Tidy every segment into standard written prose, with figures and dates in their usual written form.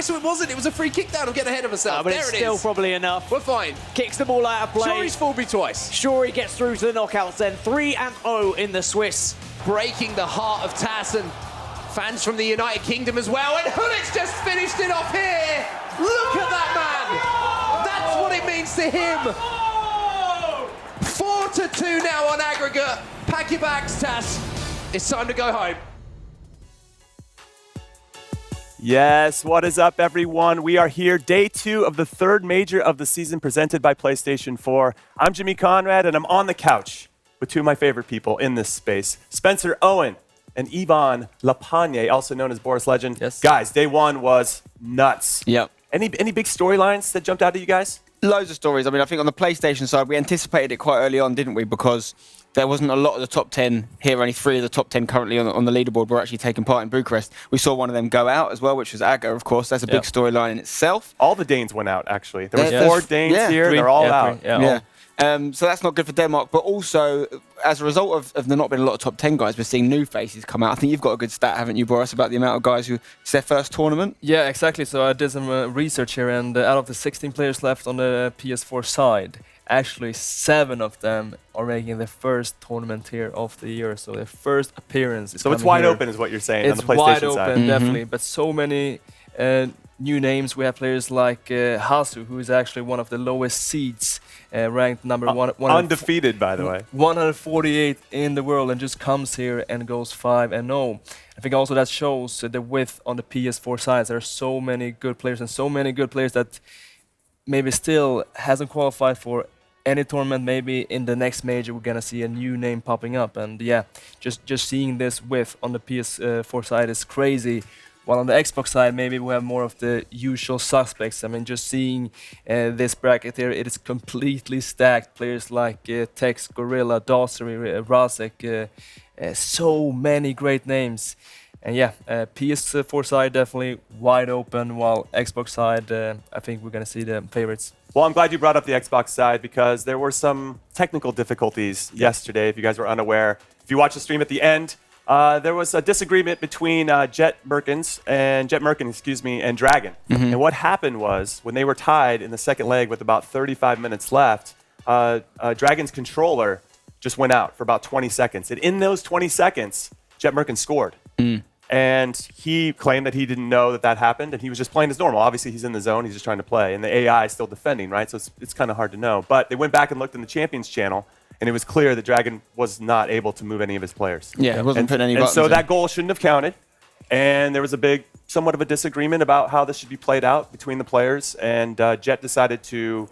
whistle, it wasn't. It was a free kick down. I'm getting ahead of myself. But There it's it still is. probably enough. We're fine. Kicks the ball out of play. Sure, he's fooled me twice. Shuri gets through to the knockouts then. 3-0 in the Swiss. Breaking the heart of TAS and fans from the United Kingdom as well. And Hulic's just finished it off here. Look at that man. That's what it means to him. 4-2 now on aggregate. Pack your bags, TAS. It's time to go home. Yes, what is up, everyone? We are here, day 2 of the third major of the season presented by PlayStation 4. I'm Jimmy Conrad, and I'm on the couch with 2 of my favorite people in this space, Spencer Owen and Ivan Lapagne, also known as Boris Legend. Yes. Guys, day 1 was nuts. Yep. Any big storylines that jumped out at you guys? Loads of stories. I mean, I think on the PlayStation side, we anticipated it quite early on, didn't we? Because there wasn't a lot of the top 10 here. Only 3 of the top 10 currently on the leaderboard were actually taking part in Bucharest. We saw one of them go out as well, which was Aga, of course. That's a big storyline in itself. All the Danes went out, actually. There were Yeah. 4 Danes here. 3. They're all out. Yeah. So that's not good for Denmark. But also, as a result of there not being a lot of top 10 guys, we're seeing new faces come out. I think you've got a good stat, haven't you, Boris, about the amount of guys who it's their first tournament? Yeah, exactly. So I did some research here, and out of the 16 players left on the PS4 side, actually 7 of them are making their first tournament here of the year. So their first appearance is So it's coming wide here. open is what you're saying on It's the PlayStation wide side. open, definitely. But so many new names. We have players like Hasu, who is actually one of the lowest seeds, ranked number one. Undefeated, by the way. 148 in the world, and just comes here and goes 5-0. I think also that shows the width on the PS4 side. There are so many good players, and so many good players that maybe still hasn't qualified for any tournament. Maybe in the next major we're gonna see a new name popping up, and yeah, just seeing this width on the PS4 side is crazy. While on the Xbox side, maybe we have more of the usual suspects. I mean, just seeing this bracket here, it is completely stacked. Players like Tex, Gorilla, Dawsary, Razek, so many great names. And yeah, PS4 side definitely wide open, while Xbox side, I think we're going to see the favorites. Well, I'm glad you brought up the Xbox side because there were some technical difficulties yesterday, if you guys were unaware. If you watched the stream at the end, there was a disagreement between Jet Merkin, and Dragon. And what happened was, when they were tied in the second leg with about 35 minutes left, Dragon's controller just went out for about 20 seconds. And in those 20 seconds, Jet Merkin scored. And he claimed that he didn't know that happened, and he was just playing as normal. Obviously, he's in the zone. He's just trying to play. And the AI is still defending, right? So it's kind of hard to know. But they went back and looked in the Champions channel, and it was clear that Dragon was not able to move any of his players. Yeah, he wasn't putting any buttons so in. that goal shouldn't have counted. And there was somewhat of a disagreement about how this should be played out between the players. And Jet decided to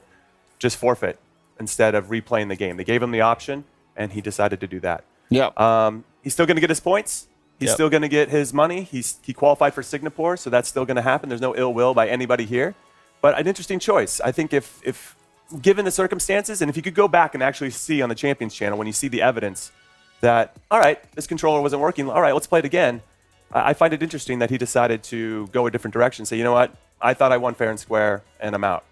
just forfeit instead of replaying the game. They gave him the option, and he decided to do that. Yeah. He's still going to get his points. He's still going to get his money. He qualified for Singapore, so that's still going to happen. There's no ill will by anybody here. But an interesting choice. I think if given the circumstances, and if you could go back and actually see on the Champions channel when you see the evidence that, all right, this controller wasn't working, all right, let's play it again. I find it interesting that he decided to go a different direction. Say, you know what, I thought I won fair and square, and I'm out.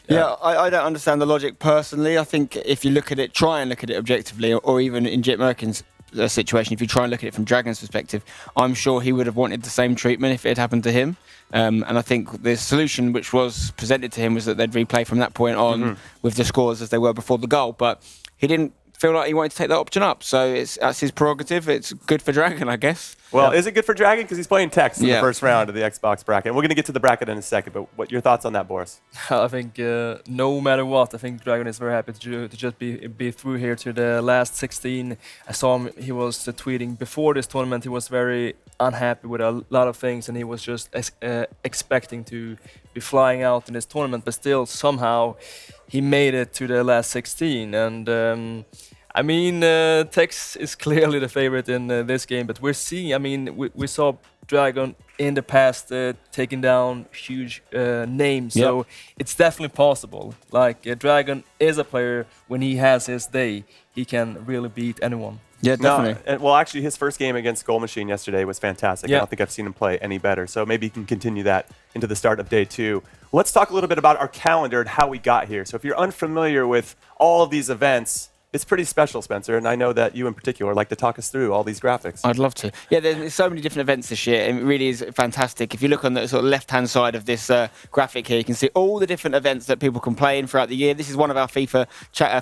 Yeah, I don't understand the logic personally. I think if you look at it, try and look at it objectively, or even in Jet Merkin's situation, if you try and look at it from Dragon's perspective, I'm sure he would have wanted the same treatment if it had happened to him. And I think the solution which was presented to him was that they'd replay from that point on with the scores as they were before the goal. But he didn't feel like he wanted to take that option up. So that's his prerogative. It's good for Dragon, I guess. Well, is it good for Dragon? Because he's playing Tex in the first round of the Xbox bracket. We're going to get to the bracket in a second, but what your thoughts on that, Boris? I think no matter what, I think Dragon is very happy to just be through here to the last 16. I saw him, he was tweeting before this tournament, he was very unhappy with a lot of things, and he was just expecting to be flying out in this tournament, but still somehow he made it to the last 16. And I mean, Tex is clearly the favorite in this game, but we're seeing, I mean, we saw Dragon in the past taking down huge names, so it's definitely possible. Like, Dragon is a player, when he has his day, he can really beat anyone. Yeah, definitely. No, well, actually, his first game against Goal Machine yesterday was fantastic. I don't think I've seen him play any better, so maybe he can continue that into the start of day 2. Let's talk a little bit about our calendar and how we got here. So if you're unfamiliar with all of these events, It's pretty special, Spencer, and I know that you in particular like to talk us through all these graphics. I'd love to. Yeah, there's so many different events this year, and it really is fantastic. If you look on the sort of left-hand side of this graphic here, you can see all the different events that people can play in throughout the year. This is one of our FIFA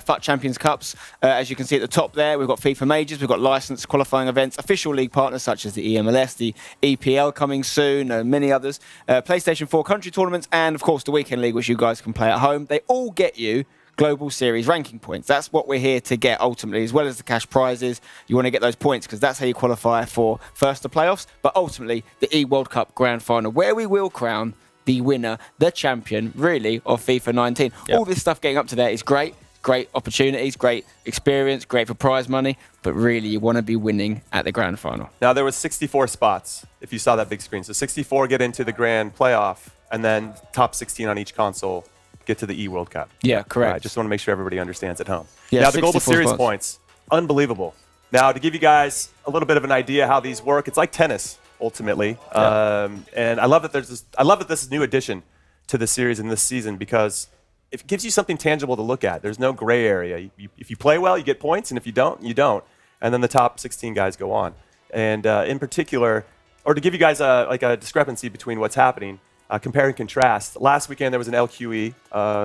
FUT Champions Cups. As you can see at the top there, we've got FIFA Majors, we've got licensed qualifying events, official league partners such as the EMLS, the EPL coming soon, many others, PlayStation 4 country tournaments, and of course the Weekend League, which you guys can play at home. They all get you Global Series ranking points. That's what we're here to get ultimately, as well as the cash prizes. You want to get those points because that's how you qualify for first the playoffs, but ultimately the E-World Cup Grand Final, where we will crown the winner, the champion, really, of FIFA 19. Yep. All this stuff getting up to there is great. Great opportunities, great experience, great for prize money, but really you want to be winning at the Grand Final. Now, there was 64 spots, if you saw that big screen. So 64 get into the Grand Playoff, and then top 16 on each console get to the E-World Cup. Yeah, correct. I just want to make sure everybody understands at home. Yeah, now, the Global 64 Series spots. points, unbelievable. Now, to give you guys a little bit of an idea how these work, it's like tennis, ultimately. And I love that this is a new addition to the series in this season because it gives you something tangible to look at. There's no gray area. If you play well, you get points, and if you don't, you don't. And then the top 16 guys go on. And in particular, or to give you guys a discrepancy between what's happening, compare and contrast. Last weekend there was an LQE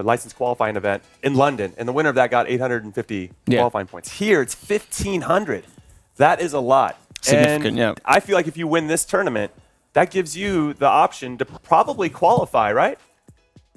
licensed qualifying event in London, and the winner of that got 850 qualifying points. Here it's 1,500. That is a lot. Significant, and yeah. I feel like if you win this tournament, that gives you the option to probably qualify, right?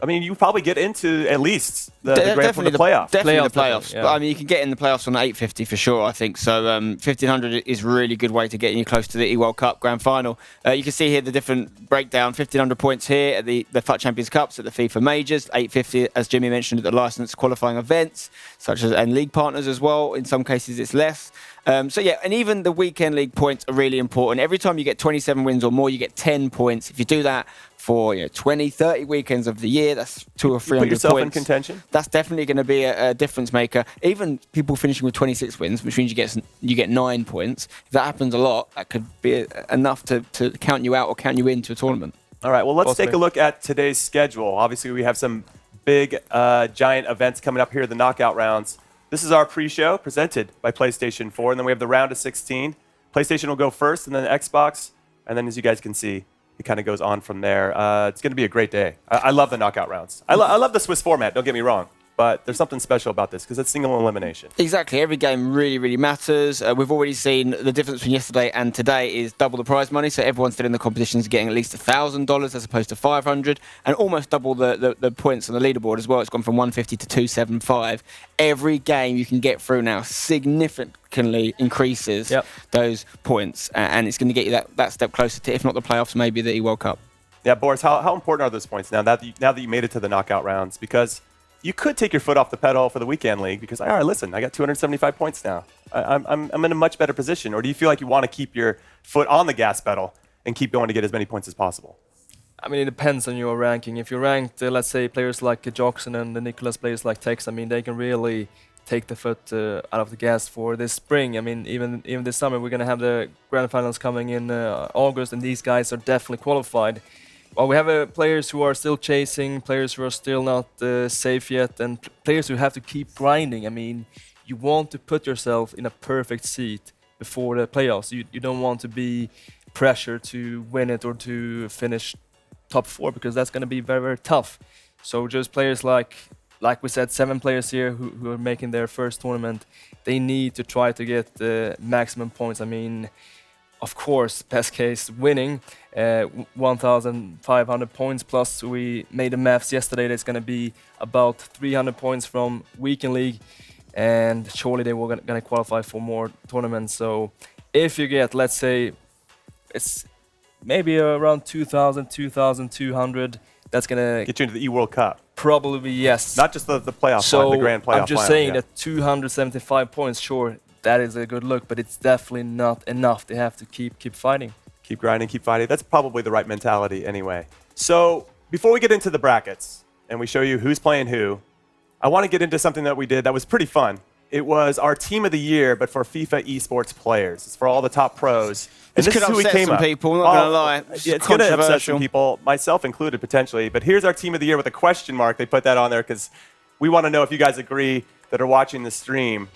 I mean, you probably get into at least the grand for the playoff. Definitely the playoffs. Yeah. But I mean, you can get in the playoffs on 850 for sure, I think. So 1,500 is a really good way to get you close to the E-World Cup Grand Final. You can see here the different breakdown. 1,500 points here at the FUT Champions Cups, at the FIFA Majors. 850, as Jimmy mentioned, at the licensed qualifying events, such as and league partners as well. In some cases, it's less. So yeah, and even the Weekend League points are really important. Every time you get 27 wins or more, you get 10 points. If you do that for 20, 30 weekends of the year, that's 200 or 300 put yourself points. in contention. That's definitely going to be a difference maker. Even people finishing with 26 wins, which means you get 9 points. If that happens a lot, that could be enough to count you out or count you into a tournament. All right, well, let's take a look at today's schedule. Obviously, we have some big, giant events coming up here, the knockout rounds. This is our pre-show presented by PlayStation 4, and then we have the round of 16. PlayStation will go first, and then Xbox, and then as you guys can see, it kind of goes on from there. It's going to be a great day. I love the knockout rounds. I love the Swiss format, don't get me wrong, but there's something special about this because it's single elimination. Exactly. Every game really, really matters. We've already seen the difference between yesterday and today is double the prize money. So everyone still in the competition is getting at least $1,000 as opposed to $500, and almost double the points on the leaderboard as well. It's gone from 150 to 275. Every game you can get through now significantly increases those points, and it's going to get you that step closer to, if not the playoffs, maybe the E-World Cup. Yeah, Boris, how important are those points now that you made it to the knockout rounds? Because you could take your foot off the pedal for the Weekend League because, all right, listen, I got 275 points now. I'm in a much better position. Or do you feel like you want to keep your foot on the gas pedal and keep going to get as many points as possible? I mean, it depends on your ranking. If you're ranked, let's say, players like Joxon and the Nicholas, players like Tex, I mean, they can really take the foot out of the gas for this spring. I mean, even this summer, we're going to have the Grand Finals coming in August, and these guys are definitely qualified. Well, we have players who are still chasing, players who are still not safe yet, and players who have to keep grinding. I mean, you want to put yourself in a perfect seat before the playoffs. You don't want to be pressured to win it or to finish top 4 because that's going to be very, very tough. So just players like we said, 7 players here who are making their first tournament, they need to try to get the maximum points. I mean, of course, best case winning 1,500 points, plus we made the maths yesterday. That's going to be about 300 points from Weekend League, and surely they were going to qualify for more tournaments. So if you get, let's say, it's maybe around 2,000, 2,200, that's going to Get you into the E-World Cup. probably, yes. Not just the playoff So final, the grand playoff I'm just final, saying yeah. that 275 points, sure, that is a good look, but it's definitely not enough. They have to keep fighting. Keep grinding, keep fighting. That's probably the right mentality anyway. So before we get into the brackets and we show you who's playing who, I want to get into something that we did that was pretty fun. It was our team of the year, but for FIFA esports players. It's for all the top pros. And This could is who we upset came some up. people, not gonna lie. Yeah, it's going to upset some people, myself included potentially. But here's our team of the year with a question mark. They put that on there because we want to know if you guys agree that are watching the stream.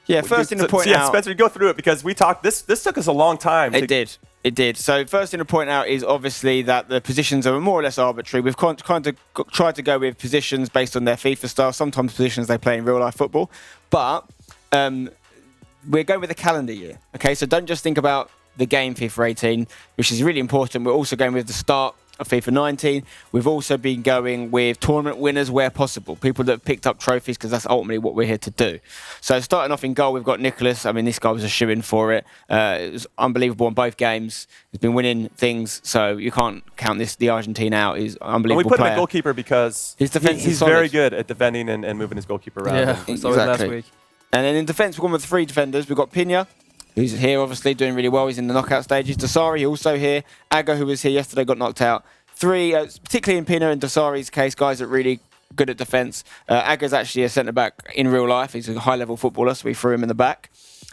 Yeah, first thing to point out. Spencer, go through it because we talked. This took us a long time. It did. It did. So first thing to point out is obviously that the positions are more or less arbitrary. We've kind of tried to go with positions based on their FIFA style. Sometimes positions they play in real life football, but we're going with a calendar year. Okay, so don't just think about the game FIFA 18, which is really important. We're also going with the start of FIFA 19. We've also been going with tournament winners where possible, people that have picked up trophies, because that's ultimately what we're here to do. So starting off in goal, we've got Nicholas. I mean, this guy was a shoo-in for it. It was unbelievable in both games. He's been winning things, so you can't count the Argentine out. He's an unbelievable and we put player. him at goalkeeper because His defense he's is very solid. good at defending and moving his goalkeeper around. Yeah, we saw it last Exactly. week. And then in defence, we've gone with 3 defenders. We've got Pina, who's here, obviously, doing really well. He's in the knockout stages. Dasari, also here. Aga, who was here yesterday, got knocked out. 3, particularly in Pina and Dasari's case, guys that are really good at defence. Aga's actually a centre-back in real life. He's a high-level footballer, so we threw him in the back.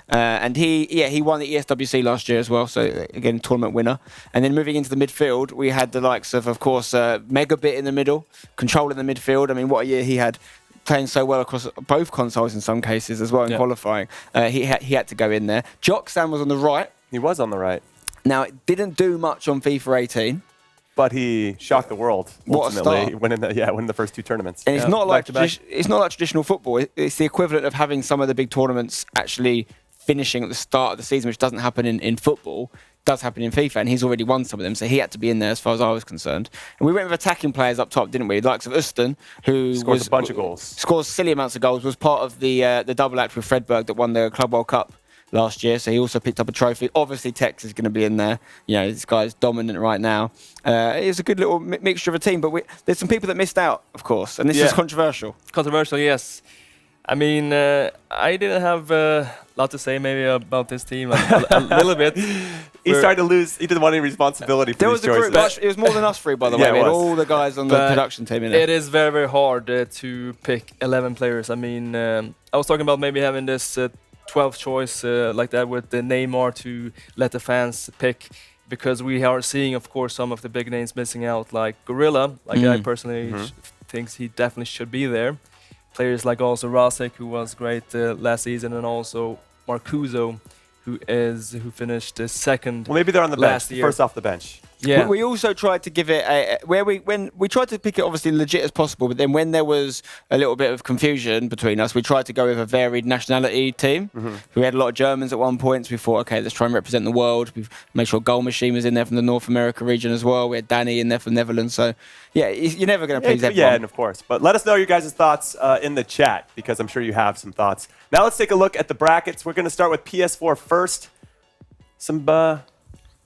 And he won the ESWC last year as well, so again, tournament winner. And then moving into the midfield, we had the likes of course, Megabit in the middle, controlling the midfield. I mean, what a year he had, playing so well across both consoles in some cases as well in qualifying. He had to go in there. Joxan was on the right. He was on the right. Now, it didn't do much on FIFA 18. But he shocked the world What a ultimately, start. winning the first 2 tournaments. And it's not like back-to-back. it's not like traditional football. It's the equivalent of having some of the big tournaments actually finishing at the start of the season, which doesn't happen in football. Does happen in FIFA, and he's already won some of them, so he had to be in there as far as I was concerned. And we went with attacking players up top, didn't we? The likes of Uston, who Scores a bunch of goals. Scores silly amounts of goals, was part of the double act with Fredberg that won the Club World Cup last year, so he also picked up a trophy. Obviously, Tex is going to be in there. You know, this guy's dominant right now. It's a good little mixture of a team, but there's some people that missed out, of course, and this is controversial. Controversial, yes. I mean, I didn't have a lot to say maybe about this team, a little bit. He started to lose. He didn't want any responsibility for There these was a group. choices. It was more than us 3, by the way. Yeah, it We had was. all the guys on the But production team in there. It is very, very hard to pick 11 players. I mean, I was talking about maybe having this 12th choice like that with the Neymar to let the fans pick, because we are seeing, of course, some of the big names missing out, like Gorilla. Like I personally thinks he definitely should be there. Players like also Rasek, who was great last season, and also Marcuso, who finished second. Well, maybe they're on the bench, last year. first off the bench. Yeah. We also tried to give it when we tried to pick it obviously legit as possible, but then when there was a little bit of confusion between us, we tried to go with a varied nationality team. We had a lot of Germans at one point, so we thought, okay, let's try and represent the world. We've made sure Goal Machine was in there from the North America region as well. We had Danny in there from Netherlands, so yeah, you're never going to please everyone. Yeah, and of course. But let us know your guys' thoughts in the chat, because I'm sure you have some thoughts. Now let's take a look at the brackets. We're going to start with PS4 first. Some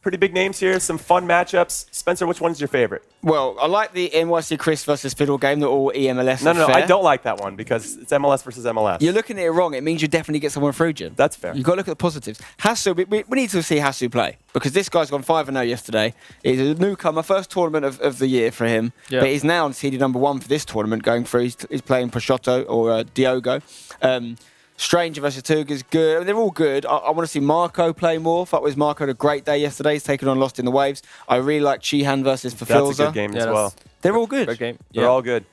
pretty big names here, some fun matchups. Spencer, which one's your favorite? Well, I like the NYC Chris versus Fiddle game, the all EMLS. No, affair. I don't like that one because it's MLS versus MLS. You're looking at it wrong. It means you definitely get someone through, Jim. That's fair. You've got to look at the positives. Hasu, we need to see Hasu play, because this guy's gone 5-0 yesterday. He's a newcomer, first tournament of the year for him. Yeah. But he's now seeded number 1 for this tournament going through. He's playing Peixoto or Diogo. Stranger versus Tuga's good. I mean, they're all good. I want to see Marco play more. Thought was Marco had a great day yesterday. He's taken on Lost in the Waves. I really like Chihan versus Fafilza. That's a good game as well. They're all good. Great game. They're all good.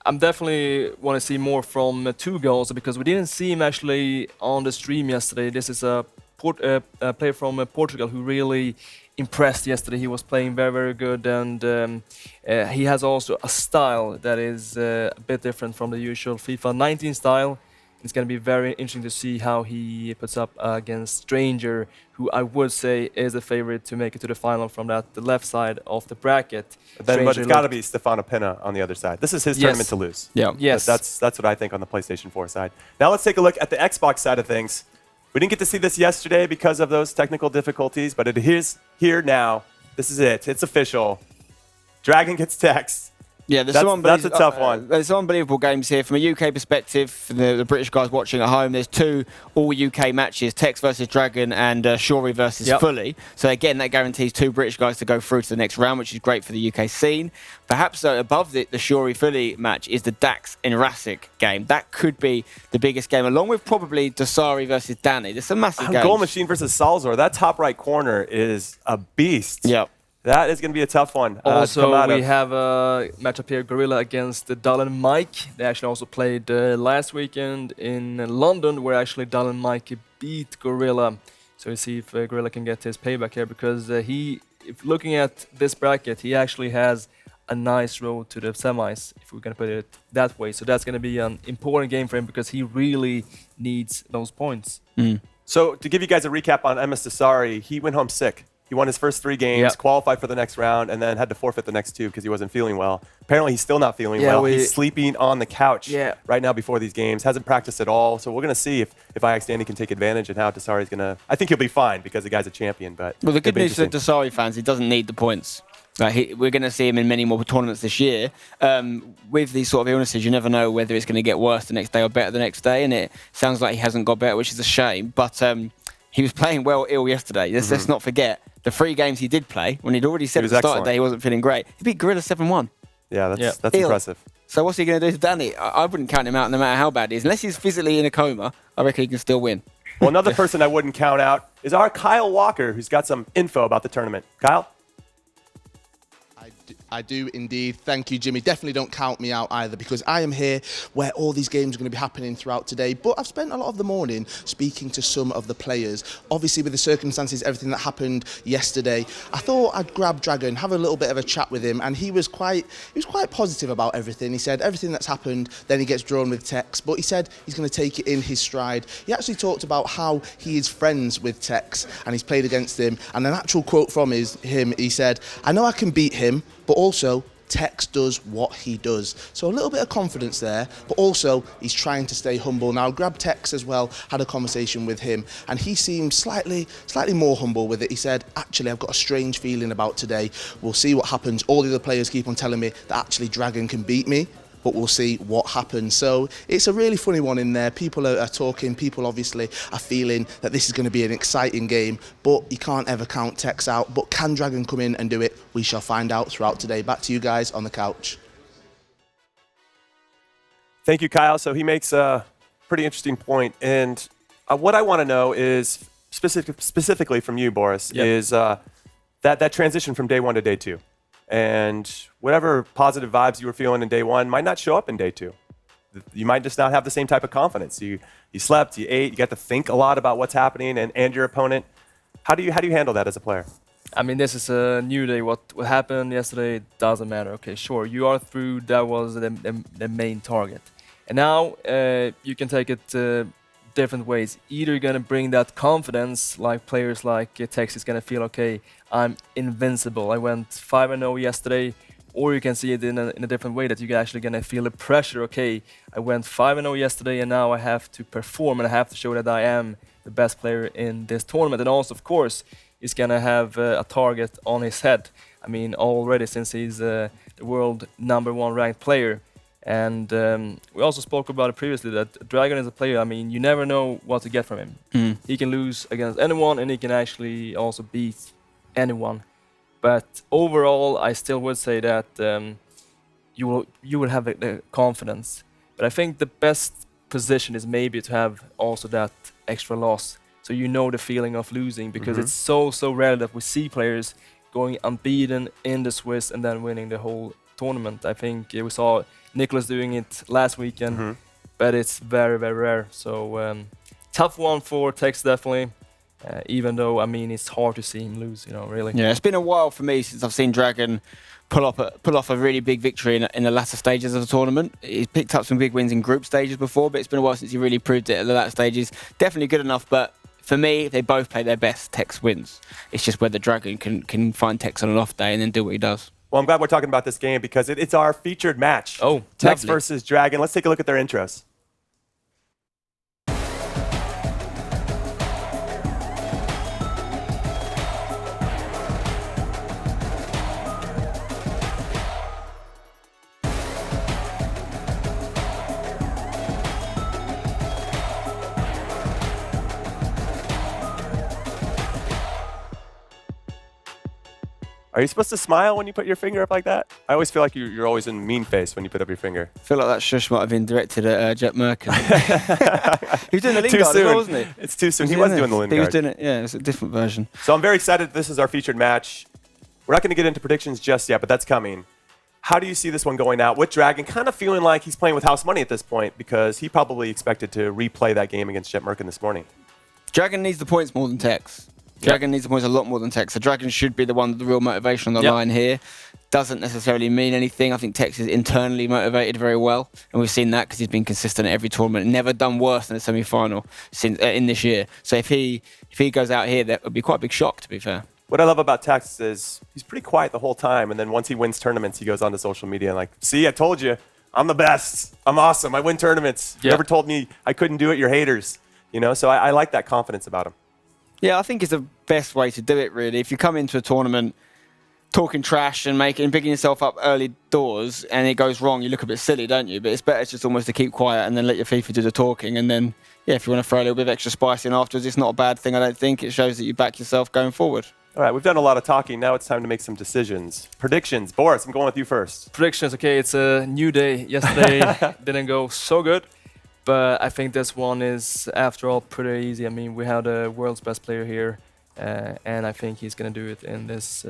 I'm definitely want to see more from 2 goals, because we didn't see him actually on the stream yesterday. This is a player from Portugal who really impressed yesterday. He was playing very, very good, and he has also a style that is a bit different from the usual FIFA 19 style. It's going to be very interesting to see how he puts up against Stranger, who I would say is a favorite to make it to the final from the left side of the bracket. But it's Stranger got to looked- be Stefano Pina on the other side. This is his Yes. tournament to lose. Yeah. Yes. That's what I think on the PlayStation 4 side. Now let's take a look at the Xbox side of things. We didn't get to see this yesterday because of those technical difficulties, but it is here now. This is it. It's official. Dragon gets text. Yeah, there's That's a tough one. There's some unbelievable games here. From a UK perspective, for the British guys watching at home, there's 2 all-UK matches, Tex versus Dragon and Shori versus Fully. So again, that guarantees 2 British guys to go through to the next round, which is great for the UK scene. Perhaps above the Shori-Fully match is the Dax and Rasik game. That could be the biggest game, along with probably Dasari versus Danny. There's some massive games. Goal Machine versus Salzor. That top right corner is a beast. Yep. That is going to be a tough one. to come Also, out we of. have a matchup here, Gorilla against Dull and Mike. They actually also played last weekend in London, where actually Dull and Mike beat Gorilla. So we see if Gorilla can get his payback here, because if looking at this bracket, he actually has a nice road to the semis, if we're going to put it that way. So that's going to be an important game for him, because he really needs those points. So to give you guys a recap on MS Dasari, he went home sick. He won his first 3 games, Yep. qualified for the next round, and then had to forfeit the next 2 because he wasn't feeling well. Apparently, he's still not feeling Yeah, well. He's sleeping on the couch Yeah. right now before these games. Hasn't practiced at all. So we're going to see if IX Danny can take advantage and how Dasari's going to... I think he'll be fine because the guy's a champion, but... Well, the it'll good be news for interesting. Dasari fans, he doesn't need the points. Like we're going to see him in many more tournaments this year. With these sort of illnesses, you never know whether it's going to get worse the next day or better the next day, and it sounds like he hasn't got better, which is a shame. But he was playing well ill yesterday. Let's not forget the 3 games he did play, when he'd already said He at the was start of excellent. the day he wasn't feeling great. He beat Gorilla 7-1. Yeah, Yeah. that's Ill. impressive. So what's he going to do to Danny? I wouldn't count him out no matter how bad he is. Unless he's physically in a coma, I reckon he can still win. Well, another person I wouldn't count out is our Kyle Walker, who's got some info about the tournament. Kyle? I do indeed. Thank you, Jimmy. Definitely don't count me out either, because I am here where all these games are going to be happening throughout today. But I've spent a lot of the morning speaking to some of the players. Obviously, with the circumstances, everything that happened yesterday, I thought I'd grab Dragon, have a little bit of a chat with him, and he was quite positive about everything. He said everything that's happened, then he gets drawn with Tex, but he said he's going to take it in his stride. He actually talked about how he is friends with Tex and he's played against him. And an actual quote from him, he said, "I know I can beat him, but also Tex does what he does." So a little bit of confidence there, but also he's trying to stay humble. Now, grab Tex as well, had a conversation with him, and he seemed slightly more humble with it. He said, "Actually, I've got a strange feeling about today. We'll see what happens. All the other players keep on telling me that actually Dragon can beat me, but we'll see what happens." So it's a really funny one in there. People are talking. People obviously are feeling that this is going to be an exciting game, but you can't ever count Tex out. But can Dragon come in and do it? We shall find out throughout today. Back to you guys on the couch. Thank you, Kyle. So he makes a pretty interesting point. And what I want to know is, specifically from you, Boris, Yep. is that transition from day 1 to day 2. And whatever positive vibes you were feeling in day 1 might not show up in day 2. You might just not have the same type of confidence. You slept, you ate, you got to think a lot about what's happening and your opponent. How do you handle that as a player? I mean, this is a new day. What happened yesterday doesn't matter. Okay, sure, you are through. That was the main target. And now you can take it different ways. Either you're going to bring that confidence, like players like Tex is going to feel, okay, I'm invincible. I went 5-0 yesterday. Or you can see it in a different way, that you're actually going to feel the pressure. Okay, I went 5-0 yesterday, and now I have to perform, and I have to show that I am the best player in this tournament. And also, of course, he's going to have a target on his head. I mean, already, since he's the world #1 ranked player. And we also spoke about it previously, that Dragon is a player, I mean, you never know what to get from him. He can lose against anyone, and he can actually also beat anyone. But overall, I still would say that you will have the confidence. But I think the best position is maybe to have also that extra loss, so you know the feeling of losing, because it's so rare that we see players going unbeaten in the Swiss and then winning the whole tournament. I think we saw Nicholas doing it last weekend, but it's very rare. So tough one for Tex, definitely. Even though, I mean, it's hard to see him lose, really. Yeah, it's been a while for me since I've seen Dragon pull off a really big victory in the latter stages of the tournament. He's picked up some big wins in group stages before, but it's been a while since he really proved it at the latter stages. Definitely good enough, but for me, they both play their best. Tex wins. It's just whether Dragon can find Tex on an off day and then do what he does. Well, I'm glad we're talking about this game, because it's our featured match. Oh, Tex lovely. versus Dragon. Let's take a look at their intros. Are you supposed to smile when you put your finger up like that? I always feel like you're always in mean face when you put up your finger. I feel like that shush might have been directed at Jet Merkin. He was doing the Too Lingard as soon. well, wasn't he? It's too soon. He was doing the Lingard. He was doing it, yeah, it's a different version. So I'm very excited this is our featured match. We're not going to get into predictions just yet, but that's coming. How do you see this one going out with Dragon kind of feeling like he's playing with house money at this point because he probably expected to replay that game against Jet Merkin this morning? Dragon needs the points more than Tex. Dragon needs the points a lot more than Tex. So Dragon should be the one with the real motivation on the line here. Doesn't necessarily mean anything. I think Tex is internally motivated very well, and we've seen that because he's been consistent at every tournament. Never done worse than a semi-final since in this year. So if he goes out here, that would be quite a big shock, to be fair. What I love about Tex is he's pretty quiet the whole time, and then once he wins tournaments, he goes onto social media and like, see, I told you, I'm the best. I'm awesome. I win tournaments. You never told me I couldn't do it. You're haters. You know, so I like that confidence about him. Yeah, I think it's the best way to do it, really. If you come into a tournament talking trash and bigging yourself up early doors and it goes wrong, you look a bit silly, don't you? But it's better just almost to keep quiet and then let your FIFA do the talking. And then, if you want to throw a little bit of extra spice in afterwards, it's not a bad thing, I don't think. It shows that you back yourself going forward. All right, we've done a lot of talking. Now it's time to make some decisions. Predictions. Boris, I'm going with you first. Predictions, okay, it's a new day. Yesterday didn't go so good, but I think this one is, after all, pretty easy. I mean, we have the world's best player here, and I think he's going to do it in this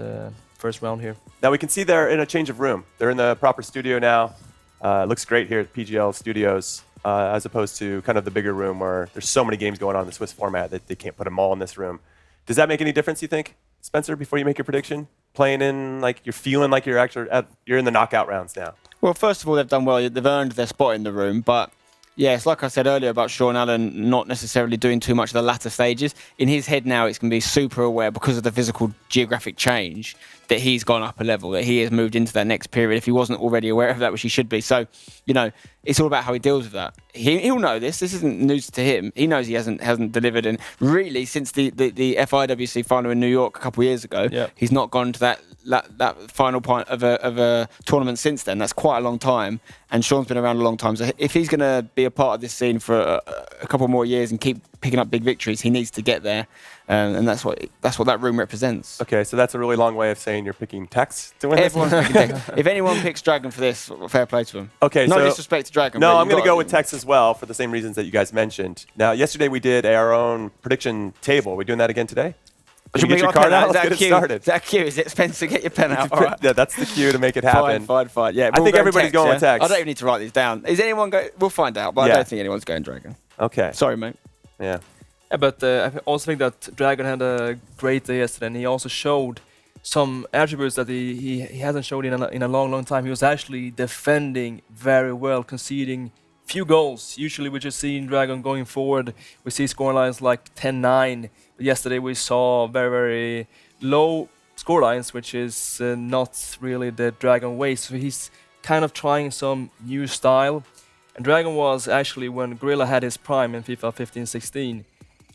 first round here. Now we can see they're in a change of room. They're in the proper studio now. It looks great here at PGL Studios, as opposed to kind of the bigger room where there's so many games going on in the Swiss format that they can't put them all in this room. Does that make any difference, you think, Spencer, before you make your prediction? Playing in, like, you're feeling like you're in the knockout rounds now. Well, first of all, they've done well. They've earned their spot in the room. But, yeah, it's like I said earlier about Sean Allen not necessarily doing too much of the latter stages. In his head now, it's going to be super aware because of the physical geographic change that he's gone up a level, that he has moved into that next period if he wasn't already aware of that, which he should be. So, it's all about how he deals with that. He'll know this. This isn't news to him. He knows he hasn't delivered. And really, since the FIWC final in New York a couple of years ago, he's not gone to that final point of a tournament since then. That's quite a long time. And Sean's been around a long time. So if he's going to be a part of this scene for a couple more years and keep picking up big victories, he needs to get there. And that's what that room represents. Okay, so that's a really long way of saying you're picking Tex to win this. Everyone's picking Tex. If anyone picks Dragon for this, fair play to him. Okay, no so disrespect to Dragon. No, I'm going to go with Tex as well for the same reasons that you guys mentioned. Now, yesterday we did our own prediction table. Are we doing that again today? Should we get your card out? Let's get it started. Is that cue? Is it Spencer? Get your pen out. All right. Yeah, that's the cue to make it happen. Fine. Yeah, I think everybody's going with Tex. I don't even need to write these down. Is anyone going? We'll find out, but I don't think anyone's going Dragon. Okay. Sorry, mate. Yeah. Yeah, but I also think that Dragon had a great day yesterday, and he also showed some attributes that he hasn't showed in a long time. He was actually defending very well, conceding few goals. Usually we just see Dragon going forward. We see score lines like 10-9. But yesterday we saw very, very low score lines, which is not really the Dragon way. So he's kind of trying some new style. And Dragon was actually, when Gorilla had his prime in FIFA 15-16,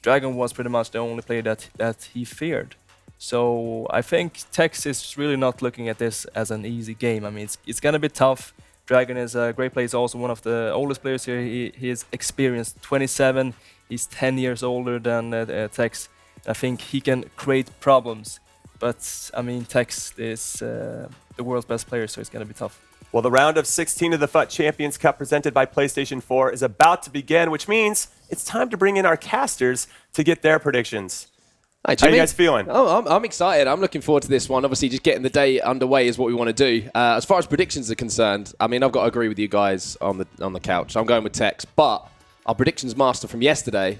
Dragon was pretty much the only player that he feared. So I think Tex is really not looking at this as an easy game. I mean, it's going to be tough. Dragon is a great player. He's also one of the oldest players here. He is experienced, 27. He's 10 years older than Tex. I think he can create problems. But, I mean, Tex is the world's best player, so it's going to be tough. Well, the round of 16 of the FUT Champions Cup presented by PlayStation 4 is about to begin, which means it's time to bring in our casters to get their predictions. Hi, How are you guys feeling? Oh, I'm excited. I'm looking forward to this one. Obviously, just getting the day underway is what we want to do. As far as predictions are concerned, I mean, I've got to agree with you guys on the couch. I'm going with Tex, but our predictions master from yesterday,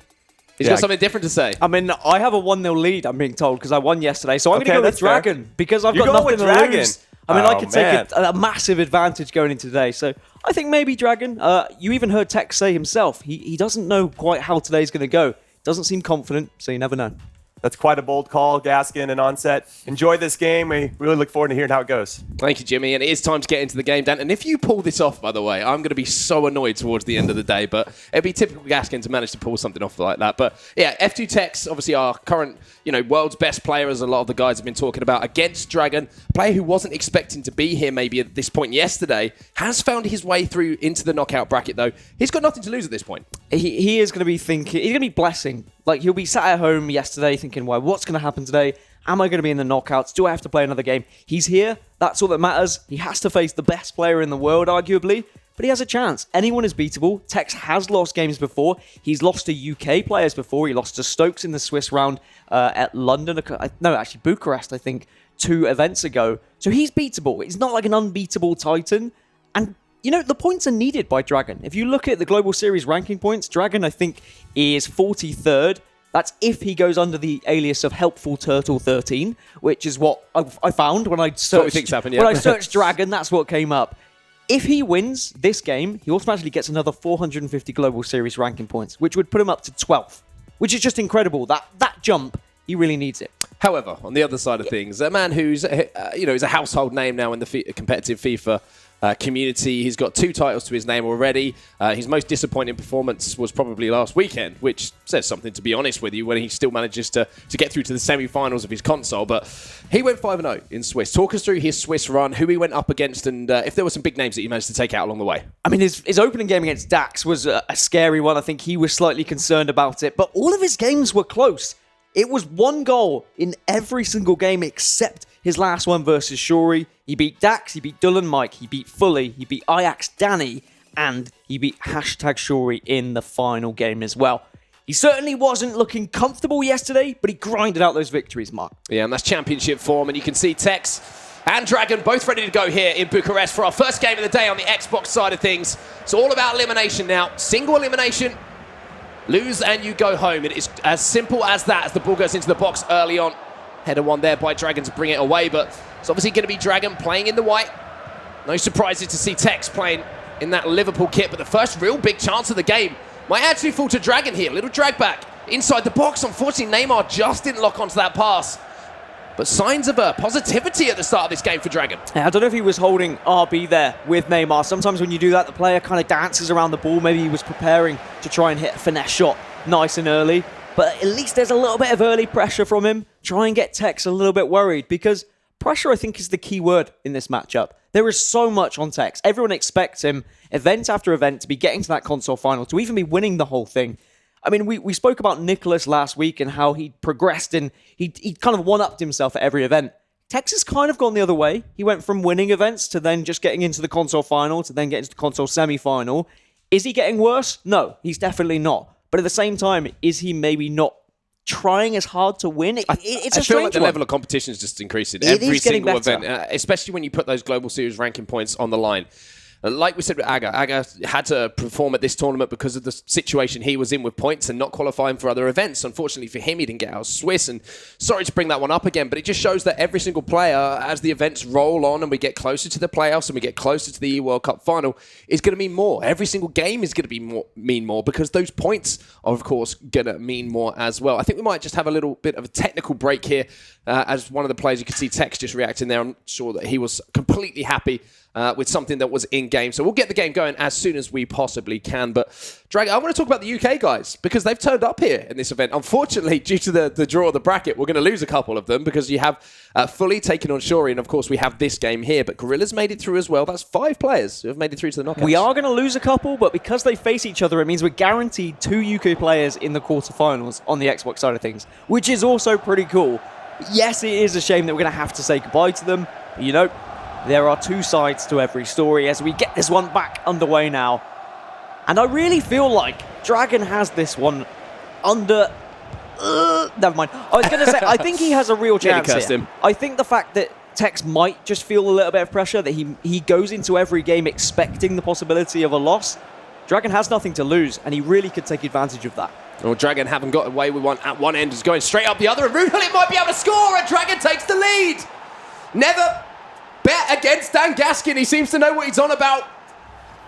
he's got something different to say. I mean, I have a 1-0 lead, I'm being told, because I won yesterday. So I'm going to go with Dragon, because I've got nothing to lose. I mean, I could take a massive advantage going into today. So I think maybe Dragon. You even heard Tex say himself, he doesn't know quite how today's going to go. Doesn't seem confident, so you never know. That's quite a bold call, Gaskin and Onset. Enjoy this game. We really look forward to hearing how it goes. Thank you, Jimmy. And it is time to get into the game, Dan. And if you pull this off, by the way, I'm going to be so annoyed towards the end of the day. But it'd be typical Gaskin to manage to pull something off like that. But yeah, F2 Tex, obviously our current, world's best player, as a lot of the guys have been talking about, against Dragon. A player who wasn't expecting to be here maybe at this point yesterday, has found his way through into the knockout bracket, though. He's got nothing to lose at this point. He is going to be thinking, he's going to be blessing. Like, he'll be sat at home yesterday thinking, well, what's going to happen today? Am I going to be in the knockouts? Do I have to play another game? He's here. That's all that matters. He has to face the best player in the world, arguably, but he has a chance. Anyone is beatable. Tex has lost games before. He's lost to UK players before. He lost to Stokes in the Swiss round at London. No, actually, Bucharest, I think, 2 events ago. So he's beatable. He's not like an unbeatable Titan. And, you know, the points are needed by Dragon. If you look at the Global Series ranking points, Dragon, I think, is 43rd. That's if he goes under the alias of Helpful Turtle 13, which is what I found when I searched, when I searched Dragon. That's what came up. If he wins this game, he automatically gets another 450 Global Series ranking points, which would put him up to 12th, which is just incredible. That jump, he really needs it. However, on the other side of things, a man who's is a household name now in the competitive FIFA community. He's got 2 titles to his name already. His most disappointing performance was probably last weekend, which says something, to be honest with you, when he still manages to get through to the semi-finals of his console. But he went 5-0 in Swiss. Talk us through his Swiss run, who he went up against, and if there were some big names that he managed to take out along the way. I mean, his opening game against Dax was a scary one. I think he was slightly concerned about it, but all of his games were close. It was 1 goal in every single game except his last one versus Shuri. He beat Dax, he beat Dullen Mike, he beat Fully, he beat Ajax Danny, and he beat #Shuri in the final game as well. He certainly wasn't looking comfortable yesterday, but he grinded out those victories, Mark. Yeah, and that's championship form, and you can see Tex and Dragon both ready to go here in Bucharest for our first game of the day on the Xbox side of things. It's all about elimination now. Single elimination. Lose and you go home. It is as simple as that as the ball goes into the box early on. Header one there by Dragon to bring it away, but it's obviously going to be Dragon playing in the white. No surprises to see Tex playing in that Liverpool kit, but the first real big chance of the game might actually fall to Dragon here. Little drag back inside the box. Unfortunately, Neymar just didn't lock onto that pass. But signs of positivity at the start of this game for Dragon. Yeah, I don't know if he was holding RB there with Neymar. Sometimes when you do that, the player kind of dances around the ball. Maybe he was preparing to try and hit a finesse shot nice and early. But at least there's a little bit of early pressure from him. Try and get Tex a little bit worried, because pressure, I think, is the key word in this matchup. There is so much on Tex. Everyone expects him, event after event, to be getting to that console final, to even be winning the whole thing. I mean, we spoke about Nicholas last week and how he progressed and he kind of one-upped himself at every event. Tex has kind of gone the other way. He went from winning events to then just getting into the console final to then getting to the console semi-final. Is he getting worse? No, he's definitely not. But at the same time, is he maybe not trying as hard to win? It's a strange one. I feel like the level of competition is just increasing. Every single event, especially when you put those Global Series ranking points on the line. Like we said with Aga had to perform at this tournament because of the situation he was in with points and not qualifying for other events. Unfortunately for him, he didn't get out of Swiss, and sorry to bring that one up again, but it just shows that every single player, as the events roll on and we get closer to the playoffs and we get closer to the World Cup final, is going to mean more. Every single game is going to mean more because those points are, of course, going to mean more as well. I think we might just have a little bit of a technical break here as one of the players, you can see Tex just reacting there. I'm sure that he was completely happy with something that was in-game. So we'll get the game going as soon as we possibly can. But, Dragon, I want to talk about the UK guys because they've turned up here in this event. Unfortunately, due to the draw of the bracket, we're going to lose a couple of them because you have Fully taken on Shuri, and of course we have this game here. But Gorilla's made it through as well. That's 5 players who have made it through to the knockouts. We are going to lose a couple, but because they face each other, it means we're guaranteed 2 UK players in the quarterfinals on the Xbox side of things, which is also pretty cool. Yes, it is a shame that we're going to have to say goodbye to them, but you know, there are 2 sides to every story as we get this one back underway now. And I really feel like Dragon has this one under... never mind. I was going to say, I think he has a real chance here. I think the fact that Tex might just feel a little bit of pressure, that he goes into every game expecting the possibility of a loss. Dragon has nothing to lose, and he really could take advantage of that. Well, Dragon haven't got away with one at one end. Is going straight up the other, and Rudehulit might be able to score, and Dragon takes the lead. Never bet against Dan Gaskin. He seems to know what he's on about.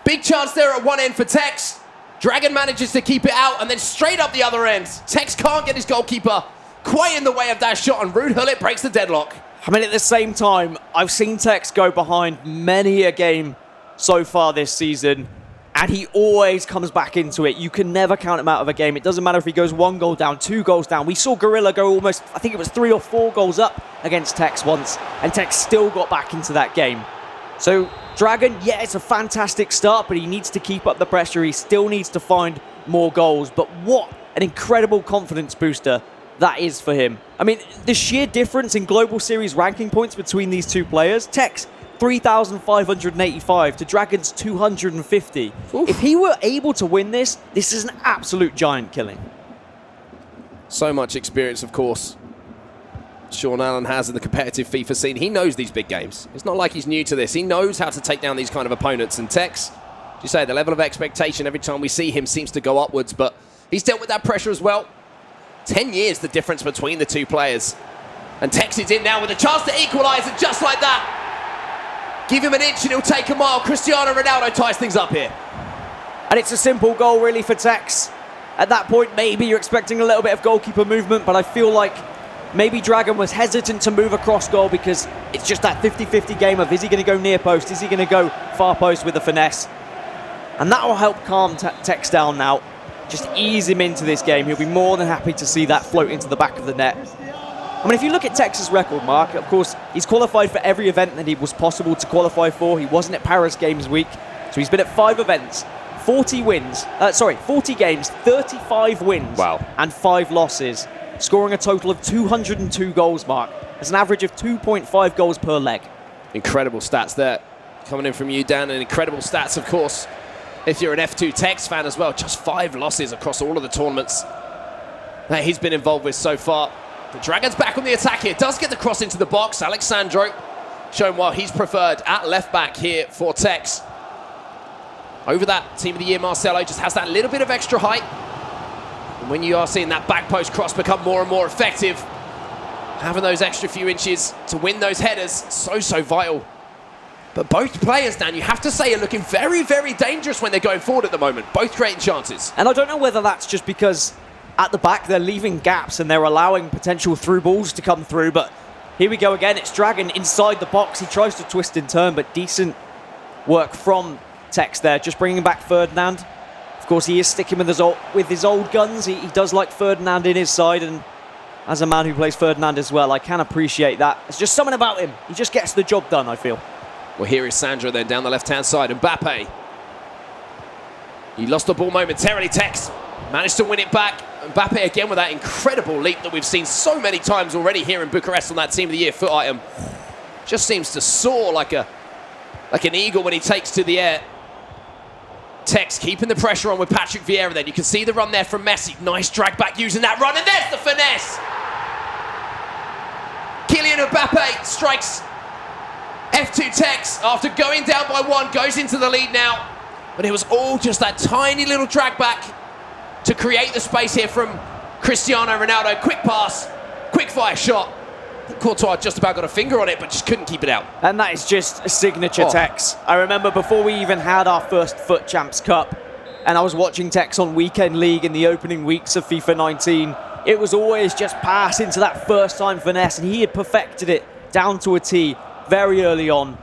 Big chance there at one end for Tex. Dragon manages to keep it out, and then straight up the other end. Tex can't get his goalkeeper quite in the way of that shot, and Rudehulit breaks the deadlock. I mean, at the same time, I've seen Tex go behind many a game so far this season, and he always comes back into it. You can never count him out of a game. It doesn't matter if he goes 1 goal down, 2 goals down. We saw Gorilla go almost, I think it was 3 or 4 goals up against Tex once, and Tex still got back into that game. So, Dragon, yeah, it's a fantastic start, but he needs to keep up the pressure. He still needs to find more goals. But what an incredible confidence booster that is for him. I mean, the sheer difference in Global Series ranking points between these 2 players, Tex 3,585 to Dragon's 250. Oof. If he were able to win this, this is an absolute giant killing. So much experience, of course, Sean Allen has in the competitive FIFA scene. He knows these big games. It's not like he's new to this. He knows how to take down these kind of opponents. And Tex, as you say, the level of expectation every time we see him seems to go upwards, but he's dealt with that pressure as well. 10 years the difference between the two players. And Tex is in now with a chance to equalise, and just like that, give him an inch and he'll take a mile. Cristiano Ronaldo ties things up here. And it's a simple goal really for Tex. At that point, maybe you're expecting a little bit of goalkeeper movement, but I feel like maybe Dragon was hesitant to move across goal because it's just that 50-50 game of is he going to go near post, is he going to go far post with the finesse? And that will help calm Tex down now. Just ease him into this game. He'll be more than happy to see that float into the back of the net. I mean, if you look at Tex's record, Mark, of course, he's qualified for every event that he was possible to qualify for. He wasn't at Paris Games Week, so he's been at 5 events, 40 games, 35 wins, wow, and 5 losses, scoring a total of 202 goals, Mark. That's an average of 2.5 goals per leg. Incredible stats there. Coming in from you, Dan, and incredible stats, of course, if you're an F2 Tex fan as well. Just 5 losses across all of the tournaments that he's been involved with so far. The Dragon's back on the attack here. Does get the cross into the box. Alexandro showing why he's preferred at left back here for Tex. Over that Team of the Year, Marcelo just has that little bit of extra height. And when you are seeing that back post cross become more and more effective, having those extra few inches to win those headers, so vital. But both players, Dan, you have to say, are looking very, very dangerous when they're going forward at the moment. Both creating chances. And I don't know whether that's just because at the back they're leaving gaps and they're allowing potential through balls to come through, but here we go again. It's Dragon inside the box. He tries to twist and turn, but decent work from Tex there, just bringing back Ferdinand. Of course, he is sticking with his old guns. He does like Ferdinand in his side, and as a man who plays Ferdinand as well, I can appreciate that. There's just something about him. He just gets the job done, I feel. Well, here is Sandro then down the left-hand side. Mbappe. He lost the ball momentarily. Tex managed to win it back. Mbappe again with that incredible leap that we've seen so many times already here in Bucharest on that Team of the Year FUT item. Just seems to soar like an eagle when he takes to the air. Tex keeping the pressure on with Patrick Vieira then. You can see the run there from Messi. Nice drag back using that run, and there's the finesse. Kylian Mbappe strikes F2 Tex after going down by 1, goes into the lead now. But it was all just that tiny little drag back to create the space here from Cristiano Ronaldo. Quick pass, quick fire shot. I think Courtois just about got a finger on it, but just couldn't keep it out. And that is just a signature Tex. I remember before we even had our first FUT Champs Cup, and I was watching Tex on Weekend League in the opening weeks of FIFA 19, it was always just pass into that first time finesse, and he had perfected it down to a T very early on.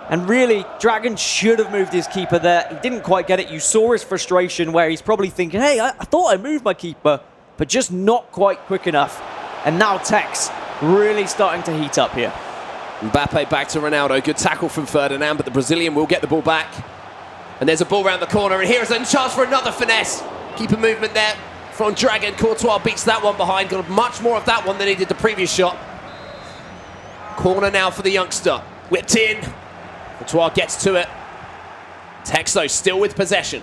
And really, Dragon should have moved his keeper there. He didn't quite get it. You saw his frustration where he's probably thinking, hey, I thought I moved my keeper, but just not quite quick enough. And now Tex really starting to heat up here. Mbappe back to Ronaldo. Good tackle from Ferdinand, but the Brazilian will get the ball back. And there's a ball around the corner, and here's a chance for another finesse. Keeper movement there from Dragon. Courtois beats that one behind. Got much more of that one than he did the previous shot. Corner now for the youngster. Whipped in. Courtois gets to it. Tex, though, still with possession.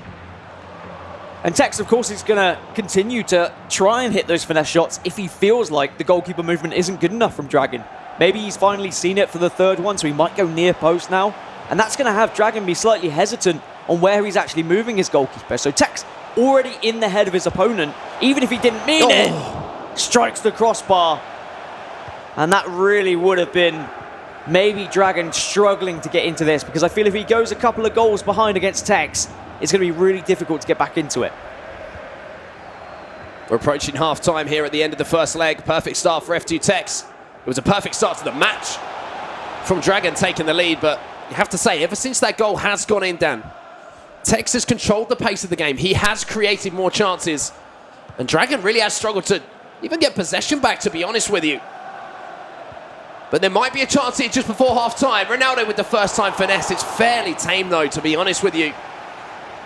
And Tex, of course, is going to continue to try and hit those finesse shots if he feels like the goalkeeper movement isn't good enough from Dragon. Maybe he's finally seen it for the 3rd one, so he might go near post now. And that's going to have Dragon be slightly hesitant on where he's actually moving his goalkeeper. So Tex, already in the head of his opponent, even if he didn't mean it, strikes the crossbar. And that really would have been maybe Dragon struggling to get into this, because I feel if he goes a couple of goals behind against Tex, it's going to be really difficult to get back into it. We're approaching half-time here at the end of the first leg. Perfect start for F2 Tex. It was a perfect start to the match from Dragon taking the lead, but you have to say, ever since that goal has gone in, Dan, Tex has controlled the pace of the game. He has created more chances, and Dragon really has struggled to even get possession back, to be honest with you. But there might be a chance here just before half-time. Ronaldo with the first-time finesse. It's fairly tame, though, to be honest with you.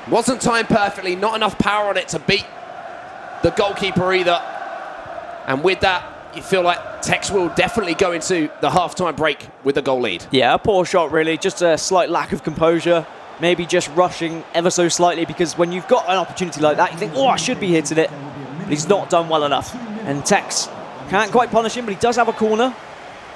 Wasn't timed perfectly, not enough power on it to beat the goalkeeper either. And with that, you feel like Tex will definitely go into the half-time break with a goal lead. Yeah, a poor shot, really. Just a slight lack of composure. Maybe just rushing ever so slightly, because when you've got an opportunity like that, you think, oh, I should be hitting it. But he's not done well enough. And Tex can't quite punish him, but he does have a corner.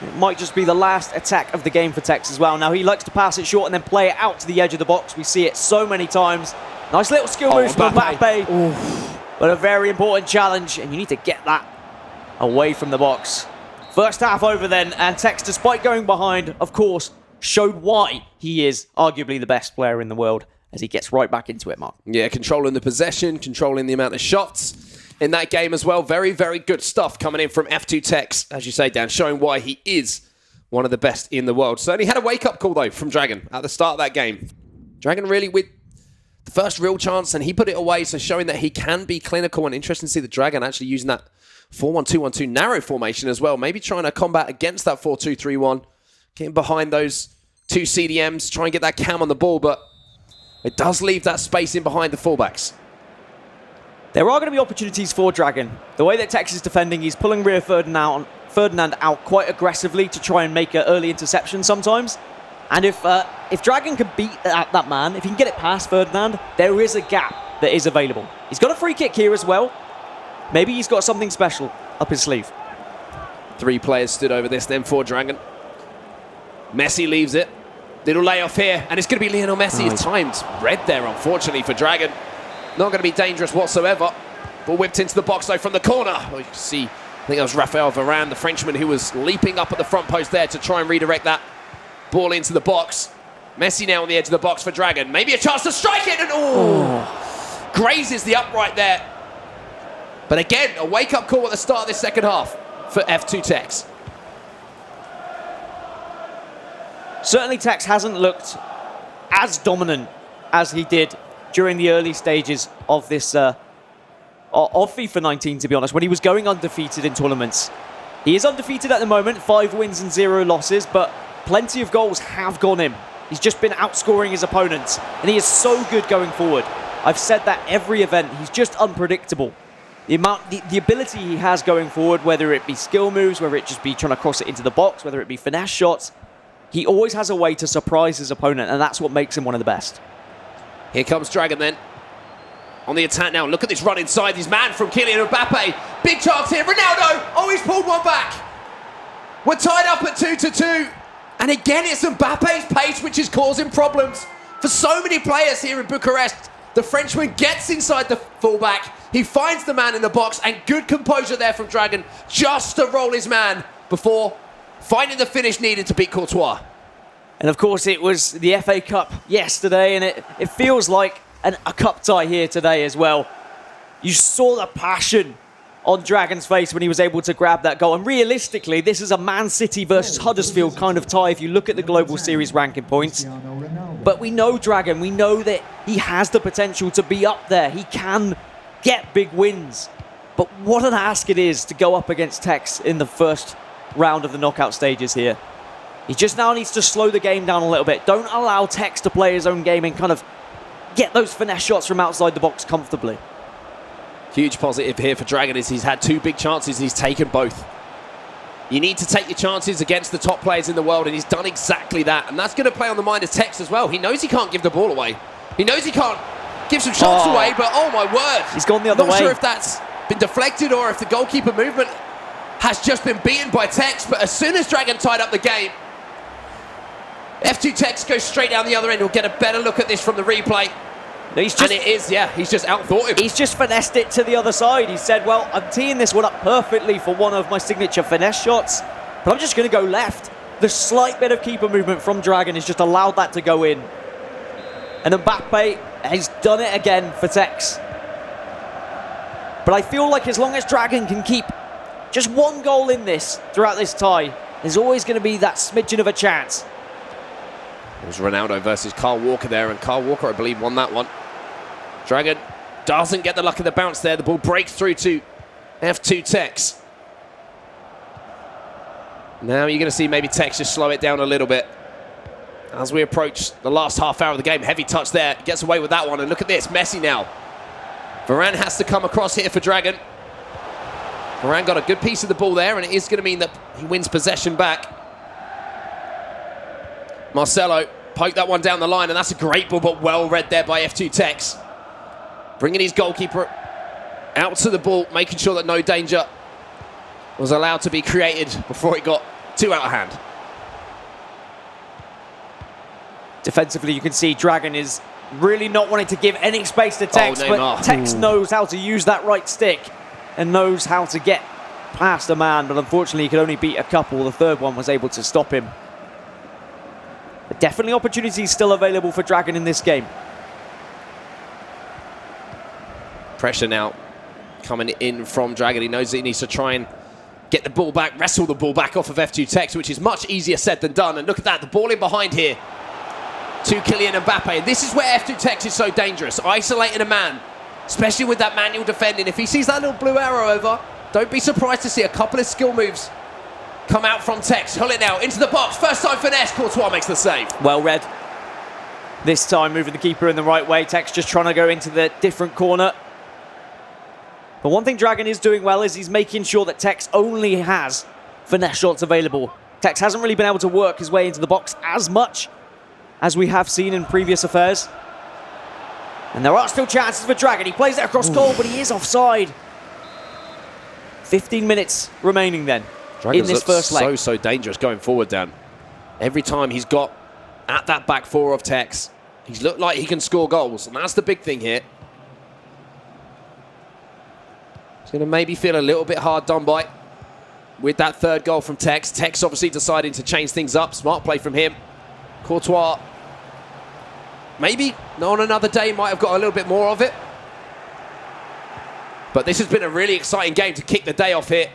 It might just be the last attack of the game for Tex as well. Now, he likes to pass it short and then play it out to the edge of the box. We see it so many times. Nice little skill moves from Mbappe. But a very important challenge, and you need to get that away from the box. First half over then, and Tex, despite going behind, of course, showed why he is arguably the best player in the world as he gets right back into it, Mark. Yeah, controlling the possession, controlling the amount of shots in that game as well. Very, very good stuff coming in from F2 Tex, as you say, Dan, showing why he is one of the best in the world. Certainly had a wake-up call, though, from Dragon at the start of that game. Dragon really with the first real chance, and he put it away, so showing that he can be clinical, and interesting to see the Dragon actually using that 4-1-2-1-2 narrow formation as well. Maybe trying to combat against that 4-2-3-1, getting behind those two CDMs, try and get that cam on the ball, but it does leave that space in behind the fullbacks. There are going to be opportunities for Dragon. The way that Tex is defending, he's pulling Rio Ferdinand out quite aggressively to try and make an early interception sometimes. And if Dragon can beat that man, if he can get it past Ferdinand, there is a gap that is available. He's got a free kick here as well. Maybe he's got something special up his sleeve. 3 players stood over this then for Dragon. Messi leaves it. Little layoff here, and it's going to be Lionel Messi. His time's red there, unfortunately, for Dragon. Not going to be dangerous whatsoever. Ball whipped into the box, though, from the corner. Oh, you can see, I think that was Raphael Varane, the Frenchman, who was leaping up at the front post there to try and redirect that ball into the box. Messi now on the edge of the box for Dragon. Maybe a chance to strike it, and grazes the upright there. But again, a wake-up call at the start of this second half for F2 Tex. Certainly Tex hasn't looked as dominant as he did during the early stages of this of FIFA 19, to be honest, when he was going undefeated in tournaments. He is undefeated at the moment, 5 wins and 0 losses, but plenty of goals have gone in. He's just been outscoring his opponents, and he is so good going forward. I've said that every event. He's just unpredictable. The ability he has going forward, whether it be skill moves, whether it just be trying to cross it into the box, whether it be finesse shots, he always has a way to surprise his opponent, and that's what makes him one of the best. Here comes Dragon then. On the attack now. Look at this run inside. His man from Kylian Mbappe. Big chance here. Ronaldo. Oh, he's pulled one back. We're tied up at 2-2. And again, it's Mbappe's pace which is causing problems for so many players here in Bucharest. The Frenchman gets inside the fullback. He finds the man in the box, and good composure there from Dragon just to roll his man before finding the finish needed to beat Courtois. And of course, it was the FA Cup yesterday, and it feels like a cup tie here today as well. You saw the passion on Dragon's face when he was able to grab that goal. And realistically, this is a Man City versus Huddersfield kind of tie if you look at the Global Series ranking points. But we know Dragon, we know that he has the potential to be up there. He can get big wins. But what an ask it is to go up against Tex in the first round of the knockout stages here. He just now needs to slow the game down a little bit. Don't allow Tex to play his own game and kind of get those finesse shots from outside the box comfortably. Huge positive here for Dragon is he's had 2 big chances and he's taken both. You need to take your chances against the top players in the world, and he's done exactly that. And that's going to play on the mind of Tex as well. He knows he can't give the ball away. He knows he can't give some shots away, but oh my word. He's gone the other way. Not sure if that's been deflected or if the goalkeeper movement has just been beaten by Tex, but as soon as Dragon tied up the game, F2 Tex goes straight down the other end. We'll get a better look at this from the replay. He's just outthought him. He's just finessed it to the other side. He said, well, I'm teeing this one up perfectly for one of my signature finesse shots, but I'm just going to go left. The slight bit of keeper movement from Dragon has just allowed that to go in. And Mbappe has done it again for Tex. But I feel like as long as Dragon can keep just one goal in this throughout this tie, there's always going to be that smidgen of a chance. It was Ronaldo versus Kyle Walker there, and Kyle Walker, I believe, won that one. Dragon doesn't get the luck of the bounce there. The ball breaks through to F2 Tex. Now you're going to see maybe Tex just slow it down a little bit. As we approach the last half hour of the game, heavy touch there. Gets away with that one, and look at this, Messi now. Varane has to come across here for Dragon. Varane got a good piece of the ball there, and it is going to mean that he wins possession back. Marcelo poked that one down the line, and that's a great ball, but well read there by F2 Tex. Bringing his goalkeeper out to the ball, making sure that no danger was allowed to be created before it got too out of hand. Defensively, you can see Dragon is really not wanting to give any space to Tex, Neymar. but Tex knows how to use that right stick and knows how to get past a man, but unfortunately he could only beat a couple. The third one was able to stop him. But definitely opportunities still available for Dragon in this game. Pressure now coming in from Dragon. He knows that he needs to try and get the ball back, wrestle the ball back off of F2 Tex, which is much easier said than done. And look at that, the ball in behind here to Kylian Mbappe. This is where F2 Tex is so dangerous, isolating a man, especially with that manual defending. If he sees that little blue arrow over, don't be surprised to see a couple of skill moves come out from Tex. Hull it now, into the box, first time finesse, Courtois makes the save. Well read. This time moving the keeper in the right way. Tex just trying to go into the different corner. But one thing Dragon is doing well is he's making sure that Tex only has finesse shots available. Tex hasn't really been able to work his way into the box as much as we have seen in previous affairs. And there are still chances for Dragon. He plays it across goal, but he is offside. 15 minutes remaining then Dragon's in this first leg. so dangerous going forward, Dan. Every time he's got at that back four of Tex, he's looked like he can score goals, and that's the big thing here. He's going to maybe feel a little bit hard done by with that third goal from Tex. Tex obviously deciding to change things up. Smart play from him. Courtois, maybe on another day, might have got a little bit more of it. But this has been a really exciting game to kick the day off here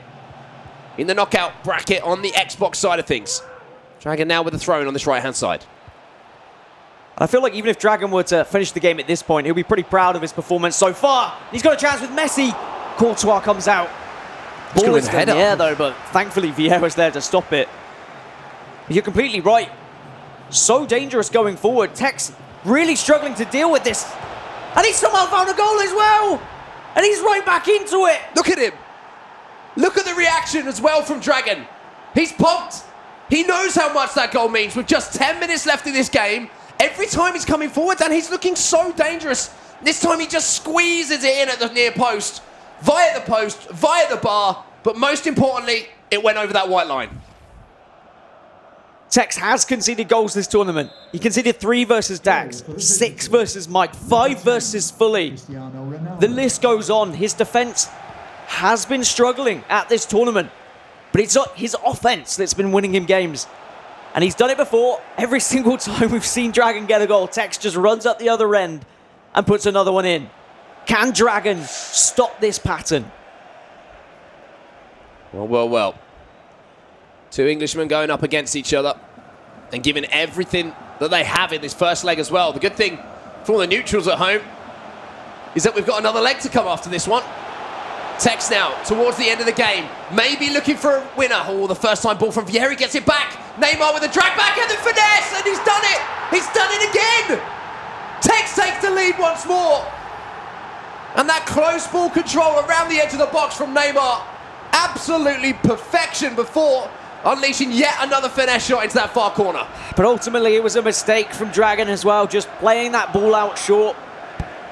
in the knockout bracket on the Xbox side of things. Dragon now with the throw on this right-hand side. I feel like even if Dragon were to finish the game at this point, he'll be pretty proud of his performance so far. He's got a chance with Messi. Courtois comes out. Ball is in the air though, but thankfully Vieira's there to stop it. You're completely right. So dangerous going forward. Tex really struggling to deal with this. And he's somehow found a goal as well. And he's right back into it. Look at him. Look at the reaction as well from Dragon. He's pumped. He knows how much that goal means. With just 10 minutes left in this game, every time he's coming forward, then he's looking so dangerous. This time he just squeezes it in at the near post, via the bar, but most importantly, it went over that white line. Tex has conceded goals this tournament. He conceded 3 versus Dax, 6 versus Mike, 5 versus Fully. The list goes on. His defense has been struggling at this tournament, but it's his offense that's been winning him games. And he's done it before. Every single time we've seen Dragon get a goal, Tex just runs up the other end and puts another one in. Can Dragon stop this pattern? Well. Two Englishmen going up against each other and giving everything that they have in this first leg as well. The good thing for all the neutrals at home is that we've got another leg to come after this one. Tex now towards the end of the game, maybe looking for a winner. Oh, the first time ball from Vieira gets it back. Neymar with a drag back and the finesse, and he's done it. He's done it again. Tex takes the lead once more. And that close ball control around the edge of the box from Neymar. Absolutely perfection before unleashing yet another finesse shot into that far corner. But ultimately it was a mistake from Dragon as well, just playing that ball out short.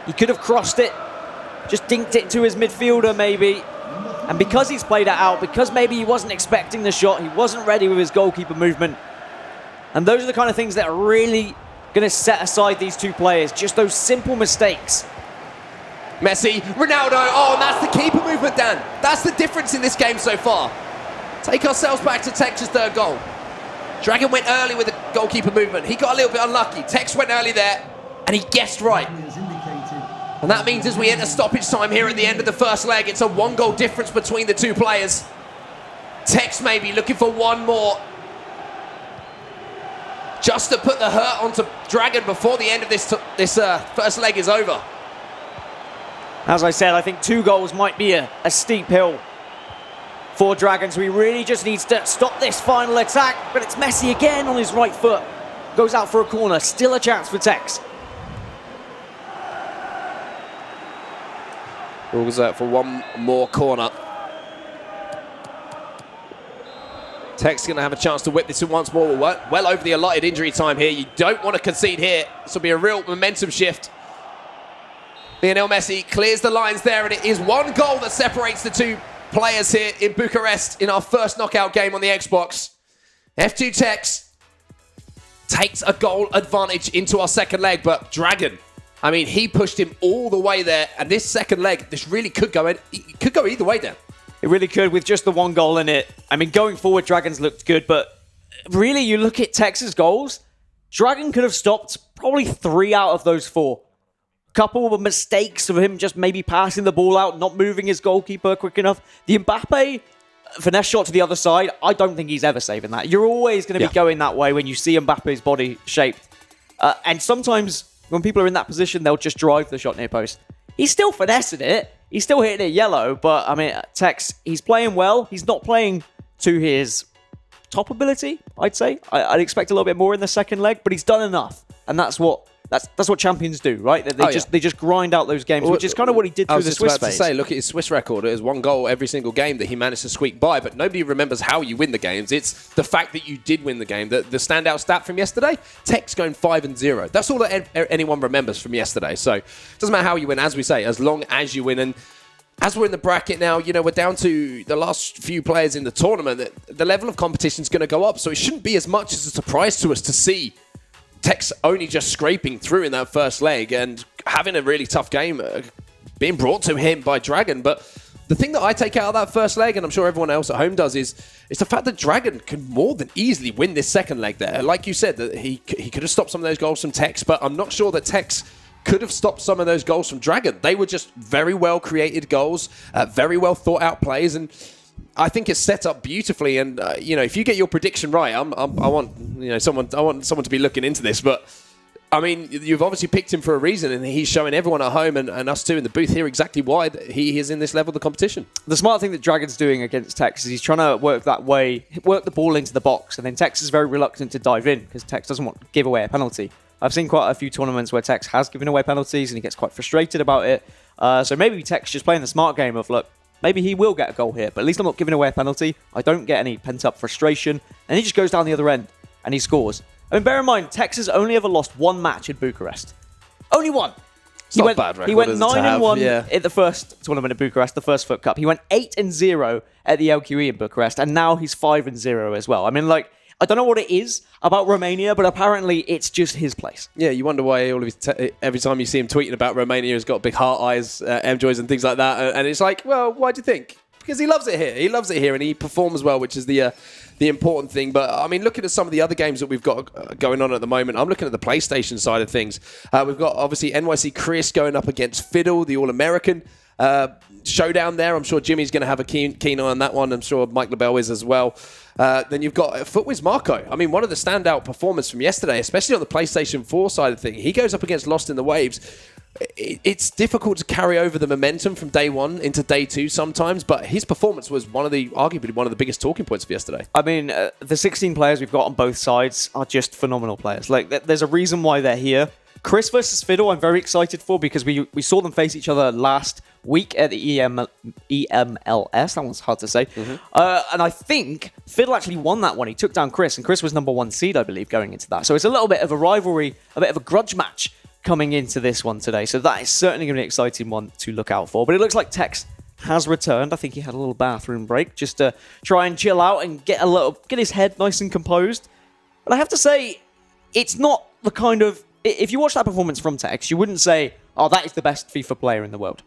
He could have crossed it, just dinked it to his midfielder maybe. And because he's played it out, because maybe he wasn't expecting the shot, he wasn't ready with his goalkeeper movement. And those are the kind of things that are really going to set aside these two players, just those simple mistakes. Messi, Ronaldo, oh, and that's the keeper movement, Dan. That's the difference in this game so far. Take ourselves back to Tex's third goal. Dragon went early with the goalkeeper movement. He got a little bit unlucky. Tex went early there, and he guessed right. And that means as we enter stoppage time here at the end of the first leg, it's a 1-goal difference between the two players. Tex maybe looking for one more, just to put the hurt onto Dragon before the end of this first leg is over. As I said, I think 2 goals might be a steep hill for Dragon, so he really just needs to stop this final attack. But it's Messi again on his right foot. Goes out for a corner. Still a chance for Tex. Rules out for one more corner. Tex going to have a chance to whip this in once more. We're well over the allotted injury time here. You don't want to concede here. This will be a real momentum shift. Lionel Messi clears the lines there, and it is 1 goal that separates the two players here in Bucharest in our first knockout game on the Xbox. F2 Tex takes a goal advantage into our second leg, but Dragon, I mean, he pushed him all the way there, and this second leg, this really could go either way, Dan. It really could with just the one goal in it. I mean, going forward, Dragons looked good, but really, you look at Tex's goals, Dragon could have stopped probably 3 out of those 4. A couple of mistakes of him just maybe passing the ball out, not moving his goalkeeper quick enough. The Mbappe finesse shot to the other side, I don't think he's ever saving that. You're always going to be going that way when you see Mbappe's body shaped. And sometimes when people are in that position, they'll just drive the shot near post. He's still finessing it. He's still hitting it yellow, but I mean, Tex, he's playing well. He's not playing to his top ability, I'd say. I'd expect a little bit more in the second leg, but he's done enough. And that's what champions do, right? They just grind out those games, which is kind of what he did through the Swiss phase. To say, look at his Swiss record. It was 1 goal every single game that he managed to squeak by, but nobody remembers how you win the games. It's the fact that you did win the game. The standout stat from yesterday, Tex going 5-0. That's all that anyone remembers from yesterday. So it doesn't matter how you win, as we say, as long as you win. And as we're in the bracket now, we're down to the last few players in the tournament. The level of competition is going to go up, so it shouldn't be as much as a surprise to us to see Tex only just scraping through in that first leg and having a really tough game being brought to him by Dragon. But the thing that I take out of that first leg, and I'm sure everyone else at home does, is the fact that Dragon can more than easily win this second leg there. Like you said, that he could have stopped some of those goals from Tex, but I'm not sure that Tex could have stopped some of those goals from Dragon. They were just very well created goals, very well thought out plays, and I think it's set up beautifully. And if you get your prediction right, I want someone to be looking into this. But I mean, you've obviously picked him for a reason, and he's showing everyone at home and us too in the booth here exactly why he is in this level of the competition. The smart thing that Dragon's doing against Tex is he's trying to work the ball into the box, and then Tex is very reluctant to dive in because Tex doesn't want to give away a penalty. I've seen quite a few tournaments where Tex has given away penalties and he gets quite frustrated about it. So maybe Tex just playing the smart game of, look, maybe he will get a goal here, but at least I'm not giving away a penalty. I don't get any pent-up frustration. And he just goes down the other end and he scores. I mean, bear in mind, Tex has only ever lost 1 match in Bucharest. Only 1. He went 9-1 in the first tournament in Bucharest, the first FUT Cup. He went 8-0 at the LQE in Bucharest, and now he's 5-0 as well. I mean, I don't know what it is about Romania, but apparently it's just his place. Yeah, you wonder why all of his every time you see him tweeting about Romania, he's got big heart eyes, M-joys and things like that. And it's like, well, why do you think? Because he loves it here. He loves it here, and he performs well, which is the important thing. But, I mean, looking at some of the other games that we've got going on at the moment, I'm looking at the PlayStation side of things. We've got, obviously, NYC Chris going up against Fiddle, the All-American. Showdown there. I'm sure Jimmy's going to have a keen eye on that one. I'm sure Mike LaBelle is as well. Then you've got Footwiz Marco. I mean, one of the standout performers from yesterday, especially on the PlayStation 4 side of things. He goes up against Lost in the Waves. It's difficult to carry over the momentum from day 1 into day 2 sometimes, but his performance was arguably one of the biggest talking points of yesterday. I mean, the 16 players we've got on both sides are just phenomenal players. There's a reason why they're here. Chris versus Fiddle, I'm very excited for because we saw them face each other last week at the EMLS. That one's hard to say. Mm-hmm. And I think Fiddle actually won that one. He took down Chris, and Chris was number 1 seed, I believe, going into that. So it's a little bit of a rivalry, a bit of a grudge match coming into this one today. So that is certainly going to be an exciting one to look out for. But it looks like Tex has returned. I think he had a little bathroom break just to try and chill out and get his head nice and composed. But I have to say, it's not the kind of... If you watch that performance from Tex, you wouldn't say, oh, that is the best FIFA player in the world.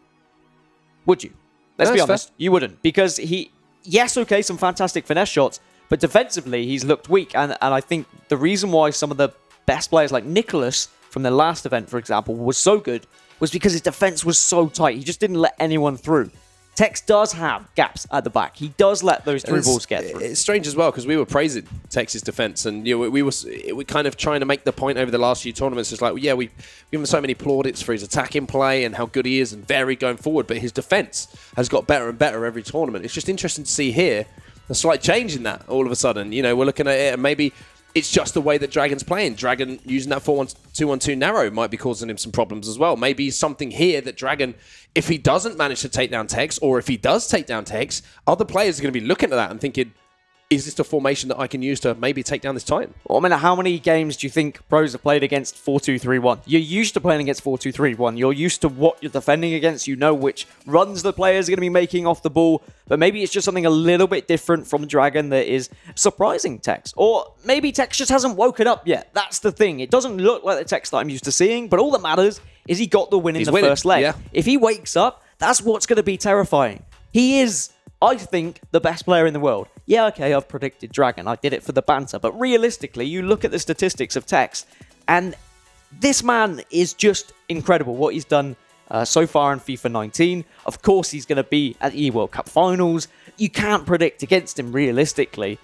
Would you? Let's be honest. Fair. You wouldn't. Because some fantastic finesse shots, but defensively, he's looked weak. And I think the reason why some of the best players like Nicholas from the last event, for example, was so good was because his defense was so tight. He just didn't let anyone through. Tex does have gaps at the back. He does let those through balls get through. It's strange as well because we were praising Tex's defense, and we were kind of trying to make the point over the last few tournaments. It's like, well, we've given him so many plaudits for his attacking play and how good he is and varied going forward, but his defense has got better and better every tournament. It's just interesting to see here a slight change in that all of a sudden. We're looking at it and maybe it's just the way that Dragon's playing. Dragon using that 4-1-2-1-2 narrow might be causing him some problems as well. Maybe something here that Dragon, if he doesn't manage to take down Tex, or if he does take down Tex, other players are going to be looking at that and thinking, is this the formation that I can use to maybe take down this Titan? Well, I mean, how many games do you think pros have played against 4-2-3-1? You're used to playing against 4-2-3-1. You're used to what you're defending against. You know which runs the players are going to be making off the ball. But maybe it's just something a little bit different from Dragon that is surprising Tex. Or maybe Tex just hasn't woken up yet. That's the thing. It doesn't look like the Tex that I'm used to seeing, but all that matters is he got the win in the first leg. Yeah. If he wakes up, that's what's going to be terrifying. He is, I think, the best player in the world. Yeah, okay, I've predicted Dragon. I did it for the banter. But realistically, you look at the statistics of Tex, and this man is just incredible what he's done so far in FIFA 19. Of course, he's going to be at the World Cup finals. You can't predict against him realistically.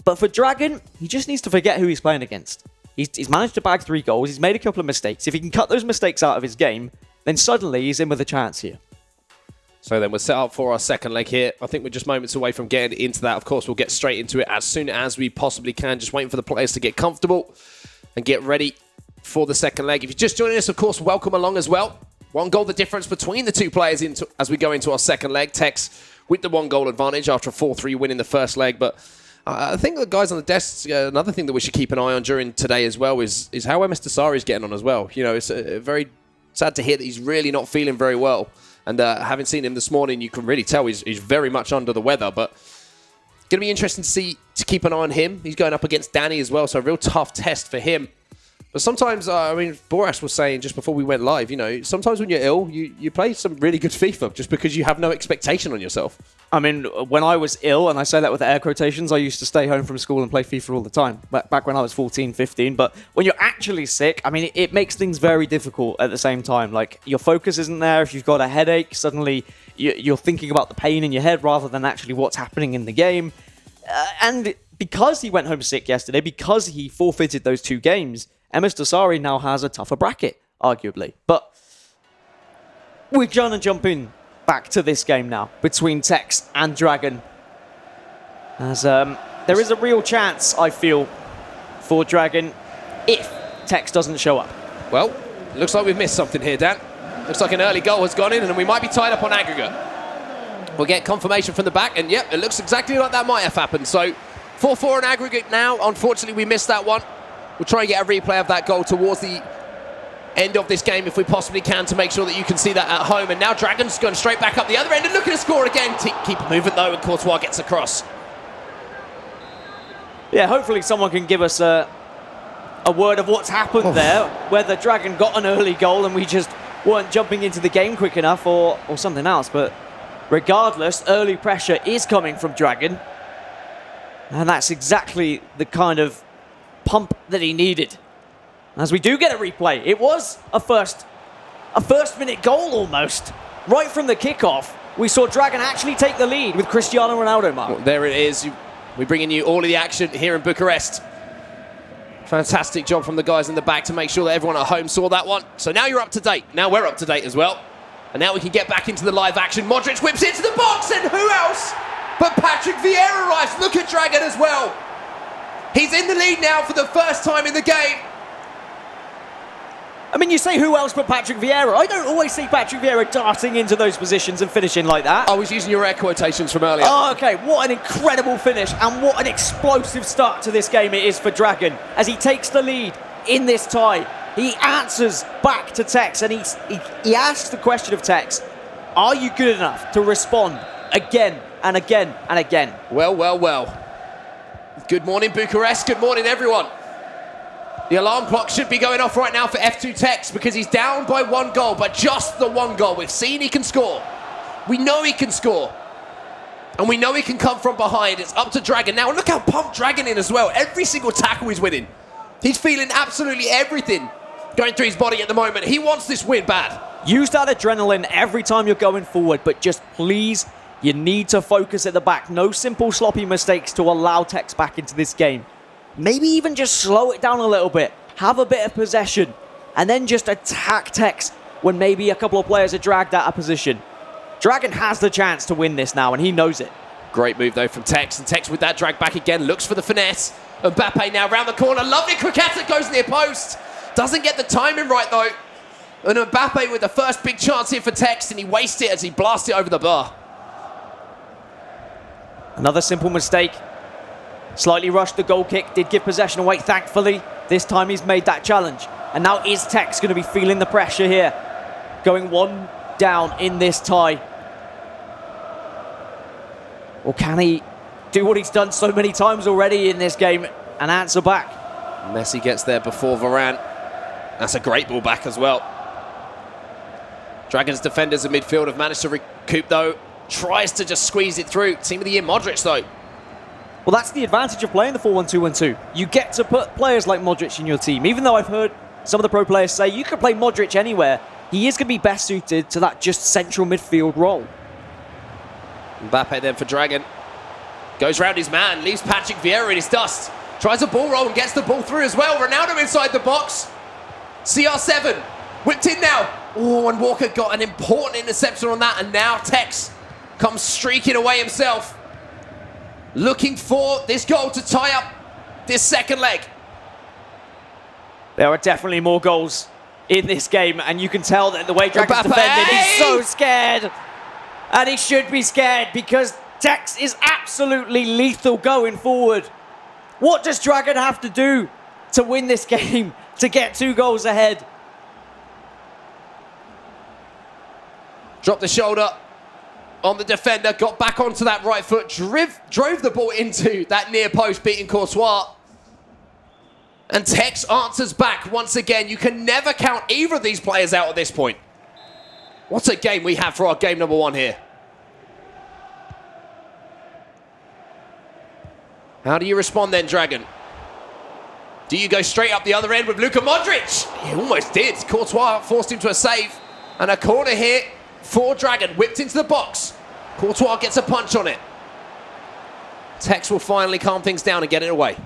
But for Dragon, he just needs to forget who he's playing against. He's managed to bag 3 goals. He's made a couple of mistakes. If he can cut those mistakes out of his game, then suddenly he's in with a chance here. So then we're set up for our second leg here. I think we're just moments away from getting into that. Of course, we'll get straight into it as soon as we possibly can. Just waiting for the players to get comfortable and get ready for the second leg. If you're just joining us, of course, welcome along as well. 1 goal the difference between the 2 players as we go into our second leg. Tex with the 1 goal advantage after a 4-3 win in the first leg. But I think the guys on the desk, another thing that we should keep an eye on during today as well is how MS Dasari is getting on as well. You know, it's very sad to hear that he's really not feeling very well. And having seen him this morning, you can really tell he's very much under the weather. But going to be interesting to keep an eye on him. He's going up against Danny as well, so a real tough test for him. But sometimes, I mean, Boras was saying just before we went live, you know, sometimes when you're ill, you play some really good FIFA just because you have no expectation on yourself. I mean, when I was ill, and I say that with air quotations, I used to stay home from school and play FIFA all the time, back when I was 14, 15. But when you're actually sick, I mean, it makes things very difficult at the same time. Like, your focus isn't there. If you've got a headache, suddenly you're thinking about the pain in your head rather than actually what's happening in the game. And because he went home sick yesterday, because he forfeited those 2 games, MS Dasari now has a tougher bracket, arguably. But we're going to jump in back to this game now between Tex and Dragon. As there is a real chance, I feel, for Dragon if Tex doesn't show up. Well, looks like we've missed something here, Dan. Looks like an early goal has gone in and we might be tied up on aggregate. We'll get confirmation from the back, and yep, it looks exactly like that might have happened. So 4-4 on aggregate now. Unfortunately, we missed that one. We'll try and get a replay of that goal towards the end of this game if we possibly can to make sure that you can see that at home. And now Dragon's going straight back up the other end and looking to score again. Keep it moving though, and Courtois gets across. Yeah, hopefully someone can give us a word of what's happened there, whether Dragon got an early goal and we just weren't jumping into the game quick enough or something else. But regardless, early pressure is coming from Dragon. And that's exactly the kind of pump that he needed. As we do get a replay, it was a first minute goal almost. Right from the kickoff, we saw Dragon actually take the lead with Cristiano Ronaldo, Mark. Well, there it is. We're bringing you all of the action here in Bucharest. Fantastic job from the guys in the back to make sure that everyone at home saw that one. So now you're up to date. Now we're up to date as well. And now we can get back into the live action. Modric whips into the box, and who else but Patrick Vieira arrives. Look at Dragon as well. He's in the lead now for the first time in the game. I mean, you say who else but Patrick Vieira. I don't always see Patrick Vieira darting into those positions and finishing like that. I was using your air quotations from earlier. Oh, okay. What an incredible finish and what an explosive start to this game it is for Dragon as he takes the lead in this tie. He answers back to Tex and he asks the question of Tex, are you good enough to respond again and again and again? Well, well, well. Good morning, Bucharest. Good morning, everyone. The alarm clock should be going off right now for F2 Tex because he's down by 1 goal, but just the 1 goal. We've seen he can score. We know he can score. And we know he can come from behind. It's up to Dragon. Now, look how pumped Dragon in as well. Every single tackle he's winning. He's feeling absolutely everything going through his body at the moment. He wants this win bad. Use that adrenaline every time you're going forward, but just please, you need to focus at the back. No simple sloppy mistakes to allow Tex back into this game. Maybe even just slow it down a little bit. Have a bit of possession. And then just attack Tex when maybe a couple of players are dragged out of position. Dragon has the chance to win this now, and he knows it. Great move, though, from Tex. And Tex with that drag back again. Looks for the finesse. Mbappe now round the corner. Lovely quick that goes near post. Doesn't get the timing right, though. And Mbappe with the first big chance here for Tex, and he wastes it as he blasts it over the bar. Another simple mistake. Slightly rushed the goal kick, did give possession away, thankfully. This time he's made that challenge. And now is Tex going to be feeling the pressure here? Going one down in this tie. Or can he do what he's done so many times already in this game and answer back? Messi gets there before Varane. That's a great ball back as well. Dragons defenders in midfield have managed to recoup though. Tries to just squeeze it through. Team of the year, Modric though. Well, that's the advantage of playing the 4-1-2-1-2. You get to put players like Modric in your team. Even though I've heard some of the pro players say you can play Modric anywhere, he is going to be best suited to that just central midfield role. Mbappe then for Dragon. Goes round his man, leaves Patrick Vieira in his dust. Tries a ball roll and gets the ball through as well. Ronaldo inside the box. CR7 whipped in now. Oh, and Walker got an important interception on that. And now Tex comes streaking away himself. Looking for this goal to tie up this second leg. There are definitely more goals in this game, and you can tell that the way Dragon's Mbappe! defended, he's so scared. And he should be scared because Tex is absolutely lethal going forward. What does Dragon have to do to win this game, to get 2 goals ahead? Dropped the shoulder on the defender, got back onto that right foot, drove the ball into that near post, beating Courtois. And Tex answers back once again. You can never count either of these players out at this point. What a game we have for our game number 1 here. How do you respond then, Dragon? Do you go straight up the other end with Luka Modric? He almost did. Courtois forced him to a save. And a corner here for Dragon, whipped into the box. Courtois gets a punch on it. Tex will finally calm things down and get it away.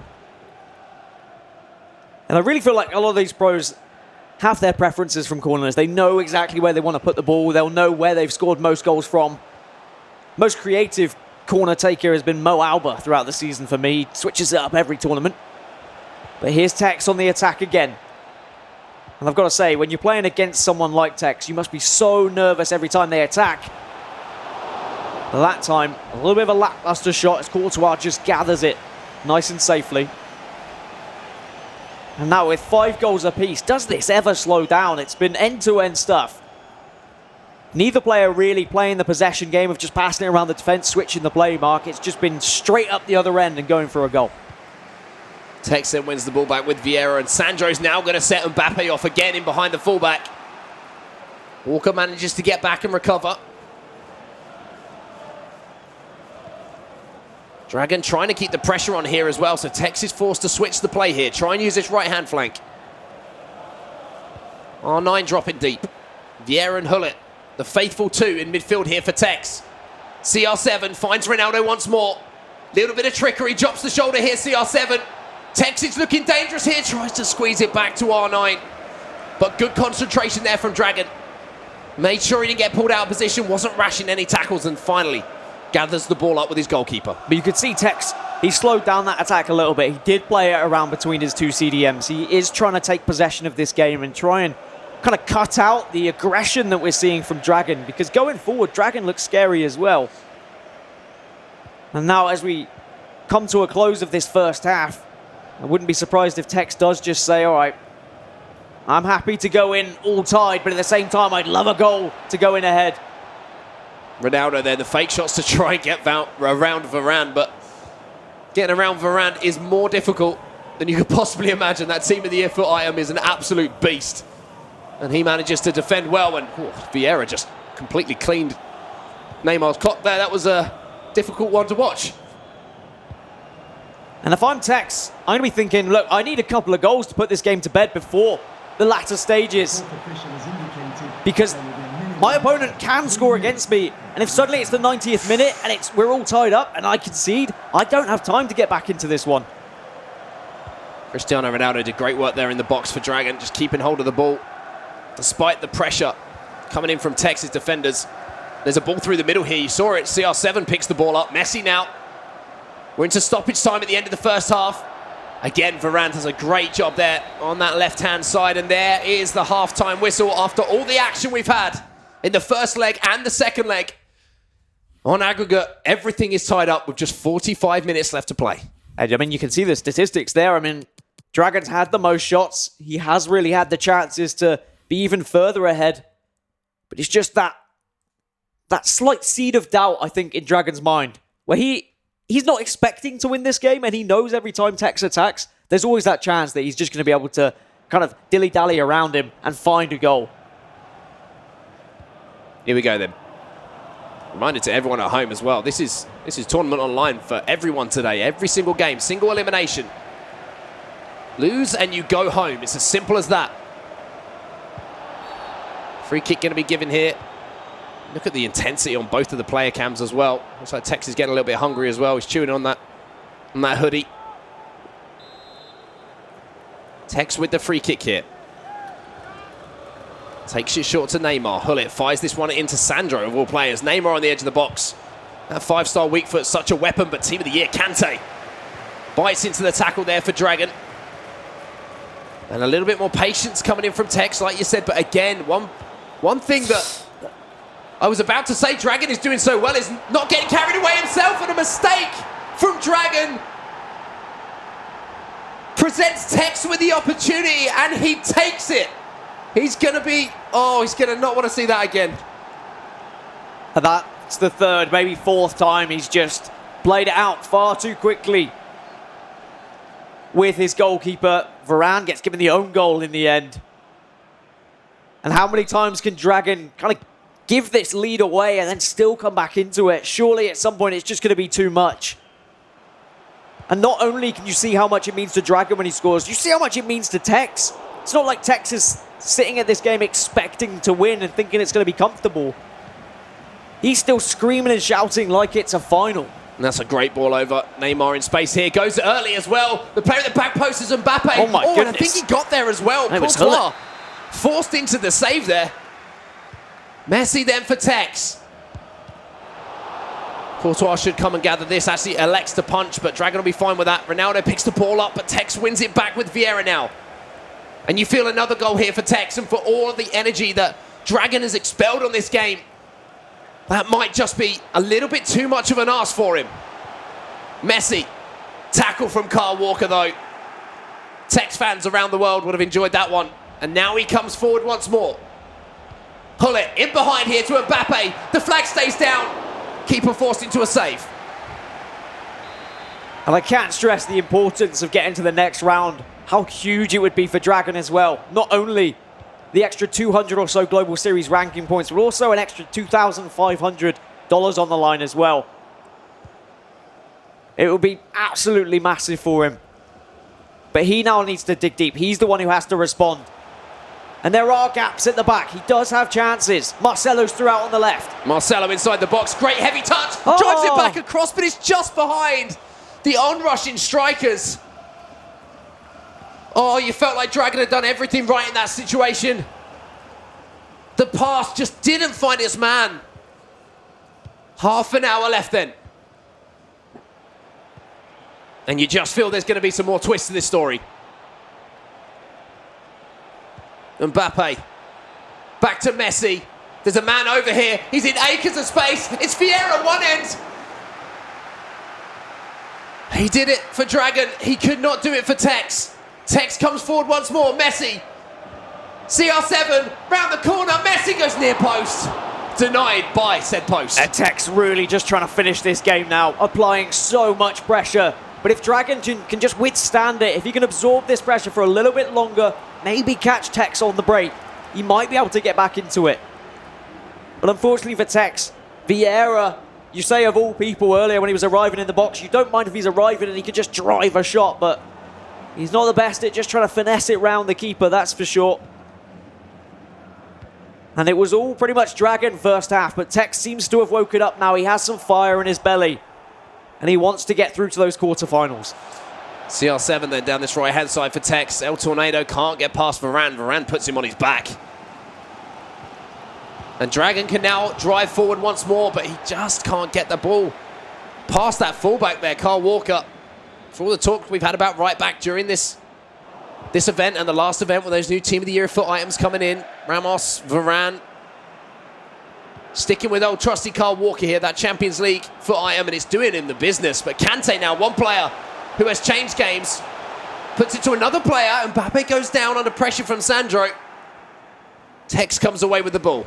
And I really feel like a lot of these pros have their preferences from corners. They know exactly where they want to put the ball. They'll know where they've scored most goals from. Most creative corner taker has been Mo Alba throughout the season for me. He switches it up every tournament. But here's Tex on the attack again. And I've got to say, when you're playing against someone like Tex, you must be so nervous every time they attack. But that time, a little bit of a lackluster shot as Courtois just gathers it nice and safely. And now with 5 goals apiece, does this ever slow down? It's been end-to-end stuff. Neither player really playing the possession game of just passing it around the defense, switching the play mark. It's just been straight up the other end and going for a goal. Tex then wins the ball back with Vieira, and Sandro's now going to set Mbappe off again in behind the fullback. Walker manages to get back and recover. Dragon trying to keep the pressure on here as well, so Tex is forced to switch the play here. Try and use this right-hand flank. R9 dropping deep. Vieira and Hullet, the faithful 2 in midfield here for Tex. CR7 finds Ronaldo once more. Little bit of trickery, drops the shoulder here, CR7. Tex is looking dangerous here, tries to squeeze it back to R9. But good concentration there from Dragon. Made sure he didn't get pulled out of position, wasn't rashing any tackles, and finally gathers the ball up with his goalkeeper. But you could see Tex, he slowed down that attack a little bit. He did play it around between his 2 CDMs. He is trying to take possession of this game and try and kind of cut out the aggression that we're seeing from Dragon, because going forward, Dragon looks scary as well. And now as we come to a close of this first half, I wouldn't be surprised if Tex does just say, all right, I'm happy to go in all tied, but at the same time, I'd love a goal to go in ahead. Ronaldo there, the fake shots to try and get around Varane, but getting around Varane is more difficult than you could possibly imagine. That Team of the Year FUT item is an absolute beast. And he manages to defend well, and Vieira just completely cleaned Neymar's clock there. That was a difficult one to watch. And if I'm Tex, I'm going to be thinking, look, I need a couple of goals to put this game to bed before the latter stages. Because my opponent can score against me, and if suddenly it's the 90th minute and we're all tied up and I concede, I don't have time to get back into this one. Cristiano Ronaldo did great work there in the box for Dragon, just keeping hold of the ball. Despite the pressure coming in from Tex's defenders. There's a ball through the middle here. You saw it. CR7 picks the ball up. Messi now. We're into stoppage time at the end of the first half. Again, Varane does a great job there on that left-hand side. And there is the half-time whistle after all the action we've had in the first leg and the second leg. On aggregate, everything is tied up with just 45 minutes left to play. And I mean, you can see the statistics there. I mean, Dragon's had the most shots. He has really had the chances to be even further ahead. But it's just that slight seed of doubt, I think, in Dragon's mind, where he's not expecting to win this game, and he knows every time Tex attacks, there's always that chance that he's just going to be able to kind of dilly-dally around him and find a goal. Here we go then. Reminder to everyone at home as well. This is Tournament Online for everyone today. Every single game, single elimination. Lose and you go home. It's as simple as that. Free kick going to be given here. Look at the intensity on both of the player cams as well. Looks like Tex is getting a little bit hungry as well. He's chewing on that hoodie. Tex with the free kick here. Takes it short to Neymar. Hullet fires this one into Sandro, of all players. Neymar on the edge of the box. That 5-star weak foot, such a weapon, but team of the year, Kante. Bites into the tackle there for Dragon. And a little bit more patience coming in from Tex, like you said. But again, one thing that I was about to say Dragon is doing so well is not getting carried away himself, and a mistake from Dragon presents Tex with the opportunity, and he takes it. He's going to not want to see that again. And that's the third, maybe fourth time he's just played it out far too quickly with his goalkeeper. Varane gets given the own goal in the end. And how many times can Dragon kind of give this lead away and then still come back into it? Surely at some point it's just going to be too much. And not only can you see how much it means to Dragon when he scores, you see how much it means to Tex. It's not like Tex is sitting at this game expecting to win and thinking it's going to be comfortable. He's still screaming and shouting like it's a final. And that's a great ball over. Neymar in space here. Goes early as well. The player at the back post is Mbappe. Oh my goodness. And I think he got there as well. It was Courtois forced into the save there. Messi then for Tex. Courtois should come and gather this. Actually elects to punch, but Dragon will be fine with that. Ronaldo picks the ball up, but Tex wins it back with Vieira now. And you feel another goal here for Tex, and for all of the energy that Dragon has expelled on this game, that might just be a little bit too much of an ask for him. Messi. Tackle from Kyle Walker, though. Tex fans around the world would have enjoyed that one. And now he comes forward once more. Hullet in behind here to Mbappe. The flag stays down. Keeper forced into a save. And I can't stress the importance of getting to the next round. How huge it would be for Dragon as well. Not only the extra 200 or so Global Series ranking points, but also an extra $2,500 on the line as well. It will be absolutely massive for him. But he now needs to dig deep. He's the one who has to respond. And there are gaps at the back. He does have chances. Marcelo's throughout on the left. Marcelo inside the box. Great heavy touch. Drives it back across, but it's just behind the on-rushing strikers. Oh, you felt like Dragon had done everything right in that situation. The pass just didn't find its man. Half an hour left then. And you just feel there's going to be some more twists to this story. Mbappe. Back to Messi. There's a man over here. He's in acres of space. It's Vieira one end. He did it for Dragon. He could not do it for Tex. Tex comes forward once more. Messi. CR7 round the corner. Messi goes near post. Denied by said post. And Tex really just trying to finish this game now, applying so much pressure. But if Dragon can just withstand it, if he can absorb this pressure for a little bit longer, maybe catch Tex on the break, he might be able to get back into it. But unfortunately for Tex, Vieira, you say of all people earlier when he was arriving in the box, you don't mind if he's arriving and he can just drive a shot, but he's not the best at just trying to finesse it round the keeper, that's for sure. And it was all pretty much Dragon first half, but Tex seems to have woken up now. He has some fire in his belly, and he wants to get through to those quarterfinals. CR7 then down this right-hand side for Tex. El Tornado can't get past Varane. Varane puts him on his back. And Dragon can now drive forward once more, but he just can't get the ball past that fullback there, Kyle Walker. For all the talk we've had about right back during this event and the last event with those new Team of the Year FUT items coming in. Ramos, Varane. Sticking with old trusty Kyle Walker here, that Champions League FUT item, and it's doing him the business. But Kante now, one player who has changed games. Puts it to another player, and Mbappe goes down under pressure from Sandro. Tex comes away with the ball.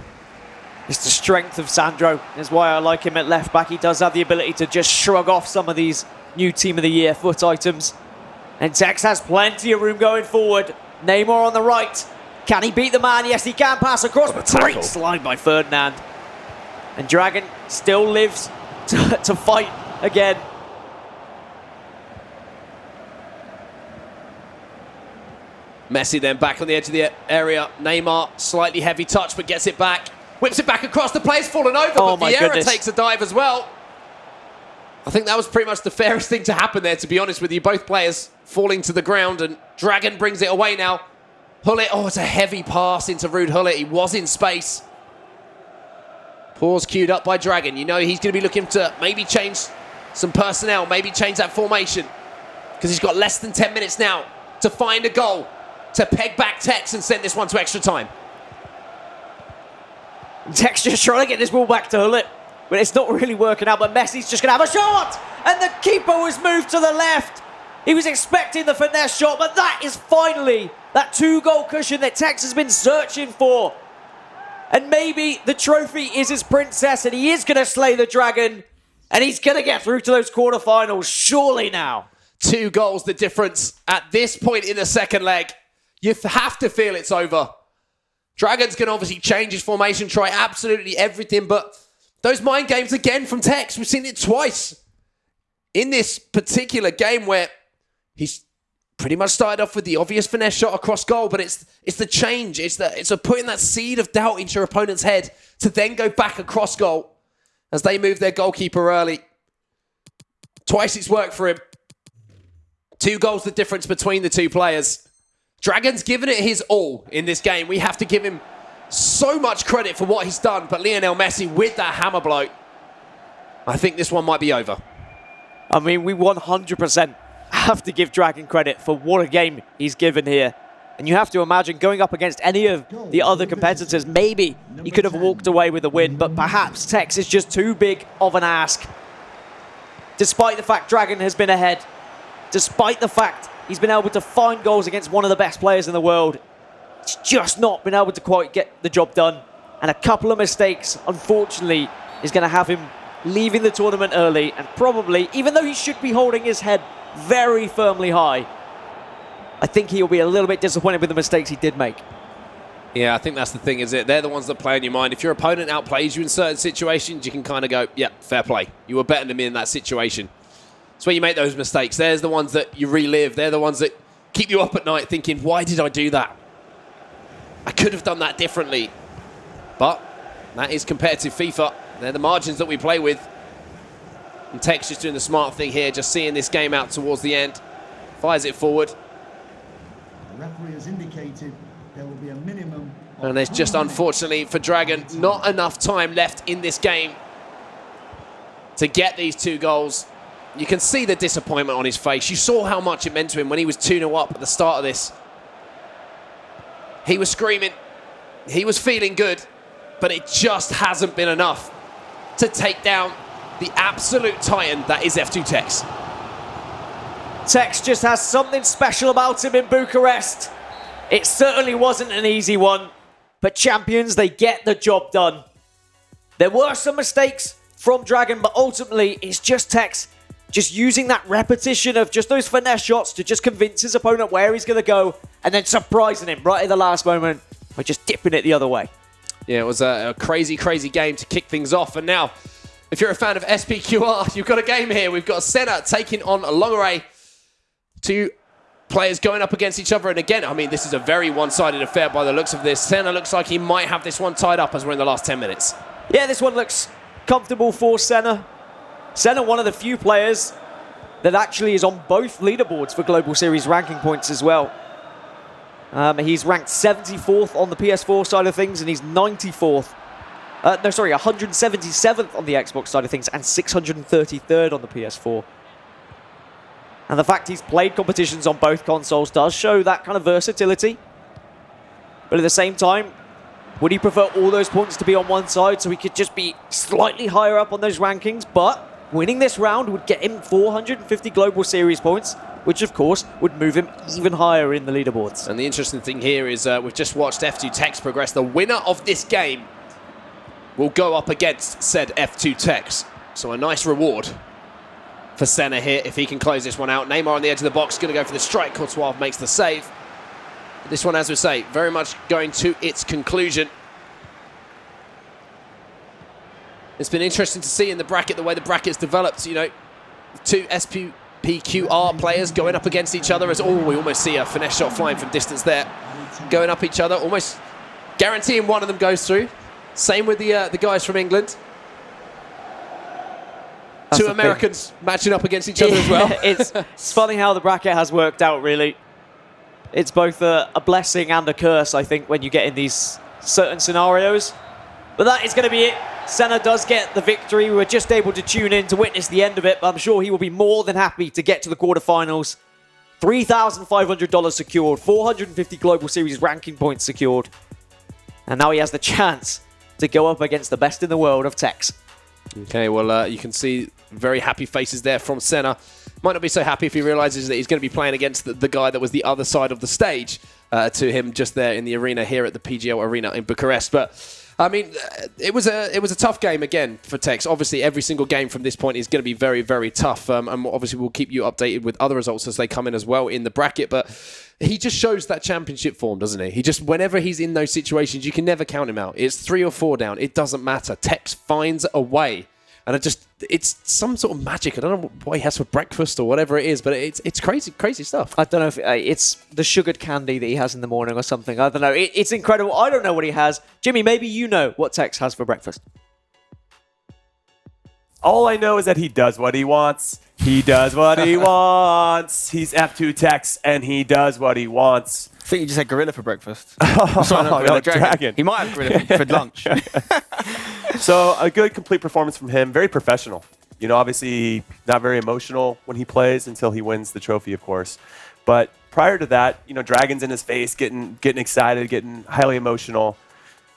It's the strength of Sandro. That's why I like him at left back. He does have the ability to just shrug off some of these new Team of the Year FUT items. And Tex has plenty of room going forward. Neymar on the right. Can he beat the man? Yes, he can. Pass across. Great slide by Ferdinand. And Dragon still lives to fight again. Messi then back on the edge of the area. Neymar, slightly heavy touch, but gets it back. Whips it back across. The play's fallen over, Oh but my Vieira goodness. takes a dive as well. I think that was pretty much the fairest thing to happen there, to be honest with you. Both players falling to the ground, and Dragon brings it away now. Hullet, oh, it's a heavy pass into Ruud Hullet. He was in space. Pause queued up by Dragon. You know he's going to be looking to maybe change some personnel, maybe change that formation, because he's got less than 10 minutes now to find a goal, to peg back Tex and send this one to extra time. Tex just trying to get this ball back to Hullet, but it's not really working out. But Messi's just going to have a shot, and the keeper was moved to the left. He was expecting the finesse shot, but that is finally that 2-goal cushion that Tex has been searching for. And maybe the trophy is his princess, and he is going to slay the Dragon, and he's going to get through to those quarterfinals, surely now. 2 goals, the difference at this point in the second leg. You have to feel it's over. Dragon's going to obviously change his formation, try absolutely everything, but those mind games again from Tex, we've seen it twice in this particular game where he's pretty much started off with the obvious finesse shot across goal, but it's the change, it's putting that seed of doubt into your opponent's head to then go back across goal as they move their goalkeeper early. Twice it's worked for him. 2 goals the difference between the two players. Dragon's given it his all in this game. We have to give him so much credit for what he's done, but Lionel Messi with that hammer blow, I think this one might be over. I mean, we 100% have to give Dragon credit for what a game he's given here. And you have to imagine going up against any of the other competitors, maybe he could have walked away with a win, but perhaps Tex is just too big of an ask. Despite the fact Dragon has been ahead, despite the fact he's been able to find goals against one of the best players in the world, he's just not been able to quite get the job done. And a couple of mistakes, unfortunately, is going to have him leaving the tournament early, and probably, even though he should be holding his head very firmly high, I think he'll be a little bit disappointed with the mistakes he did make. Yeah, I think that's the thing, is it? They're the ones that play in your mind. If your opponent outplays you in certain situations, you can kind of go, yeah, fair play. You were better than me in that situation. It's where you make those mistakes. There's the ones that you relive. They're the ones that keep you up at night thinking, why did I do that? I could have done that differently. But that is competitive FIFA. They're the margins that we play with. And Tex just doing the smart thing here, just seeing this game out towards the end. Fires it forward. The referee has indicated there will be a minimum. And there's just, unfortunately for Dragon, not enough time left in this game to get these 2 goals. You can see the disappointment on his face. You saw how much it meant to him when he was 2-0 up at the start of this. He was screaming. He was feeling good. But it just hasn't been enough to take down the absolute titan that is F2 Tex. Tex just has something special about him in Bucharest. It certainly wasn't an easy one, but champions, they get the job done. There were some mistakes from Dragon, but ultimately it's just Tex just using that repetition of just those finesse shots to just convince his opponent where he's going to go, and then surprising him right at the last moment by just dipping it the other way. Yeah, it was a crazy, crazy game to kick things off. And now, if you're a fan of SPQR, you've got a game here. We've got Senna taking on Longeray. 2 players going up against each other. And again, I mean, this is a very one-sided affair by the looks of this. Senna looks like he might have this one tied up as we're in the last 10 minutes. Yeah, this one looks comfortable for Senna. Senna, one of the few players that actually is on both leaderboards for Global Series ranking points as well. He's ranked 74th on the PS4 side of things, and he's 94th. 177th on the Xbox side of things, and 633rd on the PS4. And the fact he's played competitions on both consoles does show that kind of versatility. But at the same time, would he prefer all those points to be on one side so he could just be slightly higher up on those rankings? But Winning this round would get him 450 Global Series points, which of course would move him even higher in the leaderboards. And the interesting thing here is we've just watched F2 Tex progress. The winner of this game will go up against said F2 Tex. So a nice reward for Senna here if he can close this one out. Neymar on the edge of the box, going to go for the strike. Courtois makes the save. This one, as we say, very much going to its conclusion. It's been interesting to see in the bracket the way the bracket's developed. You know, two SPQR players going up against each other as, we almost see a finesse shot flying from distance there. Going up each other, almost guaranteeing one of them goes through. Same with the guys from England. Two Americans matching up against each other as well. It's funny how the bracket has worked out, really. It's both a blessing and a curse, I think, when you get in these certain scenarios. But that is going to be it. Senna does get the victory. We were just able to tune in to witness the end of it, but I'm sure he will be more than happy to get to the quarterfinals. $3,500 secured, 450 Global Series ranking points secured. And now he has the chance to go up against the best in the world of Tex. Okay, well, you can see very happy faces there from Senna. Might not be so happy if he realizes that he's going to be playing against the guy that was the other side of the stage to him just there in the arena here at the PGL Arena in Bucharest. But I mean, it was a tough game again for Tex. Obviously, every single game from this point is going to be very, very tough. And obviously, we'll keep you updated with other results as they come in as well in the bracket. But he just shows that championship form, doesn't he? He just, whenever he's in those situations, you can never count him out. It's 3 or 4 down. It doesn't matter. Tex finds a way. And it's some sort of magic. I don't know what he has for breakfast or whatever it is, but it's crazy, crazy stuff. I don't know if it's the sugared candy that he has in the morning or something. I don't know. It's incredible. I don't know what he has. Jimmy, maybe you know what Tex has for breakfast. All I know is that he does what he wants. He does what he wants. He's F2 Tex, and he does what he wants. I think you just had gorilla for breakfast. No, dragon. He might have gorilla for lunch. So a good, complete performance from him. Very professional. You know, obviously not very emotional when he plays until he wins the trophy, of course. But prior to that, you know, dragons in his face, getting excited, getting highly emotional.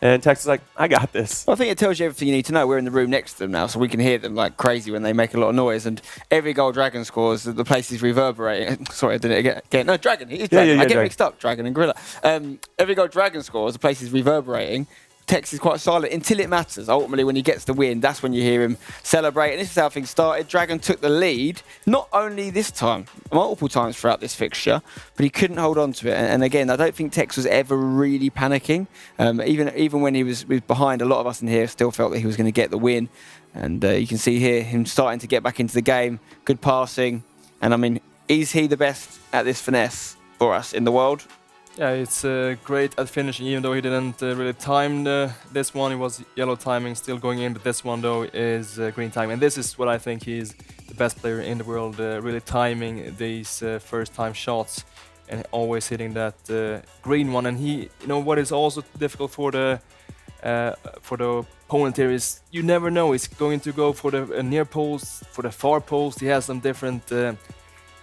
And Tex is like, I got this. Well, I think it tells you everything you need to know. We're in the room next to them now, so we can hear them like crazy when they make a lot of noise. And every goal Dragon scores, the place is reverberating. Sorry, I did it again. No, Dragon. It is Dragon. I get mixed up, Dragon and Gorilla. Every goal Dragon scores, the place is reverberating. Tex is quite silent until it matters. Ultimately, when he gets the win, that's when you hear him celebrate. And this is how things started. Dragon took the lead, not only this time, multiple times throughout this fixture, but he couldn't hold on to it. And again, I don't think Tex was ever really panicking. Even when he was behind, a lot of us in here still felt that he was going to get the win. And you can see here him starting to get back into the game. Good passing. And I mean, is he the best at this finesse for us in the world? Yeah, it's great at finishing, even though he didn't really time this one. It was yellow timing still going in, but this one, though, is green timing. And this is what I think he's the best player in the world, really timing these first-time shots and always hitting that green one. And he, you know, what is also difficult for the opponent here is you never know. He's going to go for the near post, for the far post. He has some different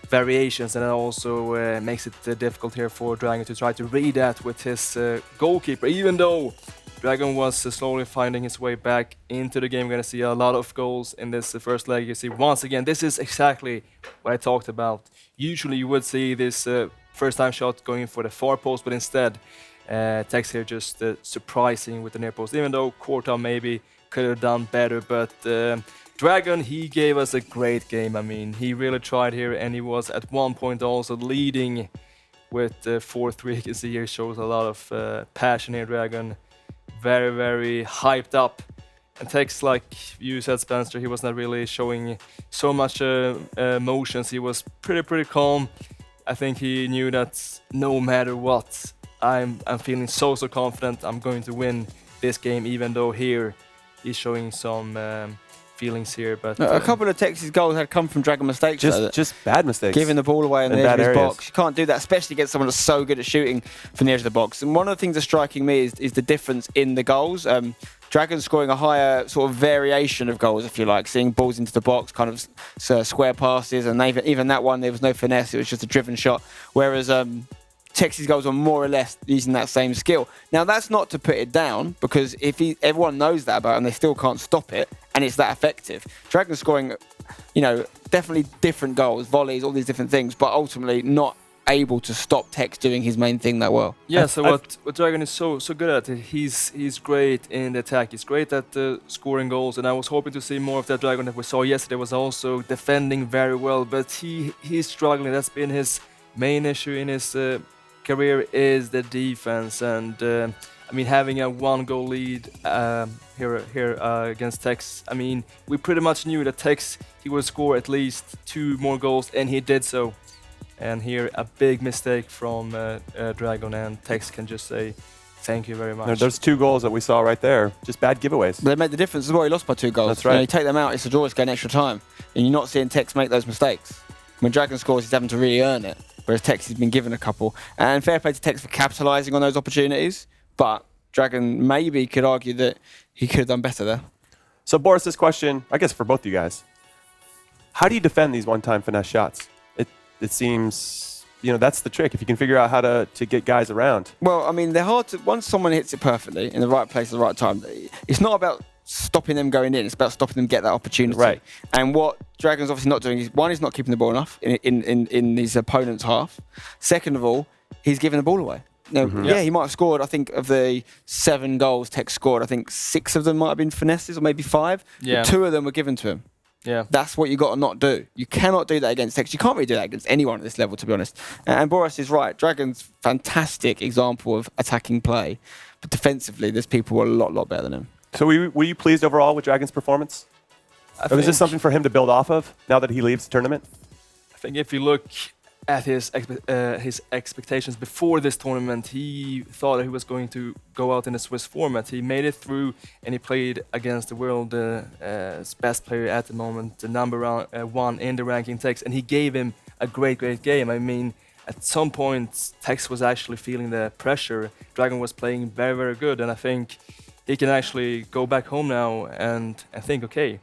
variations, and it also makes it difficult here for Dragon to try to read that with his goalkeeper. Even though Dragon was slowly finding his way back into the game, we're going to see a lot of goals in this first leg. You see, once again, this is exactly what I talked about. Usually you would see this first-time shot going for the far post, but instead Tex here just surprising with the near post, even though Courtois maybe could have done better, but Dragon, he gave us a great game. I mean, he really tried here, and he was at one point also leading with 4-3. You can see here shows a lot of passion here, Dragon. Very, very hyped up. And Tex, like you said, Spencer, he was not really showing so much emotions. He was pretty calm. I think he knew that no matter what, I'm feeling so confident I'm going to win this game, even though here he's showing some feelings here, but a couple of Tex's goals had come from Dragon mistakes. Just bad mistakes. Giving the ball away in the edge of his box. You can't do that, especially against someone that's so good at shooting from the edge of the box. And one of the things that's striking me is the difference in the goals. Dragon scoring a higher sort of variation of goals, if you like, seeing balls into the box, kind of square passes, and even that one there was no finesse; it was just a driven shot. Whereas Tex's goals are more or less using that same skill. Now, that's not to put it down, because everyone knows that about him, they still can't stop it, and it's that effective. Dragon scoring definitely different goals, volleys, all these different things, but ultimately not able to stop Tex doing his main thing that well. Yeah, so what Dragon is so good at, he's great in the attack. He's great at scoring goals, and I was hoping to see more of that Dragon that we saw yesterday. Was also defending very well, but he's struggling. That's been his main issue in his career is the defense, and I mean having a 1-goal lead here against Tex. I mean we pretty much knew that Tex he would score at least 2 more goals, and he did so. And here a big mistake from Dragon, and Tex can just say thank you very much. There's 2 goals that we saw right there, just bad giveaways. But they made the difference as well. He lost by 2 goals. That's right. You take them out, it's a draw, it's going extra time. And you're not seeing Tex make those mistakes. When Dragon scores, he's having to really earn it, whereas Tex has been given a couple. And fair play to Tex for capitalising on those opportunities, but Dragon maybe could argue that he could have done better there. So Boris, this question, I guess for both you guys. How do you defend these one-time finesse shots? It seems, that's the trick. If you can figure out how to get guys around. Well, I mean, they're hard to... Once someone hits it perfectly in the right place at the right time, it's not about stopping them going in. It's about stopping them get that opportunity. Right. And what Dragon's obviously not doing is, one, he's not keeping the ball enough in his opponent's half. Second of all, he's giving the ball away. Yeah, he might have scored, I think, of the 7 goals Tex scored, I think 6 of them might have been finesses, or maybe 5. Yeah. 2 of them were given to him. Yeah. That's what you got to not do. You cannot do that against Tex. You can't really do that against anyone at this level, to be honest. And Boris is right. Dragon's fantastic example of attacking play. But defensively, there's people who are a lot better than him. So were you pleased overall with Dragon's performance? Or is this something for him to build off of now that he leaves the tournament? I think if you look at his expectations before this tournament, he thought that he was going to go out in a Swiss format. He made it through, and he played against the world's best player at the moment, the number 1 in the ranking, Tex, and he gave him a great game. I mean, at some point, Tex was actually feeling the pressure. Dragon was playing very, very good, and I think he can actually go back home now and think, okay,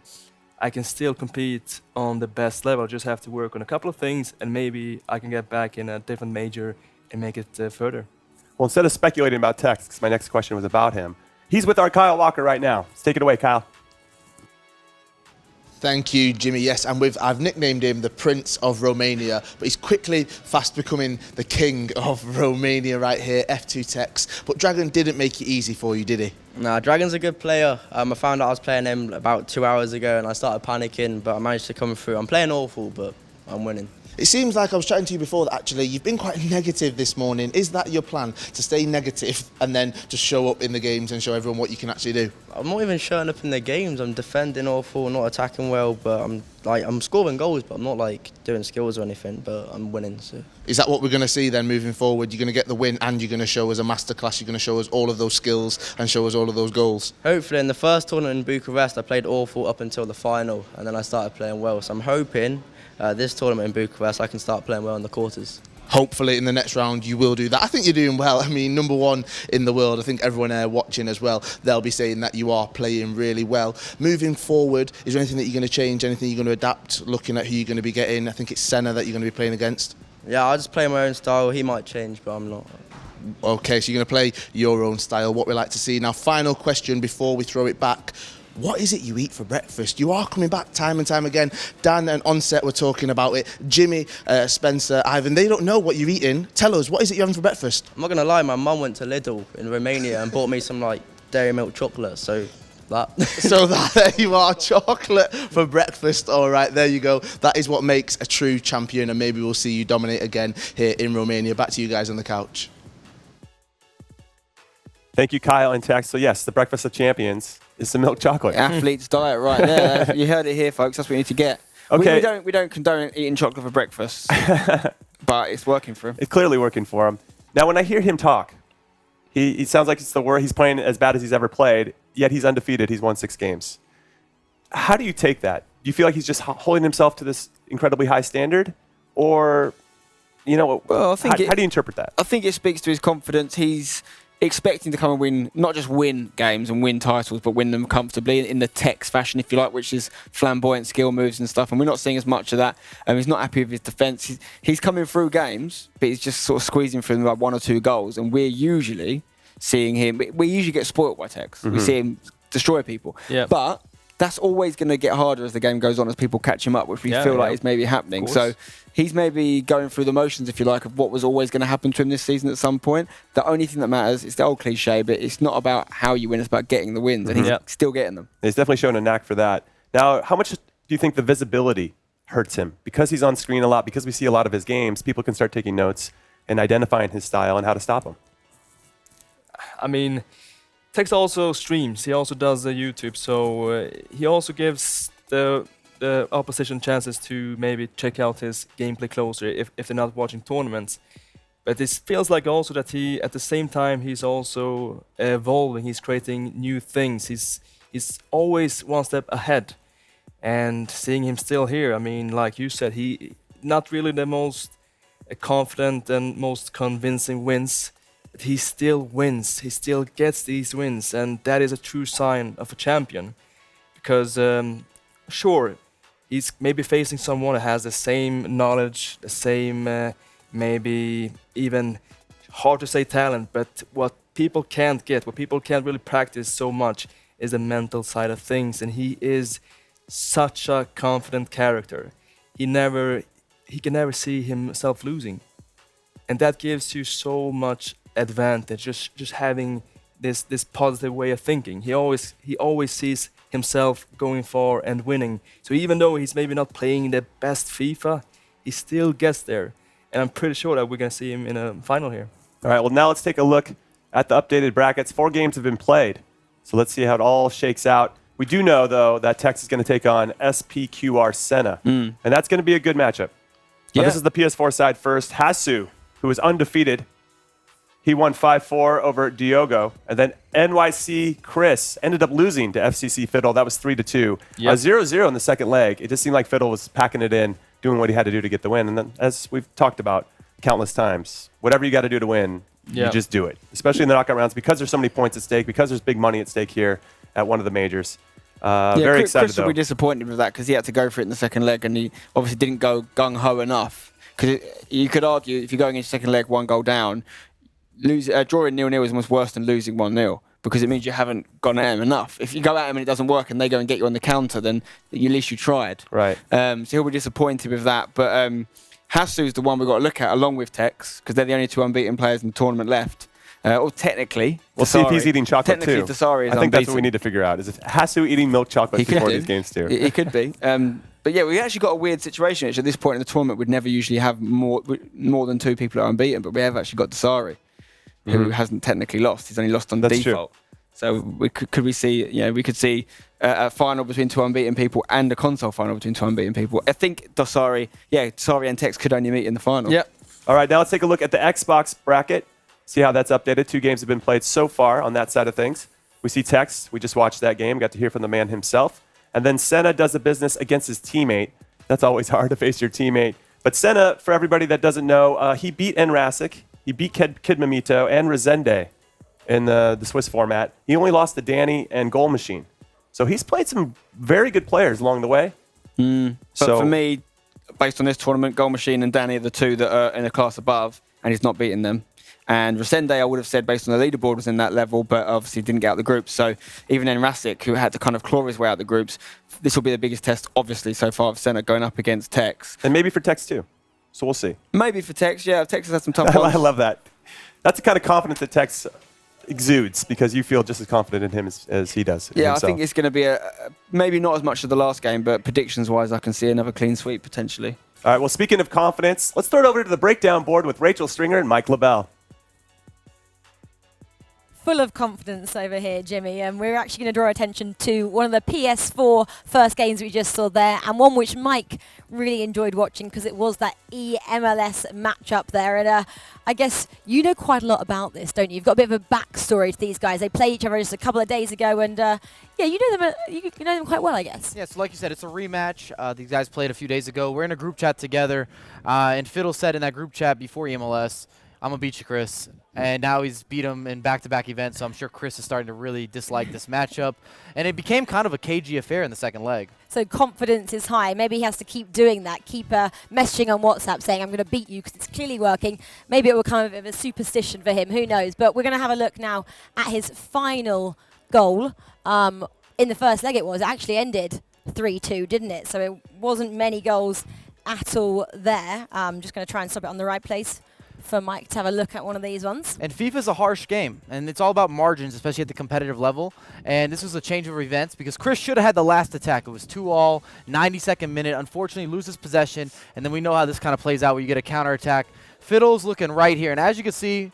I can still compete on the best level. I just have to work on a couple of things, and maybe I can get back in a different major and make it further. Well, instead of speculating about Tex, because my next question was about him, he's with our Kyle Walker right now. Let's take it away, Kyle. Thank you, Jimmy. Yes, and I've nicknamed him the Prince of Romania, but he's quickly fast becoming the King of Romania right here, F2 Tex. But Dragon didn't make it easy for you, did he? Nah, Dragon's a good player. I found out I was playing him about 2 hours ago and I started panicking, but I managed to come through. I'm playing awful, but I'm winning. It seems like I was chatting to you before that actually you've been quite negative this morning. Is that your plan, to stay negative and then just show up in the games and show everyone what you can actually do? I'm not even showing up in the games. I'm defending awful, not attacking well, but I'm scoring goals, but I'm not doing skills or anything, but I'm winning. So. Is that what we're going to see then moving forward? You're going to get the win and you're going to show us a masterclass. You're going to show us all of those skills and show us all of those goals. Hopefully. In the first tournament in Bucharest, I played awful up until the final, and then I started playing well. So I'm hoping this tournament in Bucharest, I can start playing well in the quarters. Hopefully in the next round you will do that. I think you're doing well. I mean, #1 in the world. I think everyone there watching as well, they'll be saying that you are playing really well. Moving forward, is there anything that you're going to change, anything you're going to adapt, looking at who you're going to be getting? I think it's Senna that you're going to be playing against. Yeah, I'll just play my own style. He might change, but I'm not. Okay, so you're going to play your own style, what we like to see. Now, final question before we throw it back. What is it you eat for breakfast? You are coming back time and time again. Dan and Onset were talking about it. Jimmy, Spencer, Ivan, they don't know what you're eating. Tell us, what is it you're having for breakfast? I'm not going to lie, my mum went to Lidl in Romania and bought me some dairy milk chocolate, so that. So there you are, chocolate for breakfast. All right, there you go. That is what makes a true champion, and maybe we'll see you dominate again here in Romania. Back to you guys on the couch. Thank you, Kyle and Tex. So yes, the breakfast of champions is some milk chocolate. Athlete's diet right there. You heard it here, folks. That's what you need to get. Okay. We don't condone eating chocolate for breakfast, but it's working for him. It's clearly working for him. Now, when I hear him talk, he sounds like it's the worst. He's playing as bad as he's ever played, yet he's undefeated. He's won 6 games. How do you take that? Do you feel like he's just holding himself to this incredibly high standard? Or, well, I think how do you interpret that? I think it speaks to his confidence. He's expecting to come and win, not just win games and win titles, but win them comfortably in the Tex fashion, if you like, which is flamboyant skill moves and stuff. And we're not seeing as much of that. He's not happy with his defence. He's coming through games, but he's just sort of squeezing through them 1 or 2 goals. And we're usually seeing him. We usually get spoilt by Tex. We see him destroy people. Yeah. But that's always going to get harder as the game goes on, as people catch him up, which we feel like is maybe happening. So he's maybe going through the motions, if you like, of what was always going to happen to him this season at some point. The only thing that matters is the old cliche, but it's not about how you win, it's about getting the wins, and he's still getting them. He's definitely shown a knack for that. Now, how much do you think the visibility hurts him? Because he's on screen a lot, because we see a lot of his games, people can start taking notes and identifying his style and how to stop him. I mean, Tex also streams. He also does YouTube, so he also gives the opposition chances to maybe check out his gameplay closer if they're not watching tournaments. But it feels like also that he, at the same time, he's also evolving. He's creating new things. He's always one step ahead. And seeing him still here, I mean, like you said, he not really the most confident and most convincing wins. But he still wins. He still gets these wins, and that is a true sign of a champion. Because sure, he's maybe facing someone that has the same knowledge, the same maybe even hard to say talent, but what people can't get, what people can't really practice so much is the mental side of things, and he is such a confident character. He can never see himself losing, and that gives you so much advantage. Just having this positive way of thinking. He always sees himself going far and winning. So even though he's maybe not playing the best FIFA, he still gets there, and I'm pretty sure that we're gonna see him in a final here. All right. Well, now let's take a look at the updated brackets. 4 games have been played, so let's see how it all shakes out. We do know, though, that Tex is going to take on SPQR Senna, and that's going to be a good matchup. Now, this is the PS4 side first. Hasu, who is undefeated, he won 5-4 over Diogo, and then NYC Chris ended up losing to FCC Fiddle. That was 3-2. 0-0 in the second leg. It just seemed like Fiddle was packing it in, doing what he had to do to get the win. And then, as we've talked about countless times, whatever you got to do to win, you just do it, especially in the knockout rounds, because there's so many points at stake, because there's big money at stake here at one of the majors. Very excited, Chris will be disappointed with that because he had to go for it in the second leg, and he obviously didn't go gung-ho enough. Because you could argue, if you're going into second leg 1 goal down, drawing 0-0 is almost worse than losing 1-0, because it means you haven't gone at him enough. If you go at him and it doesn't work and they go and get you on the counter, then at least you tried. Right. So he'll be disappointed with that. But Hasu's the one we've got to look at, along with Tex, because they're the only 2 unbeaten players in the tournament left. Or technically, we'll see if he's eating chocolate too. Dasari is I think unbeaten. that's what we need to figure out. Is if Hasu eating milk chocolate before these games too? He could be. But yeah, we actually got a weird situation. Which at this point in the tournament, we'd never usually have more than 2 people that are unbeaten. But we have actually got Dasari, who hasn't technically lost. He's only lost on default. True. So we could see a final between 2 unbeaten people and a console final between 2 unbeaten people. I think Dasari and Tex could only meet in the final. Yep. All right, now let's take a look at the Xbox bracket. See how that's updated. 2 games have been played so far on that side of things. We see Tex. We just watched that game. Got to hear from the man himself. And then Senna does the business against his teammate. That's always hard to face your teammate. But Senna, for everybody that doesn't know, he beat Enrasic. He beat Kid Mamito and Resende in the Swiss format. He only lost to Danny and Goal Machine. So he's played some very good players along the way. But for me, based on this tournament, Goal Machine and Danny are the 2 that are in the class above, and he's not beaten them. And Resende, I would have said, based on the leaderboard, was in that level, but obviously didn't get out the groups. So even Enrasic, who had to kind of claw his way out the groups, this will be the biggest test, obviously, so far of Senna going up against Tex. And maybe for Tex, too. So we'll see. Maybe for Tex, yeah. Tex has had some tough ones. I love that. That's the kind of confidence that Tex exudes, because you feel just as confident in him as he does. Yeah, himself. I think it's going to be maybe not as much as the last game, but predictions-wise, I can see another clean sweep, potentially. All right, well, speaking of confidence, let's throw it over to the breakdown board with Rachel Stringer and Mike LaBelle. Full of confidence over here, Jimmy, and we're actually going to draw attention to one of the PS4 first games we just saw there, and one which Mike really enjoyed watching because it was that EMLS matchup there. And I guess you know quite a lot about this, don't you? You've got a bit of a backstory to these guys. They played each other just a couple of days ago, and you know them. You know them quite well, I guess. Yeah, so like you said, it's a rematch. These guys played a few days ago. We're in a group chat together, and Fiddle said in that group chat before EMLS, I'm going to beat you, Chris. And now he's beat him in back-to-back events, so I'm sure Chris is starting to really dislike this matchup. And it became kind of a cagey affair in the second leg. So confidence is high. Maybe he has to keep doing that, keep messaging on WhatsApp saying, I'm going to beat you because it's clearly working. Maybe it will become a bit of a superstition for him. Who knows? But we're going to have a look now at his final goal. in the first leg it actually ended 3-2, didn't it? So it wasn't many goals at all there. I'm just going to try and stop it on the right place for Mike to have a look at one of these ones. And FIFA's a harsh game, and it's all about margins, especially at the competitive level. And this was a change of events because Chris should have had the last attack. It was 2-all, 92nd minute. Unfortunately, loses possession, and then we know how this kind of plays out where you get a counterattack. Fiddle's looking right here, and as you can see,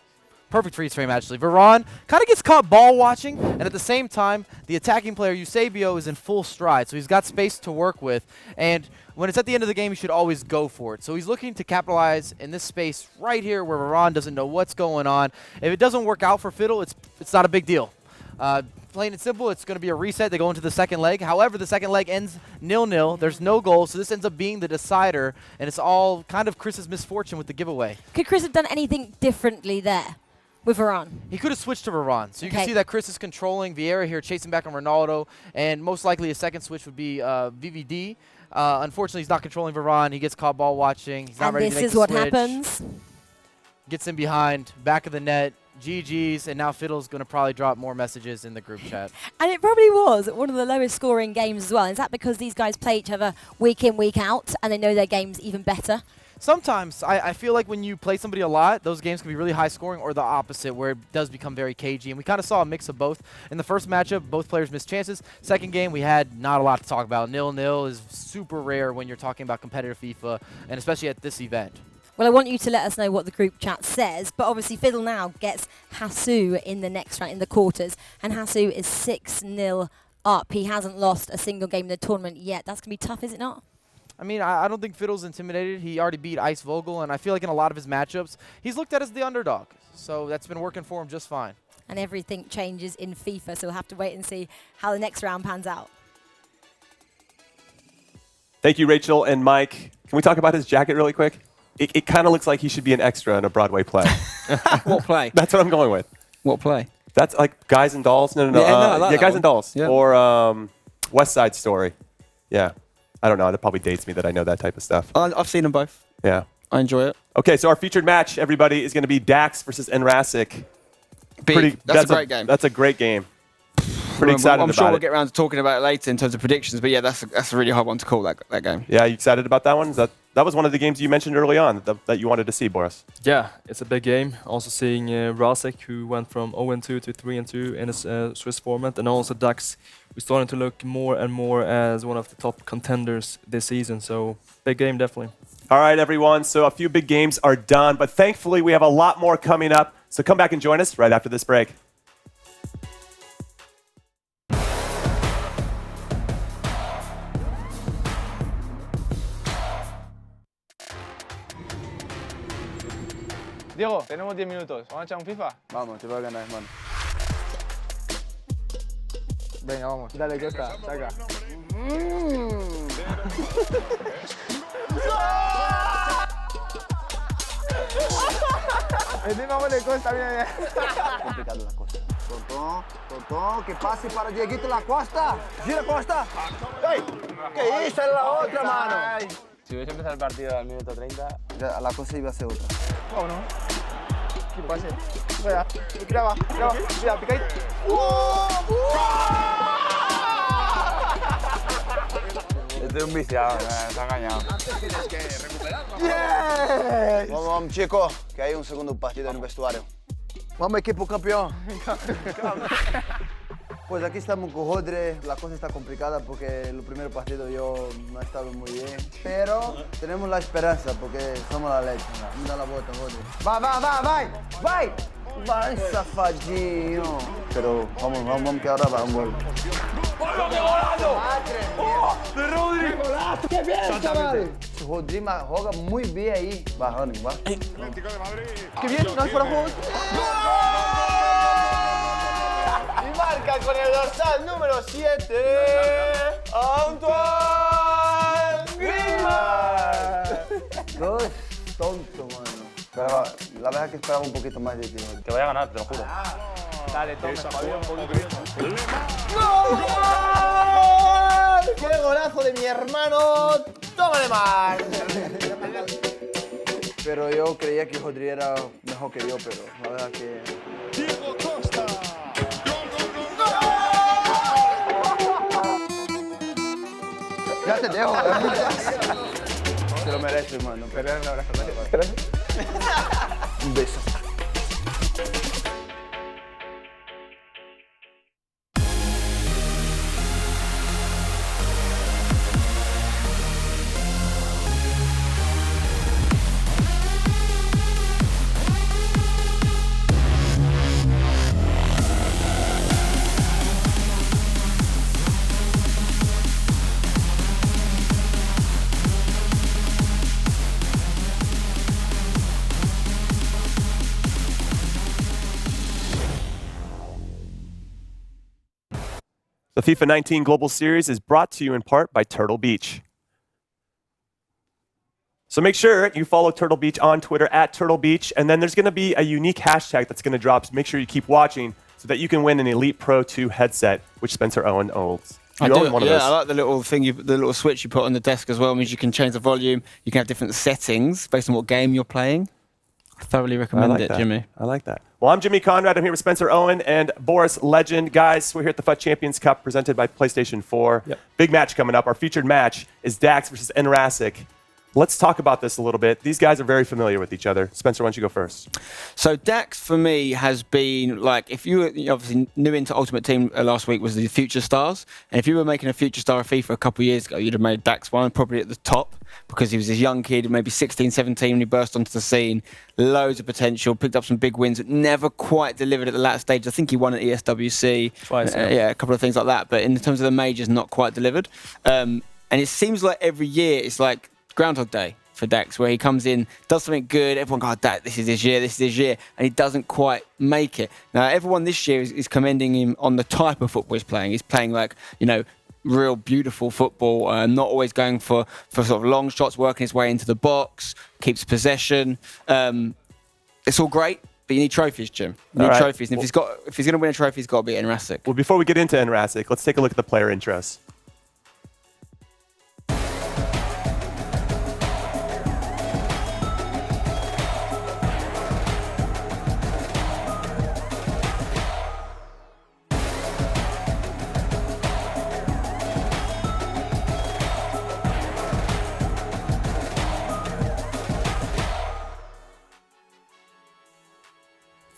perfect freeze frame, actually. Varane kind of gets caught ball watching, and at the same time, the attacking player, Eusebio, is in full stride, so he's got space to work with. And when it's at the end of the game, you should always go for it. So he's looking to capitalize in this space right here where Varane doesn't know what's going on. If it doesn't work out for Fiddle, it's not a big deal. Plain and simple, it's going to be a reset. They go into the second leg. However, the second leg ends 0-0. There's no goal, so this ends up being the decider, and it's all kind of Chris's misfortune with the giveaway. Could Chris have done anything differently there with Varane? He could have switched to Varane. So you can see that Chris is controlling Vieira here, chasing back on Ronaldo, and most likely a second switch would be VVD. Unfortunately, he's not controlling Varane. He gets caught ball watching. He's not ready to make the switch. And this is what happens. Gets in behind, back of the net, GG's, and now Fiddle's going to probably drop more messages in the group chat. And it probably was one of the lowest scoring games as well. Is that because these guys play each other week in, week out, and they know their games even better? Sometimes I feel like when you play somebody a lot, those games can be really high scoring, or the opposite, where it does become very cagey. And we kind of saw a mix of both. In the first matchup, both players missed chances. Second game, we had not a lot to talk about. 0-0 is super rare when you're talking about competitive FIFA, and especially at this event. Well, I want you to let us know what the group chat says, but obviously Fiddle now gets Hasu in the next round, in the quarters, and Hasu is 6-0 up. He hasn't lost a single game in the tournament yet. That's going to be tough, is it not? I mean, I don't think Fiddle's intimidated. He already beat Ice Vogel, and I feel like in a lot of his matchups, he's looked at as the underdog. So that's been working for him just fine. And everything changes in FIFA, so we'll have to wait and see how the next round pans out. Thank you, Rachel and Mike. Can we talk about his jacket really quick? It kind of looks like he should be an extra in a Broadway play. What play? That's what I'm going with. What play? That's like Guys and Dolls. No. Yeah, Guys and Dolls. Yeah. Or West Side Story. Yeah. I don't know. That probably dates me that I know that type of stuff. I've seen them both. Yeah. I enjoy it. Okay, so our featured match, everybody, is going to be Dax versus Enrasic. That's a great game. That's a great game. Pretty excited about it. I'm sure we'll get around to talking about it later in terms of predictions, but yeah, that's a really hard one to call, that game. Yeah, you excited about that one? That was one of the games you mentioned early on that you wanted to see, Boris. Yeah, it's a big game. Also seeing Rasek, who went from 0-2 to 3-2 in his Swiss format, and also Dax, who's starting to look more and more as one of the top contenders this season. So big game, definitely. All right, everyone. So a few big games are done, but thankfully we have a lot more coming up. So come back and join us right after this break. Diego, tenemos 10 minutos. ¿Vamos a echar un FIFA? Vamos, te voy a ganar, hermano. Venga, vamos. Dale, Costa, saca. Encima vale Costa, mira. Complicado la cosa. Tonton, que pase para Dieguito La Costa. Gira, Costa. ¡Ey! ¿Qué hizo en la otra, mano? Si hubiese empezado el partido al minuto 30, La cosa iba a ser otra. vámonos. ¿Qué pase? Vaya, graba. Mira, pica ahí. Este es un viciado, se ha engañado. Tienes que recuperarlo. Yes! Vamos, chicos, que hay un segundo partido en el vestuario. Vamos, equipo campeón. Pues aquí estamos con Rodri, la cosa está complicada porque el primer partido yo no he estado muy bien, pero tenemos la esperanza porque somos la leche. Da la vuelta, Rodri. Vai, safadinho. Pero vamos que ahora va un gol. ¡De Rodri! ¡Qué bien, chaval! Rodri juega muy bien ahí. Va, Running, va. ¡Qué bien! ¡No es para juego! Y marca con el dorsal número 7, Antoine Griezmann. No es tonto, mano. Pero la verdad es que esperaba un poquito más de ti. Te voy a ganar, te lo juro. Dale, toma, Fabián, un poquito. ¡Gol! ¡Qué golazo de mi hermano! ¡Tómale más! Pero yo creía que Rodri era mejor que yo, pero la verdad que... Diego Costa. te dejo. Te lo mereces, hermano. Pero un abrazo. Un beso. The FIFA 19 Global Series is brought to you in part by Turtle Beach. So make sure you follow Turtle Beach on Twitter at Turtle Beach, and then there's going to be a unique hashtag that's going to drop. So make sure you keep watching so that you can win an Elite Pro 2 headset, which Spencer Owen owns. You own one of those. I like the little thing, the little switch you put on the desk as well. Means you can change the volume. You can have different settings based on what game you're playing. I thoroughly recommend it, Jimmy. I like that. Well, I'm Jimmy Conrad. I'm here with Spencer Owen and Boris Legend. Guys, we're here at the FUT Champions Cup presented by PlayStation 4. Yep. Big match coming up. Our featured match is Dax versus Enrasic. Let's talk about this a little bit. These guys are very familiar with each other. Spencer, why don't you go first? So Dax, for me, has been like, if you were obviously new into Ultimate Team last week was the Future Stars. And if you were making a Future Star of FIFA a couple of years ago, you'd have made Dax one, probably at the top, because he was this young kid, maybe 16, 17, when he burst onto the scene. Loads of potential, picked up some big wins, but never quite delivered at the latter stage. I think he won at ESWC. Twice, yeah, a couple of things like that. But in terms of the majors, not quite delivered. And it seems like every year it's like Groundhog Day for Dax, where he comes in, does something good, everyone goes, Dax, this is his year, and he doesn't quite make it. Now, everyone this year is commending him on the type of football he's playing. He's playing like, real beautiful football, not always going for sort of long shots, working his way into the box, keeps possession. It's all great, but you need trophies, Jim. You need trophies. And if he's going to win a trophy, he's got to beat Enrasic. Well, before we get into Enrasic, let's take a look at the player intros.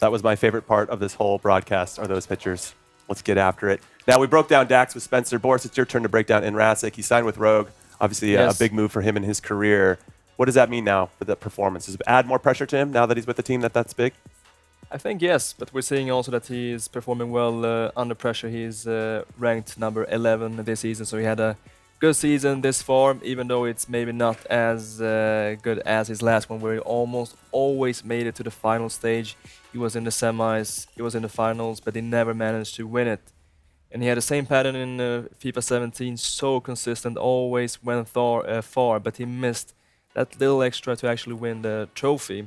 That was my favorite part of this whole broadcast, are those pictures. Let's get after it. Now, we broke down Dax with Spencer. Boris, it's your turn to break down Enrasic. He signed with Rogue. Obviously, a big move for him in his career. What does that mean now for the performance? Does it add more pressure to him now that he's with the team that's big? I think yes, but we're seeing also that he is performing well under pressure. He's ranked number 11 this season, so he had a good season this far, even though it's maybe not as good as his last one, where he almost always made it to the final stage. He was in the semis, he was in the finals, but he never managed to win it. And he had the same pattern in FIFA 17, so consistent, always went far, but he missed that little extra to actually win the trophy.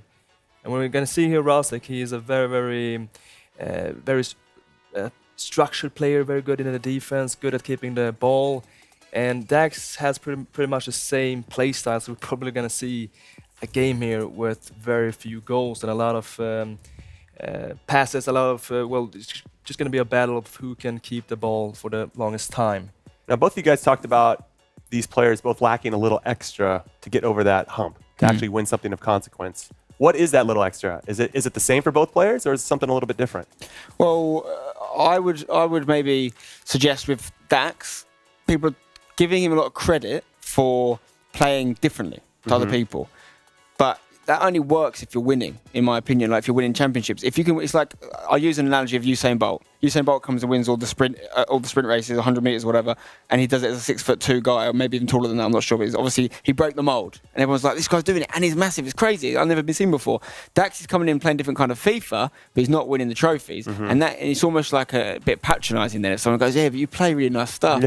And we're going to see here Rasic, he is a very structured player, very good in the defense, good at keeping the ball. And Dax has pretty much the same play style, so we're probably going to see a game here with very few goals and a lot of passes, a lot of, it's just going to be a battle of who can keep the ball for the longest time. Now, both of you guys talked about these players both lacking a little extra to get over that hump, to actually win something of consequence. What is that little extra? Is it the same for both players, or is it something a little bit different? Well, I would maybe suggest with Dax, people giving him a lot of credit for playing differently to other people. But that only works if you're winning, in my opinion. Like if you're winning championships, if you can, it's like I'll use an analogy of Usain Bolt. Usain Bolt comes and wins all the sprint races, 100 meters, whatever, and he does it as a 6'2" guy, or maybe even taller than that. I'm not sure, but obviously he broke the mold, and everyone's like, "This guy's doing it, and he's massive. It's crazy. I've never been seen before." Dax is coming in playing different kind of FIFA, but he's not winning the trophies, and it's almost like a bit patronising. Then if someone goes, "Yeah, but you play really nice stuff,"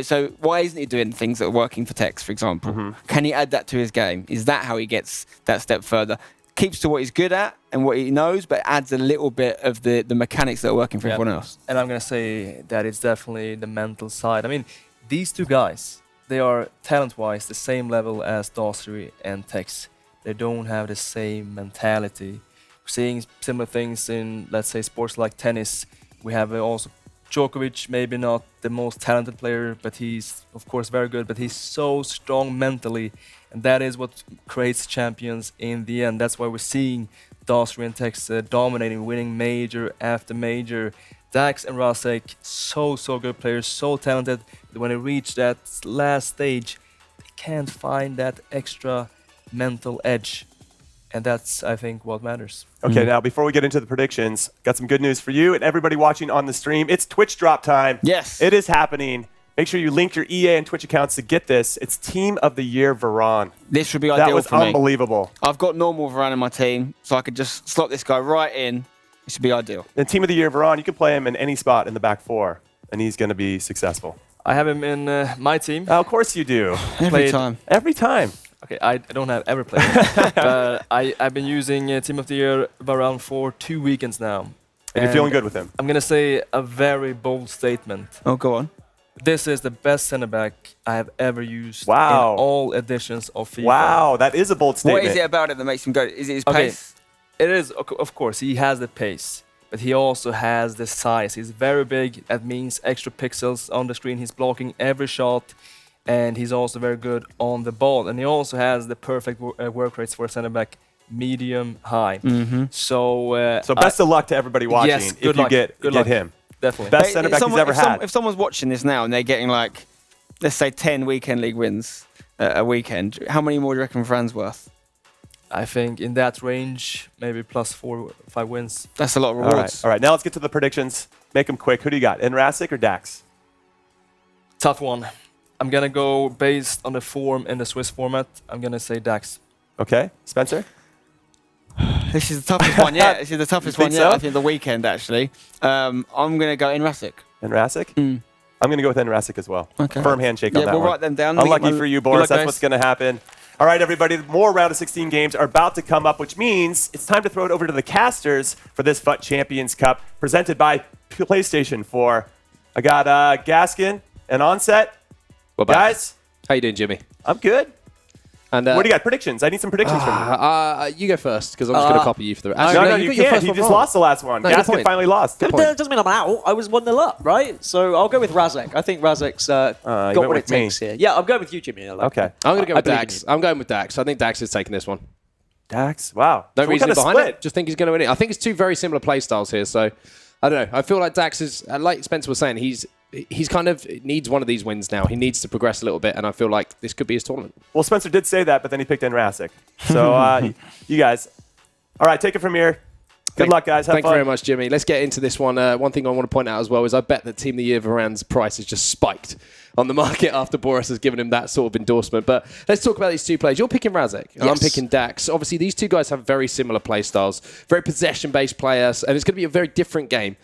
so why isn't he doing things that are working for Tex, for example? Can he add that to his game? Is that how he gets that step further? Keeps to what he's good at and what he knows, but adds a little bit of the mechanics that are working for everyone else. And I'm going to say that it's definitely the mental side. I mean, these two guys, they are talent-wise the same level as Dawsry and Tex. They don't have the same mentality. We're seeing similar things in, let's say, sports like tennis. We have also Djokovic, maybe not the most talented player, but he's of course very good, but he's so strong mentally, and that is what creates champions in the end. That's why we're seeing Dosri and Tex dominating, winning major after major. Dax and Rasek, so good players, so talented, but when they reach that last stage, they can't find that extra mental edge. And that's, I think, what matters. Okay, now before we get into the predictions, got some good news for you and everybody watching on the stream. It's Twitch drop time. Yes. It is happening. Make sure you link your EA and Twitch accounts to get this. It's Team of the Year Varane. This would be ideal for me. That was unbelievable. I've got normal Varane in my team, so I could just slot this guy right in. This would be ideal. And Team of the Year Varane, you can play him in any spot in the back four, and he's going to be successful. I have him in my team. Of course you do. Every time. Every time. Okay, I don't have ever played him. I've been using Team of the Year Varane for 2 weekends now. And you're feeling good with him? I'm going to say a very bold statement. Oh, go on. This is the best center back I have ever used Wow. in all editions of FIFA. Wow, that is a bold statement. What is it about it that makes him go? Is it his Okay, pace? it is, of course, he has the pace, but he also has the size. He's very big. That means extra pixels on the screen. He's blocking every shot, and he's also very good on the ball. And he also has the perfect work rates for a center back, medium, high. So best of luck to everybody watching yes, if you get him. Definitely. Best center back he's ever had. If someone's watching this now and they're getting like, let's say 10 weekend league wins a weekend, how many more do you reckon Varane's worth? I think in that range, maybe plus 4 or 5 wins. That's a lot of rewards. All right. Now let's get to the predictions. Make them quick. Who do you got? Enrasic or Dax? Tough one. I'm going to go based on the form in the Swiss format. I'm going to say Dax. Okay. Spencer? This is the toughest one yet. This is the toughest You one think yet. so? I think the weekend, actually. I'm going to go Enrasic. Enrasic? I'm going to go with Enrasic as well. Okay. Firm handshake on Yeah, that we'll one. write them down. Unlucky for you, Good Boris. luck, That's guys. what's going to happen. All right, everybody. More round of 16 games are about to come up, which means it's time to throw it over to the casters for this FUT Champions Cup presented by PlayStation 4. I got Gaskin and Onset. Well, back. Guys, How you doing, Jimmy? I'm good. And What do you got? Predictions. I need some predictions from you. You go first, because I'm just going to copy you for the rest. No, you can't. He just lost the last one. No, good Gaskin point. finally lost. Good It point. doesn't mean I'm out. I was 1-0 up, right? So I'll go with Razek. I think Razek's got went what it with me. takes here. Yeah, I'm going with you, Jimmy. Okay. I'm going to go I with believe in Dax. I'm going with Dax. I think Dax is taking this one. Dax. Wow. No So what reason kind of behind split? it. Just think he's going to win it. I think it's two very similar play styles here. So I don't know. I feel like Dax is, like Spencer was saying, he's kind of needs one of these wins now. He needs to progress a little bit, and I feel like this could be his tournament. Well, Spencer did say that, but then he picked Enrasic. So you guys. All right, take it from here. Good luck, guys. Have Thank fun. you very much, Jimmy. Let's get into this one. One thing I want to point out as well is I bet that Team of the Year Varane's price has just spiked on the market after Boris has given him that sort of endorsement. But let's talk about these two players. You're picking Razek, and I'm Yes. picking Dax. Obviously, these two guys have very similar play styles, very possession-based players, and it's going to be a very different game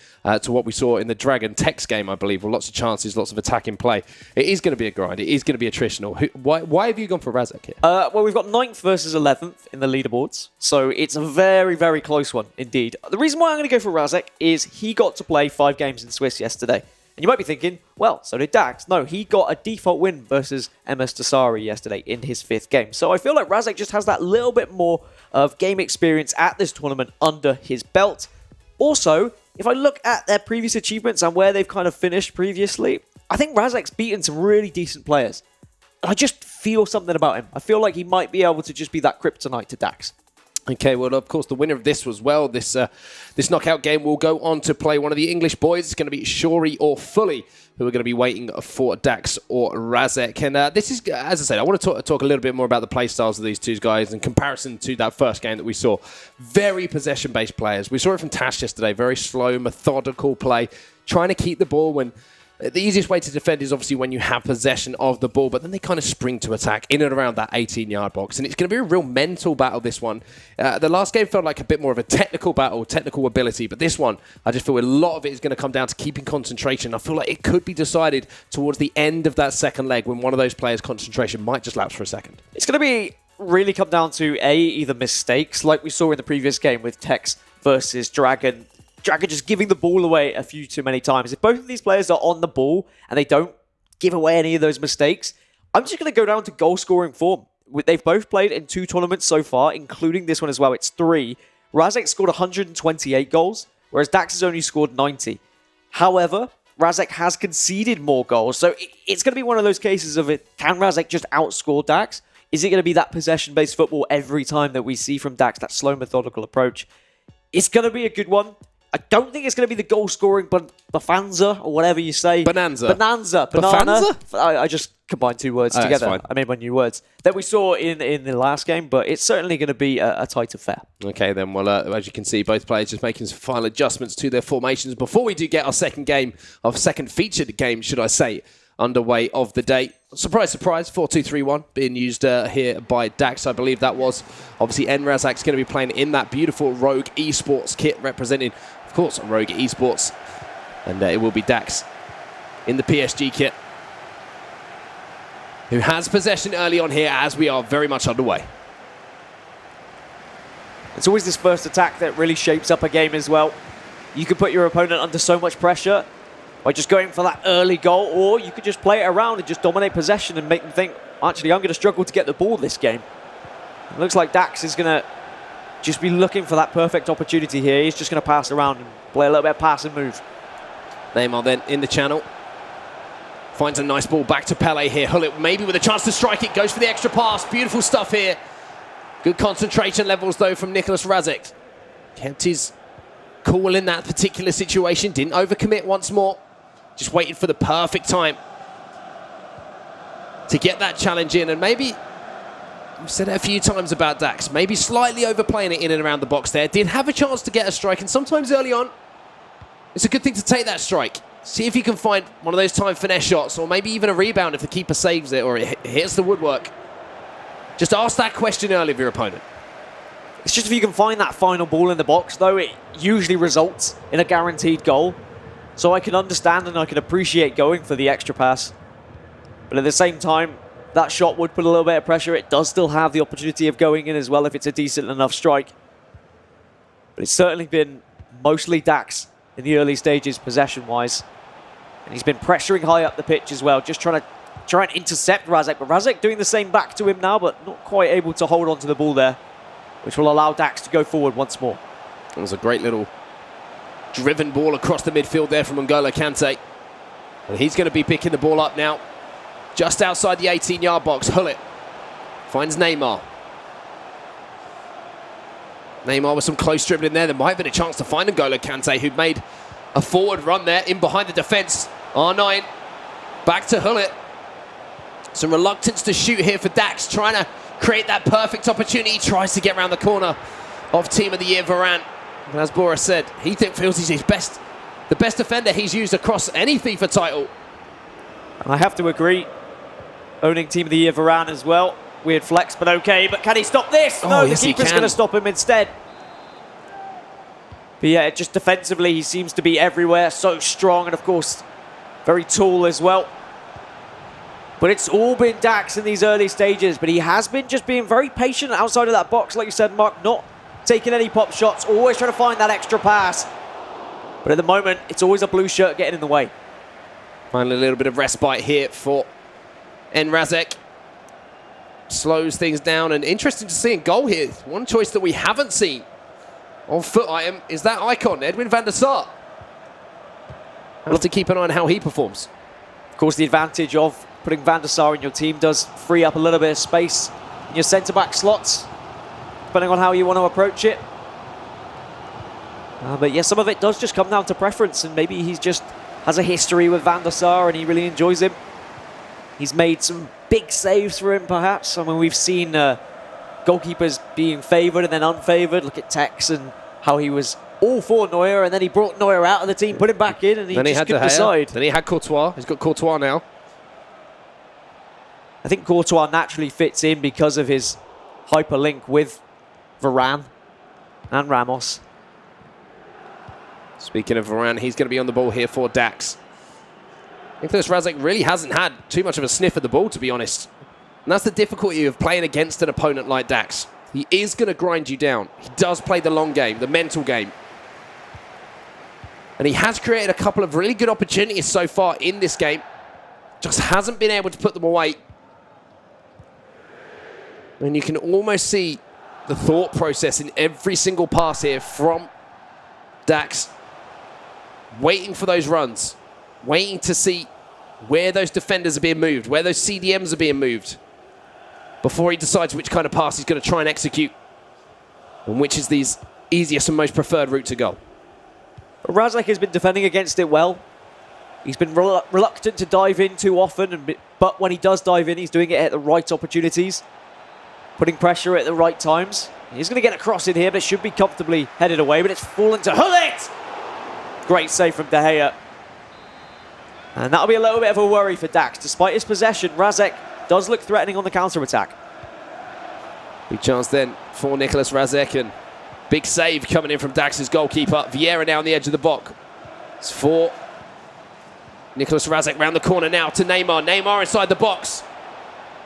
to what we saw in the Dragon Tex game, I believe, with lots of chances, lots of attacking play. It is going to be a grind. It is going to be attritional. Why have you gone for Razek here? Well, we've got 9th versus 11th in the leaderboards, so it's a very, very close one indeed. The reason why I'm going to go for Razek is he got to play 5 games in Swiss yesterday. And you might be thinking, well, so did Dax. No, he got a default win versus MS Tassari yesterday in his 5th game. So I feel like Razek just has that little bit more of game experience at this tournament under his belt. Also, if I look at their previous achievements and where they've kind of finished previously, I think Razek's beaten some really decent players. I just feel something about him. I feel like he might be able to just be that kryptonite to Dax. Okay, well, of course, the winner of this was, well, this knockout game will go on to play one of the English boys. It's going to be Shori or Fully, who are going to be waiting for Dax or Razek. And this is, as I said, I want to talk a little bit more about the play styles of these two guys in comparison to that first game that we saw. Very possession-based players. We saw it from Tash yesterday. Very slow, methodical play, trying to keep the ball when... The easiest way to defend is obviously when you have possession of the ball, but then they kind of spring to attack in and around that 18-yard box. And it's going to be a real mental battle, this one. The last game felt like a bit more of a technical battle, technical ability, but this one, I just feel a lot of it is going to come down to keeping concentration. I feel like it could be decided towards the end of that second leg when one of those players' concentration might just lapse for a second. It's going to be really come down to either mistakes, like we saw in the previous game with Tex versus Dragon. Dragon just giving the ball away a few too many times. If both of these players are on the ball and they don't give away any of those mistakes, I'm just going to go down to goal-scoring form. They've both played in 2 tournaments so far, including this one as well. It's 3. Razek scored 128 goals, whereas Dax has only scored 90. However, Razek has conceded more goals. So it's going to be one of those cases of it. Can Razek just outscore Dax? Is it going to be that possession-based football every time that we see from Dax, that slow, methodical approach? It's going to be a good one. I don't think it's going to be the goal-scoring bonanza or whatever you say. Bonanza. Banana. I just combined two words together. I made my new words. That we saw in the last game, but it's certainly going to be a tight affair. Okay, then, well, as you can see, both players just making some final adjustments to their formations before we do get our second featured game, should I say, underway of the day. Surprise, surprise, 4-2-3-1 being used here by Dax. I believe that was obviously Razek's going to be playing in that beautiful Rogue Esports kit representing, of course, Rogue Esports. And it will be Dax in the PSG kit, who has possession early on here as we are very much underway. It's always this first attack that really shapes up a game as well. You can put your opponent under so much pressure by just going for that early goal, or you could just play it around and just dominate possession and make them think, actually, I'm going to struggle to get the ball this game. It looks like Dax is going to just be looking for that perfect opportunity here. He's just going to pass around and play a little bit of pass and move. Neymar then in the channel. Finds a nice ball back to Pele here. Hullet maybe with a chance to strike it. Goes for the extra pass. Beautiful stuff here. Good concentration levels, though, from Nicolas Razek. Kept his cool in that particular situation. Didn't overcommit once more. Just waited for the perfect time to get that challenge in. And maybe, I've said it a few times about Dax, maybe slightly overplaying it in and around the box there. Did have a chance to get a strike. And sometimes early on, it's a good thing to take that strike. See if you can find one of those time finesse shots, or maybe even a rebound if the keeper saves it or it hits the woodwork. Just ask that question early of your opponent. It's just if you can find that final ball in the box, though, it usually results in a guaranteed goal. So I can understand and I can appreciate going for the extra pass. But at the same time, that shot would put a little bit of pressure. It does still have the opportunity of going in as well if it's a decent enough strike. But it's certainly been mostly Dax in the early stages, possession-wise. And he's been pressuring high up the pitch as well, just trying and intercept Razek. But Razek doing the same back to him now, but not quite able to hold on to the ball there, which will allow Dax to go forward once more. It was a great little driven ball across the midfield there from N'Golo Kante. And he's going to be picking the ball up now. Just outside the 18-yard box, Hullet finds Neymar. Neymar with some close dribbling there. There might have been a chance to find N'Golo Kante, who made a forward run there in behind the defence. R9 back to Hullet. Some reluctance to shoot here for Dax, trying to create that perfect opportunity. He tries to get around the corner of Team of the Year Varane. And as Boris said, he feels he's the best defender he's used across any FIFA title. And I have to agree, owning Team of the Year Varane as well. Weird flex, but okay. But can he stop this? No, yes, the keeper's going to stop him instead. But yeah, just defensively, he seems to be everywhere. So strong and, of course, very tall as well. But it's all been Dax in these early stages. But he has been just being very patient outside of that box, like you said, Mark. Not taking any pop shots, always trying to find that extra pass. But at the moment, it's always a blue shirt getting in the way. Finally, a little bit of respite here for Razek. Slows things down, and interesting to see in goal here. One choice that we haven't seen on FUT item is that icon, Edwin van der Sar. I'll have to keep an eye on how he performs. Of course, the advantage of putting Van der Sar in your team does free up a little bit of space in your centre-back slots, depending on how you want to approach it. But yeah, some of it does just come down to preference, and maybe he's just has a history with Van der Sar and he really enjoys him. He's made some big saves for him, perhaps. I mean, we've seen goalkeepers being favoured and then unfavoured. Look at Tex and how he was all for Neuer, and then he brought Neuer out of the team, put him back in, and he just couldn't decide. Then he had Courtois. He's got Courtois now. I think Courtois naturally fits in because of his hyperlink with Varane and Ramos. Speaking of Varane, he's going to be on the ball here for Dax. Nicolas Razek really hasn't had too much of a sniff at the ball, to be honest. And that's the difficulty of playing against an opponent like Dax. He is going to grind you down. He does play the long game, the mental game. And he has created a couple of really good opportunities so far in this game. Just hasn't been able to put them away. And you can almost see the thought process in every single pass here from Dax. Waiting for those runs. waiting to see where those defenders are being moved, where those CDMs are being moved, before he decides which kind of pass he's going to try and execute, and which is the easiest and most preferred route to go. Razek has been defending against it well. He's been reluctant to dive in too often, but when he does dive in, he's doing it at the right opportunities, putting pressure at the right times. He's going to get a cross in here, but it should be comfortably headed away, but it's fallen to Hullet! Great save from De Gea. And that'll be a little bit of a worry for Dax. Despite his possession, Razek does look threatening on the counter-attack. Big chance then for Nicolas Razek, and big save coming in from Dax's goalkeeper. Vieira now on the edge of the box. It's for Nicolas Razek round the corner now to Neymar. Neymar inside the box.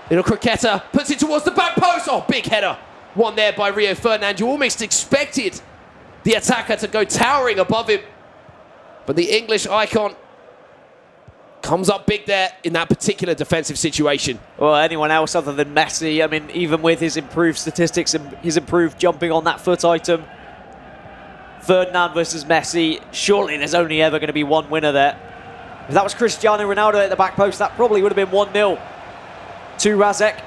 Little Croqueta puts it towards the back post. Oh, big header. One there by Rio Ferdinand. You almost expected the attacker to go towering above him. But the English icon comes up big there in that particular defensive situation. Well, anyone else other than Messi, I mean, even with his improved statistics and his improved jumping on that foot item, Ferdinand versus Messi, surely there's only ever going to be one winner there. If that was Cristiano Ronaldo at the back post, that probably would have been 1-0 to Razek.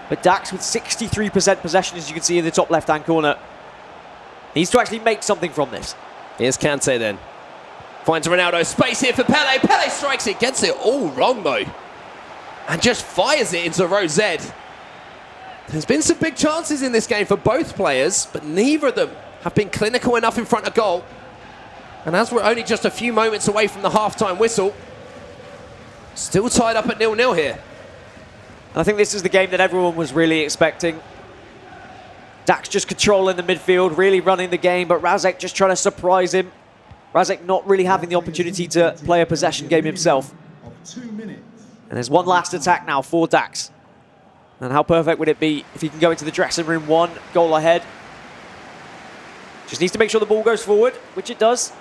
But Dax with 63% possession, as you can see in the top left-hand corner, needs to actually make something from this. Here's Kante then. Finds Ronaldo. Space here for Pele. Pele strikes it. Gets it all wrong, though. And just fires it into row Z. There's been some big chances in this game for both players, but neither of them have been clinical enough in front of goal. And as we're only just a few moments away from the half-time whistle, still tied up at 0-0 here. I think this is the game that everyone was really expecting. Dax just controlling the midfield, really running the game, but Razek just trying to surprise him. Razek not really having the opportunity to play a possession game himself. And there's one last attack now for Dax. And how perfect would it be if he can go into the dressing room, 1 goal ahead. Just needs to make sure the ball goes forward, which it does.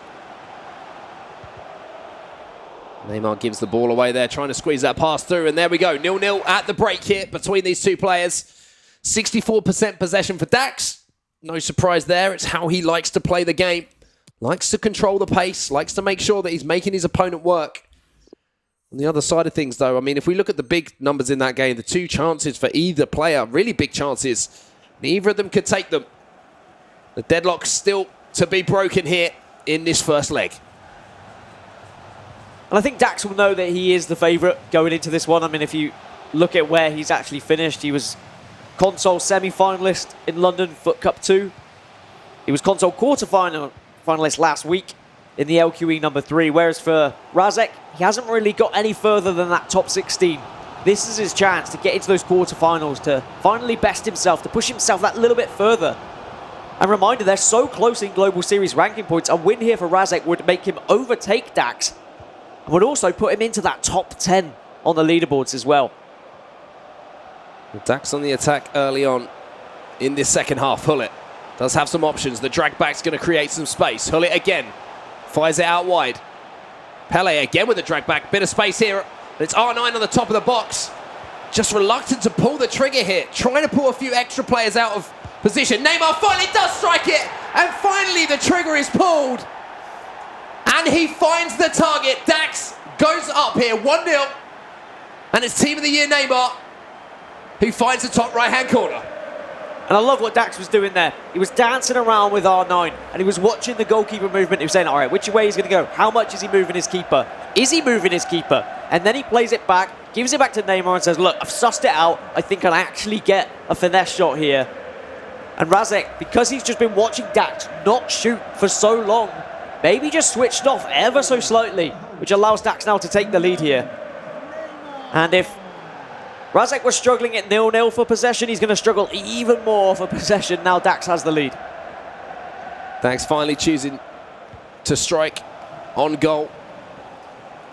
Neymar gives the ball away there, trying to squeeze that pass through, and there we go, 0-0 at the break here between these two players. 64% possession for Dax. No surprise there, it's how he likes to play the game. Likes to control the pace, likes to make sure that he's making his opponent work. On the other side of things, though, I mean, if we look at the big numbers in that game, the 2 chances for either player, really big chances, neither of them could take them. The deadlock's still to be broken here in this first leg. And I think Dax will know that he is the favourite going into this one. I mean, if you look at where he's actually finished, he was console semi-finalist in London FUT Cup 2. He was console quarter-finalist last week in the LQE number 3, whereas for Razek, he hasn't really got any further than that top 16. This is his chance to get into those quarterfinals, to finally best himself, to push himself that little bit further. And reminder, they're so close in Global Series ranking points. A win here for Razek would make him overtake Dax, and would also put him into that top 10 on the leaderboards as well. Dax on the attack early on in this second half. Hullet does have some options. The drag back's going to create some space. Hullet again fires it out wide. Pele again with the drag back. Bit of space here. It's R9 on the top of the box. Just reluctant to pull the trigger here. Trying to pull a few extra players out of position. Neymar finally does strike it. And finally the trigger is pulled. And he finds the target. Dax goes up here 1-0. And it's Team of the Year Neymar, who finds the top right-hand corner. And I love what Dax was doing there. He was dancing around with R9, and he was watching the goalkeeper movement. He was saying, all right, which way he's going to go? How much is he moving his keeper? Is he moving his keeper? And then he plays it back, gives it back to Neymar and says, look, I've sussed it out. I think I'll actually get a finesse shot here. And Razek, because he's just been watching Dax not shoot for so long, maybe just switched off ever so slightly, which allows Dax now to take the lead here. And if Razek was struggling at 0-0 for possession, he's going to struggle even more for possession. Now Dax has the lead. Dax finally choosing to strike on goal.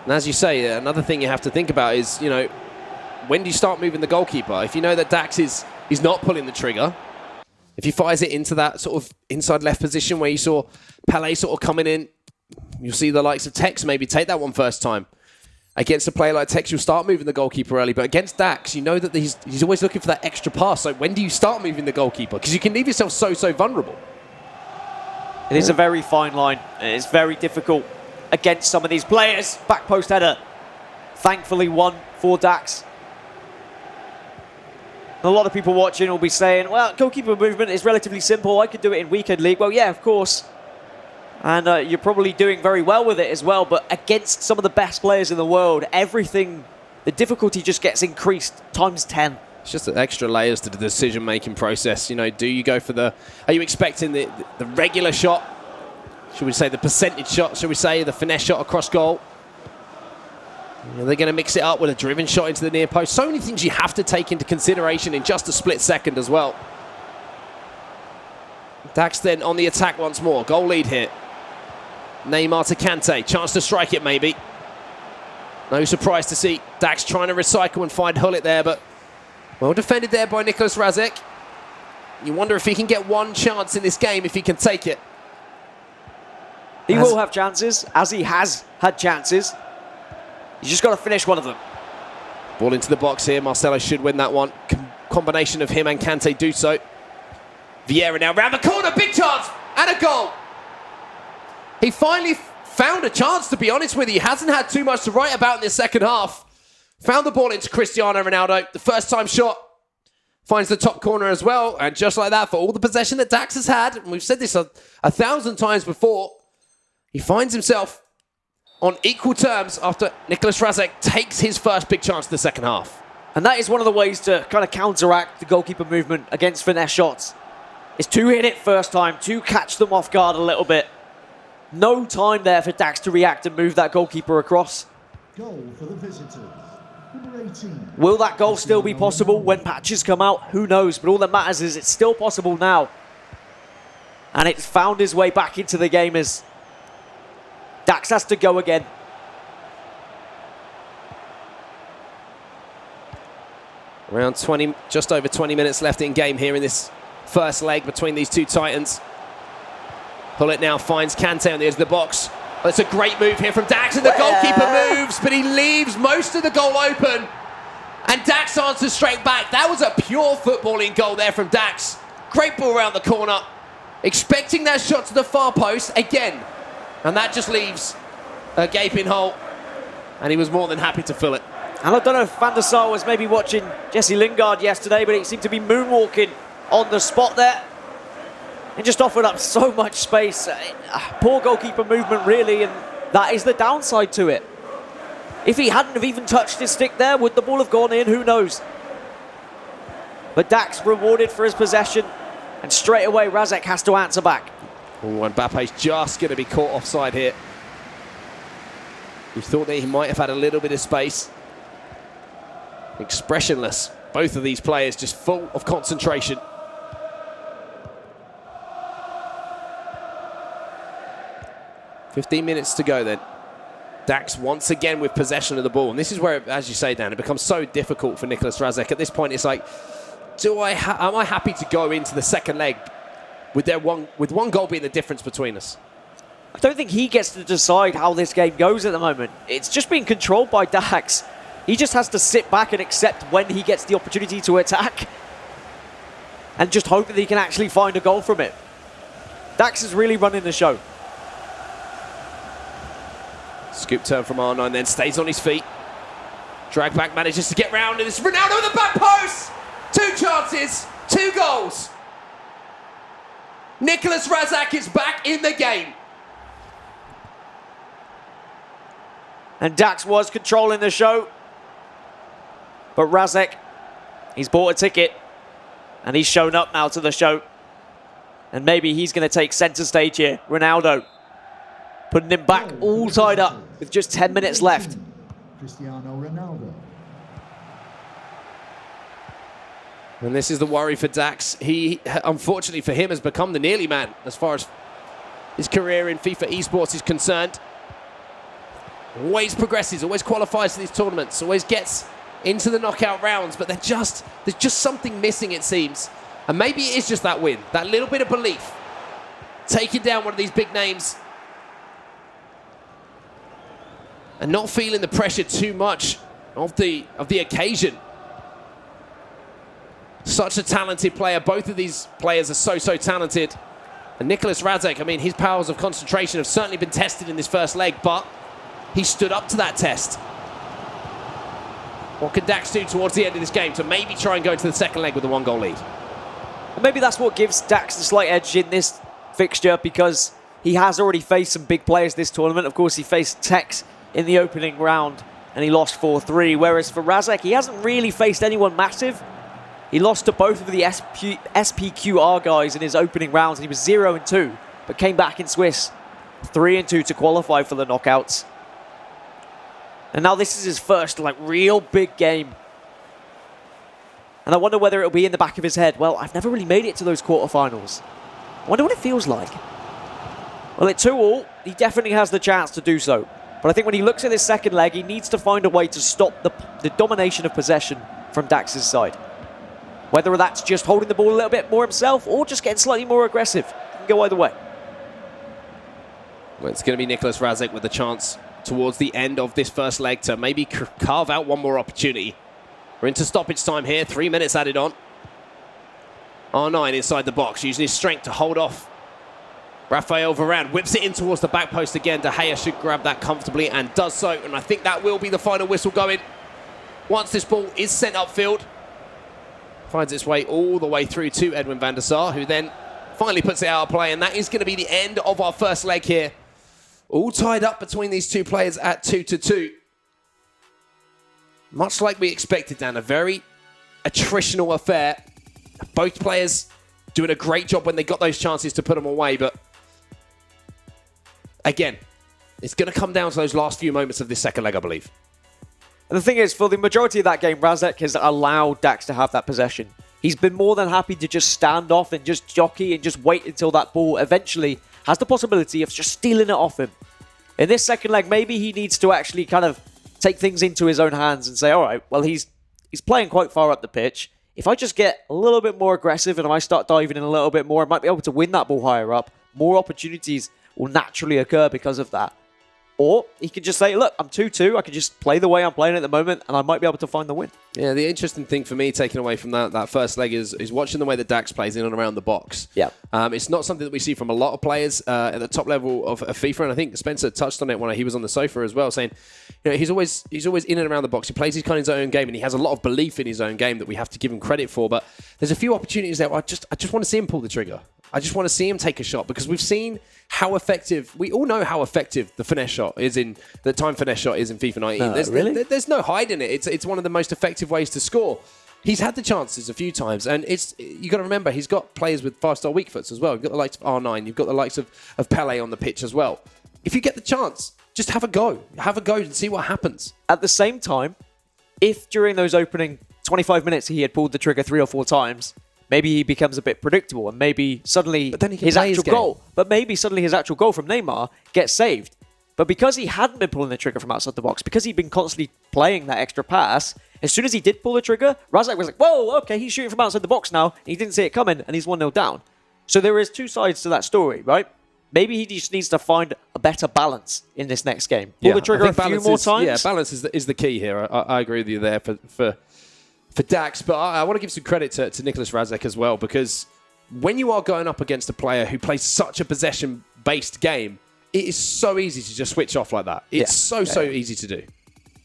And as you say, another thing you have to think about is, you know, when do you start moving the goalkeeper? If you know that Dax is not pulling the trigger, if he fires it into that sort of inside left position where you saw Pele sort of coming in, you'll see the likes of Tex maybe take that one first time. Against a player like Tex, you'll start moving the goalkeeper early. But against Dax, you know that he's always looking for that extra pass. So when do you start moving the goalkeeper? Because you can leave yourself so vulnerable. It is a very fine line. It's very difficult against some of these players. Back post header, thankfully won for Dax. A lot of people watching will be saying, well, goalkeeper movement is relatively simple. I could do it in weekend league. Well, yeah, of course. And you're probably doing very well with it as well. But against some of the best players in the world, everything, the difficulty just gets increased times 10. It's just extra layers to the decision-making process. You know, do you go for the... Are you expecting the regular shot? Should we say the percentage shot? Should we say the finesse shot across goal? Are they going to mix it up with a driven shot into the near post? So many things you have to take into consideration in just a split second as well. Dax then on the attack once more. Goal lead here. Neymar to Kante. Chance to strike it maybe. No surprise to see Dax trying to recycle and find Hullet there, but well defended there by Nicholas Razek. You wonder if he can get one chance in this game, if he can take it. He will have chances, as he has had chances. He's just got to finish one of them. Ball into the box here. Marcelo should win that one. Combination of him and Kante do so. Vieira now round the corner. Big chance. And a goal. He finally found a chance, to be honest with you. He hasn't had too much to write about in this second half. Found the ball into Cristiano Ronaldo. The first time shot. Finds the top corner as well. And just like that, for all the possession that Dax has had, and we've said this 1,000 times before, he finds himself on equal terms after Nicholas Razek takes his first big chance in the second half. And that is one of the ways to kind of counteract the goalkeeper movement against finesse shots. Is to hit it first time, to catch them off guard a little bit. No time there for Dax to react and move that goalkeeper across. Goal for the visitors. Number 18. Will that goal still be possible when patches come out? Who knows? But all that matters is it's still possible now. And it's found his way back into the game as Dax has to go again. Around 20, just over 20 minutes left in game here in this first leg between these two Titans. Hullet now finds Kante on the edge of the box. Oh, it's a great move here from Dax, and the goalkeeper moves, but he leaves most of the goal open. And Dax answers straight back. That was a pure footballing goal there from Dax. Great ball around the corner. Expecting that shot to the far post again. And that just leaves a gaping hole. And he was more than happy to fill it. And I don't know if Van der Sar was maybe watching Jesse Lingard yesterday, but he seemed to be moonwalking on the spot there. And just offered up so much space. Poor goalkeeper movement, really, and that is the downside to it. If he hadn't have even touched his stick there, would the ball have gone in? Who knows? But Dax rewarded for his possession, and straight away Razek has to answer back. Oh, and Mbappe's just going to be caught offside here. We thought that he might have had a little bit of space. Expressionless. Both of these players just full of concentration. "15 minutes to go then. Dax once again with possession of the ball. And this is where, as you say, Dan, it becomes so difficult for Nicholas Razek. At this point, it's like, am I happy to go into the second leg with one goal being the difference between us? I don't think he gets to decide how this game goes at the moment. It's just being controlled by Dax. He just has to sit back and accept when he gets the opportunity to attack and just hope that he can actually find a goal from it. Dax is really running the show. Scoop turn from R9, then stays on his feet. Drag back, manages to get round, and it's Ronaldo at the back post! 2 chances, 2 goals. Nicholas Razek is back in the game. And Dax was controlling the show. But Razek, he's bought a ticket. And he's shown up now to the show. And maybe he's going to take centre stage here. Ronaldo putting him back all tied up with just 10 minutes left. Cristiano Ronaldo. And this is the worry for Dax. He, unfortunately for him, has become the nearly man as far as his career in FIFA esports is concerned. Always progresses, always qualifies for these tournaments, always gets into the knockout rounds, but there's just something missing, it seems. And maybe it is just that win, that little bit of belief. Taking down one of these big names and not feeling the pressure too much of the occasion. Such a talented player. Both of these players are so talented. And Nicholas Razek, I mean, his powers of concentration have certainly been tested in this first leg, but he stood up to that test. What can Dax do towards the end of this game to maybe try and go into the second leg with a 1-goal lead? And maybe that's what gives Dax the slight edge in this fixture, because he has already faced some big players this tournament. Of course, he faced Tex in the opening round and he lost 4-3, whereas for Razek, he hasn't really faced anyone massive. He lost to both of the SPQR guys in his opening rounds, and he was 0-2, but came back in Swiss 3-2 to qualify for the knockouts. And now this is his first real big game. And I wonder whether it'll be in the back of his head. Well, I've never really made it to those quarterfinals. I wonder what it feels like. Well, at 2-2, he definitely has the chance to do so. But I think when he looks at this second leg, he needs to find a way to stop the domination of possession from Dax's side. Whether that's just holding the ball a little bit more himself or just getting slightly more aggressive. It can go either way. Well, it's going to be Nicholas Razek with the chance towards the end of this first leg to maybe carve out one more opportunity. We're into stoppage time here, 3 minutes added on. R9 inside the box, using his strength to hold off Rafael Varane. Whips it in towards the back post again. De Gea should grab that comfortably and does so. And I think that will be the final whistle going. Once this ball is sent upfield, finds its way all the way through to Edwin van der Sar, who then finally puts it out of play. And that is going to be the end of our first leg here. All tied up between these two players at 2-2. Much like we expected, Dan, a very attritional affair. Both players doing a great job when they got those chances to put them away. But again, it's going to come down to those last few moments of this second leg, I believe. And the thing is, for the majority of that game, Razek has allowed Dax to have that possession. He's been more than happy to just stand off and just jockey and just wait until that ball eventually has the possibility of just stealing it off him. In this second leg, maybe he needs to actually kind of take things into his own hands and say, all right, well, he's playing quite far up the pitch. If I just get a little bit more aggressive and I start diving in a little bit more, I might be able to win that ball higher up. More opportunities will naturally occur because of that. Or he could just say, look, I'm 2-2. I can just play the way I'm playing at the moment, and I might be able to find the win. Yeah, the interesting thing for me taking away from that first leg is watching the way that Dax plays in and around the box. Yeah. It's not something that we see from a lot of players at the top level of FIFA, and I think Spencer touched on it when he was on the sofa as well, saying, he's always in and around the box. He plays his kind of his own game, and he has a lot of belief in his own game that we have to give him credit for. But there's a few opportunities there where I just want to see him pull the trigger. I just want to see him take a shot, because we've seen how effective, we all know how effective the finesse shot is the time finesse shot is in FIFA 19. Really? There's no hiding it. It's one of the most effective ways to score. He's had the chances a few times, and you got to remember, he's got players with 5-star weak foots as well. You've got the likes of R9, you've got the likes of Pele on the pitch as well. If you get the chance, just have a go. Have a go and see what happens. At the same time, if during those opening 25 minutes he had pulled the trigger 3 or 4 times, maybe he becomes a bit predictable, and maybe suddenly his actual goal from Neymar gets saved. But because he hadn't been pulling the trigger from outside the box, because he'd been constantly playing that extra pass, as soon as he did pull the trigger, Razek was like, whoa, okay, he's shooting from outside the box now. He didn't see it coming, and he's 1-0 down. So there is two sides to that story, right? Maybe he just needs to find a better balance in this next game. Pull the trigger a few more times. Yeah, balance is the key here. I agree with you there for Dax, but I want to give some credit to Nicholas Razek as well, because when you are going up against a player who plays such a possession-based game, it is so easy to just switch off like that. It's so easy to do.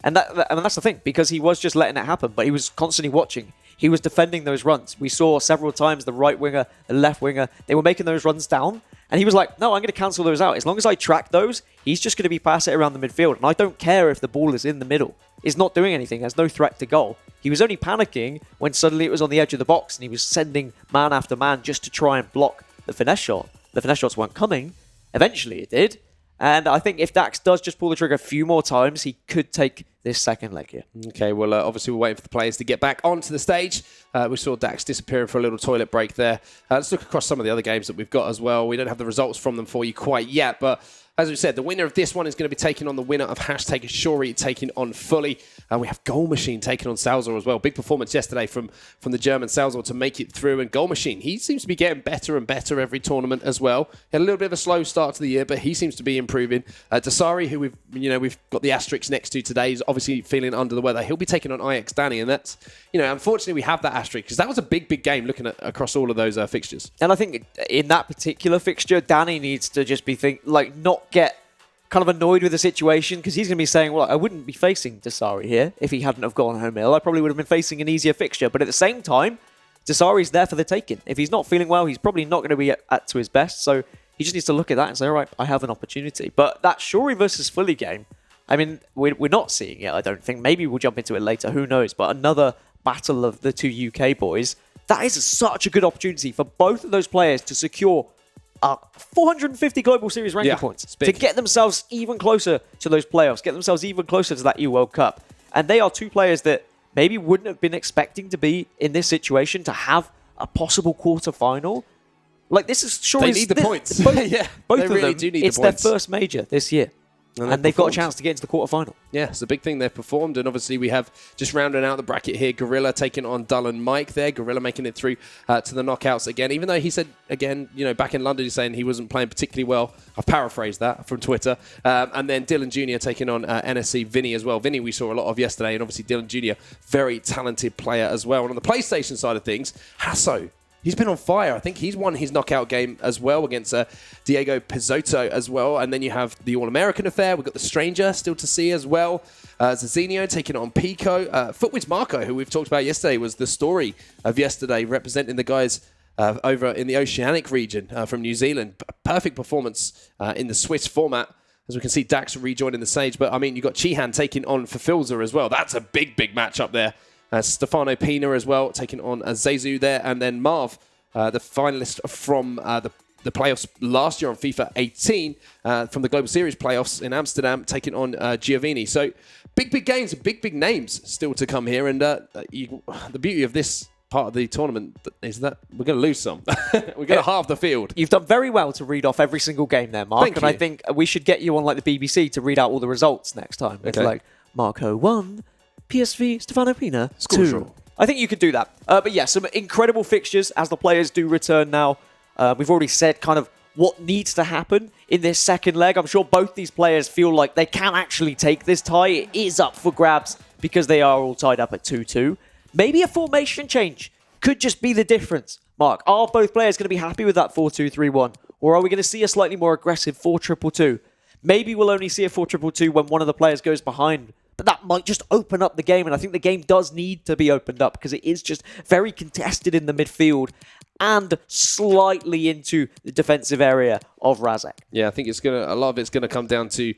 And that's the thing, because he was just letting it happen, but he was constantly watching. He was defending those runs. We saw several times the right winger, the left winger, they were making those runs down, and he was like, no, I'm going to cancel those out. As long as I track those, he's just going to be passing it around the midfield, and I don't care if the ball is in the middle. He's not doing anything. There's no threat to goal. He was only panicking when suddenly it was on the edge of the box, and he was sending man after man just to try and block the finesse shot. The finesse shots weren't coming. Eventually it did. And I think if Dax does just pull the trigger a few more times, he could take this second leg here. Okay, well, obviously we're waiting for the players to get back onto the stage. We saw Dax disappearing for a little toilet break there. Let's look across some of the other games that we've got as well. We don't have the results from them for you quite yet, but as we said, the winner of this one is going to be taking on the winner of hashtag Shori, taking on Fully. And we have Goal Machine taking on Salzor as well. Big performance yesterday from the German Salzor to make it through. And Goal Machine, he seems to be getting better and better every tournament as well. He had a little bit of a slow start to the year, but he seems to be improving. Dasari, who we've got the asterisk next to today, is obviously feeling under the weather. He'll be taking on IX Danny, and that's, unfortunately we have that asterisk because that was a big game looking at across all of those fixtures. And I think in that particular fixture, Danny needs to just be not get kind of annoyed with the situation, because he's going to be saying, well, I wouldn't be facing Dasari here if he hadn't have gone home ill. I probably would have been facing an easier fixture. But at the same time, Dasari's there for the taking. If he's not feeling well, he's probably not going to be to his best. So he just needs to look at that and say, all right, I have an opportunity. But that Shori versus Fully game, I mean, we're not seeing it, I don't think. Maybe we'll jump into it later, who knows. But another battle of the two UK boys, that is such a good opportunity for both of those players to secure 450 Global Series ranking points to get themselves even closer to those playoffs, get themselves even closer to that E-World Cup. And they are two players that maybe wouldn't have been expecting to be in this situation, to have a possible quarter-final. Like, this is sure they need the points. Both they of really them, do need it's the points. their first major this year. And they've got a chance to get into the quarterfinal. Yeah, it's a big thing they've performed. And obviously we have, just rounding out the bracket here, Gorilla taking on Dull and Mike there. Gorilla making it through to the knockouts again. Even though he said, again, back in London, he's saying he wasn't playing particularly well. I've paraphrased that from Twitter. And then Dylan Jr. taking on NSC Vinny as well. Vinny we saw a lot of yesterday. And obviously Dylan Jr., very talented player as well. And on the PlayStation side of things, Hasso. He's been on fire. I think he's won his knockout game as well against Diego Pizzotto as well. And then you have the All-American affair. We've got the Stranger still to see as well. Zazinho taking it on Pico. Footwiz Marco, who we've talked about yesterday, was the story of yesterday, representing the guys over in the Oceanic region from New Zealand. Perfect performance in the Swiss format. As we can see, Dax rejoining the stage. But, I mean, you've got Chihan taking on Fafilza as well. That's a big match up there. Stefano Pina as well, taking on Zezu there. And then Marv, the finalist from the playoffs last year on FIFA 18, from the Global Series playoffs in Amsterdam, taking on Giovanni. So big games, big names still to come here. And the beauty of this part of the tournament is that we're going to lose some. We're going to halve the field. You've done very well to read off every single game there, Mark. Thank you. I think we should get you on like the BBC to read out all the results next time. It's like Marco 1, PSV, Stefano Pina, 2. I think you could do that. But yeah, some incredible fixtures as the players do return now. We've already said kind of what needs to happen in this second leg. I'm sure both these players feel like they can actually take this tie. It is up for grabs because they are all tied up at 2-2. Maybe a formation change could just be the difference. Mark, are both players going to be happy with that 4-2-3-1? Or are we going to see a slightly more aggressive 4-2-2-2? Maybe we'll only see a 4-2-2-2 when one of the players goes behind. But that might just open up the game, and I think the game does need to be opened up because it is just very contested in the midfield and slightly into the defensive area of Razek. Yeah, I think a lot of it's going to come down to,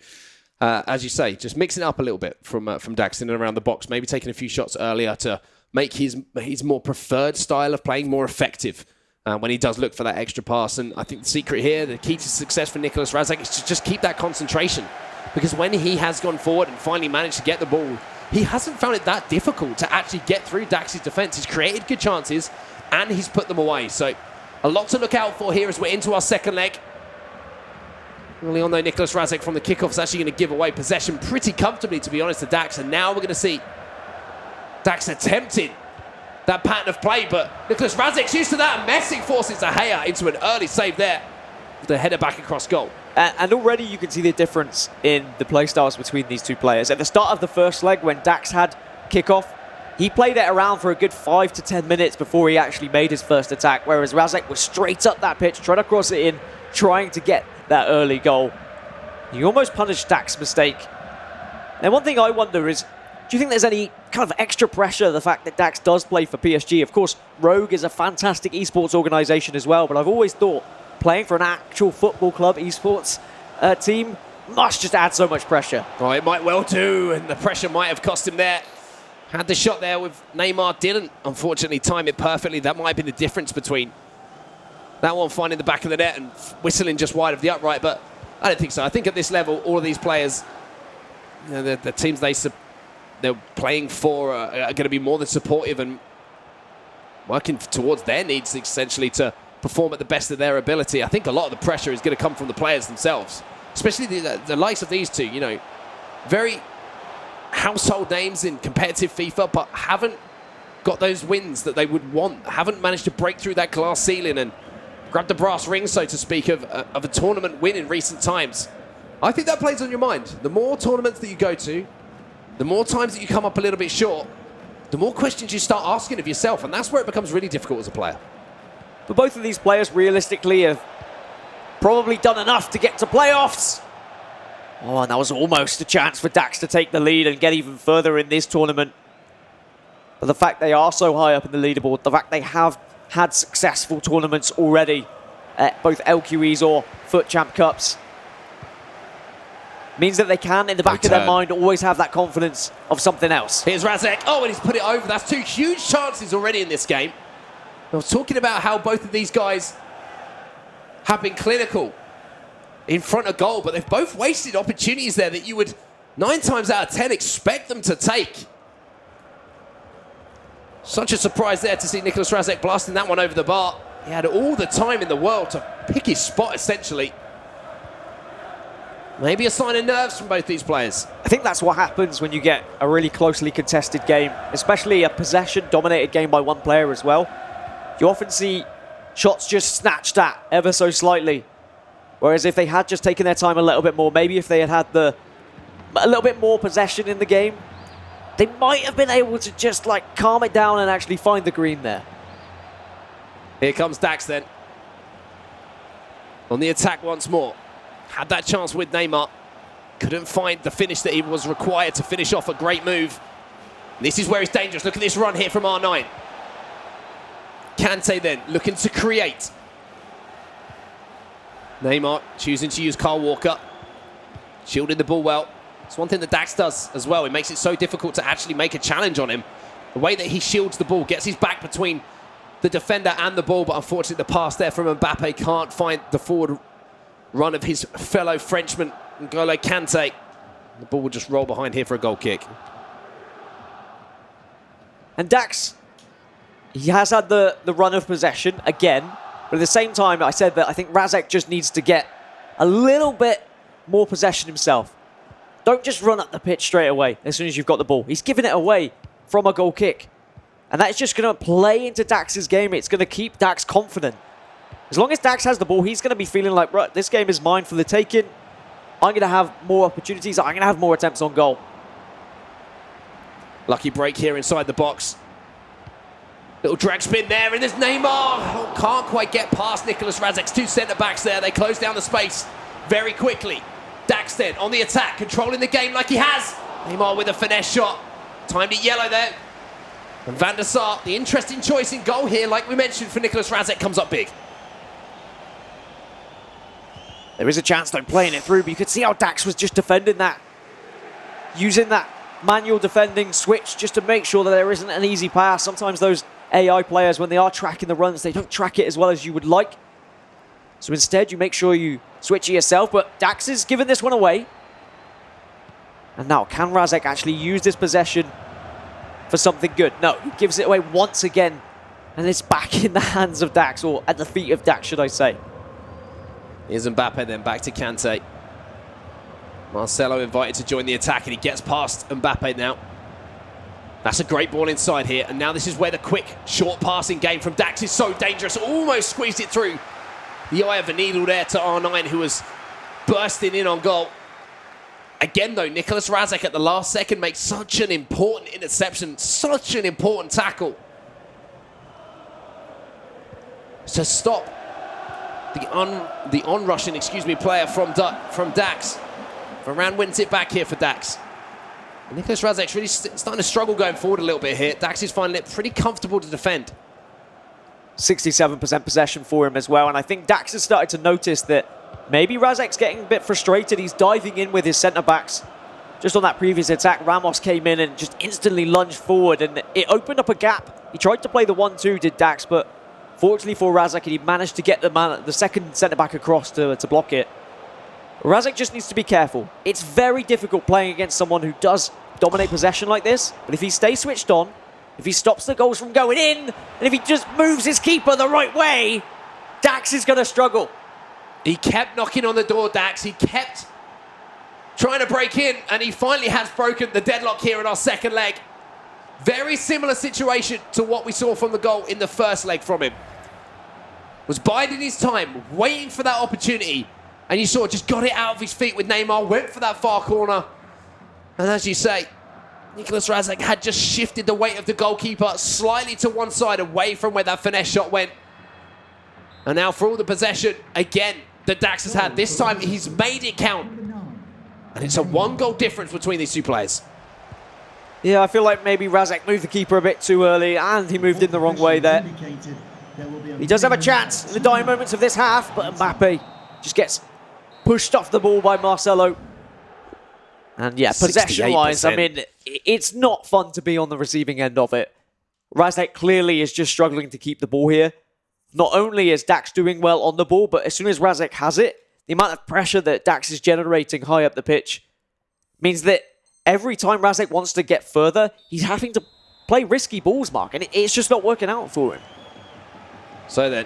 as you say, just mixing it up a little bit from Daxton and around the box, maybe taking a few shots earlier to make his more preferred style of playing more effective when he does look for that extra pass. And I think the secret here, the key to success for Nicholas Razek is to just keep that concentration. Because when he has gone forward and finally managed to get the ball, he hasn't found it that difficult to actually get through Dax's defence. He's created good chances and he's put them away. So a lot to look out for here as we're into our second leg. Early on though, Nicholas Razek from the kickoff is actually going to give away possession pretty comfortably, to be honest, to Dax. And now we're going to see Dax attempting that pattern of play, but Nicholas Razek's used to that, and Messing forces De Gea into an early save there with the header back across goal. And already you can see the difference in the play styles between these two players. At the start of the first leg, when Dax had kickoff, he played it around for a good 5 to 10 minutes before he actually made his first attack, whereas Razek was straight up that pitch, trying to cross it in, trying to get that early goal. He almost punished Dax's mistake. Now, one thing I wonder is, do you think there's any kind of extra pressure, the fact that Dax does play for PSG? Of course, Rogue is a fantastic esports organisation as well, but I've always thought playing for an actual football club esports team must just add so much pressure. Oh, it might well do, and the pressure might have cost him there. Had the shot there with Neymar, didn't unfortunately time it perfectly. That might have been the difference between that one finding the back of the net and whistling just wide of the upright, but I don't think so. I think at this level, all of these players, the teams they're playing for are going to be more than supportive and working towards their needs, essentially, to perform at the best of their ability. I think a lot of the pressure is going to come from the players themselves. especially the likes of these two, you know, very household names in competitive FIFA, but haven't got those wins that they would want, haven't managed to break through that glass ceiling and grab the brass ring, so to speak, of a tournament win in recent times. I think that plays on your mind. The more tournaments that you go to, the more times that you come up a little bit short, the more questions you start asking of yourself, and that's where it becomes really difficult as a player. But both of these players realistically have probably done enough to get to playoffs. Oh, and that was almost a chance for Dax to take the lead and get even further in this tournament. But the fact they are so high up in the leaderboard, the fact they have had successful tournaments already at both LQEs or FUT Champ Cups, means that they can, in the back of their mind, always have that confidence of something else. Here's Razek. Oh, and he's put it over. That's two huge chances already in this game. I was talking about how both of these guys have been clinical in front of goal, but they've both wasted opportunities there that you would 9 times out of 10 expect them to take. Such a surprise there to see Nicholas Razek blasting that one over the bar. He had all the time in the world to pick his spot, essentially. Maybe a sign of nerves from both these players. I think that's what happens when you get a really closely contested game, especially a possession-dominated game by one player as well. You often see shots just snatched at ever so slightly. Whereas if they had just taken their time a little bit more, maybe if they had had a little bit more possession in the game, they might have been able to just like calm it down and actually find the green there. Here comes Dax then. On the attack once more. Had that chance with Neymar. Couldn't find the finish that he was required to finish off a great move. This is where it's dangerous. Look at this run here from R9. Kante then looking to create. Neymar choosing to use Kyle Walker. Shielding the ball well. It's one thing that Dax does as well. It makes it so difficult to actually make a challenge on him. The way that he shields the ball, gets his back between the defender and the ball, but unfortunately the pass there from Mbappe can't find the forward run of his fellow Frenchman, N'Golo Kante. The ball will just roll behind here for a goal kick. And Dax, he has had the run of possession again, but at the same time, I said that I think Razek just needs to get a little bit more possession himself. Don't just run up the pitch straight away as soon as you've got the ball. He's giving it away from a goal kick. And that's just going to play into Dax's game. It's going to keep Dax confident. As long as Dax has the ball, he's going to be feeling like, right, this game is mine for the taking. I'm going to have more opportunities. I'm going to have more attempts on goal. Lucky break here inside the box. Little drag spin there, and there's Neymar. Oh, can't quite get past Nicholas Razek's two centre-backs there. They close down the space very quickly. Dax then on the attack, controlling the game like he has. Neymar with a finesse shot. Timed it yellow there. And Van der Sar, the interesting choice in goal here, like we mentioned, for Nicholas Razek, comes up big. There is a chance though playing it through, but you could see how Dax was just defending that. Using that manual defending switch just to make sure that there isn't an easy pass. Sometimes those AI players, when they are tracking the runs, they don't track it as well as you would like. So instead, you make sure you switch it yourself, but Dax is giving this one away. And now, can Razek actually use this possession for something good? No, he gives it away once again, and it's back in the hands of Dax, or at the feet of Dax, should I say. Here's Mbappe then, back to Kante. Marcelo invited to join the attack, and he gets past Mbappe now. That's a great ball inside here, and now this is where the quick, short passing game from Dax is so dangerous. Almost squeezed it through the eye of the needle there to R9, who was bursting in on goal. Again, though, Nicholas Razek at the last second makes such an important interception, such an important tackle to stop the on-rushing, player from Dax. Varane wins it back here for Dax. Nicholas Razek's really starting to struggle going forward a little bit here. Dax is finding it pretty comfortable to defend. 67% possession for him as well, and I think Dax has started to notice that maybe Razek's getting a bit frustrated. He's diving in with his centre-backs. Just on that previous attack, Ramos came in and just instantly lunged forward, and it opened up a gap. He tried to play the 1-2, did Dax, but fortunately for Razek, he managed to get the second centre-back across to block it. Razek just needs to be careful. It's very difficult playing against someone who does dominate possession like this, but if he stays switched on, if he stops the goals from going in, and if he just moves his keeper the right way, Dax is going to struggle. He kept knocking on the door, Dax. He kept trying to break in, and he finally has broken the deadlock here in our second leg. Very similar situation to what we saw from the goal in the first leg from him. Was biding his time, waiting for that opportunity, and you saw just got it out of his feet with Neymar, went for that far corner. And as you say, Nicolas Razak had just shifted the weight of the goalkeeper slightly to one side, away from where that finesse shot went. And now for all the possession, again, that Dax has had. This time he's made it count. And it's a 1-goal difference between these two players. Yeah, I feel like maybe Razak moved the keeper a bit too early, and he moved in the wrong way there. He does have a chance in the dying moments of this half, but Mbappe just gets pushed off the ball by Marcelo. And yeah, possession-wise, I mean, it's not fun to be on the receiving end of it. Razak clearly is just struggling to keep the ball here. Not only is Dax doing well on the ball, but as soon as Razak has it, the amount of pressure that Dax is generating high up the pitch means that every time Razak wants to get further, he's having to play risky balls, Mark, and it's just not working out for him. So then,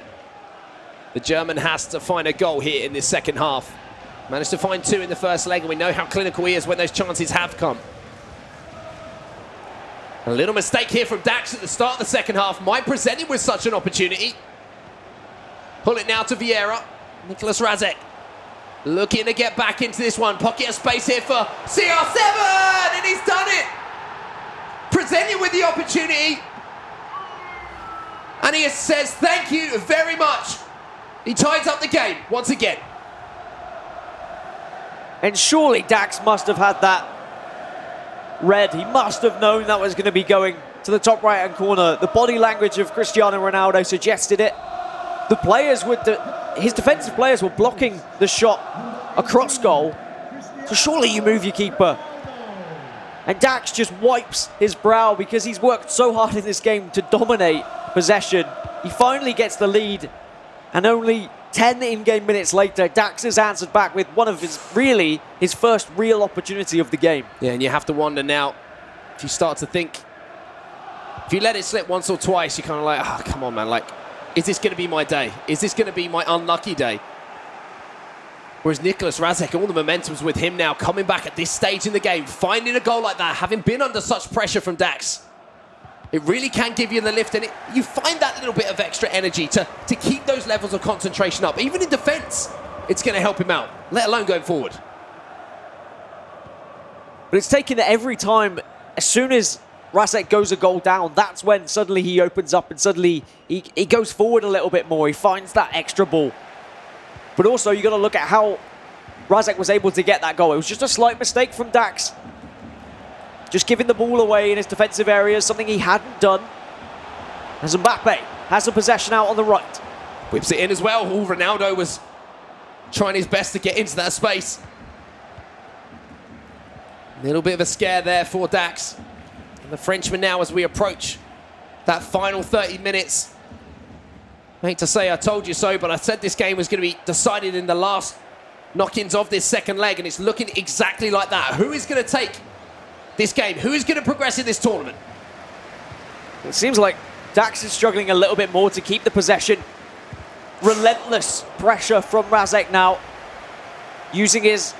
the German has to find a goal here in this second half. Managed to find 2 in the first leg, and we know how clinical he is when those chances have come. A little mistake here from Dax at the start of the second half. Might present him with such an opportunity. Pull it now to Vieira. Nicolas Razak looking to get back into this one. Pocket of space here for CR7, and he's done it. Presented with the opportunity. And he says thank you very much. He ties up the game once again. And surely Dax must have had that red. He must have known that was going to be going to the top right-hand corner. The body language of Cristiano Ronaldo suggested it. The players his defensive players were blocking the shot across goal. So surely you move your keeper. And Dax just wipes his brow because he's worked so hard in this game to dominate possession. He finally gets the lead, and only 10 in-game minutes later, Dax has answered back with one of his first real opportunity of the game. Yeah, and you have to wonder now, if you start to think, if you let it slip once or twice, you're kind of like, oh, come on, man, like, is this going to be my day? Is this going to be my unlucky day? Whereas Nicolas Razak, all the momentum's with him now, coming back at this stage in the game, finding a goal like that, having been under such pressure from Dax. It really can give you the lift, and you find that little bit of extra energy to keep those levels of concentration up. Even in defence, it's going to help him out, let alone going forward. But it's taken every time, as soon as Razak goes a goal down, that's when suddenly he opens up and suddenly he goes forward a little bit more. He finds that extra ball. But also, you've got to look at how Razak was able to get that goal. It was just a slight mistake from Dax. Just giving the ball away in his defensive areas, something he hadn't done. As Mbappe has the possession out on the right. Whips it in as well. Oh, Ronaldo was trying his best to get into that space. A little bit of a scare there for Dax. And the Frenchman now, as we approach that final 30 minutes. I hate to say I told you so, but I said this game was going to be decided in the last knock-ins of this second leg, and it's looking exactly like that. Who is going to take this game? Who is going to progress in this tournament? It seems like Dax is struggling a little bit more to keep the possession. Relentless pressure from Razak now, using his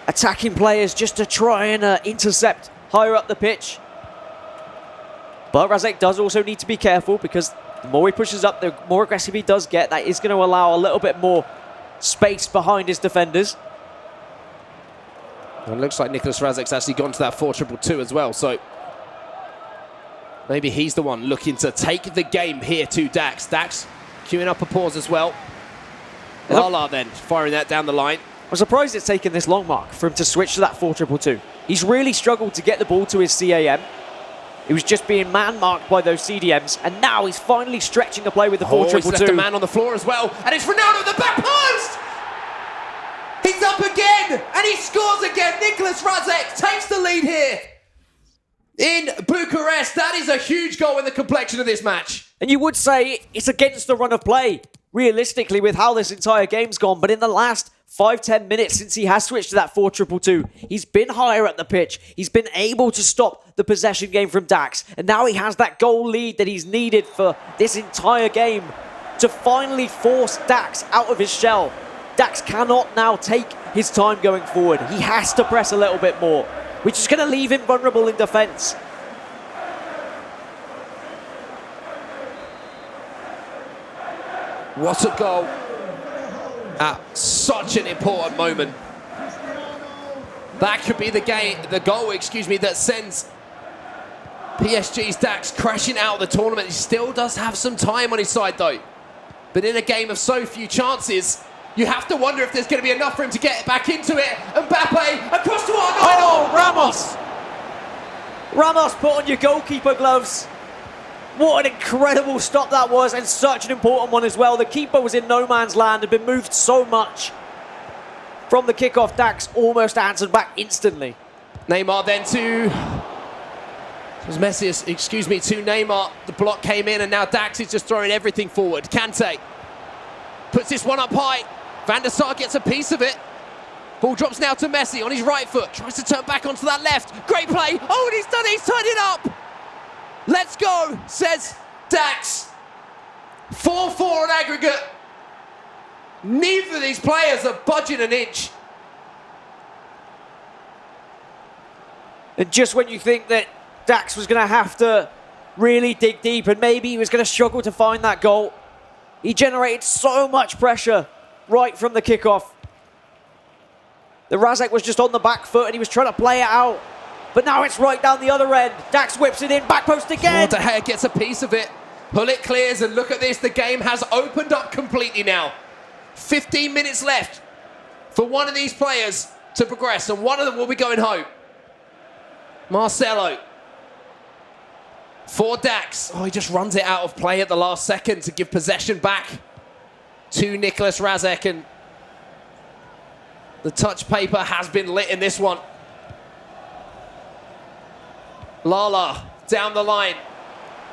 attacking players just to try and intercept higher up the pitch. But Razak does also need to be careful, because the more he pushes up, the more aggressive he does get. That is going to allow a little bit more space behind his defenders. Well, it looks like Nicolas Razak's actually gone to that 4-2-2 as well, so maybe he's the one looking to take the game here to Dax. Dax queuing up a pause as well. Lala then firing that down the line. I'm surprised it's taken this long, Mark, for him to switch to that 4-2-2. He's really struggled to get the ball to his CAM. He was just being man-marked by those CDMs, and now he's finally stretching the play with the 4-2-2. He's left a man on the floor as well, and it's Ronaldo at the back post! He's up again, and he scores again. Nicolas Razak takes the lead here in Bucharest. That is a huge goal in the complexion of this match. And you would say it's against the run of play, realistically, with how this entire game's gone. But in the last 5-10 minutes since he has switched to that 4-2-2, he's been higher at the pitch. He's been able to stop the possession game from Dax. And now he has that goal lead that he's needed for this entire game. to finally force Dax out of his shell. Dax cannot now take his time going forward. He has to press a little bit more, which is going to leave him vulnerable in defense. What a goal at such an important moment. That could be the goal, that sends PSG's Dax crashing out of the tournament. He still does have some time on his side though. But in a game of so few chances, you have to wonder if there's going to be enough for him to get back into it. Mbappe across to R9. Oh, Ramos! Ramos, put on your goalkeeper gloves. What an incredible stop that was, and such an important one as well. The keeper was in no man's land, had been moved so much. From the kickoff, Dax almost answered back instantly. Neymar then to Neymar. The block came in, and now Dax is just throwing everything forward. Kante puts this one up high. Van der Sar gets a piece of it. Ball drops now to Messi on his right foot. Tries to turn back onto that left. Great play. Oh, and he's done it. He's turned it up. Let's go, says Dax. 4-4 on aggregate. Neither of these players are budging an inch. And just when you think that Dax was going to have to really dig deep and maybe he was going to struggle to find that goal, he generated so much pressure right from the kickoff. The Razak was just on the back foot and he was trying to play it out. But now it's right down the other end. Dax whips it in, back post again. De Gea gets a piece of it. Hullet clears, and look at this. The game has opened up completely now. 15 minutes left for one of these players to progress, and one of them will be going home. Marcelo for Dax. Oh, he just runs it out of play at the last second to give possession back to Nicolas Razek, and the touch paper has been lit in this one. Lala down the line.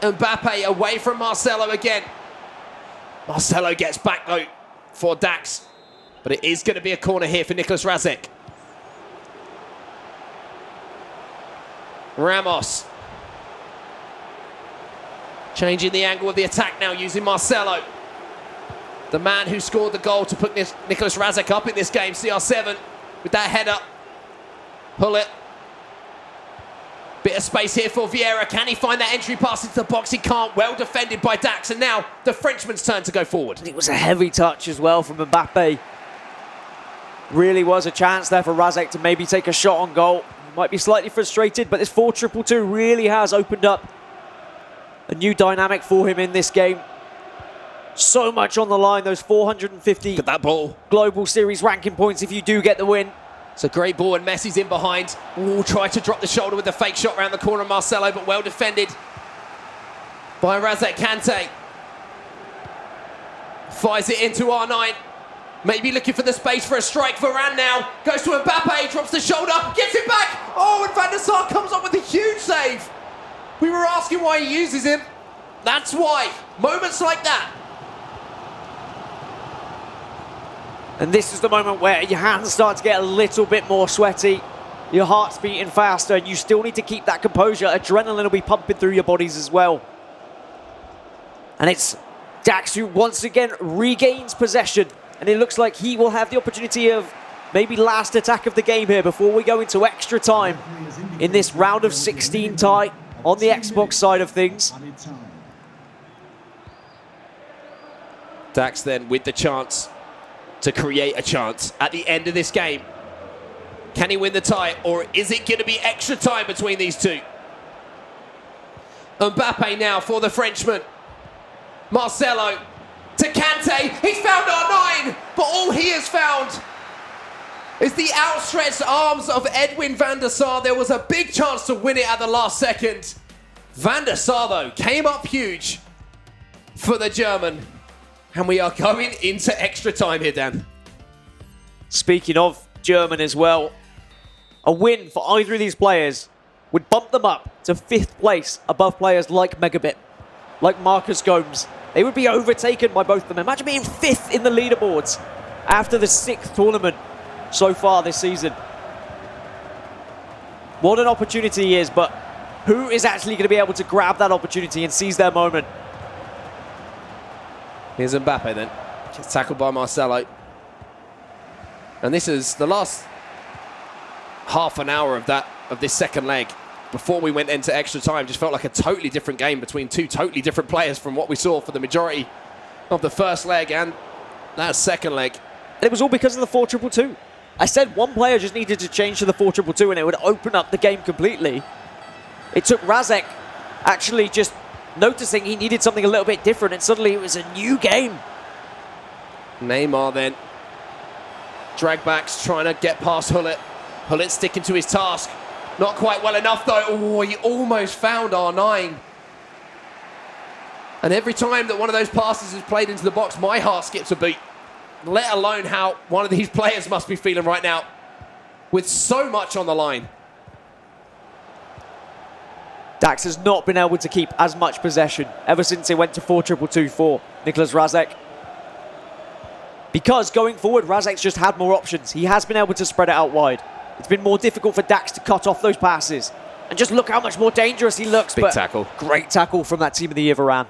Mbappe away from Marcelo again. Marcelo gets back though for Dax. But it is going to be a corner here for Nicolas Razek. Ramos. Changing the angle of the attack now using Marcelo. The man who scored the goal to put Nicolas Razek up in this game, CR7, with that header. Hullet. Bit of space here for Vieira. Can he find that entry pass into the box? He can't. Well defended by Dax. And now the Frenchman's turn to go forward. It was a heavy touch as well from Mbappe. Really was a chance there for Razek to maybe take a shot on goal. He might be slightly frustrated, but this 4-2-2 really has opened up a new dynamic for him in this game. So much on the line, those 450 Look at that ball. Global Series ranking points if you do get the win. It's a great ball, and Messi's in behind. Ooh, tried to drop the shoulder with the fake shot around the corner of Marcelo, but well defended by Razek Kante. Fires it into R9. Maybe looking for the space for a strike. Varane now goes to Mbappe, drops the shoulder, gets it back. Oh, and Van der Sar comes up with a huge save. We were asking why he uses him. That's why. Moments like that. And this is the moment where your hands start to get a little bit more sweaty, your heart's beating faster, and you still need to keep that composure. Adrenaline will be pumping through your bodies as well. And it's Dax who once again regains possession, and it looks like he will have the opportunity of maybe last attack of the game here before we go into extra time in this round of 16 tie on the Xbox side of things. Dax then with the chance to create a chance at the end of this game. Can he win the tie, or is it going to be extra time between these two? Mbappe now for the Frenchman. Marcelo to Kante. He's found R9, but all he has found is the outstretched arms of Edwin van der Sar. There was a big chance to win it at the last second. Van der Sar, though, came up huge for the German. And we are going into extra time here, Dan. Speaking of German as well, a win for either of these players would bump them up to 5th place above players like Megabit, like Marcus Gomes. They would be overtaken by both of them. Imagine being 5th in the leaderboards after the 6th tournament so far this season. What an opportunity he is, but who is actually going to be able to grab that opportunity and seize their moment? Here's Mbappe then. Gets tackled by Marcelo. And this is the last half an hour of this second leg before we went into extra time. Just felt like a totally different game between two totally different players from what we saw for the majority of the first leg and that second leg. And it was all because of the 4-2-2. I said one player just needed to change to the 4-2-2 and it would open up the game completely. It took Razek actually just noticing he needed something a little bit different, and suddenly it was a new game. Neymar then. Drag backs, trying to get past Hullet. Hullet sticking to his task. Not quite well enough though. Oh, he almost found R9. And every time that one of those passes is played into the box, my heart skips a beat. Let alone how one of these players must be feeling right now with so much on the line. Dax has not been able to keep as much possession ever since he went to 4-2-2 for Nicolas Razek. Because going forward, Razek's just had more options. He has been able to spread it out wide. It's been more difficult for Dax to cut off those passes. And just look how much more dangerous he looks. Big tackle. Great tackle from that Team of the Year Varane.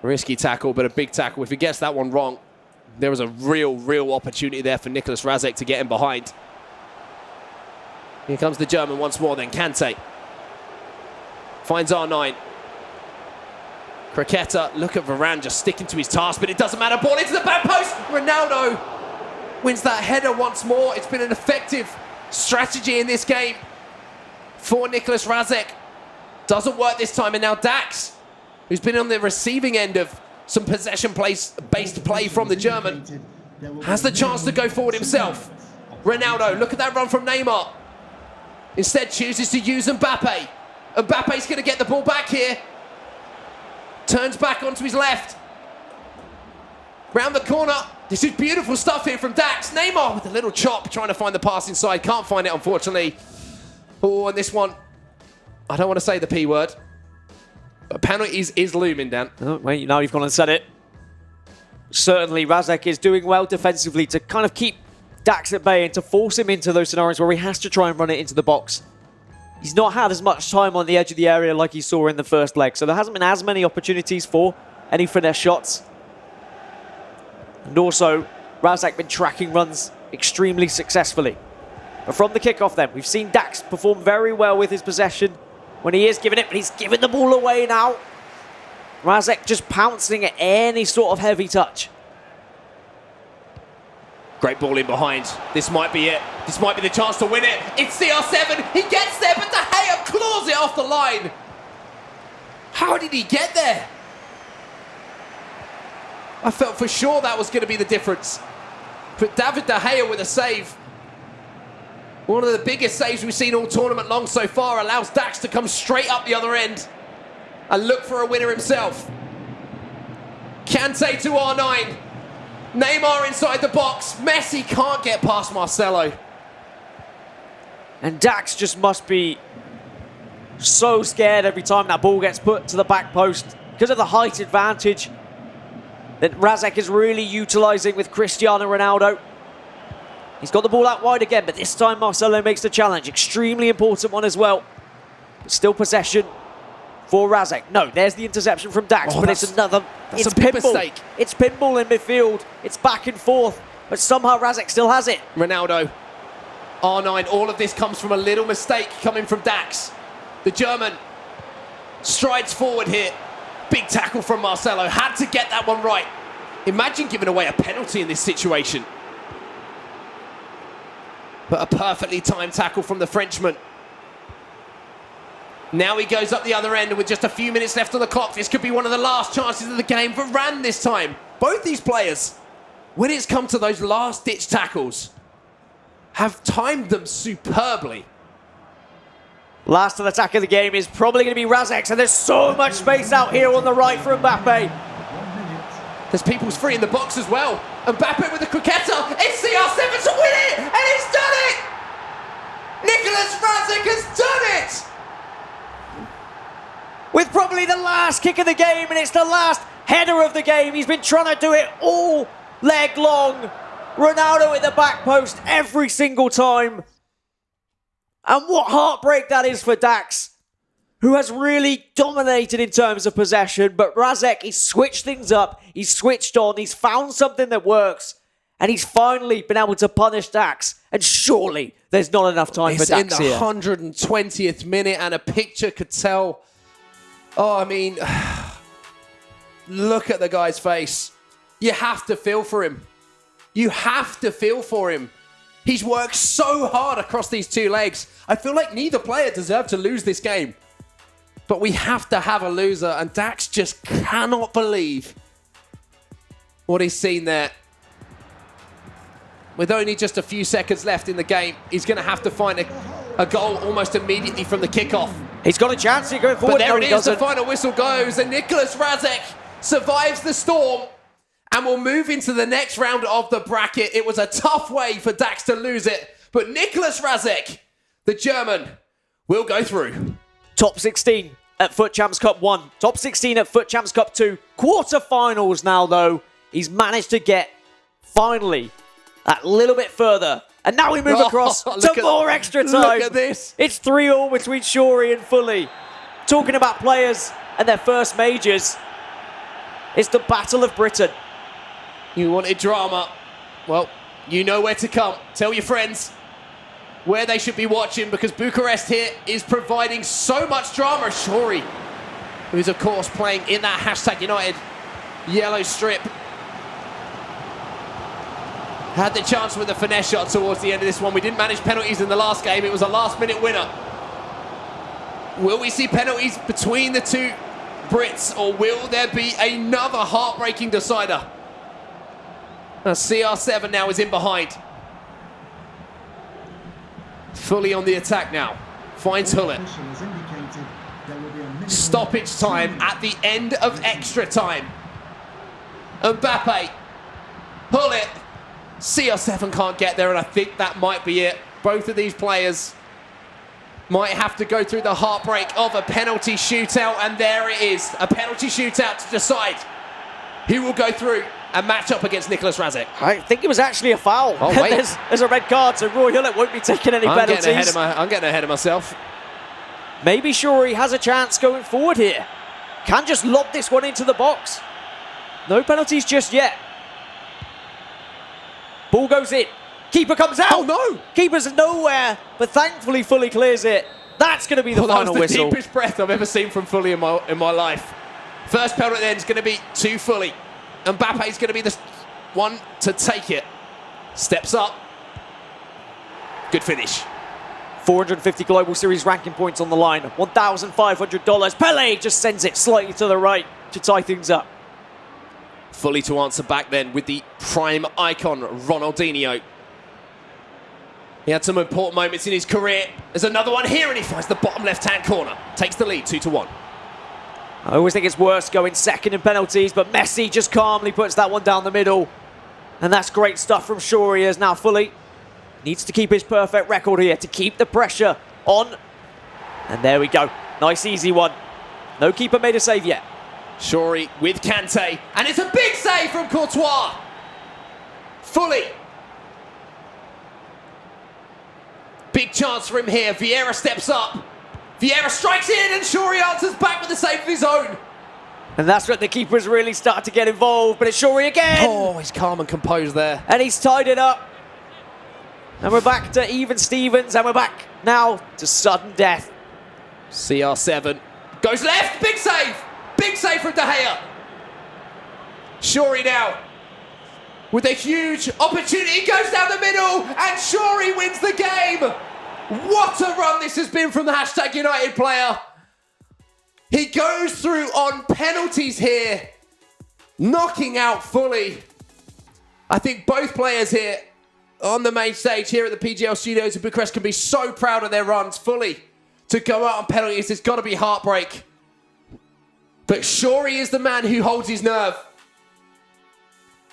Risky tackle, but a big tackle. If he gets that one wrong, there was a real opportunity there for Nicolas Razek to get him behind. Here comes the German once more then. Kante finds R9. Croqueta, look at Varane just sticking to his task, but it doesn't matter. Ball into the back post. Ronaldo wins that header once more. It's been an effective strategy in this game for Nicolas Razek. Doesn't work this time, and now Dax, who's been on the receiving end of some possession-based play from the German, has the chance to go forward himself. Ronaldo, look at that run from Neymar. Instead chooses to use Mbappe. Mbappe's going to get the ball back here. Turns back onto his left. Round the corner. This is beautiful stuff here from Dax. Neymar with a little chop, trying to find the pass inside. Can't find it, unfortunately. Oh, and this one, I don't want to say the P word, but penalties is looming, Dan. Oh, wait, now you've gone and said it. Certainly, Razek is doing well defensively to kind of keep Dax at bay and to force him into those scenarios where he has to try and run it into the box. He's not had as much time on the edge of the area like he saw in the first leg, so there hasn't been as many opportunities for any finesse shots. And also, Razek been tracking runs extremely successfully. But from the kickoff then, we've seen Dax perform very well with his possession when he is giving it, but he's giving the ball away now. Razek just pouncing at any sort of heavy touch. Great ball in behind. This might be it. This might be the chance to win it. It's CR7. He gets there, but De Gea claws it off the line. How did he get there? I felt for sure that was going to be the difference. But David De Gea with a save. One of the biggest saves we've seen all tournament long so far, allows Dax to come straight up the other end and look for a winner himself. Kante to R9. Neymar inside the box. Messi can't get past Marcelo. And Dax just must be so scared every time that ball gets put to the back post because of the height advantage that Razek is really utilising with Cristiano Ronaldo. He's got the ball out wide again, but this time Marcelo makes the challenge. Extremely important one as well. But still possession for Razek. No, there's the interception from Dax, but it's another... That's it's a big pinball. mistake. It's pinball in midfield. It's back and forth, but somehow Razek still has it. Ronaldo, R9, all of this comes from a little mistake coming from Dax. The German strides forward here. Big tackle from Marcelo. Had to get that one right. Imagine giving away a penalty in this situation. But a perfectly timed tackle from the Frenchman. Now he goes up the other end, and with just a few minutes left on the clock, this could be one of the last chances of the game. Varane this time. Both these players, when it's come to those last-ditch tackles, have timed them superbly. Last attack of the game is probably going to be Razek's, and there's so much space out here on the right for Mbappe. There's people's free in the box as well. Mbappe with the croqueta. It's CR7 to win it, and he's done it! Nicolas Razek has done it! With probably the last kick of the game, and it's the last header of the game. He's been trying to do it all leg long. Ronaldo at the back post every single time. And what heartbreak that is for Dax. who has really dominated in terms of possession, but Razek, he's switched things up, he's switched on, he's found something that works, and he's finally been able to punish Dax. And surely there's not enough time for Dax here. It's in the 120th minute, and a picture could tell. Oh, I mean, look at the guy's face. You have to feel for him. You have to feel for him. He's worked so hard across these two legs. I feel like neither player deserved to lose this game. But we have to have a loser, and Dax just cannot believe what he's seen there. With only just a few seconds left in the game, he's going to have to find a goal almost immediately from the kickoff. He's got a chance here going forward. But there No, it he is, the doesn't. final whistle goes, and Nicholas Razek survives the storm and will move into the next round of the bracket. It was a tough way for Dax to lose it, but Nicholas Razek, the German, will go through. Top 16 at FUT Champs Cup 1. Top 16 at FUT Champs Cup 2. Quarterfinals now, though. He's managed to get, finally, that little bit further. And now we move across to more extra time. Look at this. It's 3-3 between Shuri and Fully. Talking about players and their first majors, it's the Battle of Britain. You wanted drama? Well, you know where to come. Tell your friends where they should be watching, because Bucharest here is providing so much drama. Shuri, who's of course playing in that #United yellow strip, had the chance with a finesse shot towards the end of this one. We didn't manage penalties in the last game. It was a last-minute winner. Will we see penalties between the two Brits, or will there be another heartbreaking decider? Now, CR7 now is in behind. Fully on the attack now. Finds Hullet. Stoppage time at the end of extra time. Mbappe. Hullet. CR7 can't get there, and I think that might be it. Both of these players might have to go through the heartbreak of a penalty shootout, and there it is. A penalty shootout to decide who will go through and match up against Nicholas Razek. I think it was actually a foul. Oh, wait. there's a red card, so Roy Hullet won't be taking any penalties. I'm getting ahead of myself. Maybe Shuri has a chance going forward here. Can just lob this one into the box. No penalties just yet. Ball goes in. Keeper comes out. Oh, no. Keeper's nowhere, but thankfully Fully clears it. That's going to be the final that was whistle. the deepest breath I've ever seen from Fully in my life. First penalty then is going to be to Fully. Mbappe is going to be the one to take it. Steps up. Good finish. 450 Global Series ranking points on the line. $1,500. Pele just sends it slightly to the right to tie things up. Fully to answer back then with the prime icon, Ronaldinho. He had some important moments in his career. There's another one here, and he finds the bottom left-hand corner. Takes the lead, 2-1. I always think it's worse going second in penalties, but Messi just calmly puts that one down the middle. And that's great stuff from Shuri, as now Fully needs to keep his perfect record here to keep the pressure on. And there we go. Nice, easy one. No keeper made a save yet. Shuri with Kante, and it's a big save from Courtois. Fully. Big chance for him here. Vieira steps up. Vieira strikes in, and Shuri answers back with a save of his own. And that's when the keepers really start to get involved, but it's Shuri again. Oh, he's calm and composed there. And he's tied it up. And we're back to even Stevens, and we're back now to sudden death. CR7 goes left. Big save. Big save from De Gea. Shuri now with a huge opportunity. Goes down the middle, and Shuri wins the game. What a run this has been from the #United player. He goes through on penalties here, knocking out Fully. I think both players here on the main stage here at the PGL Studios in Bucharest can be so proud of their runs. Fully to go out on penalties, it's got to be heartbreak. But Shuri is the man who holds his nerve.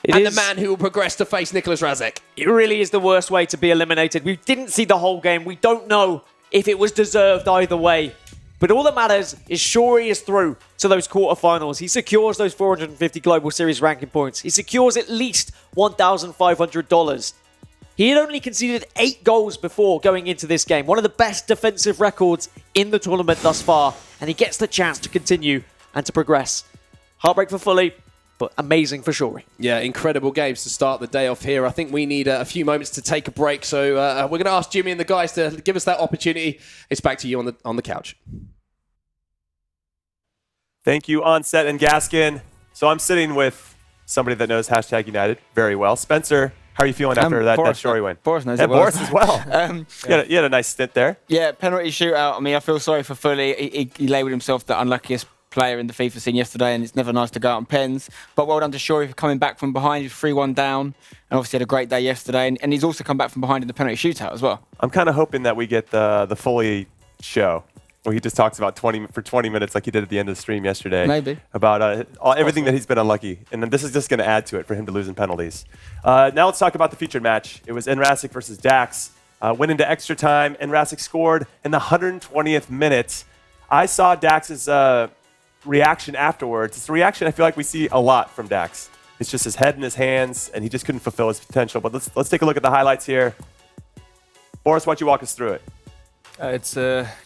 The man who will progress to face Nicholas Razek. It really is the worst way to be eliminated. We didn't see the whole game. We don't know if it was deserved either way. But all that matters is Shuri is through to those quarterfinals. He secures those 450 Global Series ranking points. He secures at least $1,500. He had only conceded 8 goals before going into this game. One of the best defensive records in the tournament thus far. And he gets the chance to continue and to progress. Heartbreak for Fully, but amazing for Shuri. Yeah, incredible games to start the day off here. I think we need a few moments to take a break. So we're going to ask Jimmy and the guys to give us that opportunity. It's back to you on the couch. Thank you, Onset and Gaskin. So I'm sitting with somebody that knows hashtag United very well. Spencer, how are you feeling after that Shuri win? Boris knows and it well. Boris as well. You had a nice stint there. Yeah, penalty shootout. I mean, I feel sorry for Fully. He labelled himself the unluckiest player in the FIFA scene yesterday, and it's never nice to go out on pens. But well done to Shuri for coming back from behind. He was 3-1 down, and obviously had a great day yesterday. And he's also come back from behind in the penalty shootout as well. I'm kind of hoping that we get the Fully show, where he just talks about 20 minutes like he did at the end of the stream yesterday. Maybe. About everything that he's been unlucky. And then this is just going to add to it for him to lose in penalties. Now let's talk about the featured match. It was Enrasic versus Dax. Went into extra time. Enrasic scored in the 120th minute. I saw Dax's reaction afterwards. It's a reaction I feel like we see a lot from Dax. It's just his head in his hands, and he just couldn't fulfill his potential. But let's take a look at the highlights here. Boris, why don't you walk us through it? It's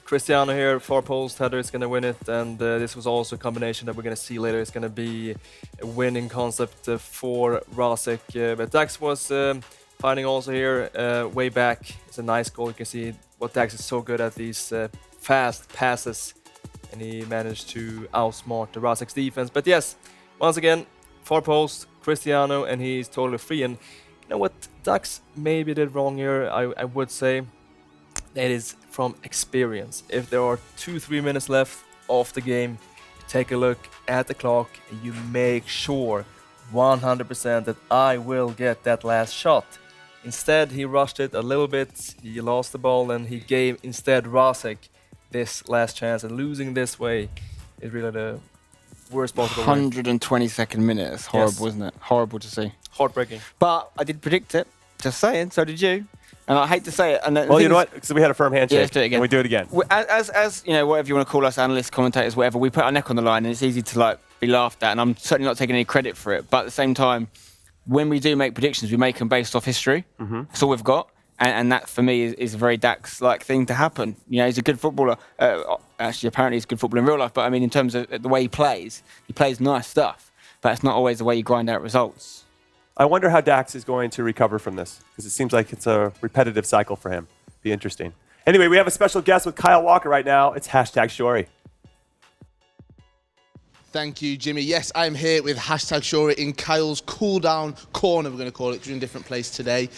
Cristiano here, far post header is going to win it, and this was also a combination that we're going to see later. It's going to be a winning concept for Rasek, but Dax was finding also here way back. It's a nice goal. You can see what Dax is so good at, these fast passes, and he managed to outsmart the Rasek's defense. But yes, once again, far post, Cristiano, and he's totally free. And you know what Dax maybe did wrong here, I would say. That is from experience. If there are 2-3 minutes left of the game, you take a look at the clock and you make sure 100% that I will get that last shot. Instead, he rushed it a little bit, he lost the ball, and he gave instead Rasek this last chance. And losing this way is really the worst possible way. 122nd minute. It's horrible, isn't it? Horrible to see. Heartbreaking. But I did predict it. Just saying. So did you. And I hate to say it. And well, you know what? Because we had a firm handshake. Yeah, let's do it again. And we do it again. As you know, whatever you want to call us, analysts, commentators, whatever, we put our neck on the line, and it's easy to be laughed at. And I'm certainly not taking any credit for it. But at the same time, when we do make predictions, we make them based off history. That's all we've got. And that, for me, is a very Dax-like thing to happen. You know, he's a good footballer. Actually, apparently he's a good footballer in real life. But, I mean, in terms of the way he plays nice stuff. But it's not always the way you grind out results. I wonder how Dax is going to recover from this, because it seems like it's a repetitive cycle for him. Be interesting. Anyway, we have a special guest with Kyle Walker right now. It's hashtag Shuri. Thank you, Jimmy. Yes, I'm here with hashtag Shuri in Kyle's cool-down corner, we're going to call it, because we're in a different place today.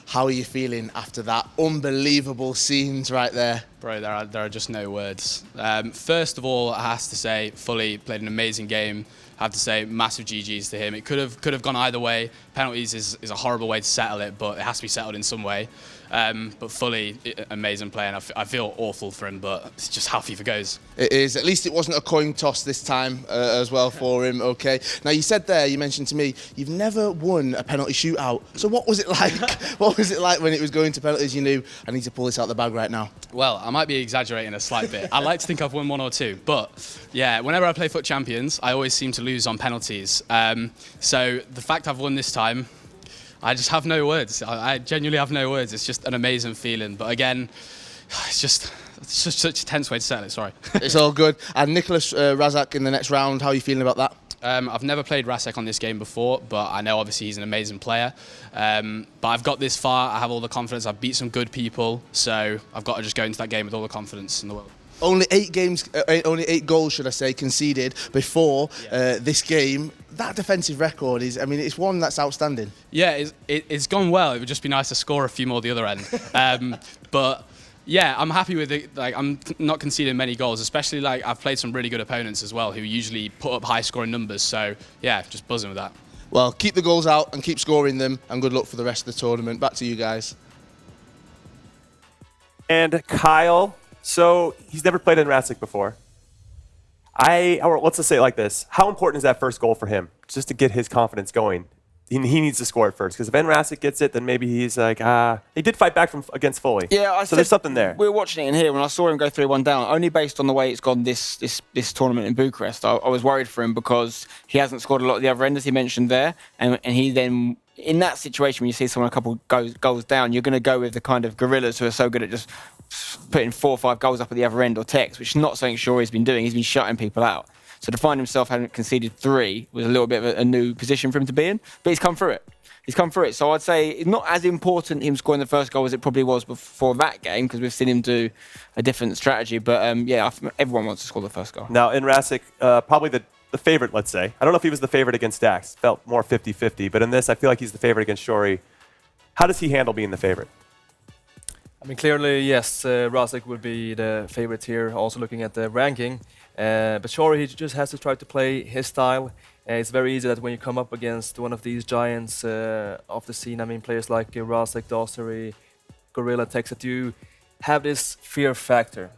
How are you feeling after that unbelievable scenes right there? Bro, there are just no words. First of all, I have to say, Fully played an amazing game. I have to say, massive GGs to him. It could have gone either way. Penalties is a horrible way to settle it, but it has to be settled in some way. But Fully, amazing play, and I feel awful for him, but it's just how FIFA goes. It is. At least it wasn't a coin toss this time as well for him, okay. Now, you said there, you mentioned to me, you've never won a penalty shootout. So what was it like? What was it like when it was going to penalties? You knew, I need to pull this out the bag right now. Well, I might be exaggerating a slight bit. I like to think I've won 1 or 2, but yeah, whenever I play FUT Champions, I always seem to lose on penalties. So the fact I've won this time, I just have no words. I genuinely have no words. It's just an amazing feeling. But again, it's just such a tense way to settle it, sorry. It's all good. And Nicholas Razak in the next round, how are you feeling about that? I've never played Rasek on this game before, but I know obviously he's an amazing player. But I've got this far, I have all the confidence, I've beat some good people, so I've got to just go into that game with all the confidence in the world. Only 8 goals, should I say, conceded before this game. That defensive record is, I mean, it's one that's outstanding. Yeah, it's gone well. It would just be nice to score a few more the other end. But yeah, I'm happy with it. Like, I'm not conceding many goals, especially like I've played some really good opponents as well who usually put up high scoring numbers. So yeah, just buzzing with that. Well, keep the goals out and keep scoring them, and good luck for the rest of the tournament. Back to you guys. And Kyle, so he's never played in Rasek before. Or let's just say it like this. How important is that first goal for him, just to get his confidence going? He needs to score it first, because if Enrasic gets it, then maybe he's like, he did fight back against Foley. Yeah, so there's something there. We were watching it in here when I saw him go 3-1 down, only based on the way it's gone this tournament in Bucharest. I was worried for him because he hasn't scored a lot of the other end, as he mentioned there, and he then in that situation, when you see someone a couple goals down, you're going to go with the kind of gorillas who are so good at just putting 4 or 5 goals up at the other end or Tex, which is not something Shory's been doing. He's been shutting people out. So to find himself having conceded 3 was a little bit of a new position for him to be in, but he's come through it. So I'd say it's not as important him scoring the first goal as it probably was before that game, because we've seen him do a different strategy. But yeah, everyone wants to score the first goal. Now, in Rasic, probably the favorite, let's say. I don't know if he was the favorite against Dax. Felt more 50-50. But in this, I feel like he's the favorite against Shory. How does he handle being the favorite? I mean, clearly, yes, Rasic would be the favorite here, also looking at the ranking. But Shory, he just has to try to play his style. It's very easy that when you come up against one of these giants of the scene, I mean, players like Rasic, Dossary, Gorilla, Tex, that you have this fear factor.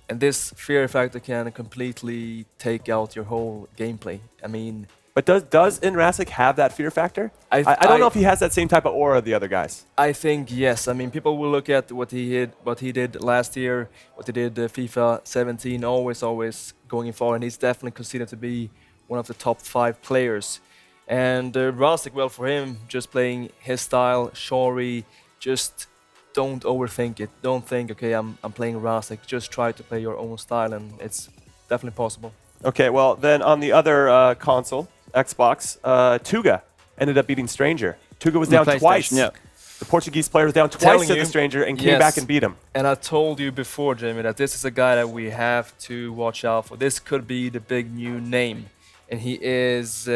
And this fear factor can completely take out your whole gameplay. I mean... But does Rasic have that fear factor? I don't know if he has that same type of aura of the other guys. I think yes. I mean, people will look at what he did last year, what he did FIFA 17, always going forward, and he's definitely considered to be one of the top 5 players. And Rasic, well, for him, just playing his style, Shory, just don't overthink it. Don't think, okay, I'm playing Rasic. Just try to play your own style, and it's definitely possible. Okay, well, then on the other console, Xbox, Tuga ended up beating Stranger. Tuga was down twice. Yeah. The Portuguese player was down twice to the Stranger and came back and beat him. And I told you before, Jamie, that this is a guy that we have to watch out for. This could be the big new name. And he is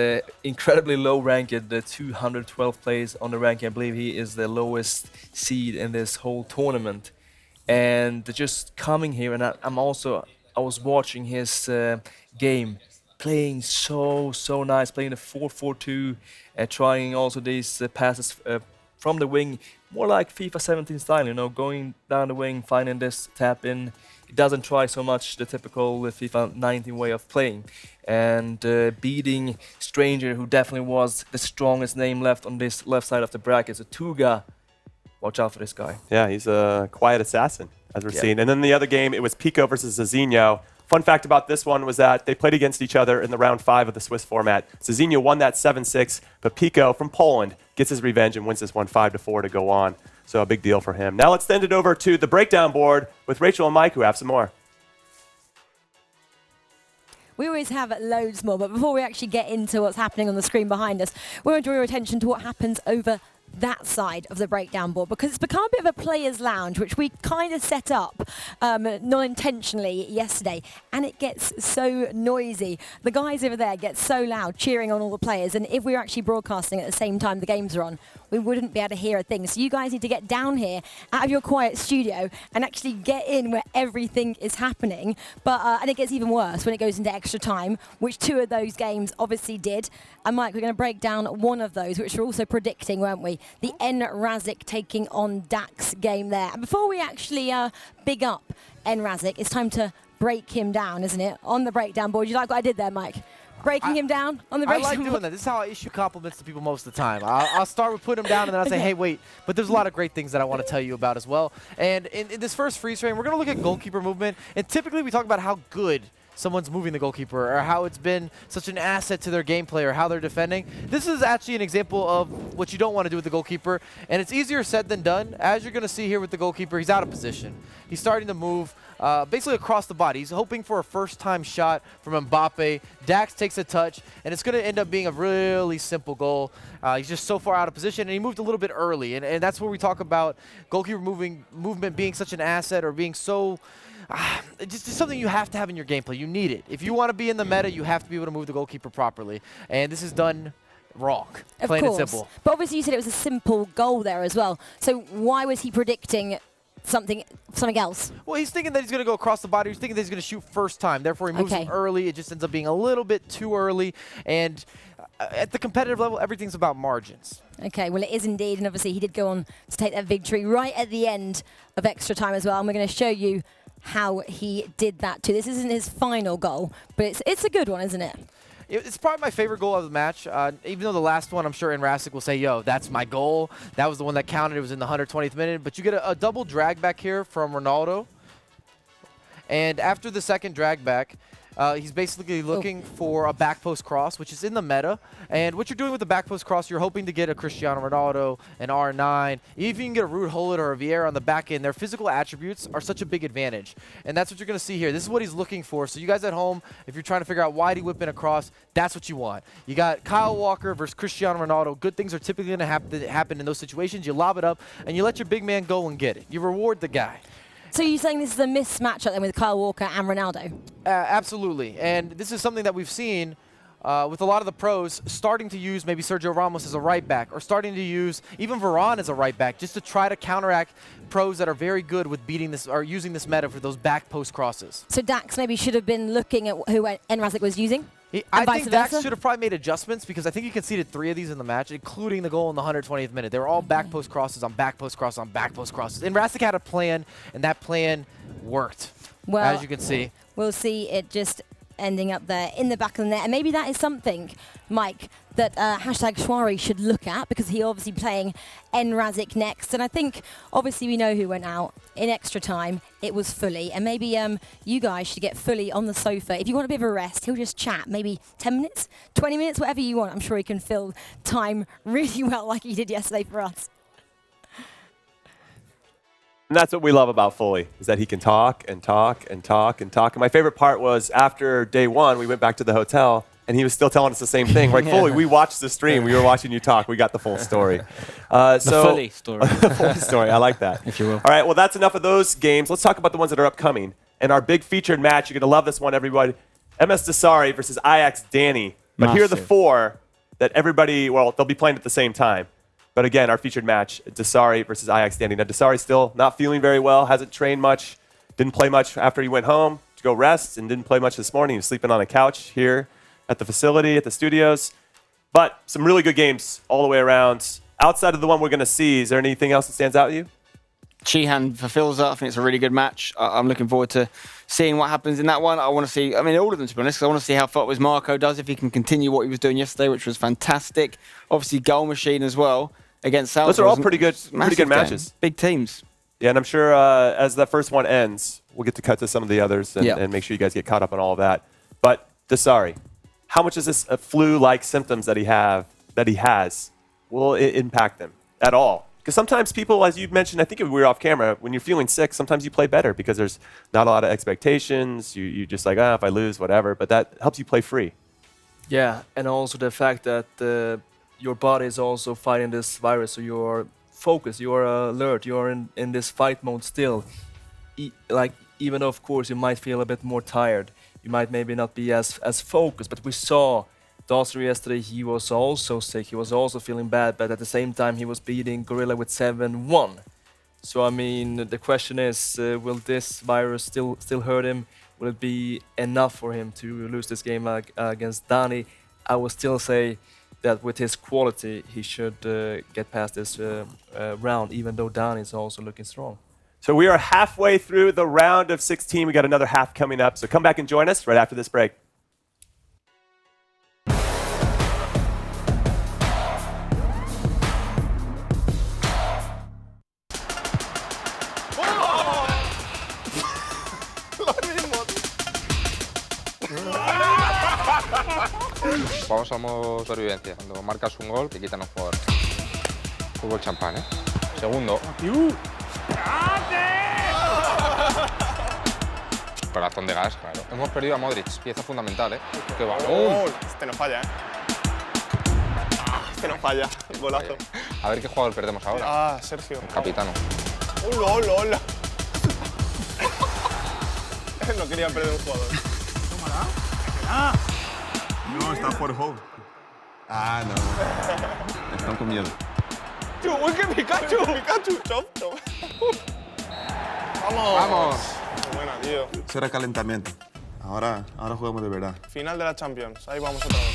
incredibly low ranked, the 212 plays on the ranking. I believe he is the lowest seed in this whole tournament. And just coming here, and I was watching his game, playing so nice, playing the 4-4-2, trying also these passes from the wing, more like FIFA 17 style, you know, going down the wing, finding this tap in. He doesn't try so much the typical FIFA 19 way of playing. And beating Stranger, who definitely was the strongest name left on this left side of the bracket. So Tuga, watch out for this guy. Yeah, he's a quiet assassin, as we're seeing. And then the other game, it was Pico versus Zizinho. Fun fact about this one was that they played against each other in the round 5 of the Swiss format. Zizinho won that 7-6, but Pico from Poland gets his revenge and wins this one 5-4 to go on. So a big deal for him. Now let's send it over to the breakdown board with Rachel and Mike, who have some more. We always have loads more, but before we actually get into what's happening on the screen behind us, we want to draw your attention to what happens over that side of the breakdown board, because it's become a bit of a player's lounge, which we kind of set up non-intentionally yesterday, and it gets so noisy. The guys over there get so loud cheering on all the players, and if we were actually broadcasting at the same time the games are on, we wouldn't be able to hear a thing. So you guys need to get down here out of your quiet studio and actually get in where everything is happening. But and it gets even worse when it goes into extra time, which 2 of those games obviously did. And Mike, we're going to break down one of those, which we're also predicting, weren't we? The Rasic taking on Dax game there. And before we actually big up Rasic, it's time to break him down, isn't it? On the breakdown board. You like what I did there, Mike? Breaking him down on the breakdown board? I like doing that. This is how I issue compliments to people most of the time. I'll start with putting him down, and then I'll say, hey, wait. But there's a lot of great things that I want to tell you about as well. And in this first freeze frame, we're going to look at goalkeeper movement. And typically we talk about how good someone's moving the goalkeeper, or how it's been such an asset to their gameplay, or how they're defending. This is actually an example of what you don't want to do with the goalkeeper, and it's easier said than done. As you're going to see here with the goalkeeper, he's out of position. He's starting to move basically across the body. He's hoping for a first-time shot from Mbappe. Dax takes a touch, and it's going to end up being a really simple goal. He's just so far out of position, and he moved a little bit early, and that's where we talk about goalkeeper movement being such an asset, or being so... it's just something you have to have in your gameplay. You need it. If you want to be in the meta, you have to be able to move the goalkeeper properly. And this is done wrong, plain and simple. But obviously you said it was a simple goal there as well. So why was he predicting something else? Well, he's thinking that he's going to go across the body. He's thinking that he's going to shoot first time. Therefore, he moves him early. It just ends up being a little bit too early. And at the competitive level, everything's about margins. Okay, well, it is indeed. And obviously, he did go on to take that victory right at the end of extra time as well. And we're going to show you how he did that too. This isn't his final goal, but it's a good one, isn't it? It's probably my favorite goal of the match, even though the last one, I'm sure Rasic will say, yo, that's my goal. That was the one that counted. It was in the 120th minute. But you get a double drag back here from Ronaldo. And after the second drag back, He's basically looking for a back post cross, which is in the meta. And what you're doing with the back post cross, you're hoping to get a Cristiano Ronaldo, an R9. Even if you can get a Ruud Gullit or a Vieira on the back end, their physical attributes are such a big advantage. And that's what you're going to see here. This is what he's looking for. So you guys at home, if you're trying to figure out why he whip in a cross, that's what you want. You got Kyle Walker versus Cristiano Ronaldo. Good things are typically going to happen in those situations. You lob it up, and you let your big man go and get it. You reward the guy. So you're saying this is a mismatch up there with Kyle Walker and Ronaldo? Absolutely. And this is something that we've seen with a lot of the pros starting to use maybe Sergio Ramos as a right back, or starting to use even Varane as a right back, just to try to counteract pros that are very good with beating this or using this meta for those back post crosses. So Dax maybe should have been looking at who Enrazic was using? I think Dax should have probably made adjustments, because I think he conceded 3 of these in the match, including the goal in the 120th minute. They were all back post crosses on back post crosses on back post crosses. And Enrazic had a plan, and that plan worked, well, as you can see. We'll see it just ending up there in the back of the net. And maybe that is something, Mike, that hashtag Schwari should look at, because he obviously playing Enrazic next. And I think, obviously, we know who went out in extra time. It was Fully. And maybe you guys should get Fully on the sofa. If you want a bit of a rest, he'll just chat. Maybe 10 minutes, 20 minutes, whatever you want. I'm sure he can fill time really well like he did yesterday for us. And that's what we love about Fully, is that he can talk and talk and talk and talk. And my favorite part was after day 1, we went back to the hotel, and he was still telling us the same thing. We're like, Fully, we watched the stream. We were watching you talk. We got the full story. The Fully story. The Fully story. I like that. If you will. All right, well, that's enough of those games. Let's talk about the ones that are upcoming. And our big featured match, you're going to love this one, everybody. MS Desari versus Ajax Danny. But here are the 4 that everybody, well, they'll be playing at the same time. But again, our featured match, Desari versus Ajax Danny. Now, Desari's still not feeling very well, hasn't trained much, didn't play much after he went home to go rest, and didn't play much this morning. He was sleeping on a couch here at the facility, at the studios. But some really good games all the way around. Outside of the one we're going to see, is there anything else that stands out to you? Sheehan fulfills that. I think it's a really good match. I'm looking forward to seeing what happens in that one. I want to see, I mean, all of them, to be honest, 'cause I want to see how FUT Marco does, if he can continue what he was doing yesterday, which was fantastic. Obviously, goal machine as well against South. Those are all pretty good matches. Big teams. Yeah, and I'm sure as that first one ends, we'll get to cut to some of the others and make sure you guys get caught up on all of that. But Desari, how much is this flu-like symptoms that he has, will it impact them at all? Because sometimes people, as you mentioned, I think we were off camera, when you're feeling sick, sometimes you play better because there's not a lot of expectations. You just like, if I lose, whatever. But that helps you play free. Yeah, and also the fact that your body is also fighting this virus, so you're focused, you're alert, you're in this fight mode still. Even though, of course, you might feel a bit more tired, you might maybe not be as focused, but we saw Dawson yesterday, he was also sick, he was also feeling bad, but at the same time he was beating Gorilla with 7-1. So I mean, the question is, will this virus still hurt him? Will it be enough for him to lose this game against Dani? I will still say that with his quality, he should get past this round, even though Dani is also looking strong. So we are halfway through the round of 16. We got another half coming up. So come back and join us right after this break. Vamos al modo supervivencia. Cuando marcas un gol, te quitan un jugador. Fútbol champán, ¿eh? Segundo. Corazón de gas, claro. Hemos perdido a Modric, pieza fundamental, ¿eh? ¡Qué balón! Este no falla, ¿eh? Este no falla, golazo. A ver qué jugador perdemos ahora. Sergio. El capitano. ¡Hola, hola, hola! No quería perder un jugador. ¡Tómala! No, está por home. No. Están con miedo. ¡Uy, qué Pikachu! ¡Pikachu! ¡Chop, chop! ¡Vamos! ¡Vamos! Qué buena, tío. Eso era calentamiento. Ahora jugamos de verdad. Final de la Champions. Ahí vamos otra vez.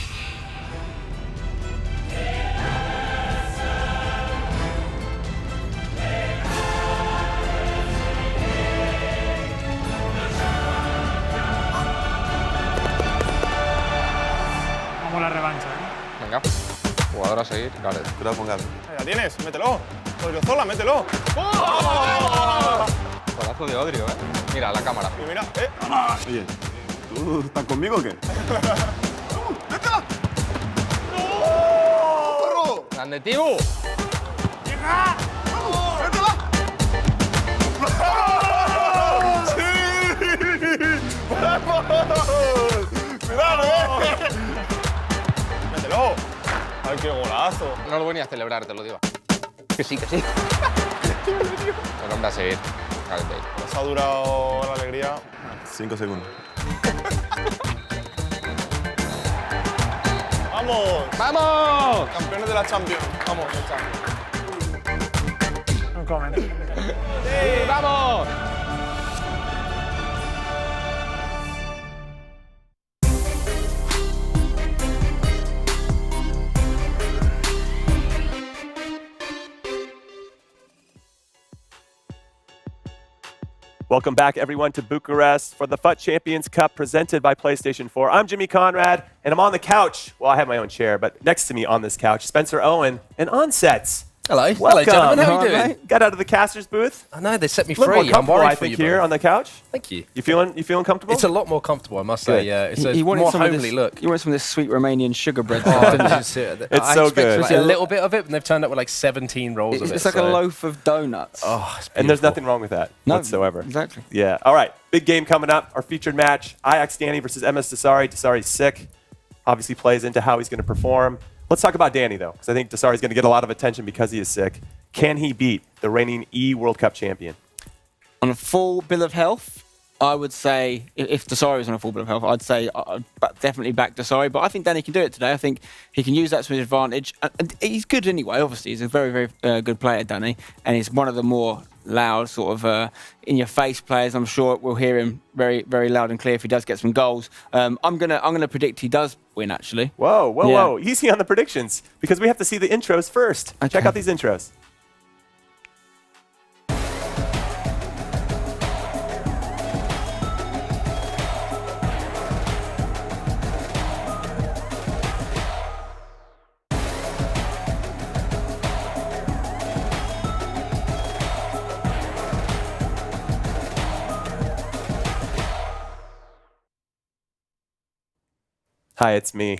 Vamos a la revancha, ¿eh? Venga. Jugador a seguir, Gareth. Cuidado con Gareth. Ya tienes, mételo. Odriozola, mételo. Golazo de Odrio, ¿eh? Mira, la cámara. Y mira, Oye, ¿Están conmigo o qué? ¡Grande, Tibu! ¡Mételo! ¡Ay, qué golazo! No lo voy ni a celebrar, te lo digo. Que sí, que sí. El hombre a seguir. Nos ha durado la alegría. 5 segundos. ¡Vamos! ¡Vamos! Campeones de la Champions. Vamos, No comment. ¡Sí, vamos! Welcome back, everyone, to Bucharest for the FUT Champions Cup presented by PlayStation 4. I'm Jimmy Conrad, and I'm on the couch. Well, I have my own chair, but next to me on this couch, Spencer Owen and Onsets. Hello. Welcome. Hello, gentlemen. How are you doing? Got out of the caster's booth. I know, they set me A little free. more I'm comfortable, worried I for think, you here both. on the couch. Thank you. You feeling comfortable? It's a lot more comfortable, I must say. Yeah, it's a He wanted more some of homely this, look. He wanted some of this sweet Romanian sugar bread. It's It's so good. Like a little bit of it, and they've turned up with like 17 rolls of it. It's like a loaf of donuts. Oh, it's And there's nothing wrong with that whatsoever. Exactly. Yeah. All right. Big game coming up. Our featured match: Ajax Danny versus MS Desari. Desari's sick. Obviously plays into how he's going to perform. Let's talk about Danny, though, because I think Desari's going to get a lot of attention because he is sick. Can he beat the reigning World Cup champion? On a full bill of health, I would say, if Desari was on a full bill of health, I'd say definitely back Desari. But I think Danny can do it today. I think he can use that to his advantage. And he's good anyway, obviously. He's a very, very good player, Danny. And he's one of the more loud, sort of in-your-face players. I'm sure we'll hear him very, very loud and clear if he does get some goals. I'm gonna predict he does win, actually. Whoa. Easy on the predictions, because we have to see the intros first. Okay. Check out these intros. Hi, it's me,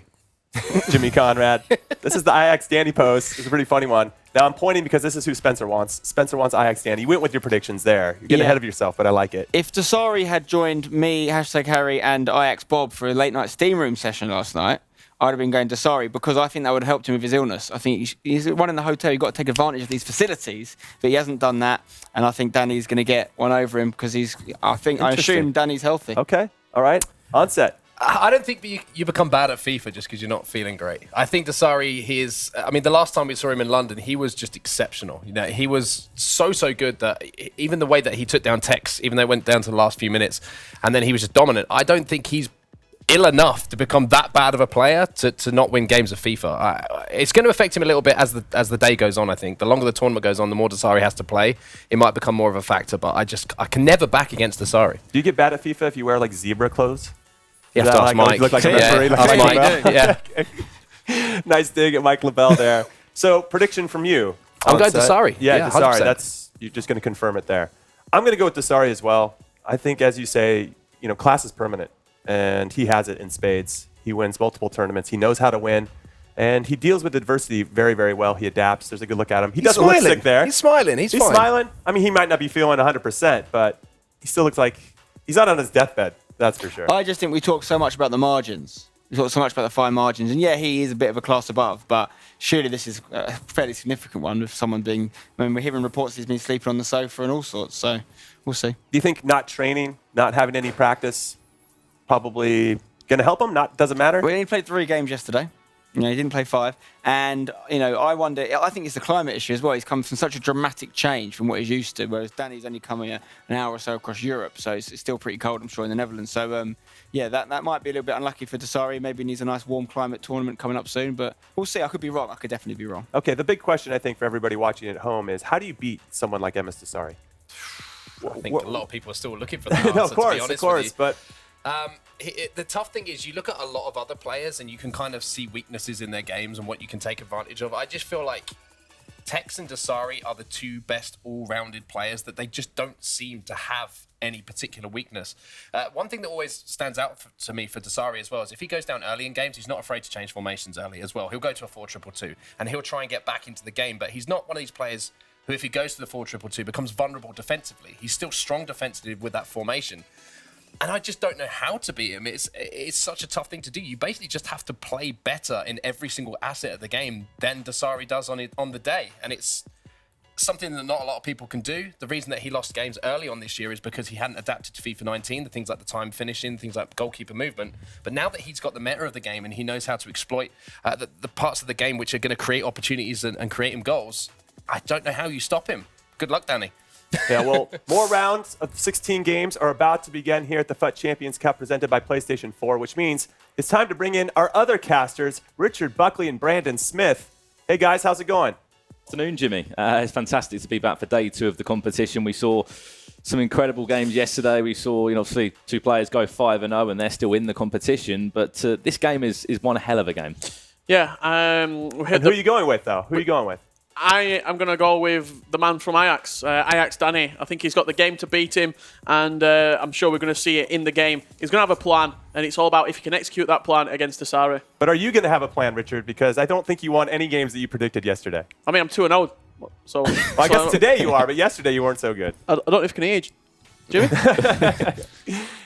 Jimmy Conrad. This is the Ajax Danny post. It's a pretty funny one. Now I'm pointing because this is who Spencer wants. Spencer wants Ajax Danny. You went with your predictions there. You're getting ahead of yourself, but I like it. If Desari had joined me, #Harry, and Ajax Bob for a late night steam room session last night, I'd have been going Desari because I think that would have helped him with his illness. I think he's one in the hotel. You've got to take advantage of these facilities, but he hasn't done that. And I think Danny's going to get one over him because I assume Danny's healthy. Okay. All right. On set. I don't think you become bad at FIFA just because you're not feeling great. I think Desari, the last time we saw him in London, he was just exceptional. You know, he was so good that even the way that he took down Tex, even though it went down to the last few minutes, and then he was just dominant. I don't think he's ill enough to become that bad of a player to not win games of FIFA. It's going to affect him a little bit as the day goes on, I think. The longer the tournament goes on, the more Desari has to play. It might become more of a factor, but I can never back against Desari. Do you get bad at FIFA if you wear like zebra clothes? You have to ask Mike. Look like a referee. Yeah. Nice dig at Mike LaBelle there. So prediction from you. I'm going Desari. Yeah, Desari. 100%. You're just going to confirm it there. I'm going to go with Desari as well. I think, as you say, class is permanent, and he has it in spades. He wins multiple tournaments. He knows how to win, and he deals with adversity very, very well. He adapts. There's a good look at him. He doesn't look sick there. He's smiling. He's fine. Smiling. I mean, he might not be feeling 100%, but he still looks like he's not on his deathbed. That's for sure. I just think we talk so much about the margins. We talk so much about the fine margins. And yeah, he is a bit of a class above, but surely this is a fairly significant one with someone being, we're hearing reports he's been sleeping on the sofa and all sorts, so we'll see. Do you think not training, not having any practice, probably going to help him? Doesn't matter? We only played 3 games yesterday. He didn't play 5. And, I wonder, I think it's the climate issue as well. He's come from such a dramatic change from what he's used to, whereas Danny's only coming an hour or so across Europe, so it's still pretty cold, I'm sure, in the Netherlands. So, that might be a little bit unlucky for Desari. Maybe he needs a nice warm climate tournament coming up soon, but we'll see. I could be wrong. I could definitely be wrong. Okay, the big question, I think, for everybody watching at home is, how do you beat someone like MS Desari? I think a lot of people are still looking for that answer, No, of course, to be honest of with course, you. but... The tough thing is you look at a lot of other players and you can kind of see weaknesses in their games and what you can take advantage of. I just feel like Tex and Dasari are the two best all-rounded players that they just don't seem to have any particular weakness. One thing that always stands out to me for Dasari as well is if he goes down early in games, he's not afraid to change formations early as well. He'll go to a 4-2-2 and he'll try and get back into the game, but he's not one of these players who, if he goes to the 4-2-2, becomes vulnerable defensively. He's still strong defensively with that formation. And I just don't know how to beat him. It's such a tough thing to do. You basically just have to play better in every single asset of the game than Dasari does on the day. And it's something that not a lot of people can do. The reason that he lost games early on this year is because he hadn't adapted to FIFA 19, the things like the time finishing, things like goalkeeper movement. But now that he's got the meta of the game and he knows how to exploit the parts of the game which are going to create opportunities and create him goals, I don't know how you stop him. Good luck, Danny. Yeah, well, more rounds of 16 games are about to begin here at the FUT Champions Cup presented by PlayStation 4, which means it's time to bring in our other casters, Richard Buckley and Brandon Smith. Hey, guys, how's it going? Afternoon, Jimmy. It's fantastic to be back for day 2 of the competition. We saw some incredible games yesterday. We saw, obviously, 2 players go 5-0 and they're still in the competition. But this game is one hell of a game. Yeah. Who are you going with, though? Who are you going with? I am going to go with the man from Ajax, Ajax Danny. I think he's got the game to beat him, and I'm sure we're going to see it in the game. He's going to have a plan, and it's all about if he can execute that plan against Dasari. But are you going to have a plan, Richard? Because I don't think you won any games that you predicted yesterday. I mean, I'm 2-0. So, well, I guess today you are, but yesterday you weren't so good. I don't know if you can age. Jimmy?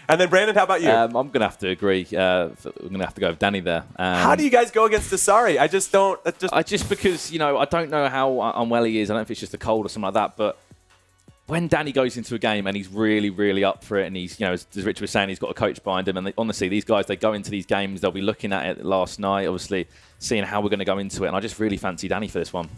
And then, Brandon, how about you? I'm going to have to agree. I'm going to have to go with Danny there. How do you guys go against Dasari? I just don't. Just because, I don't know how unwell he is. I don't know if it's just a cold or something like that. But when Danny goes into a game and he's really, really up for it, and he's, as Richard was saying, he's got a coach behind him. And honestly, these guys, they go into these games, they'll be looking at it last night, obviously, seeing how we're going to go into it. And I just really fancy Danny for this one.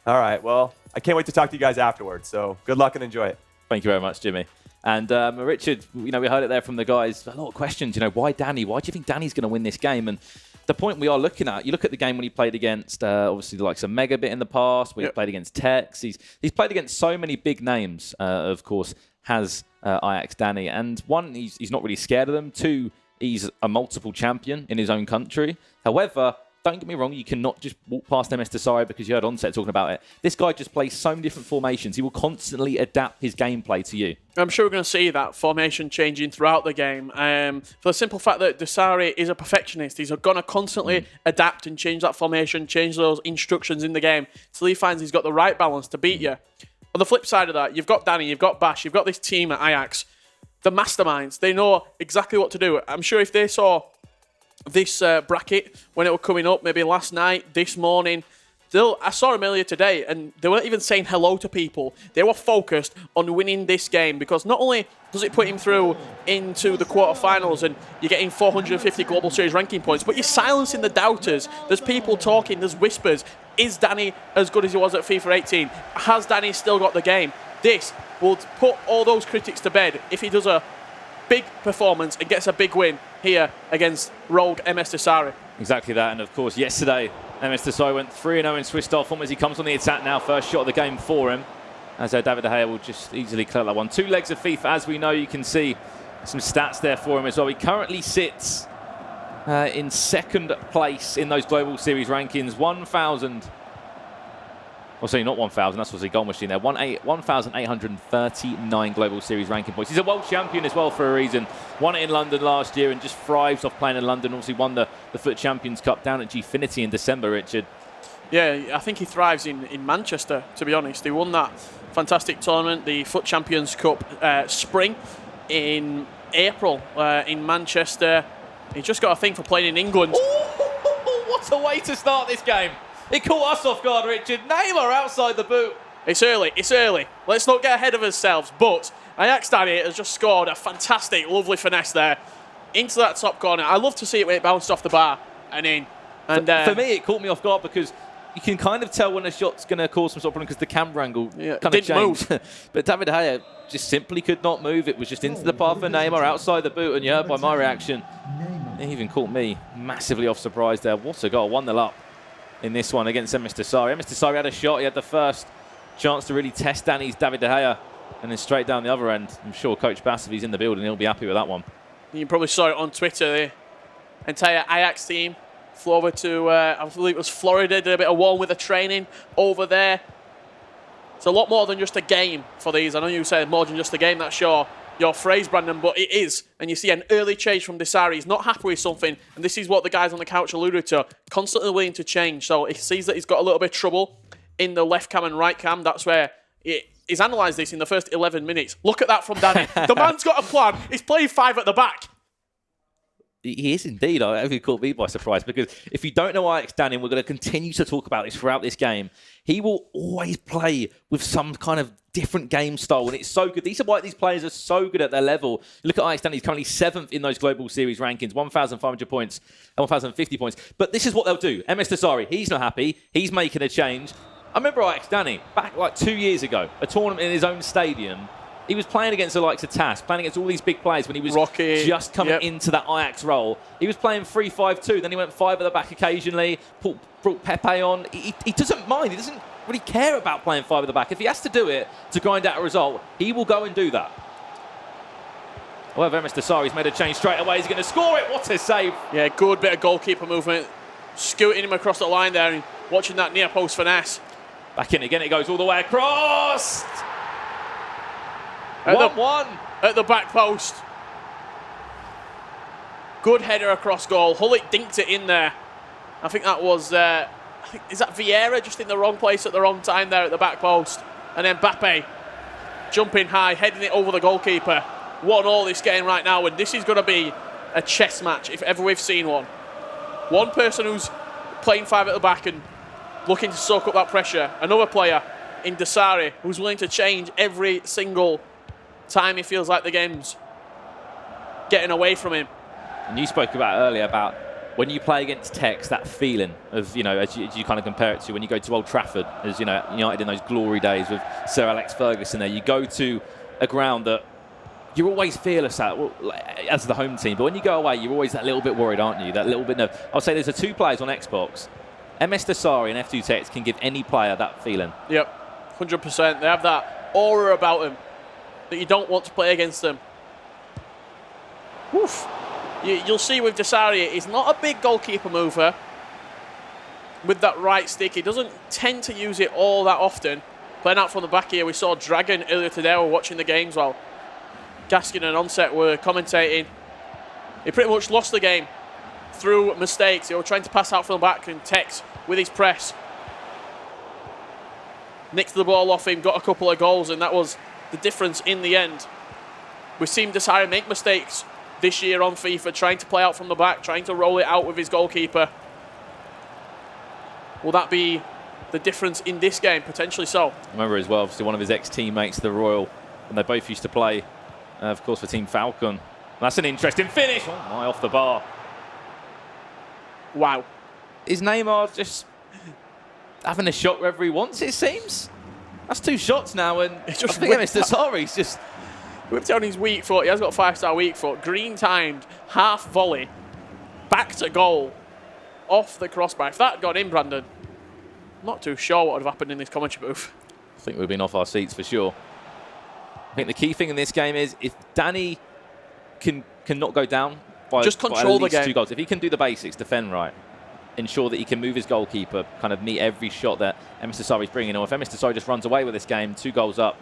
All right. Well, I can't wait to talk to you guys afterwards. So good luck and enjoy it. Thank you very much, Jimmy. And Richard, we heard it there from the guys. A lot of questions. Why Danny? Why do you think Danny's going to win this game? And the point we are looking at, you look at the game when he played against, obviously, the likes of Megabit in the past, when he played against Tex. He's played against so many big names, of course, has Ajax Danny. And one, he's not really scared of them. 2, he's a multiple champion in his own country. However, don't get me wrong, you cannot just walk past MS Dasari because you heard Onset talking about it. This guy just plays so many different formations. He will constantly adapt his gameplay to you. I'm sure we're going to see that formation changing throughout the game. For the simple fact that Dasari is a perfectionist. He's going to constantly adapt and change that formation, change those instructions in the game till he finds he's got the right balance to beat you. On the flip side of that, you've got Danny, you've got Bash, you've got this team at Ajax. The masterminds, they know exactly what to do. I'm sure if they saw this bracket when it was coming up, maybe last night, this morning, I saw them earlier today, and they weren't even saying hello to people. They were focused on winning this game because not only does it put him through into the quarterfinals and you're getting 450 Global Series ranking points, but you're silencing the doubters. There's people talking, there's whispers. Is Danny as good as he was at FIFA 18? Has Danny still got the game? This will put all those critics to bed if he does a big performance and gets a big win here against rogue MS Dasari. Exactly that, and of course yesterday MS Dasari went 3-0 in Swiss style form as he comes on the attack now. First shot of the game for him, as David De Gea will just easily clear that one. 2 legs of FIFA, as we know. You can see some stats there for him as well. He currently sits in 2nd place in those Global Series rankings. 1,000. Well, sorry, not 1,000, that's obviously goal machine there. 1,839 Global Series ranking points. He's a world champion as well for a reason. Won it in London last year and just thrives off playing in London. Obviously won the FUT Champions Cup down at Gfinity in December, Richard. Yeah, I think he thrives in Manchester, to be honest. He won that fantastic tournament, the FUT Champions Cup Spring in April in Manchester. He's just got a thing for playing in England. Ooh, what a way to start this game. It caught us off guard, Richard. Neymar outside the boot. It's early. Let's not get ahead of ourselves. But Ajax Danny has just scored a fantastic, lovely finesse there into that top corner. I love to see it when it bounced off the bar and in. And for me, it caught me off guard because you can kind of tell when a shot's going to cause some sort of problem because the camera angle kind of changed. But David De Gea just simply could not move. It was just into the path of Neymar outside the boot. And you heard by my reaction, it even caught me massively off surprise there. What a goal. 1-0 up in this one against MS Dasari. MS Dasari had a shot. He had the first chance to really test Danny's David De Gea, and then straight down the other end. I'm sure Coach Bass, if he's in the building, he'll be happy with that one. You probably saw it on Twitter. The entire Ajax team flew over to, I believe it was Florida, did a bit of warm weather training over there. It's a lot more than just a game for these. I know you said more than just a game, that's your phrase, Brandon, but it is. And you see an early change from Desari. He's not happy with something, and this is what the guys on the couch alluded to, constantly willing to change. So he sees that he's got a little bit of trouble in the left cam and right cam. That's where he's analysed this in the first 11 minutes. Look at that from Danny. The man's got a plan. He's playing 5 at the back. He is indeed. I actually caught me by surprise, because if you don't know Ajax Danny, and we're going to continue to talk about this throughout this game, he will always play with some kind of different game style, and it's so good. These are why these players are so good at their level. Look at Ajax Danny, he's currently 7th in those global series rankings, 1,500 points and 1,050 points. But this is what they'll do. MS Desari, he's not happy. He's making a change. I remember Ajax Danny, back like 2 years ago, a tournament in his own stadium. He was playing against the likes of TAS, playing against all these big players when he was just coming into that Ajax role. He was playing 3-5-2, then he went 5 at the back occasionally, brought Pepe on. He doesn't mind. He doesn't really care about playing 5 at the back. If he has to do it to grind out a result, he will go and do that. However, MS Desari's made a change straight away. He's going to score it. What a save. Yeah, good bit of goalkeeper movement. Scooting him across the line there and watching that near post finesse. Back in again, it goes all the way across. 1-1 at the back post. Good header across goal. Hullet dinked it in there. I think that was, is that Vieira just in the wrong place at the wrong time there at the back post? And then Mbappe jumping high, heading it over the goalkeeper. 1-1 this game right now, and this is going to be a chess match if ever we've seen one. One person who's playing 5 at the back and looking to soak up that pressure. Another player in Desari who's willing to change every single time he feels like the game's getting away from him. And you spoke about earlier about when you play against Tex, that feeling of, you know, as you kind of compare it to when you go to Old Trafford, as you know, United in those glory days with Sir Alex Ferguson there, you go to a ground that you're always fearless at, as the home team, but when you go away, you're always that little bit worried, aren't you? That little bit nervous. I'll say there's the 2 players on Xbox. MS Desari and F2 Tex can give any player that feeling. Yep, 100%. They have that aura about them that you don't want to play against them. Oof. You'll see with Desari, he's not a big goalkeeper mover with that right stick. He doesn't tend to use it all that often. Playing out from the back here, we saw Dragon earlier today. We were watching the games while Gaskin and Onset were commentating. He pretty much lost the game through mistakes. They were trying to pass out from the back, and Tex with his press nicked the ball off him, got a couple of goals, and that was the difference in the end. We've seen Desari make mistakes this year on FIFA, trying to play out from the back, trying to roll it out with his goalkeeper. Will that be the difference in this game? Potentially so. I remember as well, obviously one of his ex-teammates, the Royal, and they both used to play, of course, for Team Falcon. That's an interesting finish. Oh my, off the bar. Wow. Is Neymar just having a shot wherever he wants, it seems? That's 2 shots now, and just I think Mr. Desari's just whipped on his weak foot. He has got 5-star weak foot. Green timed, half volley, back to goal, off the crossbar. If that had gone in, Brandon, I'm not too sure what would have happened in this commentary booth. I think we've been off our seats for sure. I think the key thing in this game is if Danny can not go down by just control by at least the game. 2 goals. If he can do the basics, defend right, ensure that he can move his goalkeeper, kind of meet every shot that MS Desari's bringing, or if MS Desari just runs away with this game, 2 goals up,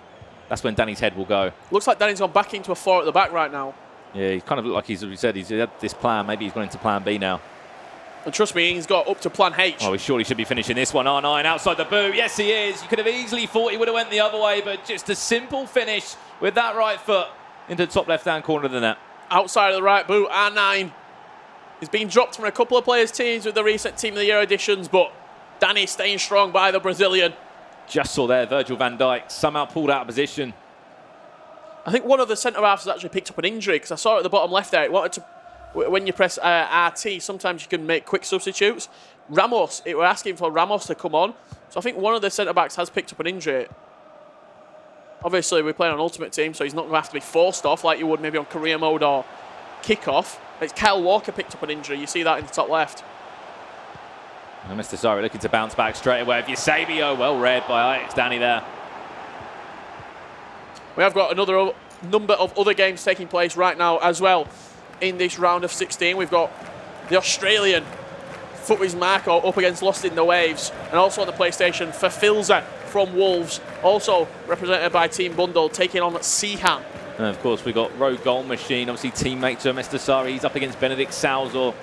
that's when Danny's head will go. Looks like Danny's gone back into a 4 at the back right now. Yeah, he's kind of like he's said, he's had this plan. Maybe he's gone into plan B now. And trust me, he's got up to plan H. Oh, he surely should be finishing this one. R9 outside the boot. Yes, he is. You could have easily thought he would have went the other way, but just a simple finish with that right foot into the top left-hand corner of the net. Outside of the right boot, R9 is being dropped from a couple of players' teams with the recent Team of the Year additions, but Danny staying strong by the Brazilian. Just saw there, Virgil van Dijk somehow pulled out of position. I think one of the centre-halves has actually picked up an injury, because I saw it at the bottom left there. It wanted to, when you press RT, sometimes you can make quick substitutes. Ramos, we're asking for Ramos to come on. So I think one of the centre-backs has picked up an injury. Obviously, we're playing on Ultimate Team, so he's not going to have to be forced off like you would maybe on career mode or kick-off. It's Kyle Walker picked up an injury. You see that in the top left. And Mr. Desari looking to bounce back straight away. Eusebio, well read by Ajax Danny there. We have got another number of other games taking place right now as well in this round of 16. We've got the Australian Futwiz Marco up against Lost in the Waves, and also on the PlayStation, Fafilza from Wolves, also represented by Team Bundle, taking on Seaham. And of course, we got Rogue Goal Machine, obviously teammate to Mr. Sari. He's up against Benedict Salzor.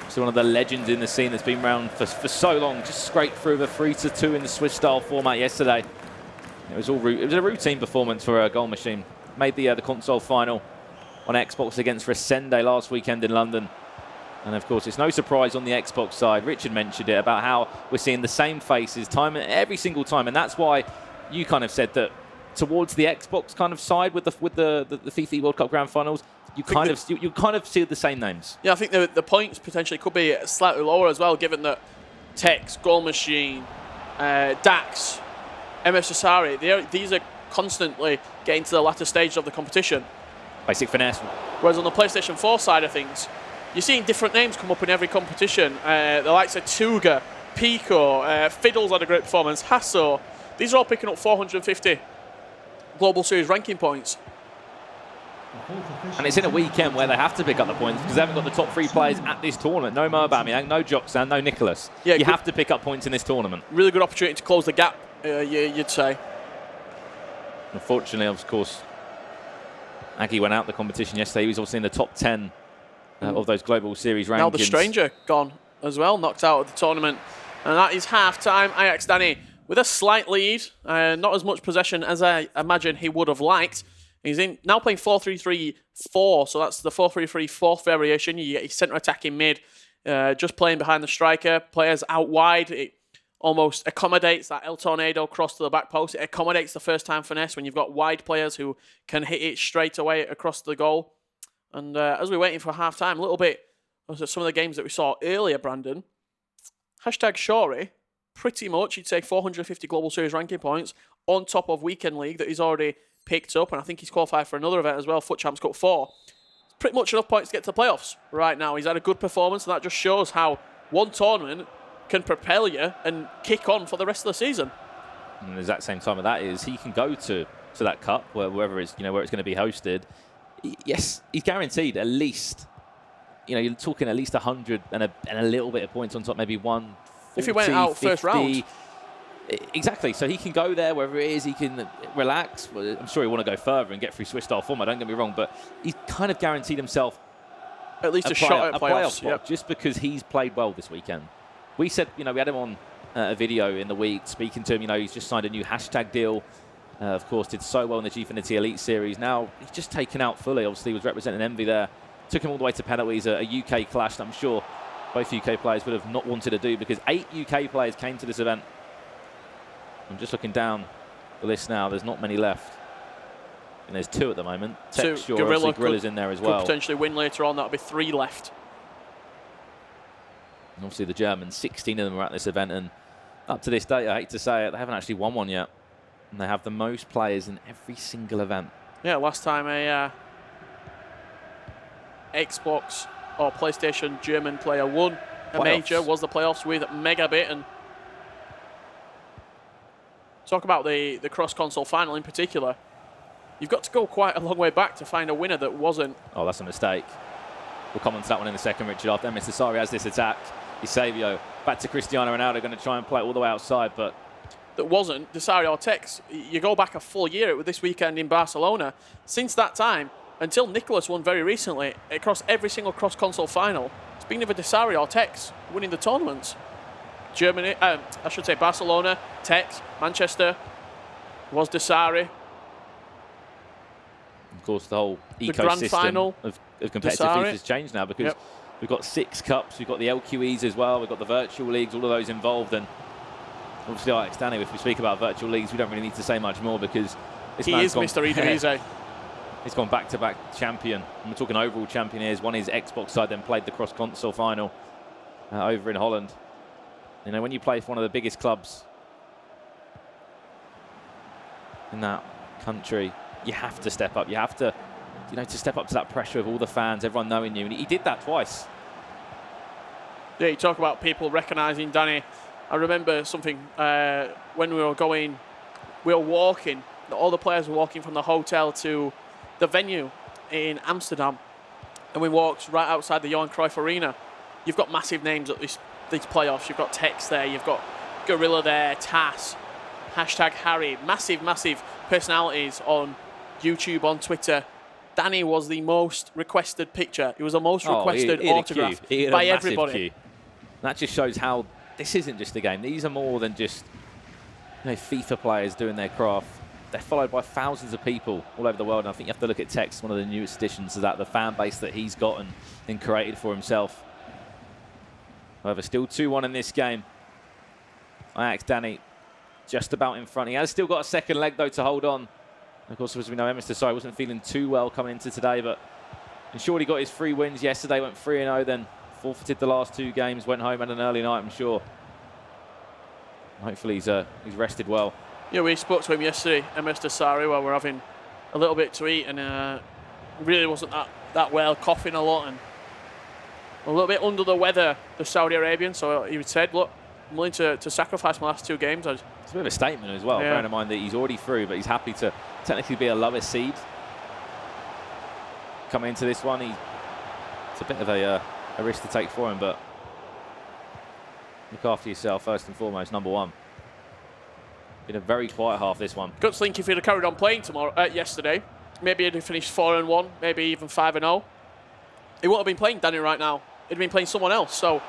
So one of the legends in the scene that's been around for so long. Just scraped through the 3-2 in the Swiss style format yesterday. It was a routine performance for a Goal Machine. Made the console final on Xbox against Resende last weekend in London. And of course, it's no surprise on the Xbox side. Richard mentioned it about how we're seeing the same faces every single time, and that's why you kind of said that towards the Xbox kind of side with the FIFA World Cup Grand Finals, you kind of see the same names. Yeah, I think the points potentially could be slightly lower as well, given that Tex, Goal Machine, Dax, MS Asari, these are constantly getting to the latter stage of the competition. Basic finesse. Whereas on the PlayStation 4 side of things, you're seeing different names come up in every competition. The likes of Tuga, Pico, Fiddles had a great performance, Hasso. These are all picking up 450 Global Series ranking points. And it's in a weekend where they have to pick up the points because they haven't got the top 3 players at this tournament. No Mo Aubameyang, no Joxan, no Nicholas. Yeah, you have to pick up points in this tournament. Really good opportunity to close the gap, you'd say. Unfortunately, of course, Aggie went out the competition yesterday. He was obviously in the top 10 of those Global Series rankings. Now the Stranger gone as well, knocked out of the tournament. And that is half-time. Ajax Danny with a slight lead. Not as much possession as I imagine he would have liked. He's now playing 4-3-3-4, so that's the 4-3-3 fourth variation. You get your centre attacking mid, just playing behind the striker. Players out wide. It almost accommodates that El Tornado cross to the back post. It accommodates the first-time finesse when you've got wide players who can hit it straight away across the goal. And as we're waiting for half-time, a little bit of some of the games that we saw earlier, Brandon, hashtag Shorey, pretty much, you'd say 450 Global Series ranking points on top of Weekend League that he's already picked up, and I think he's qualified for another event as well, FUT Champs Cup 4. It's pretty much enough points to get to the playoffs right now. He's had a good performance, and that just shows how one tournament can propel you and kick on for the rest of the season. And the exact same time of that is he can go to that cup, wherever it's where it's going to be hosted. Yes, he's guaranteed at least, you're talking at least 100 and a little bit of points on top, maybe 140, if he went out 50. First round. Exactly, so he can go there wherever it is, he can relax. Well, I'm sure he want to go further and get through Swiss style format, don't get me wrong, but he's kind of guaranteed himself at least a shot at playoff playoffs, spot, just because he's played well this weekend. We said, we had him on a video in the week speaking to him, he's just signed a new hashtag deal. Of course, did so well in the Gfinity Elite Series. Now, he's just taken out fully. Obviously, he was representing Envy there. Took him all the way to penalties, a UK clash that I'm sure both UK players would have not wanted to do because 8 UK players came to this event. I'm just looking down the list now. There's not many left. And there's 2 at the moment. Texture, Gorilla's in there as well. Could potentially win later on. That'll be 3 left. And obviously, the Germans, 16 of them are at this event. And up to this day, I hate to say it, they haven't actually won one yet. And they have the most players in every single event. Yeah, last time a Xbox or PlayStation German player won a major was the playoffs with Megabit. And talk about the cross-console final in particular. You've got to go quite a long way back to find a winner that wasn't. Oh, that's a mistake. We'll come on to that one in a second, Richard. After Mr. Sari has this attack. Eusebio back to Cristiano Ronaldo, going to try and play it all the way outside, but that wasn't Desari or Tex. You go back a full year with this weekend in Barcelona. Since that time, until Nicholas won very recently, across every single cross-console final, it's been either Desari or Tex winning the tournaments. Germany, I should say Barcelona, Tex, Manchester, was Desari. Of course, the whole ecosystem of competitive FIFA has changed now because we've got 6 cups, we've got the LQEs as well, we've got the virtual leagues, all of those involved, and obviously, Ajax Danny, if we speak about virtual leagues, we don't really need to say much more because this he is Mr. Idrize. He's gone back-to-back champion. And we're talking overall champion here. He's won his Xbox side, then played the cross-console final over in Holland. When you play for one of the biggest clubs in that country, you have to step up. You have to, to step up to that pressure of all the fans, everyone knowing you. And he did that twice. Yeah, you talk about people recognising Danny. I remember something when we were walking, all the players were walking from the hotel to the venue in Amsterdam, and we walked right outside the Johan Cruyff Arena. You've got massive names at these playoffs. You've got Tex there, you've got Gorilla there, Tass, #Harry. Massive personalities on YouTube, on Twitter. Danny was the most requested picture. It was the most requested autograph by everybody. Queue. That just shows how this isn't just a game. These are more than just FIFA players doing their craft. They're followed by thousands of people all over the world. And I think you have to look at Tex, one of the newest additions to that, the fan base that he's got and created for himself. However, still 2-1 in this game. Ajax Danny just about in front. He has still got a second leg, though, to hold on. Of course, as we know, Mr. Sai wasn't feeling too well coming into today, but ensured he got his 3 wins yesterday, went 3-0, then forfeited the last 2 games, went home, had an early night, I'm sure. Hopefully he's rested well. Yeah, we spoke to him yesterday, Mr. Sari, while we're having a little bit to eat, and really wasn't that well, coughing a lot and a little bit under the weather, the Saudi Arabian. So he said, look, I'm willing to sacrifice my last 2 games. It's a bit of a statement as well, bearing in mind that he's already through, but he's happy to technically be a lower seed. Coming into this one, it's a bit of a risk to take for him, but look after yourself first and foremost, number 1. Been a very quiet half this one. Good to think if he'd have carried on playing yesterday, maybe he'd have finished 4-1, maybe even 5-0. He wouldn't have been playing Danny right now. He'd have been playing someone else. So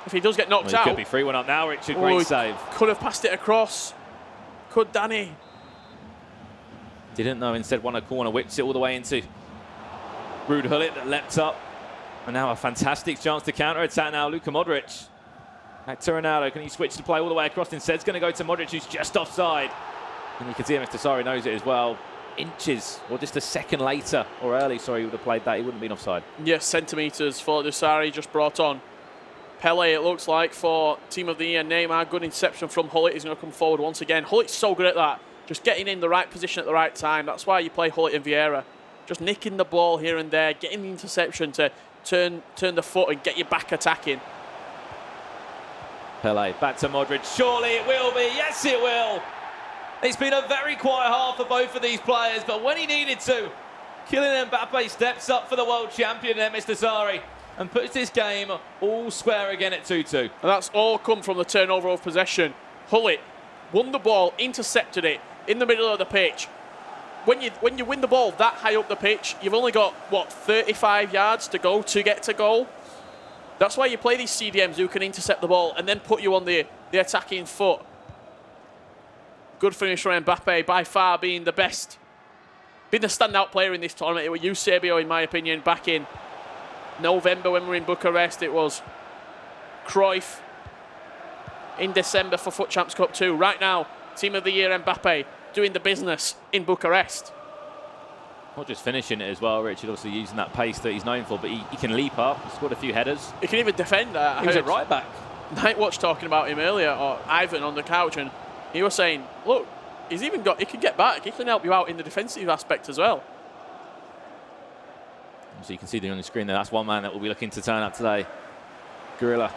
if he does get knocked out, could be 3-1 up now. Richard, great save. Could have passed it across. Could Danny? Didn't know. Instead, won a corner, whips it all the way into Ruud Gullit that leapt up, and now a fantastic chance to counter attack. Now Luka Modric. Back to Ronaldo. Can he switch to play all the way across? Instead, it's going to go to Modric, who's just offside. And you can see Mr. Sari knows it as well. Inches, or just a second later, or early, sorry, he would have played that. He wouldn't have been offside. Yes, centimetres for Desari, just brought on. Pele, it looks like, for Team of the Year. Neymar, good interception from Gullit. He's going to come forward once again. Gullit's so good at that. Just getting in the right position at the right time. That's why you play Gullit and Vieira. Just nicking the ball here and there, getting the interception to turn the foot and get you back attacking. Pele, back to Modric. Surely it will be. Yes, it will. It's been a very quiet half for both of these players, but when he needed to, Kylian Mbappe steps up for the world champion there, Mr. Sari, and puts this game all square again at 2-2. And that's all come from the turnover of possession. Gullit won the ball, intercepted it in the middle of the pitch. When you win the ball that high up the pitch, you've only got, 35 yards to go to get to goal? That's why you play these CDMs who can intercept the ball and then put you on the attacking foot. Good finish from Mbappe, by far being the best. Being the standout player in this tournament. It was Eusebio, in my opinion, back in November when we were in Bucharest. It was Cruyff in December for FUT Champs Cup 2. Right now, Team of the Year Mbappe doing the business in Bucharest. Not just finishing it as well, Richard, obviously using that pace that he's known for, but he can leap up. He's scored a few headers. He can even defend. He was a right back. Nightwatch talking about him earlier, or Ivan on the couch, and he was saying, look, he can get back. He can help you out in the defensive aspect as well. So you can see on the screen there, that's one man that will be looking to turn up today. Gorilla.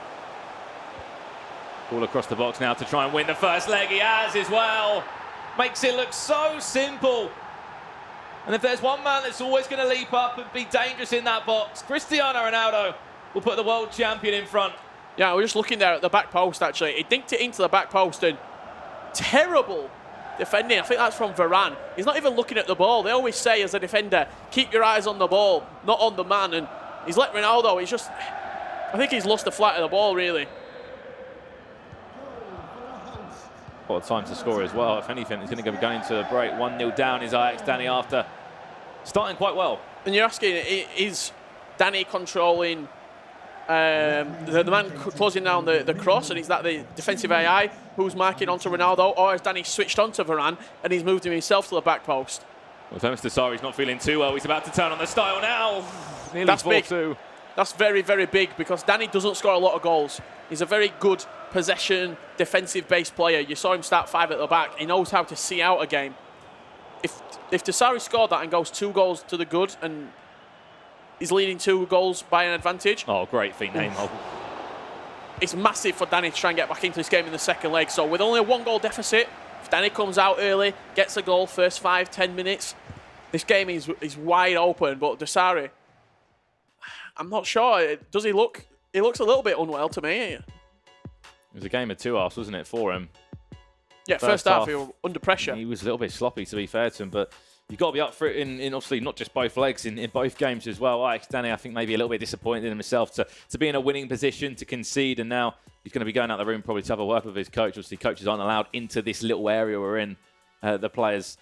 Ball across the box now to try and win the first leg. He has as well. Makes it look so simple. And if there's one man that's always going to leap up and be dangerous in that box, Cristiano Ronaldo will put the world champion in front. Yeah, we're just looking there at the back post, actually. He dinked it into the back post, and terrible defending. I think that's from Varane. He's not even looking at the ball. They always say, as a defender, keep your eyes on the ball, not on the man. And he's let Ronaldo, I think he's lost the flight of the ball, really. What a time to score as well. If anything, he's going to go going into a break. 1-0 down is Ajax Danny after starting quite well. And you're asking, is Danny controlling the man closing down the cross, and is that the defensive AI who's marking onto Ronaldo, or has Danny switched onto Varane and he's moved him himself to the back post? Well, Mr. Sari's not feeling too well. He's about to turn on the style now. Nearly That's 4-2. big. That's very, very big, because Danny doesn't score a lot of goals. He's a very good possession, defensive-based player. You saw him start 5 at the back. He knows how to see out a game. If Desari scored that and goes 2 goals to the good and he's leading 2 goals by an advantage. Oh, great feat, Neymar. It's massive for Danny to try and get back into this game in the second leg. So with only a 1-goal deficit, if Danny comes out early, gets a goal first 5-10 minutes, this game is wide open. But Desari, I'm not sure. Does he look? He looks a little bit unwell to me. It was a game of 2 halves, wasn't it, for him? Yeah, first half he was under pressure. He was a little bit sloppy, to be fair to him, but you've got to be up for it in obviously not just both legs, in both games as well. Danny, I think maybe a little bit disappointed in himself to be in a winning position, to concede, and now he's going to be going out the room probably to have a word with his coach. Obviously, coaches aren't allowed into this little area we're in. The players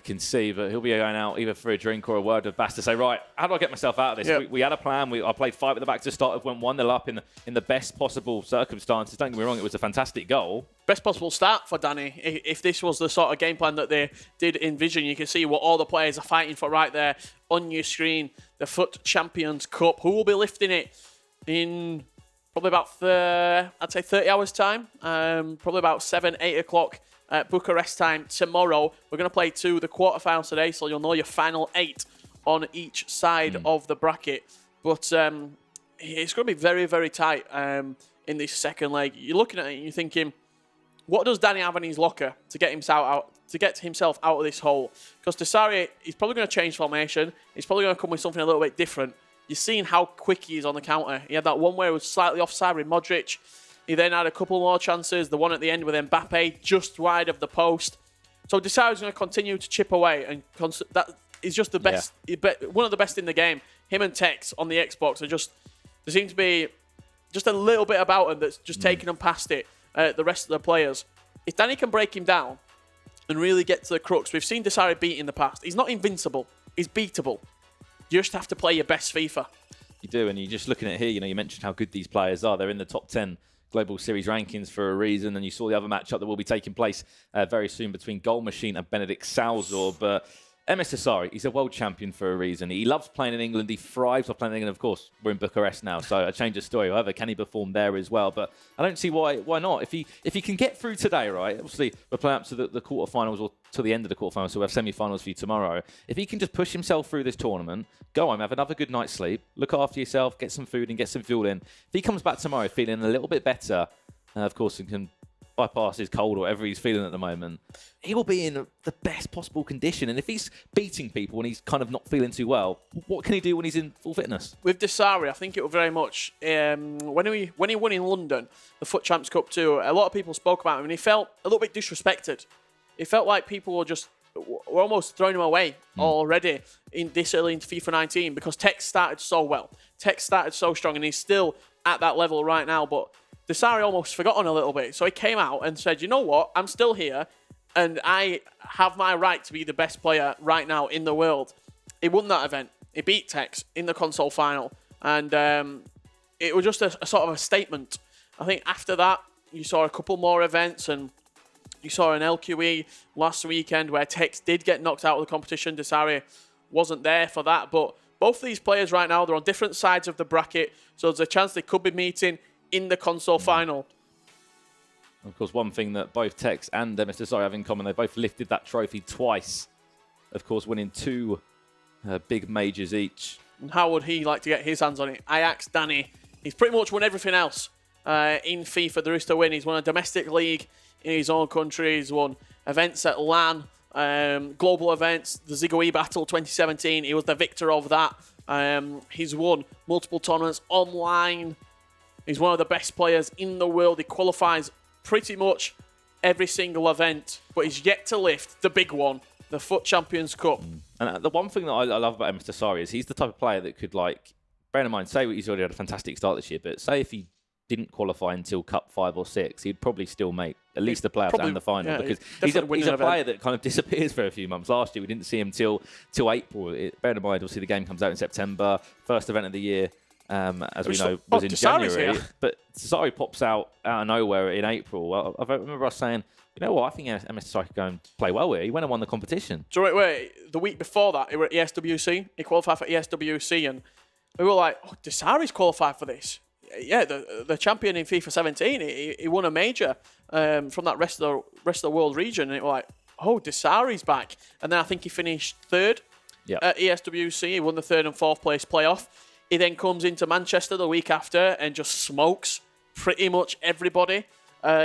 can see, but he'll be going out either for a drink or a word with Bass to say, right, how do I get myself out of this? Yep. We had a plan. I played 5 at the back to start with, went 1-0 up in the best possible circumstances. Don't get me wrong, it was a fantastic goal. Best possible start for Danny. If this was the sort of game plan that they did envision, you can see what all the players are fighting for right there on your screen. The FUT Champions Cup. Who will be lifting it in probably about, I'd say 30 hours time? Probably about 7, 8 o'clock. Bucharest time tomorrow. We're going to play the quarterfinals today, so you'll know your final 8 on each side of the bracket. But it's going to be very, very tight in this second leg. You're looking at it and you're thinking, what does Danny have in his locker to get himself out of this hole? Because Desari, he's probably going to change formation. He's probably going to come with something a little bit different. You're seeing how quick he is on the counter. He had that one where it was slightly offside with Modric. He then had a couple more chances. The one at the end with Mbappe, just wide of the post. So Desari's going to continue to chip away, and that is just the best, one of the best in the game. Him and Tex on the Xbox are just, there seems to be just a little bit about him that's just taking them past it, the rest of the players. If Danny can break him down and really get to the crux, we've seen Desari beat in the past. He's not invincible. He's beatable. You just have to play your best FIFA. You do, and you're just looking at here, you mentioned how good these players are. They're in the top 10 Global Series rankings for a reason, and you saw the other matchup that will be taking place very soon between Goal Machine and Benedict Salzor. But MS Desari, he's a world champion for a reason. He loves playing in England. He thrives on playing in England. Of course, we're in Bucharest now, so a change of story. However, can he perform there as well? But I don't see why not. If he can get through today, right? Obviously, we're playing up to the quarterfinals or to the end of the quarterfinals, so we'll have semi-finals for you tomorrow. If he can just push himself through this tournament, go home, have another good night's sleep, look after yourself, get some food and get some fuel in. If he comes back tomorrow feeling a little bit better, of course, and can bypass his cold or whatever he's feeling at the moment, he will be in the best possible condition. And if he's beating people and he's kind of not feeling too well, what can he do when he's in full fitness? With Desari, I think it will very much, when he won in London, the FUT Champs Cup 2, a lot of people spoke about him and he felt a little bit disrespected. It felt like people were almost throwing him away already in this early into FIFA 19 because Tex started so well. Tex started so strong and he's still at that level right now, but Desari almost forgotten a little bit. So he came out and said, you know what, I'm still here and I have my right to be the best player right now in the world. He won that event. He beat Tex in the console final. And it was just a sort of a statement. I think after that, you saw a couple more events and you saw an LQE last weekend where Tex did get knocked out of the competition. Desari wasn't there for that. But both of these players right now, they're on different sides of the bracket. So there's a chance they could be meeting in the console final. Of course, one thing that both Tex and MS Desari have in common, they both lifted that trophy twice. Of course, winning 2 big majors each. And how would he like to get his hands on it? I asked Danny. He's pretty much won everything else in FIFA there is to win. He's won a domestic league in his own country. He's won events at LAN, global events, the Zigoi Battle 2017. He was the victor of that. He's won multiple tournaments online. He's one of the best players in the world. He qualifies pretty much every single event, but he's yet to lift the big one, the FUT Champions Cup. And the one thing that I love about MS Desari is he's the type of player that could, bear in mind, say he's already had a fantastic start this year, but say if he didn't qualify until Cup 5 or 6, he'd probably still make at least the playoffs and the final, because he's a player that kind of disappears for a few months. Last year, we didn't see him till April. Bear in mind, obviously, the game comes out in September, first event of the year. As we know, was in January. But Desari pops out of nowhere in April. I remember us saying, you know what, I think MS Desari could go and play well here. He went and won the competition. So wait, the week before that, he were at ESWC. He qualified for ESWC, and we were like, oh, Desari's qualified for this. Yeah, the champion in FIFA 17. He won a major from that rest of the world region, and it was like, oh, Desari's back. And then I think he finished 3rd at ESWC. He won the 3rd and 4th place playoff. He then comes into Manchester the week after and just smokes pretty much everybody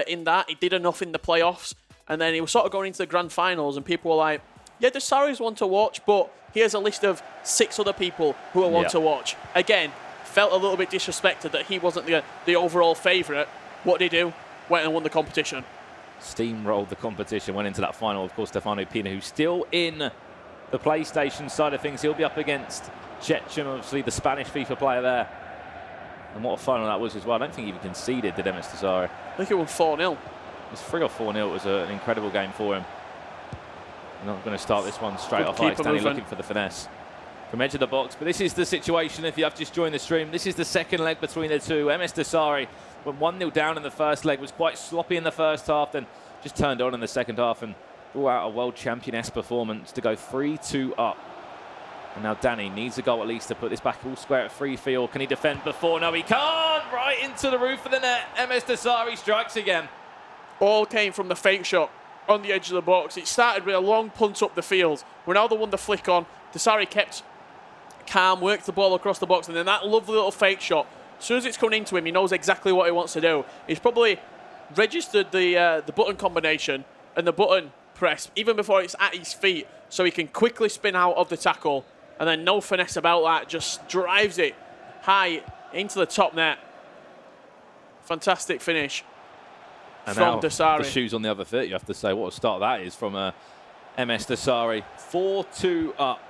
in that. He did enough in the playoffs. And then he was sort of going into the grand finals and people were like, yeah, Desari's one to watch, but here's a list of 6 other people who are one to watch. Again, felt a little bit disrespected that he wasn't the overall favourite. What did he do? Went and won the competition. steamrolled the competition, went into that final. Of course, Stefano Pina, who's still in the PlayStation side of things. He'll be up against Chechen, obviously the Spanish FIFA player there. And what a final that was as well. I don't think he even conceded, did Emes Desari? I think it was 4-0. It was 3 or 4-0. It was an incredible game for him. I'm not going to start this one straight off. Alex Danny looking for the finesse from edge of the box. But this is the situation. If you have just joined the stream, this is the second leg between the two. Emes Desari, when 1-0 down in the first leg, was quite sloppy in the first half, then just turned on in the second half and brought out a world champion-esque performance to go 3-2 up. And now Danny needs a goal at least to put this back all square at free field. Can he defend before? No, he can't. Right into the roof of the net. Emes Desari strikes again. All came from the fake shot on the edge of the box. It started with a long punt up the field. Ronaldo won the flick on. Desari kept calm, worked the ball across the box, and then that lovely little fake shot. As soon as it's coming into him, he knows exactly what he wants to do. He's probably registered the button combination and the button press even before it's at his feet, so he can quickly spin out of the tackle, and then no finesse about that, just drives it high into the top net. Fantastic finish and from now Desari. The shoes on the other foot, you have to say. What a start that is from Emes Desari. 4-2 up.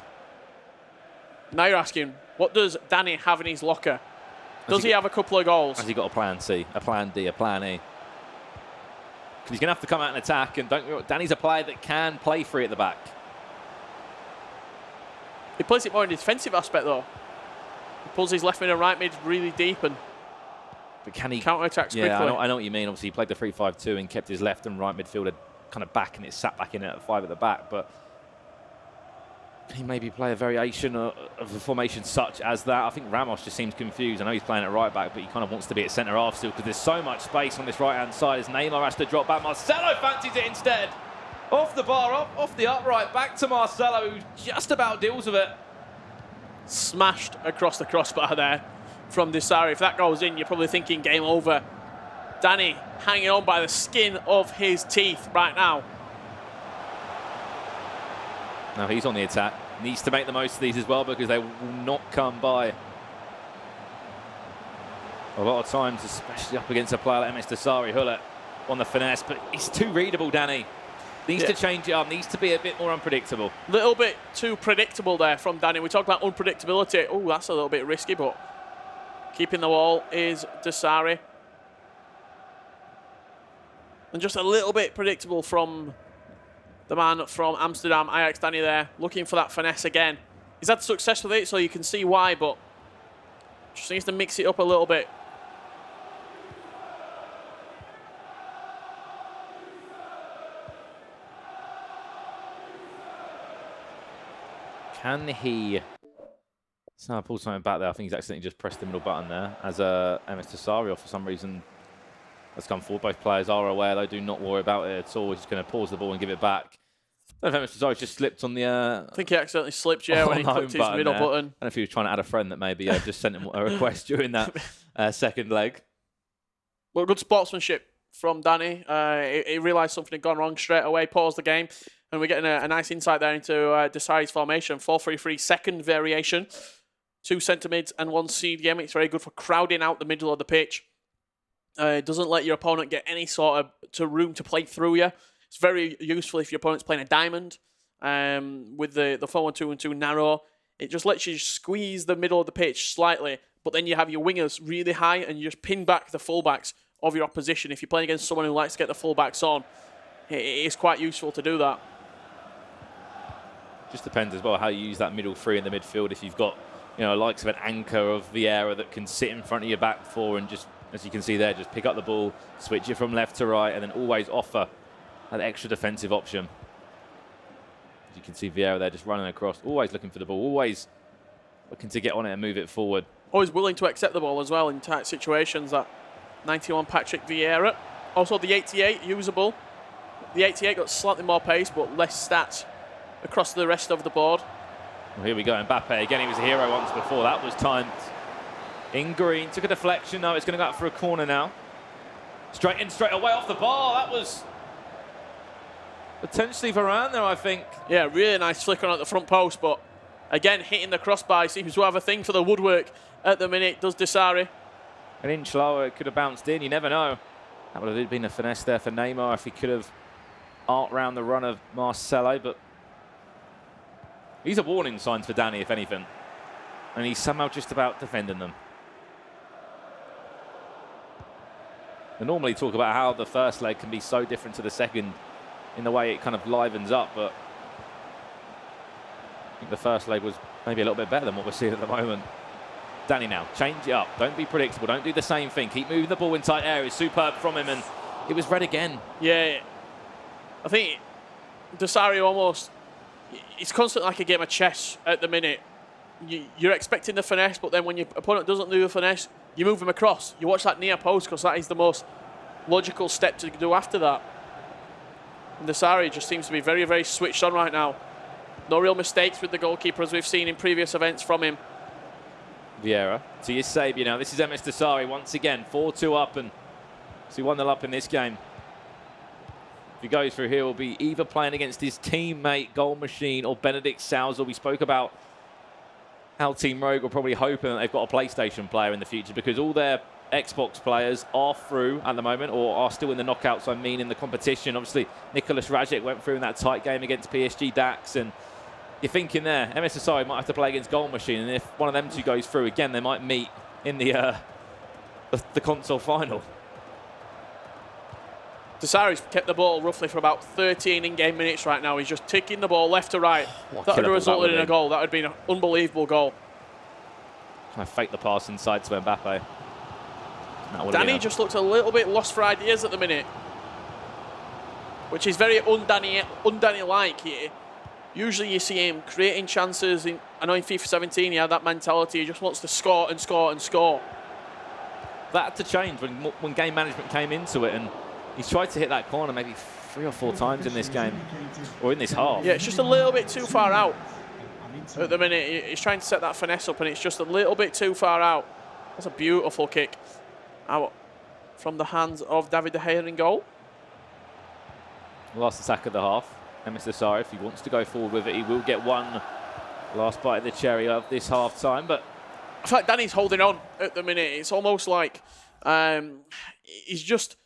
Now you're asking, what does Danny have in his locker? Does he have a couple of goals? Has he got a plan C, a plan D, a plan E? Because he's going to have to come out and attack, and Danny's a player that can play free at the back. He plays it more in the defensive aspect, though. He pulls his left mid and right mid really deep and can he counter-attacks quickly. Yeah, I know what you mean. Obviously, he played the 3-5-2 and kept his left and right midfielder kind of back, and it sat back in at 5 at the back. But can he maybe play a variation of a formation such as that? I think Ramos just seems confused. I know he's playing at right back, but he kind of wants to be at centre half still because there's so much space on this right-hand side as Neymar has to drop back. Marcelo fancies it instead. Off the bar, off the upright, back to Marcelo, who just about deals with it. Smashed across the crossbar there from Desari. If that goes in, you're probably thinking game over. Danny hanging on by the skin of his teeth right now. Now he's on the attack. Needs to make the most of these as well because they will not come by. A lot of times, especially up against a player like Emes Desari, Hullet on the finesse, but he's too readable, Danny. Needs to change it up, needs to be a bit more unpredictable. Little bit too predictable there from Danny. We talk about unpredictability. Oh, that's a little bit risky, but keeping the ball is Desari. And just a little bit predictable from the man from Amsterdam, Ajax Danny there, looking for that finesse again. He's had success with it, so you can see why, but just needs to mix it up a little bit. Can he... So I pulled something back there. I think he's accidentally just pressed the middle button there as Emes Desari for some reason has come forward. Both players are aware, though. Do not worry about it at all. He's just going to pause the ball and give it back. I don't know if Emes Desari just slipped on the... I think he accidentally slipped, yeah, when he clicked his middle button. I don't know if he was trying to add a friend that maybe just sent him a request during that second leg. Well, good sportsmanship from Danny. He realised something had gone wrong straight away, paused the game, and we're getting a nice insight there into Desari's formation. 4-3-3, second variation. 2 centre mids and 1 CDM. It's very good for crowding out the middle of the pitch. It doesn't let your opponent get any sort of room to play through you. It's very useful if your opponent's playing a diamond with the 4-1-2-1-2 narrow. It just lets you squeeze the middle of the pitch slightly, but then you have your wingers really high and you just pin back the fullbacks of your opposition. If you're playing against someone who likes to get the fullbacks on, it is quite useful to do that. Just depends as well how you use that middle three in the midfield. If you've got, you know, likes of an anchor of Vieira that can sit in front of your back four and just, as you can see there, just pick up the ball, switch it from left to right, and then always offer that extra defensive option. As you can see Vieira there just running across, always looking for the ball, always looking to get on it and move it forward. Always willing to accept the ball as well in tight situations, that 91 Patrick Vieira. Also the 88, usable. The 88 got slightly more pace, but less stats across the rest of the board. Well, here we go, Mbappe. Again, he was a hero once before. That was timed in green. Took a deflection. No, it's going to go out for a corner now. Straight in, straight away off the bar. That was potentially Varane there, I think. Yeah, really nice flick on at the front post, but again, hitting the crossbar. Seems to have a thing for the woodwork at the minute, does Desari. An inch lower, it could have bounced in. You never know. That would have been a finesse there for Neymar if he could have arced round the run of Marcelo, but these are warning signs for Danny, if anything. And he's somehow just about defending them. They normally talk about how the first leg can be so different to the second in the way it kind of livens up, but I think the first leg was maybe a little bit better than what we're seeing at the moment. Danny now, change it up. Don't be predictable. Don't do the same thing. Keep moving the ball in tight areas. Superb from him, and it was red again. Yeah. I think Desario almost, it's constantly like a game of chess at the minute. You're expecting the finesse, but then when your opponent doesn't do the finesse, you move him across. You watch that near post because that is the most logical step to do after that. And Desario just seems to be very, very switched on right now. No real mistakes with the goalkeeper as we've seen in previous events from him. Vieira to Eusebio now. This is MS Desari once again. 4-2 up, and so 1-0 up in this game. If he goes through here, will be either playing against his teammate Goal Machine or Benedict Salzor. We spoke about how Team Rogue are probably hoping that they've got a PlayStation player in the future because all their Xbox players are through at the moment or are still in the knockouts, I mean, in the competition. Obviously, Nicolas Rajic went through in that tight game against PSG Dax, and you're thinking there, MSSI might have to play against Goal Machine, and if one of them two goes through again, they might meet in the console final. Desari's kept the ball roughly for about 13 in-game minutes right now. He's just ticking the ball left to right. That would have resulted in a goal. That would have been an unbelievable goal. Trying to fake the pass inside to Mbappe. Danny just looks a little bit lost for ideas at the minute, which is very un-Danny-like here. Usually you see him creating chances. I know in FIFA 17 he had that mentality. He just wants to score and score and score. That had to change when game management came into it, and he's tried to hit that corner maybe 3 or 4 times in this game, or in this half. Yeah, it's just a little bit too far out at the minute. He's trying to set that finesse up, and it's just a little bit too far out. That's a beautiful kick out from the hands of David De Gea in goal. Last attack of the half. MS Desari, if he wants to go forward with it, he will get one last bite of the cherry of this half time. But I feel like Danny's holding on at the minute. It's almost like it just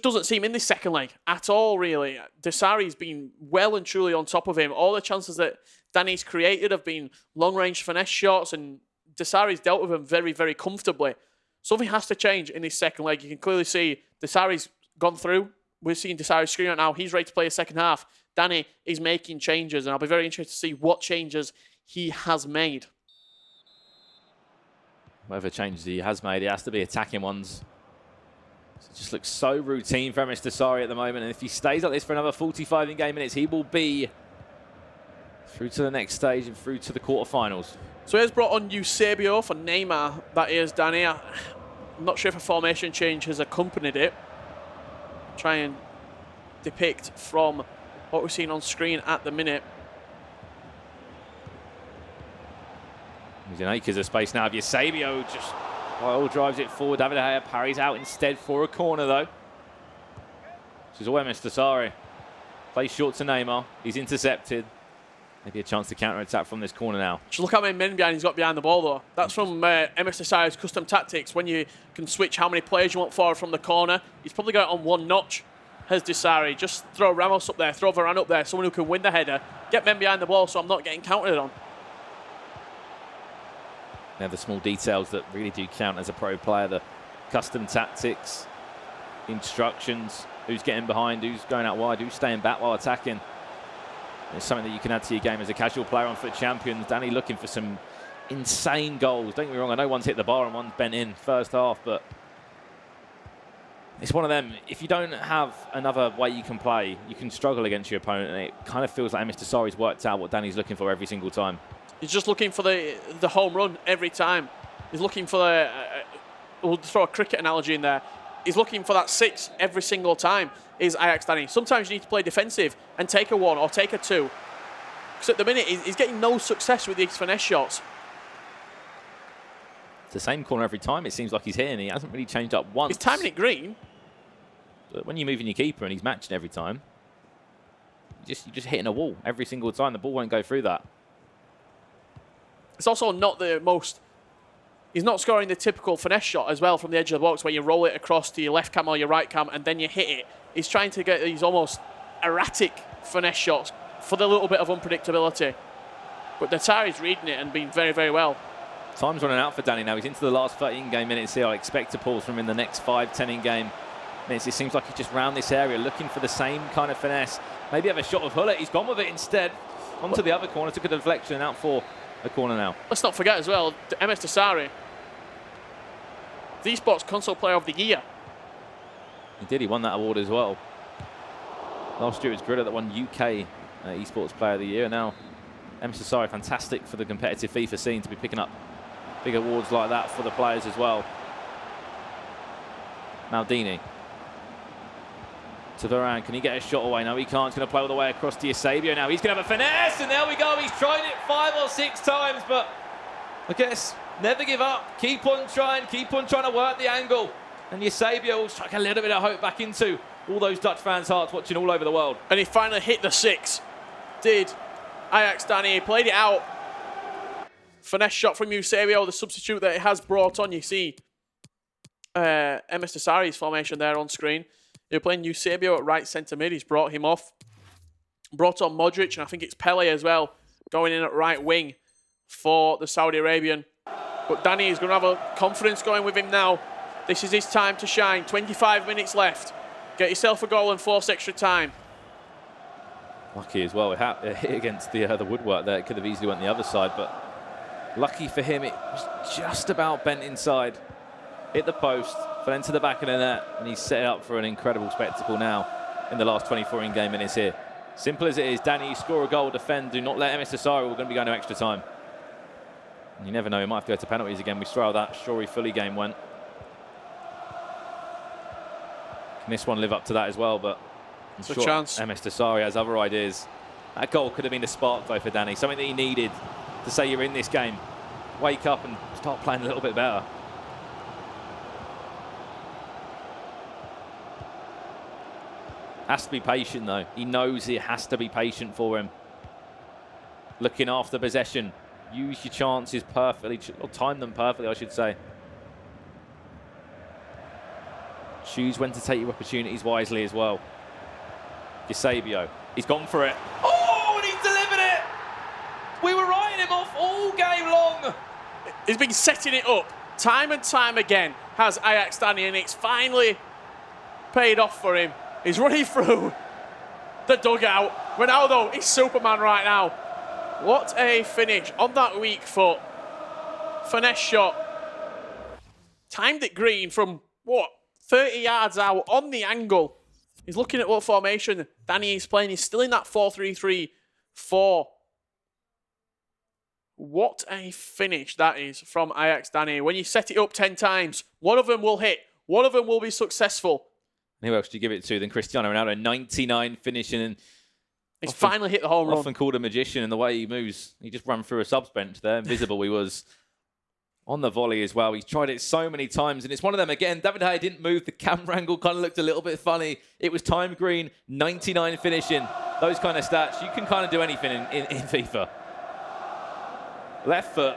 doesn't seem in this second leg at all, really. Desari's been well and truly on top of him. All the chances that Danny's created have been long-range finesse shots, and Desari's dealt with them very, very comfortably. Something has to change in this second leg. You can clearly see Desari's gone through. We're seeing Desari screen right now. He's ready to play a second half. Danny is making changes, and I'll be very interested to see what changes he has made. Whatever changes he has made, it has to be attacking ones. It just looks so routine for MS Desari at the moment, and if he stays like this for another 45 in-game minutes, he will be through to the next stage and through to the quarterfinals. So he has brought on Eusebio for Neymar. That is Danny. I'm not sure if a formation change has accompanied it. Try and depict from what we're seeing on screen at the minute. He's in acres of space now. Eusebio just drives it forward. David De Gea parries out instead for a corner, though. This is all MS Desari. Plays short to Neymar. He's intercepted. Maybe a chance to counter-attack from this corner now. Just look how many men behind he's got behind the ball, though. That's from MS Desari's custom tactics. When you can switch how many players you want forward from the corner, he's probably got it on one notch. Has Desari. Just throw Ramos up there, throw Varane up there, someone who can win the header. Get men behind the ball so I'm not getting counted on. They're the small details that really do count as a pro player. The custom tactics, instructions, who's getting behind, who's going out wide, who's staying back while attacking. It's something that you can add to your game as a casual player on FUT Champions. Danny looking for some insane goals. Don't get me wrong, I know one's hit the bar and one's bent in first half, but it's one of them. If you don't have another way you can play, you can struggle against your opponent, and it kind of feels like MS Desari's worked out what Danny's looking for every single time. He's just looking for the home run every time. He's looking for we'll throw a cricket analogy in there. He's looking for that 6 every single time, is Ajax Danny. Sometimes you need to play defensive and take a 1 or take a 2. Because at the minute, he's getting no success with these finesse shots. It's the same corner every time. It seems like he's hitting. He hasn't really changed up once. He's timing it green. But when you're moving your keeper and he's matching every time, you're just hitting a wall every single time. The ball won't go through that. It's also not the most He's not scoring the typical finesse shot as well from the edge of the box where you roll it across to your left cam or your right cam and then you hit it. He's trying to get these almost erratic finesse shots for the little bit of unpredictability. But Datari's reading it and being very, very well. Time's running out for Danny now. He's into the last 13 game minutes here. I expect to pause from him in the next 5-10 in game minutes. It seems like he's just round this area looking for the same kind of finesse. Maybe have a shot of Hullet. He's gone with it instead. Onto the other corner, took a deflection and out for a corner now. Let's not forget as well, MS Dasari, the esports console player of the year. He did. He won that award as well. Last year it was Grilla that won UK esports player of the year. Now MS Dasari, fantastic for the competitive FIFA scene to be picking up big awards like that for the players as well. Maldini to Varane. Can he get a shot away? No, he can't. He's going to play all the way across to Eusebio now. He's going to have a finesse, and there we go. He's tried it 5 or 6 times, but I guess never give up. Keep on trying to work the angle. And Eusebio will strike a little bit of hope back into all those Dutch fans' hearts watching all over the world. And he finally hit the 6. Did Ajax Danny. He played it out. Finesse shot from Eusebio, the substitute that it has brought on. You see MS Dasari's formation there on screen. You're playing Eusebio at right centre mid. He's brought him off. Brought on Modric, and I think it's Pele as well, going in at right wing for the Saudi Arabian. But Danny is going to have a confidence going with him now. This is his time to shine. 25 minutes left. Get yourself a goal and force extra time. Lucky as well. It hit against the woodwork there. It could have easily went the other side, but lucky for him, it was just about bent inside. Hit the post, fell into the back of the net, and he's set up for an incredible spectacle now in the last 24 in-game minutes here. Simple as it is, Danny, you score a goal, defend, do not let MS Dasari. We're going to be going to extra time. And you never know, he might have to go to penalties again. We saw how that Shori Fully game went. Can this one live up to that as well? But I'm it's sure a chance. MS Dasari has other ideas. That goal could have been a spark, though, for Danny. Something that he needed to say you're in this game. Wake up and start playing a little bit better. Has to be patient, though. He knows it has to be patient for him. Looking after possession. Use your chances perfectly, or time them perfectly, I should say. Choose when to take your opportunities wisely as well. Eusebio, he's gone for it. Oh, and he's delivered it! We were writing him off all game long. He's been setting it up time and time again, has Ajax Danny, and it's finally paid off for him. He's running through the dugout. Ronaldo is Superman right now. What a finish on that weak foot. Finesse shot. Timed it green from, 30 yards out on the angle. He's looking at what formation Danny is playing. He's still in that 4-3-3-4. What a finish that is from Ajax Danny. When you set it up 10 times, one of them will hit. One of them will be successful. Who else do you give it to than Cristiano Ronaldo? 99 finishing, and he's finally hit the home run. Often called a magician in the way he moves. He just ran through a subs bench there. Invisible he was on the volley as well. He's tried it so many times, and it's one of them again. David Hay didn't move. The camera angle kind of looked a little bit funny. It was time green, 99 finishing. Those kind of stats. You can kind of do anything in FIFA. Left foot.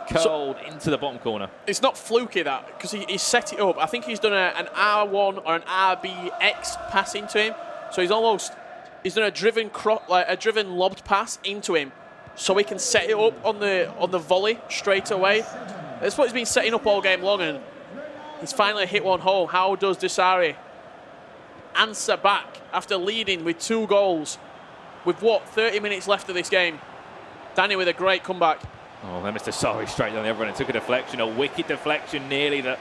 Curled into the bottom corner. It's not fluky, that, because he set it up. I think he's done an R1 or an RBX pass into him. So he's done a driven lobbed pass into him, so he can set it up on the volley straight away. That's what he's been setting up all game long, and he's finally hit one home. How does Dasari answer back after leading with 2 goals with 30 minutes left of this game? Danny with a great comeback. Oh, then Mr. Sorry straight down the other end and took a deflection, a wicked deflection nearly that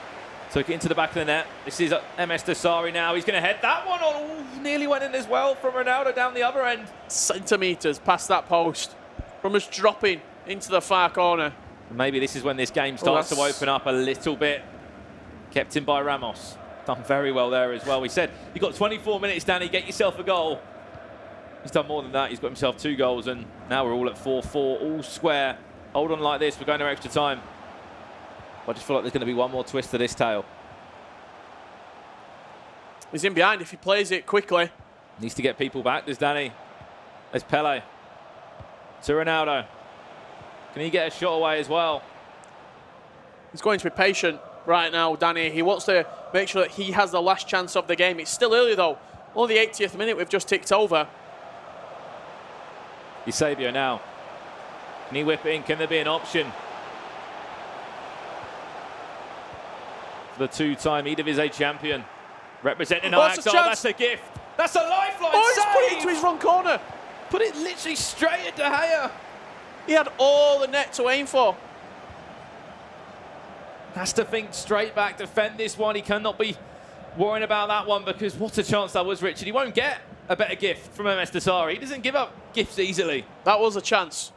took it into the back of the net. This is MS Dasari now. He's going to head that one on. Ooh, nearly went in as well from Ronaldo down the other end. Centimetres past that post from us dropping into the far corner. Maybe this is when this game starts to open up a little bit. Kept in by Ramos. Done very well there as well. We said, you've got 24 minutes, Danny, get yourself a goal. He's done more than that. He's got himself 2 goals, and now we're all at 4-4, all square. Hold on like this, we're going to extra time. I just feel like there's going to be one more twist to this tale. He's in behind if he plays it quickly. Needs to get people back, does Danny. There's Pele. To Ronaldo. Can he get a shot away as well? He's going to be patient right now, Danny. He wants to make sure that he has the last chance of the game. It's still early, though. Only the 80th minute we've just ticked over. Eusebio now. Can he whip it in? Can there be an option? For the two-time Eredivisie champion. Representing Ajax. That's a Oh, chance. that's a gift. That's a lifeline Oh, he's put it save. into his wrong corner. Put it literally straight at De Gea. He had all the net to aim for. Has to think straight back, defend this one. He cannot be worrying about that one because what a chance that was, Richard. He won't get a better gift from MS Desari. He doesn't give up gifts easily. That was a chance.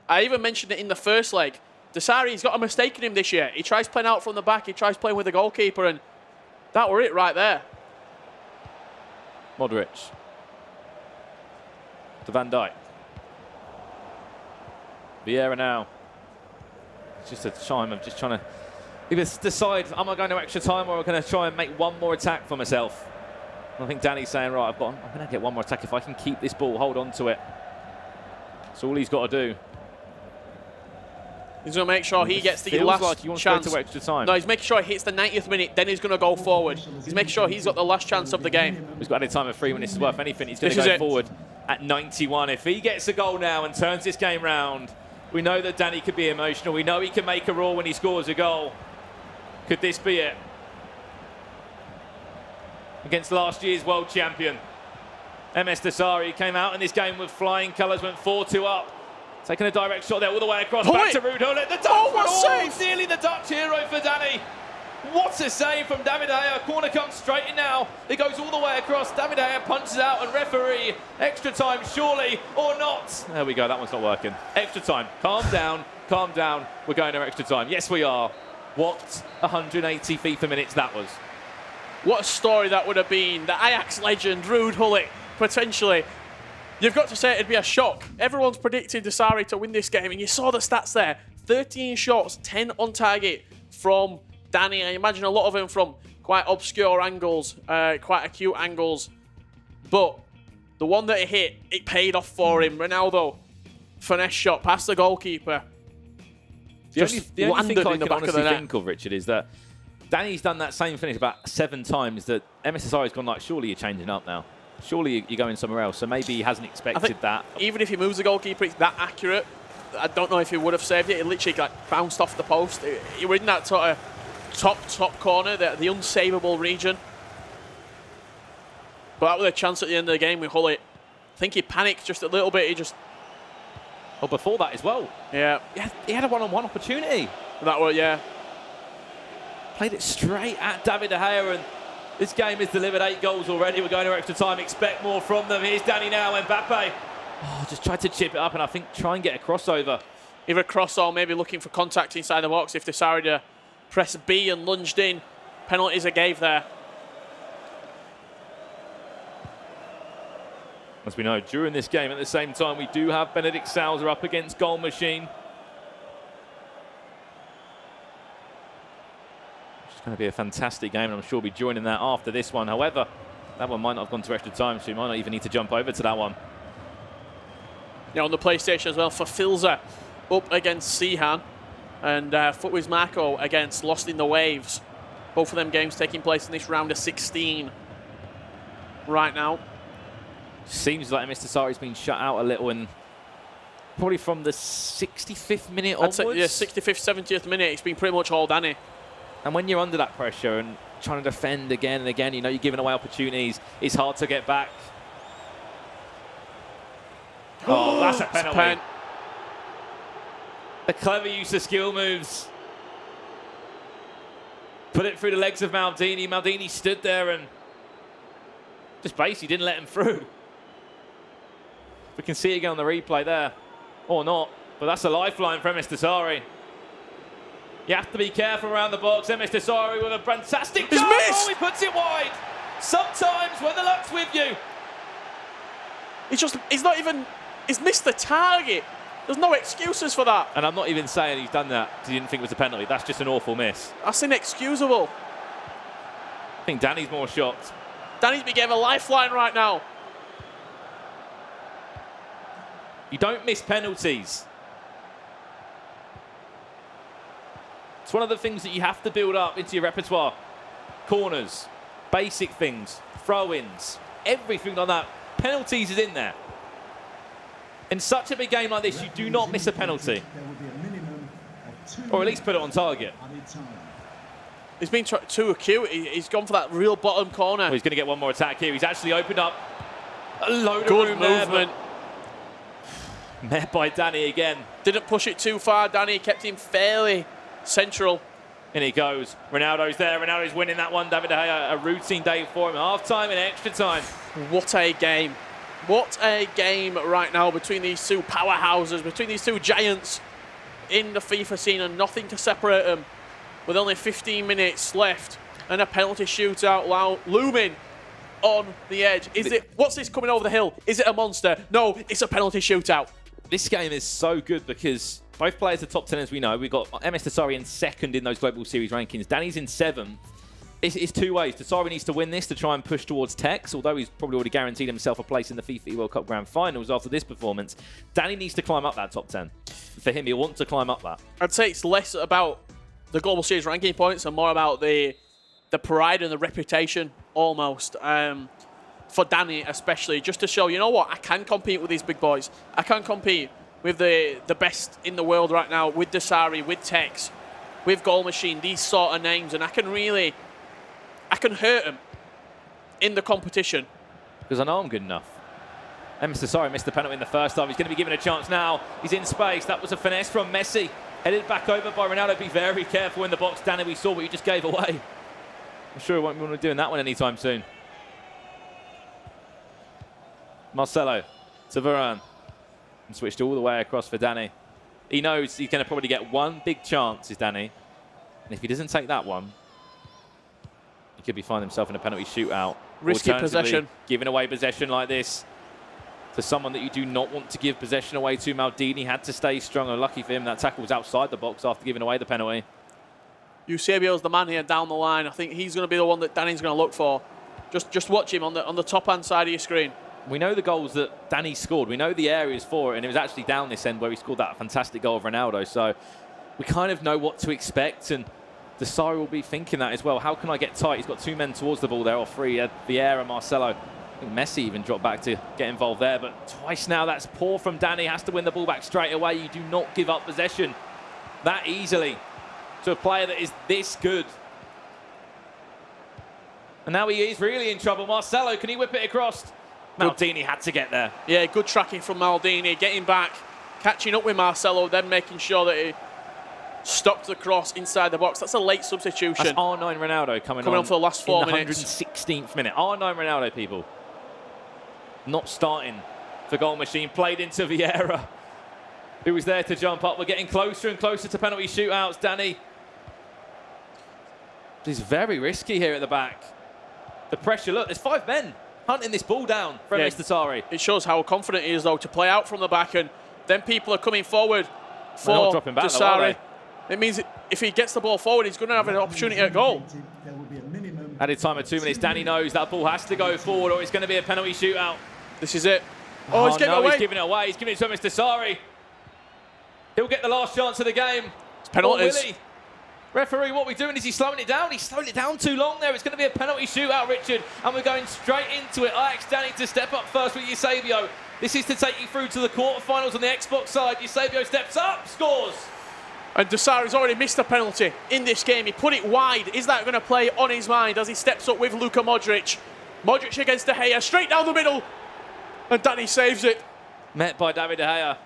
I even mentioned it in the first leg. Desari's got a mistake in him this year. He tries playing out from the back. He tries playing with the goalkeeper, and that were it right there. Modric. To Van Dijk. Vieira now. It's just a time of just trying to either decide, am I going to extra time or am I going to try and make one more attack for myself? And I think Danny's saying, right, I'm going to get one more attack if I can keep this ball, hold on to it. That's all he's got to do. He's going to make sure he gets the Feels last like he wants chance. to go to extra time. No, he's making sure he hits the 90th minute, then he's going to go forward. He's making sure he's got the last chance of the game. He's got any time of 3 minutes worth anything. He's going to go forward at 91. If he gets a goal now and turns this game round, we know that Danny could be emotional. We know he can make a roar when he scores a goal. Could this be it? Against last year's world champion. MS Desari came out in this game with flying colours, went 4-2 up. Taking a direct shot there all the way across. Back to Ruud Gullit. The Dutch what a save! Nearly the Dutch hero for Danny. What a save from David De Gea. Corner comes straight in now. It goes all the way across. David De Gea punches out and referee. Extra time, surely, or not. There we go. That one's not working. Extra time. Calm down. Calm down. We're going to extra time. Yes, we are. What 180 FIFA minutes that was. What a story that would have been. The Ajax legend, Ruud Gullit, potentially. You've got to say it'd be a shock. Everyone's predicted Desari to win this game, and you saw the stats there. 13 shots, 10 on target from Danny. I imagine a lot of them from quite obscure angles, quite acute angles. But the one that he hit, it paid off for him. Ronaldo, finesse shot past the goalkeeper. The only thing I can honestly think of, Richard, is that Danny's done that same finish about 7 times that MSSR's gone like, surely you're changing up now. Surely you're going somewhere else. So maybe he hasn't expected that. Even if he moves the goalkeeper, it's that accurate. I don't know if he would have saved it. It literally like bounced off the post. He was in that sort of top corner, the unsavable region. But that was a chance at the end of the game with Gullit. I think he panicked just a little bit. He just... Oh, before that as well. Yeah. He had a one-on-one opportunity. That was, yeah. Played it straight at David De Gea, and this game has delivered 8 goals already. We're going to extra time. Expect more from them. Here's Danny now, Mbappe. Oh, just tried to chip it up, and I think try and get a crossover. Either cross or maybe looking for contact inside the box if they decided to press B and lunged in. Penalties are gave there. As we know, during this game, at the same time, we do have Benedict Sousa up against Goal Machine. It's going to be a fantastic game, and I'm sure we'll be joining that after this one. However, that one might not have gone to extra time, so you might not even need to jump over to that one. Yeah, on the PlayStation as well for Filza up against Sihan, and FUT with Marco against Lost in the Waves. Both of them games taking place in this round of 16 right now. Seems like Mr. Sari's been shut out a little, and probably from the 65th minute onwards. Yeah, 65th, 70th minute, it's been pretty much all Danny. And when you're under that pressure and trying to defend again and again, you know you're giving away opportunities, it's hard to get back. Oh, that's a penalty. A clever use of skill moves. Put it through the legs of Maldini. Maldini stood there and just basically didn't let him through. We can see it again on the replay there. Or not. But that's a lifeline for MS Desari. You have to be careful around the box. MS Desari with a fantastic jump. Oh, he puts it wide. Sometimes when the luck's with you. He's missed the target. There's no excuses for that. And I'm not even saying he's done that because he didn't think it was a penalty. That's just an awful miss. That's inexcusable. I think Danny's more shocked. Danny's been given a lifeline right now. You don't miss penalties. It's one of the things that you have to build up into your repertoire. Corners, basic things, throw-ins, everything like that. Penalties is in there. In such a big game like this, you do not miss a penalty. Or at least put it on target. He's been too acute. He's gone for that real bottom corner. Well, he's going to get one more attack here. He's actually opened up a load of Good room movement. There, met by Danny again. Didn't push it too far. Danny kept him fairly central. In he goes. Ronaldo's there. Ronaldo's winning that one. David De Gea, a routine day for him. Half-time and extra time. What a game. What a game right now between these two powerhouses, between these two giants in the FIFA scene, and nothing to separate them. With only 15 minutes left and a penalty shootout looming on the edge. What's this coming over the hill? Is it a monster? No, it's a penalty shootout. This game is so good because both players are top 10, as we know. We've got MS Tasari in second in those Global Series rankings. Danny's in 7th. It's two ways. Tasari needs to win this to try and push towards Tex, although he's probably already guaranteed himself a place in the FIFA World Cup Grand Finals after this performance. Danny needs to climb up that top 10. For him, he'll want to climb up that. I'd say it's less about the Global Series ranking points and more about the pride and the reputation almost. For Danny especially, just to show, you know what, I can compete with these big boys. I can compete with the best in the world right now, with Dasari, with Tex, with Goal Machine, these sort of names, and I can hurt them in the competition. Because I know I'm good enough. MS Tasari missed the penalty in the first half. He's going to be given a chance now. He's in space. That was a finesse from Messi. Headed back over by Ronaldo. Be very careful in the box. Danny, we saw what you just gave away. I'm sure he won't want to be doing that one anytime soon. Marcelo to Varane. And switched all the way across for Danny. He knows he's going to probably get one big chance, is Danny. And if he doesn't take that one, he could be finding himself in a penalty shootout. Risky possession. Giving away possession like this to someone that you do not want to give possession away to. Maldini had to stay strong, and lucky for him, that tackle was outside the box after giving away the penalty. Eusebio's the man here down the line. I think he's going to be the one that Danny's going to look for. Just watch him on the top-hand side of your screen. We know the goals that Danny scored. We know the areas for it, and it was actually down this end where he scored that fantastic goal of Ronaldo. So we kind of know what to expect, and Dasari will be thinking that as well. How can I get tight? He's got 2 men towards the ball there, or 3, Vieira and Marcelo. I think Messi even dropped back to get involved there, but twice now. That's poor from Danny. Has to win the ball back straight away. You do not give up possession that easily to a player that is this good. And now he is really in trouble. Marcelo, can he whip it across? Maldini had to get there. Yeah, good tracking from Maldini, getting back, catching up with Marcelo, then making sure that he stopped the cross inside the box. That's a late substitution. That's R9 Ronaldo coming on for the last 4 minutes. 116th minute. R9 Ronaldo, people. Not starting for Goal Machine. Played into Vieira, who was there to jump up. We're getting closer and closer to penalty shootouts. Danny. He's very risky here at the back. The pressure, look, there's 5 men hunting this ball down for MS Tasari. It shows how confident he is, though, to play out from the back, and then people are coming forward for Dasari. It means if he gets the ball forward, he's going to have an opportunity at goal. Added time of 2 minutes. Danny knows that ball has to go forward or it's going to be a penalty shootout. This is it. Oh, he's giving it away. He's giving it away. He's giving it to MS Tasari. He'll get the last chance of the game. It's penalties. Referee, what we're doing is he's slowing it down. He's slowing it down too long there. It's going to be a penalty shootout, Richard. And we're going straight into it. Ajax Danny to step up first with Eusebio. This is to take you through to the quarterfinals on the Xbox side. Eusebio steps up, scores. And Dasari's already missed a penalty in this game. He put it wide. Is that going to play on his mind as he steps up with Luka Modric? Modric against De Gea, straight down the middle. And Danny saves it. Met by David De Gea.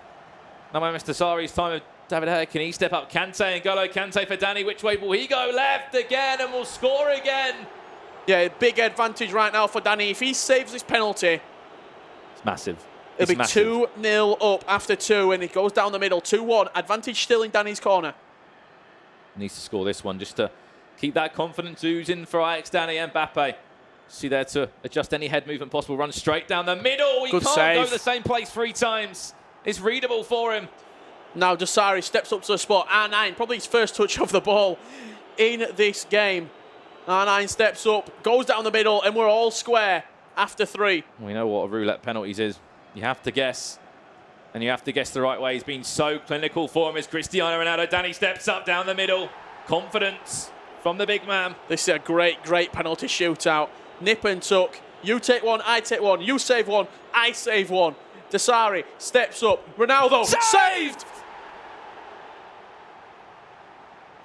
Now MS Tasari's time of David De Gea. Can he step up? Kante and Golo Kante for Danny. Which way will he go? Left again and will score again. Yeah, big advantage right now for Danny. If he saves this penalty, it's massive. It'll be 2-0 up after 2, and it goes down the middle. 2-1. Advantage still in Danny's corner. Needs to score this one just to keep that confidence oozing for Ajax Danny and Mbappe. See there to adjust any head movement possible. Run straight down the middle. He can't go the same place 3 times. It's readable for him. Now Dasari steps up to the spot. R9, probably his first touch of the ball in this game. R9 steps up, goes down the middle, and we're all square after 3. We know what a roulette penalties is. You have to guess. And you have to guess the right way. He's been so clinical for him as Cristiano Ronaldo. Danny steps up down the middle. Confidence from the big man. This is a great, great penalty shootout. Nip and tuck. You take one, I take one. You save one, I save one. Desari steps up. Ronaldo saved!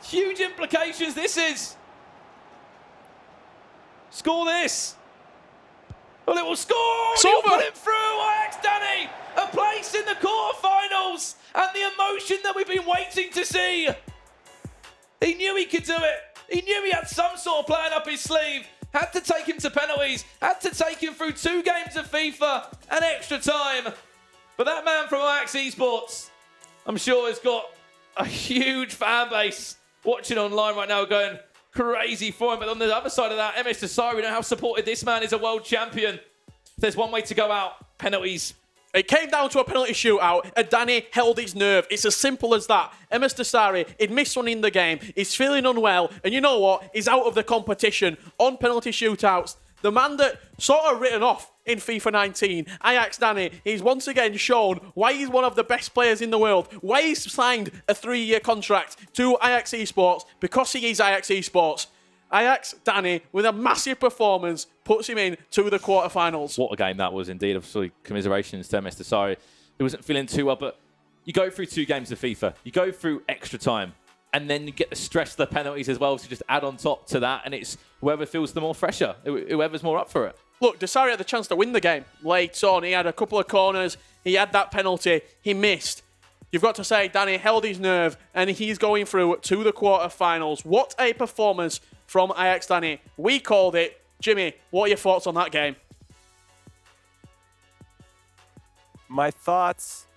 Huge implications this is. Score this. Well, it will score. It's He'll over. put him through. Ajax Danny, a place in the quarterfinals, and the emotion that we've been waiting to see. He knew he could do it. He knew he had some sort of plan up his sleeve. Had to take him to penalties. Had to take him through 2 games of FIFA and extra time. But that man from Ajax Esports, I'm sure has got a huge fan base watching online right now going crazy for him. But on the other side of that, MS Desari, you know how supported this man is, a world champion. There's one way to go out, penalties. It came down to a penalty shootout, and Danny held his nerve. It's as simple as that. MS Desari, he'd missed one in the game. He's feeling unwell, and you know what? He's out of the competition on penalty shootouts. The man that sort of written off in FIFA 19, Ajax Danny, he's once again shown why he's one of the best players in the world, why he's signed a 3-year contract to Ajax Esports, because he is Ajax Esports. Ajax Danny, with a massive performance, puts him in to the quarterfinals. What a game that was indeed. Obviously, commiserations to MS Desari. He wasn't feeling too well, but you go through 2 games of FIFA, you go through extra time, and then you get the stress of the penalties as well to just add on top to that, and it's whoever feels the more fresher, whoever's more up for it. Look, Desari had the chance to win the game late on. He had a couple of corners. He had that penalty. He missed. You've got to say Danny held his nerve, and he's going through to the quarterfinals. What a performance from Ajax Danny. We called it. Jimmy, what are your thoughts on that game? My thoughts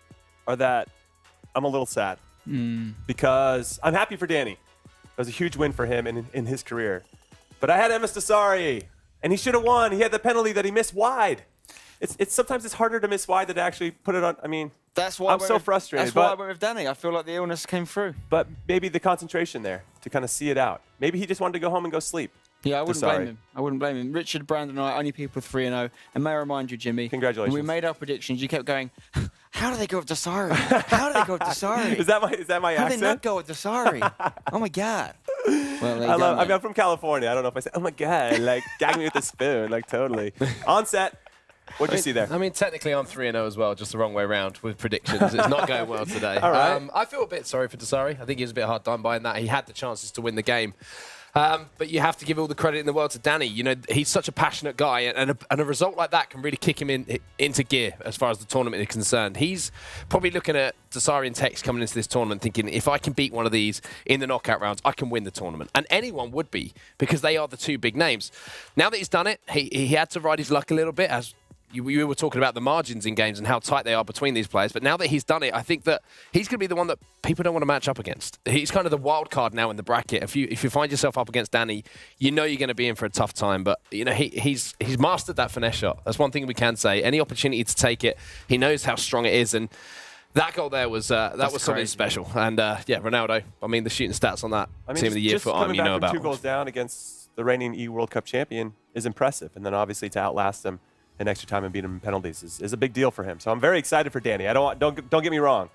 are that I'm a little sad because I'm happy for Danny. It was a huge win for him in his career. But I had MS Desari, and he should have won. He had the penalty that he missed wide. It's sometimes it's harder to miss wide than to actually put it on. I mean, that's why I'm so frustrated. That's why I went with Danny. I feel like the illness came through. But maybe the concentration there to kind of see it out. Maybe he just wanted to go home and go sleep. Yeah, I wouldn't blame him. I wouldn't blame him. Richard, Brandon, and I, only people 3-0. And may I remind you, Jimmy, congratulations. When we made our predictions, you kept going, how do they go with Desari? How do they go with Desari? Is that my How accent? do they not go with Desari? Oh, my God. Well, I'm from California. I don't know if I said, oh, my God, like, gag me with a spoon, like, totally. On set. What'd you see there? I mean, technically, I'm 3-0 as well, just the wrong way around with predictions. It's not going well today. All right. I feel a bit sorry for Desari. I think he was a bit hard done by in that. He had the chances to win the game. But you have to give all the credit in the world to Danny. You know, he's such a passionate guy, and a result like that can really kick him into gear as far as the tournament is concerned. He's probably looking at Desari and Tex coming into this tournament thinking, if I can beat one of these in the knockout rounds, I can win the tournament. And anyone would be, because they are the 2 big names. Now that he's done it, he had to ride his luck a little bit, as we were talking about the margins in games and how tight they are between these players. But now that he's done it, I think that he's going to be the one that people don't want to match up against. He's kind of the wild card now in the bracket. If you find yourself up against Danny, you know you're going to be in for a tough time. But you know he's mastered that finesse shot. That's one thing we can say. Any opportunity to take it, he knows how strong it is. And that goal there was something special. And yeah, Ronaldo. I mean, the shooting stats on that team of the year for Arm, you know about. 2 goals down against the reigning E World Cup champion is impressive. And then obviously to outlast him in extra time and beat him in penalties is a big deal for him. So I'm very excited for Danny. Don't get me wrong.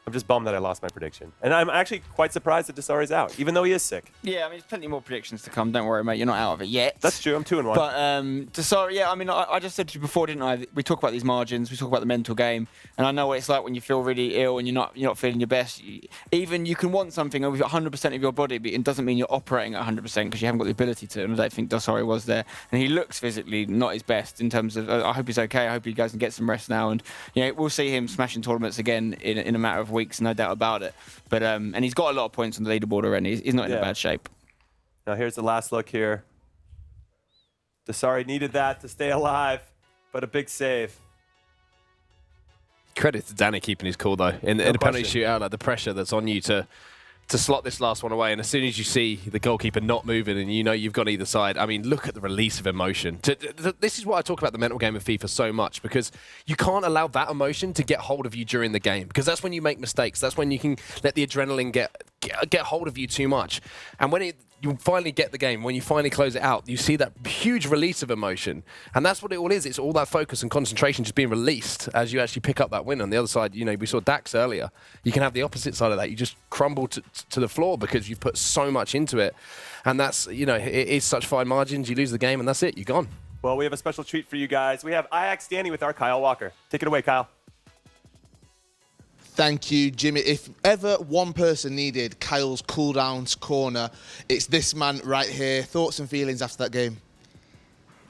I'm just bummed that I lost my prediction. And I'm actually quite surprised that Desari's out, even though he is sick. Yeah, I mean, there's plenty more predictions to come. Don't worry, mate. You're not out of it yet. That's true. I'm 2-1. But Desari, yeah, I mean, I just said to you before, didn't I? We talk about these margins. We talk about the mental game. And I know what it's like when you feel really ill and you're not feeling your best. Even you can want something over 100% of your body, but it doesn't mean you're operating at 100% because you haven't got the ability to. And I don't think Desari was there. And he looks physically not his best in terms of. I hope he's okay. I hope he goes and gets some rest now. And we'll see him smashing tournaments again in a matter of weeks, no doubt about it. But and he's got a lot of points on the leaderboard already. He's not in a bad shape. Now here's the last look here. Desari needed that to stay alive, but a big save. Credit to Danny keeping his cool though. In the penalty shootout, like the pressure that's on you to slot this last one away, and as soon as you see the goalkeeper not moving and you know you've got either side, I mean, look at the release of emotion. This is why I talk about the mental game of FIFA so much, because you can't allow that emotion to get hold of you during the game, because that's when you make mistakes. That's when you can let the adrenaline get hold of you too much. And when you finally get the game, when you finally close it out, you see that huge release of emotion. And that's what it all is. It's all that focus and concentration just being released as you actually pick up that win. On the other side, we saw Dax earlier. You can have the opposite side of that. You just crumble to the floor because you've put so much into it. And that's, it is such fine margins. You lose the game and that's it. You're gone. Well, we have a special treat for you guys. We have Ajax Danny with our Kyle Walker. Take it away, Kyle. Thank you, Jimmy. If ever one person needed Kyle's cool-down corner, it's this man right here. Thoughts and feelings after that game?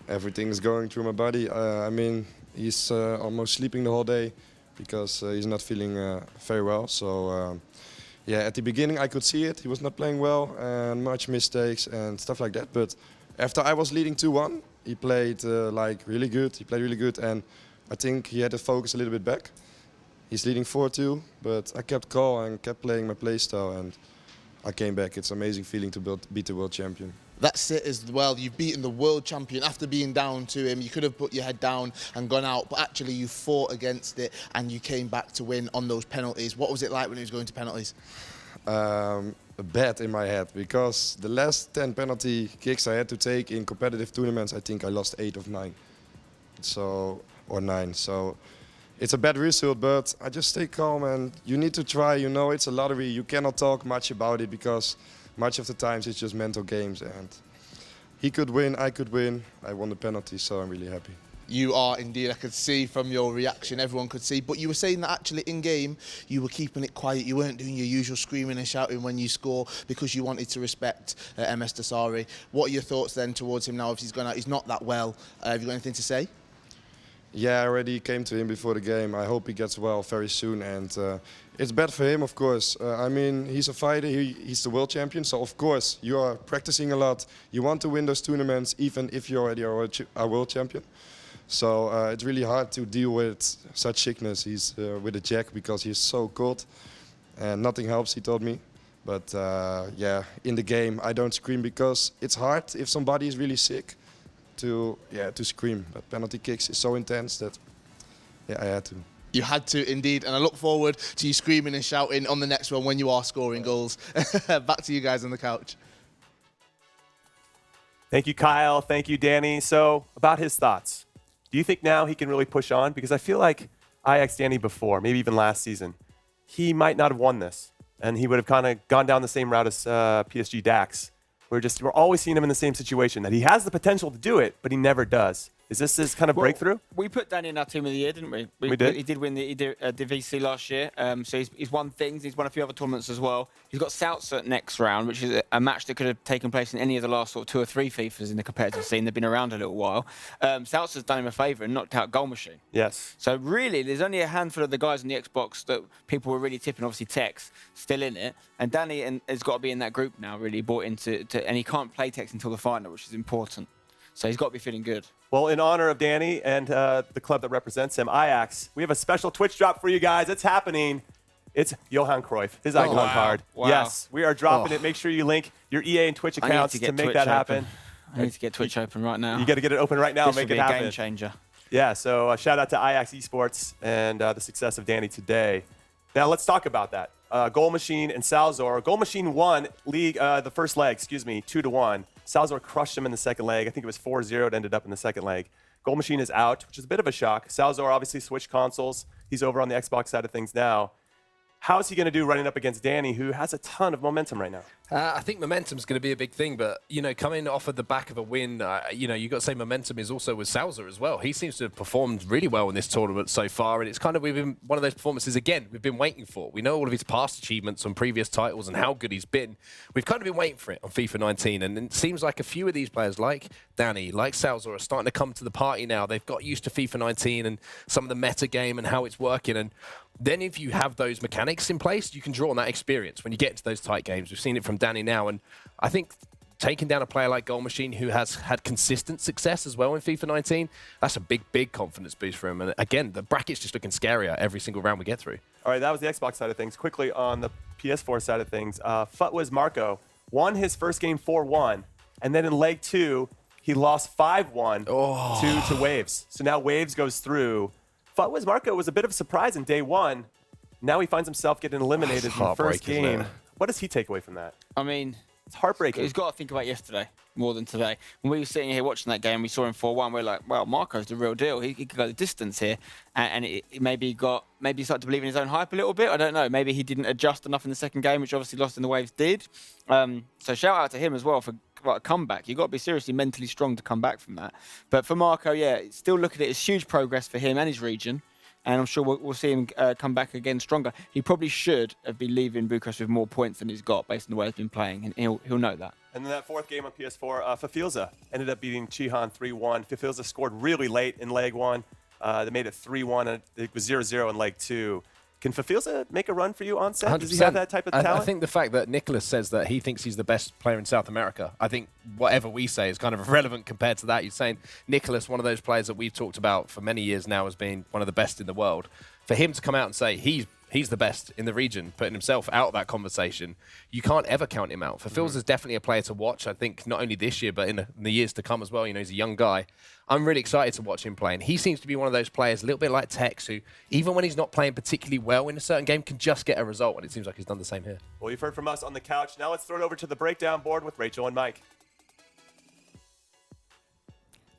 Everything is going through my body. He's almost sleeping the whole day because he's not feeling very well. So, at the beginning I could see it. He was not playing well and much mistakes and stuff like that. But after I was leading 2-1, he played really good. He played really good, and I think he had to focus a little bit back. He's leading 4-2, but I kept calm and kept playing my play style, and I came back. It's an amazing feeling to beat the world champion. That's it as well. You've beaten the world champion after being down to him. You could have put your head down and gone out, but actually you fought against it and you came back to win on those penalties. What was it like when he was going to penalties? Bad in my head, because the last 10 penalty kicks I had to take in competitive tournaments, I think I lost 8 of 9. Or 9. So it's a bad result, but I just stay calm and you need to try. It's a lottery. You cannot talk much about it because much of the times it's just mental games, and he could win, I could win. I won the penalty, so I'm really happy. You are indeed. I could see from your reaction, everyone could see. But you were saying that actually in-game, you were keeping it quiet. You weren't doing your usual screaming and shouting when you score because you wanted to respect MS Dasari. What are your thoughts then towards him now if he's gone out? He's not that well. Have you got anything to say? Yeah, I already came to him before the game. I hope he gets well very soon, and it's bad for him, of course. He's a fighter. He's the world champion, so of course you are practicing a lot. You want to win those tournaments, even if you already are a world champion. So it's really hard to deal with such sickness. He's with a jack because he's so cold, and nothing helps, he told me. But in the game I don't scream because it's hard if somebody is really sick to scream. But penalty kicks is so intense that I had to. You had to indeed, and I look forward to you screaming and shouting on the next one when you are scoring goals. Back to you guys on the couch. Thank you, Kyle. Thank you, Danny. So, about his thoughts. Do you think now he can really push on? Because I feel like Ajax Danny before, maybe even last season, he might not have won this. And he would have kind of gone down the same route as PSG Dax. We're always seeing him in the same situation, that he has the potential to do it, but he never does. Is this his kind of breakthrough? We put Danny in our team of the year, didn't we? We did. He did win the VC last year, so he's won things. He's won a few other tournaments as well. He's got Salzburg next round, which is a match that could have taken place in any of the last 2 or 3 FIFAs in the competitive scene. They've been around a little while. Salzburg's done him a favour and knocked out Goal Machine. Yes. So really, there's only a handful of the guys on the Xbox that people were really tipping. Obviously, Tex still in it, and Danny has got to be in that group now. Really bought into, and he can't play Tex until the final, which is important. So he's got to be feeling good. Well, in honor of Danny and the club that represents him, Ajax, we have a special Twitch drop for you guys. It's happening. It's Johan Cruyff, his icon card. Wow. Yes, we are dropping it. Make sure you link your EA and Twitch accounts to make that happen. I need to get Twitch open right now. You got to get it open right now. This Make will it be happen. a game changer. Yeah, so shout out to Ajax Esports and the success of Danny today. Now let's talk about that. Goal Machine and Salzor. Goal Machine won the first leg, 2-1. Salzor crushed him in the second leg. I think it was 4-0. It ended up in the second leg. Goal Machine is out, which is a bit of a shock. Salzor obviously switched consoles. He's over on the Xbox side of things now. How is he going to do running up against Danny, who has a ton of momentum right now? I think momentum's going to be a big thing, but, coming off of the back of a win, you got to say momentum is also with Salzor as well. He seems to have performed really well in this tournament so far, and it's we've been one of those performances, again, we've been waiting for. We know all of his past achievements on previous titles and how good he's been. We've kind of been waiting for it on FIFA 19, and it seems like a few of these players, like Danny, like Salzor, are starting to come to the party now. They've got used to FIFA 19 and some of the meta game and how it's working, and then if you have those mechanics in place, you can draw on that experience when you get into those tight games. We've seen it from Danny now, and I think taking down a player like Goal Machine, who has had consistent success as well in FIFA 19, that's a big, big confidence boost for him. And again, the bracket's just looking scarier every single round we get through. All right, that was the Xbox side of things. Quickly on the PS4 side of things, FUT Marco won his first game 4-1, and then in leg 2, he lost 5-1 to Waves. So now Waves goes through. FUT Marco was a bit of a surprise in day 1. Now he finds himself getting eliminated in the first game. What does he take away from that? I mean, It's heartbreaking. He's got to think about yesterday more than today. When we were sitting here watching that game, we saw him 4-1. We're like, well, Marco's the real deal. He could go the distance here, and it maybe started to believe in his own hype a little bit. I don't know. Maybe he didn't adjust enough in the second game, which obviously Lost in the Waves did. So shout out to him as well for a comeback. You've got to be seriously mentally strong to come back from that. But for Marco, yeah, still look at it as huge progress for him and his region. And I'm sure we'll see him come back again stronger. He probably should have been leaving Bucharest with more points than he's got based on the way he's been playing, and he'll know that. And then that fourth game on PS4, Fafilza ended up beating Chihan 3-1. Fafilza scored really late in leg one. They made it 3-1, and it was 0-0 in leg two. Can Fafilza make a run for you on set? Does he have that type of talent? I think the fact that Nicholas says that he thinks he's the best player in South America, I think whatever we say is kind of irrelevant compared to that. You're saying Nicholas, one of those players that we've talked about for many years now as being one of the best in the world. For him to come out and say he's the best in the region, putting himself out of that conversation, you can't ever count him out. Fafilza is definitely a player to watch, I think, not only this year, but in the years to come as well. You know, he's a young guy. I'm really excited to watch him play. And he seems to be one of those players, a little bit like Tex, who, even when he's not playing particularly well in a certain game, can just get a result. And it seems like he's done the same here. Well, you've heard from us on the couch. Now let's throw it over to the breakdown board with Rachel and Mike.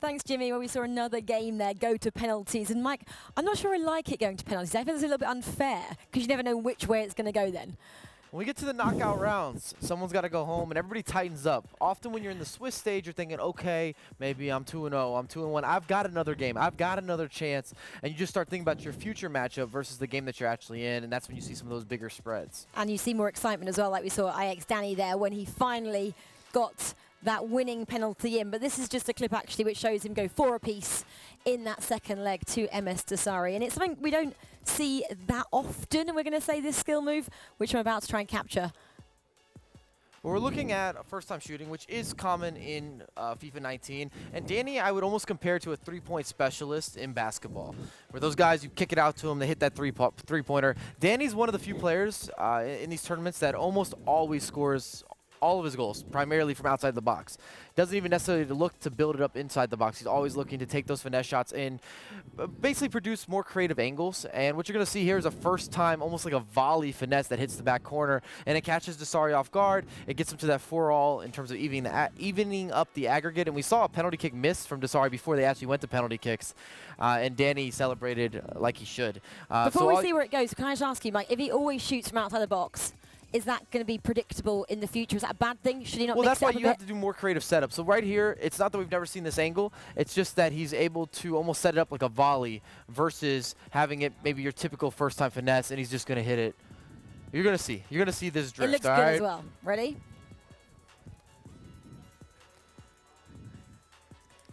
Thanks, Jimmy. Well, we saw another game there go to penalties. And Mike, I'm not sure I like it going to penalties. I feel it's a little bit unfair because you never know which way it's going to go then. When we get to the knockout rounds, someone's got to go home, and everybody tightens up. Often when you're in the Swiss stage, you're thinking, okay, maybe I'm 2-0, I'm 2-1. I've got another game. I've got another chance. And you just start thinking about your future matchup versus the game that you're actually in, and that's when you see some of those bigger spreads. And you see more excitement as well, like we saw IX Danny there when he finally got that winning penalty in. But this is just a clip actually which shows him go 4 apiece in that second leg to MS Dasari. And it's something we don't see that often, and we're going to say this skill move, which I'm about to try and capture. Well, we're looking at a first-time shooting, which is common in FIFA 19. And Danny, I would almost compare to a three-point specialist in basketball, where those guys, you kick it out to them, they hit that three-pointer. Danny's one of the few players in these tournaments that almost always scores all of his goals, primarily from outside the box. Doesn't even necessarily look to build it up inside the box. He's always looking to take those finesse shots in, basically produce more creative angles. And what you're going to see here is a first time, almost like a volley finesse that hits the back corner, and it catches Dasari off guard. It gets him to that 4-all in terms of evening up the aggregate. And we saw a penalty kick miss from Dasari before they actually went to penalty kicks. And Danny celebrated like he should. Before we see where it goes, can I just ask you, Mike, if he always shoots from outside the box, is that going to be predictable in the future? Is that a bad thing? Should he not mix it up a bit? Well, that's why you have to do more creative setup. So right here, it's not that we've never seen this angle. It's just that he's able to almost set it up like a volley versus having it maybe your typical first-time finesse, and he's just going to hit it. You're going to see. You're going to see this drift. It looks good as well. Ready?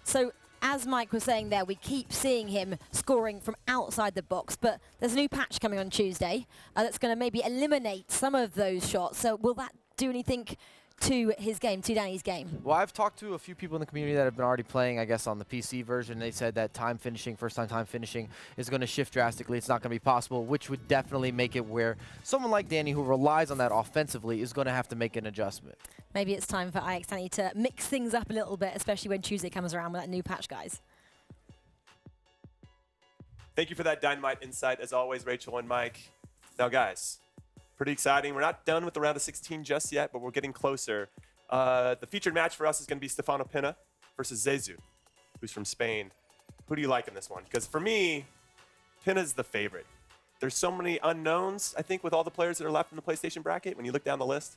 So, as Mike was saying there, we keep seeing him scoring from outside the box, but there's a new patch coming on Tuesday that's going to maybe eliminate some of those shots. So will that do anything to his game, to Danny's game? Well, I've talked to a few people in the community that have been already playing, I guess, on the PC version. They said that time finishing, first-time time finishing, is going to shift drastically. It's not going to be possible, which would definitely make it where someone like Danny, who relies on that offensively, is going to have to make an adjustment. Maybe it's time for IX Danny to mix things up a little bit, especially when Tuesday comes around with that new patch, guys. Thank you for that dynamite insight, as always, Rachel and Mike. Now, guys, pretty exciting. We're not done with the round of 16 just yet, but we're getting closer. The featured match for us is going to be Stefano Pina versus Zezu, who's from Spain. Who do you like in this one? Because for me, Pina's the favorite. There's so many unknowns, I think, with all the players that are left in the PlayStation bracket. When you look down the list,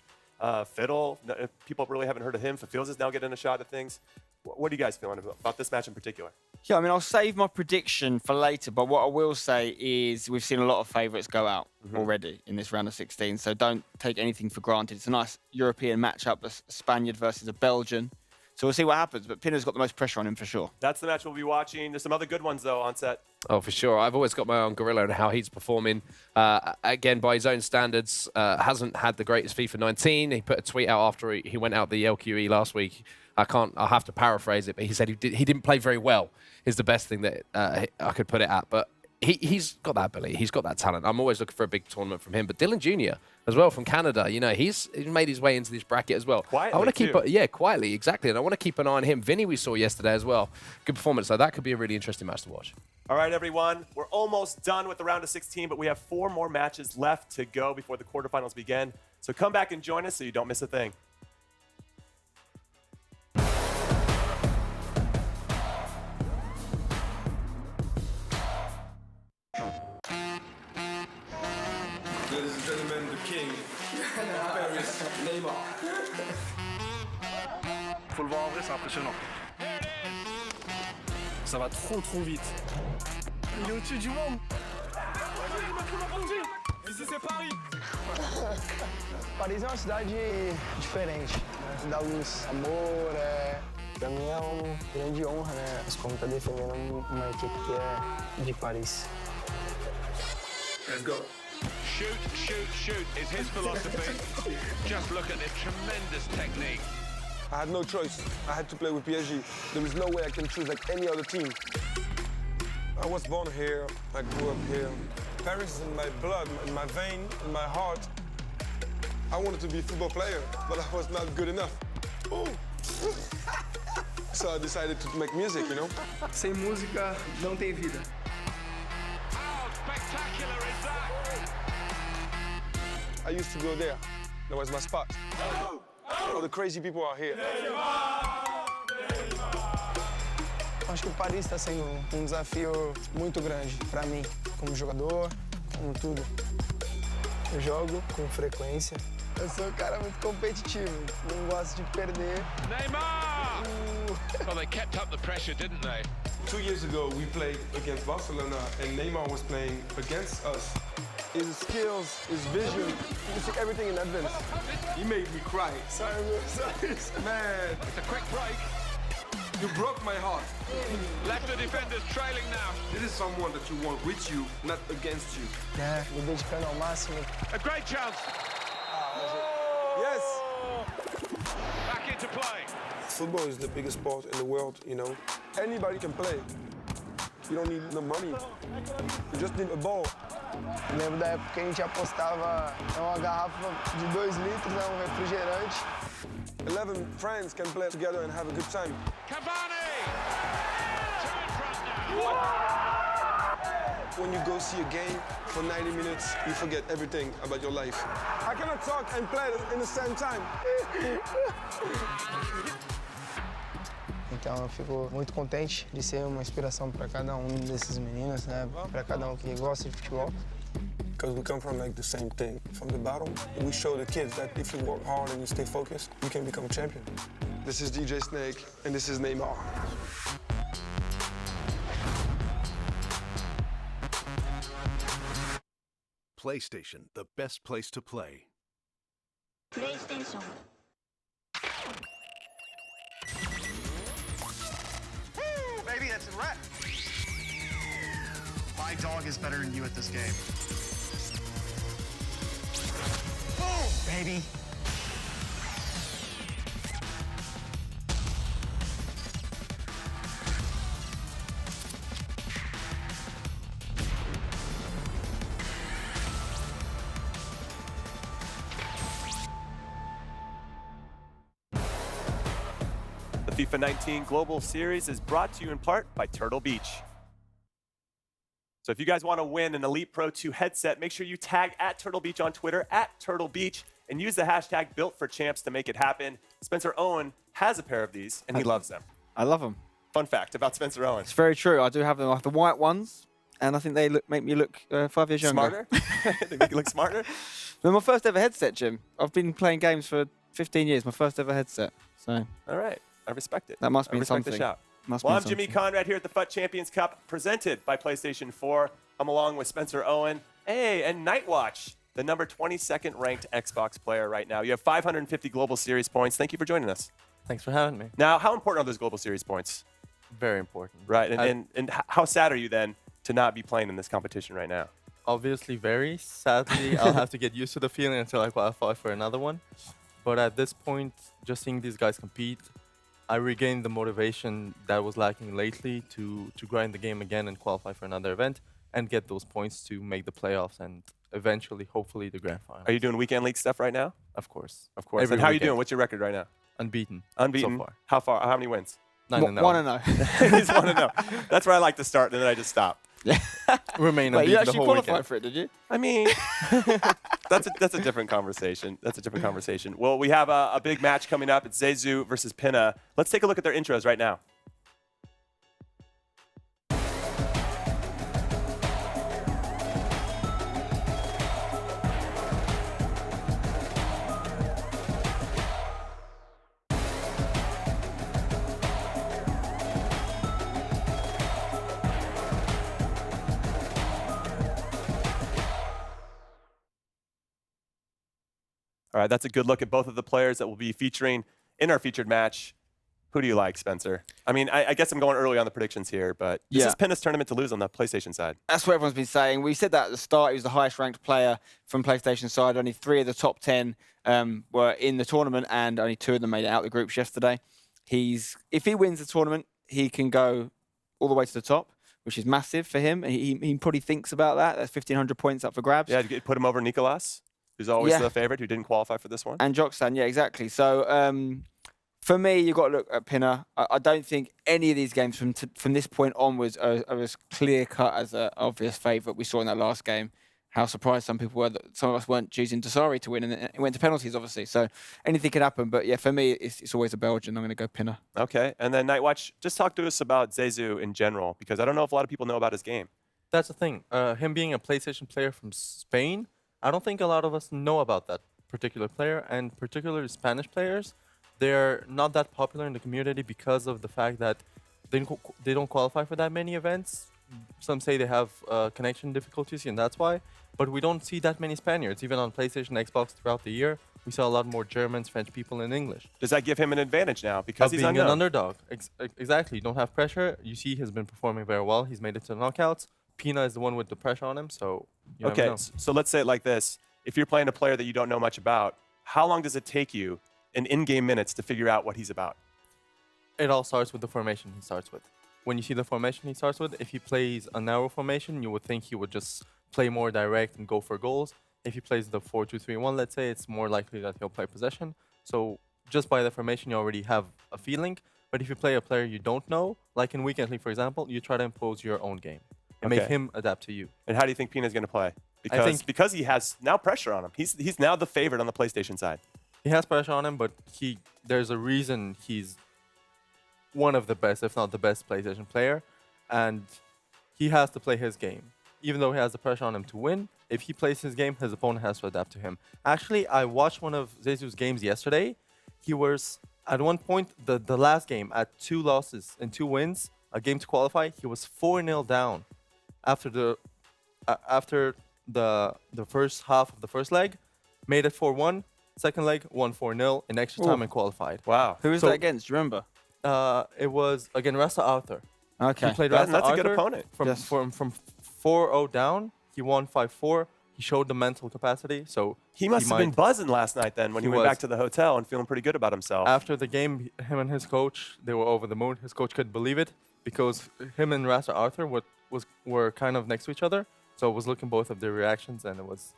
Fiddle, people really haven't heard of him. Fafilza is now getting a shot at things. What are you guys feeling about this match in particular? Yeah, I mean, I'll save my prediction for later, but what I will say is we've seen a lot of favourites go out already in this round of 16, so don't take anything for granted. It's a nice European matchup, a Spaniard versus a Belgian. So we'll see what happens, but Pina's got the most pressure on him for sure. That's the match we'll be watching. There's some other good ones, though, on set. Oh, for sure. I've always got my eye on Gorilla and how he's performing. Again, by his own standards, hasn't had the greatest FIFA 19. He put a tweet out after he went out the LQE last week. I'll have to paraphrase it, but he said he didn't play very well, is the best thing that I could put it at. But he's got that ability. He's got that talent. I'm always looking for a big tournament from him. But Dylan Jr. as well from Canada, you know, he's made his way into this bracket as well. Quietly, I want to keep quietly, exactly. And I want to keep an eye on him. Vinny we saw yesterday as well. Good performance. So that could be a really interesting match to watch. All right, everyone. We're almost done with the round of 16, but we have 4 more matches left to go before the quarterfinals begin. So come back and join us so you don't miss a thing. king of Paris, Neymar. Faut le voir en vrai, c'est impressionnant. Ça va trop vite. Il est au-dessus du monde. Ici c'est Paris. Paris é uma cidade diferente, né? Dá luz, amor, pra mim é grande honra, né? Como tá defendendo uma equipe que é de Paris. Let's go. Shoot, shoot, shoot is his philosophy. Just look at this tremendous technique. I had no choice. I had to play with PSG. There was no way I can choose like any other team. I was born here. I grew up here. Paris is in my blood, in my vein, in my heart. I wanted to be a football player, but I was not good enough. Ooh. So I decided to make music, you know? Sem música não tem vida. How spectacular is that? I used to go there. That was my spot. All the crazy people are here. Acho que o Paris está sendo desafio muito grande para mim, como jogador, como tudo. Eu jogo com frequência. Eu sou um cara muito competitivo, não gosto de perder. Neymar! Well, they kept up the pressure, didn't they? 2 years ago, we played against Barcelona, and Neymar was playing against us. His skills, his vision, you see everything in advance. He made me cry. Sorry, man. It's a quick break. You broke my heart. Left the defenders trailing now. This is someone that you want with you, not against you. Me dedicando ao máximo. A great chance. Yes. Back into play. Football is the biggest sport in the world, you know. Anybody can play. You don't need no money. You just need a ball. Lembro da época que a gente apostava uma garrafa de 2 litros, um refrigerante. 11 friends can play together and have a good time. Cavani! When you go see a game for 90 minutes, you forget everything about your life. I cannot talk and play in the same time. Então eu fico muito contente de ser uma inspiração para cada desses meninos, né? Para cada que gosta de futebol. Because we come from like the same thing. From the bottom, we show the kids that if you work hard and you stay focused, you can become a champion. This is DJ Snake, and this is Neymar. PlayStation, the best place to play. PlayStation. Woo, baby, that's a wrap. My dog is better than you at this game. Boom, baby. The FIFA 19 Global Series is brought to you in part by Turtle Beach. So if you guys want to win an Elite Pro 2 headset, make sure you tag at Turtle Beach on Twitter, at Turtle Beach, and use the hashtag #BuiltForChamps to make it happen. Spencer Owen has a pair of these, and he loves them. I love them. Fun fact about Spencer Owen. It's very true. I do have them. I have the white ones, and I think they make me look 5 years younger. Smarter? They make you look smarter? They're my first ever headset, Jim. I've been playing games for 15 years. My first ever headset. So. All right. I respect it. That must mean I respect something. the shout. Must well, mean I'm Jimmy something. Conrad here at the FUT Champions Cup, presented by PlayStation 4. I'm along with Spencer Owen. Hey, and Nightwatch, the number 22nd ranked Xbox player right now. You have 550 Global Series points. Thank you for joining us. Thanks for having me. Now, how important are those Global Series points? Very important. Right, and how sad are you then to not be playing in this competition right now? Obviously very. Sadly, I'll have to get used to the feeling until I qualify for another one. But at this point, just seeing these guys compete, I regained the motivation that was lacking lately to grind the game again and qualify for another event and get those points to make the playoffs and eventually, hopefully, the grand final. Are you doing weekend league stuff right now? Of course. Of course. And how are you doing? What's your record right now? Unbeaten. Unbeaten. So far. How far? How many wins? 9-0. 1-0. He's 1-0. That's where I like to start, and then I just stop. Remain Wait, unbeaten you the actually whole qualified weekend. for it, did you? I mean, that's a different conversation. That's a different conversation. Well, we have a big match coming up. It's Zezou versus Pinna. Let's take a look at their intros right now. All right, that's a good look at both of the players that we'll be featuring in our featured match. Who do you like, Spencer? I mean, I guess I'm going early on the predictions here, but this is Pinna's tournament to lose on the PlayStation side. That's what everyone's been saying. We said that at the start. He was the highest ranked player from PlayStation side. Only 3 of the top 10 were in the tournament, and only 2 of them made it out of the groups yesterday. If he wins the tournament, he can go all the way to the top, which is massive for him. He probably thinks about that. That's 1,500 points up for grabs. Yeah, put him over Nicolas, who's always the favorite, who didn't qualify for this one. And Joxan, yeah, exactly. So for me, you've got to look at Pinner. I don't think any of these games from this point onwards are as clear-cut as an obvious favourite we saw in that last game. How surprised some people were that some of us weren't choosing Desari to win, and it went to penalties, obviously. So anything could happen. But yeah, for me, it's always a Belgian. I'm going to go Pinner. Okay, and then Nightwatch, just talk to us about Zezou in general, because I don't know if a lot of people know about his game. That's the thing. Him being a PlayStation player from Spain, I don't think a lot of us know about that particular player, and particularly Spanish players. They're not that popular in the community because of the fact that they don't qualify for that many events. Some say they have connection difficulties, and that's why. But we don't see that many Spaniards, even on PlayStation, Xbox throughout the year. We saw a lot more Germans, French people, and English. Does that give him an advantage now because he's being unknown? an underdog? Exactly. You don't have pressure. You see, he's been performing very well. He's made it to the knockouts. Pina is the one with the pressure on him, so you never know. So let's say it like this: if you're playing a player that you don't know much about, how long does it take you in-game minutes to figure out what he's about? It all starts with the formation he starts with. When you see the formation he starts with, if he plays a narrow formation, you would think he would just play more direct and go for goals. If he plays the 4-2-3-1, let's say, it's more likely that he'll play possession. So just by the formation, you already have a feeling. But if you play a player you don't know, like in Weekend League, for example, you try to impose your own game and make him adapt to you. And how do you think Pina's going to play? Because he has now pressure on him. He's now the favorite on the PlayStation side. He has pressure on him, but there's a reason he's one of the best, if not the best PlayStation player. And he has to play his game. Even though he has the pressure on him to win, if he plays his game, his opponent has to adapt to him. Actually, I watched one of Zezou's games yesterday. He was, at one point, the last game, at 2 losses and 2 wins, a game to qualify, he was 4-0 down after the first half of the first leg, made it 4-1. Second leg, won 4-0 in extra time and qualified. Wow. Who was that against? Do you remember? It was against Rasta Arthur. Okay. He played That's Rasta a good Arthur opponent. From 4-0 down. He won 5-4. He showed the mental capacity. So he must have been buzzing last night then when he went back to the hotel and feeling pretty good about himself. After the game, him and his coach, they were over the moon. His coach couldn't believe it because him and Rasta Arthur were kind of next to each other. So it was looking both of their reactions, and it was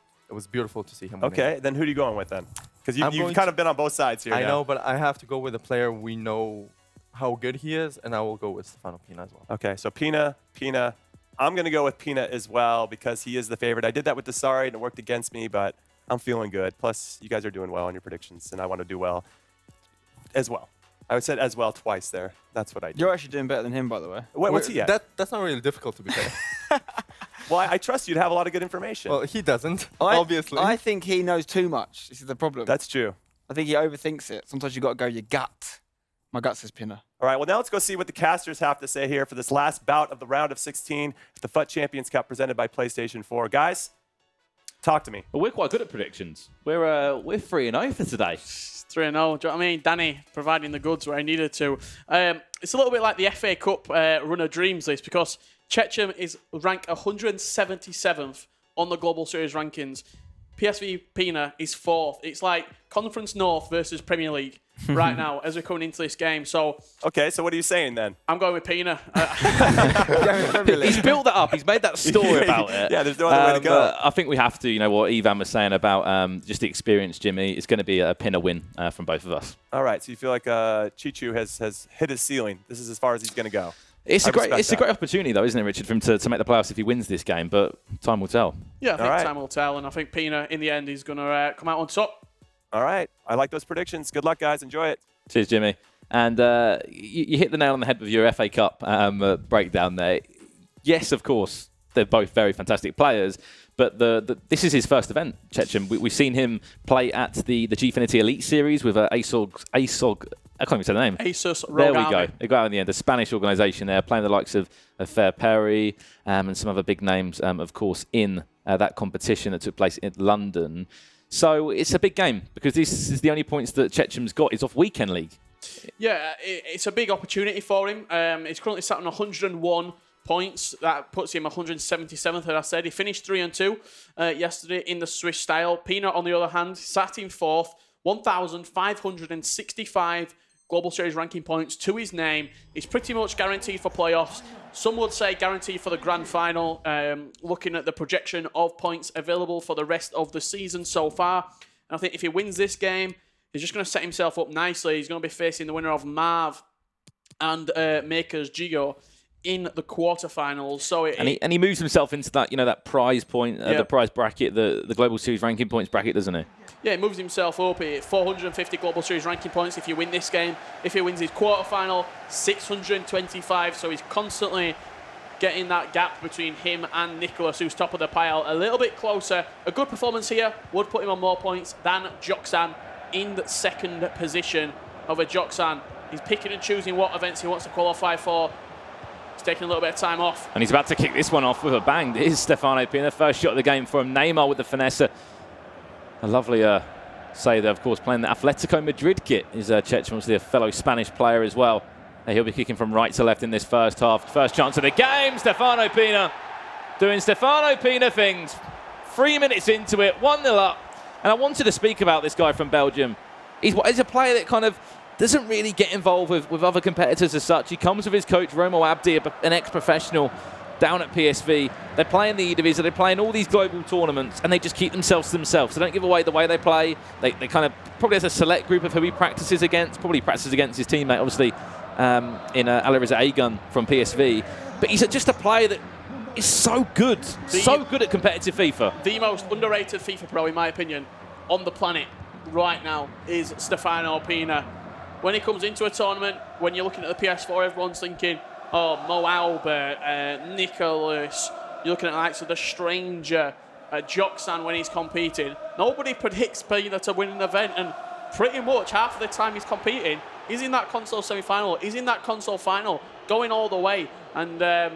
beautiful to see him winning. Okay, then who are you going with then? Because you've kind of been on both sides here. I know, but I have to go with a player we know how good he is, and I will go with Stefano Pina as well. Okay, so Pina. I'm going to go with Pina as well because he is the favorite. I did that with Desari, and it worked against me, but I'm feeling good. Plus, you guys are doing well on your predictions, and I want to do well as well. I said as well twice there. That's what I did. You're actually doing better than him, by the way. What's he at? That's not really difficult to be fair. Well, I trust you to have a lot of good information. Well, he doesn't, obviously. I think he knows too much. This is the problem. That's true. I think he overthinks it. Sometimes you've got to go your gut. My gut says Pinner. All right, well, now let's go see what the casters have to say here for this last bout of the round of 16, the FUT Champions Cup presented by PlayStation 4. Guys, talk to me. Well, we're quite good at predictions. We're 3-0 for today. 3-0. Do you know what I mean? Danny providing the goods where he needed to. It's a little bit like the FA Cup Run of Dreams list because Checham is ranked 177th on the Global Series rankings. PSV Pina is 4th. It's like Conference North versus Premier League right now as we're coming into this game. So okay, so what are you saying then? I'm going with Pina. He's built that up. He's made that story about it. Yeah, there's no other way to go. I think we have to, what Ivan was saying about just the experience, Jimmy. It's going to be a Pina win from both of us. All right, so you feel like Chichu has hit his ceiling. This is as far as he's going to go. It's a great opportunity, though, isn't it, Richard, for him to make the playoffs if he wins this game, but time will tell. Yeah, I think time will tell, and I think Pina, in the end, is going to come out on top. All right, I like those predictions. Good luck, guys. Enjoy it. Cheers, Jimmy. And you hit the nail on the head with your FA Cup breakdown there. Yes, of course, they're both very fantastic players, but this is his first event, Checham. We've seen him play at the Gfinity Elite Series with ASOG. I can't even say the name. Asus Rogami. There we go. They got out in the end. The Spanish organisation there, playing the likes of Fair Perry and some other big names, of course, in that competition that took place in London. So it's a big game because this is the only points that Chechem's got is off weekend league. Yeah, it's a big opportunity for him. He's currently sat on 101 points. That puts him 177th, as I said. He finished 3-2 yesterday in the Swiss style. Peanut, on the other hand, sat in 4th, 1,565 Global Series ranking points to his name. He's pretty much guaranteed for playoffs. Some would say guaranteed for the grand final, looking at the projection of points available for the rest of the season so far. And I think if he wins this game, he's just going to set himself up nicely. He's going to be facing the winner of Marv and Makers Gigo in the quarterfinals. So he moves himself into that, that prize point, the prize bracket, the Global Series ranking points bracket, doesn't he? Yeah, he moves himself up at 450 Global Series ranking points if you win this game. If he wins his quarterfinal, 625. So he's constantly getting that gap between him and Nicholas, who's top of the pile, a little bit closer. A good performance here would put him on more points than Joxan in the second position. Over Joxan, he's picking and choosing what events he wants to qualify for. He's taking a little bit of time off. And he's about to kick this one off with a bang. It is Stefano Pina, first shot of the game for him. Neymar with the finesse. A lovely save there, of course, playing the Atletico Madrid kit is Chechem, obviously a fellow Spanish player as well. He'll be kicking from right to left in this first half. First chance of the game, Stefano Pina doing Stefano Pina things. 3 minutes into it, 1-0 up. And I wanted to speak about this guy from Belgium. He's a player that kind of doesn't really get involved with other competitors as such. He comes with his coach, Romo Abdi, an ex-professional down at PSV. They're playing the Eredivisie, they're playing all these global tournaments, and they just keep themselves to themselves. They don't give away the way they play. They kind of, probably has a select group of who he practices against, probably practices against his teammate, obviously, in Alireza Agun from PSV. But he's just a player that is so good at competitive FIFA. The most underrated FIFA pro, in my opinion, on the planet right now is Stefano Pina. When he comes into a tournament, when you're looking at the PS4, everyone's thinking, oh, Mo Albert, Nicholas. You're looking at the likes of the Stranger, Joxan when he's competing. Nobody predicts Pina to win an event, and pretty much half of the time he's competing, he's in that console semi-final, he's in that console final, going all the way. And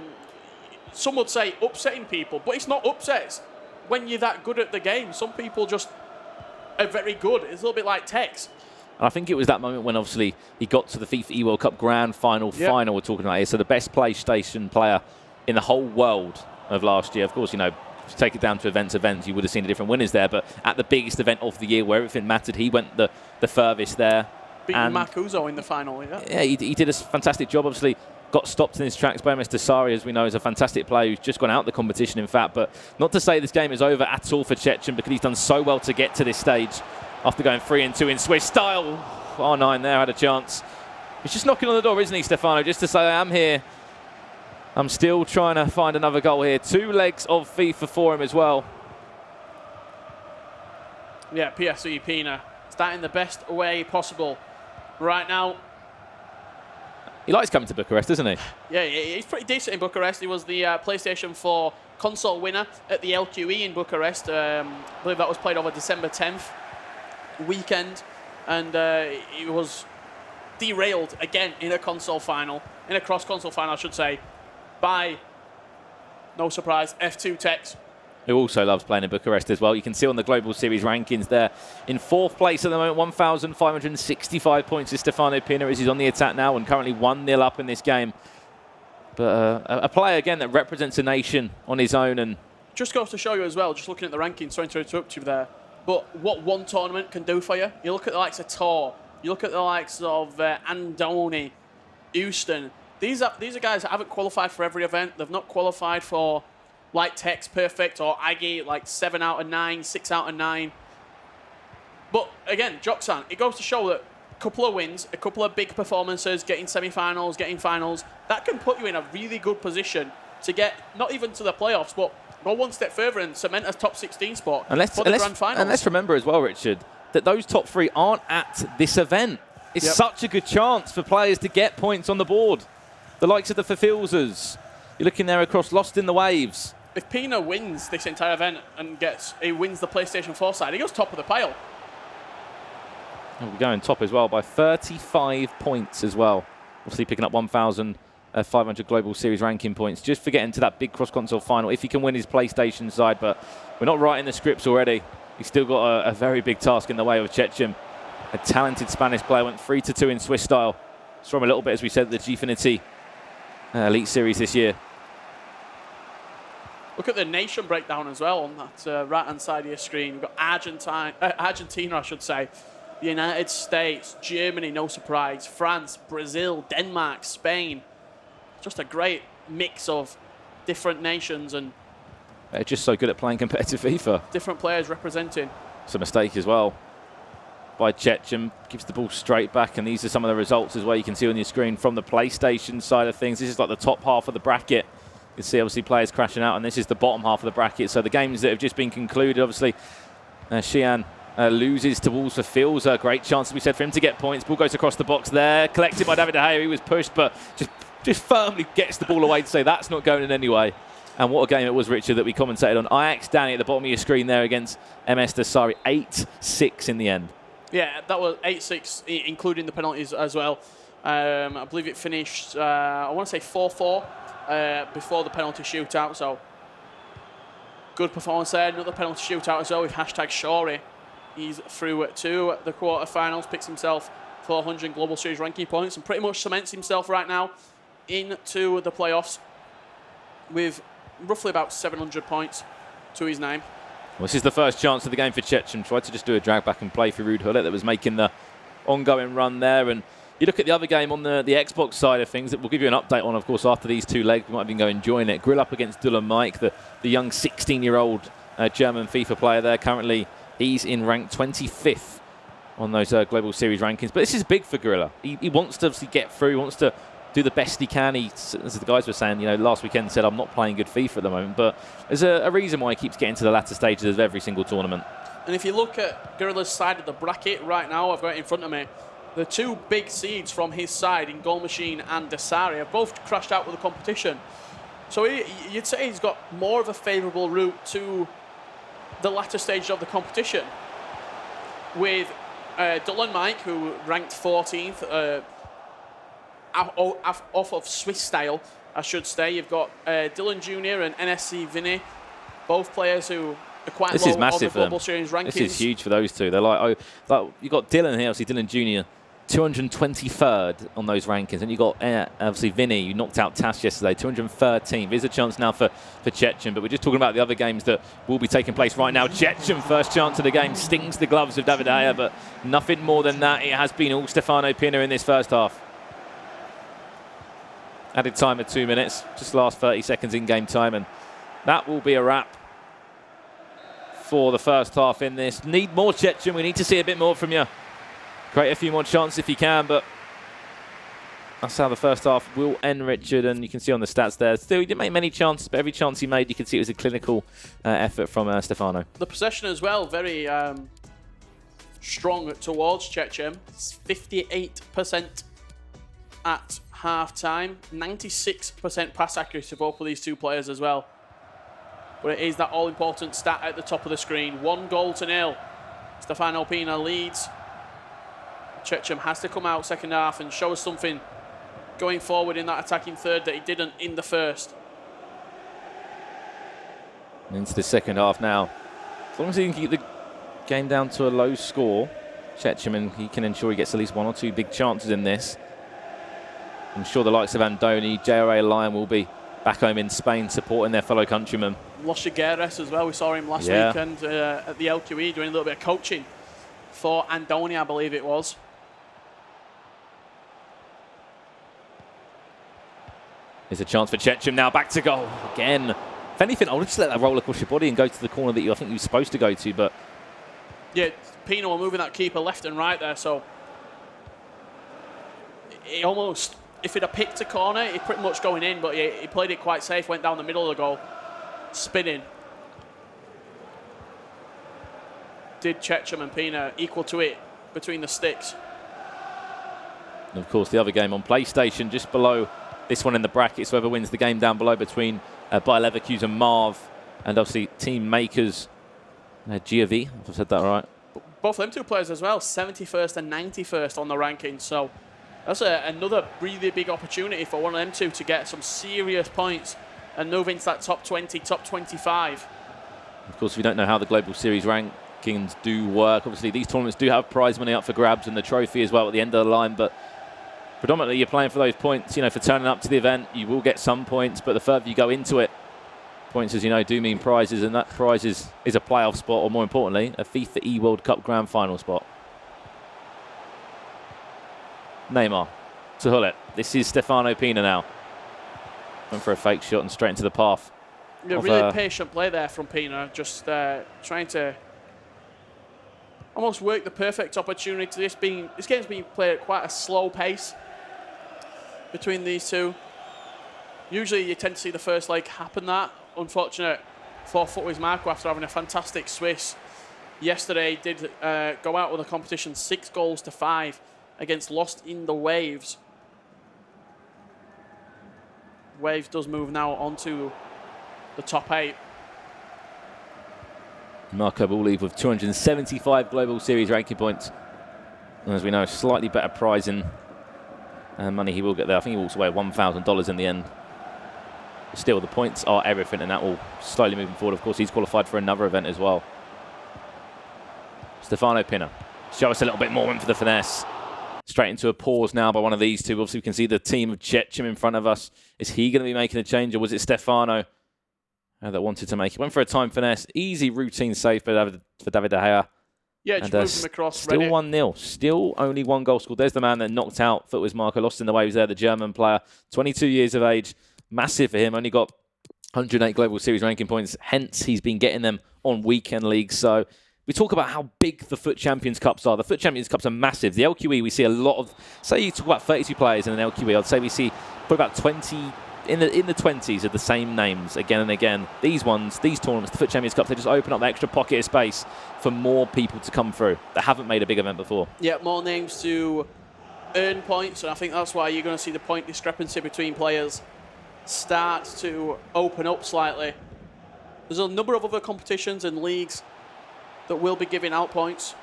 some would say upsetting people, but it's not upsets when you're that good at the game. Some people just are very good. It's a little bit like Tex. And I think it was that moment when obviously he got to the FIFA eWorld Cup Grand Final we're talking about here. So the best PlayStation player in the whole world of last year. Of course, if you take it down to events, you would have seen the different winners there. But at the biggest event of the year where everything mattered, he went the furthest there. Beating Mark Uzo in the final, Yeah, he did a fantastic job. Obviously, got stopped in his tracks by Mr. Sari, as we know, is a fantastic player who's just gone out the competition, in fact. But not to say this game is over at all for Chechem, because he's done so well to get to this stage. After going 3-2 in Swiss style. R9 there had a chance. He's just knocking on the door, isn't he, Stefano? Just to say, I am here. I'm still trying to find another goal here. 2 legs of FIFA for him as well. Yeah, PSV Pina starting the best way possible right now. He likes coming to Bucharest, doesn't he? Yeah, he's pretty decent in Bucharest. He was the PlayStation 4 console winner at the LQE in Bucharest. I believe that was played over December 10th. Weekend, and he was derailed again in a cross-console final, I should say, by, no surprise, F2 Tex. Who also loves playing in Bucharest as well. You can see on the Global Series rankings there. In 4th place at the moment, 1,565 points is Stefano Pina as he's on the attack now and currently 1-0 up in this game. But a player, again, that represents a nation on his own. And just goes to show you as well, just looking at the rankings, sorry to interrupt you there, but what one tournament can do for you. You look at the likes of Tor, you look at the likes of Andoni, Houston. These are guys that haven't qualified for every event. They've not qualified for like Tex Perfect or Aggie, like 7 out of 9, 6 out of 9. But again, Joxan, it goes to show that a couple of wins, a couple of big performances, getting semi-finals, getting finals, that can put you in a really good position to get not even to the playoffs, but go one step further and cement a top 16 spot for the grand finals. And let's remember as well, Richard, that those top 3 aren't at this event. It's such a good chance for players to get points on the board. The likes of the Fafilzers. You're looking there across Lost in the Waves. If Pina wins this entire event and he wins the PlayStation 4 side, he goes top of the pile. And we're going top as well by 35 points as well. Obviously picking up 1,500 Global Series ranking points just for getting to that big cross-console final if he can win his PlayStation side. But we're not writing the scripts already. He's still got a very big task in the way of Chechim. A talented Spanish player, went 3-2 in Swiss style. It's from a little bit, as we said, the Gfinity Elite Series this year. Look at the nation breakdown as well on that right-hand side of your screen. We've got Argentina, I should say, the United States, Germany, no surprise, France, Brazil, Denmark, Spain. Just a great mix of different nations and They're just so good at playing competitive FIFA. different players representing. It's a mistake as well by Chechim. Gives the ball straight back, and these are some of the results as well you can see on your screen from the PlayStation side of things. This is like the top half of the bracket. You can see obviously players crashing out, and this is the bottom half of the bracket. So the games that have just been concluded, obviously, Xi'an loses to Wolves for Fields. A great chance, as we said, for him to get points. Ball goes across the box there, collected by David De Gea. He was pushed, but just firmly gets the ball away to say that's not going in anyway. And what a game it was, Richard, that we commentated on. Ajax Danny at the bottom of your screen there against MS Dasari. 8-6 in the end. Yeah, that was 8-6, including the penalties as well. I believe it finished, I want to say 4-4 before the penalty shootout. So good performance there. Another penalty shootout as well with #Shori. He's through to the quarterfinals, picks himself 400 Global Series ranking points, and pretty much cements himself right now into the playoffs with roughly about 700 points to his name. Well, this is the first chance of the game for Chechim. Tried to just do a drag back and play for Ruud Gullit that was making the ongoing run there. And you look at the other game on the Xbox side of things that we'll give you an update on, of course, after these two legs. We might even go and join it. Grill up against Dylan Mike, the young 16-year-old German FIFA player there. Currently, he's in rank 25th on those Global Series rankings. But this is big for Gorilla. He wants to obviously get through. He wants to do the best he can. He, as the guys were saying, last weekend said, I'm not playing good FIFA at the moment. But there's a reason why he keeps getting to the latter stages of every single tournament. And if you look at Gorilla's side of the bracket right now, I've got it in front of me, the two big seeds from his side in Goal Machine and Dasari have both crashed out with the competition. So you'd say he's got more of a favourable route to the latter stages of the competition. With Dylan Mike, who ranked 14th, off of Swiss style, I should say. You've got Dylan Jr. and NSC Vinny, both players who are quite This low is massive on the Global Series rankings. This is huge for those two. They're like you've got Dylan here, obviously Dylan Jr., 223rd on those rankings. And you've got, obviously, Vinny, who knocked out Tass yesterday, 213th. There's a chance now for Chechim, but we're just talking about the other games that will be taking place right now. Chechim, first chance of the game, stings the gloves of David De Gea, but nothing more than that. It has been all Stefano Pina in this first half. Added time of 2 minutes, just last 30 seconds in game time, and that will be a wrap for the first half in this. Need more, Chechim. We need to see a bit more from you. Create a few more chances if you can, but that's how the first half will end, Richard. And you can see on the stats there, still he didn't make many chances, but every chance he made, you can see it was a clinical effort from Stefano. The possession as well, very strong towards Chechim. It's 58% at half-time, 96% pass accuracy for both of these two players as well. But it is that all-important stat at the top of the screen. 1-0. Stefano Pina leads. Chechim has to come out second half and show us something going forward in that attacking third that he didn't in the first. Into the second half now. As long as he can keep the game down to a low score, Chechim, and he can ensure he gets at least one or two big chances in this. I'm sure the likes of Andoni, JRA Lion will be back home in Spain supporting their fellow countrymen. Los Chigueras as well. We saw him last weekend at the LQE doing a little bit of coaching for Andoni, I believe it was. There's a chance for Chechim now, back to goal again. If anything, I would just let that roll across your body and go to the corner that I think you were supposed to go to, but... Yeah, Pino were moving that keeper left and right there, so... He almost, if he'd have picked a corner, he'd pretty much going in, but he played it quite safe, went down the middle of the goal, spinning. Did Chechim and Pina equal to it between the sticks. And of course, the other game on PlayStation, just below this one in the brackets, whoever wins the game down below between Bayer Leverkusen and Marv, and obviously Team Makers, GOV, if I've said that right. Both of them two players as well, 71st and 91st on the rankings, so that's another really big opportunity for one of them two to get some serious points and move into that top 20, top 25. Of course, we don't know how the Global Series rank backings do work. Obviously, these tournaments do have prize money up for grabs and the trophy as well at the end of the line, but predominantly you're playing for those points. You know, for turning up to the event, you will get some points, but the further you go into it, points, as you know, do mean prizes, and that prize is a playoff spot, or more importantly, a FIFA E-World Cup Grand Final spot. Neymar to Hullet. This is Stefano Pina now. Went for a fake shot and straight into the path. Yeah, really patient play there from Pina, just trying to almost work the perfect opportunity. This game's being played at quite a slow pace between these two. Usually you tend to see the first leg happen that. Unfortunate for FUT Marco after having a fantastic Swiss yesterday. Did go out with the competition 6-5 against Lost in the Waves. Waves does move now onto the top 8. Marco will leave with 275 Global Series ranking points. And as we know, slightly better prize in money he will get there. I think he walks away with $1,000 in the end. But still, the points are everything, and that will slowly moving forward. Of course, he's qualified for another event as well. Stefano Pina. Show us a little bit more in for the finesse. Straight into a pause now by one of these two. Obviously, we can see the team of Chechim in front of us. Is he going to be making a change, or was it Stefano that wanted to make it? Went for a time finesse. Easy routine save for David De Gea. Yeah, just moved him across. Still 1-0. Still only 1 goal scored. There's the man that knocked out FUT Marco. Lost in the Waves there, the German player. 22 years of age. Massive for him. Only got 108 Global Series ranking points. Hence, he's been getting them on weekend leagues. So we talk about how big the FUT Champions Cups are. The FUT Champions Cups are massive. The LQE, we see a lot of, say you talk about 32 players in an LQE, I'd say we see probably about 20, in the 20s of the same names again and again. These ones, these tournaments, the FUT Champions Cups, they just open up the extra pocket of space for more people to come through that haven't made a big event before. Yeah, more names to earn points, and I think that's why you're going to see the point discrepancy between players start to open up slightly. There's a number of other competitions and leagues that will be giving out points.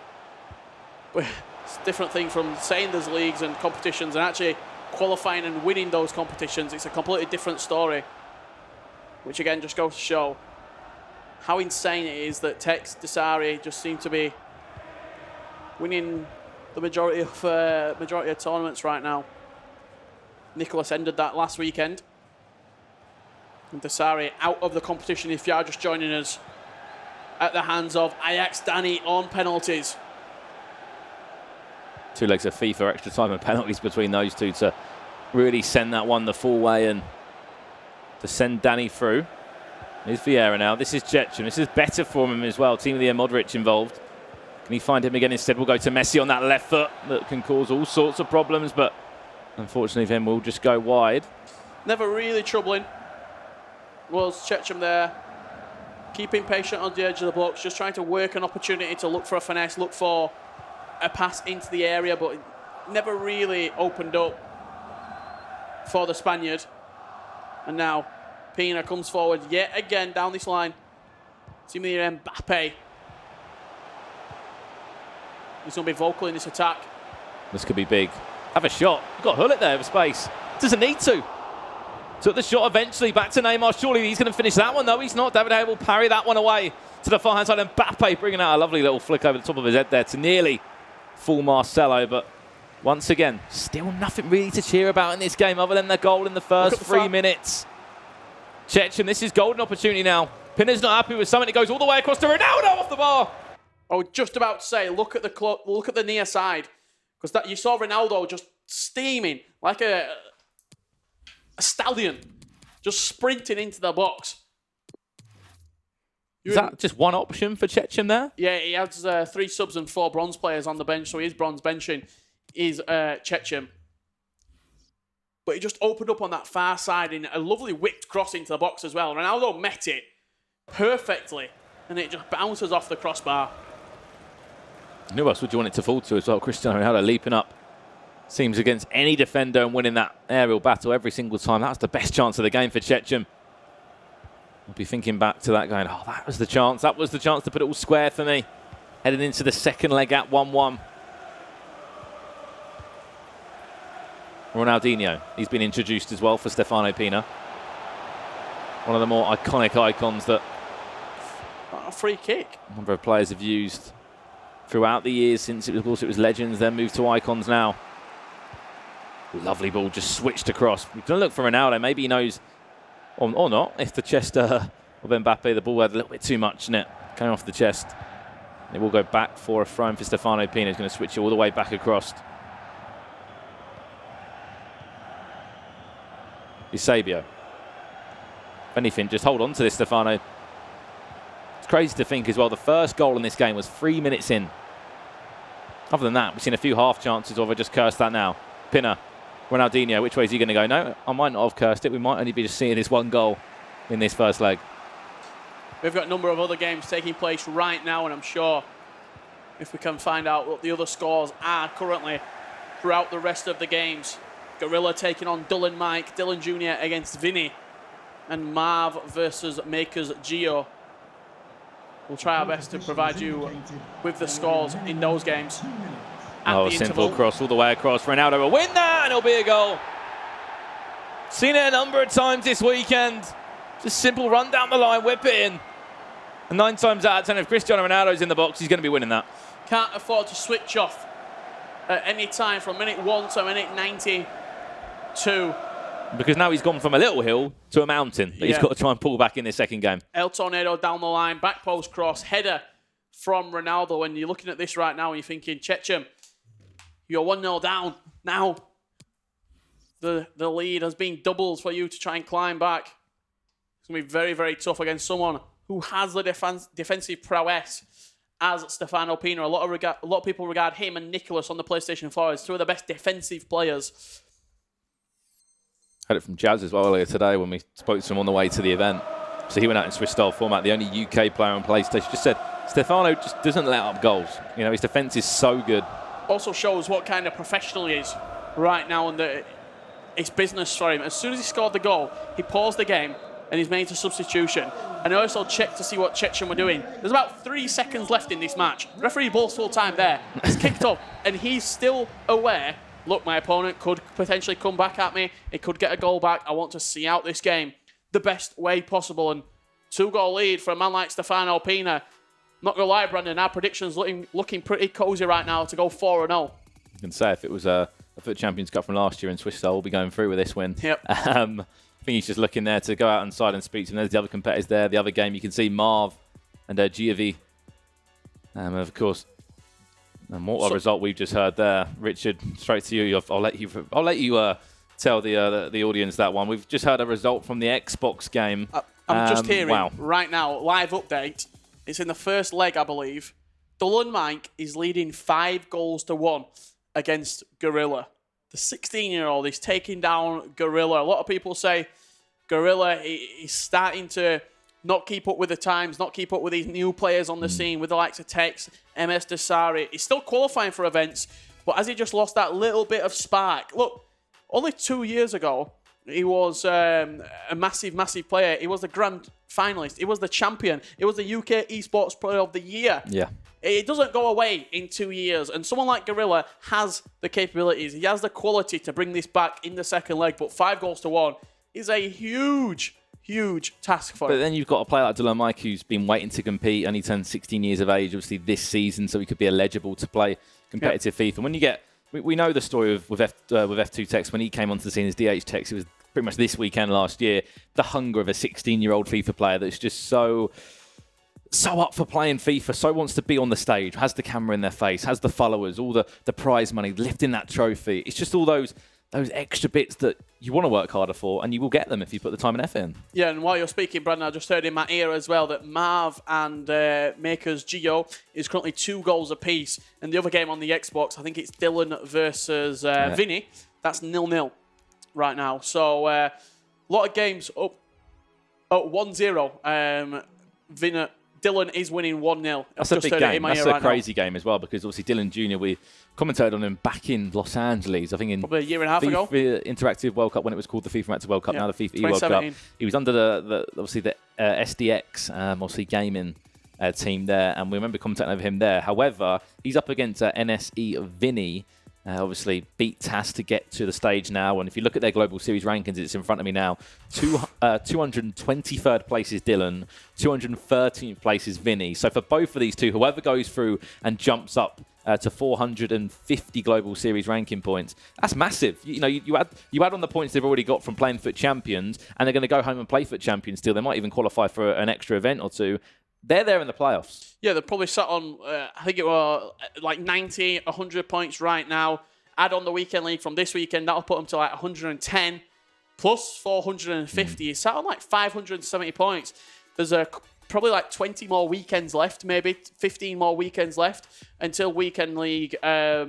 But it's a different thing from saying there's leagues and competitions and actually qualifying and winning those competitions. It's a completely different story, which again just goes to show how insane it is that Tex Desari just seem to be winning the majority of tournaments right now. Nicholas ended that last weekend. And Desari out of the competition, if you are just joining us, at the hands of Ajax Danny on penalties. 2 legs of FIFA, extra time and penalties between those two to really send that one the full way and to send Danny through. Here's Vieira now. This is Chechim. This is better for him as well. Team of the year Modric involved. Can he find him again? Instead, we'll go to Messi on that left foot that can cause all sorts of problems, but unfortunately for him, we'll just go wide. Never really troubling was Chechim there. Keeping patient on the edge of the box, just trying to work an opportunity to look for a finesse, look for a pass into the area, but never really opened up for the Spaniard. And now Pina comes forward yet again down this line. Team of the year Mbappe. He's going to be vocal in this attack. This could be big. Have a shot. You've got Hullet there with space. Doesn't need to. Took the shot eventually, back to Neymar. Surely he's going to finish that one. No, he's not. David De Gea will parry that one away to the far hand side. And Mbappe bringing out a lovely little flick over the top of his head there to nearly full Marcelo. But once again, still nothing really to cheer about in this game other than the goal in the first 3 minutes. Chechim, this is golden opportunity now. Pina's not happy with something. It goes all the way across to Ronaldo off the bar. I was just about to say, look at the near side, because that you saw Ronaldo just steaming like a stallion, just sprinting into the box. Is that just one option for Chechim there? Yeah, he has 3 subs and 4 bronze players on the bench, so his bronze benching is Chechim. But he just opened up on that far side in a lovely whipped cross into the box as well. Ronaldo met it perfectly, and it just bounces off the crossbar. Who else would you want it to fall to as well? Cristiano Ronaldo leaping up. Seems against any defender and winning that aerial battle every single time. That's the best chance of the game for Chechim. I'll be thinking back to that going, oh, that was the chance. That was the chance to put it all square for me. Heading into the second leg at 1-1. Ronaldinho, he's been introduced as well for Stefano Pina. One of the more iconic icons that A free kick. A number of players have used throughout the years since it was Legends, then moved to Icons now. Lovely ball, just switched across. We're going to look for Ronaldo. Maybe he knows, or not, if the chest of Mbappe, the ball had a little bit too much in it. Came off the chest. It will go back for a throw in for Stefano Pina. He's going to switch it all the way back across. Eusebio. If anything, just hold on to this, Stefano. It's crazy to think as well, the first goal in this game was 3 minutes in. Other than that, we've seen a few half chances, or have I just cursed that now? Pina, Ronaldinho, which way is he going to go? No, I might not have cursed it. We might only be just seeing this one goal in this first leg. We've got a number of other games taking place right now, and I'm sure if we can find out what the other scores are currently throughout the rest of the games. Gorilla taking on Dylan Mike, Dylan Jr. against Vinny, and Marv versus Makers Gio. We'll try our best to provide you with the scores in those games. Oh, a simple cross all the way across. Ronaldo will win that, and it'll be a goal. Seen it a number of times this weekend. Just simple run down the line, whip it in. And 9 times out of 10, if Cristiano Ronaldo's in the box, he's going to be winning that. Can't afford to switch off at any time from minute 1 to minute 92. Because now he's gone from a little hill to a mountain that he's got to try and pull back in this second game. El Tornado down the line, back post cross, header from Ronaldo. And you're looking at this right now and you're thinking, Chechem, you're 1-0 down. Now the lead has been doubled for you to try and climb back. It's going to be very, very tough against someone who has the defensive prowess as Stefano Pina. A lot of people regard him and Nicholas on the PlayStation 4 as two of the best defensive players. Heard it from Jazz as well earlier today when we spoke to him on the way to the event. So he went out in Swiss style format, the only UK player on PlayStation. Just said, Stefano just doesn't let up goals. You know, his defence is so good. Also shows what kind of professional he is right now, and it's business for him. As soon as he scored the goal, he paused the game and he's made a substitution. And I also checked to see what Chechen were doing. There's about 3 seconds left in this match. Referee balls full time there. He's kicked up and he's still aware, look, my opponent could potentially come back at me. He could get a goal back. I want to see out this game the best way possible. And 2-goal lead for a man like Stefano Pina. Not going to lie, Brandon, our prediction's looking pretty cosy right now to go 4-0. You can say if it was a FUT Champions Cup from last year in Swiss style, we'll be going through with this win. Yep. I think he's just looking there to go out inside and speak to him. There's the other competitors there. The other game, you can see Marv and Giovi. Of course, and what a result we've just heard there. Richard, straight to you. I'll let you tell the audience that one. We've just heard a result from the Xbox game. I'm just hearing right now, live update. It's in the first leg, I believe. Dylan Mike is leading 5-1 against Gorilla. The 16-year-old is taking down Gorilla. A lot of people say Gorilla is starting to not keep up with the times, not keep up with these new players on the scene, with the likes of Tex, MS Desari. He's still qualifying for events, but has he just lost that little bit of spark? Look, only 2 years ago, he was a massive, massive player. He was the grand finalist. He was the champion. He was the UK Esports Player of the Year. Yeah. It doesn't go away in 2 years. And someone like Gorilla has the capabilities. He has the quality to bring this back in the second leg. But 5-1 is a huge, huge task for him. But then you've got a player like Dylan Mike who's been waiting to compete. Only turned 16 years of age, obviously, this season. So he could be eligible to play competitive FIFA. And when you get... We know the story with F2 Tex. When he came onto the scene as DH Tex, it was pretty much this weekend last year. The hunger of a 16-year-old FIFA player that's just so up for playing FIFA, so wants to be on the stage, has the camera in their face, has the followers, all the prize money, lifting that trophy. It's just all those extra bits that you want to work harder for, and you will get them if you put the time and effort in. Yeah, and while you're speaking, Brandon, I just heard in my ear as well that Marv and Makers Gio is currently 2 goals apiece. And the other game on the Xbox, I think it's Dylan versus Vinny. That's 0-0 right now. So a lot of games up 1-0. Dylan is winning 1-0. That's a big game. That's a crazy game as well, because obviously Dylan Jr., we commentated on him back in Los Angeles, I think in probably a year and a half ago. Interactive World Cup, when it was called the FIFA Interactive World Cup, now the FIFA E World Cup. He was under the SDX, obviously gaming team there, and we remember commentating over him there. However, he's up against NSE Vinny, Obviously, beat TAS to get to the stage now. And if you look at their Global Series rankings, it's in front of me now. 223rd place is Dylan. 213th place is Vinny. So for both of these two, whoever goes through and jumps up to 450 Global Series ranking points, that's massive. You add on the points they've already got from playing FUT Champions, and they're going to go home and play FUT Champions still. They might even qualify for an extra event or two. They're there in the playoffs. Yeah, they're probably sat on, I think it was like 90, 100 points right now. Add on the weekend league from this weekend, that'll put them to like 110 plus 450. It's sat on like 570 points. There's probably like 20 more weekends left, maybe 15 more weekends left until weekend league that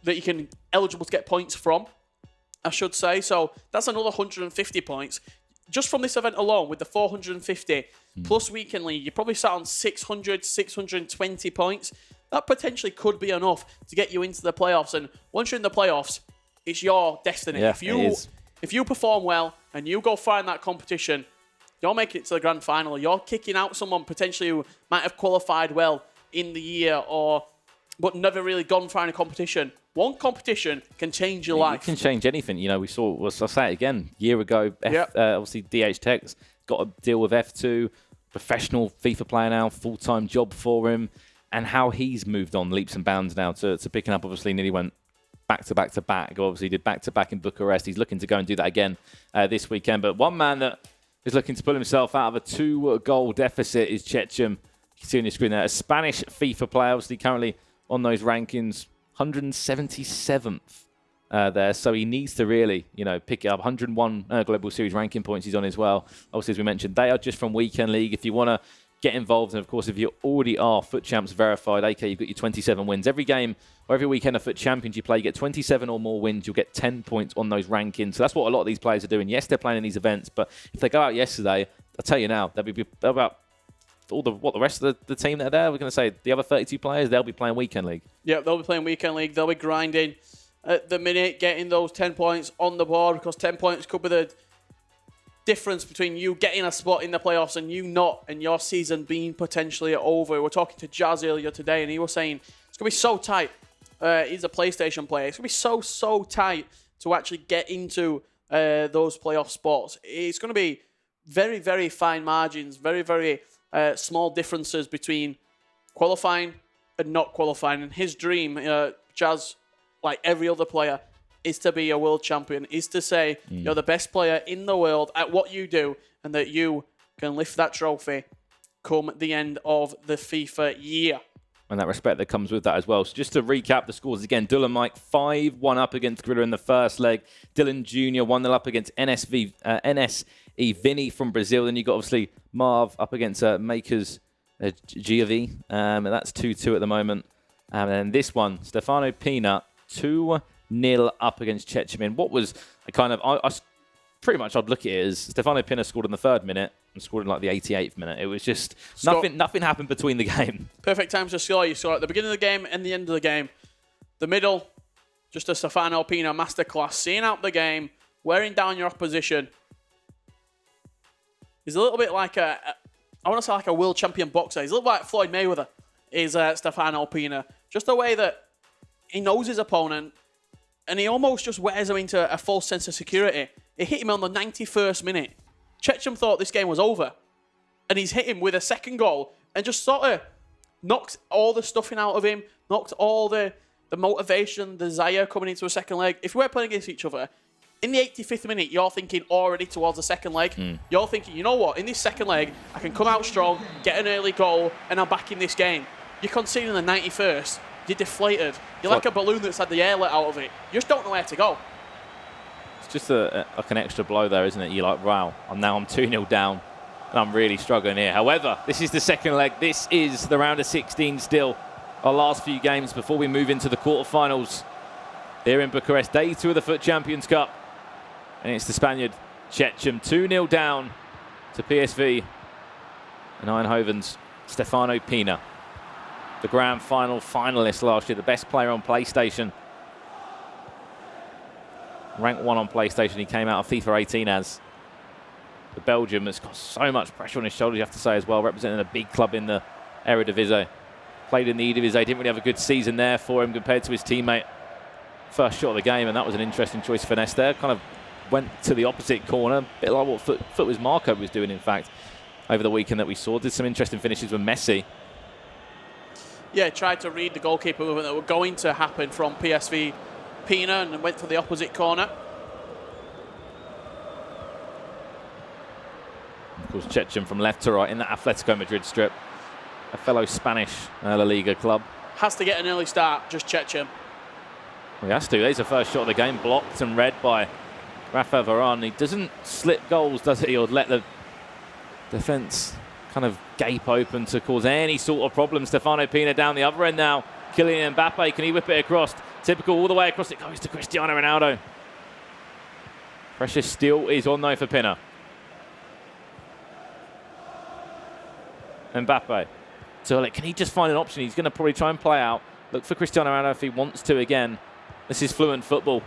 you can eligible to get points from, I should say. So that's another 150 points. Just from this event alone, with the 450 plus weekend league, you probably sat on 600, 620 points. That potentially could be enough to get you into the playoffs. And once you're in the playoffs, it's your destiny. Yeah, if you perform well and you go far in that competition, you're making it to the grand final. You're kicking out someone potentially who might have qualified well in the year but never really gone far in a competition. One competition can change your life. It can change anything. We saw, I'll say it again, a year ago, obviously DH Tech's got a deal with F2, professional FIFA player now, full-time job for him, and how he's moved on leaps and bounds now to picking up, obviously nearly went back-to-back-to-back. Obviously did back-to-back in Bucharest. He's looking to go and do that again this weekend. But one man that is looking to pull himself out of a 2-goal deficit is Checham. You can see on your screen there, a Spanish FIFA player, obviously currently on those rankings, 177th there. So he needs to really, pick it up. 101 Global Series ranking points he's on as well. Obviously, as we mentioned, they are just from Weekend League. If you want to get involved, and of course, if you already are FUT Champs verified, AK, you've got your 27 wins. Every game or every weekend of FUT Champions you play, you get 27 or more wins. You'll get 10 points on those rankings. So that's what a lot of these players are doing. Yes, they're playing in these events, but if they go out yesterday, I'll tell you now, they'll be about the rest of the team that are there. We're going to say the other 32 players, they'll be playing Weekend League. Yeah, they'll be playing Weekend League. They'll be grinding at the minute, getting those 10 points on the board, because 10 points could be the difference between you getting a spot in the playoffs and you not, and your season being potentially over. We were talking to Jazz earlier today, and he was saying it's going to be so tight. He's a PlayStation player. It's going to be so tight to actually get into those playoff spots. It's going to be very, very fine margins, very, very small differences between qualifying and not qualifying. And his dream, Jazz, like every other player, is to be a world champion, is to say you're the best player in the world at what you do, and that you can lift that trophy come the end of the FIFA year. And that respect that comes with that as well. So just to recap the scores again, Dylan Mike 5-1 up against Gorilla in the first leg. Dylan Jr. 1-0 up against NSE Vinny from Brazil. Then you got obviously Marv up against Makers Giavi. That's 2-2 at the moment. And then this one, Stefano Pina, 2-0 up against Checham. What was a kind of, pretty much I'd look at it as Stefano Pina scored in the 3rd minute and scored in like the 88th minute. It was just nothing happened between the game. Perfect times to score. You saw at the beginning of the game and the end of the game. The middle, just a Stefano Pina masterclass, seeing out the game, wearing down your opposition. He's a little bit like I want to say like a world champion boxer. He's a little bit like Floyd Mayweather, is Stefano Pina. Just the way that he knows his opponent, and he almost just wears him into a false sense of security. It hit him on the 91st minute. Checham thought this game was over, and he's hit him with a second goal and just sort of knocked all the stuffing out of him, knocked all the motivation, the desire coming into a second leg. If we were playing against each other, in the 85th minute, you're thinking already towards the second leg. You're thinking, you know what, in this second leg, I can come out strong, get an early goal, and I'm back in this game. You're conceding the 91st, you're deflated. You're like a balloon that's had the air let out of it. You just don't know where to go. It's just like an extra blow there, isn't it? You're like, wow, I'm 2-0 down, and I'm really struggling here. However, this is the second leg. This is the round of 16 still. Our last few games before we move into the quarterfinals here in Bucharest. Day 2 of the FUT Champions Cup. And it's the Spaniard, Checham, 2-0 down to PSV. And Eindhoven's Stefano Pina, the grand final finalist last year, the best player on PlayStation. Rank 1 on PlayStation, he came out of FIFA 18 as. The Belgium has got so much pressure on his shoulders, you have to say as well, representing a big club in the Eredivisie. Played in the Eredivisie, didn't really have a good season there for him compared to his teammate first shot of the game, and that was an interesting choice of finesse there. Kind of went to the opposite corner, a bit like what FUT was Marco was doing, in fact, over the weekend that we saw. Did some interesting finishes with Messi. Yeah, tried to read the goalkeeper movement that were going to happen from PSV Pina and went to the opposite corner. Of course, Chechen from left to right in that Atletico Madrid strip. A fellow Spanish La Liga club. Has to get an early start, just Chechen. Well, he has to. There's the first shot of the game, blocked and read by Rafa Varane. He doesn't slip goals, does he, or let the defence kind of gape open to cause any sort of problem. Stefano Pina down the other end now. Kylian Mbappe, can he whip it across? Typical all the way across. It goes to Cristiano Ronaldo. Pressure still is on though for Pina. Mbappe. So can he just find an option? He's going to probably try and play out. Look for Cristiano Ronaldo if he wants to again. This is fluent football.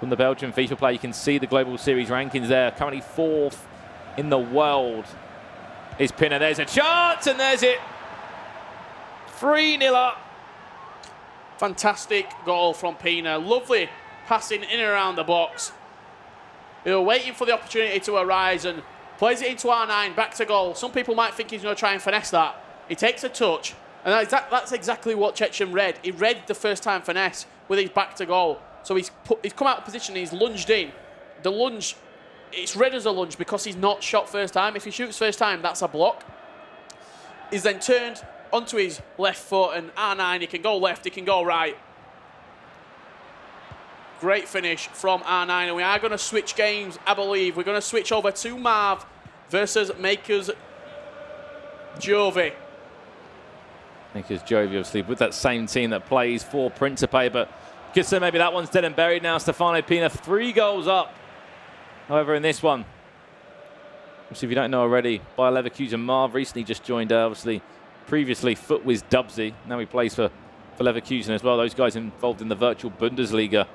From the Belgian FIFA player, you can see the Global Series rankings there. Currently 4th in the world is Pina. There's a chance, and there's it. 3-0 up. Fantastic goal from Pina. Lovely passing in and around the box. They were waiting for the opportunity to arise and plays it into R9, back to goal. Some people might think he's going to try and finesse that. He takes a touch, and that's exactly what Chechen read. He read the first time finesse with his back to goal. So he's come out of position, he's lunged in. The lunge, it's read as a lunge because he's not shot first time. If he shoots first time, that's a block. He's then turned onto his left foot, and R9, he can go left, he can go right. Great finish from R9, and we are going to switch games, I believe. We're going to switch over to Marv versus Makers Jovi. Makers Jovi, obviously, with that same team that plays for Principe, but could say maybe that one's dead and buried now. Stefano Pina, 3 goals up. However, in this one, obviously, if you don't know already, Bayer Leverkusen, Marv recently just joined, obviously, previously FUT with Dubsy. Now he plays for Leverkusen as well. Those guys involved in the virtual Bundesliga.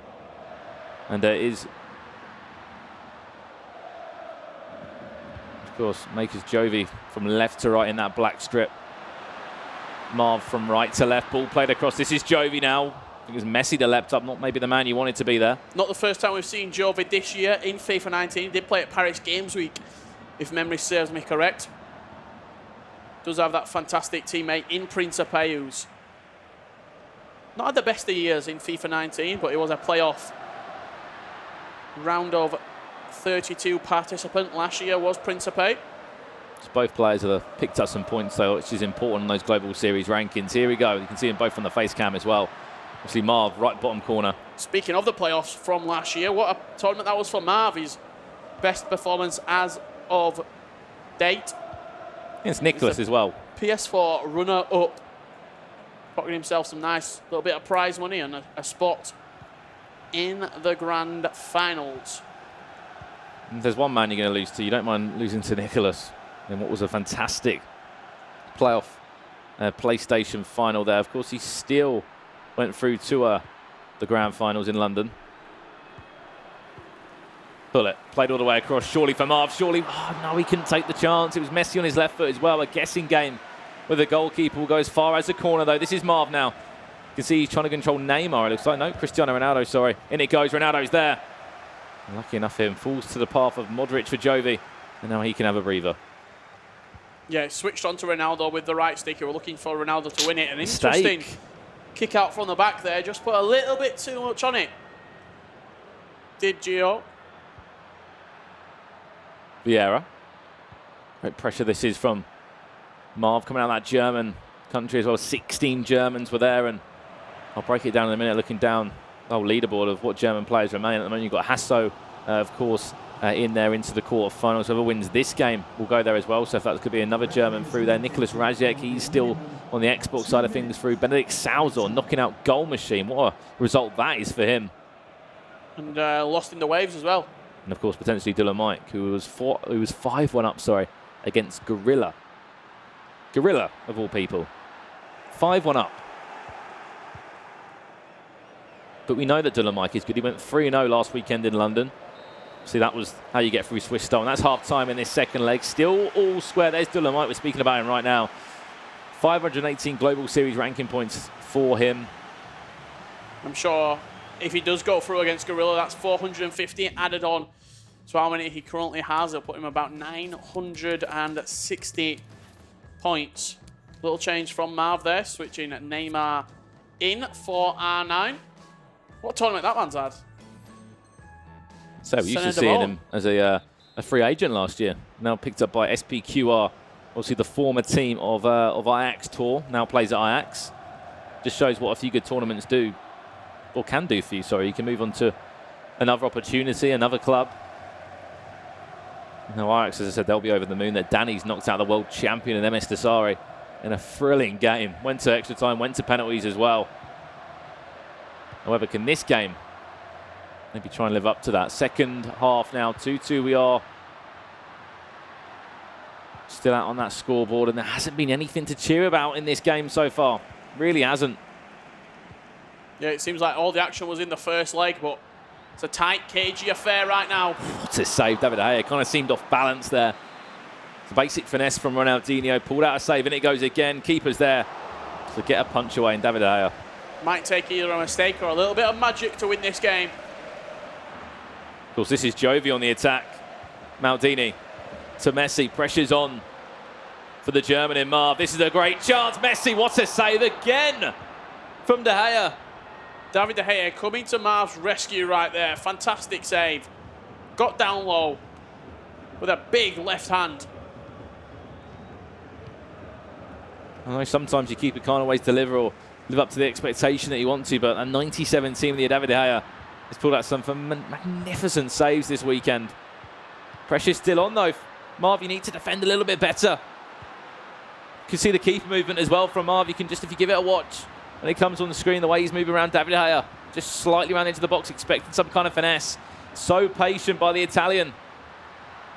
And there is, of course, Makers Jovi from left to right in that black strip. Marv from right to left, ball played across. This is Jovi now. I think it was Messi that leapt up, not maybe the man you wanted to be there. Not the first time we've seen Jovi this year in FIFA 19. He did play at Paris Games Week, if memory serves me correct. Does have that fantastic teammate in Principe, who's not had the best of years in FIFA 19, but he was a playoff round of 32 participant last year was Principe. So both players have picked up some points, though, which is important in those Global Series rankings. Here we go. You can see them both on the face cam as well. Obviously, Marv, right bottom corner. Speaking of the playoffs from last year, what a tournament that was for Marv. His best performance as of date. It's Nicholas as well. PS4 runner-up. Pocketing himself some nice little bit of prize money and a spot in the grand finals. And there's one man you're going to lose to. You don't mind losing to Nicholas in what was a fantastic playoff PlayStation final there. Of course, he still went through to the grand finals in London. Bullet played all the way across. Surely for Marv. Surely, oh no, he couldn't take the chance. It was Messi on his left foot as well. A guessing game with the goalkeeper will go as far as the corner, though. This is Marv now. You can see he's trying to control Neymar, it looks like. No, Cristiano Ronaldo, sorry. In it goes. Ronaldo's there. And lucky enough, him falls to the path of Modric for Jovi. And now he can have a breather. Yeah, switched on to Ronaldo with the right stick. We're looking for Ronaldo to win it. An interesting kick out from the back there. Just put a little bit too much on it. Did Gio. Vieira. Great pressure this is from Marv coming out of that German country as well. 16 Germans were there, and I'll break it down in a minute looking down the whole leaderboard of what German players remain. At the moment, you've got Hasso, of course, in there into the quarterfinals. Whoever wins this game will go there as well. So if that could be another German through there. Nicholas Rajek, he's still on the Xbox side of things through. Benedikt Salzor knocking out Goal Machine. What a result that is for him. And lost in the waves as well. And of course, potentially Dylan Mike, who was 5-1 up, against Gorilla. Gorilla, of all people. 5-1 up. But we know that Dylan Mike is good. He went 3-0 last weekend in London. See, that was how you get through Swiss style. And that's half-time in this second leg. Still all square. There's Dylan Mike. We're speaking about him right now. 518 Global Series ranking points for him. I'm sure if he does go through against Gorilla, that's 450 added on to how many he currently has. It'll put him about 960 points. Little change from Marv there, switching Neymar in for R9. What tournament that man's had? So we used to seeing him as a free agent last year. Now picked up by SPQR. Obviously the former team of Ajax Tour. Now plays at Ajax. Just shows what a few good tournaments do, or can do for you, sorry. You can move on to another opportunity, another club. Now Ajax, as I said, they'll be over the moon that Danny's knocked out the world champion in MS Dasari in a thrilling game. Went to extra time, went to penalties as well. However, can this game maybe try and live up to that? Second half now, 2-2 we are. Still out on that scoreboard, and there hasn't been anything to cheer about in this game so far. Really hasn't. Yeah, it seems like all the action was in the first leg, but it's a tight, cagey affair right now. What a save, David Gea. Kind of seemed off balance there. It's a basic finesse from Ronaldinho. Pulled out a save, and it goes again. Keeper's there to get a punch away, and David Gea. Might take either a mistake or a little bit of magic to win this game. Of course, this is Jovi on the attack. Maldini to Messi. Pressure's on for the German in Marv. This is a great chance. Messi, what a save again from De Gea. David De Gea coming to Marv's rescue right there. Fantastic save. Got down low with a big left hand. I know sometimes your keeper can't always deliver or live up to the expectation that you want to, but a 97 team of David De Gea has pulled out some magnificent saves this weekend. Pressure's still on though. Marv, you need to defend a little bit better. You can see the keeper movement as well from Marv. You can just, if you give it a watch, when it comes on the screen, the way he's moving around David De Gea, just slightly around into the box, expecting some kind of finesse. So patient by the Italian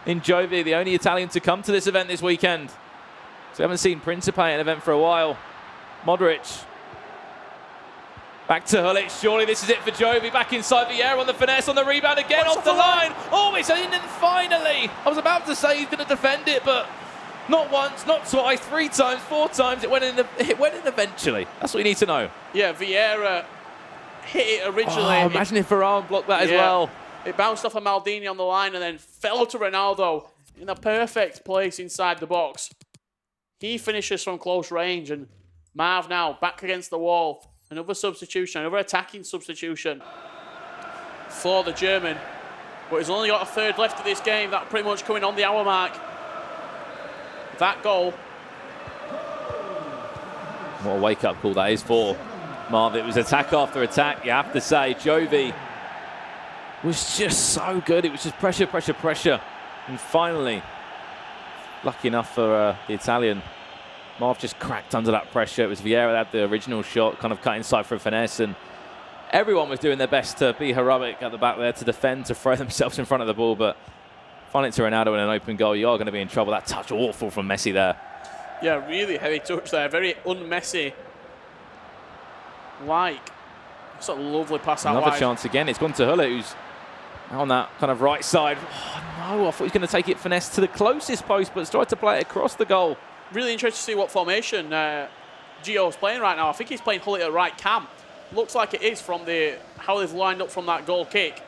in Jovi, the only Italian to come to this event this weekend. So we haven't seen Principe at an event for a while. Modric. Back to Hulic. Surely this is it for Jovi. Back inside Vieira on the finesse, on the rebound again, off the line. Oh, it's in, and finally. I was about to say he's going to defend it, but not once, not twice, 3 times, 4 times. It went in eventually. That's what you need to know. Yeah, Vieira hit it originally. Oh, imagine if Varane blocked that as well. It bounced off of Maldini on the line and then fell to Ronaldo in the perfect place inside the box. He finishes from close range, and Marv now back against the wall. Another substitution, another attacking substitution for the German. But he's only got a third left of this game. That pretty much coming on the hour mark. That goal. What a wake-up call that is for Marv. It was attack after attack, you have to say. Jovi was just so good. It was just pressure, pressure, pressure. And finally, lucky enough for the Italian, Marv just cracked under that pressure. It was Vieira that had the original shot, kind of cut inside for a finesse, and everyone was doing their best to be heroic at the back there, to defend, to throw themselves in front of the ball, but find it to Ronaldo in an open goal, you are going to be in trouble. That touch awful from Messi there. Yeah, really heavy touch there. Very un-Messi. Like, it's a lovely pass out Another wide. chance again. It's gone to Hulla, who's on that kind of right side. Oh, no, I thought he was going to take it finesse to the closest post, but tried to play it across the goal. Really interested to see what formation Gio's playing right now. I think he's playing Hull at right cam. Looks like it is from how they've lined up from that goal kick.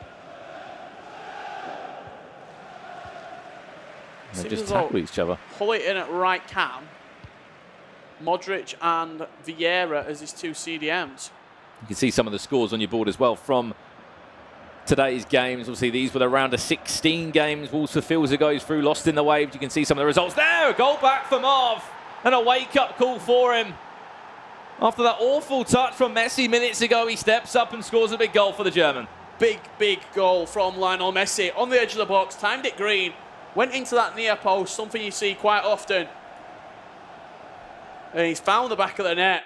They just tackle each other. Hull in at right cam. Modric and Vieira as his 2 CDMs. You can see some of the scores on your board as well from today's games. Obviously, these were the round of 16 games. Wolves for Filza goes through, lost in the waves. You can see some of the results there. A goal back for Marv, and a wake-up call for him. After that awful touch from Messi minutes ago, he steps up and scores a big goal for the German. Big, big goal from Lionel Messi on the edge of the box. Timed it green. Went into that near post, something you see quite often. And he's found the back of the net.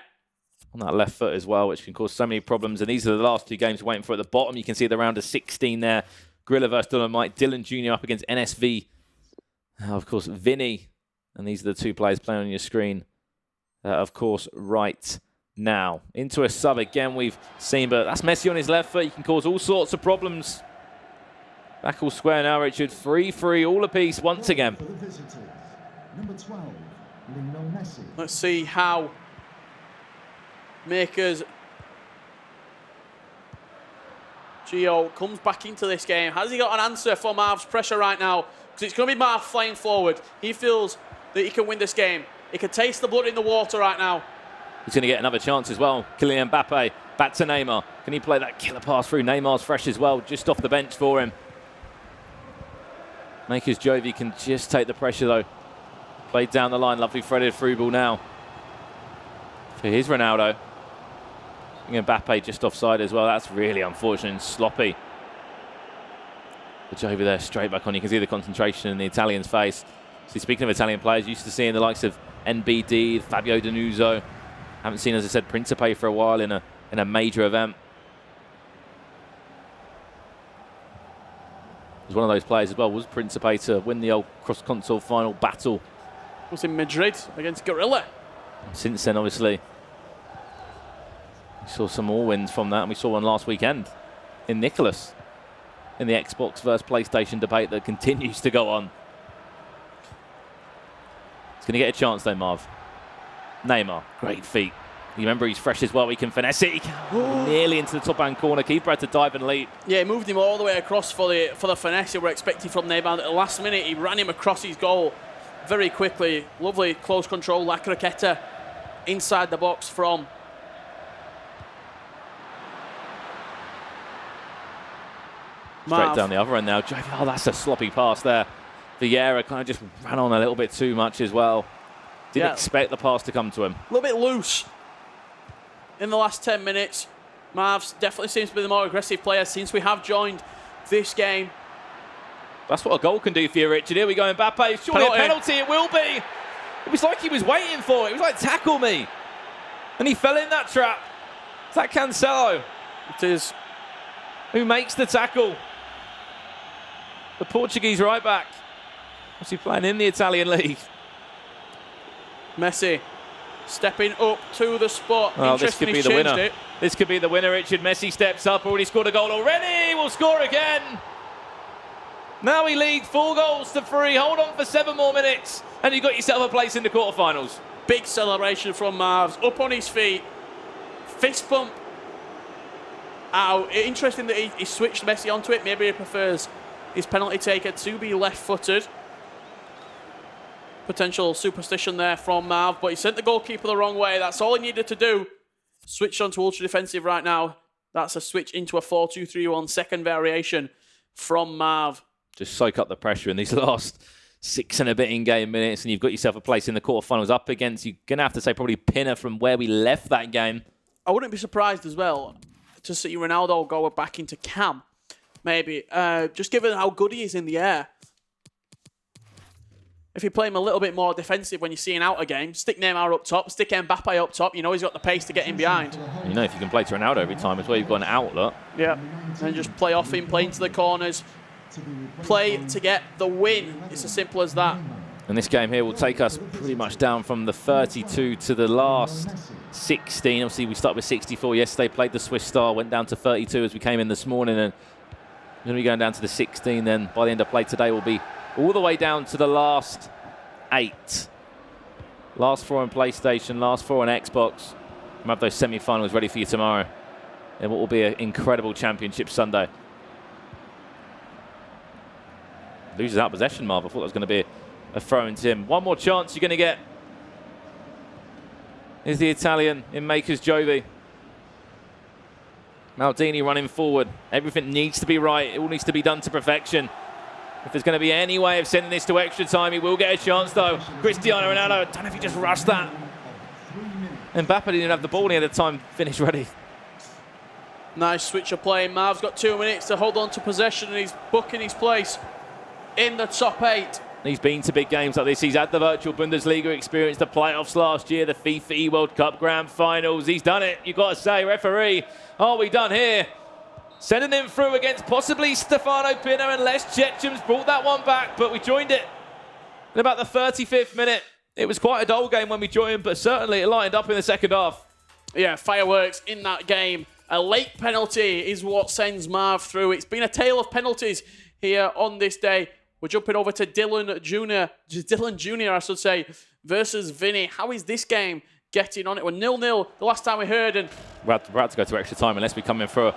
On that left foot as well, which can cause so many problems. And these are the last 2 games we're waiting for at the bottom. You can see the round of 16 there. Grilla versus Dolomite. Dylan Jr. up against NSV. Of course, Vinny. And these are the 2 players playing on your screen. Of course, right now. Into a sub again we've seen, but that's Messi on his left foot. You can cause all sorts of problems. Back all square now, Richard. 3-3 all apiece once again. Let's see how Makers Gio comes back into this game. Has he got an answer for Marv's pressure right now? Because it's going to be Marv flying forward. He feels that he can win this game. He can taste the blood in the water right now. He's going to get another chance as well. Kylian Mbappe back to Neymar. Can he play that killer pass through? Neymar's fresh as well, just off the bench for him. Makers Jovi can just take the pressure though. Played down the line, lovely threaded through ball now. For his Ronaldo. And Mbappe just offside as well. That's really unfortunate and sloppy. But Jovi there straight back on. You can see the concentration in the Italian's face. So speaking of Italian players, used to seeing the likes of NBD, Fabio Danuzzo. Haven't seen, as I said, Principe for a while in a major event. Was one of those players as well, was Principe, to win the old cross-console final battle. Was in Madrid against Gorilla. Since then, obviously, we saw some more wins from that, and we saw one last weekend in Nicholas in the Xbox versus PlayStation debate that continues to go on. He's going to get a chance though, Marv. Neymar, great feet. You remember he's fresh as well. He can finesse it. He can nearly into the top hand corner. Keeper had to dive and leap. Yeah, he moved him all the way across for the finesse we were expecting from Neymar. At the last minute, he ran him across his goal very quickly. Lovely close control, La Croqueta inside the box from Marv. Straight down the other end now. Oh, that's a sloppy pass there. Vieira kind of just ran on a little bit too much as well. Didn't expect the pass to come to him. A little bit loose in the last 10 minutes. Marv's definitely seems to be the more aggressive player since we have joined this game. That's what a goal can do for you, Richard. Here we go, Mbappe. Surely a penalty, it will be. It was like he was waiting for it. It was like, tackle me. And he fell in that trap. Is that Cancelo? It is. Who makes the tackle? The Portuguese right back. What's he playing in the Italian league? Messi stepping up to the spot. Oh, this could be the winner. It. This could be the winner, Richard. Messi steps up, already scored a goal already. Will score again. Now he leads 4 goals to 3. Hold on for 7 more minutes, and you've got yourself a place in the quarterfinals. Big celebration from Marv's. Up on his feet. Fist pump. Ow. Interesting that he switched Messi onto it. Maybe he prefers his penalty taker to be left-footed. Potential superstition there from Marv, but he sent the goalkeeper the wrong way. That's all he needed to do. Switched on to ultra-defensive right now. That's a switch into a 4-2-3-1 second variation from Marv. Just soak up the pressure in these last 6 and a bit in-game minutes, and you've got yourself a place in the quarterfinals up against, you're going to have to say, probably Pinner from where we left that game. I wouldn't be surprised as well to see Ronaldo go back into Cam. Maybe. Just given how good he is in the air. If you play him a little bit more defensive when you're seeing out a game, stick Neymar up top, stick Mbappe up top, you know he's got the pace to get in behind. You know, if you can play to Ronaldo every time as well, you've got an outlet. Yeah, and just play off him, play into the corners, play to get the win. It's as simple as that. And this game here will take us pretty much down from the 32 to the last 16. Obviously, we started with 64 yesterday, played the Swiss Star, went down to 32 as we came in this morning, and we're going to be going down to the 16 then. By the end of play today, we'll be all the way down to the last 8. Last 4 on PlayStation, last 4 on Xbox. We'll have those semi-finals ready for you tomorrow. And what will be an incredible championship Sunday. Loses out possession, Marv. I thought that was going to be a throw into him. One more chance you're going to get. Is the Italian in Makers Jovi. Maldini running forward. Everything needs to be right. It all needs to be done to perfection. If there's going to be any way of sending this to extra time, he will get a chance, though. Cristiano Ronaldo, I don't know if he just rushed that. Mbappe didn't have the ball, and he had the time finish ready. Nice switch of play. Marv's got 2 minutes to hold on to possession, and he's booking his place in the top 8. He's been to big games like this. He's had the virtual Bundesliga experience, the playoffs last year, the FIFA World Cup Grand Finals. He's done it, you've got to say. Referee, are we done here? Sending him through against possibly Stefano Pinner, unless Chechem's brought that one back, but we joined it in about the 35th minute. It was quite a dull game when we joined, but certainly it lightened up in the second half. Yeah, fireworks in that game. A late penalty is what sends Marv through. It's been a tale of penalties here on this day. We're jumping over to Dylan Jr., I should say, versus Vinny. How is this game getting on? It was 0-0 the last time we heard. And we're about to go to extra time unless we come in for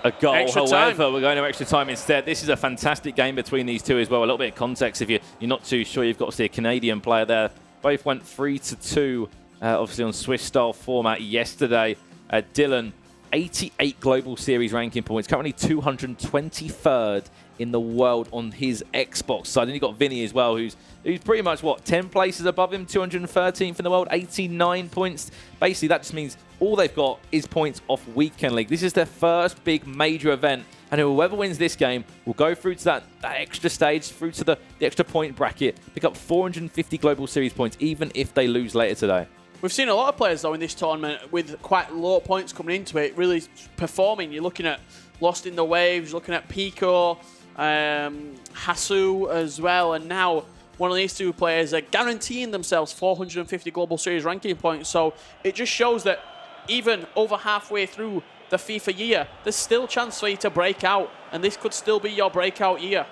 a goal. Extra However, time. we're going to extra time instead. This is a fantastic game between these two as well. A little bit of context if you're not too sure. You've got to see a Canadian player there. Both went 3-2, obviously on Swiss-style format yesterday. Dylan, 88 Global Series ranking points, currently 223rd in the world on his Xbox side. And you've got Vinny as well, who's pretty much, 10 places above him, 213th in the world, 89 points. Basically, that just means all they've got is points off Weekend League. This is their first big major event, and whoever wins this game will go through to that extra stage, through to the extra point bracket, pick up 450 Global Series points, even if they lose later today. We've seen a lot of players, though, in this tournament with quite low points coming into it, really performing. You're looking at Lost in the Waves, looking at Pico, Hasu as well, and now one of these two players are guaranteeing themselves 450 Global Series ranking points. So it just shows that even over halfway through the FIFA year, there's still a chance for you to break out, and this could still be your breakout year.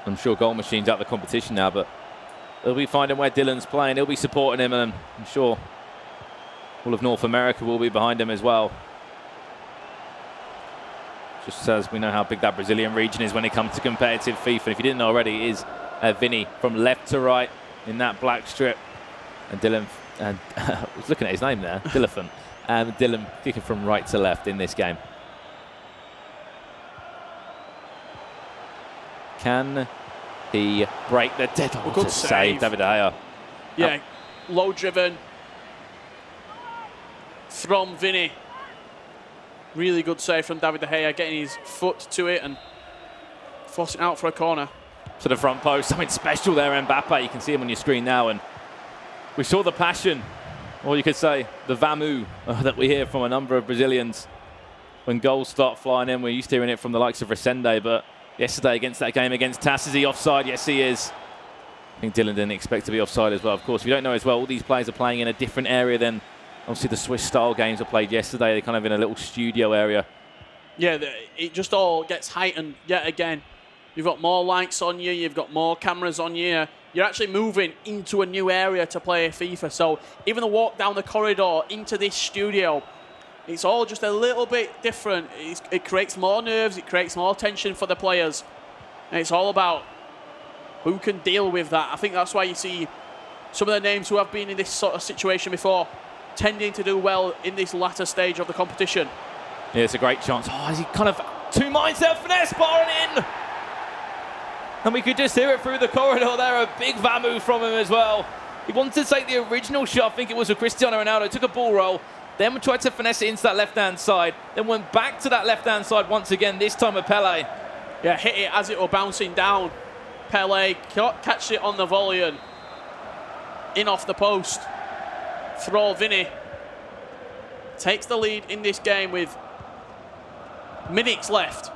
I'm sure Goal Machine's out of the competition now, but he'll be finding where Dylan's playing. He'll be supporting him, and I'm sure all of North America will be behind him as well. Just as we know how big that Brazilian region is when it comes to competitive FIFA. If you didn't know already, it is Vinny from left to right in that black strip. And Dylan, I was looking at his name there, Dilliphant. And Dylan kicking from right to left in this game. Can he break the dead? Oh, good save, David De Gea. Yeah, low driven from Vinny. Really good save from David De Gea, getting his foot to it and forcing out for a corner. To the front post, something special there, Mbappe. You can see him on your screen now, and we saw the passion, or you could say the vamu that we hear from a number of Brazilians when goals start flying in. We're used to hearing it from the likes of Resende, but yesterday against that game against TAS, is he offside? Yes, he is. I think Dylan didn't expect to be offside as well. Of course, if you don't know as well, all these players are playing in a different area than obviously the Swiss-style games were played yesterday. They're kind of in a little studio area. Yeah, it just all gets heightened yet again. You've got more lights on you, you've got more cameras on you. You're actually moving into a new area to play FIFA. So even the walk down the corridor into this studio, it's all just a little bit different. It creates more nerves, it creates more tension for the players. And it's all about who can deal with that. I think that's why you see some of the names who have been in this sort of situation before tending to do well in this latter stage of the competition. Yeah, it's a great chance. Oh, is he kind of two minds there? Finesse barring in! And we could just hear it through the corridor there. A big vamu from him as well. He wanted to take the original shot. I think it was with Cristiano Ronaldo. Took a ball roll. Then tried to finesse it into that left-hand side. Then went back to that left-hand side once again, this time with Pele. Yeah, hit it as it were bouncing down. Pele catch it on the volley and in off the post. Throw Vinny. Takes the lead in this game with minutes left.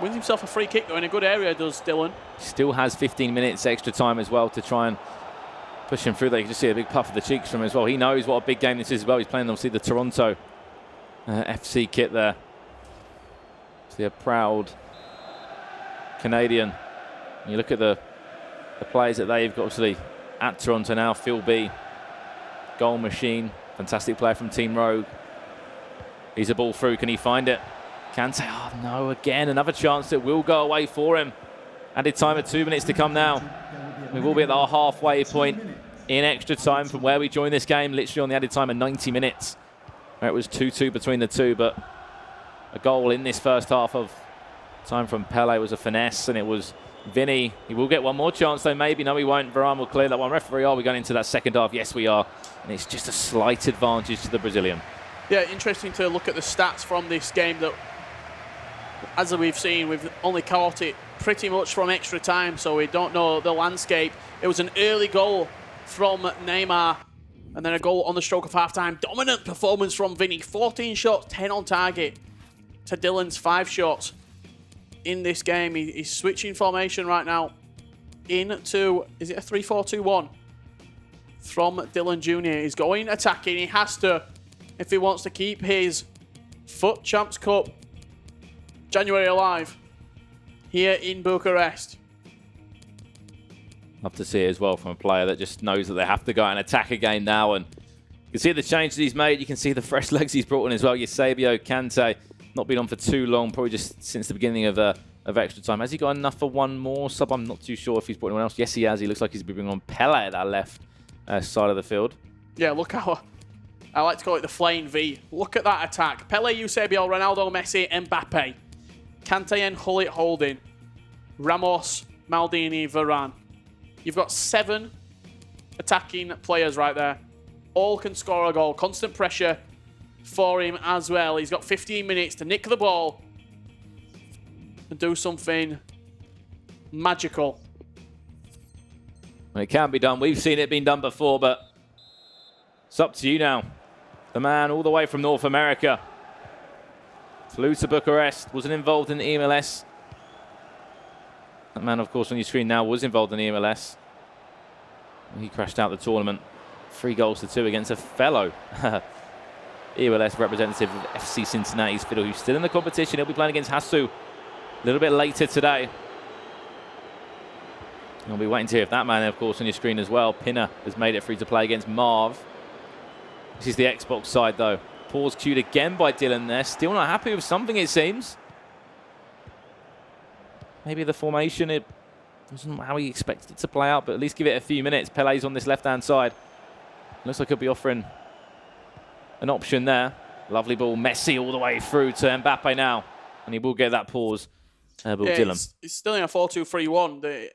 Wins himself a free kick though in a good area, does Dylan. Still has 15 minutes extra time as well to try and push him through there. You can just see a big puff of the cheeks from him as well. He knows what a big game this is as well. He's playing obviously the Toronto FC kit there. See a proud Canadian. And you look at the players that they've got obviously at Toronto now. Phil B, Goal Machine, fantastic player from Team Rogue. He's a ball through. Can he find it? Kante, oh no, again, another chance that will go away for him. Added time of 2 minutes to come now. We will be at our halfway point in extra time from where we joined this game, literally on the added time of 90 minutes. Where it was 2-2 between the two, but a goal in this first half of time from Pele was a finesse, and it was Vinny. He will get one more chance though, maybe. No, he won't. Varane will clear that one. Referee, are we going into that second half? Yes, we are. And it's just a slight advantage to the Brazilian. Yeah, interesting to look at the stats from this game that, as we've seen, we've only caught it pretty much from extra time, so we don't know the landscape. It was an early goal from Neymar, and then a goal on the stroke of half-time. Dominant performance from Vinny. 14 shots, 10 on target, to Dylan's 5 shots in this game. He's switching formation right now into, is it a 3-4-2-1? From Dylan Jr. He's going attacking. He has to, if he wants to keep his FUT Champs Cup January alive here in Bucharest. Love to see it as well from a player that just knows that they have to go out and attack again now, and You can see the changes he's made. You can see the fresh legs he's brought in as well. Eusebio, Kante, not been on for too long, probably just since the beginning of extra time. Has he got enough for one more sub? I'm not too sure if he's brought anyone else. Yes, he has. He looks like he's bringing on Pele at that left side of the field. Yeah, look how... I like to call it the flying V. Look at that attack. Pele, Eusebio, Ronaldo, Messi, Mbappe. Kante and Hullet holding. Ramos, Maldini, Varane. You've got 7 attacking players right there. All can score a goal. Constant pressure for him as well. He's got 15 minutes to nick the ball and do something magical. Well, it can be done. We've seen it being done before, but it's up to you now. The man all the way from North America flew to Bucharest, wasn't involved in the MLS. That man, of course, on your screen now was involved in the MLS. He crashed out the tournament. 3-2 against a fellow MLS representative of FC Cincinnati's Fiddle, who's still in the competition. He'll be playing against Hasu a little bit later today. I'll be waiting to hear if that man, of course, on your screen as well. Pinner has made it free to play against Marv. This is the Xbox side, though. Pause cued again by Dylan there. Still not happy with something, it seems. Maybe the formation, it wasn't how he expected it to play out, but at least give it a few minutes. Pele's on this left-hand side. Looks like he'll be offering an option there. Lovely ball. Messi all the way through to Mbappe now. And he will get that pause. Dylan. He's still in a 4-2-3-1.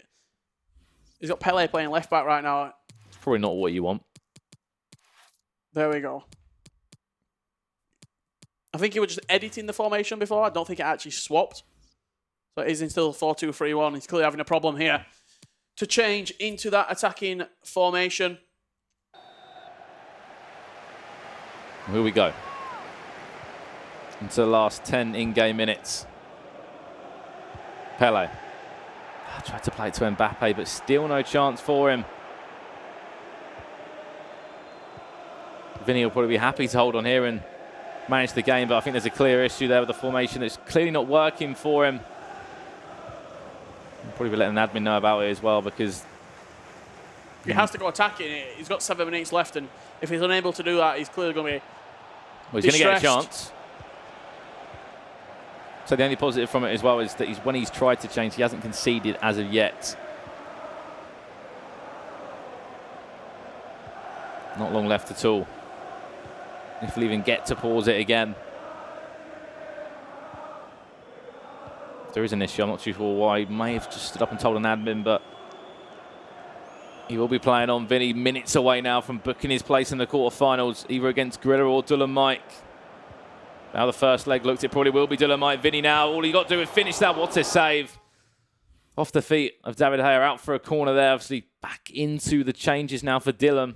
He's got Pele playing left-back right now. It's probably not what you want. There we go. I think he was just editing the formation before. I don't think it actually swapped. So it is in still 4-2-3-1. He's clearly having a problem here to change into that attacking formation. Here we go. Into the last 10 in-game minutes. Pele. Tried to play it to Mbappe, but still no chance for him. Vinny will probably be happy to hold on here and manage the game, but I think there's a clear issue there with the formation that's clearly not working for him. I'll probably be letting admin know about it as well, because he has to go attacking it. He's got 7 minutes left, and if he's unable to do that, he's clearly going to be he's going to get a chance. So the only positive from it as well is that when he's tried to change, he hasn't conceded as of yet. Not long left at all. If he'll even get to pause it again. If there is an issue, I'm not too sure why. He may have just stood up and told an admin, but he will be playing on Vinny, minutes away now from booking his place in the quarterfinals, either against Grilla or Dolomite. Now the first leg looked, it probably will be Dolomite. Vinny now, all he got to do is finish that. What a save. Off the feet of David Heyer, out for a corner there. Obviously back into the changes now for Dylan.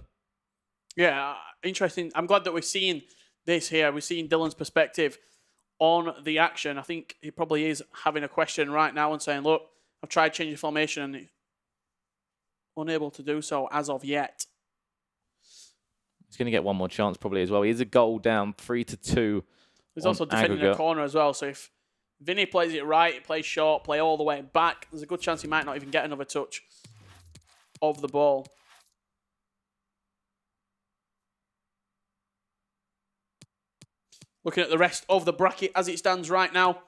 Yeah, interesting. I'm glad that we're seeing this here. We're seeing Dylan's perspective on the action. I think he probably is having a question right now and saying, look, I've tried changing formation and unable to do so as of yet. He's going to get one more chance probably as well. He is a goal down, 3-2. He's also defending a corner as well, so if Vinny plays it right, he plays short, play all the way back, there's a good chance he might not even get another touch of the ball. Looking at the rest of the bracket as it stands right now,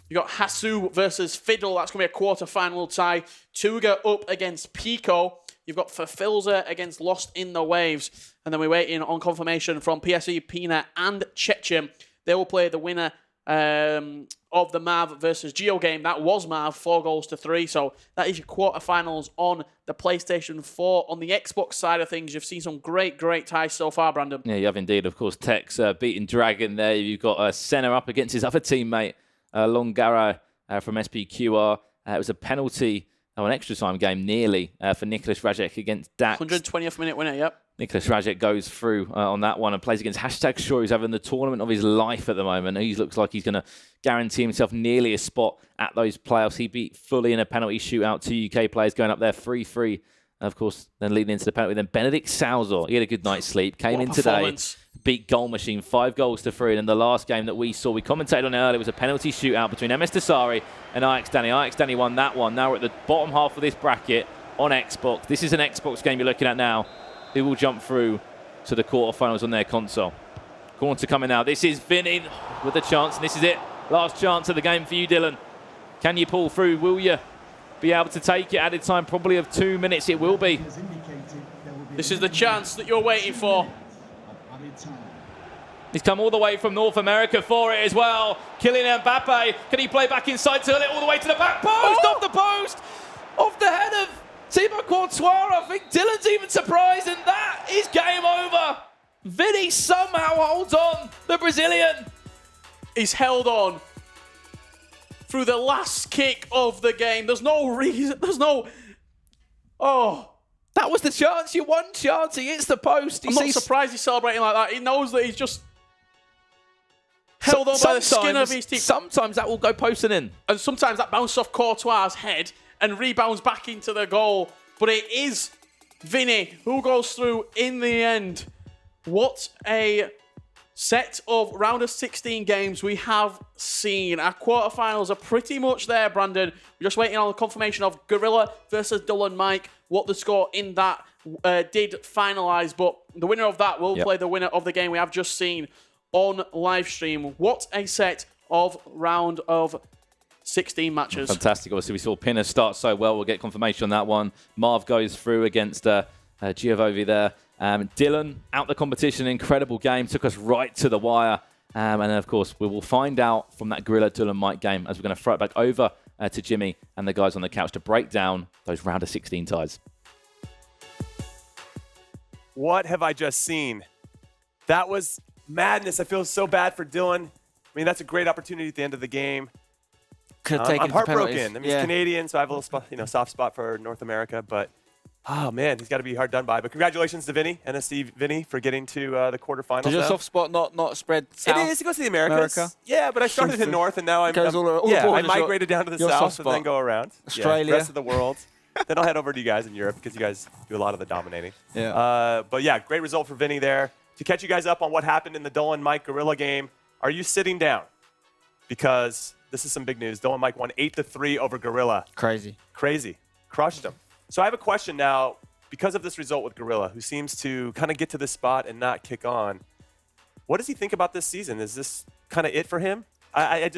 you've got Hasu versus Fiddle. That's going to be a quarter-final tie. Tuga up against Pico. You've got Fafilza against Lost in the Waves. And then we're waiting on confirmation from PSE, Pina, and Chechen. They will play the winner of the Mav versus Geo game. That was Mav, 4-3. So that is your quarterfinals on the PlayStation 4. On the Xbox side of things, you've seen some great ties so far, Brandon. Yeah, you have indeed. Of course, Tex beating Dragon there. You've got Senna up against his other teammate, Longaro from SPQR. It was a penalty, an extra time game nearly for Nicholas Rajek against Dax. 120th minute winner, yep. Nicholas Rajek goes through on that one and plays against #Shaw, who's having the tournament of his life at the moment. He looks like he's going to guarantee himself nearly a spot at those playoffs. He beat fully in a penalty shootout, 2 UK players going up there 3-3. Of course, then leading into the penalty. Then Benedict Salzor, he had a good night's sleep, came in today, beat Goal Machine 5-3. And in the last game that we saw, we commentated on it earlier, it was a penalty shootout between MS Dasari and Ajax Danny. Ajax Danny won that one. Now we're at the bottom half of this bracket on Xbox. This is an Xbox game you're looking at now. Who will jump through to the quarterfinals on their console. Corner coming now. This is Vinny with a chance, and this is it. Last chance of the game for you, Dylan. Can you pull through? Will you be able to take it? Added time probably of 2 minutes. It will be. This is the chance that you're waiting for. He's come all the way from North America for it as well. Kylian Mbappe. Can he play back inside to it all the way to the back post? Off the post. Off the head of Thibaut Courtois. I think Dylan's even surprised, and that is game over. Vinny somehow holds on. The Brazilian. He's held on through the last kick of the game. There's no reason. There's no... Oh... That was the chance. Your one chance. He hits the post. I'm not surprised he's celebrating like that. He knows that he's just held on by the skin of his teeth. Sometimes that will go posting in. And sometimes that bounces off Courtois' head and rebounds back into the goal. But it is Vinny who goes through in the end. What a set of round of 16 games we have seen. Our quarterfinals are pretty much there, Brandon. We're just waiting on the confirmation of Gorilla versus Dylan Mike. What the score in that did finalise, but the winner of that will play the winner of the game we have just seen on live stream. What a set of round of 16 matches. Fantastic. Obviously, we saw Pinner start so well. We'll get confirmation on that one. Marv goes through against Giovovi there. Dylan out the competition. Incredible game. Took us right to the wire. And then, of course, we will find out from that Gorilla Dylan Mike game as we're going to throw it back over to Jimmy and the guys on the couch to break down those round of 16 ties. What have I just seen? That was madness. I feel so bad for Dylan. I mean, that's a great opportunity at the end of the game. I'm heartbroken. I mean, he's Canadian, so I have a little soft spot for North America. But, oh, man, he's got to be hard done by. But congratulations to Vinny, NSC Vinny, for getting to the quarterfinals. Does your soft spot not spread south? It is. It goes to the Americas. America? Yeah, but I started in North, and now I migrated down to the South and then go around. Australia. Rest of the world. Then I'll head over to you guys in Europe because you guys do a lot of the dominating. Yeah. But, yeah, great result for Vinny there. To catch you guys up on what happened in the Dylan Mike Gorilla game, are you sitting down? Because this is some big news. Dylan Mike won 8-3 over Gorilla. Crazy. Crushed him. So I have a question now. Because of this result with Gorilla, who seems to kind of get to this spot and not kick on, what does he think about this season? Is this kind of it for him? I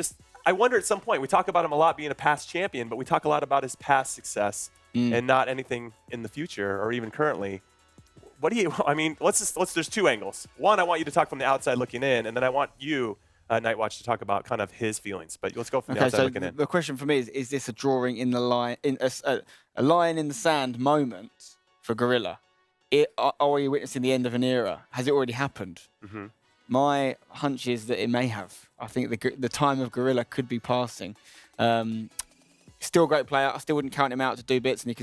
wonder at some point, we talk about him a lot being a past champion, but we talk a lot about his past success and not anything in the future or even currently. What do you, I mean, there's two angles. One, I want you to talk from the outside looking in, and then I want you, Nightwatch, to talk about kind of his feelings. But let's go from the outside looking in. The question for me is this a drawing in the line, a line in the sand moment for Gorilla? Are we witnessing the end of an era? Has it already happened? Mm-hmm. My hunch is that it may have. I think the time of Gorilla could be passing. Still a great player. I still wouldn't count him out to do bits, and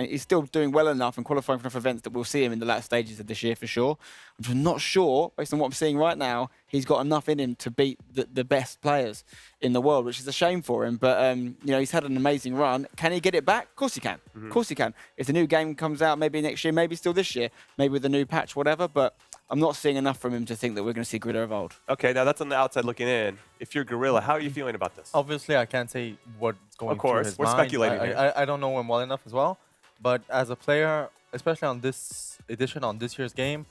he's still doing well enough and qualifying for enough events that we'll see him in the latter stages of this year for sure. I'm just not sure, based on what I'm seeing right now, he's got enough in him to beat the best players in the world, which is a shame for him. But he's had an amazing run. Can he get it back? Of course he can. Mm-hmm. Of course he can. If the new game comes out, maybe next year, maybe still this year, maybe with a new patch, whatever. But I'm not seeing enough from him to think that we're going to see Gorilla of old. Okay, now that's on the outside looking in. If you're Gorilla, how are you feeling about this? Obviously, I can't say what's going through his we're mind. speculating here. I don't know him well enough as well. But as a player, especially on this edition, on this year's game,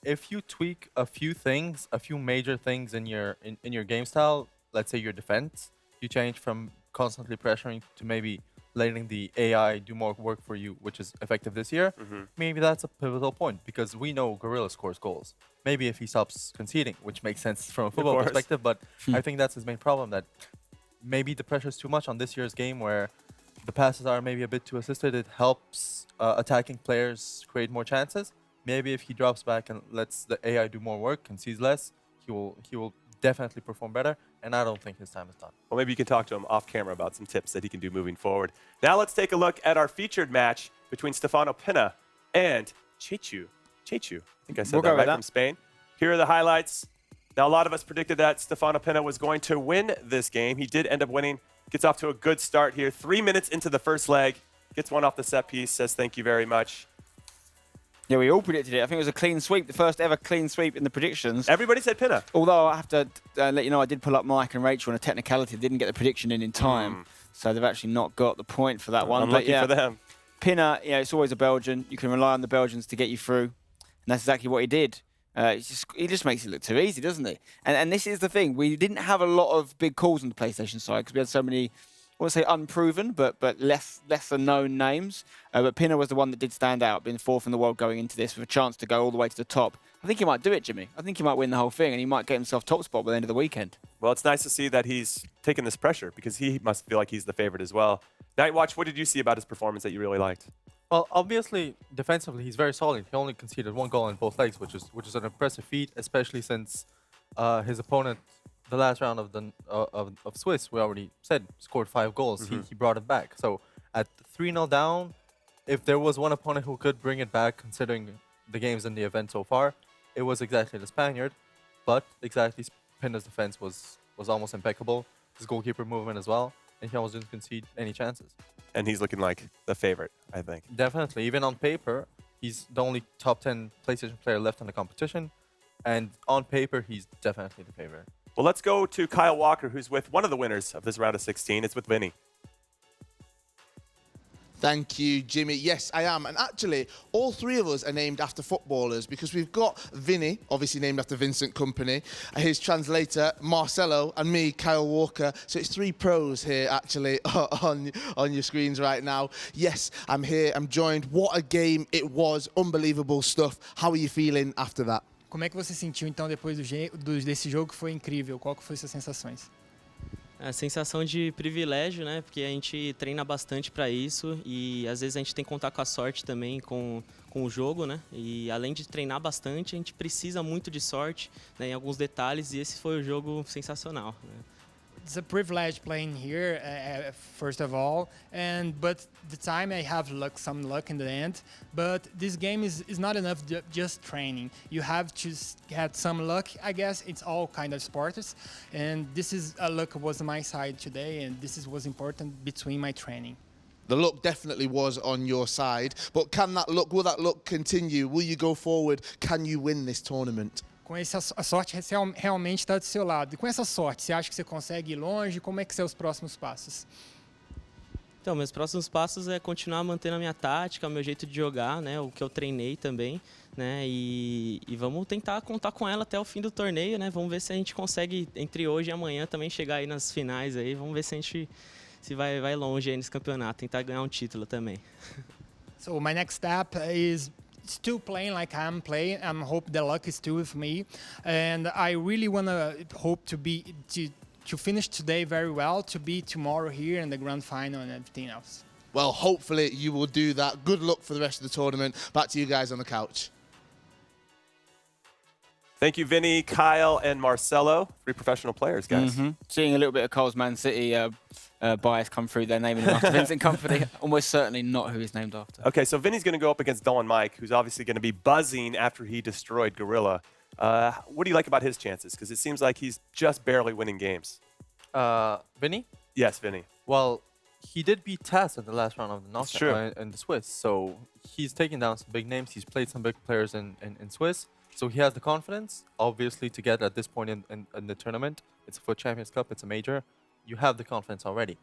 if you tweak a few things, a few major things in your game style, let's say your defense, you change from constantly pressuring to maybe letting the AI do more work for you, which is effective this year, maybe that's a pivotal point because we know Gorilla scores goals. Maybe if he stops conceding, which makes sense from a football perspective, but I think that's his main problem, that maybe the pressure is too much on this year's game where the passes are maybe a bit too assisted. It helps attacking players create more chances. Maybe if he drops back and lets the AI do more work, concedes less, he will definitely perform better, and I don't think his time is done. Well, maybe you can talk to him off camera about some tips that he can do moving forward. Now let's take a look at our featured match between Stefano Pina and Chechu. I think I said that right, from Spain. Here are the highlights. Now, a lot of us predicted that Stefano Pina was going to win this game. He did end up winning. Gets off to a good start here. 3 minutes into the first leg. Gets one off the set piece. Says thank you very much. Yeah, we all predicted it. I think it was a clean sweep, the first ever clean sweep in the predictions. Everybody said Pina. Although I have to let you know, I did pull up Mike and Rachel on a technicality. They didn't get the prediction in time, so they've actually not got the point for that one. Unlucky for them. Pina, it's always a Belgian. You can rely on the Belgians to get you through, and that's exactly what he did. He just makes it look too easy, doesn't he? And this is the thing. We didn't have a lot of big calls on the PlayStation side because we had so many, I won't say unproven, but lesser known names. But Pinner was the one that did stand out, being fourth in the world going into this with a chance to go all the way to the top. I think he might do it, Jimmy. I think he might win the whole thing, and he might get himself top spot by the end of the weekend. Well, it's nice to see that he's taking this pressure because he must feel like he's the favorite as well. Nightwatch, what did you see about his performance that you really liked? Well, obviously, defensively, he's very solid. He only conceded 1 goal in both legs, which is an impressive feat, especially since his opponent, the last round of Swiss, we already said, scored 5 goals. He brought it back. So at 3-0 down, if there was one opponent who could bring it back, considering the games in the event so far, it was exactly the Spaniard. But exactly, Pinner's defense was almost impeccable. His goalkeeper movement as well, and he almost didn't concede any chances. And he's looking like the favorite, I think. Definitely. Even on paper, he's the only top 10 PlayStation player left in the competition. And on paper, he's definitely the favorite. Well, let's go to Kyle Walker, who's with one of the winners of this round of 16. It's with Vinny. Thank you, Jimmy. Yes, I am. And actually, all 3 of us are named after footballers because we've got Vinny, obviously named after Vincent Kompany, his translator, Marcelo, and me, Kyle Walker. So it's 3 pros here, actually, on your screens right now. Yes, I'm here. I'm joined. What a game it was. Unbelievable stuff. How are you feeling after that? Como é que você sentiu, então, depois desse jogo que foi incrível? Qual que foi suas sensações? A sensação de privilégio, né? Porque a gente treina bastante para isso e às vezes a gente tem que contar com a sorte também com o jogo, né? E além de treinar bastante, a gente precisa muito de sorte, né, em alguns detalhes, e esse foi o jogo sensacional, né? It's a privilege playing here, first of all, but the time I have some luck in the end. But this game is not enough just training. You have to have some luck. I guess it's all kind of sports, and this is luck was on my side today, and this was important between my training. The luck definitely was on your side, but will that luck continue? Will you go forward? Can you win this tournament? Com a sorte realmente está do seu lado. E com essa sorte, você acha que você consegue ir longe? Como é que são os próximos passos? Então, meus próximos passos é continuar mantendo a minha tática, o meu jeito de jogar, né, o que eu treinei também, né, e vamos tentar contar com ela até o fim do torneio, né? Vamos ver se a gente consegue entre hoje e amanhã também chegar aí nas finais aí. Vamos ver se a gente vai longe aí nesse campeonato, tentar ganhar um título também. So my next step is still playing like I'm playing. I hope the luck is still with me, and I really wanna hope to finish today very well, to be tomorrow here in the grand final and everything else. Well, hopefully you will do that. Good luck for the rest of the tournament. Back to you guys on the couch. Thank you, Vinny, Kyle, and Marcelo. 3 professional players, guys. Seeing a little bit of Cole's Man City bias come through there, naming him after Vincent Kompany. Almost certainly not who he's named after. Okay, so Vinny's going to go up against Dolan Mike, who's obviously going to be buzzing after he destroyed Gorilla. What do you like about his chances? Because it seems like he's just barely winning games. Vinny? Yes, Vinny. Well, he did beat Taz in the last round of the knockout in the Swiss. So he's taken down some big names. He's played some big players in Swiss. So he has the confidence, obviously, to get at this point in the tournament. It's a FUT Champions Cup. It's a major. You have the confidence already.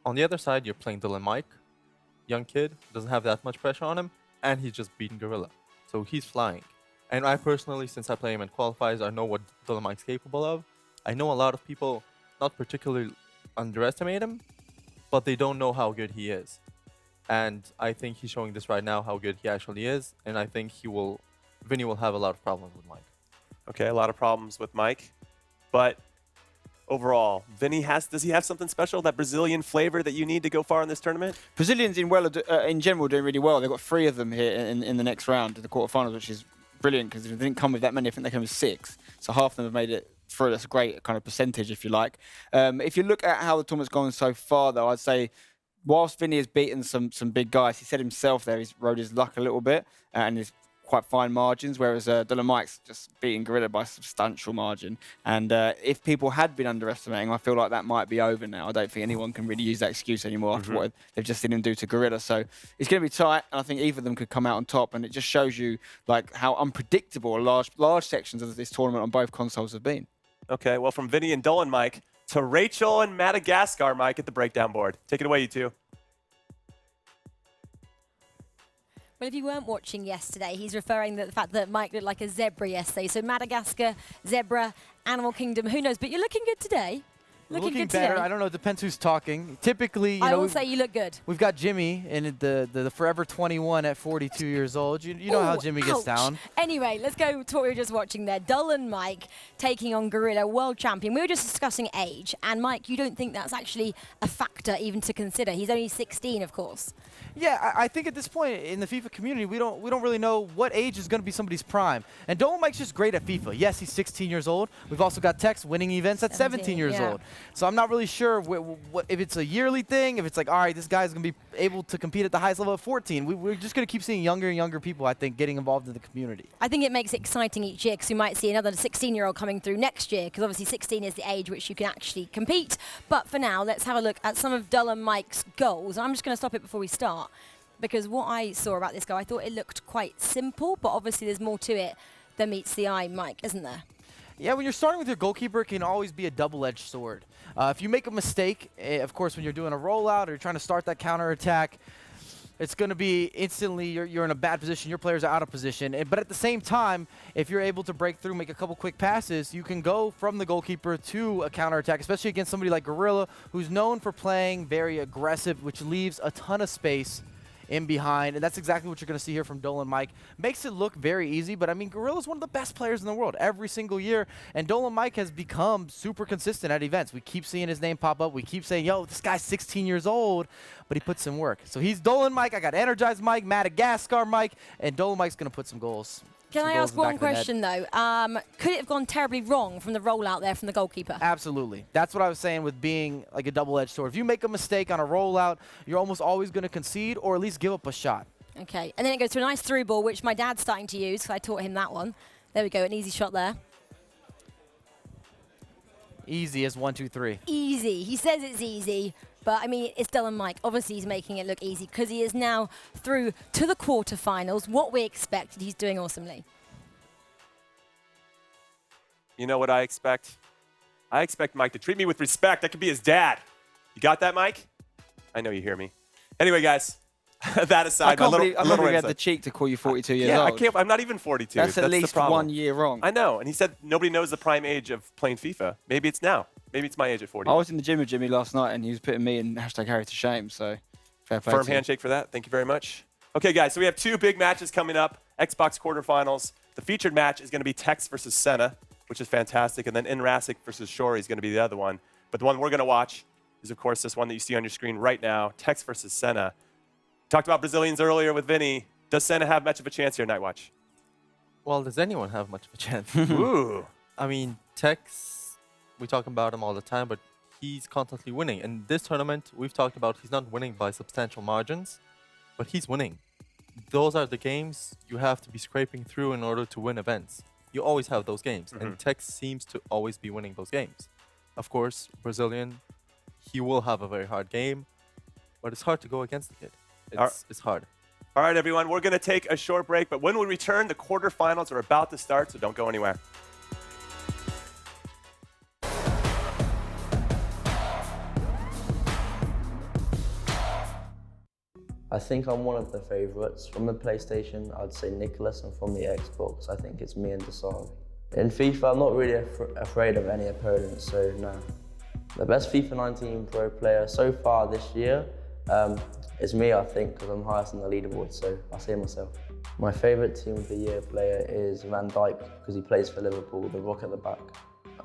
On the other side, you're playing Dolan Mike. Young kid, doesn't have that much pressure on him. And he's just beaten Gorilla. So he's flying. And I personally, since I play him in qualifiers, I know what Dolan Mike's capable of. I know a lot of people not particularly underestimate him, but they don't know how good he is. And I think he's showing this right now, how good he actually is. And I think Vinny will have a lot of problems with Mike. Okay, a lot of problems with Mike. But overall, Vinny does he have something special, that Brazilian flavor that you need to go far in this tournament? Brazilians in general doing really well. They've got 3 of them here in the next round, the quarterfinals, which is brilliant because they didn't come with that many. I think they came with 6. So half of them have made it through. That's a great kind of percentage, if you like. If you look at how the tournament's gone so far, though, I'd say whilst Vinny has beaten some big guys, he said himself there he's rode his luck a little bit and he's quite fine margins, whereas Dolan Mike's just beating Gorilla by a substantial margin. And if people had been underestimating, I feel like that might be over now. I don't think anyone can really use that excuse anymore after what they've just seen him do to Gorilla. So it's going to be tight, and I think either of them could come out on top. And it just shows you like how unpredictable large sections of this tournament on both consoles have been. Okay, well, from Vinny and Dolan Mike to Rachel and Madagascar Mike at the breakdown board. Take it away, you two. Well, if you weren't watching yesterday, he's referring to the fact that Mike looked like a zebra yesterday. So Madagascar, zebra, Animal Kingdom, who knows? But you're looking good today. Looking good better. today. I don't know. It depends who's talking. Typically, you I know, will say you look good. we've got Jimmy in the forever 21 at 42 years old. You know how Ooh, Jimmy gets ouch. down. Anyway, let's go to what we were just watching there. Dolan Mike taking on Gorilla, world champion. We were just discussing age, and Mike, you don't think that's actually a factor even to consider. He's only 16, of course. Yeah, I think at this point in the FIFA community, we don't really know what age is going to be somebody's prime. And Dolan Mike's just great at FIFA. Yes, he's 16 years old. We've also got Tex winning events at 17 years yeah. old. So I'm not really sure if it's a yearly thing, if it's like, all right, this guy's going to be able to compete at the highest level at 14. We're just going to keep seeing younger and younger people, I think, getting involved in the community. I think it makes it exciting each year because we might see another 16-year-old coming through next year because obviously 16 is the age which you can actually compete. But for now, let's have a look at some of Dolan Mike's goals. I'm just going to stop it before we start because what I saw about this goal, I thought it looked quite simple, but obviously there's more to it than meets the eye, Mike, isn't there? Yeah, when you're starting with your goalkeeper, it can always be a double-edged sword. If you make a mistake, of course, when you're doing a rollout or you're trying to start that counter-attack, it's going to be instantly you're in a bad position. Your players are out of position. But at the same time, if you're able to break through, make a couple quick passes, you can go from the goalkeeper to a counter-attack, especially against somebody like Gorilla, who's known for playing very aggressive, which leaves a ton of space in behind, and that's exactly what you're going to see here from Dolan Mike. Makes it look very easy, but I mean, Gorilla's one of the best players in the world every single year, and Dolan Mike has become super consistent at events. We keep seeing his name pop up. We keep saying, yo, this guy's 16 years old, but he puts in work. So he's Dolan Mike. I got Energized Mike, Madagascar Mike, and Dolan Mike's going to put some goals. Can I ask one question, though? Could it have gone terribly wrong from the rollout there from the goalkeeper? Absolutely. That's what I was saying with being like a double-edged sword. If you make a mistake on a rollout, you're almost always going to concede or at least give up a shot. Okay, and then it goes to a nice through ball, which my dad's starting to use, because I taught him that one. There we go, an easy shot there. Easy as 1, 2, 3. Easy. He says it's easy, but I mean, it's Dolan Mike. Obviously, he's making it look easy because he is now through to the quarterfinals. What we expected, he's doing awesomely. You know what I expect? I expect Mike to treat me with respect. I could be his dad. You got that, Mike? I know you hear me. Anyway, guys, that aside, I can't believe he had the cheek to call you 42 years yeah, old. I can't. I'm not even 42. That's at least the problem. 1 year wrong. I know. And he said nobody knows the prime age of playing FIFA. Maybe it's now. Maybe it's my age at 40. I was in the gym with Jimmy last night, and he was putting me in #Harry to shame. So fair play. Firm to him. handshake for that. Thank you very much. Okay, guys, so we have two big matches coming up. Xbox quarterfinals. The featured match is going to be Tex versus Senna, which is fantastic. And then Inrasic versus Shori is going to be the other one. But the one we're going to watch is, of course, this one that you see on your screen right now, Tex versus Senna. Talked about Brazilians earlier with Vinny. Does Senna have much of a chance here, Nightwatch? Well, does anyone have much of a chance? Ooh. I mean, Tex, we talk about him all the time, but he's constantly winning. In this tournament, we've talked about he's not winning by substantial margins, but he's winning. Those are the games you have to be scraping through in order to win events. You always have those games, and Tex seems to always be winning those games. Of course, Brazilian, he will have a very hard game, but it's hard to go against the kid. It's hard. All right, everyone, we're going to take a short break, but when we return, the quarterfinals are about to start, so don't go anywhere. I think I'm one of the favourites. From the PlayStation, I'd say Nicholas, and from the Xbox, I think it's me and Desari. In FIFA, I'm not really afraid of any opponents, so no. The best FIFA 19 Pro player so far this year is me, I think, because I'm highest on the leaderboard, so I say myself. My favourite Team of the Year player is Van Dijk, because he plays for Liverpool, the rock at the back.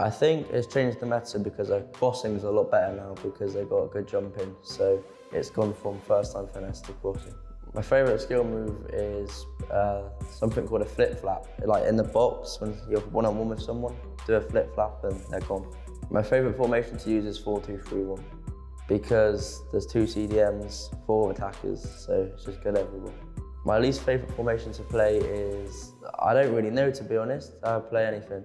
I think it's changed the meta because crossing's a lot better now because they've got a good jump in, so it's gone from first time finesse to crossing. My favourite skill move is something called a flip-flap. Like in the box, when you're one-on-one with someone, do a flip-flap and they're gone. My favourite formation to use is 4-2-3-1 because there's 2 CDMs, 4 attackers, so it's just good everywhere. My least favourite formation to play is, I don't really know, to be honest. I play anything.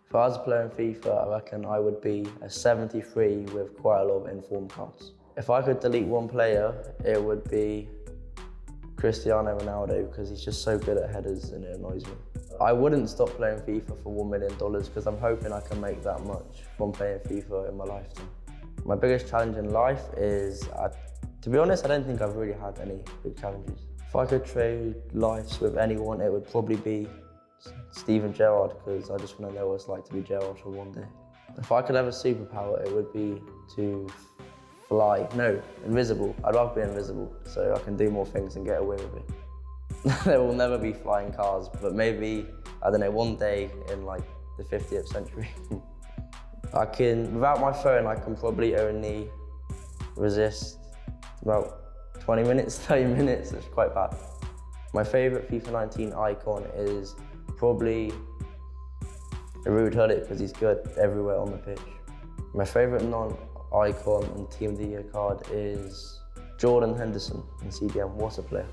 If I was playing FIFA, I reckon I would be a 73 with quite a lot of informed cards. If I could delete one player, it would be Cristiano Ronaldo because he's just so good at headers and it annoys me. I wouldn't stop playing FIFA for $1 million because I'm hoping I can make that much from playing FIFA in my lifetime. My biggest challenge in life is, to be honest, I don't think I've really had any big challenges. If I could trade lives with anyone, it would probably be Steven Gerrard, because I just want to know what it's like to be Gerrard for one day. If I could have a superpower, it would be to fly. No, invisible. I'd rather be invisible, so I can do more things and get away with it. There will never be flying cars, but maybe, I don't know, one day in like the 50th century. Without my phone, I can probably only resist about 20 minutes, 30 minutes, it's quite bad. My favourite FIFA 19 icon is probably Ruud Gullit, because he's good everywhere on the pitch. My favourite non-icon and Team of the Year card is Jordan Henderson in CDM. What a player.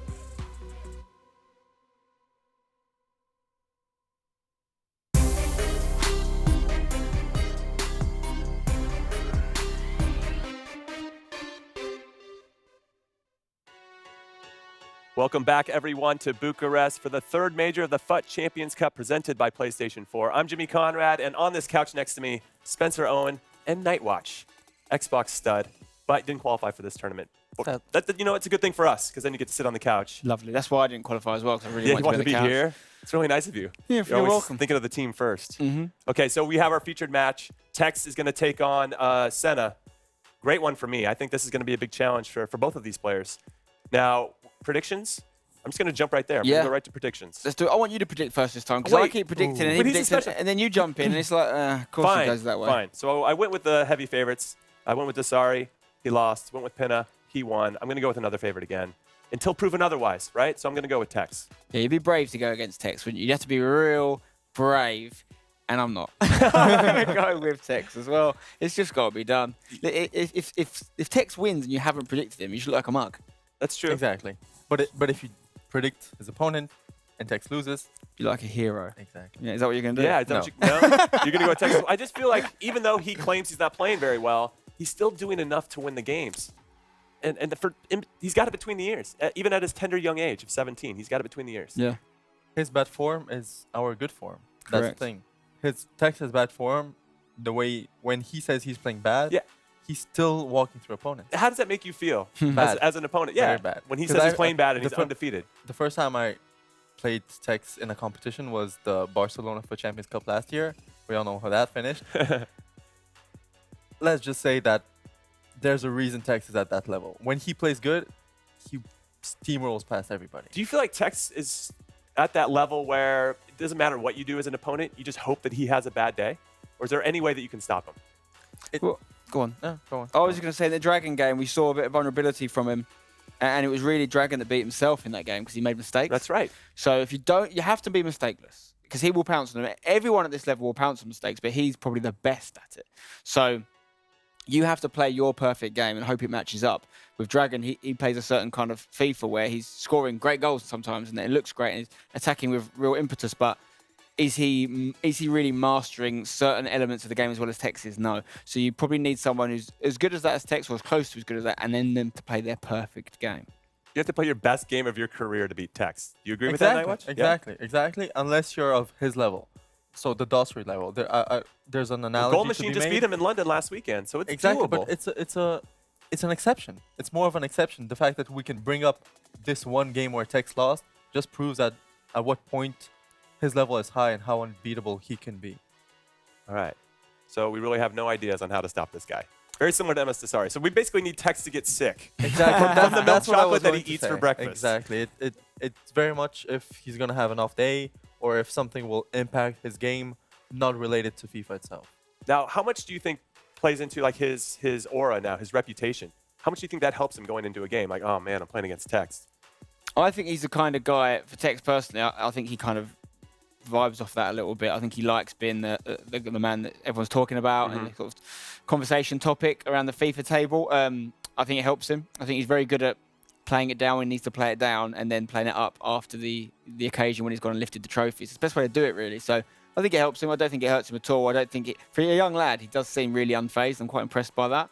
Welcome back, everyone, to Bucharest for the third major of the FUT Champions Cup presented by PlayStation 4. I'm Jimmy Conrad, and on this couch next to me, Spencer Owen and Nightwatch, Xbox stud, but didn't qualify for this tournament. You know, it's a good thing for us, because then you get to sit on the couch. Lovely. That's why I didn't qualify as well, because I really wanted to be here. It's really nice of you. Yeah, you're always welcome. Thinking of the team first. Mm-hmm. Okay, so we have our featured match. Tex is going to take on Senna. Great one for me. I think this is going to be a big challenge for both of these players. Now, predictions? I'm just going to jump right there. I'm going to go right to predictions. Let's do it. I want you to predict first this time, because I keep predicting and he predicts it, and then you jump in, and it's like, of course it goes that way. Fine. So I went with the heavy favorites. I went with Desari. He lost. Went with Pinna. He won. I'm going to go with another favorite again, until proven otherwise, right? So I'm going to go with Tex. Yeah, you'd be brave to go against Tex, wouldn't you? You'd have to be real brave, and I'm not. I'm going to go with Tex as well. It's just got to be done. If Tex wins and you haven't predicted him, you should look like a mug. That's true. Exactly. But if you predict his opponent and Tex loses, you're like a hero. Exactly. Yeah, is that what you're going to do? Yeah, you're going to go with Tex. I just feel like even though he claims he's not playing very well, he's still doing enough to win the games. And he's got it between the ears. Even at his tender young age of 17, he's got it between the ears. Yeah. His bad form is our good form. That's Correct. the thing. Tex's bad form, the way when he says he's playing bad, he's still walking through opponents. How does that make you feel Bad. as an opponent? Yeah, Very bad. When he says he's playing bad and he's undefeated. The first time I played Tex in a competition was the Barcelona FUT Champions Cup last year. We all know how that finished. Let's just say that there's a reason Tex is at that level. When he plays good, he steamrolls past everybody. Do you feel like Tex is at that level where it doesn't matter what you do as an opponent, you just hope that he has a bad day? Or is there any way that you can stop him? Well, go on. Go on. I was going to say, in the Dragon game, we saw a bit of vulnerability from him. And it was really Dragon that beat himself in that game because he made mistakes. That's right. So if you have to be mistakeless, because he will pounce on them. Everyone at this level will pounce on mistakes, but he's probably the best at it. So you have to play your perfect game and hope it matches up. With Dragon, he plays a certain kind of FIFA where he's scoring great goals sometimes and it looks great and he's attacking with real impetus, but is he really mastering certain elements of the game as well as Tex is? No. So you probably need someone who's as good as that as Tex or as close to as good as that, and then them to play their perfect game. You have to play your best game of your career to beat Tex. Do you agree with that, Nightwatch? Exactly. Unless you're of his level. So the Dosri level. There's an analogy Goal Machine just beat him in London last weekend, so it's exactly, doable. But it's an exception. It's more of an exception. The fact that we can bring up this one game where Tex lost just proves that at what point his level is high and how unbeatable he can be. All right. So we really have no ideas on how to stop this guy. Very similar to MS Desari. So we basically need Tex to get sick. Exactly. From the milk chocolate that he eats for breakfast. Exactly. It's very much if he's going to have an off day or if something will impact his game, not related to FIFA itself. Now, how much do you think plays into like his aura now, his reputation? How much do you think that helps him going into a game? Like, oh man, I'm playing against Tex. I think he's the kind of guy, for Tex personally, I think he kind of vibes off that a little bit. I think he likes being the man that everyone's talking about and sort of conversation topic around the FIFA table. I think it helps him. I think he's very good at playing it down when he needs to play it down and then playing it up after the occasion when he's gone and lifted the trophies. It's the best way to do it, really. So I think it helps him. I don't think it hurts him at all. I don't think for a young lad, he does seem really unfazed. I'm quite impressed by that.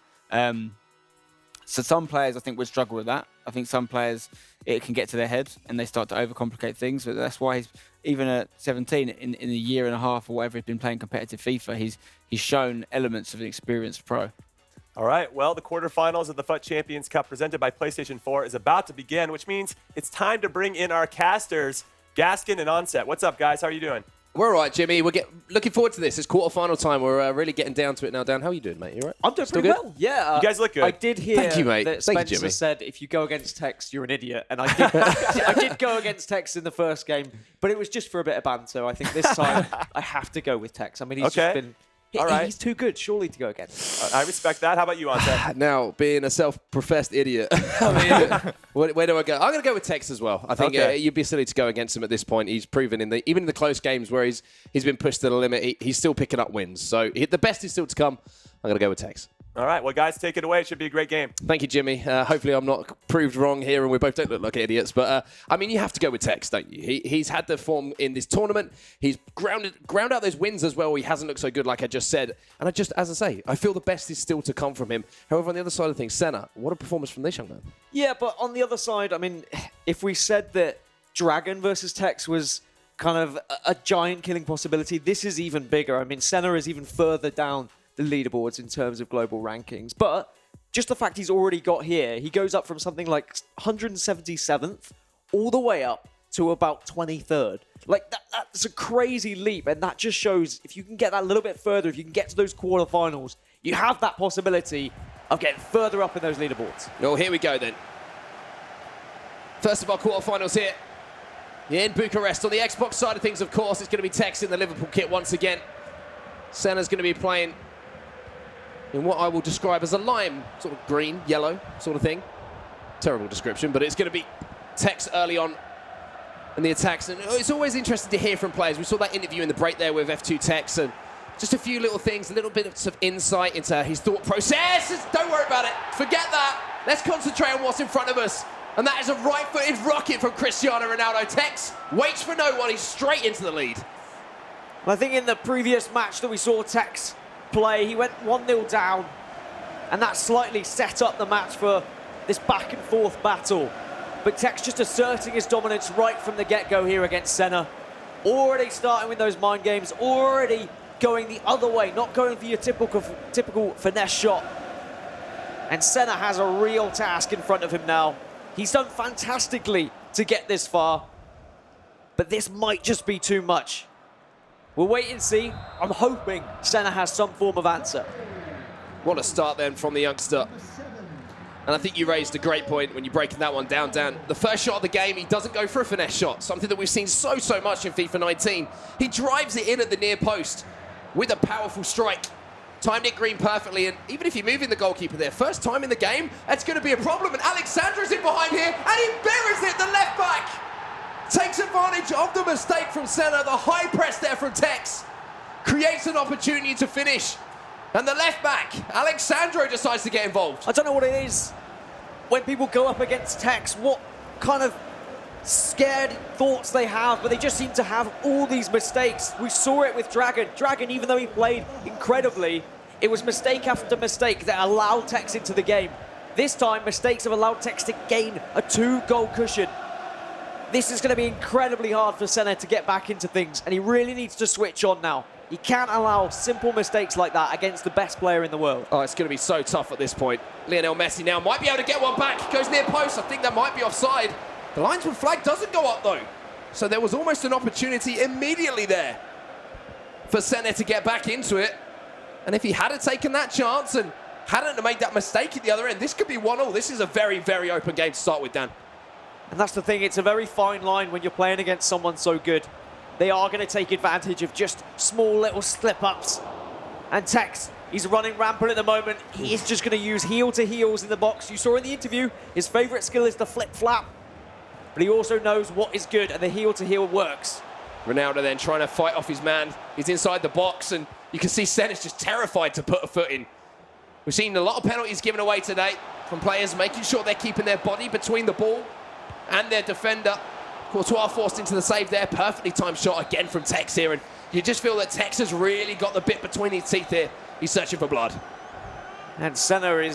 So some players, I think, would struggle with that. I think some players, it can get to their head and they start to overcomplicate things. But that's why he's, even at 17, in a year and a half or whatever he's been playing competitive FIFA, he's shown elements of an experienced pro. All right, well, the quarterfinals of the FUT Champions Cup presented by PlayStation 4 is about to begin, which means it's time to bring in our casters, Gaskin and Onset. What's up, guys? How are you doing? We're all right, Jimmy. We're looking forward to this. It's quarterfinal time. We're really getting down to it now. Dan, how are you doing, mate? You all right? I'm doing Still pretty good? well. Yeah. You guys look good. I did hear Thank you, mate. that Thank you, Spencer Jimmy. said if you go against Tex, you're an idiot. And I did, I did go against Tex in the first game, but it was just for a bit of banter. I think this time I have to go with Tex. I mean, he's just been... All right. He's too good, surely, to go against. I respect that. How about you, Onset? Now, being a self-professed idiot, I mean, where do I go? I'm going to go with Tex as well. I think you'd be silly to go against him at this point. He's proven even in the close games where he's been pushed to the limit, he's still picking up wins. So the best is still to come. I'm going to go with Tex. All right, well, guys, take it away. It should be a great game. Thank you, Jimmy. Hopefully I'm not proved wrong here and we both don't look like idiots. But, I mean, you have to go with Tex, don't you? He's had the form in this tournament. He's ground out those wins as well. He hasn't looked so good, like I just said. And as I say, I feel the best is still to come from him. However, on the other side of things, Senna, what a performance from this young man. Yeah, but on the other side, I mean, if we said that Dragon versus Tex was kind of a giant killing possibility, this is even bigger. I mean, Senna is even further down the leaderboards in terms of global rankings. But just the fact he's already got here, he goes up from something like 177th all the way up to about 23rd. Like, that's a crazy leap, and that just shows if you can get that a little bit further, if you can get to those quarterfinals, you have that possibility of getting further up in those leaderboards. Well, here we go then. First of our quarterfinals here in Bucharest. On the Xbox side of things, of course, it's going to be Tex in the Liverpool kit once again. Senna's going to be playing in what I will describe as a lime, sort of green, yellow sort of thing. Terrible description, but it's going to be Tex early on in the attacks. And it's always interesting to hear from players. We saw that interview in the break there with F2 Tex, and just a few little things, a little bit of insight into his thought process. Don't worry about it. Forget that. Let's concentrate on what's in front of us. And that is a right-footed rocket from Cristiano Ronaldo. Tex waits for no one. He's straight into the lead. I think in the previous match that we saw Tex play, he went 1-0 down, and that slightly set up the match for this back and forth battle. But Tex just asserting his dominance right from the get-go here against Senna. Already starting with those mind games, already going the other way, not going for your typical finesse shot. And Senna has a real task in front of him now. He's done fantastically to get this far, but this might just be too much. We'll wait and see. I'm hoping Senna has some form of answer. What a start then from the youngster. And I think you raised a great point when you're breaking that one down, Dan. The first shot of the game, he doesn't go for a finesse shot, something that we've seen so much in FIFA 19. He drives it in at the near post with a powerful strike. Timed it green perfectly, and even if you're moving the goalkeeper there, first time in the game, that's going to be a problem. And Alexandra's in behind here, and he buries it, the left back. Takes advantage of the mistake from Senna, the high press there from Tex. Creates an opportunity to finish. And the left back, Alexandro, decides to get involved. I don't know what it is when people go up against Tex, what kind of scared thoughts they have, but they just seem to have all these mistakes. We saw it with Dragon. Dragon, even though he played incredibly, it was mistake after mistake that allowed Tex into the game. This time, mistakes have allowed Tex to gain a 2-goal cushion. This is going to be incredibly hard for Senna to get back into things, and he really needs to switch on now. He can't allow simple mistakes like that against the best player in the world. Oh, it's going to be so tough at this point. Lionel Messi now might be able to get one back. Goes near post. I think that might be offside. The linesman flag doesn't go up, though. So there was almost an opportunity immediately there for Senna to get back into it. And if he had taken that chance and hadn't made that mistake at the other end, this could be 1-1. This is a very, very open game to start with, Dan. And that's the thing, it's a very fine line when you're playing against someone so good. They are going to take advantage of just small little slip-ups. And Tex, he's running rampant at the moment. He is just going to use heel-to-heels in the box. You saw in the interview, his favourite skill is the flip-flap. But he also knows what is good, and the heel-to-heel works. Ronaldo then trying to fight off his man. He's inside the box, and you can see Senna's just terrified to put a foot in. We've seen a lot of penalties given away today from players making sure they're keeping their body between the ball and their defender. Courtois forced into the save there. Perfectly timed shot again from Tex here. And you just feel that Tex has really got the bit between his teeth here. He's searching for blood. And Senna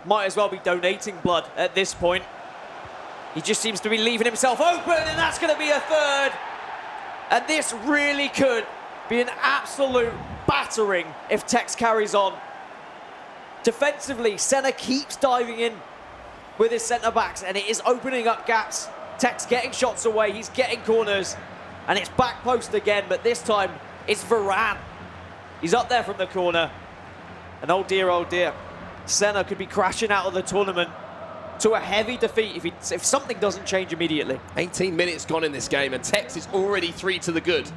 might as well be donating blood at this point. He just seems to be leaving himself open, and that's going to be a third. And this really could be an absolute battering if Tex carries on. Defensively, Senna keeps diving in with his centre-backs, and it is opening up gaps. Tech's getting shots away, he's getting corners, and it's back post again, but this time it's Varane. He's up there from the corner, and oh dear, Senna could be crashing out of the tournament to a heavy defeat if something doesn't change immediately. 18 minutes gone in this game, and Tex is already 3 to the good.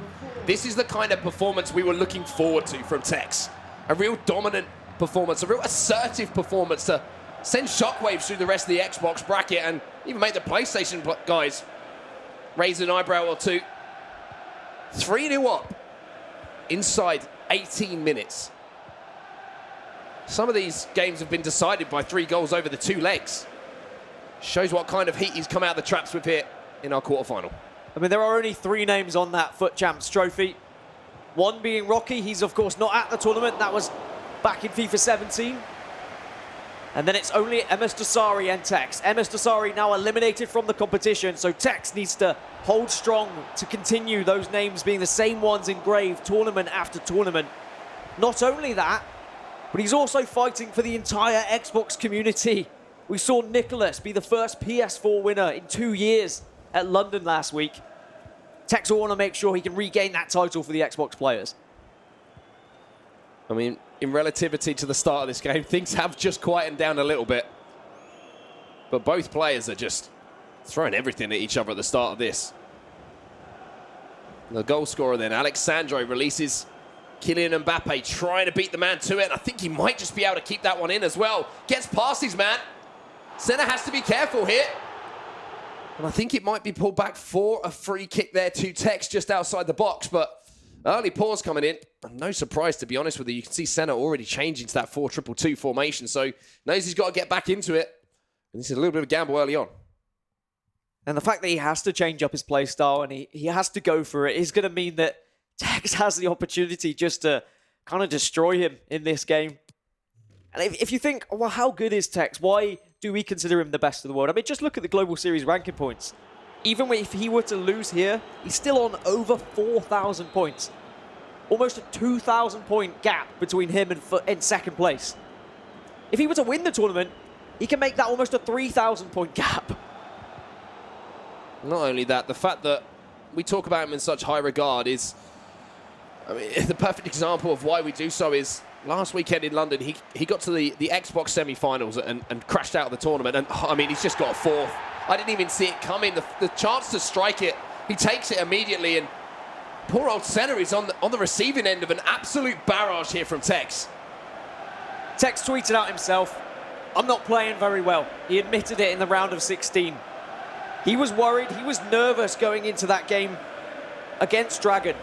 This is the kind of performance we were looking forward to from Tex. A real dominant performance, a real assertive performance to send shockwaves through the rest of the Xbox bracket and even make the PlayStation guys raise an eyebrow or two. 3-2 up inside 18 minutes. Some of these games have been decided by 3 goals over the 2 legs. Shows what kind of heat he's come out of the traps with here in our quarterfinal. I mean, there are only 3 names on that FUT Champs trophy. One being Rocky. He's, of course, not at the tournament. That was back in FIFA 17. And then it's only MS Dasari and Tex. MS Dasari now eliminated from the competition, so Tex needs to hold strong to continue those names being the same ones engraved tournament after tournament. Not only that, but he's also fighting for the entire Xbox community. We saw Nicholas be the first PS4 winner in 2 years at London last week. Tex will want to make sure he can regain that title for the Xbox players. I mean, in relativity to the start of this game, things have just quietened down a little bit. But both players are just throwing everything at each other at the start of this. The goal scorer then, Alexandro, releases Kylian Mbappe, trying to beat the man to it. And I think he might just be able to keep that one in as well. Gets past his man. Senna has to be careful here. And I think it might be pulled back for a free kick there to Tex just outside the box. But early pause coming in. No surprise, to be honest with you. You can see Senna already changing to that 4-2-2 formation. So knows he's got to get back into it. And this is a little bit of a gamble early on. And the fact that he has to change up his play style and he has to go for it is going to mean that Tex has the opportunity just to kind of destroy him in this game. And if you think, well, how good is Tex? Why do we consider him the best in the world? I mean, just look at the Global Series ranking points. Even if he were to lose here, he's still on over 4,000 points. Almost a 2,000 point gap between him and second place. If he were to win the tournament, he can make that almost a 3,000 point gap. Not only that, the fact that we talk about him in such high regard is, I mean, the perfect example of why we do so is last weekend in London, he got to the Xbox semi-finals and crashed out of the tournament. And, I mean, he's just got a 4th. I didn't even see it coming. The chance to strike it, he takes it immediately. And poor old Senna is on the receiving end of an absolute barrage here from Tex. Tex tweeted out himself, "I'm not playing very well." He admitted it in the round of 16. He was worried, he was nervous going into that game against Dragon.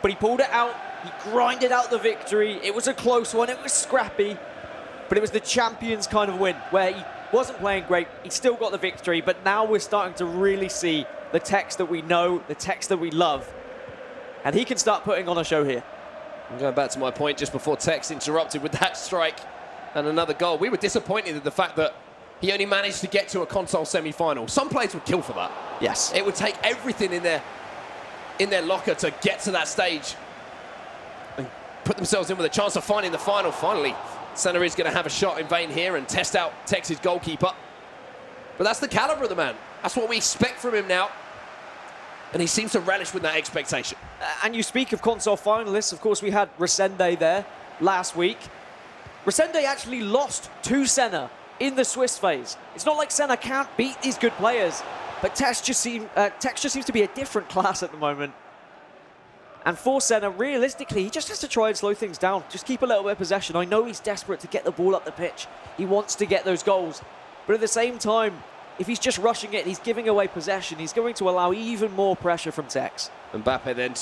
But he pulled it out, he grinded out the victory. It was a close one, it was scrappy. But it was the champions kind of win, where he wasn't playing great, he still got the victory. But now we're starting to really see the Tex that we know, the Tex that we love. And he can start putting on a show here. I'm going back to my point just before Tex interrupted with that strike and another goal. We were disappointed at the fact that he only managed to get to a console semi-final. Some players would kill for that. Yes. It would take everything in their locker to get to that stage and put themselves in with a chance of finding the final. Finally, Senna is going to have a shot in vain here and test out Tex's goalkeeper. But that's the caliber of the man. That's what we expect from him now. And he seems to relish with that expectation. And you speak of console finalists. Of course, we had Resende there last week. Resende actually lost to Senna in the Swiss phase. It's not like Senna can't beat these good players, but Tex just seems to be a different class at the moment. And for Senna, realistically, he just has to try and slow things down. Just keep a little bit of possession. I know he's desperate to get the ball up the pitch. He wants to get those goals. But at the same time, if he's just rushing it, he's giving away possession. He's going to allow even more pressure from Tex. Mbappe then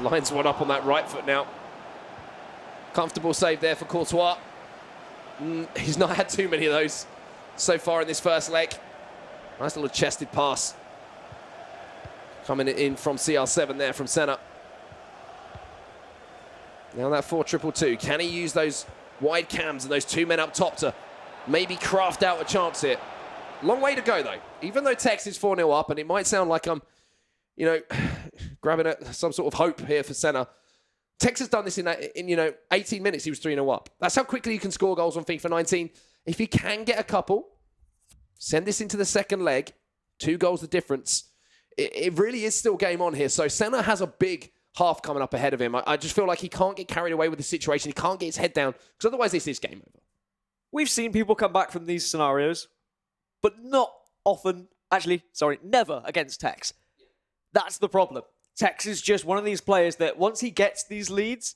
lines one up on that right foot now. Comfortable save there for Courtois. He's not had too many of those so far in this first leg. Nice little chested pass. Coming in from CR7 there from Senna. Now that 4-2-2. Can he use those wide cams and those 2 men up top to maybe craft out a chance here? Long way to go, though. Even though Tex is 4-0 up, and it might sound like I'm, grabbing at some sort of hope here for Senna, Tex has done this in 18 minutes. He was 3-0 up. That's how quickly you can score goals on FIFA 19. If you can get a couple, send this into the second leg. 2 goals the difference. It really is still game on here. So Senna has a big half coming up ahead of him. I just feel like he can't get carried away with the situation. He can't get his head down because otherwise this is game over. We've seen people come back from these scenarios, but not often. Actually, sorry, never against Tex. That's the problem. Tex is just one of these players that once he gets these leads,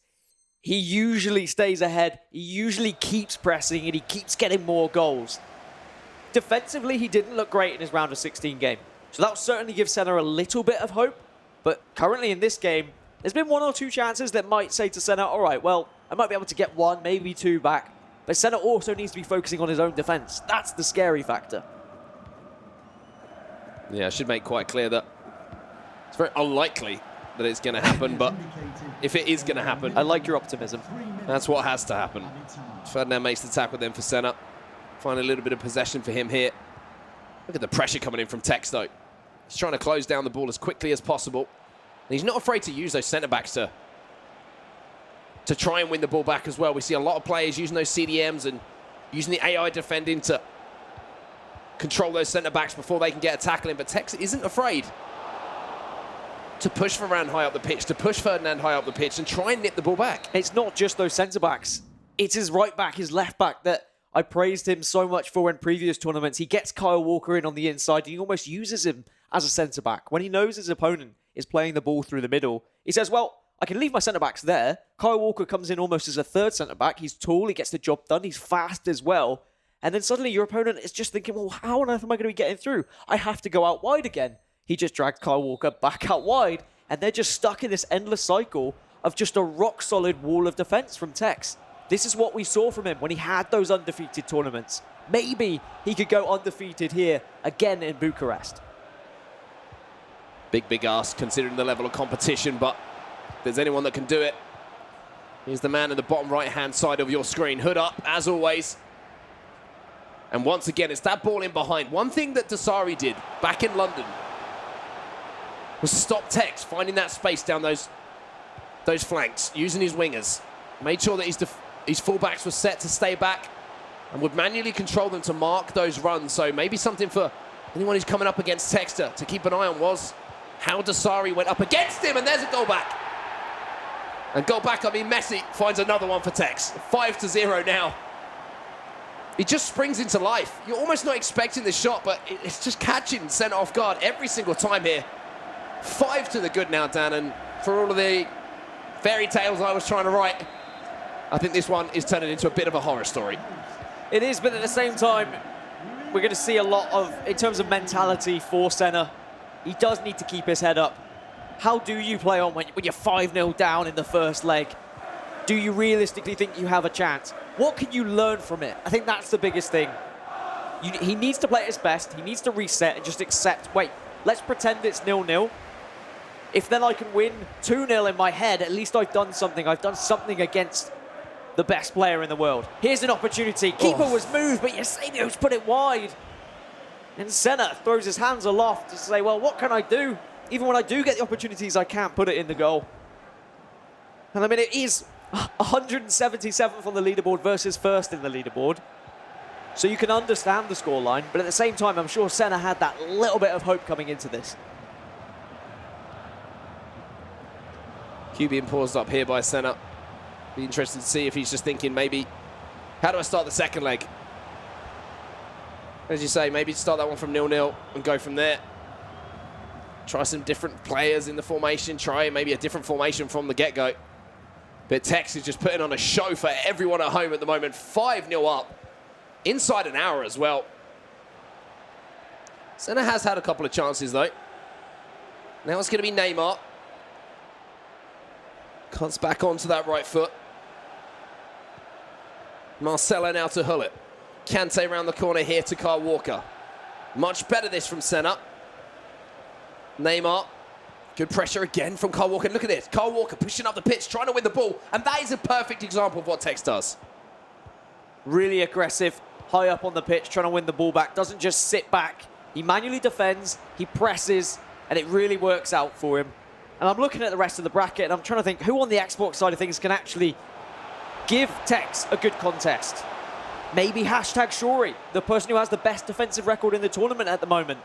he usually stays ahead. He usually keeps pressing and he keeps getting more goals. Defensively, he didn't look great in his round of 16 game. So that will certainly give Senna a little bit of hope. But currently in this game, there's been 1 or 2 chances that might say to Senna, all right, well, I might be able to get 1, maybe 2 back. But Senna also needs to be focusing on his own defense. That's the scary factor. Yeah, I should make quite clear that it's very unlikely that it's going to happen, but if it is going to happen... I like your optimism. That's what has to happen. Ferdinand makes the tackle then for Senna. Find a little bit of possession for him here. Look at the pressure coming in from Tex, though. He's trying to close down the ball as quickly as possible. And he's not afraid to use those centre-backs to try and win the ball back as well. We see a lot of players using those CDMs and using the AI defending to control those centre-backs before they can get a tackle in. But Tex isn't afraid to push Varane high up the pitch, to push Ferdinand high up the pitch and try and nip the ball back. It's not just those centre-backs. It's his right back, his left back that I praised him so much for in previous tournaments. He gets Kyle Walker in on the inside and he almost uses him as a centre-back. When he knows his opponent is playing the ball through the middle, he says, well, I can leave my centre-backs there. Kyle Walker comes in almost as a third centre-back. He's tall, he gets the job done, he's fast as well. And then suddenly your opponent is just thinking, well, how on earth am I going to be getting through? I have to go out wide again. He just drags Kyle Walker back out wide, and they're just stuck in this endless cycle of just a rock-solid wall of defence from Tex. This is what we saw from him when he had those undefeated tournaments. Maybe he could go undefeated here again in Bucharest. Big ask considering the level of competition, but if there's anyone that can do it, here's the man in the bottom right-hand side of your screen. Hood up, as always. And once again, it's that ball in behind. One thing that Dasari did back in London was stop Tex, finding that space down those flanks, using his wingers. Made sure that his fullbacks were set to stay back and would manually control them to mark those runs. So maybe something for anyone who's coming up against Texter to keep an eye on was how Dasari went up against him, and there's a goal back. And goal back, I mean Messi finds another one for Tex. 5-0 now. He just springs into life. You're almost not expecting this shot, but it's just catching Senna off guard every single time here. 5 to the good now, Dan, and for all of the fairy tales I was trying to write, I think this one is turning into a bit of a horror story. It is, but at the same time, we're going to see a lot of, in terms of mentality for Senna, he does need to keep his head up. How do you play on when you're 5-0 down in the first leg? Do you realistically think you have a chance? What can you learn from it? I think that's the biggest thing. He needs to play at his best. He needs to reset and just accept, wait, let's pretend it's 0-0. If then I can win 2-0 in my head, at least I've done something. I've done something against the best player in the world. Here's an opportunity. Keeper was moved, but Eusebio's put it wide. And Senna throws his hands aloft to say, well, what can I do? Even when I do get the opportunities, I can't put it in the goal. And I mean, it is 177th on the leaderboard versus first in the leaderboard. So you can understand the scoreline, but at the same time, I'm sure Senna had that little bit of hope coming into this. Q being paused up here by Senna. Be interested to see if he's just thinking maybe, how do I start the second leg? As you say, maybe start that one from 0-0 and go from there. Try some different players in the formation. Try maybe a different formation from the get-go. But Tex is just putting on a show for everyone at home at the moment. 5-0 up. Inside an hour as well. Senna has had a couple of chances, though. Now it's going to be Neymar. Cuts back onto that right foot. Marcelo now to Hullet. Kante around the corner here to Kyle Walker. Much better this from Senna. Neymar. Good pressure again from Kyle Walker. Look at this. Kyle Walker pushing up the pitch, trying to win the ball. And that is a perfect example of what Tex does. Really aggressive, high up on the pitch, trying to win the ball back. Doesn't just sit back. He manually defends, he presses, and it really works out for him. And I'm looking at the rest of the bracket, and I'm trying to think who on the Xbox side of things can actually give Tex a good contest. Maybe #Shuri, the person who has the best defensive record in the tournament at the moment.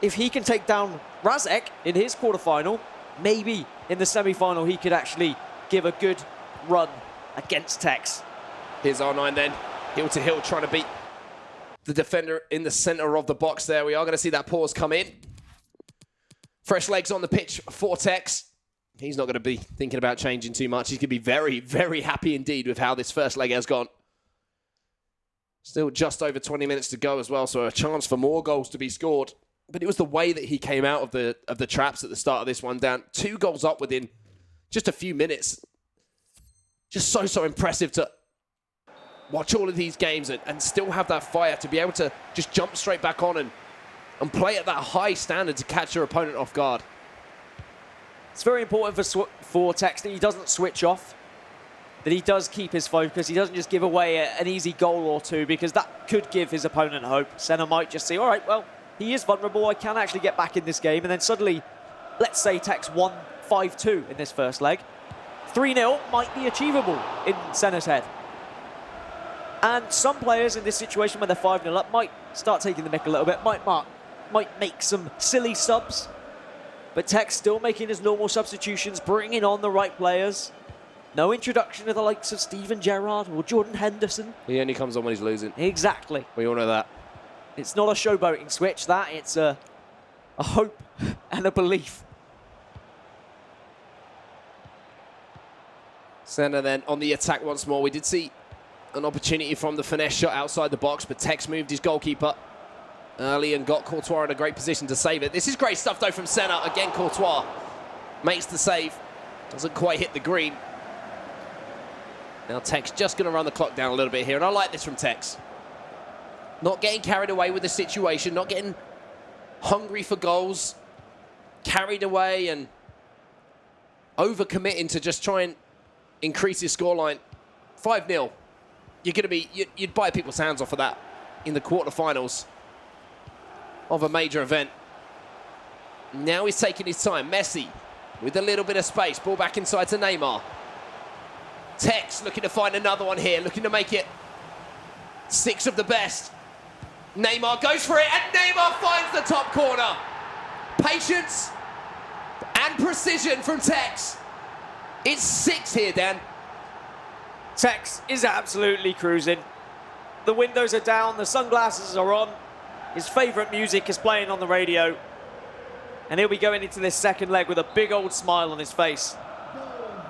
If he can take down Razek in his quarterfinal, maybe in the semi-final he could actually give a good run against Tex. Here's R9 then, heel to heel, trying to beat the defender in the center of the box there. We are going to see that pause come in. Fresh legs on the pitch for Tex. He's not going to be thinking about changing too much. He's going to be very, very happy indeed with how this first leg has gone. Still just over 20 minutes to go as well, so a chance for more goals to be scored. But it was the way that he came out of the traps at the start of this one, down 2 goals up within just a few minutes. Just so impressive to watch all of these games and still have that fire to be able to just jump straight back on and play at that high standard to catch your opponent off guard. It's very important for Tex that he doesn't switch off, that he does keep his focus. He doesn't just give away an easy goal or two, because that could give his opponent hope. Senna might just see, all right, well, he is vulnerable. I can actually get back in this game. And then suddenly, let's say Tex won 5-2 in this first leg. 3-0 might be achievable in Senna's head. And some players in this situation where they're 5-0 up might start taking the mick a little bit, might make some silly subs. But Tex still making his normal substitutions, bringing on the right players. No introduction of the likes of Steven Gerrard or Jordan Henderson. He only comes on when he's losing. Exactly. We all know that. It's not a showboating switch, that. It's a hope and a belief. Senna then on the attack once more. We did see an opportunity from the finesse shot outside the box, but Tex moved his goalkeeper early and got Courtois in a great position to save it. This is great stuff, though, from Senna. Again, Courtois makes the save. Doesn't quite hit the green. Now Tex just going to run the clock down a little bit here, and I like this from Tex. Not getting carried away with the situation, not getting hungry for goals, carried away and overcommitting to just try and increase his scoreline. 5-0. You're going to be, you'd bite people's hands off of that in the quarterfinals of a major event. Now he's taking his time. Messi with a little bit of space. Ball back inside to Neymar. Tex looking to find another one here, looking to make it 6 of the best. Neymar goes for it, and Neymar finds the top corner. Patience and precision from Tex. It's 6 here, Dan. Tex is absolutely cruising. The windows are down, the sunglasses are on. His favourite music is playing on the radio. And he'll be going into this second leg with a big old smile on his face.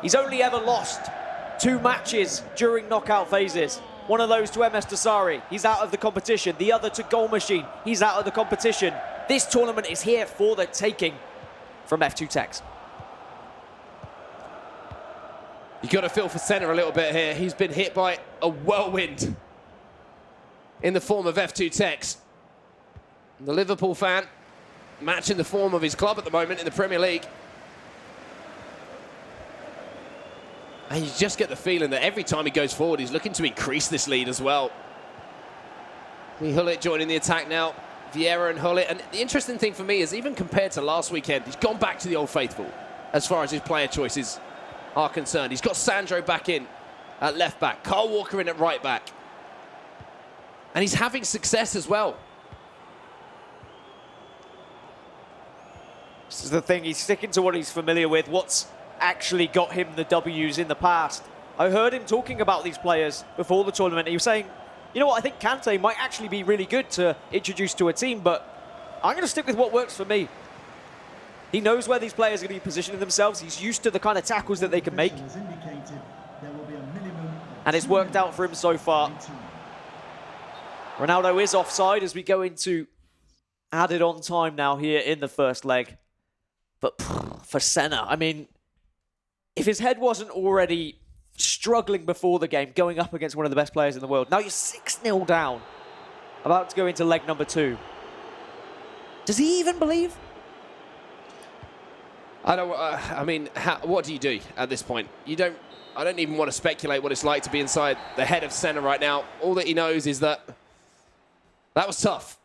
He's only ever lost 2 matches during knockout phases. One of those to MS Dasari. He's out of the competition. The other to Goal Machine. He's out of the competition. This tournament is here for the taking from F2 Tex. You got to feel for Senna a little bit here. He's been hit by a whirlwind in the form of F2 Tex. The Liverpool fan matching the form of his club at the moment in the Premier League. And you just get the feeling that every time he goes forward, he's looking to increase this lead as well. Hullet joining the attack now. Vieira and Hullet. And the interesting thing for me is, even compared to last weekend, he's gone back to the old faithful as far as his player choices are concerned. He's got Sandro back in at left back, Kyle Walker in at right back. And he's having success as well. This is the thing, he's sticking to what he's familiar with, what's actually got him the W's in the past. I heard him talking about these players before the tournament. He was saying, you know what, I think Kante might actually be really good to introduce to a team, but I'm going to stick with what works for me. He knows where these players are going to be positioning themselves. He's used to the kind of tackles that they can make. And it's worked out for him so far. Ronaldo is offside as we go into added on time now here in the first leg. But for Senna, I mean, if his head wasn't already struggling before the game, going up against one of the best players in the world, now you're 6-0 down, about to go into leg number 2. Does he even believe? I mean, what do you do at this point? I don't even want to speculate what it's like to be inside the head of Senna right now. All that he knows is that was tough.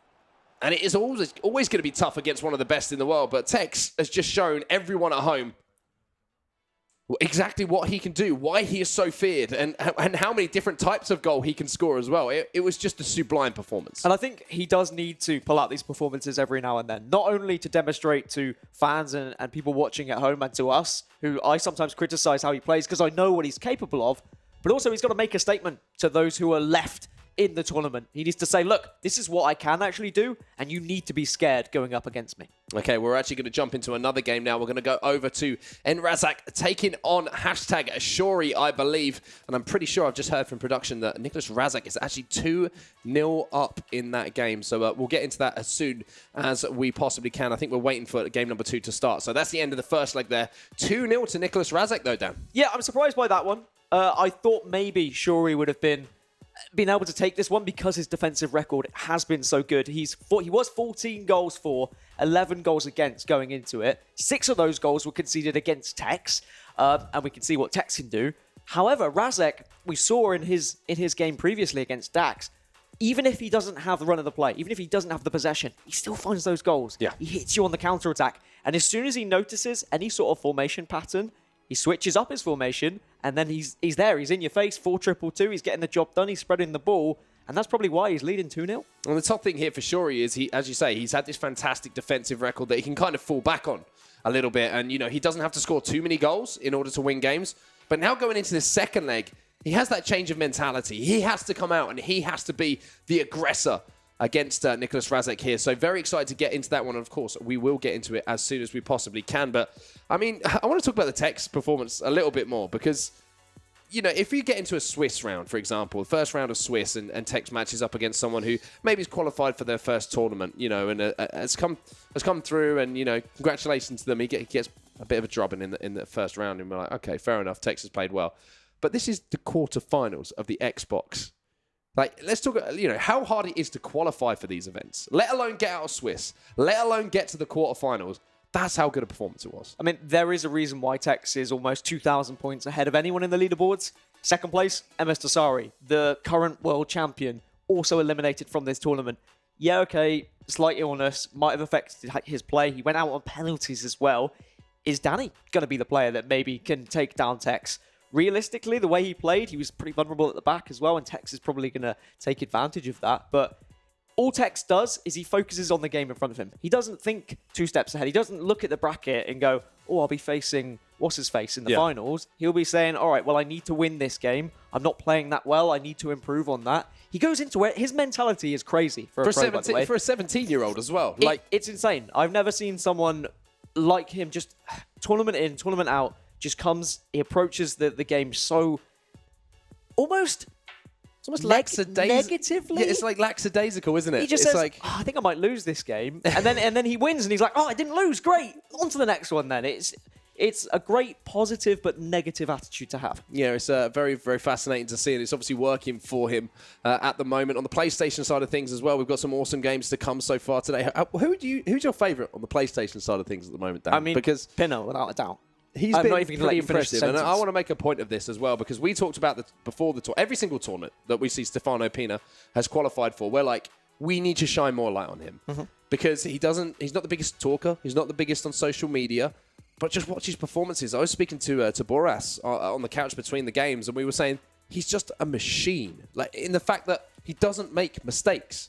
And it is always going to be tough against one of the best in the world. But Tex has just shown everyone at home exactly what he can do, why he is so feared, and how many different types of goal he can score as well. It was just a sublime performance. And I think he does need to pull out these performances every now and then, not only to demonstrate to fans and people watching at home and to us, who I sometimes criticize how he plays because I know what he's capable of, but also he's got to make a statement to those who are left in the tournament. He needs to say, look, this is what I can actually do, and you need to be scared going up against me. Okay, we're actually going to jump into another game now. We're going to go over to Razak taking on #Ashori, I believe. And I'm pretty sure I've just heard from production that Nicholas Razak is actually 2-0 up in that game. So we'll get into that as soon as we possibly can. I think we're waiting for game number 2 to start. So that's the end of the first leg there. 2-0 to Nicholas Razak, though, Dan. Yeah, I'm surprised by that one. I thought maybe Shori would have been able to take this one because his defensive record has been so good. He was 14 goals for, 11 goals against going into it. 6 of those goals were conceded against Tex, and we can see what Tex can do. However, Razak, we saw in his game previously against Dax, even if he doesn't have the run of the play, even if he doesn't have the possession, he still finds those goals. Yeah. He hits you on the counter-attack. And as soon as he notices any sort of formation pattern, he switches up his formation, and then he's there. He's in your face, 4-2-2. He's getting the job done. He's spreading the ball, and that's probably why he's leading 2-0. And the top thing here for Shori is, as you say, he's had this fantastic defensive record that he can kind of fall back on a little bit. And, he doesn't have to score too many goals in order to win games. But now going into the second leg, he has that change of mentality. He has to come out, and he has to be the aggressor against Nicholas Razak here. So very excited to get into that one. And of course, we will get into it as soon as we possibly can. But I mean, I want to talk about the Tex performance a little bit more because, if you get into a Swiss round, for example, the first round of Swiss and Tex matches up against someone who maybe is qualified for their first tournament, and has come through and, congratulations to them. He gets a bit of a drubbing in the first round and we're like, okay, fair enough. Tex has played well. But this is the quarterfinals of the Xbox. Like, let's talk, how hard it is to qualify for these events, let alone get out of Swiss, let alone get to the quarterfinals. That's how good a performance it was. I mean, there is a reason why Tex is almost 2,000 points ahead of anyone in the leaderboards. Second place, MS Dasari, the current world champion, also eliminated from this tournament. Yeah, okay, slight illness might have affected his play. He went out on penalties as well. Is Danny going to be the player that maybe can take down Tex? Realistically, the way he played, he was pretty vulnerable at the back as well, and Tex is probably going to take advantage of that. But all Tex does is he focuses on the game in front of him. He doesn't think 2 steps ahead. He doesn't look at the bracket and go, oh, I'll be facing what's-his-face in the finals. He'll be saying, all right, well, I need to win this game. I'm not playing that well. I need to improve on that. He goes into it. His mentality is crazy for a pro, by the way. For a 17-year-old as well. It's insane. I've never seen someone like him just tournament in, tournament out, just comes, he approaches the game so almost lackadaisical. Negatively. Yeah, it's like lackadaisical, isn't it? He just it's says, like, I think I might lose this game. And then he wins and he's like, oh, I didn't lose. Great. On to the next one then. It's a great positive but negative attitude to have. Yeah, it's very, very fascinating to see, and it's obviously working for him at the moment. On the PlayStation side of things as well, we've got some awesome games to come so far today. Who's your favourite on the PlayStation side of things at the moment, Dan? I mean, because Pinner, without a doubt. He's I'm been not even gonna pretty let you finish the impressive, and I sentence. want to make a point of this as well because we talked about before the tour. Every single tournament that we see Stefano Pina has qualified for, we're like, we need to shine more light on him because he's not the biggest talker, he's not the biggest on social media, but just watch his performances. I was speaking to Boras on the couch between the games, and we were saying he's just a machine, like in the fact that he doesn't make mistakes.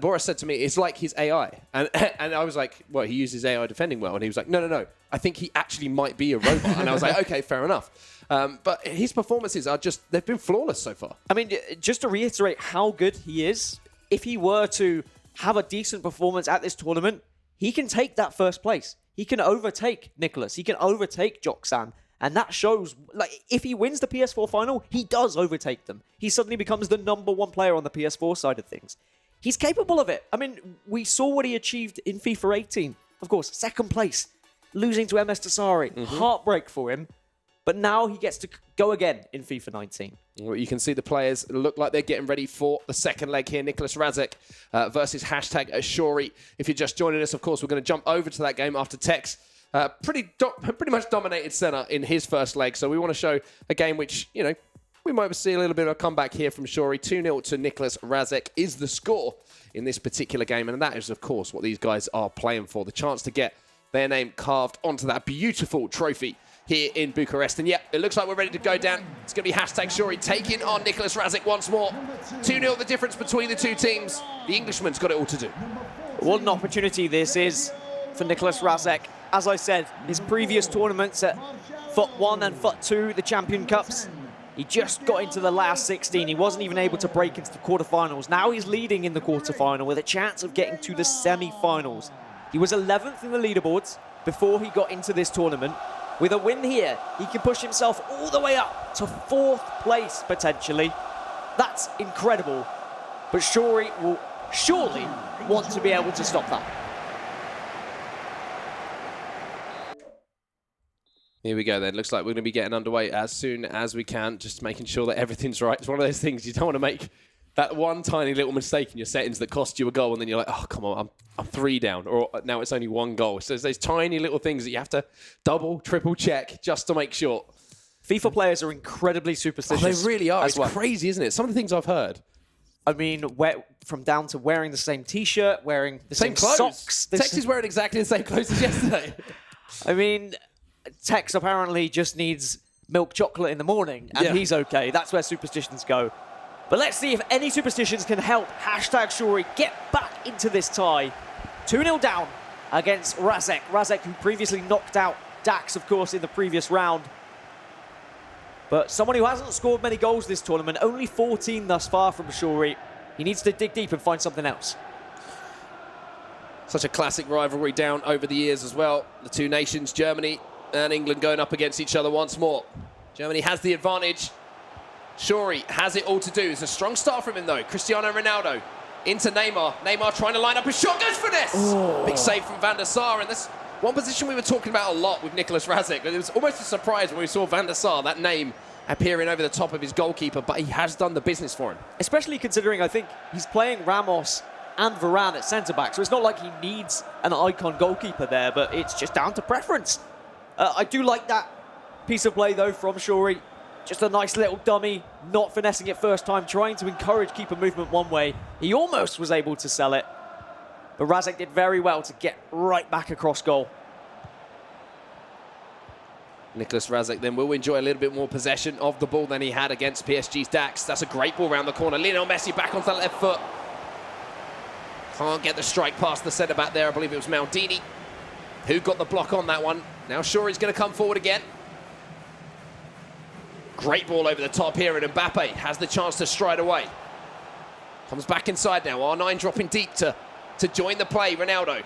Boris said to me, it's like his AI. And I was like, well, he uses AI defending well. And he was like, no. I think he actually might be a robot. And I was like, okay, fair enough. But his performances are they've been flawless so far. I mean, just to reiterate how good he is, if he were to have a decent performance at this tournament, he can take that first place. He can overtake Nicholas. He can overtake Joksan. And that shows, like, if he wins the PS4 final, he does overtake them. He suddenly becomes the #1 player on the PS4 side of things. He's capable of it. I mean, we saw what he achieved in FIFA 18. Of course, second place, losing to MS Dasari. Heartbreak for him. But now he gets to go again in FIFA 19. Well, you can see the players look like they're getting ready for the second leg here. Nicholas Razak versus #Ashori. If you're just joining us, of course, we're going to jump over to that game after Tex. Pretty much dominated center in his first leg. So we want to show a game which, We might see a little bit of a comeback here from Shuri. 2-0 to Nicholas Razek is the score in this particular game. And that is, of course, what these guys are playing for. The chance to get their name carved onto that beautiful trophy here in Bucharest. And yep, it looks like we're ready to go down. It's going to be hashtag Shuri taking on Nicholas Razek once more. 2-0 the difference between the two teams. The Englishman's got it all to do. What an opportunity this is for Nicholas Razek. As I said, his previous tournaments at FUT 1 and FUT 2, the Champion Cups, he just got into the last 16. He wasn't even able to break into the quarterfinals. Now he's leading in the quarterfinal with a chance of getting to the semi-finals. He was 11th in the leaderboards before he got into this tournament. With a win here, he can push himself all the way up to 4th place, potentially. That's incredible. But Shuri will surely want to be able to stop that. Here we go then. Looks like we're going to be getting underway as soon as we can, just making sure that everything's right. It's one of those things you don't want to make that one tiny little mistake in your settings that cost you a goal, and then you're like, oh, come on, I'm 3 down, or now it's only 1 goal. So there's those tiny little things that you have to double, triple check just to make sure. FIFA players are incredibly superstitious. Oh, they really are. It's well. crazy, isn't it? Some of the things I've heard. I mean, from down to wearing the same T-shirt, wearing the same clothes. socks. Tex is wearing exactly the same clothes as yesterday. I mean, Tex apparently just needs milk chocolate in the morning, and he's okay. That's where superstitions go. But let's see if any superstitions can help hashtag Shuri get back into this tie. 2-0 down against Razek. Razek, who previously knocked out Dax, of course, in the previous round. But someone who hasn't scored many goals this tournament, only 14 thus far from Shuri. He needs to dig deep and find something else. Such a classic rivalry down over the years as well. The two nations, Germany and England, going up against each other once more. Germany has the advantage. Shuri has it all to do. It's a strong start from him, though. Cristiano Ronaldo into Neymar. Neymar trying to line up a shot. Goes for this! Oh. Big save from Van der Sar. And that's one position we were talking about a lot with Nicholas Razek. It was almost a surprise when we saw Van der Sar, that name, appearing over the top of his goalkeeper. But he has done the business for him. Especially considering, I think, he's playing Ramos and Varane at centre-back. So it's not like he needs an icon goalkeeper there, but it's just down to preference. I do like that piece of play, though, from Shuri. Just a nice little dummy, not finessing it first time, trying to encourage keeper movement one way. He almost was able to sell it, but Razek did very well to get right back across goal. Nicholas Razek then will enjoy a little bit more possession of the ball than he had against PSG's Dax. That's a great ball round the corner. Lionel Messi back onto the left foot. Can't get the strike past the centre-back there. I believe it was Maldini who got the block on that one. Now Shuri's going to come forward again. Great ball over the top here, and Mbappe has the chance to stride away. Comes back inside now. R9 dropping deep to join the play. Ronaldo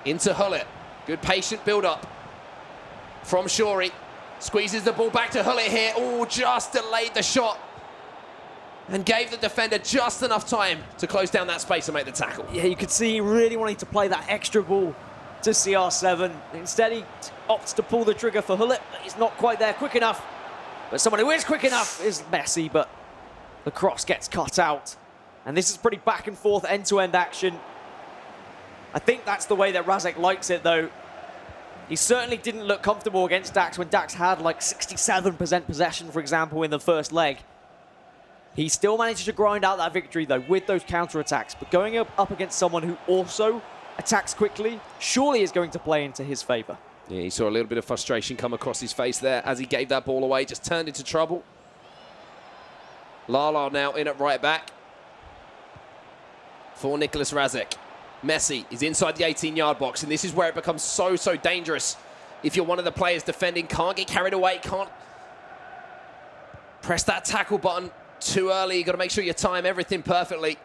into Hullet. Good patient build-up from Shuri. Squeezes the ball back to Hullet here. Oh, just delayed the shot and gave the defender just enough time to close down that space and make the tackle. Yeah, you could see he really wanting to play that extra ball to CR7. Instead, he opts to pull the trigger for Hullet, but he's not quite there quick enough. But someone who is quick enough is Messi, but the cross gets cut out. And this is pretty back and forth, end-to-end action. I think that's the way that Razek likes it, though. He certainly didn't look comfortable against Dax when Dax had like 67% possession, for example, in the first leg. He still managed to grind out that victory, though, with those counter-attacks. But going up against someone who also attacks quickly surely is going to play into his favour. Yeah, he saw a little bit of frustration come across his face there as he gave that ball away, just turned into trouble. Lala now in at right back for Nicholas Razek. Messi is inside the 18-yard box, and this is where it becomes so dangerous. If you're one of the players defending, can't get carried away, can't press that tackle button too early. You've got to make sure you time everything perfectly.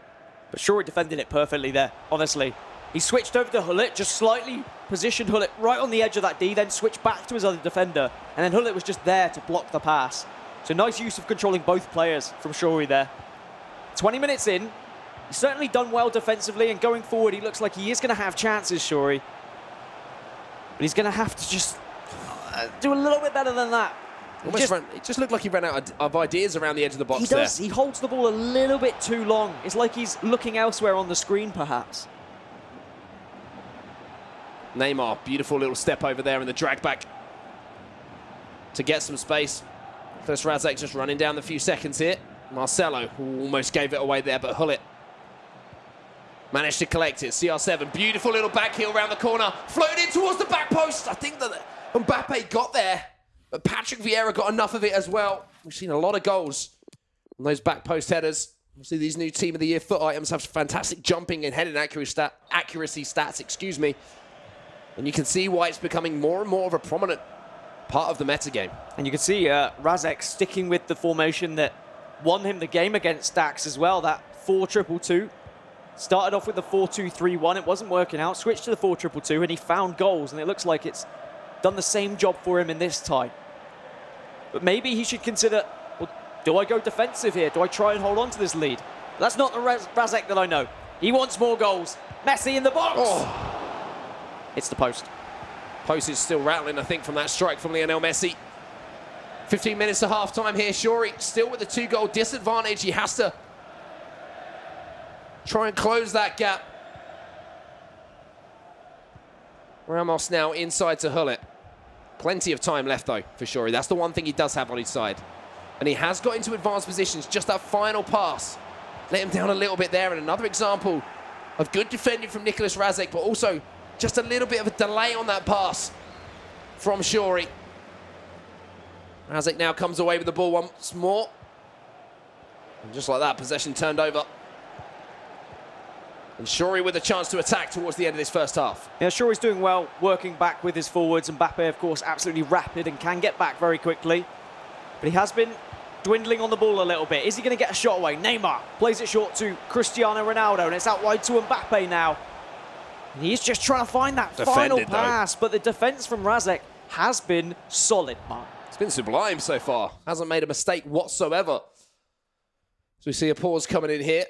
But Shuri defended it perfectly there, honestly. He switched over to Hullet, just slightly positioned Hullet right on the edge of that D, then switched back to his other defender, and then Hullet was just there to block the pass. So nice use of controlling both players from Shuri there. 20 minutes in, he's certainly done well defensively, and going forward, he looks like he is going to have chances, Shuri. But he's going to have to just do a little bit better than that. It just looked like he ran out of ideas around the edge of the box. He does. He holds the ball a little bit too long. It's like he's looking elsewhere on the screen, perhaps. Neymar, beautiful little step over there in the drag back to get some space. Nicholas Razek just running down the few seconds here. Marcelo almost gave it away there, but Hullet managed to collect it. CR7, beautiful little back heel around the corner. Floated in towards the back post. I think that Mbappe got there, but Patrick Vieira got enough of it as well. We've seen a lot of goals on those back post headers. Obviously, these new Team of the Year FUT items have fantastic jumping and heading accuracy stats, excuse me. And you can see why it's becoming more and more of a prominent part of the meta game. And you can see Razek sticking with the formation that won him the game against Dax as well, that 4-2-2. Started off with the 4-2-3-1. It wasn't working out. Switched to the 4-2-2, and he found goals. And it looks like it's done the same job for him in this time. But maybe he should consider, well, do I go defensive here? Do I try and hold on to this lead? That's not the Razek that I know. He wants more goals. Messi in the box. Oh. It's the post. Post is still rattling, I think, from that strike from Lionel Messi. 15 minutes to half-time here. Shuri still with a 2-goal disadvantage. He has to try and close that gap. Ramos now inside to Hullet. Plenty of time left, though, for Shuri. That's the one thing he does have on his side. And he has got into advanced positions. Just that final pass let him down a little bit there. And another example of good defending from Nicholas Razek, but also just a little bit of a delay on that pass from Shuri. Razek now comes away with the ball once more. And just like that, possession turned over. And Shuri with a chance to attack towards the end of this first half. Yeah, Shuri's doing well, working back with his forwards. Mbappe, of course, absolutely rapid and can get back very quickly. But he has been dwindling on the ball a little bit. Is he going to get a shot away? Neymar plays it short to Cristiano Ronaldo, and it's out wide to Mbappe now. And he's just trying to find that final pass, but the defense from Razek has been solid, Mark. It's been sublime so far. Hasn't made a mistake whatsoever. So we see a pause coming in here.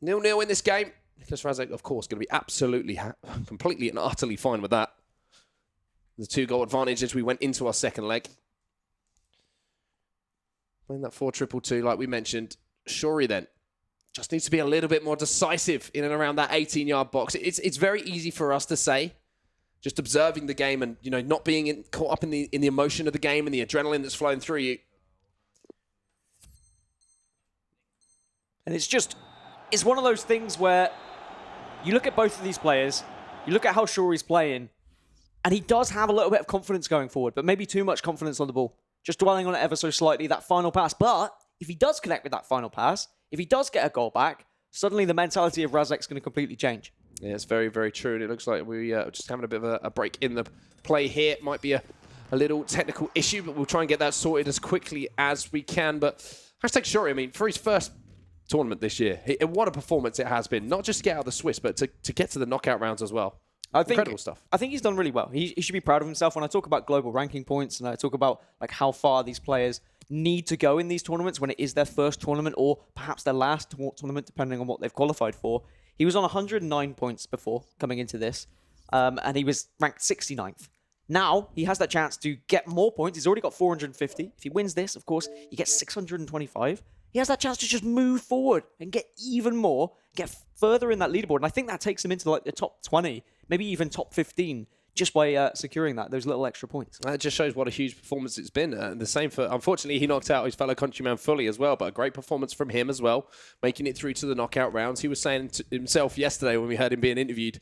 0-0 in this game. Nicholas Razek, of course, going to be absolutely, completely and utterly fine with that. The 2-goal advantage as we went into our second leg. Playing that 4-2-2, like we mentioned. Shuri then just needs to be a little bit more decisive in and around that 18-yard box. It's very easy for us to say, just observing the game and, you know, not being caught up in the emotion of the game and the adrenaline that's flowing through you. And it's one of those things where you look at both of these players, you look at how Shuri's playing, and he does have a little bit of confidence going forward, but maybe too much confidence on the ball. Just dwelling on it ever so slightly, that final pass. But if he does connect with that final pass, if he does get a goal back, suddenly the mentality of Razek's going to completely change. Yeah, it's very, very true. And it looks like we're just having a bit of a break in the play here. It might be a little technical issue, but we'll try and get that sorted as quickly as we can. But hashtag Shuri, I mean, for his first tournament this year, what a performance it has been. Not just to get out of the Swiss, but to get to the knockout rounds as well. Incredible stuff. I think he's done really well. He should be proud of himself. When I talk about global ranking points and I talk about like how far these players need to go in these tournaments when it is their first tournament or perhaps their last tournament, depending on what they've qualified for. He was on 109 points before coming into this, and he was ranked 69th. Now, he has that chance to get more points. He's already got 450. If he wins this, of course, he gets 625. He has that chance to just move forward and get even more, get further in that leaderboard. And I think that takes him into like the top 20, maybe even top 15, just by securing those little extra points. That just shows what a huge performance it's been. The same for, unfortunately, he knocked out his fellow countryman fully as well, but a great performance from him as well, making it through to the knockout rounds. He was saying to himself yesterday when we heard him being interviewed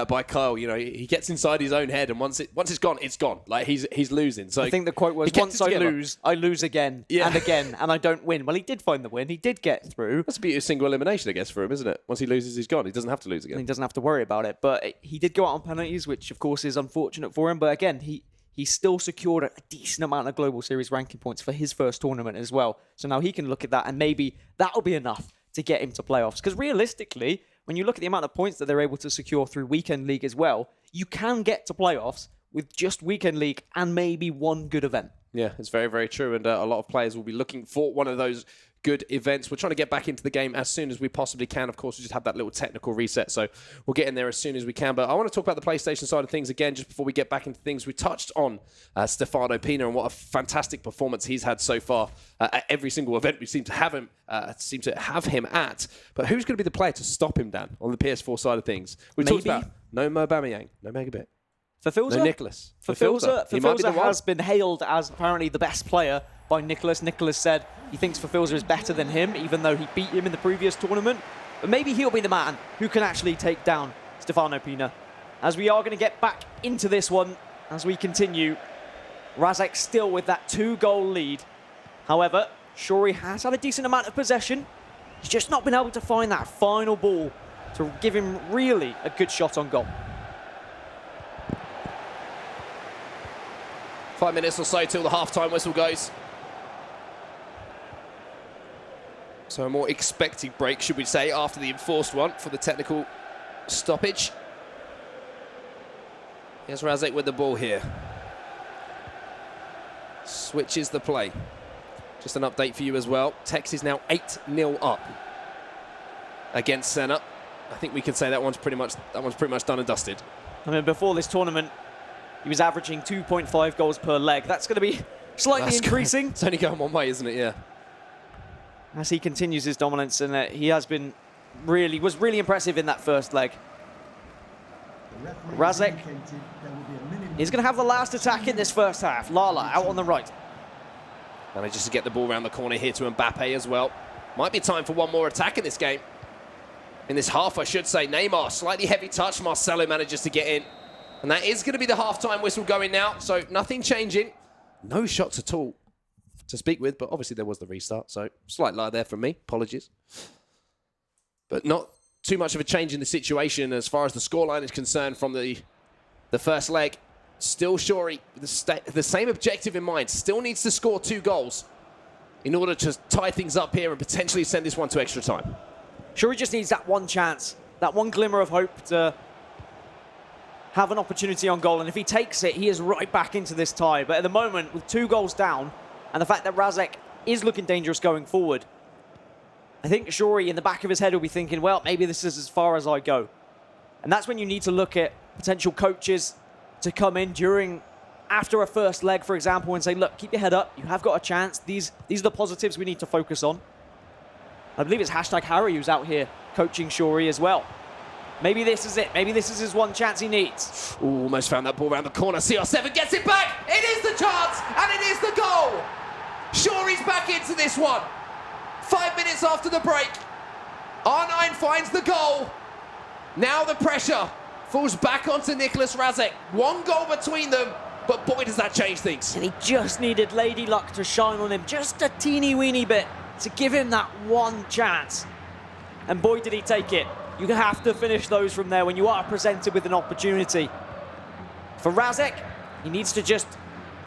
by Kyle, you know, he gets inside his own head, and once it's gone, it's gone. Like he's losing. So I think the quote was, once I lose again and again, and I don't win. Well, he did find the win. He did get through. That's a beauty of single elimination, I guess, for him, isn't it? Once he loses, he's gone. He doesn't have to lose again. And he doesn't have to worry about it. But he did go out on penalties, which, of course, is unfortunate for him. But again, he still secured a decent amount of Global Series ranking points for his first tournament as well. So now he can look at that, and maybe that'll be enough to get him to playoffs. Because realistically, when you look at the amount of points that they're able to secure through Weekend League as well, you can get to playoffs with just Weekend League and maybe one good event. Yeah, it's very, very true. And a lot of players will be looking for one of those good events. We're trying to get back into the game as soon as we possibly can. Of course, we just had that little technical reset, so we'll get in there as soon as we can. But I want to talk about the PlayStation side of things again, just before we get back into things. We touched on Stefano Pina and what a fantastic performance he's had so far at every single event we seem to have him at. But who's going to be the player to stop him, Dan, on the PS4 side of things? We talked about no Aubameyang, no Megabit. Fafilza? No Nicholas. Fafilza has been hailed as apparently the best player by Nicholas. Nicholas said he thinks Verfilzer is better than him, even though he beat him in the previous tournament. But maybe he'll be the man who can actually take down Stefano Pina. As we are going to get back into this one as we continue. Razek still with that 2-goal lead. However, Shuri has had a decent amount of possession. He's just not been able to find that final ball to give him really a good shot on goal. 5 minutes or so till the half-time whistle goes. So a more expected break, should we say, after the enforced one for the technical stoppage. Here's Razek with the ball here. Switches the play. Just an update for you as well. Tex is now 8-0 up against Senna. I think we could say that one's pretty much done and dusted. I mean, before this tournament, he was averaging 2.5 goals per leg. That's going to be slightly increasing. It's only going one way, isn't it? Yeah. As he continues his dominance, and he has been was really impressive in that first leg. Razek is going to have the last attack in this first half. Lala out on the right. Manages to get the ball around the corner here to Mbappe as well. Might be time for one more attack in this game. In this half, I should say. Neymar, slightly heavy touch. Marcelo manages to get in. And that is going to be the half-time whistle going now. So nothing changing. No shots at all to speak with. But obviously there was the restart. So slight lie there from me. Apologies. But not too much of a change in the situation as far as the scoreline is concerned from the first leg. Still Shuri, the same objective in mind. Still needs to score 2 goals in order to tie things up here and potentially send this one to extra time. Shuri just needs that one chance, that one glimmer of hope to have an opportunity on goal. And if he takes it, he is right back into this tie. But at the moment, with 2 goals down, and the fact that Razek is looking dangerous going forward, I think Shuri, in the back of his head, will be thinking, well, maybe this is as far as I go. And that's when you need to look at potential coaches to come in after a first leg, for example, and say, look, keep your head up. You have got a chance. These are the positives we need to focus on. I believe it's #Harry who's out here coaching Shuri as well. Maybe this is it. Maybe this is his one chance he needs. Ooh, almost found that ball around the corner. CR7 gets it back. It is the chance, and it is the goal. Shuri's back into this one. 5 minutes after the break. R9 finds the goal. Now the pressure falls back onto Nicholas Razek. 1 goal between them, but boy, does that change things. And he just needed Lady Luck to shine on him just a teeny-weeny bit to give him that one chance. And boy, did he take it. You have to finish those from there when you are presented with an opportunity. For Razek, he needs to just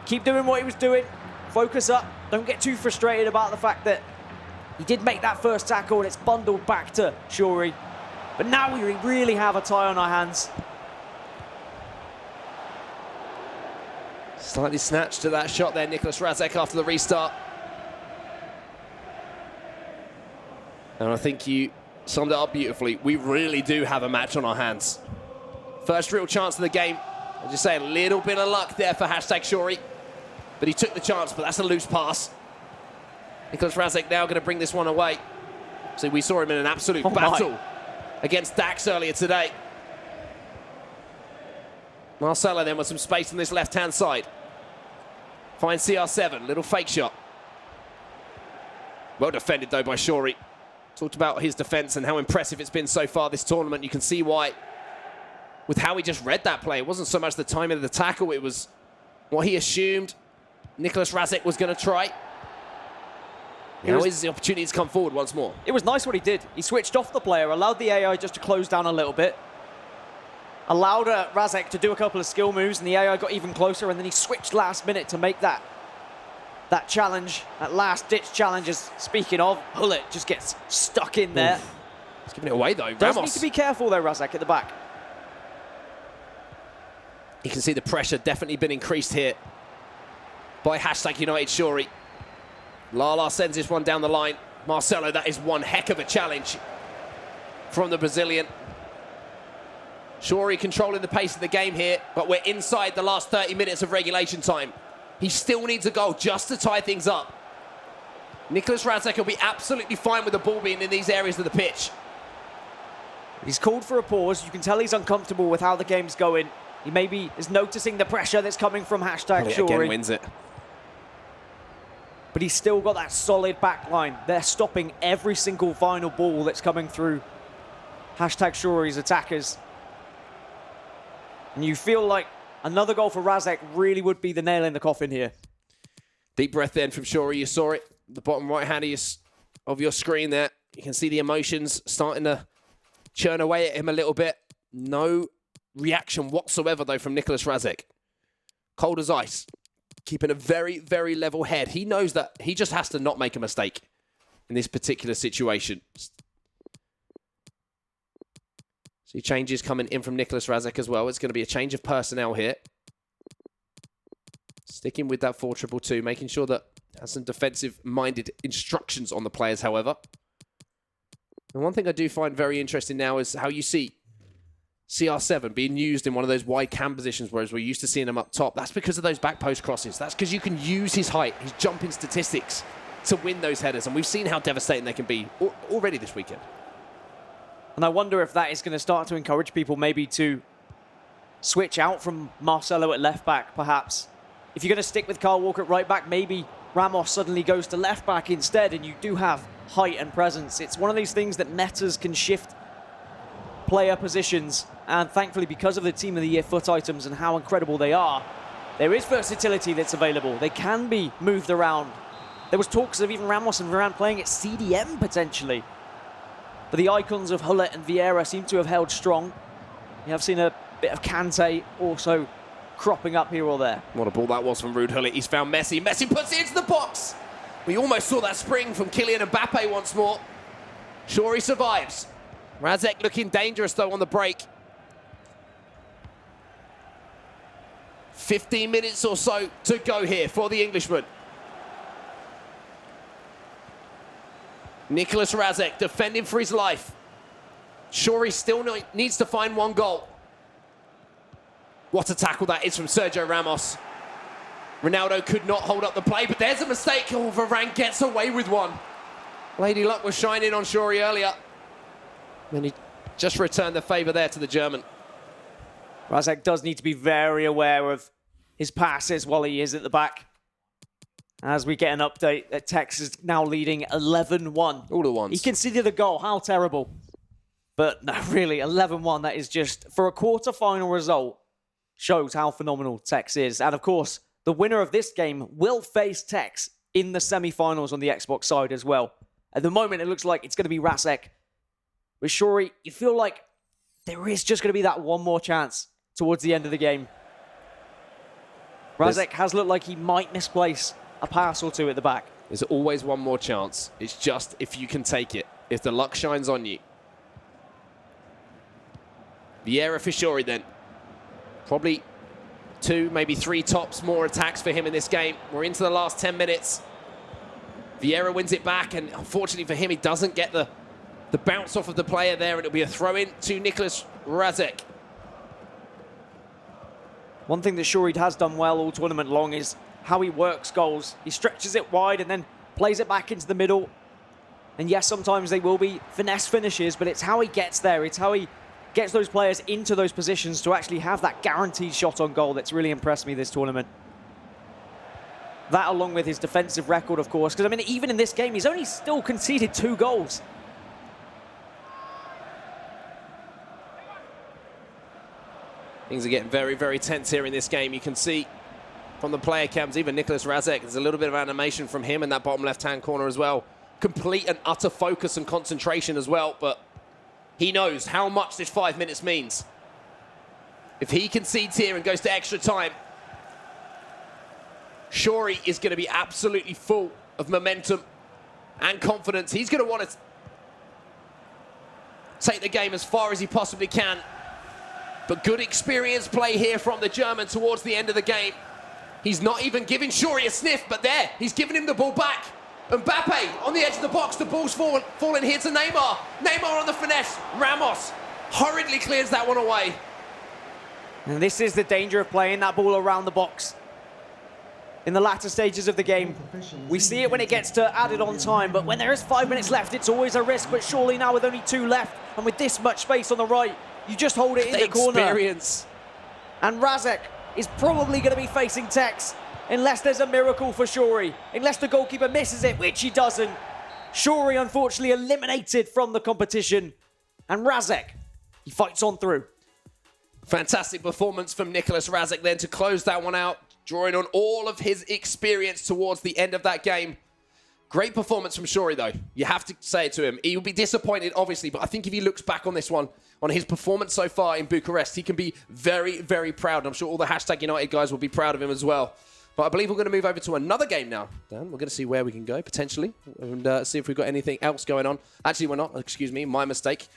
keep doing what he was doing, focus up, don't get too frustrated about the fact that he did make that first tackle and it's bundled back to Shuri. But now we really have a tie on our hands. Slightly snatched to that shot there, Nicholas Razek, after the restart. And I think you summed it up beautifully. We really do have a match on our hands. First real chance of the game. I'll just say a little bit of luck there for #Shuri. But he took the chance, but that's a loose pass. Nicholas Razek now going to bring this one away. So we saw him in an absolute battle against Dax earlier today. Marcelo then with some space on this left-hand side. Finds CR7, little fake shot. Well defended though by Shuri. Talked about his defense and how impressive it's been so far this tournament. You can see why, with how he just read that play. It wasn't so much the timing of the tackle, it was what he assumed Nicholas Razek was going to try. Now is the opportunity to come forward once more. It was nice what he did. He switched off the player, allowed the AI just to close down a little bit, allowed Razek to do a couple of skill moves, and the AI got even closer, and then he switched last minute to make that challenge, that last-ditch challenge. As speaking of, Hullet just gets stuck in there. Oof. He's giving it away, though. Does need to be careful, though, Razek, at the back. You can see the pressure definitely been increased here by #United Shuri. Lala sends this one down the line. Marcelo, that is one heck of a challenge from the Brazilian. Shuri controlling the pace of the game here, but we're inside the last 30 minutes of regulation time. He still needs a goal just to tie things up. Nicholas Razek will be absolutely fine with the ball being in these areas of the pitch. He's called for a pause. You can tell he's uncomfortable with how the game's going. He maybe is noticing the pressure that's coming from #Shuri. Again wins it. but he's still got that solid back line. They're stopping every single final ball that's coming through hashtag Shuri's attackers. And you feel like another goal for Razek really would be the nail in the coffin here. Deep breath in from Shuri. You saw it, the bottom right hand of your screen there. You can see the emotions starting to churn away at him a little bit. No reaction whatsoever, though, from Nicholas Razek. Cold as ice. Keeping a very, very level head. He knows that he just has to not make a mistake in this particular situation. See changes coming in from Nicholas Razek as well. It's going to be a change of personnel here. Sticking with that 4-2-2, making sure that has some defensive-minded instructions on the players, however. And one thing I do find very interesting now is how you see CR7 being used in one of those wide cam positions, whereas we're used to seeing him up top. That's because of those back post crosses. That's because you can use his height, his jumping statistics to win those headers. And we've seen how devastating they can be already this weekend. And I wonder if that is going to start to encourage people maybe to switch out from Marcelo at left back, perhaps. If you're going to stick with Kyle Walker at right back, maybe Ramos suddenly goes to left back instead, and you do have height and presence. It's one of these things that metas can shift player positions, and thankfully because of the Team of the Year FUT items and how incredible they are, there is versatility that's available. They can be moved around. There was talks of even Ramos and Varane playing at CDM potentially. But the icons of Hullet and Vieira seem to have held strong. You have seen a bit of Kante also cropping up here or there. What a ball that was from Ruud Hullet. He's found Messi. Messi puts it into the box. We almost saw that spring from Kylian Mbappe once more. Shuri survives. Razek looking dangerous, though, on the break. 15 minutes or so to go here for the Englishman. Nicholas Razek defending for his life. Shuri still needs to find one goal. What a tackle that is from Sergio Ramos. Ronaldo could not hold up the play, but there's a mistake. Oh, Varane gets away with one. Lady Luck was shining on Shuri earlier. And he just returned the favour there to the German. Razek does need to be very aware of his passes while he is at the back. As we get an update that Tex is now leading 11-1. All at once. He conceded a goal. How terrible. But no, really, 11-1. That is just, for a quarter-final result, shows how phenomenal Tex is. And of course, the winner of this game will face Tex in the semi-finals on the Xbox side as well. At the moment, it looks like it's going to be Razek. With Shuri, you feel like there is just going to be that one more chance towards the end of the game. Razek has looked like he might misplace a pass or two at the back. There's always one more chance. It's just if you can take it, if the luck shines on you. Vieira for Shuri then. Probably 2, maybe 3 tops more attacks for him in this game. We're into the last 10 minutes. Vieira wins it back, and unfortunately for him, he doesn't get the bounce off of the player there, and it'll be a throw-in to Nicholas Razek. One thing that Shuri has done well all tournament long is how he works goals. He stretches it wide and then plays it back into the middle. And yes, sometimes they will be finesse finishes, but it's how he gets there. It's how he gets those players into those positions to actually have that guaranteed shot on goal that's really impressed me this tournament. That along with his defensive record, of course, because I mean, even in this game, he's only still conceded 2 goals. Things are getting very, very tense here in this game. You can see from the player cams, even Nicholas Razek, there's a little bit of animation from him in that bottom left-hand corner as well. Complete and utter focus and concentration as well, but he knows how much this 5 minutes means. If he concedes here and goes to extra time, Shuri is going to be absolutely full of momentum and confidence. He's going to want to take the game as far as he possibly can. But good experienced play here from the German towards the end of the game. He's not even giving Shuri a sniff, but there, he's giving him the ball back. Mbappe on the edge of the box, the ball's falling here to Neymar. Neymar on the finesse. Ramos hurriedly clears that one away. And this is the danger of playing that ball around the box. In the latter stages of the game, we see it when it gets to added on time, but when there is 5 minutes left, it's always a risk. But surely now with only 2 left, and with this much space on the right, you just hold it in the corner. Experience. And Razek is probably going to be facing Tex unless there's a miracle for Shuri, unless the goalkeeper misses it, which he doesn't. Shuri, unfortunately, eliminated from the competition. And Razek, he fights on through. Fantastic performance from Nicholas Razek then to close that one out, drawing on all of his experience towards the end of that game. Great performance from Shuri, though. You have to say it to him. He will be disappointed, obviously, but I think if he looks back on this one, on his performance so far in Bucharest, he can be very, very proud. I'm sure all the #United guys will be proud of him as well. But I believe we're going to move over to another game now, Dan. We're going to see where we can go, potentially, and see if we've got anything else going on. Actually, we're not. Excuse me, my mistake.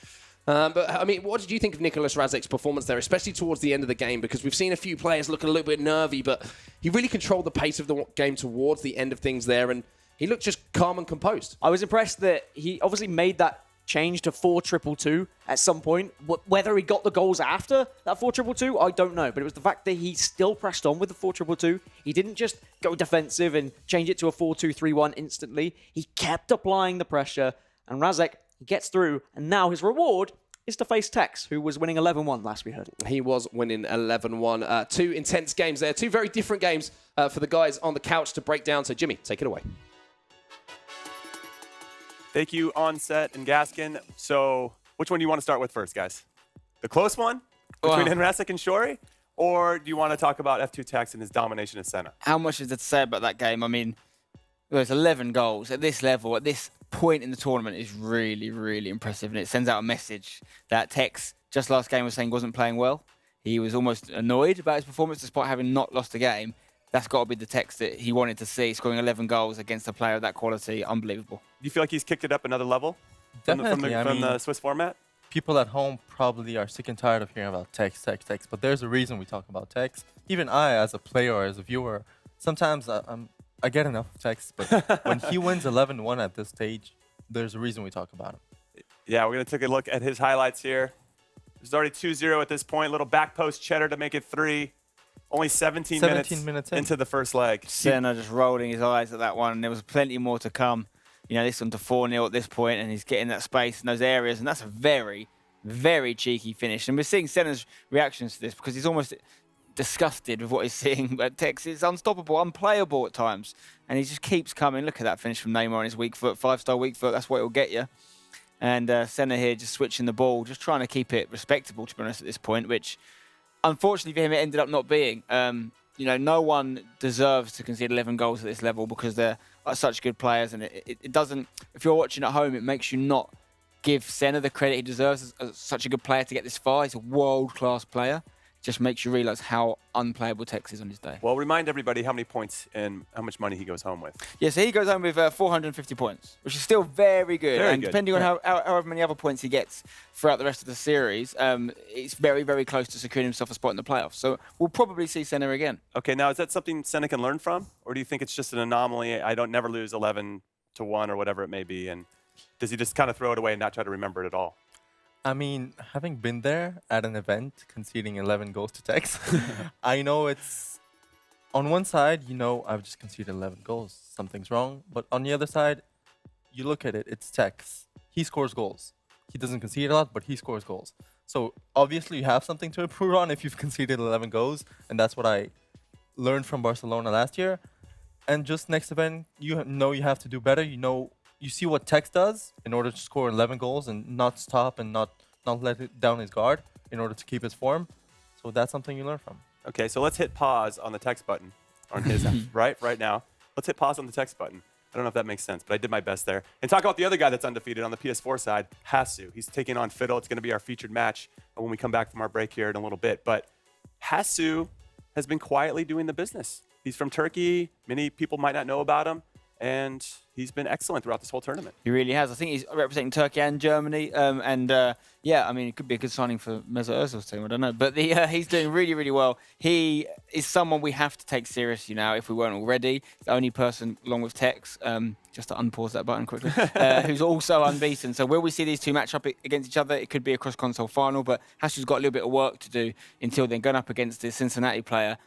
But, I mean, what did you think of Nicholas Razek's performance there, especially towards the end of the game? Because we've seen a few players look a little bit nervy, but he really controlled the pace of the game towards the end of things there, and he looked just calm and composed. I was impressed that he obviously made that change to 4-2-2 at some point. Whether he got the goals after that 4-2-2, I don't know. But it was the fact that he still pressed on with the 4-2-2. He didn't just go defensive and change it to a 4-2-3-1 instantly. He kept applying the pressure. And Razek gets through. And now his reward is to face Tex, who was winning 11-1 last we heard. He was winning 11-1. Two intense games there. Two very different games for the guys on the couch to break down. So, Jimmy, take it away. Thank you, Onset and Gaskin. So, which one do you want to start with first, guys? The close one between Razek and Shuri? Or do you want to talk about F2 Tex and his domination of Senna? How much is there to say about that game? I mean, there's 11 goals at this level, at this point in the tournament is really, really impressive. And it sends out a message that Tex, just last game, was saying wasn't playing well. He was almost annoyed about his performance despite having not lost a game. That's got to be the Tex that he wanted to see, scoring 11 goals against a player of that quality. Unbelievable. Do you feel like he's kicked it up another level Definitely. from the Swiss format? People at home probably are sick and tired of hearing about Tex, but there's a reason we talk about Tex. Even I, as a player or as a viewer, sometimes I get enough of Tex, but when he wins 11-1 at this stage, there's a reason we talk about him. Yeah, we're going to take a look at his highlights here. There's already 2-0 at this point. Little back post cheddar to make it 3. Only 17 minutes into the first leg. Senna just rolling his eyes at that one, and there was plenty more to come. You know, this one to 4-0 at this point, and he's getting that space in those areas, and that's a very, very cheeky finish. And we're seeing Senna's reactions to this because he's almost disgusted with what he's seeing. But Tex is unstoppable, unplayable at times, and he just keeps coming. Look at that finish from Neymar on his weak foot, 5-star weak foot. That's what it'll get you. And Senna here just switching the ball, just trying to keep it respectable, to be honest, at this point, which unfortunately for him, it ended up not being. You know, no one deserves to concede 11 goals at this level because they're such good players. And it doesn't, if you're watching at home, it makes you not give Senna the credit he deserves as such a good player to get this far. He's a world-class player. Just makes you realise how unplayable Tex is on his day. Well, remind everybody how many points and how much money he goes home with. Yeah, so he goes home with 450 points, which is still very good. Very and good. Depending on however many other points he gets throughout the rest of the series, it's very, very close to securing himself a spot in the playoffs. So we'll probably see Senna again. Okay, now is that something Senna can learn from? Or do you think it's just an anomaly? I don't never lose 11-1 or whatever it may be. And does he just kind of throw it away and not try to remember it at all? I mean, having been there at an event, conceding 11 goals to Tex, I know it's... On one side, you know, I've just conceded 11 goals. Something's wrong. But on the other side, you look at it, it's Tex. He scores goals. He doesn't concede a lot, but he scores goals. So obviously you have something to improve on if you've conceded 11 goals. And that's what I learned from Barcelona last year. And just next event, you know you have to do better. You see what Tex does in order to score 11 goals and not stop and not let it down his guard in order to keep his form. So that's something you learn from. Okay, so let's hit pause on the text button on his right now. Let's hit pause on the text button. I don't know if that makes sense, but I did my best there. And talk about the other guy that's undefeated on the PS4 side, Hasu. He's taking on Fiddle. It's going to be our featured match when we come back from our break here in a little bit. But Hasu has been quietly doing the business. He's from Turkey. Many people might not know about him. And he's been excellent throughout this whole tournament. He really has. I think he's representing Turkey and Germany. Yeah, I mean, it could be a good signing for Mesut Ozil's team. I don't know. But he's doing really, really well. He is someone we have to take seriously now if we weren't already. The only person, along with Tex, just to unpause that button quickly, who's also unbeaten. So will we see these two match up against each other? It could be a cross-console final, but Hasu's got a little bit of work to do until then, going up against the Cincinnati player,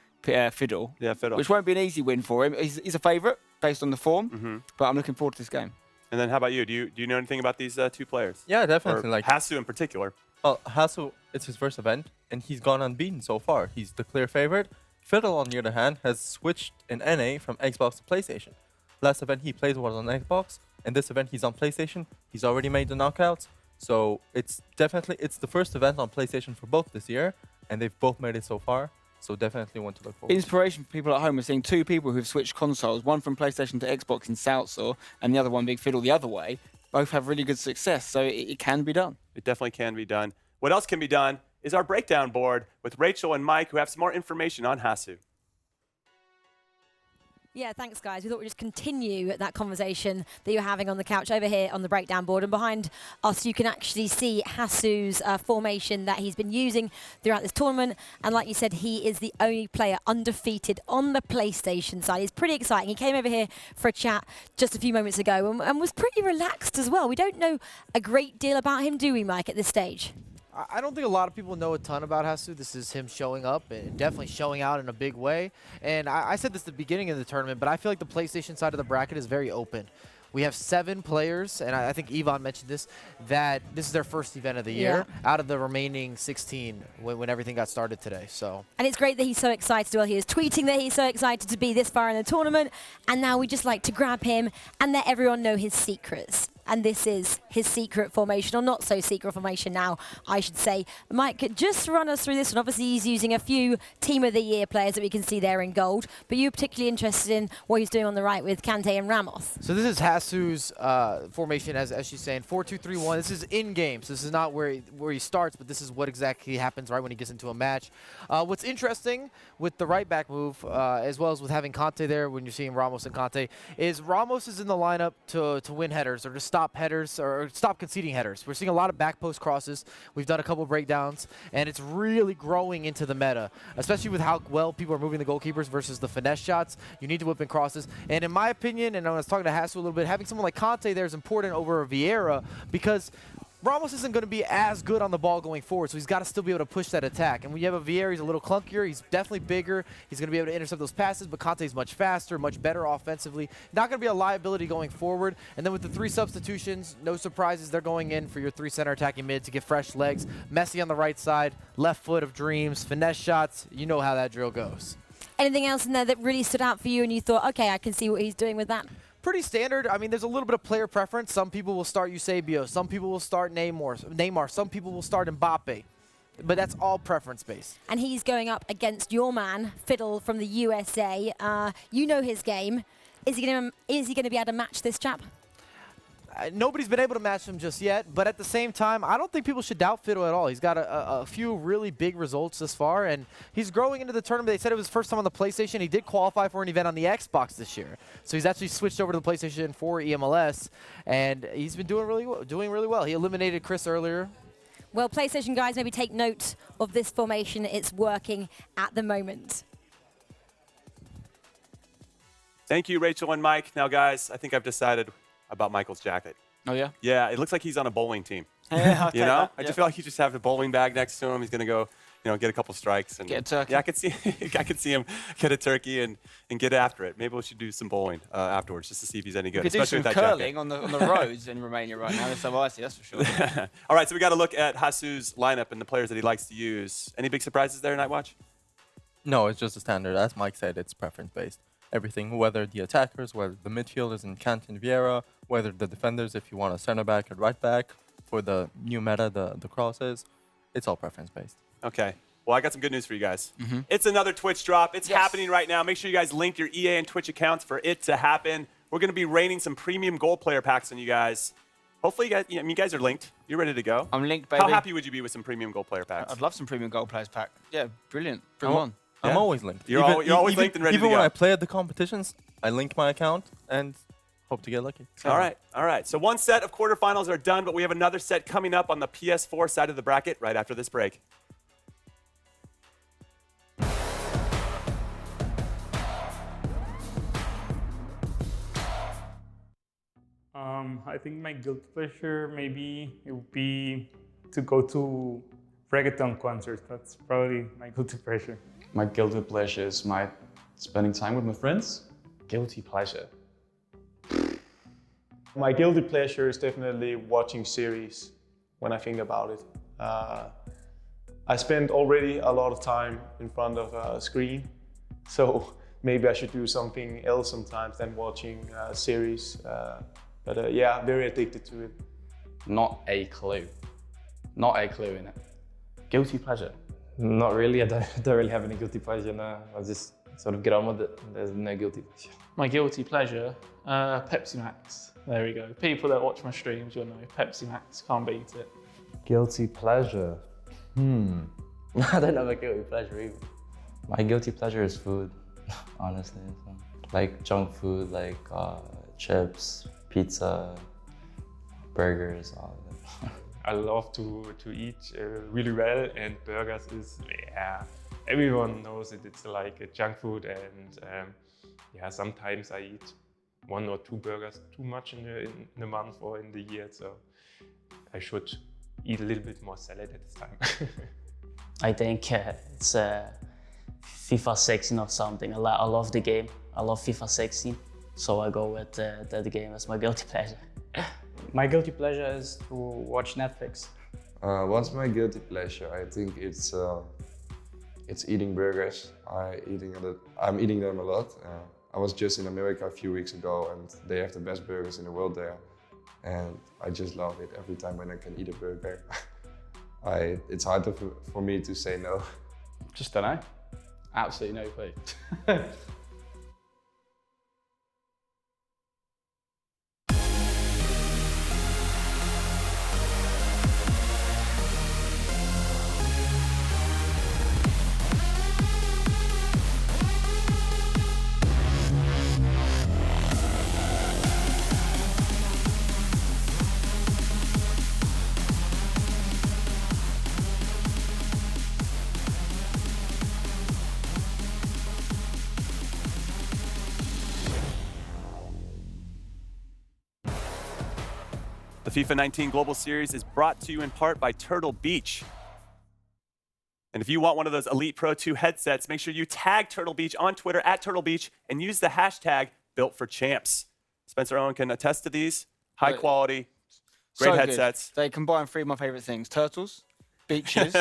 Fiddle. Yeah, Fiddle. Which won't be an easy win for him. He's a favourite based on the form, but I'm looking forward to this game. And then how about you? Do you know anything about these two players? Yeah, definitely. Or Hasu in particular. Well, Hasu, it's his first event, and he's gone unbeaten so far. He's the clear favorite. Fiddle, on the other hand, has switched in NA from Xbox to PlayStation. Last event he played was on Xbox, and this event he's on PlayStation. He's already made the knockouts, so it's the first event on PlayStation for both this year, and they've both made it so far. So definitely want to look forward. Inspiration for people at home. We're seeing two people who've switched consoles, one from PlayStation to Xbox in Salsaw, and the other one, Big Fiddle, the other way. Both have really good success, so it can be done. It definitely can be done. What else can be done is our breakdown board with Rachel and Mike, who have some more information on Hasu. Yeah, thanks, guys. We thought we'd just continue that conversation that you're having on the couch over here on the breakdown board. And behind us, you can actually see Hasu's formation that he's been using throughout this tournament. And like you said, he is the only player undefeated on the PlayStation side. It's pretty exciting. He came over here for a chat just a few moments ago and was pretty relaxed as well. We don't know a great deal about him, do we, Mike, at this stage? I don't think a lot of people know a ton about Hasu. This is him showing up and definitely showing out in a big way. And I said this at the beginning of the tournament, but I feel like the PlayStation side of the bracket is very open. We have 7 players, and I think Yvonne mentioned this, that this is their first event of the year out of the remaining 16 when everything got started today. So. And it's great that he's so excited. Well, he is tweeting that he's so excited to be this far in the tournament, and now we just like to grab him and let everyone know his secrets. And this is his secret formation, or not so secret formation now, I should say. Mike, just run us through this one. Obviously, he's using a few Team of the Year players that we can see there in gold, but you're particularly interested in what he's doing on the right with Kante and Ramos. So this is Hasu's formation, as she's saying, 4-2-3-1. This is in-game, so this is not where he starts, but this is what exactly happens right when he gets into a match. What's interesting with the right back move, as well as with having Kante there when you're seeing Ramos and Kante, is Ramos is in the lineup to win headers or to stop headers or stop conceding headers. We're seeing a lot of back post crosses. We've done a couple of breakdowns, and it's really growing into the meta, especially with how well people are moving the goalkeepers versus the finesse shots. You need to whip in crosses. And in my opinion, and I was talking to Hasu a little bit, having someone like Kante there is important over Vieira because Ramos isn't going to be as good on the ball going forward, so he's got to still be able to push that attack. And when you have a Vieira, he's a little clunkier. He's definitely bigger. He's going to be able to intercept those passes, but Kante's much faster, much better offensively. Not going to be a liability going forward. And then with the 3 substitutions, no surprises. They're going in for your 3 center attacking mid to get fresh legs. Messi on the right side, left foot of dreams, finesse shots. You know how that drill goes. Anything else in there that really stood out for you and you thought, okay, I can see what he's doing with that? Pretty standard. I mean, there's a little bit of player preference. Some people will start Eusebio. Some people will start Neymar. Some people will start Mbappe. But that's all preference-based. And he's going up against your man, Fiddle from the USA. You know his game. Is he going to be able to match this chap? Nobody's been able to match him just yet, but at the same time, I don't think people should doubt Fiddle at all. He's got a few really big results this far, and he's growing into the tournament. They said it was his first time on the PlayStation. He did qualify for an event on the Xbox this year, so he's actually switched over to the PlayStation for EMLS, and he's been doing really well. He eliminated Chris earlier. Well, PlayStation guys, maybe take note of this formation. It's working at the moment. Thank you, Rachel and Mike. Now, guys, I think I've decided about Michael's jacket. Oh, yeah? Yeah, it looks like he's on a bowling team. Yeah, you know? I just feel like you just have a bowling bag next to him. He's going to go, get a couple strikes. And get a turkey. Yeah, I could see him get a turkey and get after it. Maybe we should do some bowling afterwards just to see if he's any good. We could do some curling on the roads in Romania right now. That's so icy, that's for sure. All right, so we got to look at Hasu's lineup and the players that he likes to use. Any big surprises there, Nightwatch? No, it's just a standard. As Mike said, it's preference-based. Everything, whether the attackers, whether the midfielders in Kante and Vieira, whether the defenders, if you want a center back or right back, for the new meta, the crosses, it's all preference-based. Okay. Well, I got some good news for you guys. It's another Twitch drop. It's happening right now. Make sure you guys link your EA and Twitch accounts for it to happen. We're going to be raining some premium gold player packs on you guys. Hopefully, you guys are linked. You're ready to go. I'm linked, baby. How happy would you be with some premium gold player packs? I'd love some premium gold players pack. Yeah, brilliant. Bring them on. I'm always linked. You're always linked and ready to go. Even when I play at the competitions, I link my account and hope to get lucky. All right. So one set of quarterfinals are done, but we have another set coming up on the PS4 side of the bracket right after this break. I think my guilty pleasure maybe it would be to go to reggaeton concerts. That's probably my guilty pleasure. My guilty pleasure is spending time with my friends. Guilty pleasure. My guilty pleasure is definitely watching series when I think about it. I spend already a lot of time in front of a screen, So maybe I should do something else sometimes than watching series. But yeah, very addicted to it. Not a clue. Not a clue in it. Guilty pleasure? Not really. I don't really have any guilty pleasure. No, I just sort of get on with it. There's no guilty pleasure. My guilty pleasure, Pepsi Max. There we go. People that watch my streams will know Pepsi Max, can't beat it. Guilty pleasure? I don't have a guilty pleasure either. My guilty pleasure is food, honestly. So, like junk food, like chips, pizza, burgers, all of it. I love to eat really well, and burgers is, yeah, everyone knows it. It's like a junk food, and yeah, sometimes I eat 1 or 2 burgers too much in a month or in the year, so I should eat a little bit more salad at this time. I think it's FIFA 16 or something. I love the game. I love FIFA 16, so I go with that game as my guilty pleasure. My guilty pleasure is to watch Netflix. What's my guilty pleasure? I think it's eating burgers. I'm eating them a lot. I was just in America a few weeks ago, and they have the best burgers in the world there. And I just love it every time when I can eat a burger. It's hard for me to say no. Just don't know. Absolutely no clue. The FIFA 19 Global Series is brought to you in part by Turtle Beach. And if you want one of those Elite Pro 2 headsets, make sure you tag Turtle Beach on Twitter @TurtleBeach and use the hashtag #BuiltForChamps. Spencer Owen can attest to these. High quality, great So headsets. Good. They combine 3 of my favorite things: turtles, beaches,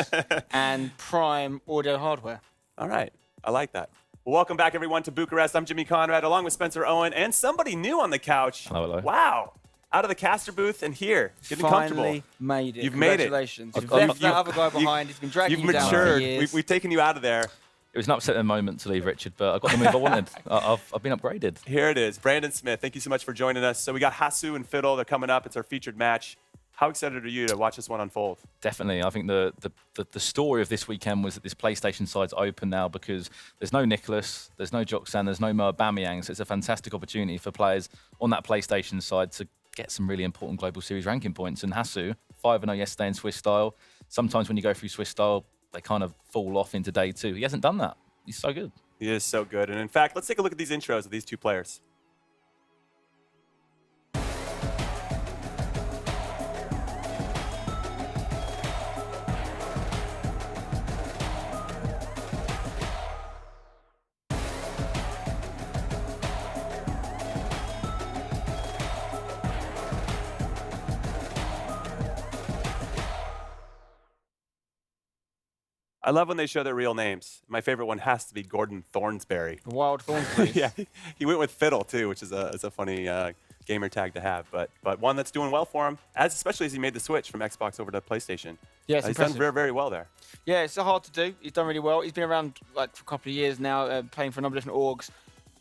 and prime audio hardware. All right, I like that. Well, welcome back, everyone, to Bucharest. I'm Jimmy Conrad, along with Spencer Owen, and somebody new on the couch. Hello, hello. Wow. Out of the caster booth and here, getting comfortable. Finally made it. You've made it. Congratulations. You've left that other guy behind. He's been dragging You've you down for matured. years. We've taken you out of there. It was an upsetting moment to leave, Richard, but I got the move I wanted. I've been upgraded. Here it is. Brandon Smith, thank you so much for joining us. So we got Hasu and Fiddle. They're coming up. It's our featured match. How excited are you to watch this one unfold? Definitely. I think the story of this weekend was that this PlayStation side's open now because there's no Nicholas, there's no Joksan, there's no Mo Aubameyang, so it's a fantastic opportunity for players on that PlayStation side to get some really important Global Series ranking points. And Hasu, 5-0 yesterday in Swiss style. Sometimes when you go through Swiss style, they kind of fall off into day 2. He hasn't done that. He's so good. He is so good. And in fact, let's take a look at these intros of these 2 players. I love when they show their real names. My favorite one has to be Gordon Thornsberry. The Wild Thornsberry. Yeah, he went with Fiddle too, which is a funny gamer tag to have, but one that's doing well for him, especially as he made the switch from Xbox over to PlayStation. Yeah, it's he's impressive. done very, very well there. Yeah, it's hard to do. He's done really well. He's been around like for a couple of years now, playing for a number of different orgs.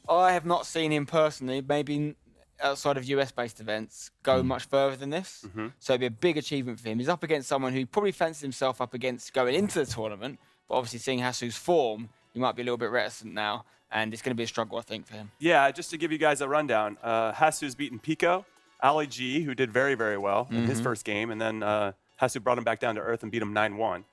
I have not seen him personally, maybe outside of US-based events, go much further than this. So it'd be a big achievement for him. He's up against someone who probably fancies himself up against going into the tournament, but obviously seeing Hasu's form, he might be a little bit reticent now, and it's going to be a struggle, I think, for him. Yeah, just to give you guys a rundown, Hasu's beaten Pico, Ali G, who did very, very well in his first game, and then Hasu brought him back down to earth and beat him 9-1.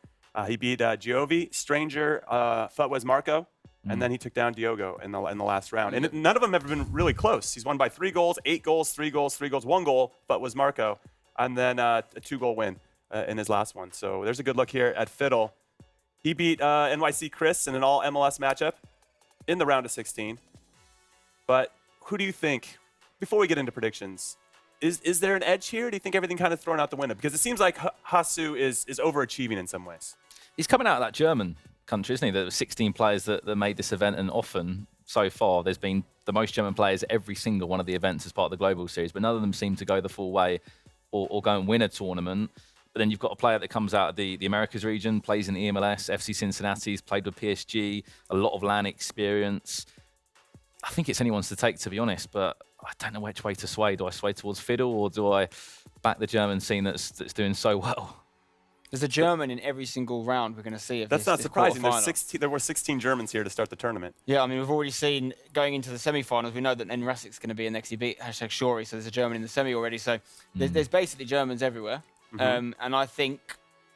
He beat Giovi, Stranger, FUT was Marco, and then he took down Diogo in the last round. And none of them have been really close. He's won by 3 goals, 8 goals, 3 goals, 3 goals, 1 goal, FUT was Marco, and then a 2-goal win in his last one. So there's a good look here at Fiddle. He beat NYC Chris in an all MLS matchup in the round of 16. But who do you think, before we get into predictions, is there an edge here? Or do you think everything kind of thrown out the window? Because it seems like Hasu is overachieving in some ways. He's coming out of that German country, isn't he? There were 16 players that made this event, and often so far there's been the most German players at every single one of the events as part of the Global Series, but none of them seem to go the full way or go and win a tournament. But then you've got a player that comes out of the Americas region, plays in the MLS, FC Cincinnati's, played with PSG, a lot of LAN experience. I think it's anyone's to take, to be honest, but I don't know which way to sway. Do I sway towards Fiddle, or do I back the German scene that's doing so well? There's a German in every single round we're going to see. That's not surprising. There were 16 Germans here to start the tournament. Yeah, I mean, we've already seen going into the semi-finals, we know that then Rasik's going to be in next. He beat #Shori, so there's a German in the semi already. So there's basically Germans everywhere. And I think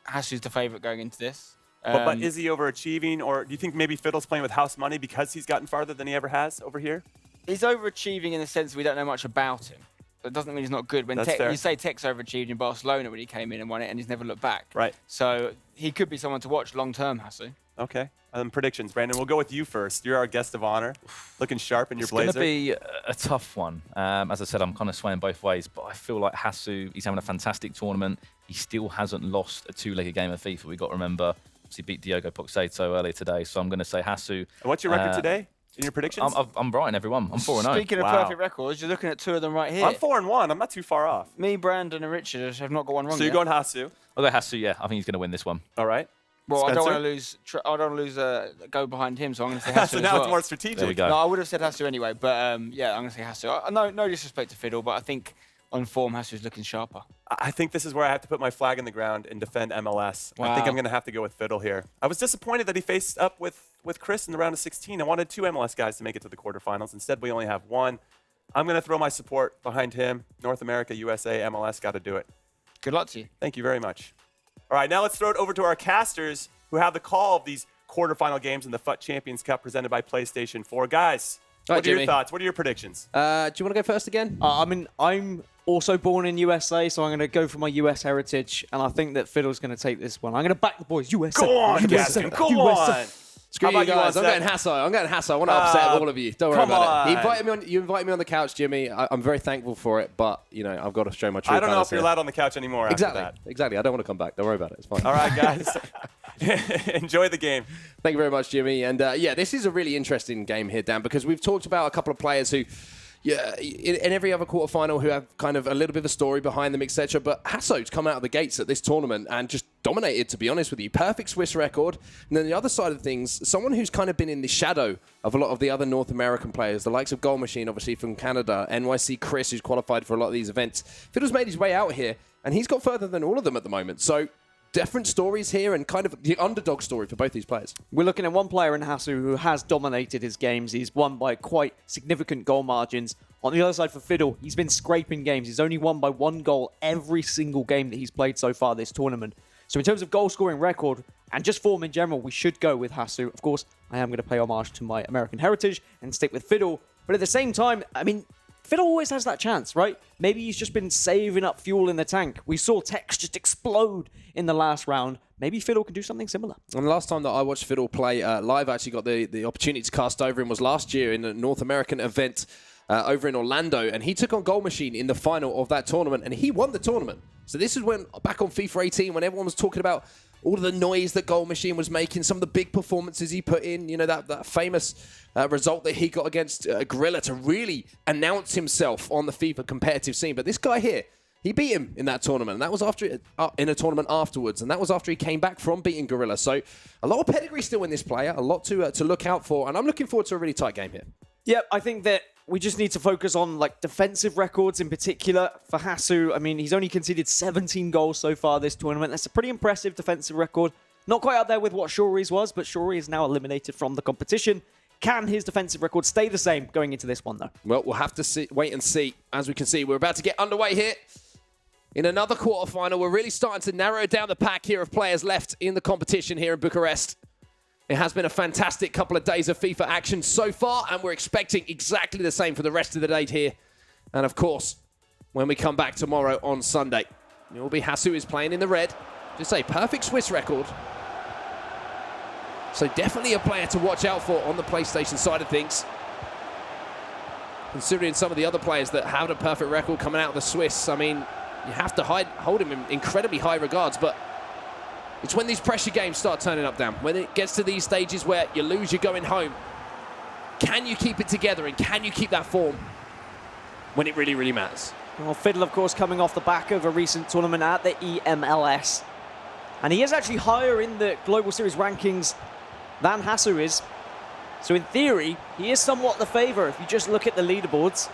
Hasu's the favourite going into this. But is he overachieving, or do you think maybe Fiddle's playing with house money because he's gotten farther than he ever has over here? He's overachieving in the sense we don't know much about him. That doesn't mean he's not good. When you say Tech's overachieved in Barcelona when he came in and won it, and he's never looked back. Right. So he could be someone to watch long term, Hasu. Okay. Predictions, Brandon. We'll go with you first. You're our guest of honor, looking sharp in your blazer. It's going to be a tough one. As I said, I'm kind of swaying both ways, but I feel like Hasu, he's having a fantastic tournament. He still hasn't lost a two-legged game of FIFA. We've got to remember, he beat Diogo Poxeto earlier today, so I'm going to say Hasu. And what's your record today in your predictions? I'm right in everyone. I'm 4-0. Speaking of perfect records, you're looking at two of them right here. I'm 4-1. I'm not too far off. Me, Brandon, and Richard have not got one wrong. So you're going Hasu? I'll go Hasu, yeah. I think he's going to win this one. All right. Well, Spencer? I don't want to lose. Go behind him, so I'm going to say Hasu. So now it's more strategic. There we go. No, I would have said Hasu anyway, but yeah, I'm going to say Hasu. No disrespect to Fiddle, but I think on form, Hasu's looking sharper. I think this is where I have to put my flag in the ground and defend MLS. Wow. I think I'm going to have to go with Fiddle here. I was disappointed that he faced up with Chris in the round of 16. I wanted 2 MLS guys to make it to the quarterfinals. Instead, we only have 1. I'm going to throw my support behind him. North America, USA, MLS, got to do it. Good luck to you. Thank you very much. All right, now let's throw it over to our casters who have the call of these quarterfinal games in the FUT Champions Cup presented by PlayStation 4. Guys, what are your thoughts? What are your predictions? Do you want to go first again? I mean, I'm also born in USA, so I'm going to go for my US heritage, and I think that Fiddle's going to take this one. I'm going to back the boys. USA. Go on, Gaston. Go on. Screw you guys. I'm going Hasso. I want to upset all of you. Don't worry about it. You invited me on the couch, Jimmy. I'm very thankful for it, but I've got to show my true I don't know colours if you're here. allowed on the couch anymore after that. Exactly. I don't want to come back. Don't worry about it. It's fine. All right, guys. Enjoy the game. Thank you very much, Jimmy. And this is a really interesting game here, Dan, because we've talked about a couple of players who, in every other quarterfinal, who have kind of a little bit of a story behind them, etc. But Hasso's come out of the gates at this tournament and just dominated, to be honest with you. Perfect Swiss record. And then the other side of things, someone who's kind of been in the shadow of a lot of the other North American players, the likes of Goal Machine, obviously from Canada, NYC Chris, who's qualified for a lot of these events. Fiddle's made his way out here, and he's got further than all of them at the moment. So different stories here, and kind of the underdog story for both these players. We're looking at one player in Hasu who has dominated his games. He's won by quite significant goal margins. On the other side for Fiddle, he's been scraping games. He's only won by 1 goal every single game that he's played so far this tournament. So in terms of goal scoring record and just form in general, we should go with Hasu. Of course, I am going to pay homage to my American heritage and stick with Fiddle. But at the same time, I mean, Fiddle always has that chance, right? Maybe he's just been saving up fuel in the tank. We saw Tex just explode in the last round. Maybe Fiddle can do something similar. And the last time that I watched Fiddle play live, I actually got the opportunity to cast over him was last year in a North American event over in Orlando, and he took on Goal Machine in the final of that tournament, and he won the tournament. So this is when, back on FIFA 18, when everyone was talking about all of the noise that Goal Machine was making, some of the big performances he put in, that famous result that he got against Gorilla to really announce himself on the FIFA competitive scene. But this guy here, he beat him in that tournament, and that was after in a tournament afterwards, and that was after he came back from beating Gorilla. So a lot of pedigree still in this player, a lot to look out for, and I'm looking forward to a really tight game here. Yeah, I think that we just need to focus on defensive records in particular for Hasu. I mean, he's only conceded 17 goals so far this tournament. That's a pretty impressive defensive record. Not quite out there with what Shori's was, but Shori is now eliminated from the competition. Can his defensive record stay the same going into this one, though? Well, we'll have to wait and see. As we can see, we're about to get underway here in another quarterfinal. We're really starting to narrow down the pack here of players left in the competition here in Bucharest. It has been a fantastic couple of days of FIFA action so far, and we're expecting exactly the same for the rest of the day here. And of course, when we come back tomorrow on Sunday, it will be Hasu is playing in the red. Just a perfect Swiss record. So definitely a player to watch out for on the PlayStation side of things. Considering some of the other players that have a perfect record coming out of the Swiss, I mean, you have to hold him in incredibly high regards, but It's when these pressure games start turning up, Dan. When it gets to these stages where you lose, you're going home. Can you keep it together and can you keep that form when it really, really matters? Well, Fiddle, of course, coming off the back of a recent tournament at the EMLS. And he is actually higher in the Global Series rankings than Hasu is. So in theory, he is somewhat the favour if you just look at the leaderboards.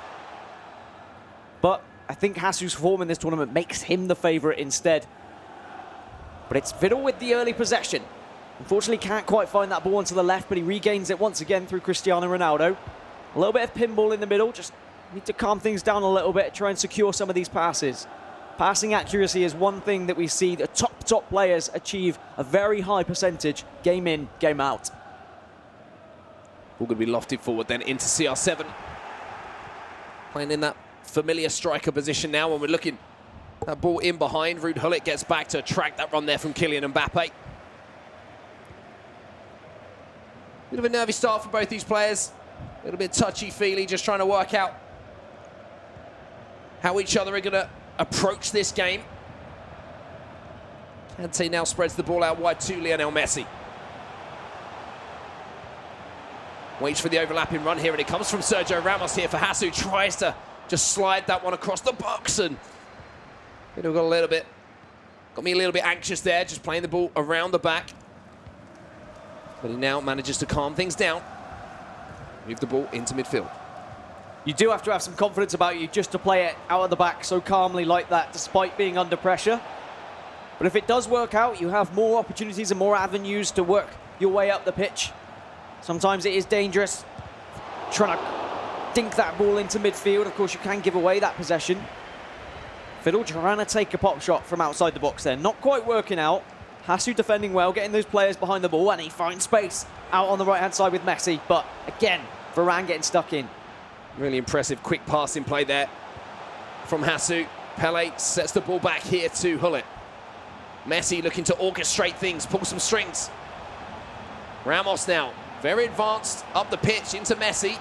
But I think Hasu's form in this tournament makes him the favourite instead. But it's Fiddle with the early possession. Unfortunately, can't quite find that ball onto the left, but he regains it once again through Cristiano Ronaldo. A little bit of pinball in the middle, just need to calm things down a little bit, try and secure some of these passes. Passing accuracy is one thing that we see the top players achieve a very high percentage, game in, game out. All going to be lofted forward then into CR7. Playing in that familiar striker position now when we're looking. That ball in behind. Ruud Gullit gets back to track that run there from Kylian Mbappe. Bit of a nervy start for both these players. A little bit touchy-feely, just trying to work out how each other are going to approach this game. Kante now spreads the ball out wide to Lionel Messi. Waits for the overlapping run here, and it comes from Sergio Ramos here for Hasu. Tries to just slide that one across the box, and got me a little bit anxious there, just playing the ball around the back. But he now manages to calm things down. Move the ball into midfield. You do have to have some confidence about you just to play it out of the back so calmly like that, despite being under pressure. But if it does work out, you have more opportunities and more avenues to work your way up the pitch. Sometimes it is dangerous trying to dink that ball into midfield. Of course, you can give away that possession. Fiddle trying to take a pop shot from outside the box there. Not quite working out. Hasu defending well, getting those players behind the ball, and he finds space out on the right-hand side with Messi. But again, Varane getting stuck in. Really impressive quick passing play there from Hasu. Pele sets the ball back here to Gullit. Messi looking to orchestrate things, pull some strings. Ramos now, very advanced up the pitch into Messi.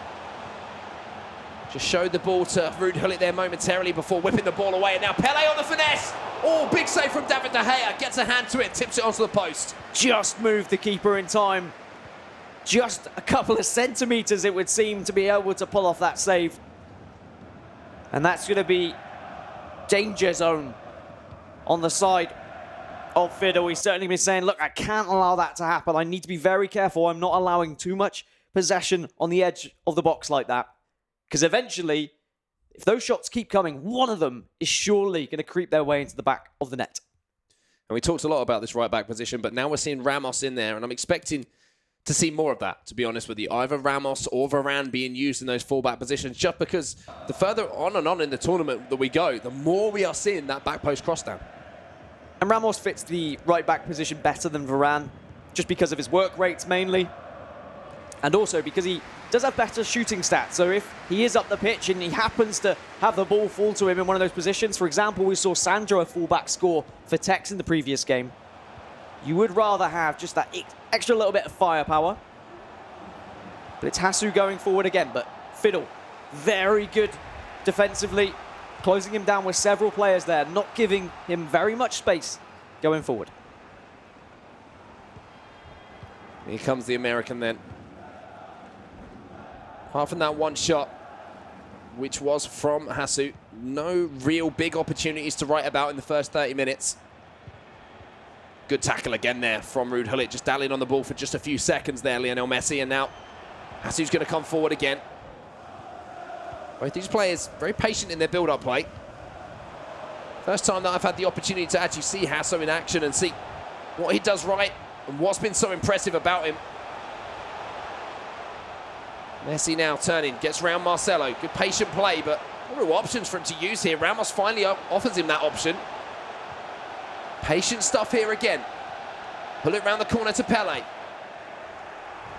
Just showed the ball to Ruud Gullit there momentarily before whipping the ball away. And now Pele on the finesse. Oh, big save from David De Gea. Gets a hand to it, tips it onto the post. Just moved the keeper in time. Just a couple of centimetres, it would seem, to be able to pull off that save. And that's going to be danger zone on the side of Fiddle. He's certainly been saying, look, I can't allow that to happen. I need to be very careful. I'm not allowing too much possession on the edge of the box like that. Because eventually, if those shots keep coming, one of them is surely going to creep their way into the back of the net. And we talked a lot about this right-back position, but now we're seeing Ramos in there, and I'm expecting to see more of that, to be honest with you. Either Ramos or Varane being used in those full-back positions, just because the further on and on in the tournament that we go, the more we are seeing that back post cross-down. And Ramos fits the right-back position better than Varane, just because of his work rates mainly. And also because he does have better shooting stats. So if he is up the pitch and he happens to have the ball fall to him in one of those positions, for example, we saw Sandro a fullback score for Tex in the previous game. You would rather have just that extra little bit of firepower. But it's Hasu going forward again. But Fiddle, very good defensively, closing him down with several players there, not giving him very much space going forward. Here comes the American then. Apart from that one shot, which was from Hasu, no real big opportunities to write about in the first 30 minutes. Good tackle again there from Ruud Gullit, just dallying on the ball for just a few seconds there, Lionel Messi, and now Hasu's going to come forward again. Both these players very patient in their build-up play. First time that I've had the opportunity to actually see Hasu in action and see what he does right and what's been so impressive about him. Messi now turning, gets round Marcelo. Good patient play, but no real options for him to use here. Ramos finally offers him that option. Patient stuff here again. Pull it round the corner to Pele.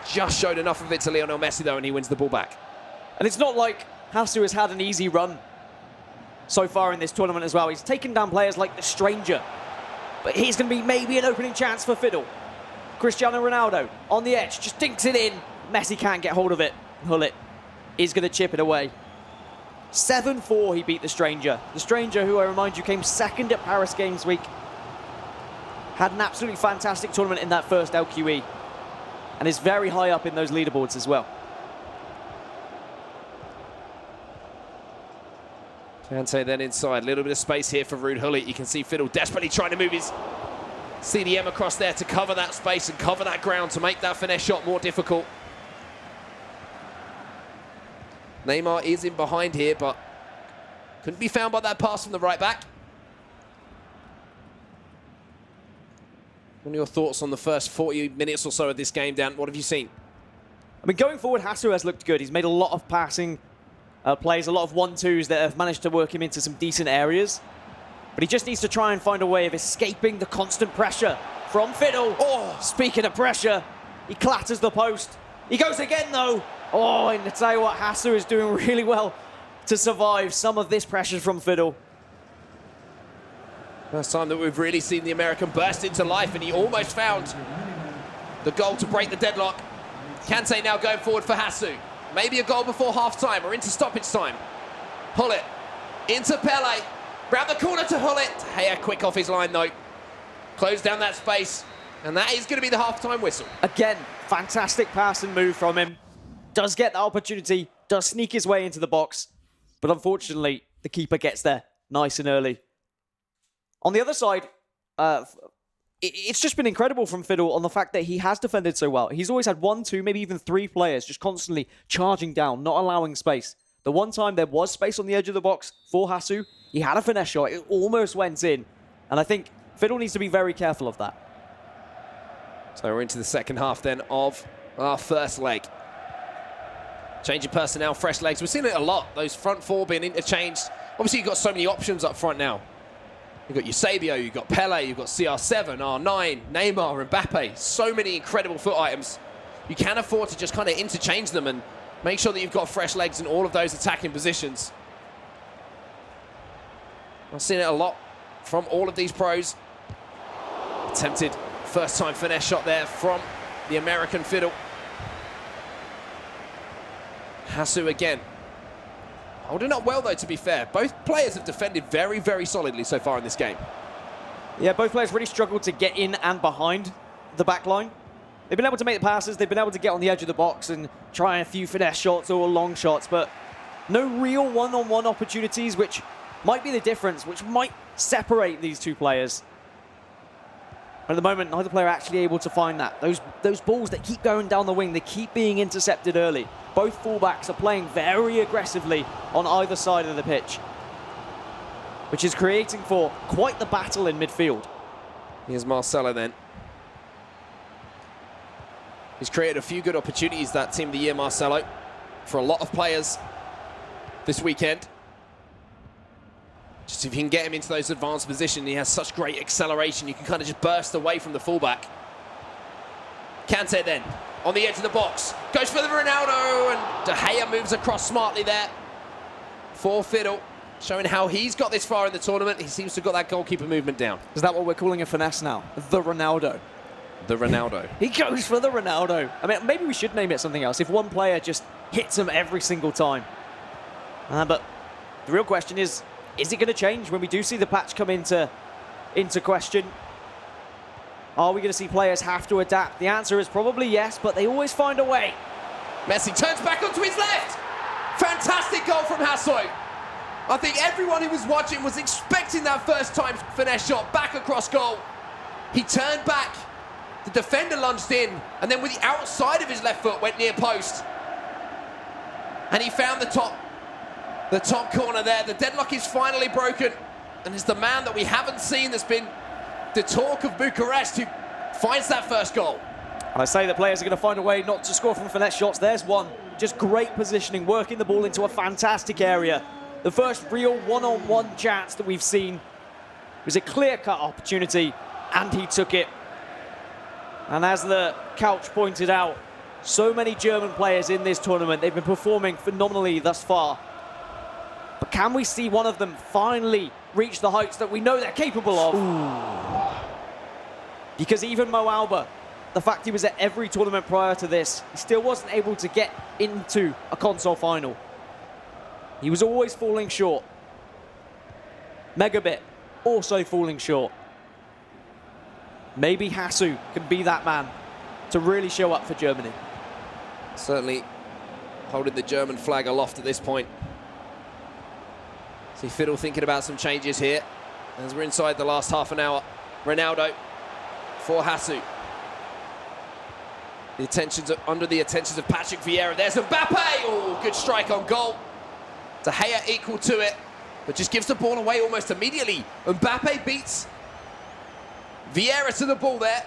Just showed enough of it to Lionel Messi, though, and he wins the ball back. And it's not like Hasu has had an easy run so far in this tournament as well. He's taken down players like the Stranger. But here's going to be maybe an opening chance for Fiddle. Cristiano Ronaldo on the edge, just dinks it in. Messi can't get hold of it. Gullit is going to chip it away. 7-4 he beat the Stranger. The Stranger, who I remind you came second at Paris Games Week, had an absolutely fantastic tournament in that first LQE and is very high up in those leaderboards as well. Kante then inside. A little bit of space here for Ruud Gullit. You can see Fiddle desperately trying to move his CDM across there to cover that space and cover that ground to make that finesse shot more difficult. Neymar is in behind here, but couldn't be found by that pass from the right back. What are your thoughts on the first 40 minutes or so of this game, Dan? What have you seen? I mean, going forward, Hasu has looked good. He's made a lot of passing plays, a lot of 1-2s that have managed to work him into some decent areas. But he just needs to try and find a way of escaping the constant pressure from Fiddle. Oh, speaking of pressure, he clatters the post. He goes again, though. Oh, and to tell you what, Hasu is doing really well to survive some of this pressure from Fiddle. First time that we've really seen the American burst into life, and he almost found the goal to break the deadlock. Kante now going forward for Hasu. Maybe a goal before half-time or into stoppage time. Gullit into Pele. Round the corner to Gullit. Hey, quick off his line, though. Close down that space, and that is going to be the half-time whistle. Again, fantastic pass and move from him. Does get the opportunity, does sneak his way into the box, but unfortunately, the keeper gets there nice and early. On the other side, it's just been incredible from Fiddle on the fact that he has defended so well. He's always had 1, 2, maybe even 3 players just constantly charging down, not allowing space. The one time there was space on the edge of the box for Hasu, he had a finesse shot. It almost went in. And I think Fiddle needs to be very careful of that. So we're into the second half then of our first leg. Change of personnel, fresh legs. We've seen it a lot, those front four being interchanged. Obviously, you've got so many options up front now. You've got Eusebio, you've got Pele, you've got CR7, R9, Neymar, Mbappe. So many incredible foot items. You can afford to just kind of interchange them and make sure that you've got fresh legs in all of those attacking positions. I've seen it a lot from all of these pros. Attempted first-time finesse shot there from the American Fiddle. Hasu again. Holding up well, though, to be fair. Both players have defended very, very solidly so far in this game. Yeah, both players really struggled to get in and behind the back line. They've been able to make the passes, they've been able to get on the edge of the box and try a few finesse shots or long shots, but no real one-on-one opportunities, which might be the difference, which might separate these two players. At the moment, neither player actually able to find that. Those balls that keep going down the wing, they keep being intercepted early. Both fullbacks are playing very aggressively on either side of the pitch, which is creating for quite the battle in midfield. Here's Marcelo then. He's created a few good opportunities, that Team of the Year, Marcelo, for a lot of players this weekend. Just if you can get him into those advanced positions, he has such great acceleration, you can kind of just burst away from the fullback. Kante then, on the edge of the box, goes for the Ronaldo, and De Gea moves across smartly there for Fiddle, showing how he's got this far in the tournament. He seems to have got that goalkeeper movement down. Is that what we're calling a finesse now? The Ronaldo. The Ronaldo. He goes for the Ronaldo. I mean, maybe we should name it something else. If one player just hits him every single time. But the real question is it going to change when we do see the patch come into question? Are we going to see players have to adapt? The answer is probably yes, but they always find a way. Messi turns back onto his left. Fantastic goal from Hasu. I think everyone who was watching was expecting that first time finesse shot back across goal. He turned back. The defender lunged in, and then with the outside of his left foot went near post. And he found the top corner there. The deadlock is finally broken, and it's the man that we haven't seen that's been the talk of Bucharest who finds that first goal. I say that players are going to find a way not to score from finesse shots. There's one. Just great positioning, working the ball into a fantastic area. The first real one-on-one chance that we've seen was a clear-cut opportunity, and he took it. And as the couch pointed out, so many German players in this tournament, they've been performing phenomenally thus far. But can we see one of them finally reach the heights that we know they're capable of? Ooh. Because even Mo Alba, the fact he was at every tournament prior to this, he still wasn't able to get into a console final. He was always falling short. Megabit also falling short. Maybe Hasu can be that man to really show up for Germany. Certainly holding the German flag aloft at this point. See Fiddle thinking about some changes here as we're inside the last half an hour. Ronaldo for Hasu. Under the attentions of Patrick Vieira. There's Mbappe. Oh, good strike on goal. De Gea equal to it, but just gives the ball away almost immediately. Mbappe beats Vieira to the ball there.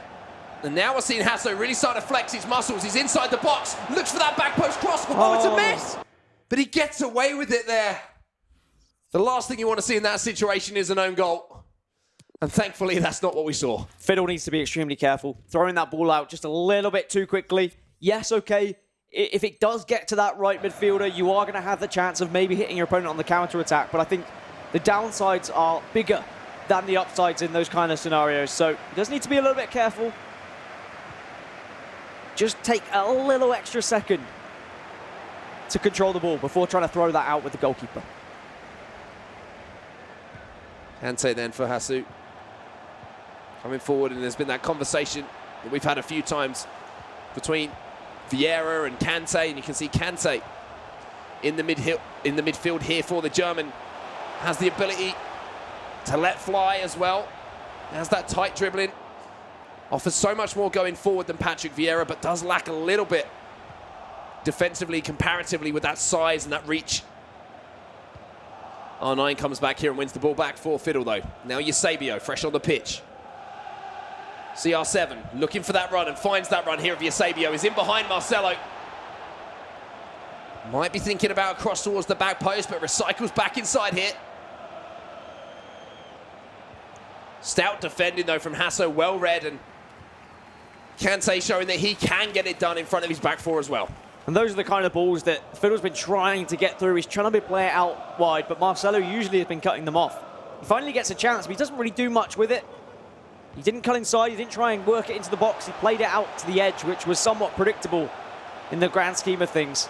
And now we're seeing Hasso really start to flex his muscles. He's inside the box, looks for that back post cross. Oh, it's a miss! But he gets away with it there. The last thing you want to see in that situation is an own goal. And thankfully, that's not what we saw. Fiddle needs to be extremely careful. Throwing that ball out just a little bit too quickly. Yes, okay. If it does get to that right midfielder, you are going to have the chance of maybe hitting your opponent on the counter-attack. But I think the downsides are bigger than the upsides in those kind of scenarios. So he does need to be a little bit careful. Just take a little extra second to control the ball before trying to throw that out with the goalkeeper. Kante then for Hasu. Coming forward, and there's been that conversation that we've had a few times between Vieira and Kante, and you can see Kante in the midfield here for the German. Has the ability to let fly as well. Has that tight dribbling. Offers so much more going forward than Patrick Vieira, but does lack a little bit defensively, comparatively, with that size and that reach. R9 comes back here and wins the ball back for Fiddle, though. Now Eusebio, fresh on the pitch. CR7 looking for that run and finds that run here of Eusebio. Is in behind Marcelo. Might be thinking about a cross towards the back post, but recycles back inside here. Stout defending, though, from Hasso, well read, and Kante showing that he can get it done in front of his back four as well. And those are the kind of balls that Fiddle's been trying to get through. He's trying to play it out wide, but Marcelo usually has been cutting them off. He finally gets a chance, but he doesn't really do much with it. He didn't cut inside, he didn't try and work it into the box. He played it out to the edge, which was somewhat predictable in the grand scheme of things.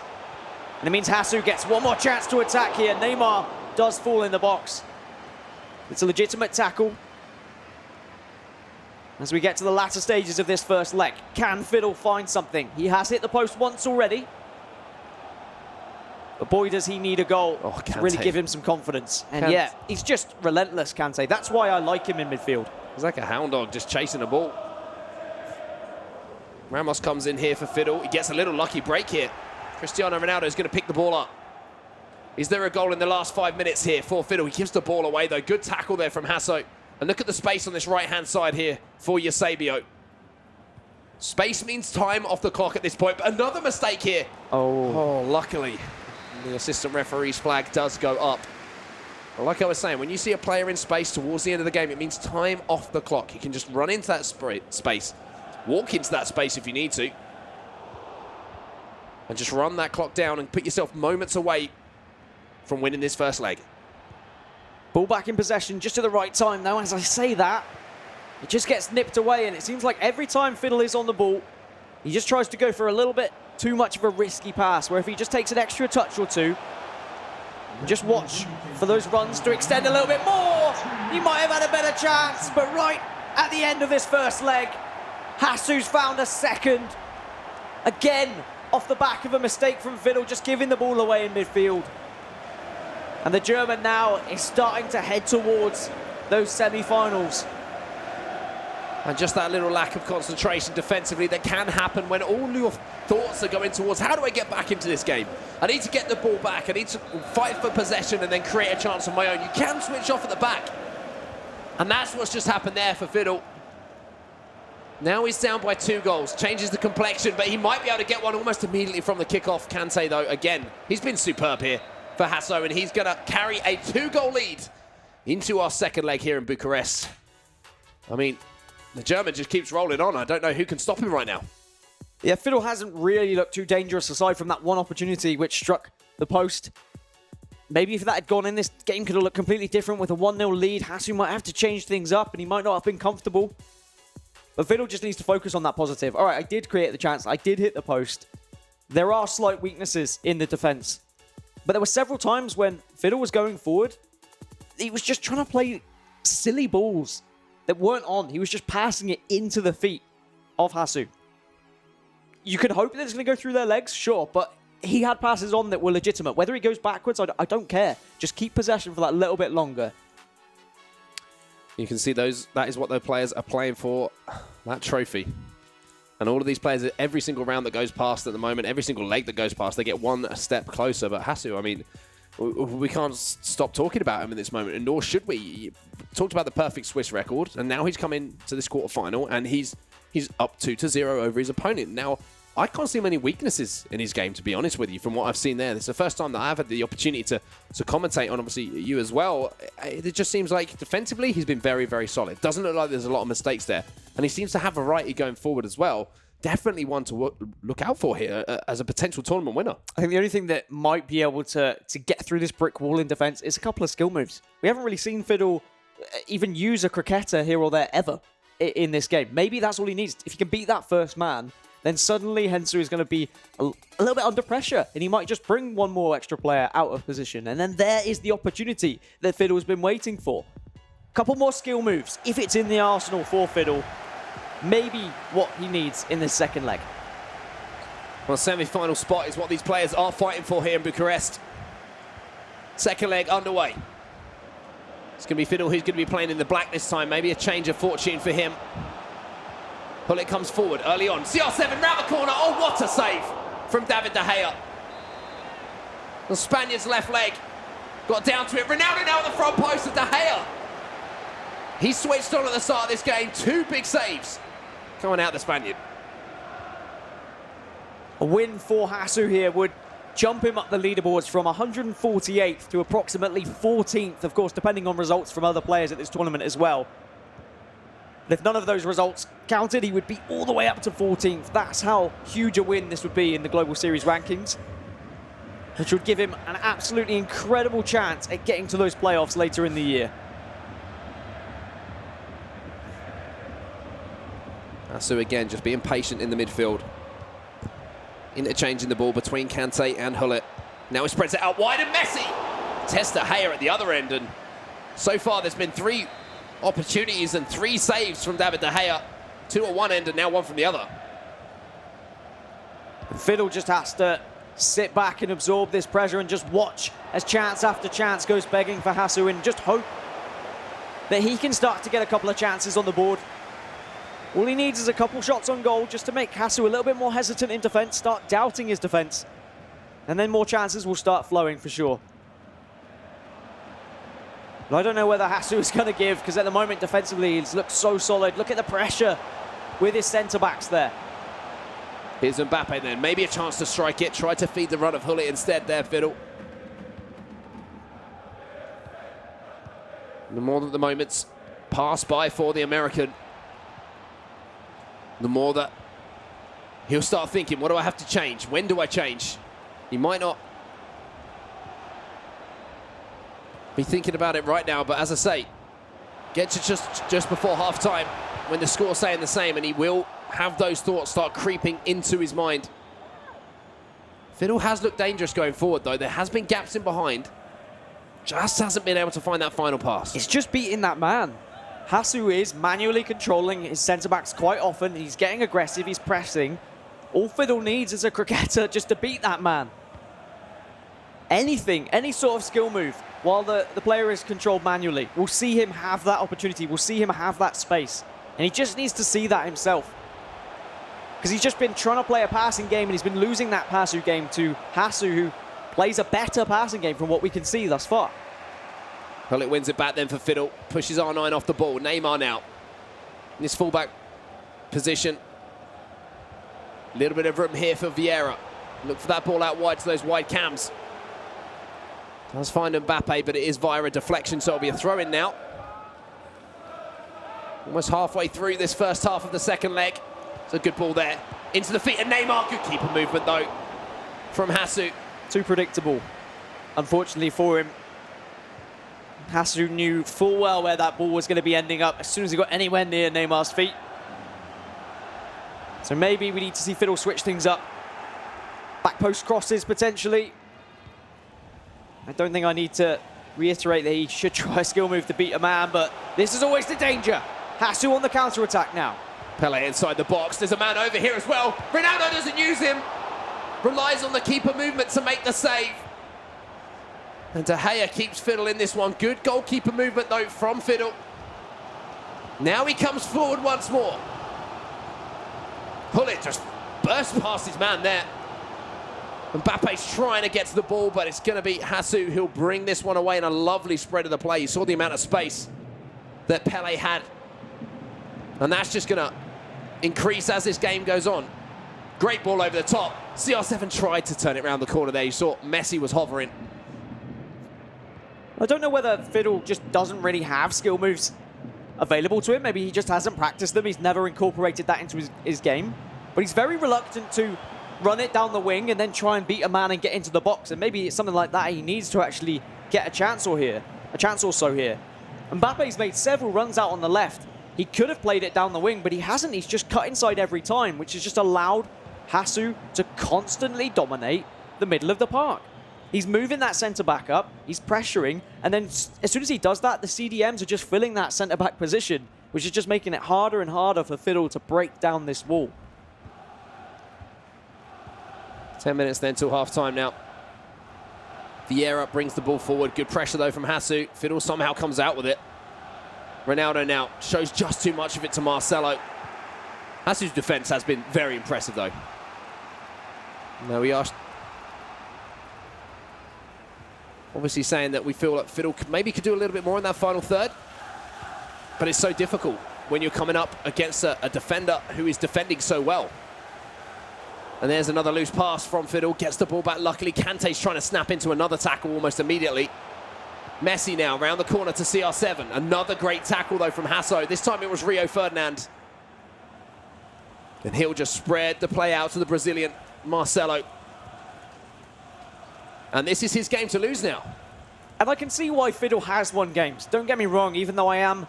And it means Hasu gets one more chance to attack here. Neymar does fall in the box. It's a legitimate tackle. As we get to the latter stages of this first leg, can Fiddle find something? He has hit the post once already. But boy, does he need a goal to really give him some confidence. And yeah, he's just relentless, Kante. That's why I like him in midfield. He's like a hound dog just chasing the ball. Ramos comes in here for Fiddle. He gets a little lucky break here. Cristiano Ronaldo is going to pick the ball up. Is there a goal in the last 5 minutes here for Fiddle? He gives the ball away, though. Good tackle there from Hasso. And look at the space on this right-hand side here for Eusebio. Space means time off the clock at this point. But another mistake here. Oh, luckily, the assistant referee's flag does go up. Like I was saying, when you see a player in space towards the end of the game, it means time off the clock. You can just run into that space, walk into that space if you need to, and just run that clock down and put yourself moments away from winning this first leg. Ball back in possession just at the right time. Now, as I say that, it just gets nipped away, and it seems like every time Fiddle is on the ball, he just tries to go for a little bit too much of a risky pass, where if he just takes an extra touch or two, and just watch for those runs to extend a little bit more, he might have had a better chance. But right at the end of this first leg, Hasu's found a second. Again, off the back of a mistake from Fiddle, just giving the ball away in midfield. And the German now is starting to head towards those semi-finals. And just that little lack of concentration defensively that can happen when all your thoughts are going towards, how do I get back into this game? I need to get the ball back. I need to fight for possession and then create a chance of my own. You can switch off at the back. And that's what's just happened there for Fiddle. Now he's down by 2 goals. Changes the complexion, but he might be able to get one almost immediately from the kickoff. Kante, though, again, he's been superb here for Hasso, and he's going to carry a 2-goal lead into our second leg here in Bucharest. I mean, the German just keeps rolling on. I don't know who can stop him right now. Yeah, Fiddle hasn't really looked too dangerous aside from that one opportunity which struck the post. Maybe if that had gone in, this game could have looked completely different with a 1-0 lead. Hasu might have to change things up, and he might not have been comfortable. But Fiddle just needs to focus on that positive. All right, I did create the chance. I did hit the post. There are slight weaknesses in the defense. But there were several times when Fiddle was going forward, he was just trying to play silly balls. that weren't on. He was just passing it into the feet of Hasu. You could hope that it's going to go through their legs, sure, but he had passes on that were legitimate. Whether he goes backwards, I don't care. Just keep possession for that little bit longer. You can see that is what the players are playing for, that trophy. And all of these players, every single round that goes past at the moment, every single leg that goes past, they get one step closer. But Hasu, I mean, we can't stop talking about him in this moment, and nor should we. You talked about the perfect Swiss record, and now he's come into this quarterfinal, and he's up 2-0 over his opponent. Now, I can't see many weaknesses in his game, to be honest with you, from what I've seen there. This is the first time that I've had the opportunity to commentate on, obviously, you as well. It just seems like defensively, he's been very, very solid. Doesn't look like there's a lot of mistakes there. And he seems to have variety going forward as well. Definitely one to look out for here as a potential tournament winner. I think the only thing that might be able to get through this brick wall in defense is a couple of skill moves. We haven't really seen Fiddle even use a cricketer here or there ever in this game. Maybe that's all he needs. If he can beat that first man, then suddenly Hensu is going to be a little bit under pressure, and he might just bring one more extra player out of position. And then there is the opportunity that Fiddle's been waiting for. Couple more skill moves. If it's in the arsenal for Fiddle, maybe what he needs in this second leg. Well, semi-final spot is what these players are fighting for here in Bucharest. Second leg underway. It's going to be Fiddle who's going to be playing in the black this time. Maybe a change of fortune for him. Hullet comes forward early on. CR7 round the corner. Oh, what a save from David De Gea. The Spaniard's left leg got down to it. Ronaldo now on the front post of De Gea. He switched on at the start of this game. 2 big saves coming out the Spaniard. A win for Hasu here would jump him up the leaderboards from 148th to approximately 14th, of course, depending on results from other players at this tournament as well. But if none of those results counted, he would be all the way up to 14th. That's how huge a win this would be in the Global Series rankings, which would give him an absolutely incredible chance at getting to those playoffs later in the year. Hasu again just being patient in the midfield. Interchanging the ball between Kante and Hullet. Now he spreads it out wide, and Messi tests De Gea at the other end. And so far there's been 3 opportunities and 3 saves from David De Gea. 2 at one end and now 1 from the other. Fiddle just has to sit back and absorb this pressure and just watch as chance after chance goes begging for Hasu, and just hope that he can start to get a couple of chances on the board. All he needs is a couple shots on goal just to make Hasu a little bit more hesitant in defence, start doubting his defence, and then more chances will start flowing for sure. But I don't know whether Hasu is going to give, because at the moment defensively he's looked so solid. Look at the pressure with his centre-backs there. Here's Mbappe then, maybe a chance to strike it. Try to feed the run of Hullet instead there, Fiddle. The more that the moments pass by for the American, the more that he'll start thinking, what do I have to change? When do I change? He might not be thinking about it right now, but as I say, get to just before half-time when the score's saying the same, and he will have those thoughts start creeping into his mind. Fiddle has looked dangerous going forward, though. There has been gaps in behind. Just hasn't been able to find that final pass. It's just beating that man. Hasu is manually controlling his centre-backs quite often. He's getting aggressive, he's pressing. All Fiddle needs is a cricketer just to beat that man. Anything, any sort of skill move, while the player is controlled manually, we'll see him have that opportunity, we'll see him have that space. And he just needs to see that himself. Because he's just been trying to play a passing game, and he's been losing that passing game to Hasu, who plays a better passing game from what we can see thus far. Hullet wins it back then for Fiddle. Pushes R9 off the ball. Neymar now in his fullback position. A little bit of room here for Vieira. Look for that ball out wide to those wide cams. Does find Mbappe, but it is via a deflection, so it'll be a throw-in now. Almost halfway through this first half of the second leg. It's a good ball there. Into the feet of Neymar. Good keeper movement, though, from Hasu. Too predictable, unfortunately for him. Hasu knew full well where that ball was going to be ending up as soon as he got anywhere near Neymar's feet. So maybe we need to see Fiddle switch things up. Back post crosses, potentially. I don't think I need to reiterate that he should try a skill move to beat a man, but this is always the danger. Hasu on the counter-attack now. Pele inside the box. There's a man over here as well. Ronaldo doesn't use him. Relies on the keeper movement to make the save. And De Gea keeps Fiddle in this one. Good goalkeeper movement, though, from Fiddle. Now he comes forward once more. Hullet just burst past his man there. Mbappe's trying to get to the ball, but it's going to be Hasu who'll bring this one away in a lovely spread of the play. You saw the amount of space that Pele had. And that's just going to increase as this game goes on. Great ball over the top. CR7 tried to turn it around the corner there. You saw Messi was hovering. I don't know whether Fiddle just doesn't really have skill moves available to him. Maybe he just hasn't practiced them. He's never incorporated that into his game. But he's very reluctant to run it down the wing and then try and beat a man and get into the box. And maybe it's something like that he needs to actually get a chance or so here. Mbappe's made several runs out on the left. He could have played it down the wing, but he hasn't. He's just cut inside every time, which has just allowed Hasu to constantly dominate the middle of the park. He's moving that centre-back up, he's pressuring, and then as soon as he does that, the CDMs are just filling that centre-back position, which is just making it harder and harder for Fiddle to break down this wall. 10 minutes then till half-time now. Vieira brings the ball forward. Good pressure, though, from Hasu. Fiddle somehow comes out with it. Ronaldo now shows just too much of it to Marcelo. Hasu's defence has been very impressive, though. Now we are obviously saying that we feel like Fiddle maybe could do a little bit more in that final third. But it's so difficult when you're coming up against a defender who is defending so well. And there's another loose pass from Fiddle. Gets the ball back. Luckily, Kante's trying to snap into another tackle almost immediately. Messi now round the corner to CR7. Another great tackle, though, from Hasso. This time it was Rio Ferdinand. And he'll just spread the play out to the Brazilian, Marcelo. And this is his game to lose now. And I can see why Fiddle has won games. Don't get me wrong, even though I am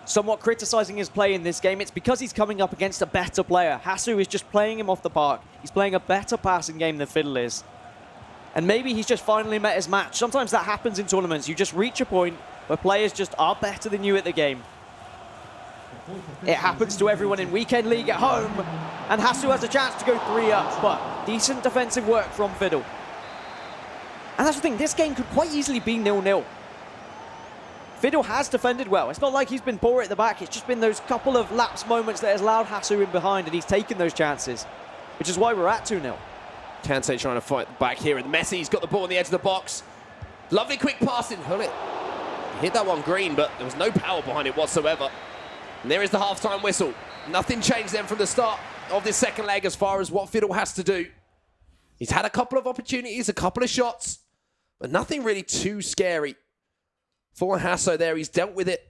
somewhat criticising his play in this game, it's because he's coming up against a better player. Hasu is just playing him off the park. He's playing a better passing game than Fiddle is. And maybe he's just finally met his match. Sometimes that happens in tournaments. You just reach a point where players just are better than you at the game. It happens to everyone in Weekend League at home. And Hasu has a chance to go 3 up, but decent defensive work from Fiddle. And that's the thing, this game could quite easily be 0-0. Fiddle has defended well. It's not like he's been poor at the back. It's just been those couple of lapse moments that has allowed Hasu in behind, and he's taken those chances, which is why we're at 2-0. Kante trying to fight back here, and Messi's got the ball on the edge of the box. Lovely quick passing. Hullet hit that one green, but there was no power behind it whatsoever. And there is the half-time whistle. Nothing changed then from the start of this second leg as far as what Fiddle has to do. He's had a couple of opportunities, a couple of shots, but nothing really too scary for Hasso there. He's dealt with it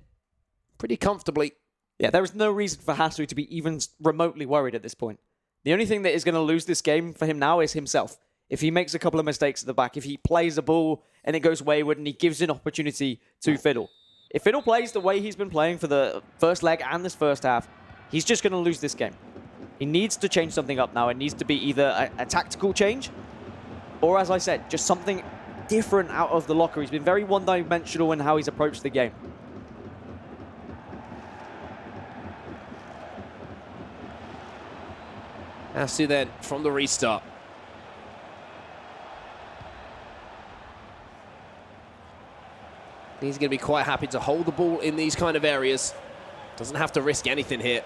pretty comfortably. Yeah, there is no reason for Hasu to be even remotely worried at this point. The only thing that is going to lose this game for him now is himself. If he makes a couple of mistakes at the back, if he plays a ball and it goes wayward and he gives an opportunity to Fiddle. If Fiddle plays the way he's been playing for the first leg and this first half, he's just going to lose this game. He needs to change something up now. It needs to be either a tactical change or, as I said, just something different out of the locker. He's been very one-dimensional in how he's approached the game. Hasu then from the restart. He's going to be quite happy to hold the ball in these kind of areas. Doesn't have to risk anything here.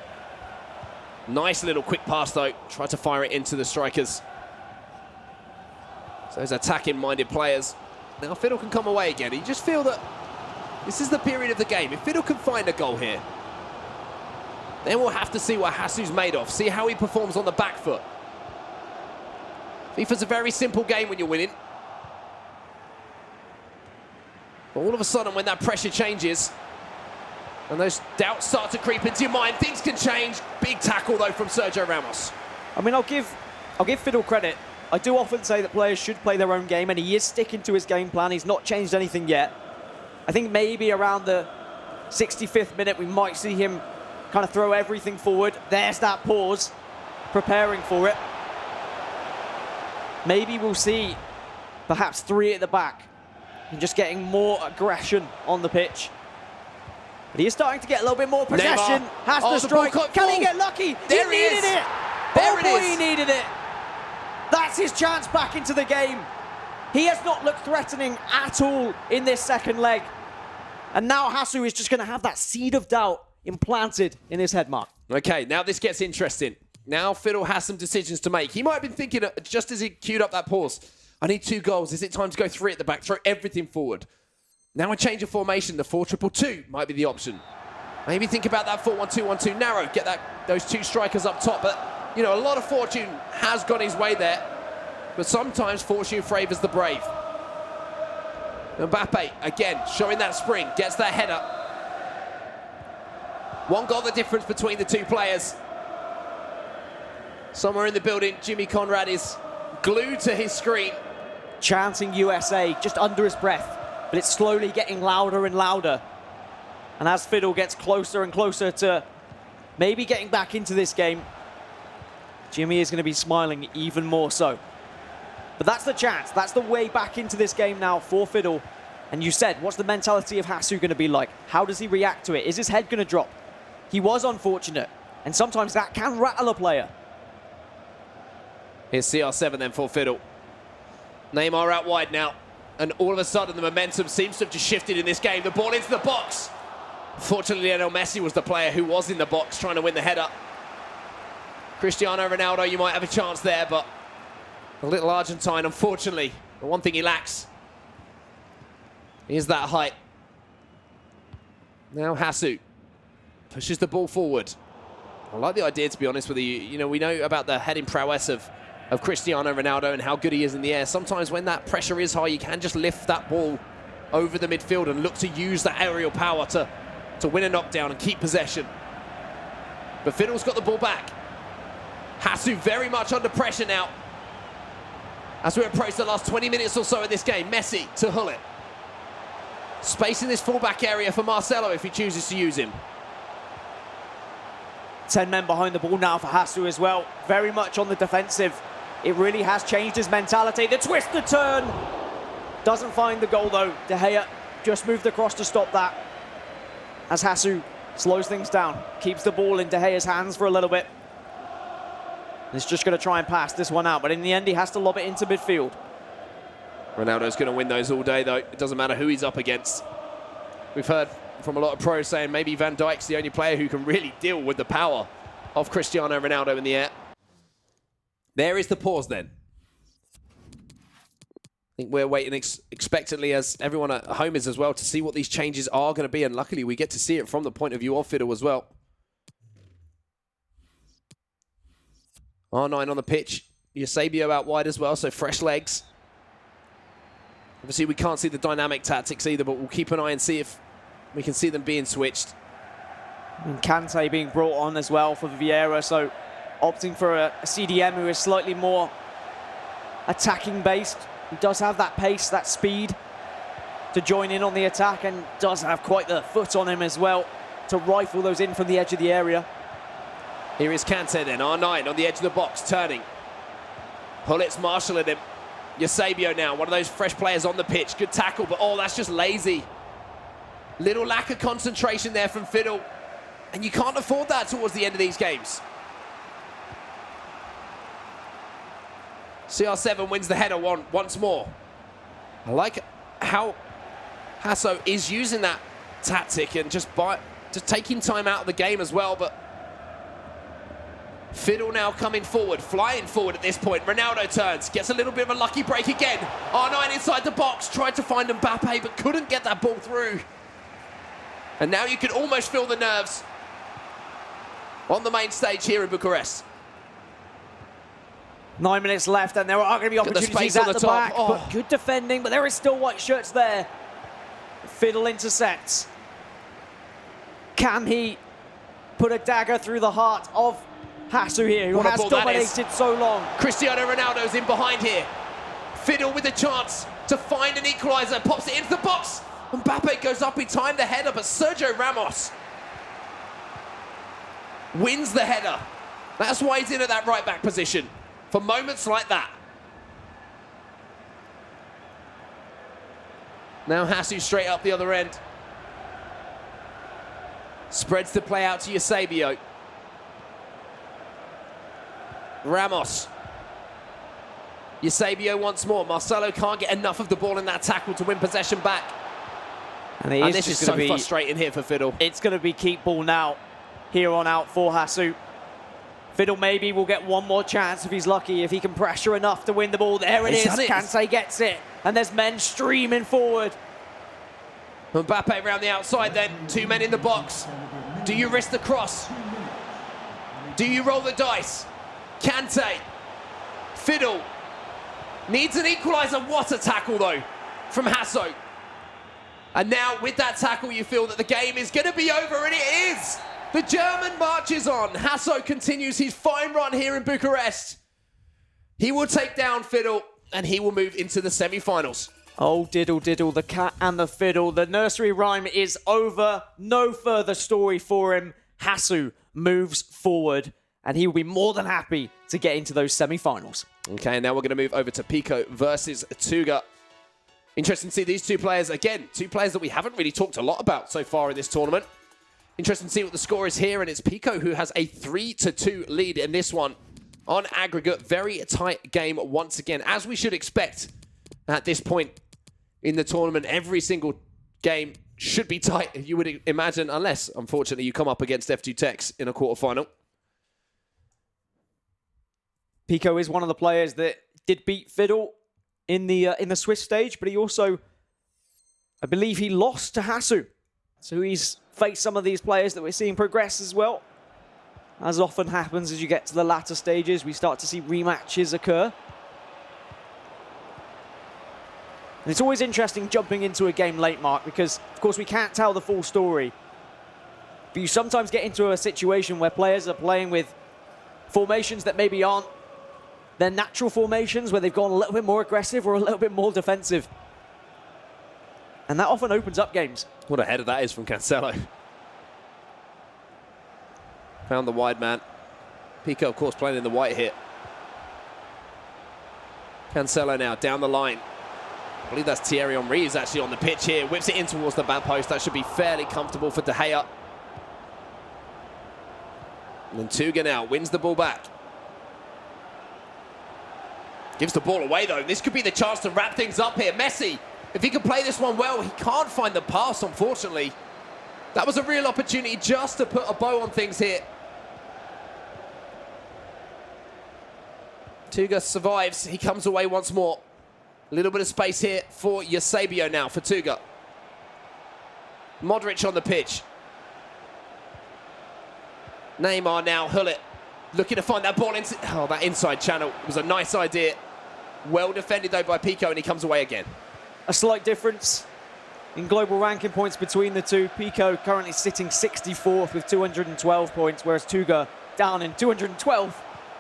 Nice little quick pass, though. Try to fire it into the strikers. So those attacking-minded players. Now Fiddle can come away again. You just feel that this is the period of the game. If Fiddle can find a goal here, then we'll have to see what Hasu's made of. See how he performs on the back foot. FIFA's a very simple game when you're winning. But all of a sudden, when that pressure changes, and those doubts start to creep into your mind, things can change. Big tackle, though, from Sergio Ramos. I mean, I'll give Fiddle credit. I do often say that players should play their own game, and he is sticking to his game plan. He's not changed anything yet. I think maybe around the 65th minute, we might see him kind of throw everything forward. There's that pause, preparing for it. Maybe we'll see perhaps 3 at the back and just getting more aggression on the pitch. But he is starting to get a little bit more possession. Neymar. Has Oh, the the ball strike. cut Can he full. get lucky? There he it needed is. it. There oh it boy, is. he needed it. That's his chance back into the game. He has not looked threatening at all in this second leg. And now Hasu is just going to have that seed of doubt implanted in his head, Mark. Okay, now this gets interesting. Now Fiddle has some decisions to make. He might have been thinking, just as he queued up that pause, I need 2 goals. Is it time to go 3 at the back, throw everything forward? Now a change of formation, the 4-2-2 might be the option. Maybe think about that 4-1-2-1-2 narrow, get those 2 strikers up top. But, you know, a lot of fortune has gone his way there. But sometimes fortune favours the brave. Mbappe, again, showing that spring, gets that header. 1 goal the difference between the 2 players. Somewhere in the building, Jimmy Conrad is glued to his screen. Chanting USA just under his breath, but it's slowly getting louder and louder. And as Fiddle gets closer and closer to maybe getting back into this game, Jimmy is going to be smiling even more so. But that's the chance. That's the way back into this game now for Fiddle. And you said, what's the mentality of Hasu going to be like? How does he react to it? Is his head going to drop? He was unfortunate, and sometimes that can rattle a player. Here's CR7 then for Fiddle. Neymar out wide now. And all of a sudden, the momentum seems to have just shifted in this game. The ball into the box. Fortunately, Lionel Messi was the player who was in the box trying to win the header. Cristiano Ronaldo, you might have a chance there, but the little Argentine, unfortunately, the one thing he lacks is that height. Now Hasu pushes the ball forward. I like the idea, to be honest with you. You know, we know about the heading prowess of Cristiano Ronaldo and how good he is in the air. Sometimes when that pressure is high, you can just lift that ball over the midfield and look to use that aerial power to win a knockdown and keep possession. But Fiddle's got the ball back. Hasu very much under pressure now. As we approach the last 20 minutes or so of this game, Messi to Hullet. Space in this fullback area for Marcelo if he chooses to use him. 10 men behind the ball now for Hasu as well. Very much on the defensive. It really has changed his mentality. The twist, the turn. Doesn't find the goal though. De Gea just moved across to stop that. As Hasu slows things down. Keeps the ball in De Gea's hands for a little bit. He's just going to try and pass this one out. But in the end, he has to lob it into midfield. Ronaldo's going to win those all day though. It doesn't matter who he's up against. We've heard from a lot of pros saying maybe Van Dijk's the only player who can really deal with the power of Cristiano Ronaldo in the air. There is the pause then. I think we're waiting expectantly, as everyone at home is as well, to see what these changes are going to be. And luckily, we get to see it from the point of view of Fiddle as well. R9 on the pitch. Eusebio out wide as well, so fresh legs. Obviously, we can't see the dynamic tactics either, but we'll keep an eye and see if we can see them being switched. And Kante being brought on as well for Vieira, so opting for a CDM who is slightly more attacking based. He does have that pace, that speed to join in on the attack, and does have quite the foot on him as well to rifle those in from the edge of the area. Here is Kante then, R9 on the edge of the box, turning. Hullet's marshalling him. Eusebio now, one of those fresh players on the pitch. Good tackle, but oh, that's just lazy. Little lack of concentration there from Fiddle. And you can't afford that towards the end of these games. CR7 wins the header once more. I like how Hasso is using that tactic and just taking time out of the game as well, but Fiddle now coming forward, flying forward at this point. Ronaldo turns, gets a little bit of a lucky break again. R9 inside the box, tried to find Mbappe, but couldn't get that ball through. And now you can almost feel the nerves on the main stage here in Bucharest. 9 minutes left, and there are going to be opportunities at the back. Oh. But good defending, but there is still white shirts there. Fiddle intercepts. Can he put a dagger through the heart of Hasu here, who has dominated so long? Cristiano Ronaldo's in behind here. Fiddle with a chance to find an equaliser, pops it into the box. Mbappe goes up, he timed the header, but Sergio Ramos wins the header. That's why he's in at that right back position, for moments like that. Now Hasu straight up the other end. Spreads the play out to Eusebio. Ramos. Eusebio once more. Marcelo can't get enough of the ball in that tackle to win possession back. And this is so frustrating here for Fiddle. It's going to be keep ball now, here on out for Hasu. Fiddle maybe will get one more chance if he's lucky, if he can pressure enough to win the ball. There it is. Kante gets it. And there's men streaming forward. Mbappe around the outside then. 2 men in the box. Do you risk the cross? Do you roll the dice? Kante. Fiddle. Needs an equaliser. What a tackle, though, from Hasso. And now, with that tackle, you feel that the game is going to be over, and it is! The German marches on. Hasso continues his fine run here in Bucharest. He will take down Fiddle, and he will move into the semi-finals. Oh, diddle, diddle, the cat and the fiddle. The nursery rhyme is over. No further story for him. Hasu moves forward, and he will be more than happy to get into those semi-finals. Okay, now we're going to move over to Pico versus Tuga. Interesting to see these two players, again, two players that we haven't really talked a lot about so far in this tournament. Interesting to see what the score is here, and it's Pico who has a 3-2 lead in this one. On aggregate, very tight game once again, as we should expect at this point in the tournament. Every single game should be tight, you would imagine, unless, unfortunately, you come up against F2 Techs in a quarterfinal. Pico is one of the players that did beat Fiddle in the Swiss stage, but he also, I believe he lost to Hasu. So he's faced some of these players that we're seeing progress as well. As often happens as you get to the latter stages, we start to see rematches occur. And it's always interesting jumping into a game late, Mark, because, of course, we can't tell the full story. But you sometimes get into a situation where players are playing with formations that maybe aren't their natural formations, where they've gone a little bit more aggressive or a little bit more defensive. And that often opens up games. What a header that is from Cancelo. Found the wide man. Pico, of course, playing in the white here. Cancelo now down the line. I believe that's Thierry Henry is actually on the pitch here. Whips it in towards the back post. That should be fairly comfortable for De Gea. And then Tuga now wins the ball back. Gives the ball away, though. This could be the chance to wrap things up here. Messi, if he can play this one well, he can't find the pass, unfortunately. That was a real opportunity just to put a bow on things here. Tuga survives. He comes away once more. A little bit of space here for Eusebio now, for Tuga. Modric on the pitch. Neymar now, Hullet. Looking to find that ball into that inside channel. It was a nice idea. Well defended, though, by Pico, and he comes away again. A slight difference in global ranking points between the two. Pico currently sitting 64th with 212 points, whereas Tuga down in 212th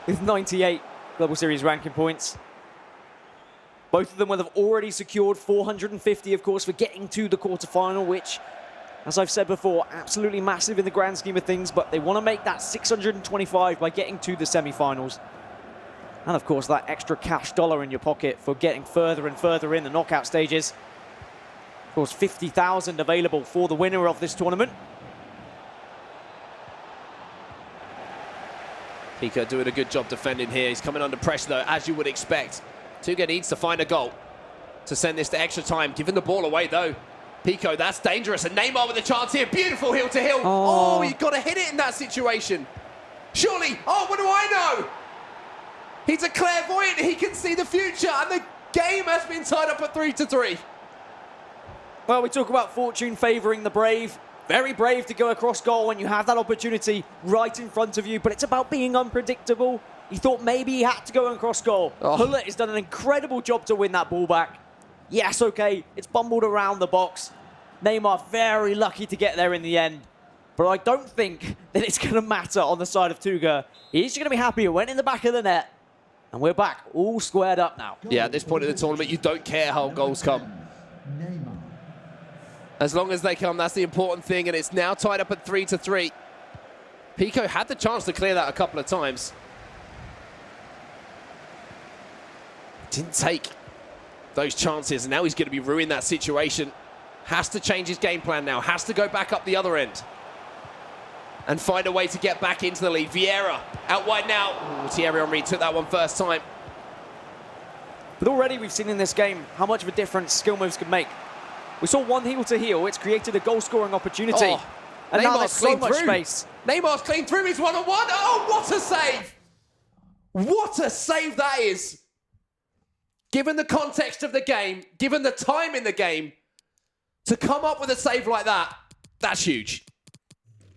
with 98 Global Series ranking points. Both of them will have already secured 450, of course, for getting to the quarterfinal, which, as I've said before, absolutely massive in the grand scheme of things, but they want to make that 625 by getting to the semi-finals. And, of course, that extra cash dollar in your pocket for getting further and further in the knockout stages. Of course, 50,000 available for the winner of this tournament. Pico doing a good job defending here. He's coming under pressure, though, as you would expect. Tuga needs to find a goal to send this to extra time. Giving the ball away, though. Pico, that's dangerous. And Neymar with a chance here. Beautiful heel to heel. Oh, you've got to hit it in that situation. Surely. Oh, what do I know? He's a clairvoyant. He can see the future. And the game has been tied up at 3-3. Well, we talk about fortune favouring the brave. Very brave to go across goal when you have that opportunity right in front of you. But it's about being unpredictable. He thought maybe he had to go across goal. Hullet has done an incredible job to win that ball back. Yes, okay, it's bumbled around the box. Neymar very lucky to get there in the end. But I don't think that it's going to matter on the side of Tuga. He's going to be happy it went in the back of the net. And we're back all squared up now. Yeah, at this point in the tournament, you don't care how goals come. As long as they come, that's the important thing. And it's now tied up at 3-3. Pico had the chance to clear that a couple of times. Didn't take those chances, and now he's going to be ruining that situation. Has to change his game plan now. Has to go back up the other end. and find a way to get back into the lead. Vieira out wide now. Ooh, Thierry Henry took that one first time. But already we've seen in this game how much of a difference skill moves can make. We saw one heel to heel. It's created a goal-scoring opportunity. Oh, and now Neymar's there's so clean much through. space. Neymar's clean through. He's 1-on-1. Oh, what a save! What a save that is. Given the context of the game, given the time in the game, to come up with a save like that, that's huge.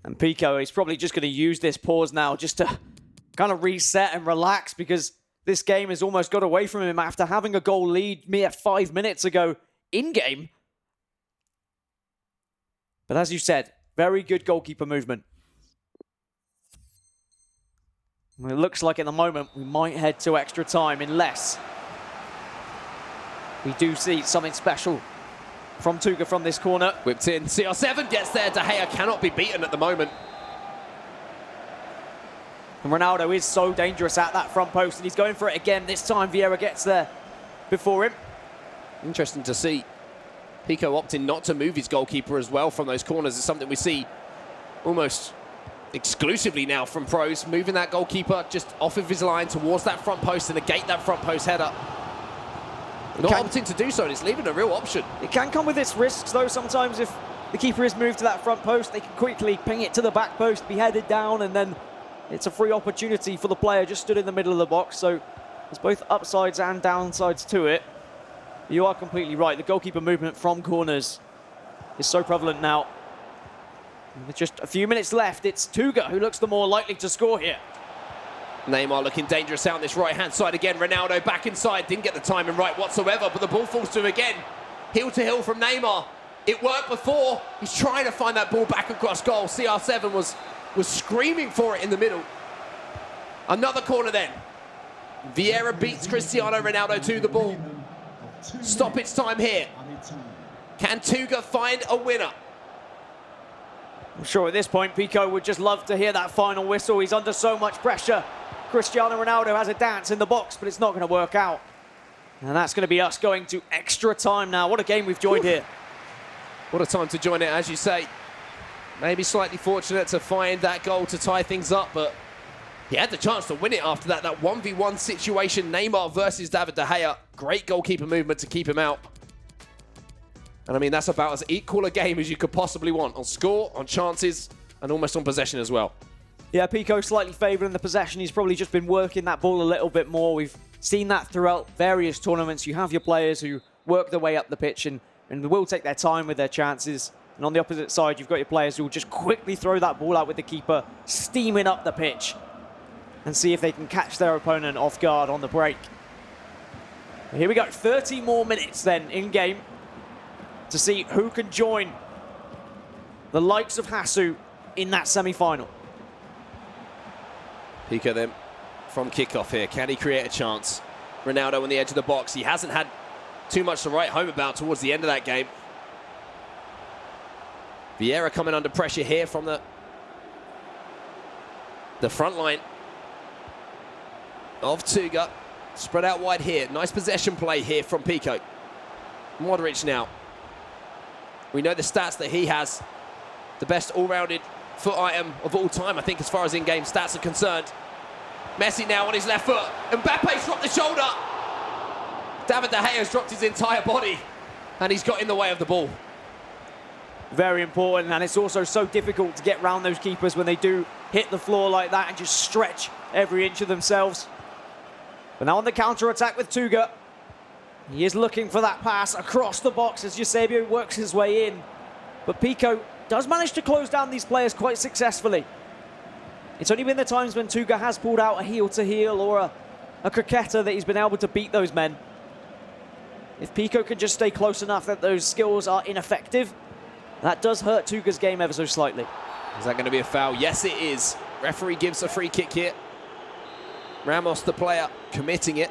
And Pico is probably just going to use this pause now just to kind of reset and relax, because this game has almost got away from him after having a goal lead mere 5 minutes ago in-game. But as you said, very good goalkeeper movement. It looks like at the moment we might head to extra time unless we do see something special from Tuga from this corner. Whipped in. CR7 gets there. De Gea cannot be beaten at the moment. And Ronaldo is so dangerous at that front post, and he's going for it again. This time Vieira gets there before him. Interesting to see Pico opting not to move his goalkeeper as well from those corners. It's something we see almost exclusively now from pros, moving that goalkeeper just off of his line towards that front post to negate that front post header. Not opting to do so, and it's leaving a real option. It can come with its risks, though. Sometimes if the keeper is moved to that front post, they can quickly ping it to the back post, be headed down, and then it's a free opportunity for the player just stood in the middle of the box. So there's both upsides and downsides to it. You are completely right. The goalkeeper movement from corners is so prevalent now. With just a few minutes left, it's Tuga who looks the more likely to score here. Neymar looking dangerous out on this right-hand side again. Ronaldo back inside, didn't get the timing right whatsoever, but the ball falls to him again. Heel to heel from Neymar. It worked before. He's trying to find that ball back across goal. CR7 was screaming for it in the middle. Another corner then. Vieira beats Cristiano Ronaldo to the ball. Stoppage time here. Can Tuga find a winner? I'm sure at this point, Pico would just love to hear that final whistle. He's under so much pressure. Cristiano Ronaldo has a dance in the box, but it's not going to work out. And that's going to be us going to extra time now. What a game we've joined here. What a time to join it, as you say. Maybe slightly fortunate to find that goal to tie things up, but he had the chance to win it after that 1v1 situation. Neymar versus David De Gea. Great goalkeeper movement to keep him out. And I mean, that's about as equal a game as you could possibly want. On score, on chances, and almost on possession as well. Yeah, Pico slightly favouring the possession. He's probably just been working that ball a little bit more. We've seen that throughout various tournaments. You have your players who work their way up the pitch and will take their time with their chances. And on the opposite side, you've got your players who will just quickly throw that ball out with the keeper, steaming up the pitch, and see if they can catch their opponent off guard on the break. Here we go, 30 more minutes then in game to see who can join the likes of Hasu in that semi-final. Pico then from kickoff here. Can he create a chance? Ronaldo on the edge of the box. He hasn't had too much to write home about towards the end of that game. Vieira coming under pressure here from the front line of Tuga. Spread out wide here. Nice possession play here from Pico. Modric now. We know the stats that he has. The best all-rounded foot item of all time, I think, as far as in-game stats are concerned. Messi now on his left foot. Mbappe's dropped the shoulder. David De Gea's dropped his entire body, and he's got in the way of the ball. Very important, and it's also so difficult to get round those keepers when they do hit the floor like that and just stretch every inch of themselves. But now on the counter-attack with Tuga. He is looking for that pass across the box as Eusebio works his way in. But Pico does manage to close down these players quite successfully. It's only been the times when Tuga has pulled out a heel-to-heel or a croqueta that he's been able to beat those men. If Pico can just stay close enough that those skills are ineffective, that does hurt Tuga's game ever so slightly. Is that going to be a foul? Yes, it is. Referee gives a free kick here. Ramos, the player, committing it.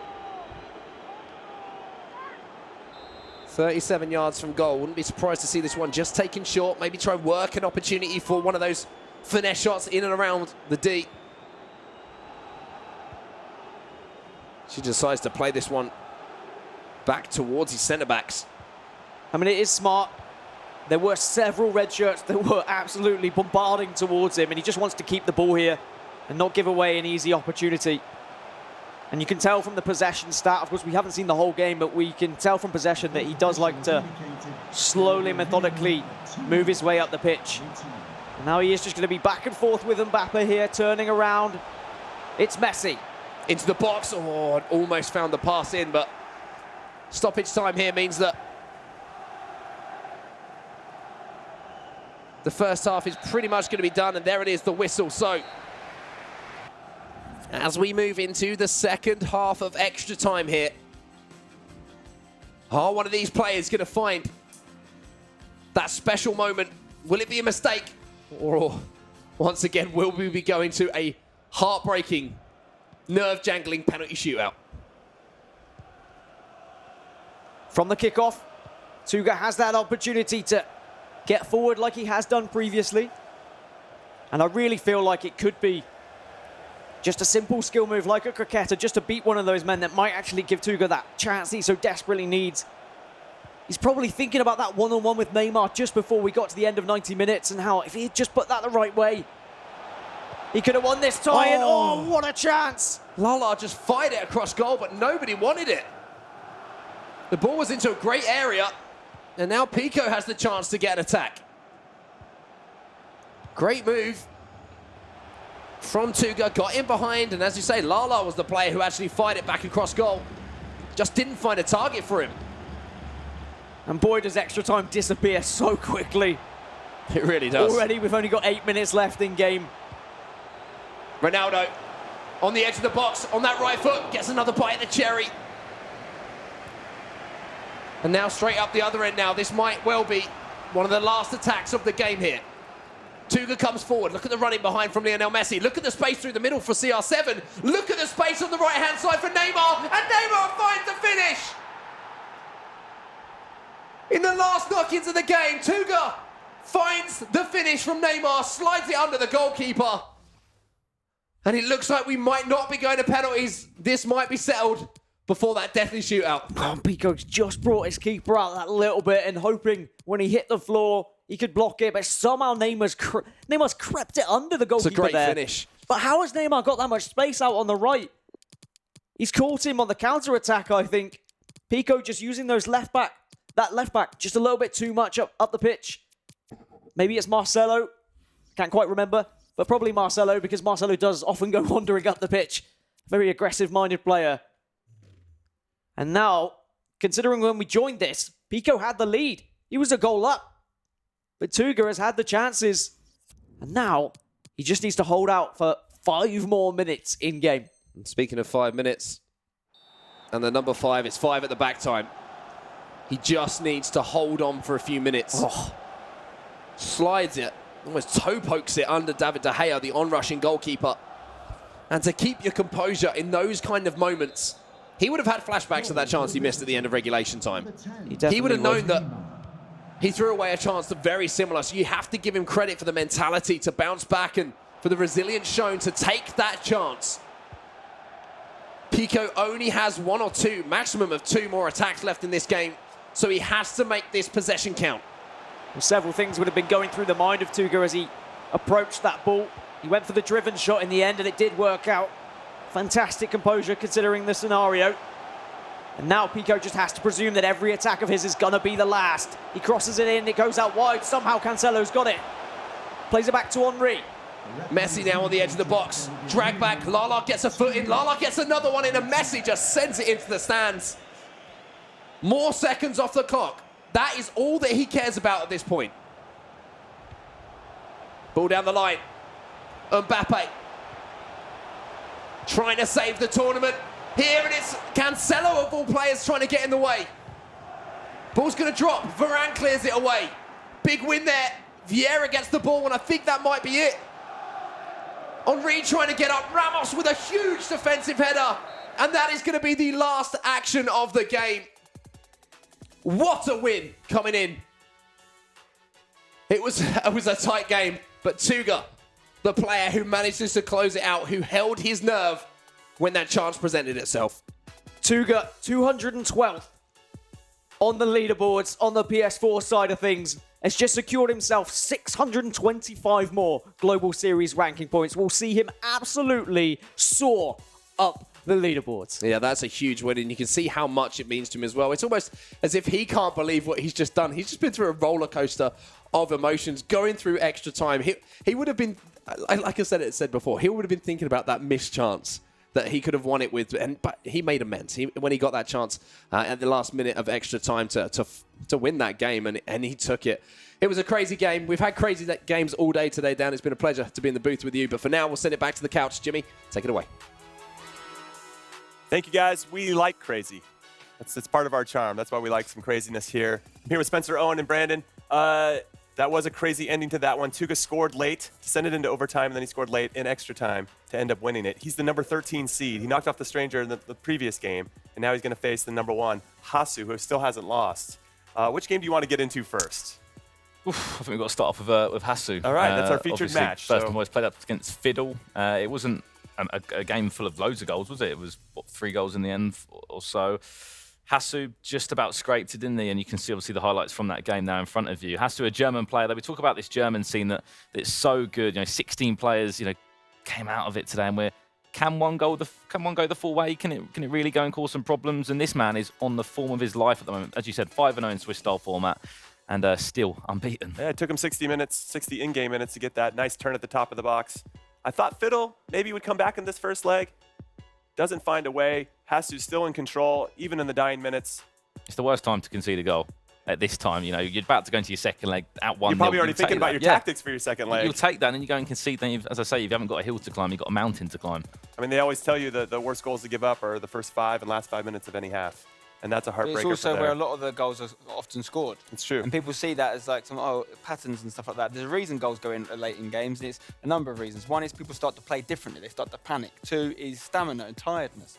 37 yards from goal. Wouldn't be surprised to see this one just taken short. Maybe try work an opportunity for one of those finesse shots in and around the D. She decides to play this one back towards his centre-backs. I mean, it is smart There were several red shirts that were absolutely bombarding towards him, and he just wants to keep the ball here and not give away an easy opportunity. And you can tell from the possession stat, of course we haven't seen the whole game, but we can tell from possession that he does like to slowly, methodically move his way up the pitch. And now he is just going to be back and forth with Mbappe here, turning around. It's Messi. Into the box. Oh, almost found the pass in, but stoppage time here means that the first half is pretty much going to be done, and there it is, the whistle. So, as we move into the second half of extra time here, are one of these players going to find that special moment? Will it be a mistake? Or, once again, will we be going to a heartbreaking, nerve-jangling penalty shootout? From the kickoff, Tuga has that opportunity to get forward like he has done previously. And I really feel like it could be just a simple skill move like a cricketer, just to beat one of those men that might actually give Tuga that chance he so desperately needs. He's probably thinking about that one-on-one with Neymar just before we got to the end of 90 minutes and how if he had just put that the right way, he could have won this tie. And oh, what a chance! Lala just fired it across goal, but nobody wanted it. The ball was into a great area, and now Pico has the chance to get an attack. Great move from Tuga, got in behind, and as you say, Lala was the player who actually fired it back across goal. Just didn't find a target for him. And boy, does extra time disappear so quickly. It really does. Already, we've only got 8 minutes left in game. Ronaldo on the edge of the box, on that right foot, gets another bite at the cherry. And now straight up the other end now. This might well be one of the last attacks of the game here. Tuga comes forward. Look at the running behind from Lionel Messi. Look at the space through the middle for CR7. Look at the space on the right-hand side for Neymar. And Neymar finds the finish. In the last knock-ins of the game, Tuga finds the finish from Neymar, slides it under the goalkeeper. And it looks like we might not be going to penalties. This might be settled before that deathly shootout. Oh, Pico's just brought his keeper out that little bit and hoping when he hit the floor, he could block it, but somehow Neymar's crept it under the goalkeeper. It's a great there. finish. But how has Neymar got that much space out on the right? He's caught him on the counter-attack, I think. Pico just using those left back just a little bit too much up the pitch. Maybe it's Marcelo. Can't quite remember, but probably Marcelo, because Marcelo does often go wandering up the pitch. Very aggressive-minded player. And now, considering when we joined this, Pico had the lead. He was a goal up. But Tuga has had the chances. And now, he just needs to hold out for 5 more minutes in game. And speaking of 5 minutes, and the number 5 is 5 at the back time. He just needs to hold on for a few minutes. Oh. Slides it, almost toe pokes it under David De Gea, the on-rushing goalkeeper. And to keep your composure in those kind of moments, he would have had flashbacks of that chance he missed at the end of regulation time. He would have known that he threw away a chance that's very similar, so you have to give him credit for the mentality to bounce back and for the resilience shown to take that chance. Pico only has 1 or 2, maximum of 2 more attacks left in this game, so he has to make this possession count. Well, several things would have been going through the mind of Tuga as he approached that ball. He went for the driven shot in the end, and it did work out. Fantastic composure considering the scenario. And now Pico just has to presume that every attack of his is going to be the last. He crosses it in, it goes out wide. Somehow Cancelo's got it. Plays it back to Henry. Messi now on the edge of the box. Drag back, Lala gets a foot in. Lala gets another one in, and Messi just sends it into the stands. More seconds off the clock. That is all that he cares about at this point. Ball down the line. Mbappe trying to save the tournament. Here it is, Cancelo of all players trying to get in the way. Ball's going to drop, Varane clears it away. Big win there. Vieira gets the ball, and I think that might be it. Henry trying to get up, Ramos with a huge defensive header. And that is going to be the last action of the game. What a win coming in. It was a tight game, but Tuga, the player who manages to close it out, who held his nerve when that chance presented itself. Tuga, 212th. on the leaderboards on the PS4 side of things has just secured himself 625 more Global Series ranking points. We'll see him absolutely soar up the leaderboards. Yeah, that's a huge win, and you can see how much it means to him as well. It's almost as if he can't believe what he's just done. He's just been through a roller coaster of emotions, going through extra time. He would have been, like I said before, he would have been thinking about that missed chance that he could have won it with, but he made amends when he got that chance at the last minute of extra time to win that game, and he took it. It was a crazy game. We've had crazy games all day today, Dan. It's been a pleasure to be in the booth with you, but for now, we'll send it back to the couch. Jimmy, take it away. Thank you, guys. We like crazy. It's part of our charm. That's why we like some craziness here. I'm here with Spencer, Owen, and Brandon. That was a crazy ending to that one. Tuga scored late to send it into overtime, and then he scored late in extra time to end up winning it. He's the number 13 seed. He knocked off the Stranger in the previous game, and now he's going to face the number 1, Hasu, who still hasn't lost. Which game do you want to get into first? Oof, I think we've got to start off with Hasu. All right, that's our featured match. First time I played up against Fiddle. It wasn't a game full of loads of goals, was it? It was, 3 goals in the end or so. Hasu just about scraped it, didn't he? And you can see obviously the highlights from that game now in front of you. Hasu, a German player. We talk about this German scene that's so good. 16 players, came out of it today, and can one go the full way? Can it really go and cause some problems? And this man is on the form of his life at the moment. As you said, 5-0 in Swiss style format, and still unbeaten. Yeah, it took him 60 in-game minutes to get that nice turn at the top of the box. I thought Fiddle maybe would come back in this first leg. Doesn't find a way. Hasu's still in control, even in the dying minutes. It's the worst time to concede a goal at this time. You're about to go into your second leg at 1-0. You're probably already thinking about your tactics for your second leg. You'll take that and you go and concede. Then, as I say, if you haven't got a hill to climb, you've got a mountain to climb. I mean, they always tell you that the worst goals to give up are the first 5 and last 5 minutes of any half. And that's a heartbreaker. It's also for where a lot of the goals are often scored. It's true. And people see that as like some patterns and stuff like that. There's a reason goals go in late in games, and it's a number of reasons. One is people start to play differently. They start to panic. 2 is stamina and tiredness.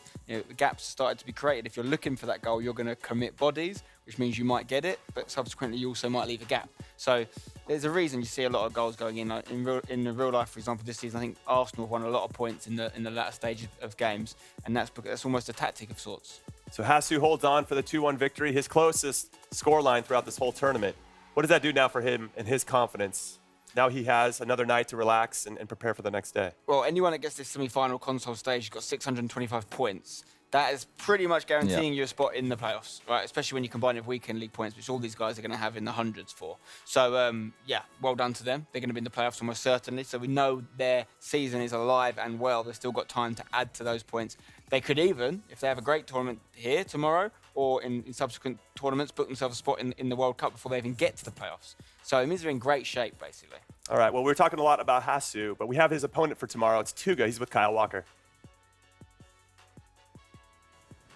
Gaps started to be created. If you're looking for that goal, you're going to commit bodies, which means you might get it, but subsequently you also might leave a gap. So there's a reason you see a lot of goals going in. Like in the real life, for example, this season, I think Arsenal won a lot of points in the latter stages of games, and that's almost a tactic of sorts. So Hasu holds on for the 2-1 victory, his closest scoreline throughout this whole tournament. What does that do now for him and his confidence? Now he has another night to relax and prepare for the next day. Well, anyone that gets this semi-final console stage has got 625 points. That is pretty much guaranteeing you a spot in the playoffs, right? Especially when you combine it with weekend league points, which all these guys are going to have in the hundreds for. So, yeah, well done to them. They're going to be in the playoffs almost certainly. So we know their season is alive and well. They've still got time to add to those points. They could even, if they have a great tournament here tomorrow or in subsequent tournaments, book themselves a spot in the World Cup before they even get to the playoffs. So it means they're in great shape, basically. All right, well, we're talking a lot about Hasu, but we have his opponent for tomorrow. It's Tuga. He's with Kyle Walker.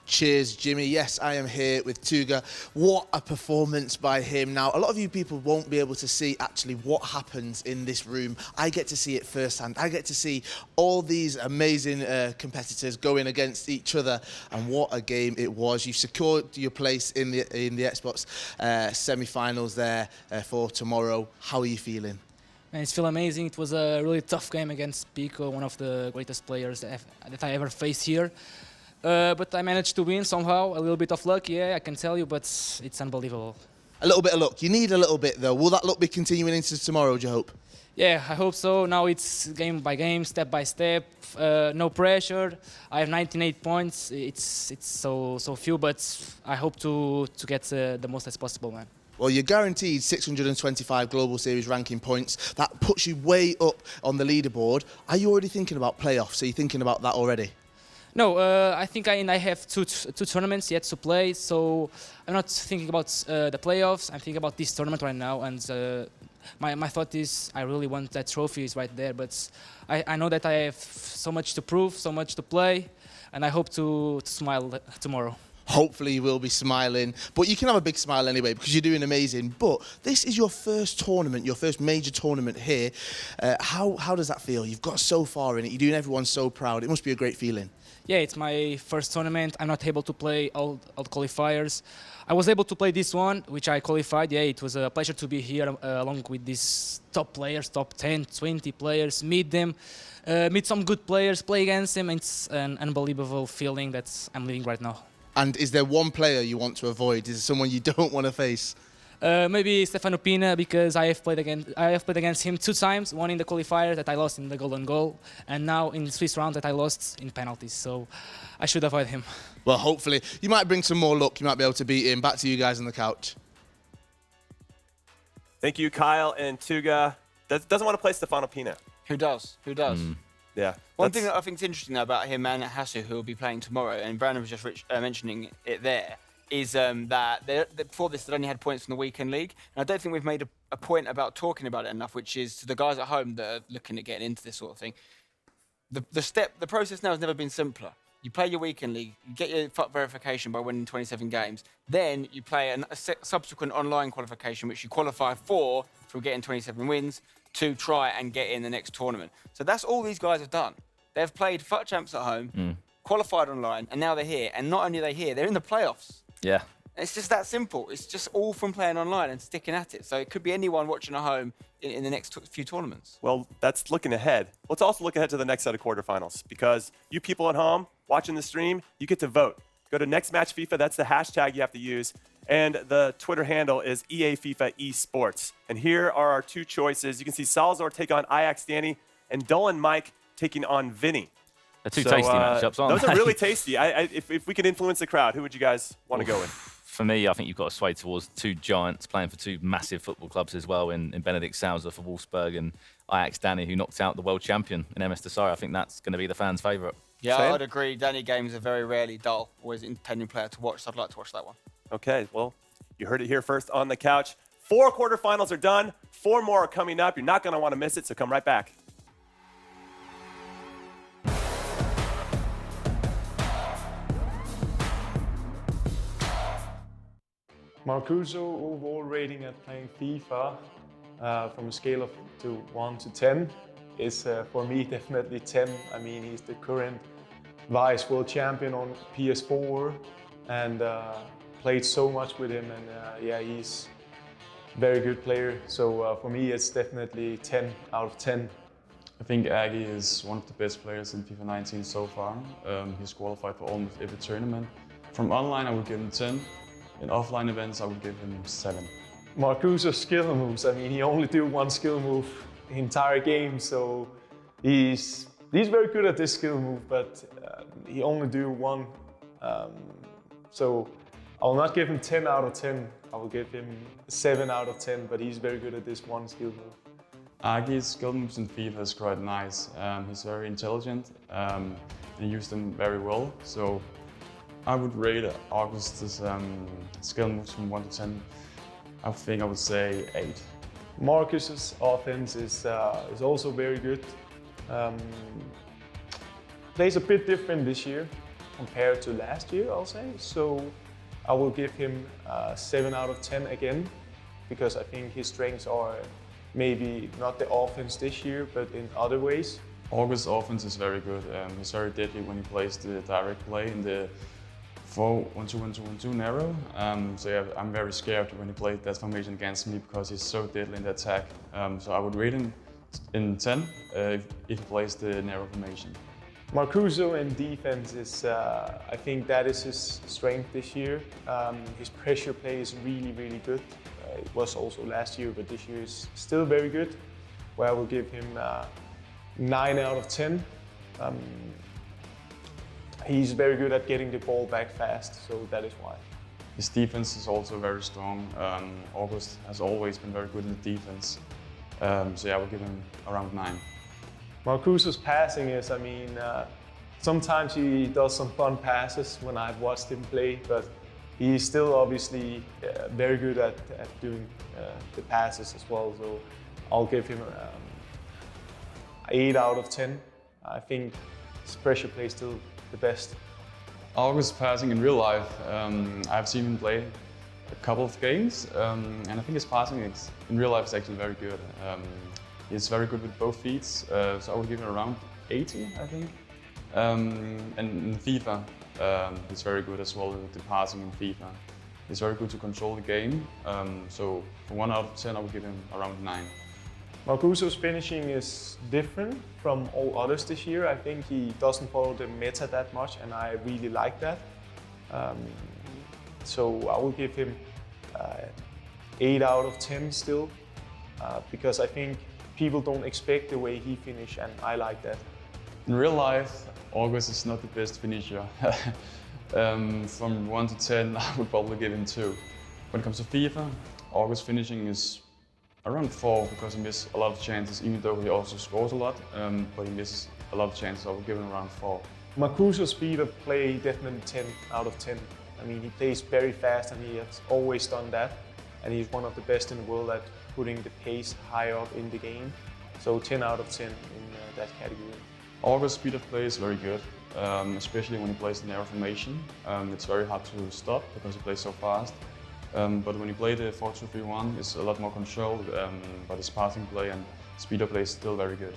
Cheers, Jimmy. Yes, I am here with Tuga. What a performance by him. Now, a lot of you people won't be able to see actually what happens in this room. I get to see it firsthand. I get to see all these amazing competitors going against each other, and what a game it was. You've secured your place in the Xbox semi-finals there for tomorrow. How are you feeling? Man, it's feel amazing. It was a really tough game against Pico, one of the greatest players that I ever faced here. But I managed to win somehow. A little bit of luck, yeah, I can tell you, but it's unbelievable. A little bit of luck. You need a little bit, though. Will that luck be continuing into tomorrow, do you hope? Yeah, I hope so. Now it's game by game, step by step, no pressure. I have 98 points. It's so few, but I hope to get the most as possible, man. Well, you're guaranteed 625 Global Series ranking points. That puts you way up on the leaderboard. Are you already thinking about playoffs? Are you thinking about that already? No, I think I have two tournaments yet to play, so I'm not thinking about the playoffs. I'm thinking about this tournament right now, and my thought is I really want that trophy is right there, but I know that I have so much to prove, so much to play, and I hope to smile tomorrow. Hopefully you will be smiling, but you can have a big smile anyway because you're doing amazing. But this is your first tournament, your first major tournament here. How does that feel? You've got so far in it. You're doing everyone so proud. It must be a great feeling. Yeah, it's my first tournament. I'm not able to play all the qualifiers. I was able to play this one, which I qualified. Yeah, it was a pleasure to be here along with these top players, top 10, 20 players, meet them, meet some good players, play against them. It's an unbelievable feeling that I'm living right now. And is there one player you want to avoid? Is there someone you don't want to face? Maybe Stefano Pina, because I have played against him 2 times. One in the qualifier that I lost in the golden goal, and now in the Swiss round that I lost in penalties. So I should avoid him. Well, hopefully you might bring some more luck. You might be able to beat him. Back to you guys on the couch. Thank you, Kyle and Tuga. Doesn't want to play Stefano Pina. Who does? Who does? Yeah. One thing that I think is interesting about him and Hasu, who will be playing tomorrow, and Brandon was just mentioning it there, is that before this they'd only had points from the weekend league. And I don't think we've made a point about talking about it enough, which is to the guys at home that are looking at getting into this sort of thing. The process now has never been simpler. You play your weekend league, you get your FUT verification by winning 27 games. Then you play a subsequent online qualification, which you qualify for through getting 27 wins to try and get in the next tournament. So that's all these guys have done. They've played FUT Champs at home, qualified online, and now they're here. And not only are they here, they're in the playoffs. Yeah. It's just that simple. It's just all from playing online and sticking at it. So it could be anyone watching at home in the next few tournaments. Well, that's looking ahead. Let's also look ahead to the next set of quarterfinals, because you people at home watching the stream, you get to vote. Go to Next Match FIFA. That's the hashtag you have to use. And the Twitter handle is EA FIFA Esports. And here are our 2 choices. You can see Salazar take on Ajax Danny and Dolan Mike taking on Vinny. They're 2 tasty matchups, aren't those they? are really tasty. If we can influence the crowd, who would you guys want to go with? For me, I think you've got to sway towards 2 giants playing for 2 massive football clubs as well in Benedikt Salazar for Wolfsburg and Ajax Danny, who knocked out the world champion in MS Desire. I think that's going to be the fans' favourite. Yeah, I'd agree. Danny games are very rarely dull. Always an entertaining player to watch, so I'd like to watch that one. Okay, well, you heard it here first on the couch. 4 quarterfinals are done. 4 more are coming up. You're not going to want to miss it, so come right back. Marcuso overall rating at playing FIFA from a scale of 1 to 10 is for me definitely 10. I mean, he's the current vice world champion on PS4 and played so much with him, and yeah, he's a very good player. So for me, it's definitely 10 out of 10. I think Aggie is one of the best players in FIFA 19 so far. He's qualified for almost every tournament. From online, I would give him 10. In offline events, I would give him 7. Marcuso's skill moves, I mean, he only do 1 skill move the entire game, so he's very good at this skill move, but he only do 1. So I will not give him 10 out of 10. I will give him 7 out of 10, but he's very good at this 1 skill move. Agie's skill moves in FIFA is quite nice. He's very intelligent. He used them very well, so I would rate August's skill moves from 1 to 10. I think I would say 8. Marcus's offense is also very good. Plays a bit different this year compared to last year, I'll say. So I will give him 7 out of 10 again, because I think his strengths are maybe not the offense this year, but in other ways. August's offense is very good. He's very deadly when he plays the direct play in the 4-1-2-1-2-1-2 narrow. So yeah, I'm very scared when he plays that formation against me, because he's so deadly in the attack. So I would rate him in 10 if he plays the narrow formation. Marcuso in defense is, I think that is his strength this year. His pressure play is really, really good. It was also last year, but this year is still very good, where I will give him 9 out of 10. He's very good at getting the ball back fast, so that is why. His defense is also very strong. August has always been very good in the defense. So yeah, I will give him around 9. Marcuso's passing is, I mean, sometimes he does some fun passes when I've watched him play, but he's still obviously very good at doing the passes as well. So I'll give him 8 out of 10. I think his pressure play is still the best. August passing in real life, I've seen him play a couple of games, and I think his passing in real life is actually very good. He's very good with both feet, so I would give him around 80, I think. And in FIFA, he's very good as well with the passing in FIFA. He's very good to control the game, so for 1 out of 10, I would give him around 9. Marcuso's finishing is different from all others this year. I think he doesn't follow the meta that much, and I really like that. So I will give him 8 out of 10 still, because I think people don't expect the way he finished, and I like that. In real life, August is not the best finisher. From 1 to 10, I would probably give him 2. When it comes to FIFA, August finishing is around 4 because he misses a lot of chances, even though he also scores a lot, but he misses a lot of chances. I would give him around 4. Marcuso's speed of play, definitely 10 out of 10. I mean, he plays very fast, and he has always done that. And he's one of the best in the world at putting the pace high up in the game. So 10 out of 10 in that category. August's speed of play is very good, especially when he plays in narrow formation. It's very hard to stop because he plays so fast. But when you play the 4-2-3-1, it's a lot more controlled, but his passing play and speed of play is still very good.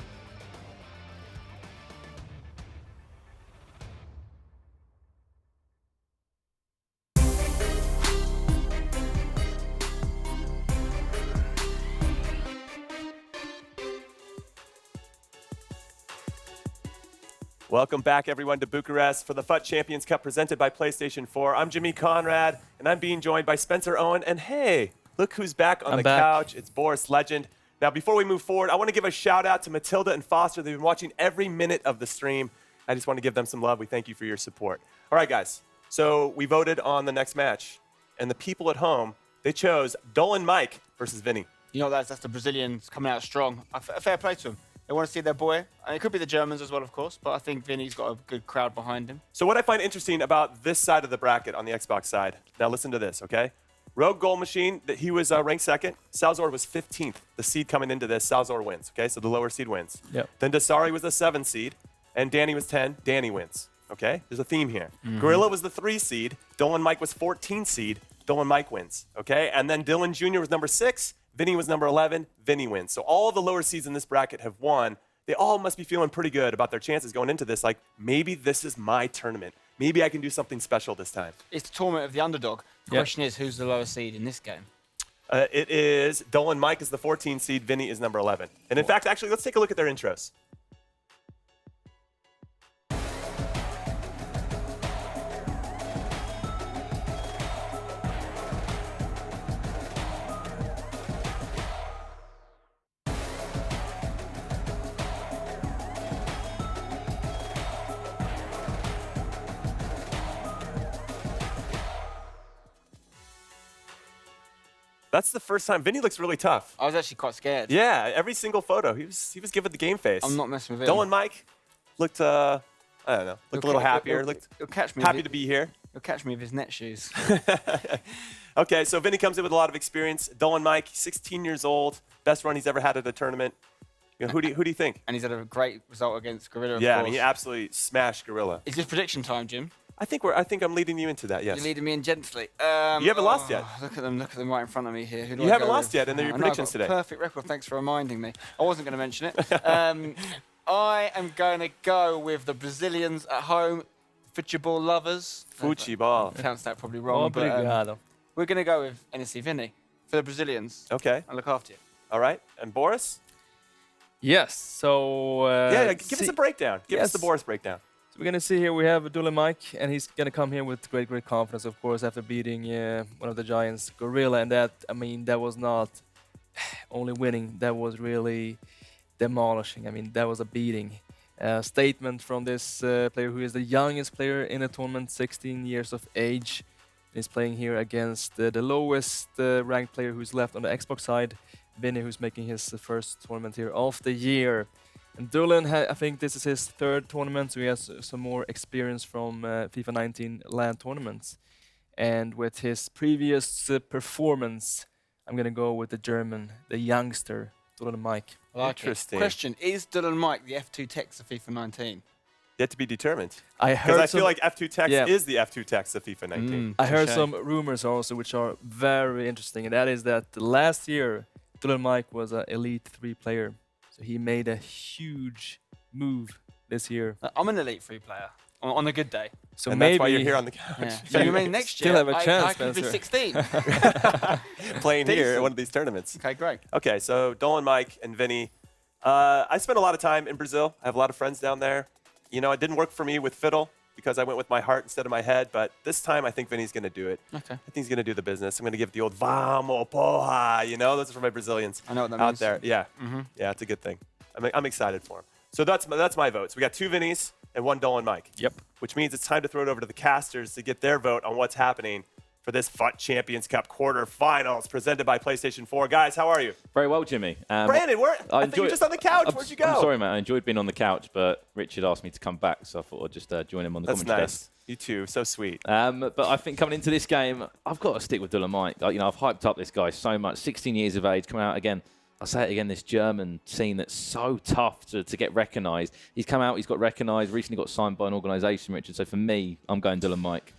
Welcome back, everyone, to Bucharest for the FUT Champions Cup presented by PlayStation 4. I'm Jimmy Conrad, and I'm being joined by Spencer Owen. And hey, look who's back on the couch. It's Boris Legend. Now, before we move forward, I want to give a shout out to Matilda and Foster. They've been watching every minute of the stream. I just want to give them some love. We thank you for your support. All right, guys. So we voted on the next match, and the people at home, they chose Dolan Mike versus Vinny. You know, that's the Brazilians coming out strong. A fair play to them. They want to see their boy. And it could be the Germans as well, of course, but I think Vinny's got a good crowd behind him. So what I find interesting about this side of the bracket on the Xbox side, now listen to this, okay? Rogue Goal Machine, he was ranked second. Salzor was 15th. The seed coming into this, Salzor wins, okay? So the lower seed wins. Yep. Then Dasari was the 7th seed, and Danny was 10. Danny wins, okay? There's a theme here. Gorilla was the 3 seed. Dolan Mike was 14 seed. Dolan Mike wins, okay? And then Dylan Jr. was number 6. Vinny was number 11. Vinny wins. So all the lower seeds in this bracket have won. They all must be feeling pretty good about their chances going into this. Like, maybe this is my tournament. Maybe I can do something special this time. It's the tournament of the underdog. The question is, who's the lower seed in this game? It is Dolan Mike is the 14 seed. Vinny is number 11. And in fact, actually, let's take a look at their intros. That's the first time. Vinny looks really tough. I was actually quite scared. Yeah, every single photo, he was giving the game face. I'm not messing with him. Dolan Mike looked, I don't know, looked a little happier. Looked he'll catch me happy to be here. He'll catch me with his net shoes. Okay, so Vinny comes in with a lot of experience. Dolan Mike, 16 years old, best run he's ever had at a tournament. You know, who do you think? And he's had a great result against Gorilla. Yeah, of I mean, he absolutely smashed Gorilla. Is this prediction time, Jim? I think I'm leading you into that. Yes. You're leading me in gently. You haven't lost yet. Look at them right in front of me here. Who do You I haven't go lost with? yet, and they're your I know, I've predictions got a today. Perfect record. Thanks for reminding me. I wasn't going to mention it. I am going to go with the Brazilians at home, football lovers. Futebol. I pronounced that probably wrong. But, we're going to go with NSC Vinny for the Brazilians. Okay. I'll look after you. All right. And Boris? Yes, so... give us a breakdown. Give us the Boris breakdown. So we're going to see here, we have Dolan Mike, and he's going to come here with great confidence, of course, after beating one of the giants, Gorilla. And that, I mean, that was not only winning, that was really demolishing. I mean, that was a beating. Statement from this player who is the youngest player in the tournament, 16 years of age. He's playing here against the lowest ranked player who's left on the Xbox side, Vinny, who's making his first tournament here of the year. And Dolan, I think this is his 3rd tournament, so he has some more experience from FIFA 19 LAN tournaments. And with his previous performance, I'm going to go with the German, the youngster, Dolan Mike. Interesting. Question, is Dolan Mike the F2 text of FIFA 19? Yet to be determined. I heard Because I feel like F2 text is the F2 text of FIFA 19. I heard some rumors also, which are very interesting, and that is that last year, Dolan Mike was an Elite 3 player. So he made a huge move this year. I'm an Elite 3 player on a good day. So and maybe that's why you're here on the couch. Yeah. So you mean next year still have a chance, I could be 16. Playing here at one of these tournaments. Okay, great. Okay, so Dolan Mike and Vinny. I spent a lot of time in Brazil. I have a lot of friends down there. You know, it didn't work for me with Fiddle. because I went with my heart instead of my head, but this time I think Vinny's going to do it. Okay. I think he's going to do the business. I'm going to give the old vamos, porra, you know? Those are for my Brazilians I know what that out means. there. Yeah. Yeah, it's a good thing. I'm excited for him. So that's my votes. We got 2 Vinnies and 1 Dolan Mike. Yep. Which means it's time to throw it over to the casters to get their vote on what's happening for this FUT Champions Cup quarterfinals presented by PlayStation 4. Guys, how are you? Very well, Jimmy. Brandon, I think you're just on the couch. Where'd you go? I'm sorry, mate. I enjoyed being on the couch, but Richard asked me to come back, so I thought I'd just join him on the That's commentary nice. desk. You too. So sweet. But I think coming into this game, I've got to stick with Dolan Mike. I've hyped up this guy so much. 16 years of age, coming out again. I'll say it again, this German scene that's so tough to get recognised. He's come out, he's got recognised, recently got signed by an organisation, Richard. So for me, I'm going Dolan Mike.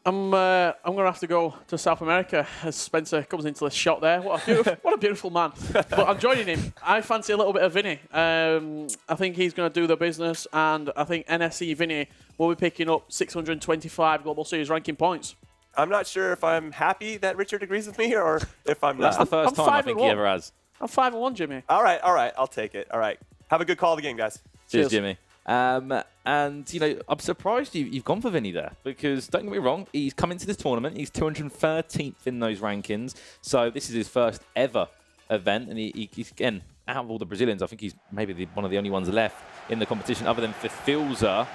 I'm going to have to go to South America as Spencer comes into the shot there. What a beautiful man. But I'm joining him. I fancy a little bit of Vinny. I think he's going to do the business, and I think NSE Vinny will be picking up 625 Global Series ranking points. I'm not sure if I'm happy that Richard agrees with me or if I'm not. That's the first time I think he ever has. I'm 5-1, Jimmy. All right. I'll take it. All right. Have a good call of the game, guys. Cheers, Jimmy. And, I'm surprised you've gone for Vinny there because, don't get me wrong, he's come into this tournament. He's 213th in those rankings. So this is his first ever event. And he's, again, out of all the Brazilians, I think he's maybe one of the only ones left in the competition other than Filza.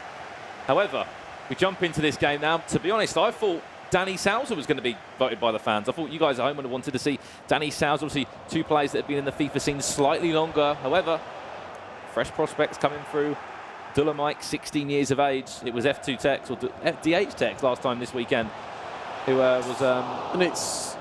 However, we jump into this game now. To be honest, I thought Danny Souza was going to be voted by the fans. I thought you guys at home would have wanted to see Danny Souza. Obviously, 2 players that have been in the FIFA scene slightly longer. However, fresh prospects coming through. Dolan Mike, 16 years of age. It was F2 Techs or DH Techs last time this weekend. Who was? And it's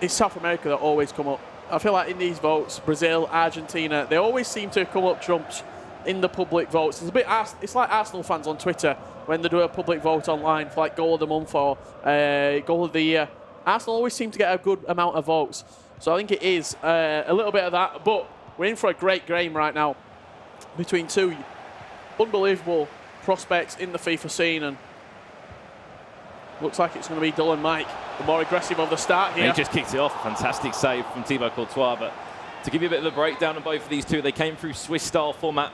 South America that always come up. I feel like in these votes, Brazil, Argentina, they always seem to come up trumps in the public votes. It's like Arsenal fans on Twitter when they do a public vote online for like goal of the month or goal of the year. Arsenal always seem to get a good amount of votes. So I think it is a little bit of that. But we're in for a great game right now between 2 unbelievable prospects in the FIFA scene, and looks like it's going to be Dolan Mike, the more aggressive of the start here. He just kicked it off. Fantastic save from Thibaut Courtois. But to give you a bit of a breakdown on both of these two, they came through Swiss-style format.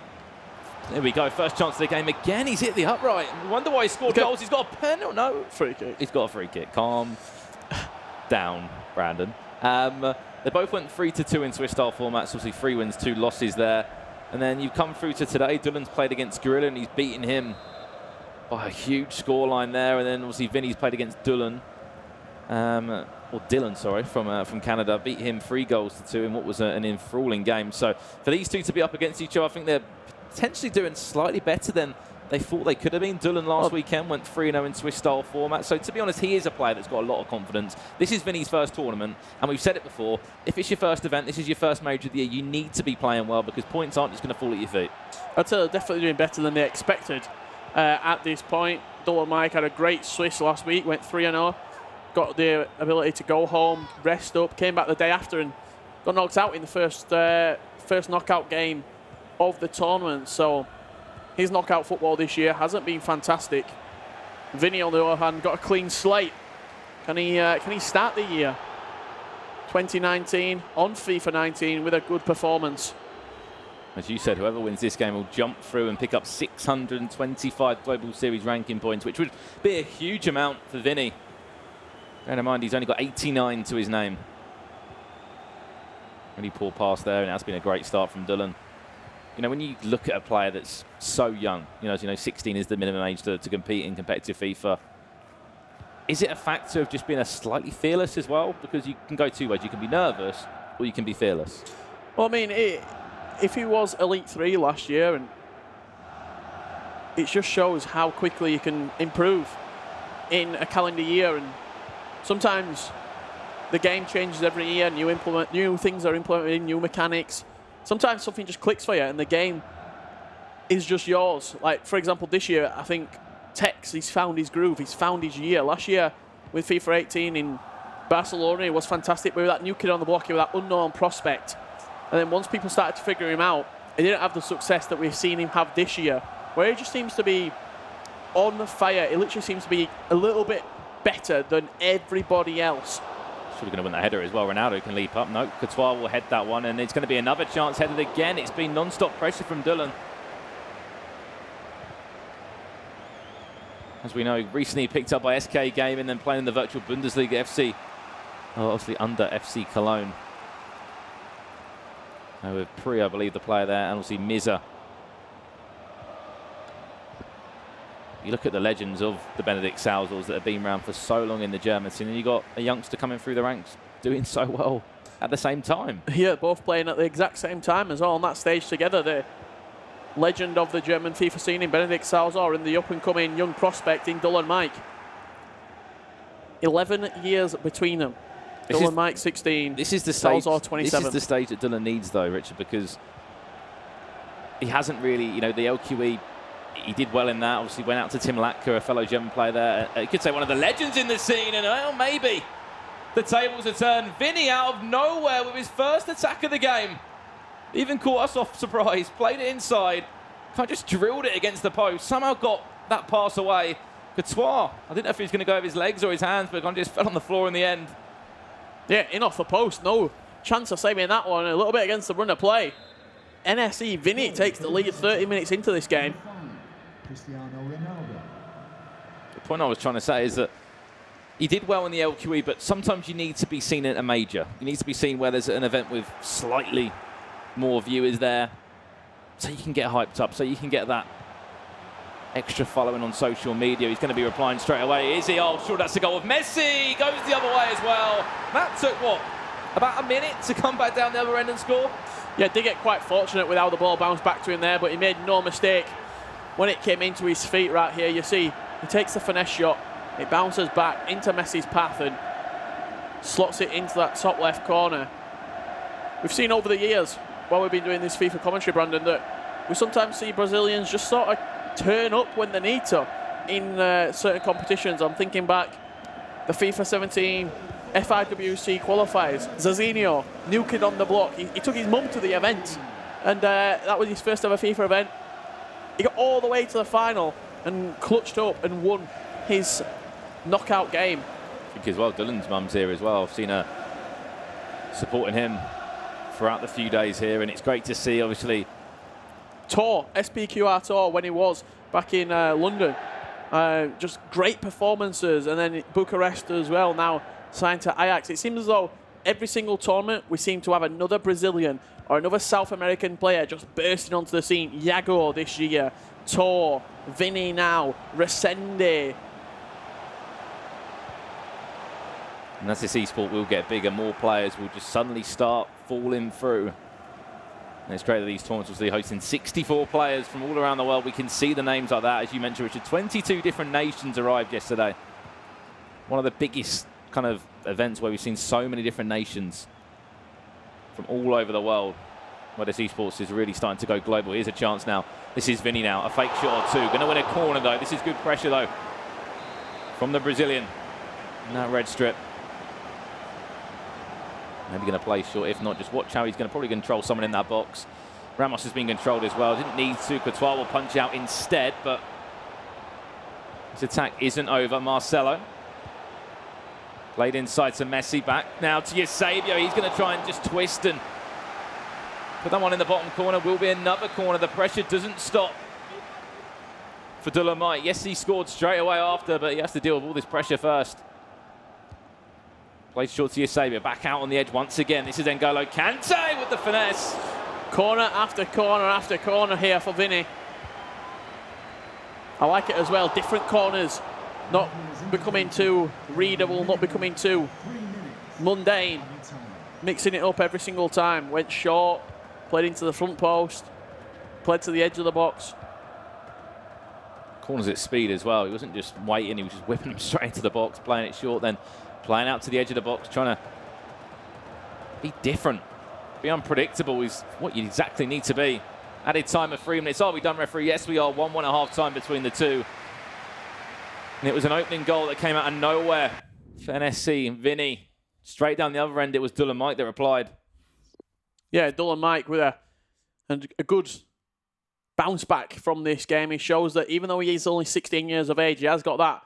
There we go. First chance of the game again. He's hit the upright. I wonder why he scored goals. He's got a penalty. No. Free kick. He's got a free kick. Calm down, Brandon. They both went 3-2 in Swiss-style formats. Obviously, 3 wins, 2 losses there. And then you've come through to today. Dylan's played against Gorilla, and he's beaten him by a huge scoreline there. And then, obviously, Vinny's played against Dylan. Or Dylan, sorry, from Canada. Beat him 3-2 in what was an enthralling game. So for these two to be up against each other, I think they're potentially doing slightly better than they thought they could have been. Dylan last weekend went 3-0 in Swiss-style format. So to be honest, he is a player that's got a lot of confidence. This is Vinny's first tournament, and we've said it before. If it's your first event, this is your first major of the year, you need to be playing well because points aren't just going to fall at your feet. I'd say they're definitely doing better than they expected at this point. Dolan Mike had a great Swiss last week, went 3-0. Got the ability to go home, rest up, came back the day after and got knocked out in the first knockout game of the tournament. So his knockout football this year hasn't been fantastic. Vinny, on the other hand, got a clean slate. Can he start the year 2019 on FIFA 19 with a good performance? As you said, whoever wins this game will jump through and pick up 625 Global Series ranking points, which would be a huge amount for Vinny. Bear in mind, he's only got 89 to his name. Really poor pass there, and that's been a great start from Dylan. You know, when you look at a player that's so young, as you know, 16 is the minimum age to compete in competitive FIFA. Is it a factor of just being a slightly fearless as well? Because you can go 2 ways. You can be nervous or you can be fearless. Well, I mean, if he was Elite 3 last year, and it just shows how quickly you can improve in a calendar year. And sometimes the game changes every year. New things are implemented, new mechanics. Sometimes something just clicks for you and the game is just yours. Like, for example, this year, I think Tex, he's found his groove. He's found his year. Last year with FIFA 18 in Barcelona, it was fantastic. But with that new kid on the block, with that unknown prospect. And then once people started to figure him out, he didn't have the success that we've seen him have this year, where he just seems to be on fire. It literally seems to be a little bit better than everybody else. We're going to win that header as well. Ronaldo can leap up. No, Courtois will head that one, and it's going to be another chance headed again. It's been non-stop pressure from Dylan. as we know, recently picked up by SK Gaming, then playing in the virtual Bundesliga FC. Obviously under FC Cologne. With Pri, I believe, the player there, and obviously Miza. You look at the legends of the Benedikt Salzals that have been around for so long in the German scene, and you got a youngster coming through the ranks doing so well at the same time. Yeah, both playing at the exact same time as well on that stage together. The legend of the German FIFA scene in Benedikt Salzar and the up-and-coming young prospect in Dylan Mike. 11 years between them. Dylan Mike 16. This is the stage. Salzar 27. This is the stage that Dylan needs, though, Richard, because he hasn't really, you know, the LQE. He did well in that. Obviously, went out to Tim Latka, a fellow German player there. You could say one of the legends in the scene, and well, maybe the tables are turned. Vinny out of nowhere with his first attack of the game. Even caught us off surprise. Played it inside. Just drilled it against the post. Somehow got that pass away. Courtois, I didn't know if he was going to go with his legs or his hands, but just fell on the floor in the end. Yeah, in off the post. No chance of saving that one. A little bit against the run of play. NSE Vinny takes the lead 30 minutes into this game. The point I was trying to say is that he did well in the LQE, but sometimes you need to be seen at a major. You need to be seen where there's an event with slightly more viewers there, so you can get hyped up, so you can get that extra following on social media. He's going to be replying straight away. Is he? Oh, sure, that's the goal of Messi. Goes the other way as well. That took, what, about a minute to come back down the other end and score? Yeah, did get quite fortunate with how the ball bounced back to him there, but he made no mistake when it came into his feet right here. You see, he takes the finesse shot. It bounces back into Messi's path and slots it into that top left corner. We've seen over the years, while we've been doing this FIFA commentary, Brandon, that we sometimes see Brazilians just sort of turn up when they need to in certain competitions. I'm thinking back the FIFA 17 FIWC qualifiers. Zazinho, new kid on the block. He took his mum to the event, and that was his first ever FIFA event. He got all the way to the final and clutched up and won his knockout game. I think as well, Dylan's mum's here as well. I've seen her supporting him throughout the few days here, and it's great to see, obviously. Tour, SPQR Tour, when he was back in London. Just great performances, and then Bucharest as well, now signed to Ajax. It seems as though every single tournament we seem to have another Brazilian or another South American player just bursting onto the scene. Iago this year, Tor, Vinny now, Resende. And as this esport will get bigger, more players will just suddenly start falling through. And it's great that these tournaments will be hosting 64 players from all around the world. We can see the names like that, as you mentioned, Richard. 22 different nations arrived yesterday. One of the biggest kind of events where we've seen so many different nations from all over the world, where this esports is really starting to go global. Here's a chance now. This is Vinny now, a fake shot or two. Going to win a corner, though. This is good pressure, though, from the Brazilian. And that red strip. Maybe going to play short. If not, just watch how he's going to probably control someone in that box. Ramos has been controlled as well. Didn't need to. Courtois will punch out instead, but this attack isn't over. Marcelo played inside to Messi. Back now to Eusebio. He's going to try and just twist and put that one in the bottom corner. Will be another corner. The pressure doesn't stop for Dolomite. Yes, he scored straight away after, but he has to deal with all this pressure first. Plays short to Eusebio, back out on the edge once again. This is N'Golo Kante with the finesse. Corner after corner after corner here for Vinny. I like it as well, different corners. Not becoming too readable, not becoming too mundane. Mixing it up every single time. Went short, played into the front post, played to the edge of the box. Corners at speed as well. He wasn't just waiting, he was just whipping them straight into the box, playing it short, then playing out to the edge of the box, trying to be different, be unpredictable is what you exactly need to be. Added time of 3 minutes. Are we done, referee? Yes, we are. 1.5 time between the two. And it was an opening goal that came out of nowhere for NSC and Vinny. Straight down the other end, it was Dylan Mike that replied. Yeah, Dylan Mike with a good bounce back from this game. He shows that even though he is only 16 years of age, he has got that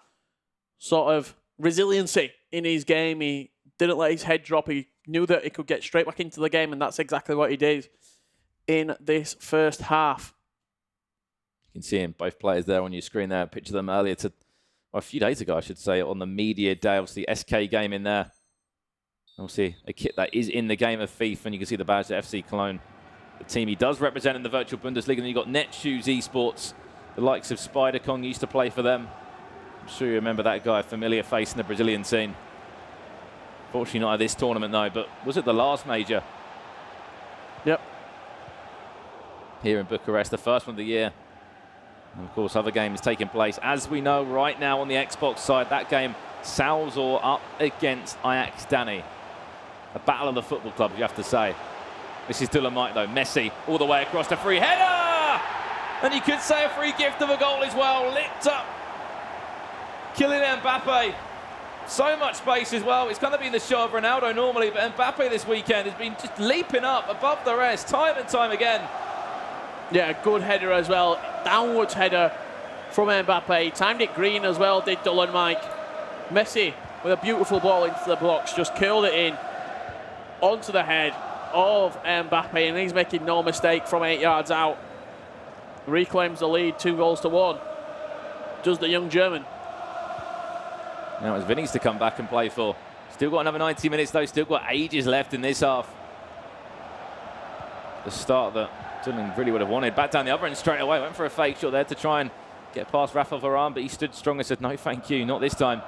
sort of resiliency in his game. He didn't let his head drop. He knew that he could get straight back into the game, and that's exactly what he did in this first half. You can see him, both players there on your screen there. Picture them earlier a few days ago, I should say, on the media day. Obviously, SK game in there. Obviously, a kit that is in the game of FIFA, and you can see the badge at FC Cologne, the team he does represent in the virtual Bundesliga. And you've got Netshoes Esports, the likes of Spider Kong used to play for them. I'm sure you remember that guy, familiar face in the Brazilian scene. Fortunately not at this tournament though, but was it the last major? Yep. Here in Bucharest, the first one of the year. And of course, other games taking place. As we know right now on the Xbox side, that game, Salzor up against Ajax Dani. A battle of the football clubs, you have to say. This is Dolomites though. Messi all the way across the free header! And you could say a free gift of a goal as well. Lit up Kylian Mbappe. So much space as well. It's going to be the show of Ronaldo normally, but Mbappe this weekend has been just leaping up above the rest time and time again. Yeah, good header as well. Downwards header from Mbappe. Timed it green as well, did Dulan Mike. Messi with a beautiful ball into the box, just curled it in onto the head of Mbappe, and he's making no mistake from 8 yards out. Reclaims the lead, 2-1. Does the young German. Now it's Vinny's to come back and play for. Still got another 90 minutes though, still got ages left in this half. The start that Dylan really would have wanted. Back down the other end straight away, went for a fake shot there to try and get past Rafa Varane, but he stood strong and said, no thank you, not this time.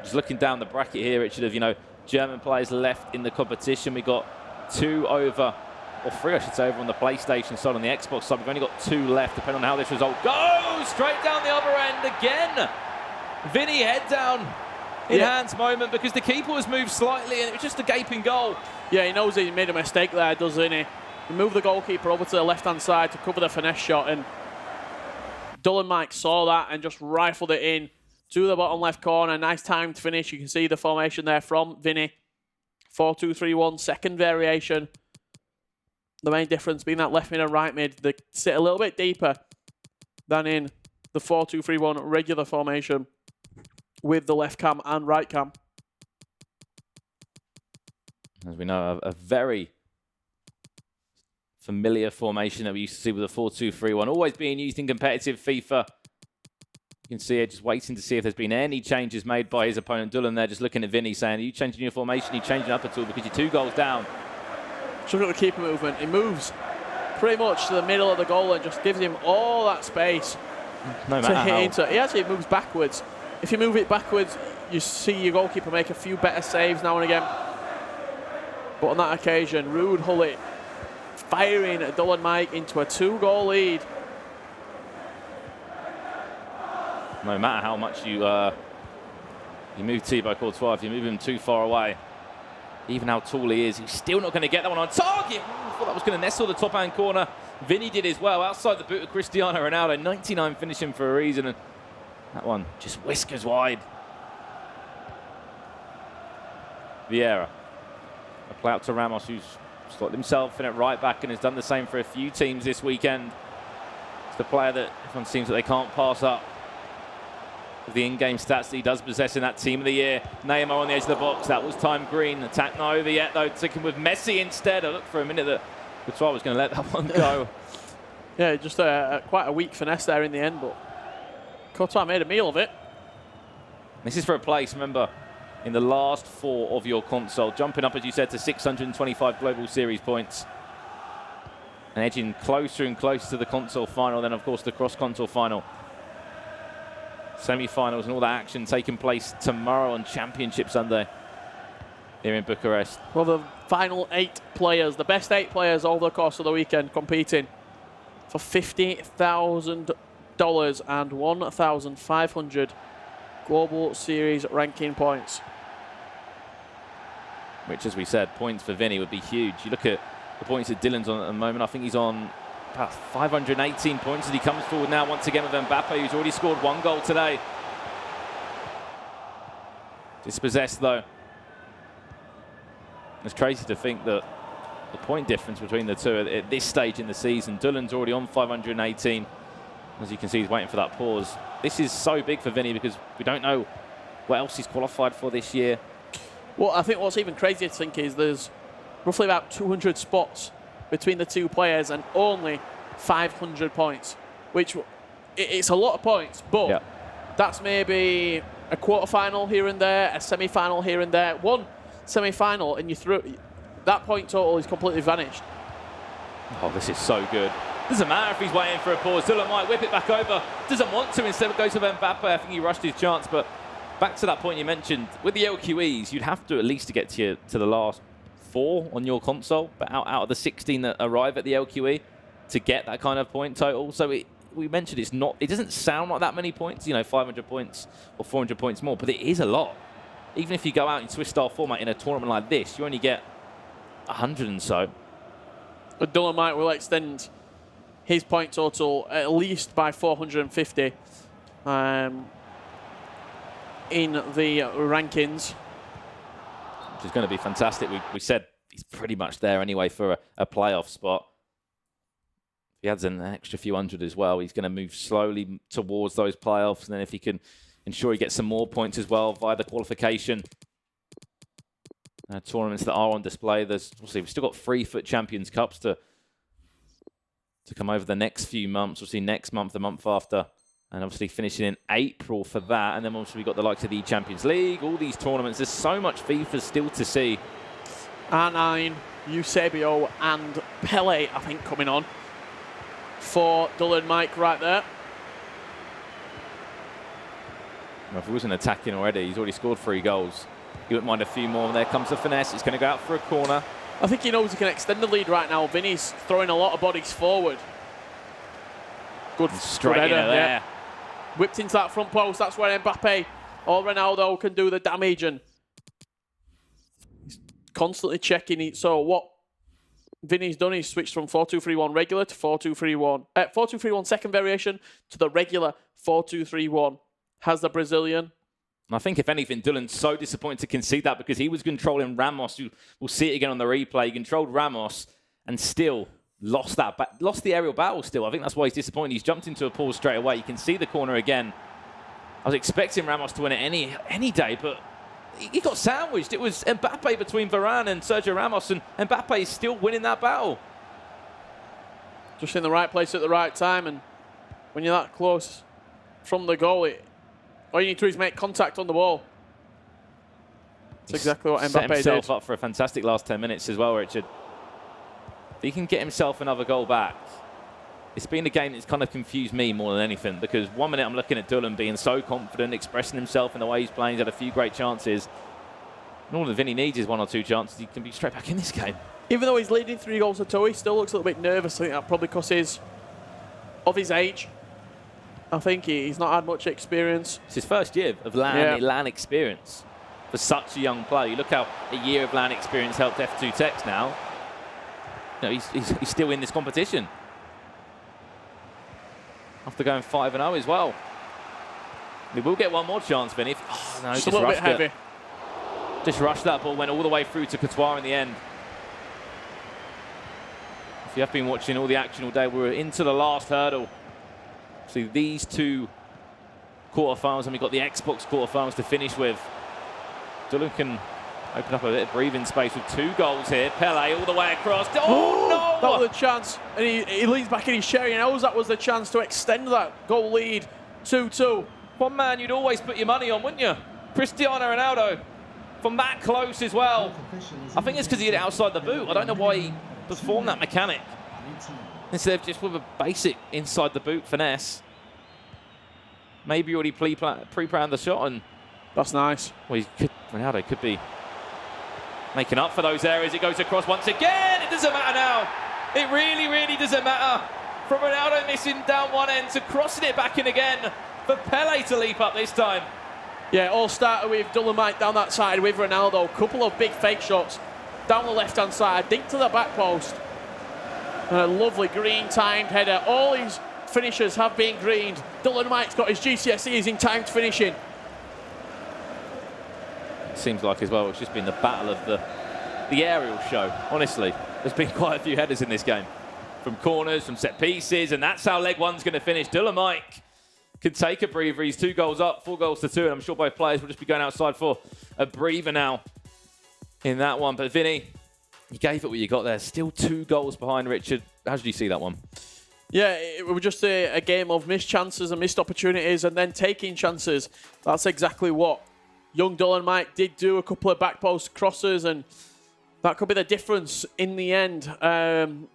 Just looking down the bracket here, it should have, you know, German players left in the competition. We got 2 over, or 3 I should say, over on the PlayStation side. On the Xbox side, we've only got 2 left, depending on how this result goes. Straight down the other end again. Vinny head down in hands moment because the keeper was moved slightly and it was just a gaping goal. Yeah, he knows he made a mistake there, doesn't he? He moved the goalkeeper over to the left-hand side to cover the finesse shot, and Dulan Mike saw that and just rifled it in to the bottom left corner. Nice timed finish. You can see the formation there from Vinny. 4-2-3-1, second variation. The main difference being that left mid and right mid, they sit a little bit deeper than in the 4-2-3-1 regular formation with the left cam and right cam. As we know, a very familiar formation that we used to see with the 4-2-3-1, always being used in competitive FIFA. You can see it just waiting to see if there's been any changes made by his opponent Dulan there, just looking at Vinny saying, are you changing your formation? Are you changing up at all because you're 2 goals down? So look at the keeper movement. He moves pretty much to the middle of the goal and just gives him all that space no to matter hit how. into. He actually moves backwards. If you move it backwards, you see your goalkeeper make a few better saves now and again. But on that occasion, Ruud Hullet firing at Dulan Mike into a 2-goal lead. No matter how much you move Thibaut Courtois, if you move him too far away, even how tall he is, he's still not going to get that one on target. I thought that was going to nestle the top-hand corner. Vinny did as well, outside the boot of Cristiano Ronaldo. 99 finishing for a reason, and that one just whiskers wide. Vieira. A play out to Ramos, who's slotted himself in at right back and has done the same for a few teams this weekend. It's the player that everyone seems that they can't pass up. The in-game stats that he does possess in that team of the year. Neymar on the edge of the box. That was time green. Attack not over yet, though. Taking with Messi instead. I looked for a minute that Courtois was going to let that one go. Yeah, just quite a weak finesse there in the end, but Courtois made a meal of it. This is for a place, remember, in the last 4 of your console. Jumping up, as you said, to 625 Global Series points. And edging closer and closer to the console final, then, of course, the cross-console final. Semi-finals and all that action taking place tomorrow on Championship Sunday here in Bucharest. Well, the final 8 players, the best 8 players over the course of the weekend, competing for $50,000 and 1,500 Global Series ranking points. Which, as we said, points for Vinny would be huge. You look at the points that Dylan's on at the moment. I think he's on about 518 points as he comes forward now once again with Mbappe, who's already scored 1 goal today. Dispossessed, though. It's crazy to think that the point difference between the two at this stage in the season. Dylan's already on 518. As you can see, he's waiting for that pause. This is so big for Vinny because we don't know what else he's qualified for this year. Well, I think what's even crazier to think is there's roughly about 200 spots between the 2 players and only 500 points, which it's a lot of points, but that's maybe a quarter-final here and there, a semi-final here and there. One semi-final, and you threw that point total is completely vanished. Oh, this is so good. Doesn't matter if he's waiting for a pause. Dylan might whip it back over. Doesn't want to. Instead, goes to Mbappe. I think he rushed his chance. But back to that point you mentioned, with the LQEs, you'd have to at least to get to the last 4 on your console, but out of the 16 that arrive at the LQE to get that kind of point total. So we mentioned it doesn't sound like that many points, 500 points or 400 points more, but it is a lot. Even if you go out in Swiss style format in a tournament like this, you only get 100 and so. But Dolomite will extend his point total at least by 450 in the rankings. Which is going to be fantastic. We said he's pretty much there anyway for a playoff spot. If he adds an extra few hundred as well, he's going to move slowly towards those playoffs. And then if he can ensure he gets some more points as well via the qualification tournaments that are on display. We've still got 3 FUT Champions Cups to come over the next few months. We'll see next month, the month after, and obviously finishing in April for that. And then obviously we've got the likes of the Champions League, all these tournaments. There's so much FIFA still to see. R9, Eusebio, and Pele, I think, coming on for Dylan Mike right there. Well, if he wasn't attacking already, he's already scored 3 goals. He wouldn't mind a few more. There comes the finesse. It's going to go out for a corner. I think he knows he can extend the lead right now. Vinny's throwing a lot of bodies forward. Good straight header, in there. Whipped into that front post. That's where Mbappe or Ronaldo can do the damage. And he's constantly checking. So what Vinny's done is switched from 4-2-3-1 regular to 4-2-3-1. 4-2-3-1 second variation to the regular 4-2-3-1. Has the Brazilian. And I think, if anything, Dylan's so disappointed to concede that because he was controlling Ramos. We'll see it again on the replay. He controlled Ramos and still lost the aerial battle still. I think that's why he's disappointed. He's jumped into a pause straight away. You can see the corner again. I was expecting Ramos to win it any day, but he got sandwiched. It was Mbappe between Varane and Sergio Ramos, and Mbappe is still winning that battle. Just in the right place at the right time, and when you're that close from the goal, all you need to do is make contact on the ball. That's exactly what Mbappe set himself did. up for a fantastic last 10 minutes as well, Richard. If he can get himself another goal back, it's been a game that's kind of confused me more than anything, because 1 minute I'm looking at Dylan being so confident, expressing himself in the way he's playing. He's had a few great chances. And all that Vinny needs is 1 or 2 chances. He can be straight back in this game. Even though he's leading 3 goals to 2, he still looks a little bit nervous. I think that probably because of his age. I think he's not had much experience. It's his first year of LAN experience for such a young player. You look how a year of LAN experience helped F2 Tex now. He's still in this competition. After going 5-0 as well. We will get 1 more chance, Vinny. Oh, no, just a little bit heavy. Just rushed that ball, went all the way through to Courtois in the end. If you have been watching all the action all day, we're into the last hurdle. See these 2 quarterfinals, and we've got the Xbox quarterfinals to finish with. Dylan can open up a bit of breathing space with 2 goals here. Pele all the way across. Oh, no! That was a chance. And he leans back in his chair. He knows that was the chance to extend that goal lead. 2-2. One man you'd always put your money on, wouldn't you? Cristiano Ronaldo. From that close as well. I think it's because he hit it outside the boot. I don't know why he performed that mechanic instead of just with a basic inside the boot finesse. Maybe he already pre-planned the shot, and that's nice. Well, Ronaldo could be making up for those areas. It goes across once again. It doesn't matter now. It really, really doesn't matter. From Ronaldo missing down one end to crossing it back in again for Pele to leap up this time. Yeah, all started with Dolomite down that side with Ronaldo. Couple of big fake shots down the left-hand side, dink to the back post. And a lovely green timed header. All his finishers have been greened. Dolomite's got his GCSEs in timed finishing. It seems like as well it's just been the battle of the aerial show. Honestly, there's been quite a few headers in this game. From corners, from set pieces, and that's how leg one's going to finish. Dolomite could take a breather. He's 2 goals up, 4 goals to 2, and I'm sure both players will just be going outside for a breather now in that one. But Vinny, you gave it what you got there. Still 2 goals behind Richard. How did you see that one? Yeah, it was just a game of missed chances and missed opportunities and then taking chances. That's exactly what young Dylan Mike did do. A couple of back post crosses, and that could be the difference in the end.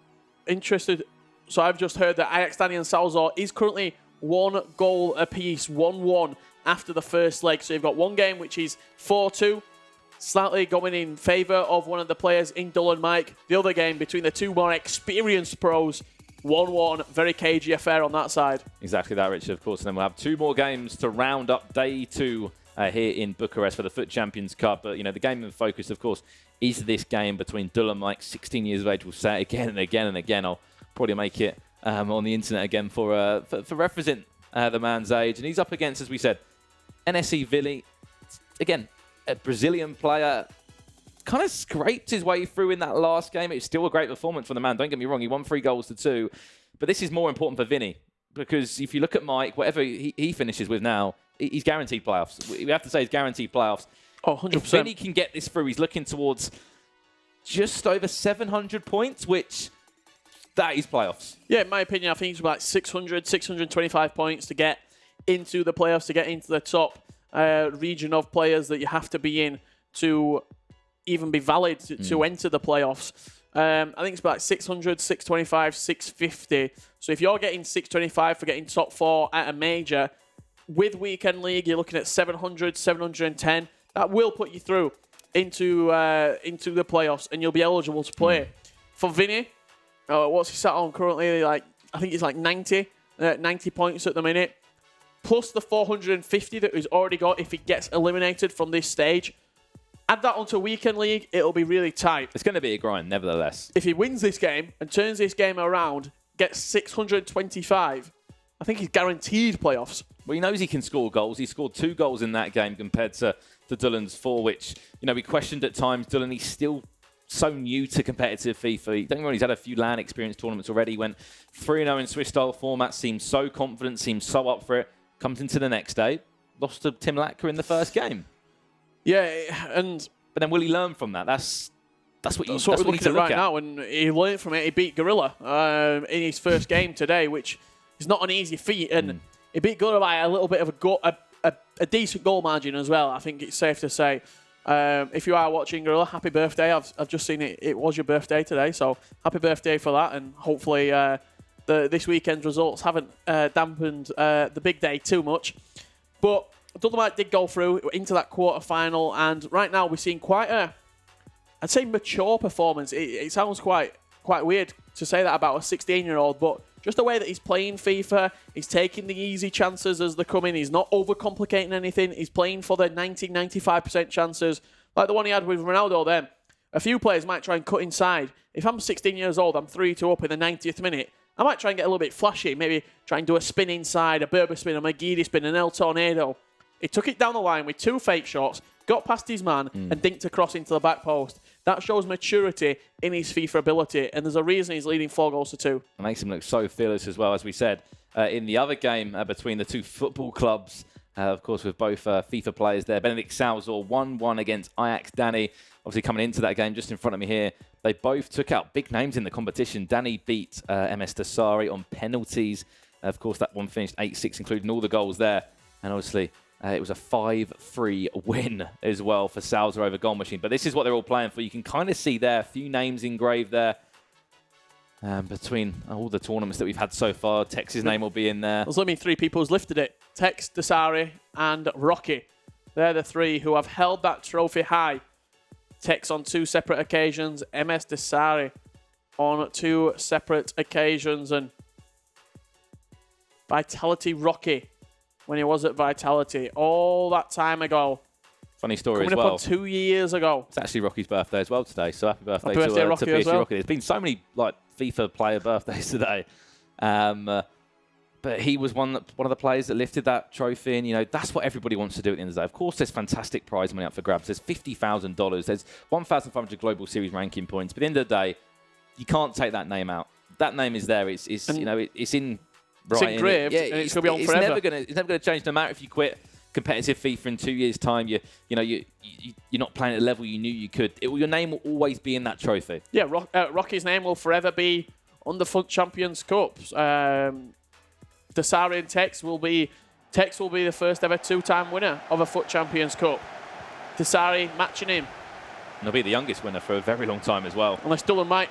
Interested. So I've just heard that Ajax Danny and Salzar is currently 1 goal apiece, 1-1 after the first leg. So you've got one game which is 4-2, slightly going in favour of one of the players in Dylan Mike. The other game between the two more experienced pros, 1-1, very cagey affair on that side. Exactly that, Richard, of course. And then we'll have 2 more games to round up day 2 here in Bucharest for the FUT Champions Cup. But, the game of focus, of course, is this game between Dylan Mike, 16 years of age. We'll say it again and again and again. I'll probably make it on the internet again for referencing the man's age. And he's up against, as we said, NSE Vili. Again, a Brazilian player. Kind of scraped his way through in that last game. It's still a great performance for the man. Don't get me wrong. He won 3 goals to 2. But this is more important for Vinny. Because if you look at Mike, whatever he finishes with now, he's guaranteed playoffs. We have to say he's guaranteed playoffs. Oh, 100%. If Vinny can get this through, he's looking towards just over 700 points, which that is playoffs. Yeah, in my opinion, I think it's about 600, 625 points to get into the playoffs, to get into the top region of players that you have to be in to even be valid to enter the playoffs. I think it's about 600, 625, 650. So if you're getting 625 for getting top 4 at a major, with Weekend League, you're looking at 700, 710. That will put you through into the playoffs, and you'll be eligible to play. For Vinny, what's he sat on currently? I think it's like 90 points at the minute, plus the 450 that he's already got if he gets eliminated from this stage. Add that onto Weekend League, it'll be really tight. It's going to be a grind, nevertheless. If he wins this game and turns this game around, gets 625, I think he's guaranteed playoffs. Well, he knows he can score goals. He scored 2 goals in that game compared to Dylan's 4, which, we questioned at times. Dylan, he's still so new to competitive FIFA. Don't get me wrong, he's had a few LAN experience tournaments already. He went 3-0 in Swiss-style format, seems so confident, seems so up for it. Comes into the next day, lost to Tim Latka in the first game. Yeah, but then will he learn from that? That's what we're looking at right now, and he learned from it. He beat Gorilla in his first game today, which is not an easy feat, and he beat Gorilla by a little bit of a decent goal margin as well. I think it's safe to say. If you are watching Gorilla, happy birthday! I've just seen it. It was your birthday today, so happy birthday for that, and hopefully this weekend's results haven't dampened the big day too much. But Dolomite did go through into that quarter-final, and right now we're seeing quite I'd say mature performance. It sounds quite weird to say that about a 16-year-old, but just the way that he's playing FIFA, he's taking the easy chances as they come in. He's not overcomplicating anything. He's playing for the 90-95% chances, like the one he had with Ronaldo then. A few players might try and cut inside. If I'm 16 years old, I'm 3-2 up in the 90th minute, I might try and get a little bit flashy, maybe try and do a spin inside, a Berber spin, a Magidi spin, an El Tornado. He took it down the line with 2 fake shots, got past his man, and dinked across into the back post. That shows maturity in his FIFA ability, and there's a reason he's leading 4 goals to 2. It makes him look so fearless as well, as we said. In the other game between the 2 football clubs, of course, with both FIFA players there, Benedict Salzor 1-1 against Ajax Danny. Obviously, coming into that game just in front of me here, they both took out big names in the competition. Danny beat MS Dasari on penalties. Of course, that one finished 8-6, including all the goals there. And obviously, it was a 5-3 win as well for Salzar over Goal Machine. But this is what they're all playing for. You can kind of see there, a few names engraved there between all the tournaments that we've had so far. Tex's name will be in there. There's only 3 people who's lifted it. Tex, Dasari, and Rocky. They're the 3 who have held that trophy high. Tex on 2 separate occasions. MS Dasari on 2 separate occasions. And Vitality Rocky, when he was at Vitality all that time ago. Funny story Coming as well. up on 2 years ago. It's actually Rocky's birthday as well today, so happy birthday, Rocky to as PSG well. Rocky. There's been so many FIFA player birthdays today. But he was one of the players that lifted that trophy, and that's what everybody wants to do at the end of the day. Of course, there's fantastic prize money up for grabs. There's $50,000. There's 1,500 Global Series ranking points. But at the end of the day, you can't take that name out. That name is there. It's in It's engraved, and it's going to be on forever. It's never going to change, no matter if you quit competitive FIFA in 2 years' time. You're not playing at the level you knew you could. Your name will always be in that trophy. Yeah, Rocky's name will forever be on the FUT Champions Cup. Desari and Tex will be the first ever 2-time winner of a FUT Champions Cup. Desari matching him. And he'll be the youngest winner for a very long time as well. Unless Dylan Mike.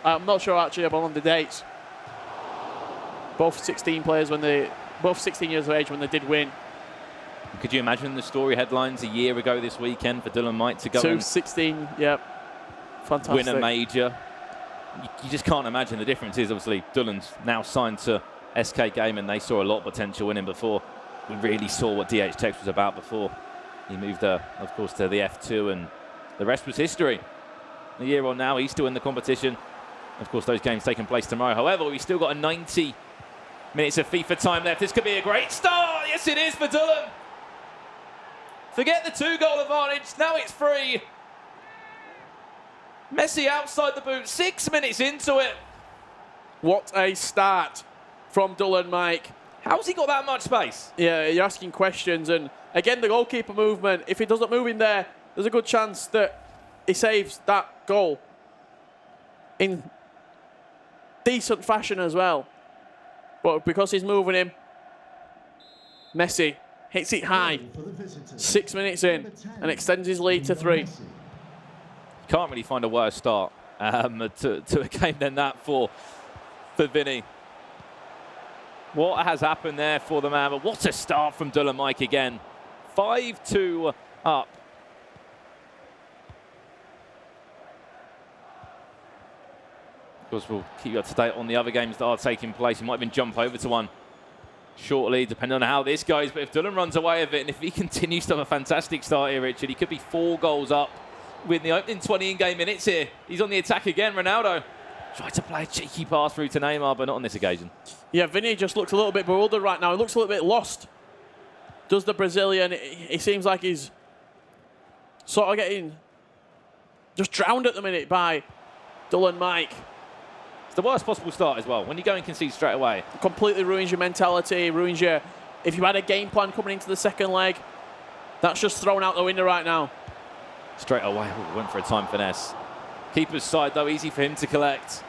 I'm not sure actually about on the dates. Both 16 players both 16 years of age when they did win. Could you imagine the story headlines a year ago this weekend for Dylan Mike to go 16, yep. Fantastic. Win a major? You just can't imagine. The difference is obviously Dylan's now signed to SK Game, and they saw a lot of potential in him before we really saw what DH Tex was about before he moved, of course, to the F2, and the rest was history. A year on now, he's still in the competition. Of course, those games taking place tomorrow. However, we've still got a 90 minutes of FIFA time left. This could be a great start. Yes, it is for Dylan. Forget the 2-goal advantage. Now it's 3. Messi outside the boot. 6 minutes into it. What a start from Dylan Mike. How's he got that much space? Yeah, you're asking questions. And again, the goalkeeper movement. If he doesn't move in there, there's a good chance that he saves that goal in decent fashion as well. But because he's moving him, Messi hits it high. 6 minutes in and extends his lead to 3. Can't really find a worse start to a game than that for Vinny. What has happened there for the man? But what a start from Dylan Mike again. 5-2 up. Of course, we'll keep you up to date on the other games that are taking place. We might even jump over to one shortly, depending on how this goes. But if Dylan runs away with it, and if he continues to have a fantastic start here, Richard, he could be 4 goals up with the opening 20 in-game minutes here. He's on the attack again, Ronaldo. Tried to play a cheeky pass through to Neymar, but not on this occasion. Yeah, Vinny just looks a little bit bewildered right now. He looks a little bit lost. Does the Brazilian. He seems like he's sort of getting just drowned at the minute by Dylan Mike. It's the worst possible start as well. When you go and concede straight away. It completely ruins your mentality, ruins your... If you had a game plan coming into the second leg, that's just thrown out the window right now. Straight away, went for a time finesse. Keeper's side, though, easy for him to collect.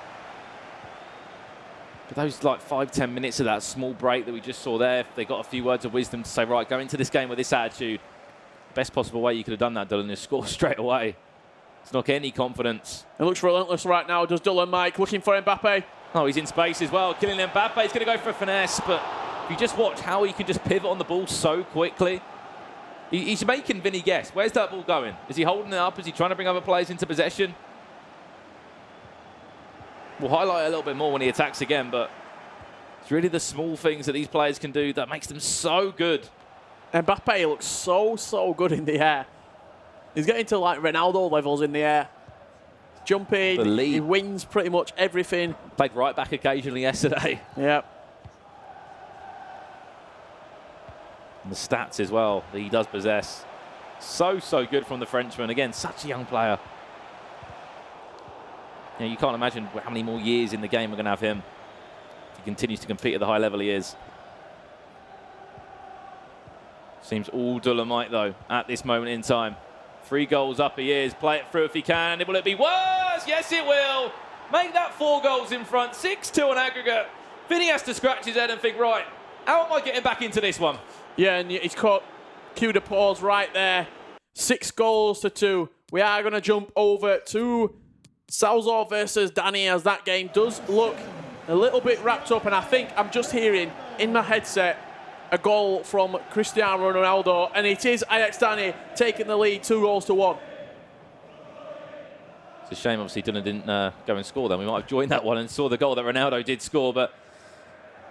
But those like 5-10 minutes of that small break that we just saw there, they got a few words of wisdom to say, right, go into this game with this attitude. Best possible way you could have done that, Dylan, is score straight away. It's not any confidence. It looks relentless right now, does Dylan Mike, looking for Mbappe. Oh, he's in space as well. Kylian Mbappe is going to go for a finesse, but if you just watch how he can just pivot on the ball so quickly. He's making Vinny guess. Where's that ball going? Is he holding it up? Is he trying to bring other players into possession? We'll highlight it a little bit more when he attacks again, but it's really the small things that these players can do that makes them so good. Mbappe looks so good in the air. He's getting to like Ronaldo levels in the air. Jumping, he wins pretty much everything. Played right back occasionally yesterday. Yep. And the stats as well that he does possess. So good from the Frenchman. Again, such a young player. You know, you can't imagine how many more years in the game we're going to have him if he continues to compete at the high level he is. Seems all Dylan Mike, though, at this moment in time. 3 goals up he is. Play it through if he can. Will it be worse? Yes, it will. Make that 4 goals in front. 6-2 on aggregate. Vinny has to scratch his head and think, right, how am I getting back into this one? Yeah, and he's caught cue to pause right there. 6 goals to 2. We are going to jump over to Salzor versus Danny as that game does look a little bit wrapped up, and I think I'm just hearing in my headset a goal from Cristiano Ronaldo, and it is Ajax Danny taking the lead 2-1. It's a shame, obviously, Dylan didn't go and score then. We might have joined that one and saw the goal that Ronaldo did score, but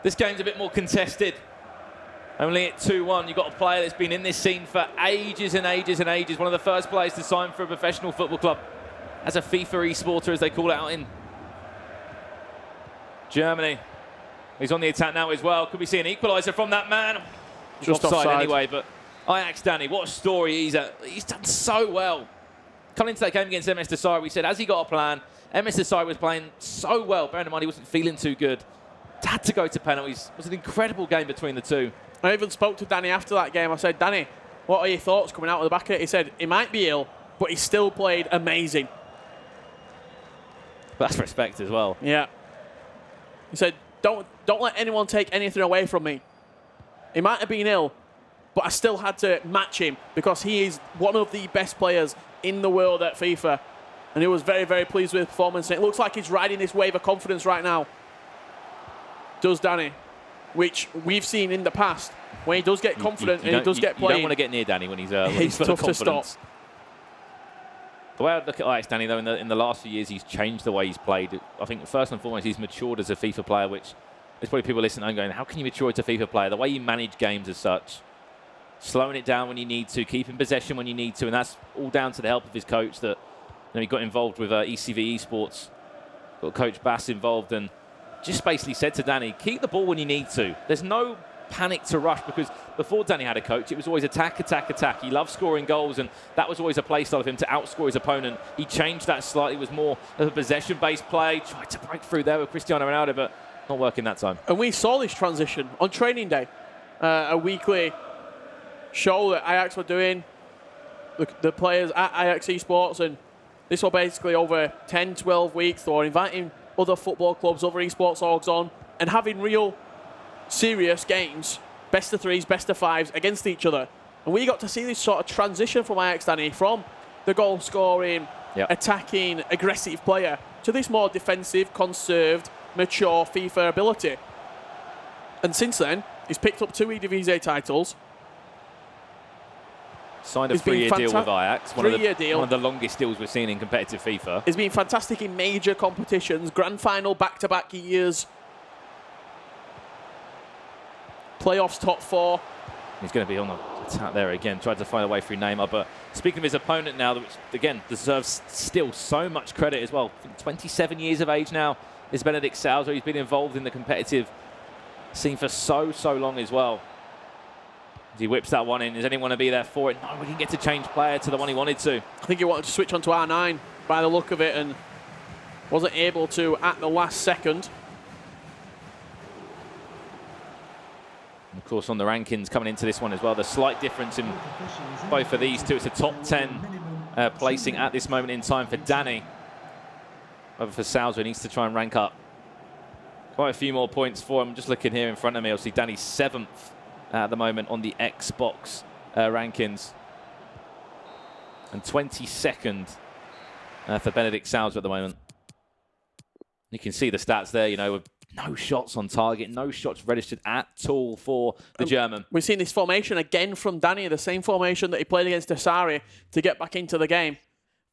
this game's a bit more contested. Only at 2-1, you've got a player that's been in this scene for ages and ages and ages. One of the first players to sign for a professional football club as a FIFA esporter, as they call it out in Germany. He's on the attack now as well. Could we see an equaliser from that man? Just offside anyway, but Ajax Danny, what a story he's done so well. Coming into that game against MS Desire, we said, has he got a plan? MS Desire was playing so well. Bearing in mind, he wasn't feeling too good. Had to go to penalties. It was an incredible game between the two. I even spoke to Danny after that game. I said, Danny, what are your thoughts coming out of the back of it? He said, he might be ill, but he still played amazing. That's respect as well. Yeah. He said, don't let anyone take anything away from me. He might have been ill, but I still had to match him because he is one of the best players in the world at FIFA. And he was very, very pleased with his performance. And it looks like he's riding this wave of confidence right now. Does Danny, which we've seen in the past. When he does get confident and he does get playing. You don't want to get near Danny when he's he's full of tough to confidence. stop. The way I look at Ajax, Danny, though, in the last few years, he's changed the way he's played. I think first and foremost, he's matured as a FIFA player, which there's probably people listening and going, how can you mature as a FIFA player? The way you manage games as such, slowing it down when you need to, keeping possession when you need to, and that's all down to the help of his coach that he got involved with ECV Esports, got Coach Bass involved, and just basically said to Danny, keep the ball when you need to. There's no panic to rush, because before Danny had a coach, it was always attack, attack, attack. He loved scoring goals, and that was always a play style of him to outscore his opponent. He changed that slightly, was more of a possession-based play, tried to break through there with Cristiano Ronaldo, but not working that time. And we saw this transition on training day, a weekly show that Ajax were doing, the players at Ajax Esports, and this was basically over 10, 12 weeks. They were inviting other football clubs, other esports orgs on, and having real serious games, best of threes, best of fives against each other. And we got to see this sort of transition from Ajax, Danny, from the goal scoring, attacking, aggressive player to this more defensive, conserved, mature FIFA ability. And since then, he's picked up 2 Eredivisie titles. Signed a 3-year deal with Ajax, one of the longest deals we've seen in competitive FIFA. He's been fantastic in major competitions, grand final back-to-back years, playoffs top 4. He's going to be on the attack there again, tried to find a way through Neymar. But speaking of his opponent now, which again deserves still so much credit as well. 27 years of age now is Benedict Sousa. He's been involved in the competitive scene for so long as well. He whips that one in. Is anyone going to be there for it? No, we didn't get to change player to the one he wanted to. I think he wanted to switch onto R9 by the look of it and wasn't able to at the last second. Of course, on the rankings coming into this one as well, the slight difference in both of these two. It's a top 10 placing at this moment in time for Danny. Over for Sousa, needs to try and rank up. Quite a few more points for him. Just looking here in front of me, obviously Danny's 7th at the moment on the Xbox rankings. And 22nd for Benedict Sousa at the moment. You can see the stats there, you know, with no shots on target, no shots registered at all for the German. We've seen this formation again from Danny, the same formation that he played against Desari to get back into the game.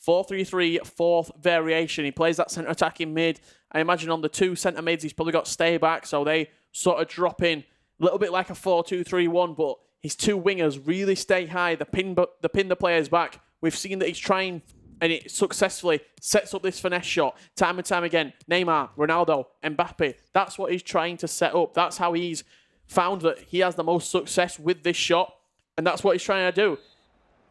4-3-3, 4th variation. He plays that centre attacking mid. I imagine on the 2 centre mids, he's probably got stay back, so they sort of drop in a little bit like a 4-2-3-1, but his 2 wingers really stay high. They pin the players back. We've seen that he's trying, and it successfully sets up this finesse shot time and time again. Neymar, Ronaldo, Mbappe. That's what he's trying to set up. That's how he's found that he has the most success with this shot, and that's what he's trying to do.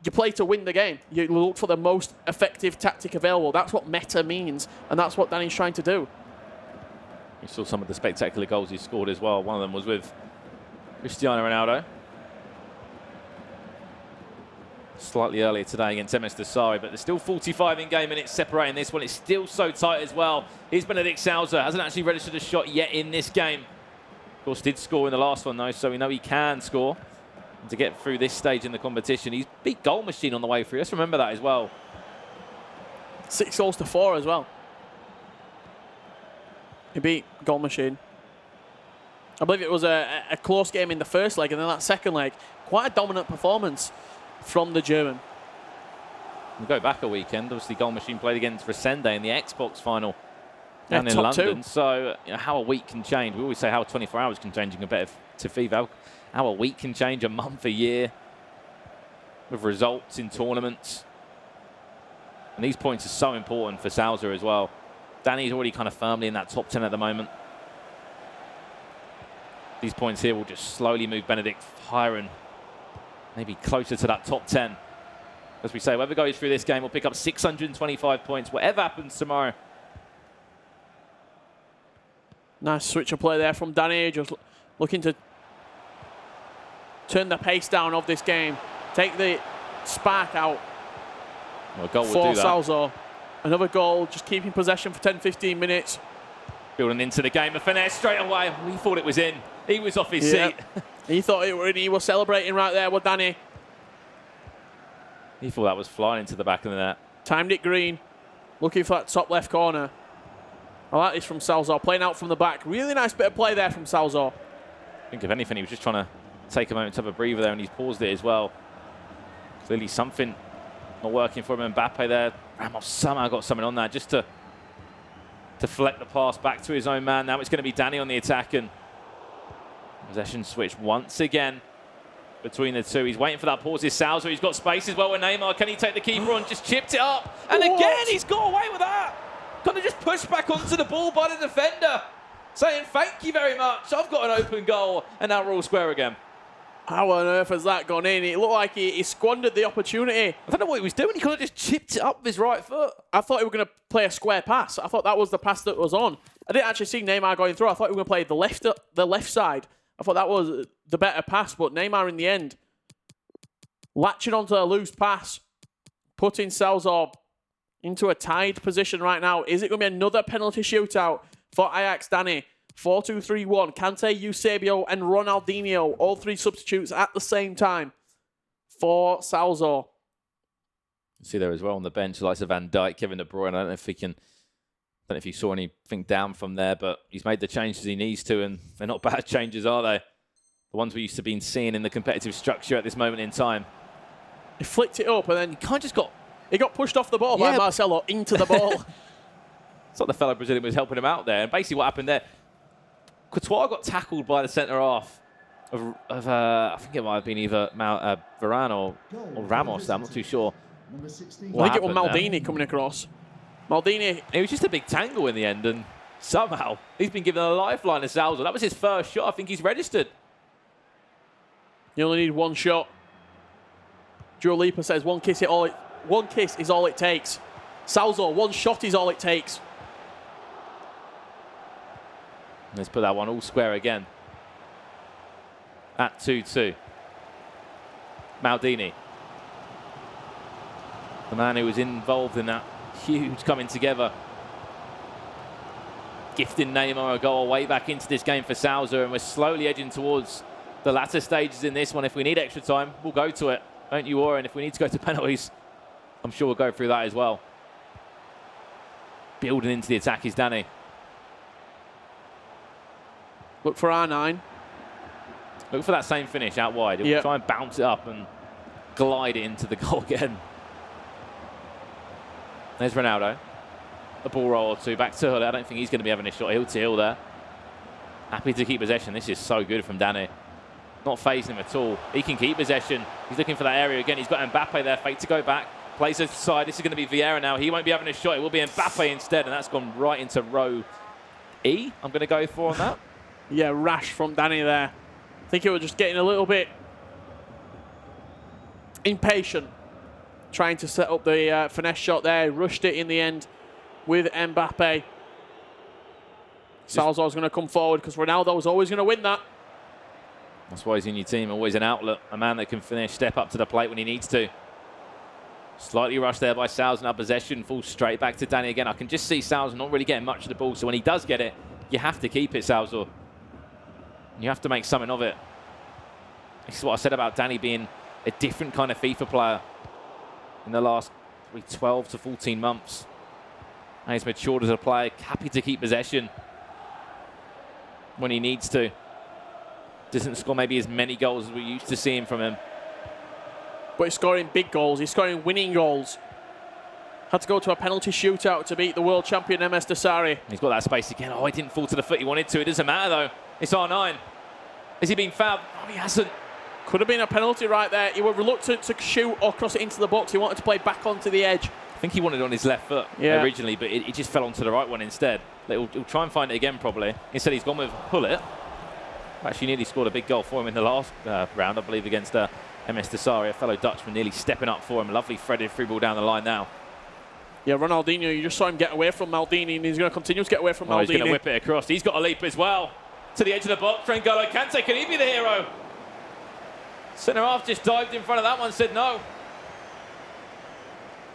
You play to win the game. You look for the most effective tactic available. That's what meta means, and that's what Danny's trying to do. You saw some of the spectacular goals he scored as well. One of them was with Cristiano Ronaldo. Slightly earlier today against MS Desari, but there's still 45 in-game minutes separating this one. It's still so tight as well. Here's Benedict Sousa. Hasn't actually registered a shot yet in this game. Of course, did score in the last one, though, so we know he can score. And to get through this stage in the competition, he's beat Goal Machine on the way through. Let's remember that as well. 6 goals to 4 as well. He beat Goal Machine. I believe it was a close game in the first leg, and then that second leg, quite a dominant performance from the German. We'll go back a weekend. Obviously, Goal Machine played against Resende in the Xbox final down in top London. 2. So, you know, how a week can change. We always say how 24 hours can change in competitive to FIFA. How a week can change, a month, a year, with results in tournaments. And these points are so important for Sousa as well. Danny's already kind of firmly in that top 10 at the moment. These points here will just slowly move Benedict higher and maybe closer to that top 10. As we say, whoever goes through this game will pick up 625 points, whatever happens tomorrow. Nice switch of play there from Danny, just looking to turn the pace down of this game. Take the spark out Well, a goal for will do that. Sousa. Another goal, just keeping possession for 10-15 minutes. Building into the game, a finesse straight away. We thought it was in. He was off his seat. He thought it were in. He was celebrating right there with Danny. He thought that was flying into the back of the net. Timed it green. Looking for that top left corner. I like this from Salzar. Playing out from the back. Really nice bit of play there from Salzar. I think if anything, he was just trying to take a moment to have a breather there, and he's paused it as well. Clearly something not working for him. Mbappe there. Ramos somehow got something on that just to deflect the pass back to his own man. Now it's going to be Danny on the attack, and possession switch once again between the two. He's waiting for that pause. Is Salzar. He's got space as well with Neymar. Can he take the keeper on? Just chipped it up. And again, he's got away with that. Kind of just pushed back onto the ball by the defender, saying thank you very much. I've got an open goal, and now we're all square again. How on earth has that gone in? It looked like he squandered the opportunity. I don't know what he was doing. He kind of just chipped it up with his right foot. I thought he was going to play a square pass. I thought that was the pass that was on. I didn't actually see Neymar going through. I thought he was going to play the left side. I thought that was the better pass, but Neymar in the end, latching onto a loose pass, putting Salzar into a tied position right now. Is it going to be another penalty shootout for Ajax, Danny? 4-2-3-1. Kante, Eusebio, and Ronaldinho. All three substitutes at the same time for Salzar. See there as well on the bench, likes of Van Dijk, Kevin De Bruyne. I don't know if you saw anything down from there, but he's made the changes he needs to, and they're not bad changes, are they? The ones we used to be seeing in the competitive structure at this moment in time. He flicked it up, and then he got pushed off the ball by Marcelo into the ball. It's like the fellow Brazilian was helping him out there. And basically what happened there, Courtois got tackled by the centre-half of I think it might have been either Varane or Ramos. I'm not too sure. I think it was Maldini coming across. Maldini. It was just a big tangle in the end, and somehow he's been given a lifeline to Salzar. That was his first shot. I think he's registered. You only need one shot. Dua Lipa says one kiss is all it takes. Salzar, one shot is all it takes. Let's put that one all square again. At 2-2. Maldini. The man who was involved in that huge coming together. Gifting Neymar a goal way back into this game for Salzar, and we're slowly edging towards the latter stages in this one. If we need extra time, we'll go to it. Don't you worry. And if we need to go to penalties, I'm sure we'll go through that as well. Building into the attack is Danny. Look for R9. Look for that same finish out wide. He'll try and bounce it up and glide it into the goal again. There's Ronaldo. A ball roll or two. Back to Hull. I don't think he's going to be having a shot heel to heel there. Happy to keep possession. This is so good from Danny. Not phasing him at all. He can keep possession. He's looking for that area again. He's got Mbappe there. Fake to go back. Plays aside. This is going to be Vieira now. He won't be having a shot. It will be Mbappe instead, and that's gone right into row E. I'm going to go for on that. Yeah, rash from Danny there. I think he was just getting a little bit impatient, trying to set up the finesse shot there. Rushed it in the end with Mbappe. Salzar's going to come forward because Ronaldo was always going to win that. That's why he's in your team. Always an outlet. A man that can finish, step up to the plate when he needs to. Slightly rushed there by Salzar. Now possession falls straight back to Danny again. I can just see Salzar not really getting much of the ball. So when he does get it, you have to keep it, Salzar. You have to make something of it. This is what I said about Danny being a different kind of FIFA player in the last 12 to 14 months. And he's matured as a player, happy to keep possession when he needs to. Doesn't score maybe as many goals as we're used to seeing from him. But he's scoring big goals. He's scoring winning goals. Had to go to a penalty shootout to beat the world champion MS Desari. He's got that space again. Oh, he didn't fall to the foot he wanted to. It doesn't matter, though. It's R9. Has he been fouled? Oh, he hasn't. Could have been a penalty right there. He was reluctant to shoot or cross it into the box. He wanted to play back onto the edge. I think he wanted it on his left foot originally, but it just fell onto the right one instead. He'll try and find it again, probably. Instead, he's gone with Hullet. Actually nearly scored a big goal for him in the last round, I believe, against MS Desari, a fellow Dutchman, nearly stepping up for him. Lovely threaded free ball down the line now. Yeah, Ronaldinho, you just saw him get away from Maldini, and he's going to continue to get away from Maldini. He's going to whip it across. He's got a leap as well. To the edge of the box, N'Golo Kante, can he be the hero? Centre-half just dived in front of that one, said no.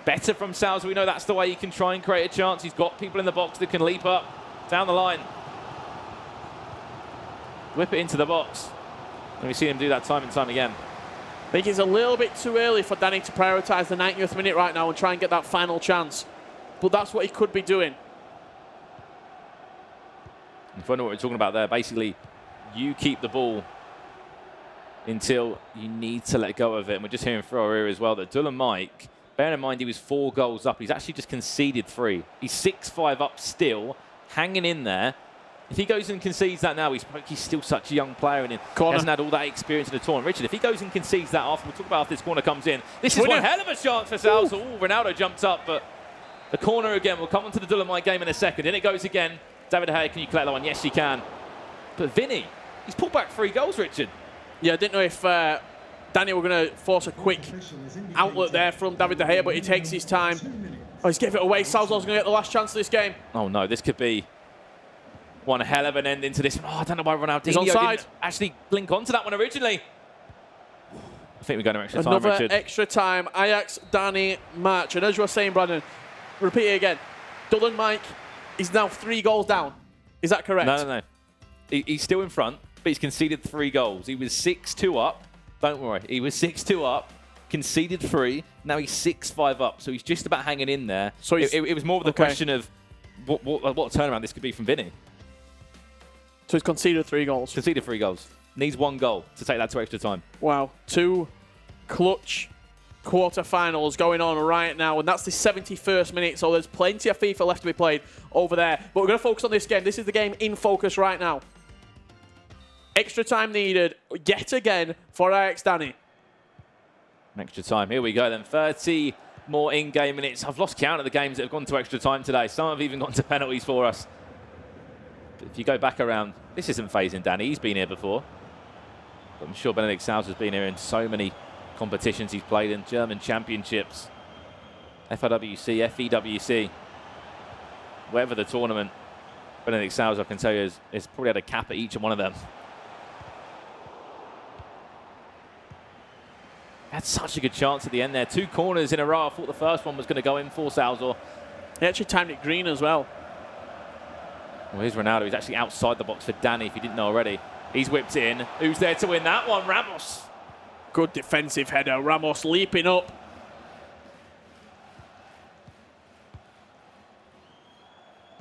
Better from Salzar. We know that's the way he can try and create a chance. He's got people in the box that can leap up. down the line. Whip it into the box. And we see him do that time and time again. I think it's a little bit too early for Danny to prioritise the 90th minute right now and try and get that final chance. But that's what he could be doing. If you know what we're talking about there, basically, you keep the ball until you need to let go of it. And we're just hearing through our ear as well that Dylan Mike, bearing in mind he was 4 goals up, he's actually just conceded 3. He's 6-5 up still, hanging in there. If he goes and concedes that now, he's still such a young player and he hasn't had all that experience in the tournament. Richard, if he goes and concedes that after, we'll talk about if this corner comes in. This is one hell of a chance for Salsa. Oh, Ronaldo jumps up, but the corner again. We'll come on to the Dylan Mike game in a second. In it goes again. David Hay, can you collect that one? Yes, you can. But Vinny, he's pulled back 3 goals, Richard. Yeah, I didn't know if Danny were going to force a quick outlet there from David De Gea, but he takes his time. Oh, he's giving it away. Salzar's going to get the last chance of this game. Oh, no, this could be one hell of an end into this. Oh, I don't know why Ronaldinho He's onside. didn't actually blink onto that one originally. I think we're going to extra time, Another Richard. extra time. Ajax, Danny match. And as you were saying, Brandon, repeat it again. Dylan Mike is now 3 goals down. Is that correct? No. He's still in front, but he's conceded 3 goals. He was 6-2 up. Don't worry. He was 6-2 up, conceded 3. Now he's 6-5 up. So he's just about hanging in there. So it was more of the question of what turnaround this could be from Vinny. So he's conceded 3 goals. Conceded 3 goals. Needs 1 goal to take that to extra time. Wow. 2 clutch quarterfinals going on right now, and that's the 71st minute, so there's plenty of FIFA left to be played over there. But we're going to focus on this game. This is the game in focus right now. Extra time needed yet again for Ajax, Danny. Extra time. Here we go then. 30 more in-game minutes. I've lost count of the games that have gone to extra time today. Some have even gone to penalties for us. But if you go back around, this isn't phasing Danny. He's been here before. But I'm sure Benedict Salz has been here in so many competitions he's played in. German championships, FIWC, FEWC, whatever the tournament. Benedict Salz, I can tell you, has probably had a cap at each one of them. Had such a good chance at the end there. 2 corners in a row. I thought the first one was going to go in for Salzor. He actually timed it green as well. Well, here's Ronaldo. He's actually outside the box for Danny, if you didn't know already. He's whipped in. Who's there to win that one? Ramos. Good defensive header. Ramos leaping up.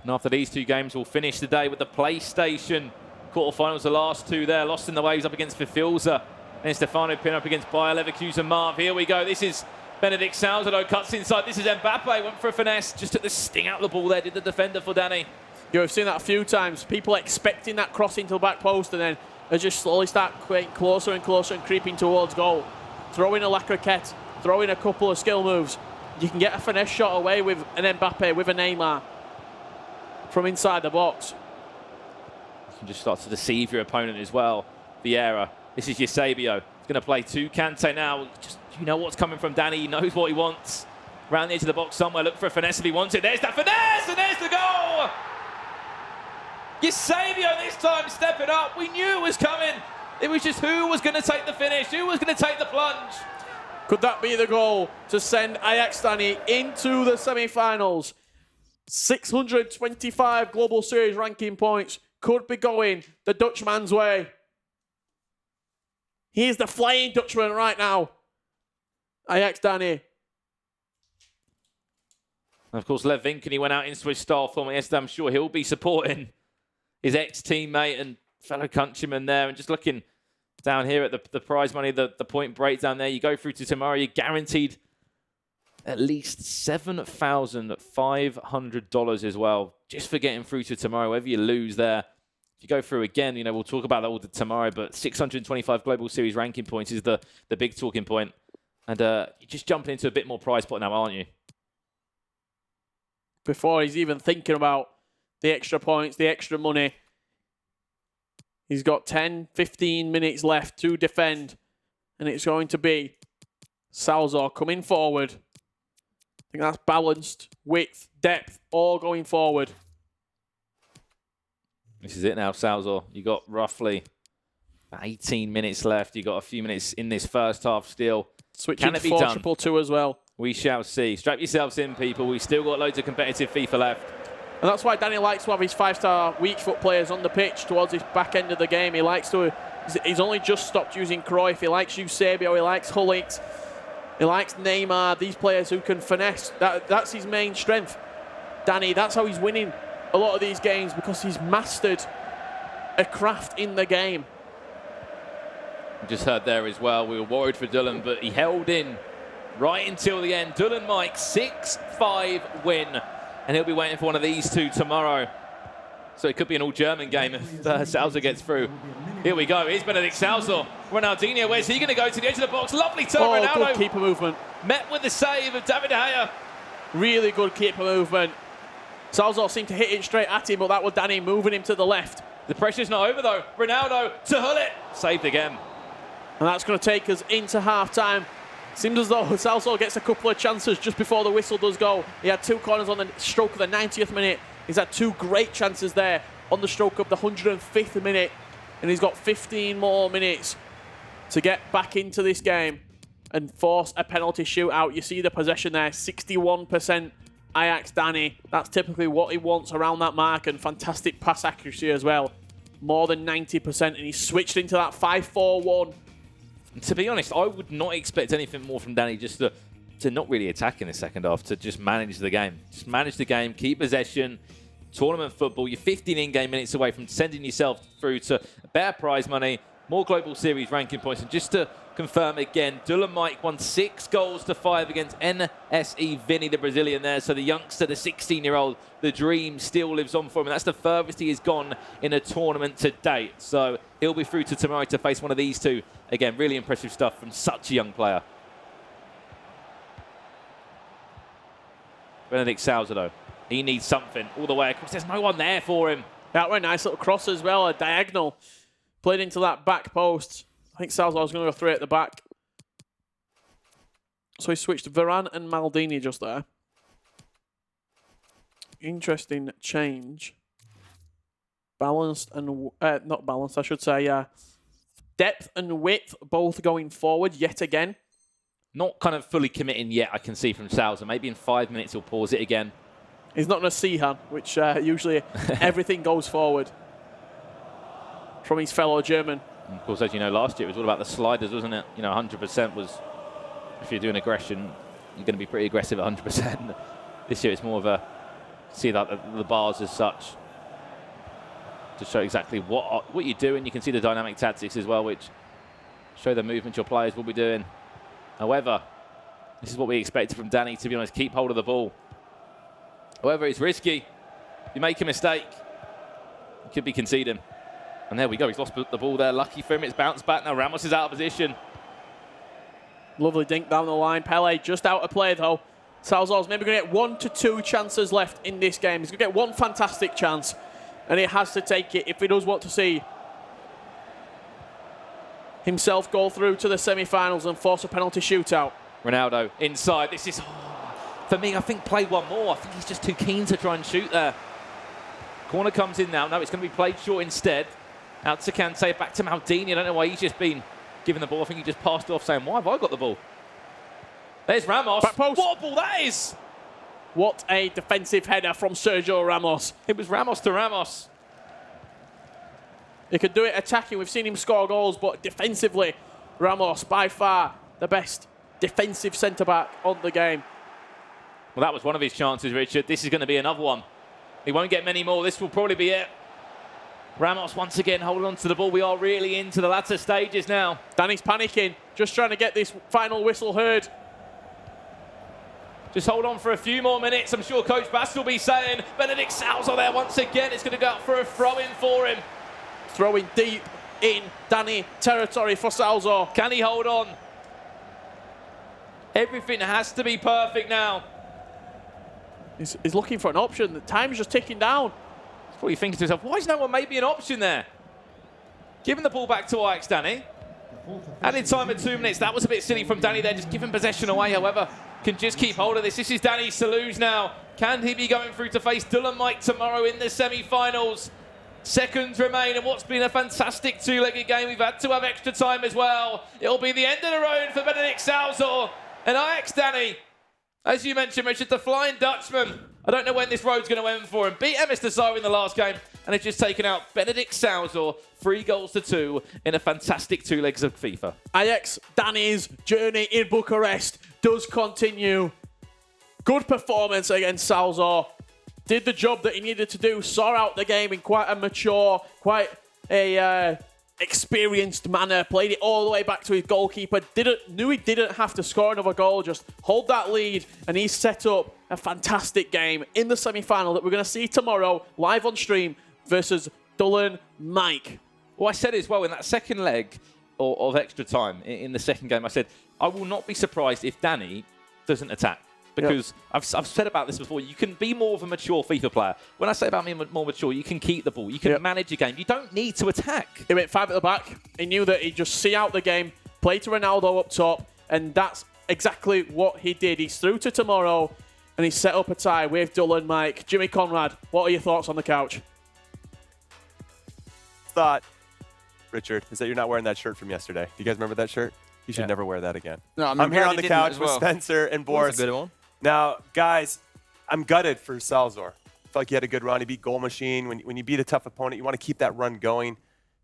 And after these 2 games, we'll finish the day with the PlayStation quarterfinals. The last 2 there. Lost in the waves up against Fifilza. And Stefano Pin up against Bayer Leverkusen Marv. Here we go. This is Benedict Salza, though, cuts inside. This is Mbappe. Went for a finesse. Just took the sting out of the ball there. Did the defender for Danny. Yeah, we've seen that a few times. People expecting that cross into the back post, and then they just slowly start getting closer and closer and creeping towards goal. Throw in a La Croquette, throw in a couple of skill moves. You can get a finesse shot away with an Mbappe, with a Neymar from inside the box. You can just start to deceive your opponent as well. Vieira. This is Eusebio. He's going to play to Kante now. Just, you know what's coming from Danny. He knows what he wants. Round the edge of the box somewhere. Look for a finesse if he wants it. There's that finesse, and there's the goal. Eusebio this time stepping up. We knew it was coming. It was just who was going to take the finish, who was going to take the plunge. Could that be the goal to send Ajax, Danny, into the semi-finals? 625 Global Series ranking points could be going the Dutchman's way. He's the flying Dutchman right now. Ajax, Danny. And of course, Lev Vinkany went out in Swiss style form. Yes, I'm sure he'll be supporting his ex-teammate and fellow countryman there. And just looking down here at the prize money, the point breakdown there, you go through to tomorrow, you're guaranteed at least $7,500 as well, just for getting through to tomorrow. Whether you lose there, if you go through again, you know, we'll talk about that all tomorrow, but 625 Global Series ranking points is the big talking point. And you're just jumping into a bit more prize pot now, aren't you? Before he's even thinking about the extra points, the extra money. He's got 10, 15 minutes left to defend. And it's going to be Salzor coming forward. I think that's balanced, width, depth, all going forward. This is it now, Salzor. You got roughly 18 minutes left. You got a few minutes in this first half still. Switching 4-2-2 as well. We shall see. Strap yourselves in, people. We've still got loads of competitive FIFA left. And that's why Danny likes to have his 5-star weak foot players on the pitch towards his back end of the game. He likes to, he's only just stopped using Cruyff. He likes Eusebio, he likes Hullit, he likes Neymar, these players who can finesse. That's his main strength. Danny, that's how he's winning a lot of these games, because he's mastered a craft in the game. Just heard there as well, we were worried for Dullen, but he held in right until the end. Dullen Mike, 6-5 win, and he'll be waiting for one of these two tomorrow. So it could be an all-German game if Salza gets through. Here we go, here's Benedict Salza. Ronaldinho, where's he going to go? To the edge of the box, lovely turn, Ronaldo. Good keeper movement. Met with the save of David De Gea. Really good keeper movement. Salzor seemed to hit it straight at him, but that was Danny moving him to the left. The pressure's not over though. Ronaldo to Hullit. Saved again. And that's going to take us into half-time. Seems as though Salzor gets a couple of chances just before the whistle does go. He had 2 corners on the stroke of the 90th minute. He's had 2 great chances there on the stroke of the 105th minute. And he's got 15 more minutes to get back into this game and force a penalty shootout. You see the possession there, 61% Ajax Danny. That's typically what he wants around that mark, and fantastic pass accuracy as well. More than 90%, and he's switched into that 5-4-1. To be honest, I would not expect anything more from Danny, just to not really attack in the second half, to just manage the game. Just manage the game, keep possession. Tournament football, you're 15 in-game minutes away from sending yourself through to better prize money, more Global Series ranking points. And just to confirm again, Dullen Mike won 6-5 against NSE Vinny, the Brazilian there. So the youngster, the 16-year-old, the dream still lives on for him. And that's the furthest he has gone in a tournament to date. So he'll be through to tomorrow to face one of these two. Again, really impressive stuff from such a young player. Benedict Salza, though. He needs something all the way across. There's no one there for him. That was a nice little cross as well, a diagonal. Played into that back post. I think Salzar was going to go 3 at the back. So he switched Varane and Maldini just there. Interesting change. Balanced and... not balanced, I should say. Depth and width both going forward yet again. Not kind of fully committing yet, I can see from Salza. Maybe in 5 minutes he'll pause it again. He's not in a Sihan, which usually everything goes forward from his fellow German. And of course, as you know, last year it was all about the sliders, wasn't it? You know, 100% was, if you're doing aggression, you're going to be pretty aggressive at 100%. This year it's more of a, see that the bars as such, to show exactly what you're doing. You can see the dynamic tactics as well, which show the movement your players will be doing. However, this is what we expected from Danny, to be honest, keep hold of the ball. However, it's risky. If you make a mistake, you could be conceding. And there we go, he's lost the ball there. Lucky for him, it's bounced back. Now Ramos is out of position. Lovely dink down the line. Pele just out of play, though. Salzar's maybe going to get 1 to 2 chances left in this game. He's going to get one fantastic chance, and he has to take it if he does want to see himself go through to the semi-finals and force a penalty shootout. Ronaldo inside. This is... for me, I think play one more. I think he's just too keen to try and shoot there. Corner comes in now. No, it's going to be played short instead. Out to Kante, back to Maldini. I don't know why he's just been given the ball. I think he just passed it off saying, why have I got the ball? There's Ramos. Back post. What a ball that is! What a defensive header from Sergio Ramos. It was Ramos to Ramos. He could do it attacking. We've seen him score goals, but defensively, Ramos, by far, the best defensive centre-back on the game. Well, that was one of his chances, Richard. This is going to be another one. He won't get many more. This will probably be it. Ramos once again holding on to the ball. We are really into the latter stages now. Danny's panicking, just trying to get this final whistle heard. Just hold on for a few more minutes. I'm sure Coach Bass will be saying, Benedict Salza there once again. It's going to go out for a throw-in for him. Throwing deep in Danny territory for Salzar. Can he hold on? Everything has to be perfect now. He's looking for an option. The time's just ticking down. He's probably thinking to himself, why is no one maybe an option there? Giving the ball back to Ajax, Danny. Added time at 2 minutes. That was a bit silly from Danny there, just giving possession away. However, can just keep hold of this. This is Danny Salu's now. Can he be going through to face Dullen Mike tomorrow in the semi-finals? Seconds remain, and what's been a fantastic two-legged game. We've had to have extra time as well. It'll be the end of the road for Benedict Salza and Ajax, Danny. As you mentioned, Richard, the Flying Dutchman I don't know when this road's going to end for him. Beat Emis Desire in the last game, and it's just taken out Benedict Salzor 3-2 in a fantastic 2 legs of FIFA. Ajax, Danny's journey in Bucharest does continue. Good performance against Salzor. Did the job that he needed to do, saw out the game in quite a mature, quite a experienced manner, played it all the way back to his goalkeeper, knew he didn't have to score another goal, just hold that lead, and he set up a fantastic game in the semi-final that we're going to see tomorrow, live on stream, versus Dulan Mike. Well, I said as well in that second leg of extra time in the second game, I said, I will not be surprised if Danny doesn't attack. Because I've said about this before, you can be more of a mature FIFA player. When I say about being more mature, you can keep the ball, you can manage a game. You don't need to attack. He went 5 at the back. He knew that he'd just see out the game, play to Ronaldo up top, and that's exactly what he did. He's through to tomorrow, and he's set up a tie with Dulan Mike. Jimmy Conrad, what are your thoughts on the couch? Thought, Richard, is that you're not wearing that shirt from yesterday. Do you guys remember that shirt? You should never wear that again. No, I'm here on the couch with Spencer and Boris. That was a good one. Now, guys, I'm gutted for Salzor. I felt like he had a good run. He beat Goal Machine. When you beat a tough opponent, you want to keep that run going.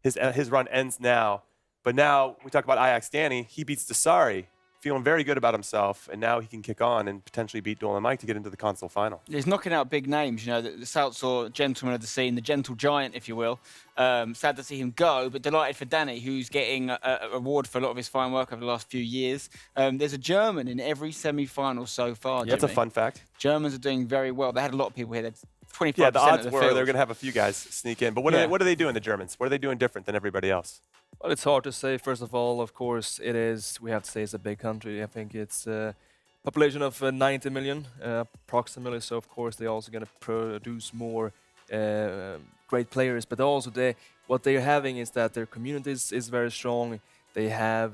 His run ends now. But now, we talk about Ajax Danny. He beats Desari, feeling very good about himself. And now he can kick on and potentially beat Dulan Mike to get into the console final. He's knocking out big names, you know, the Salzor gentleman of the scene, the gentle giant, if you will. Sad to see him go, but delighted for Danny, who's getting a reward for a lot of his fine work over the last few years. There's a German in every semi-final so far, That's a fun fact. Germans are doing very well. They had a lot of people here. That's 25% Yeah, the odds of the were field. they're going to have a few guys sneak in. But what are they doing, the Germans? What are they doing different than everybody else? Well, it's hard to say. First of all, of course, we have to say it's a big country. I think it's a population of 90 million, approximately. So, of course, they're also going to produce more great players. But also, what they're having is that their community is very strong. They have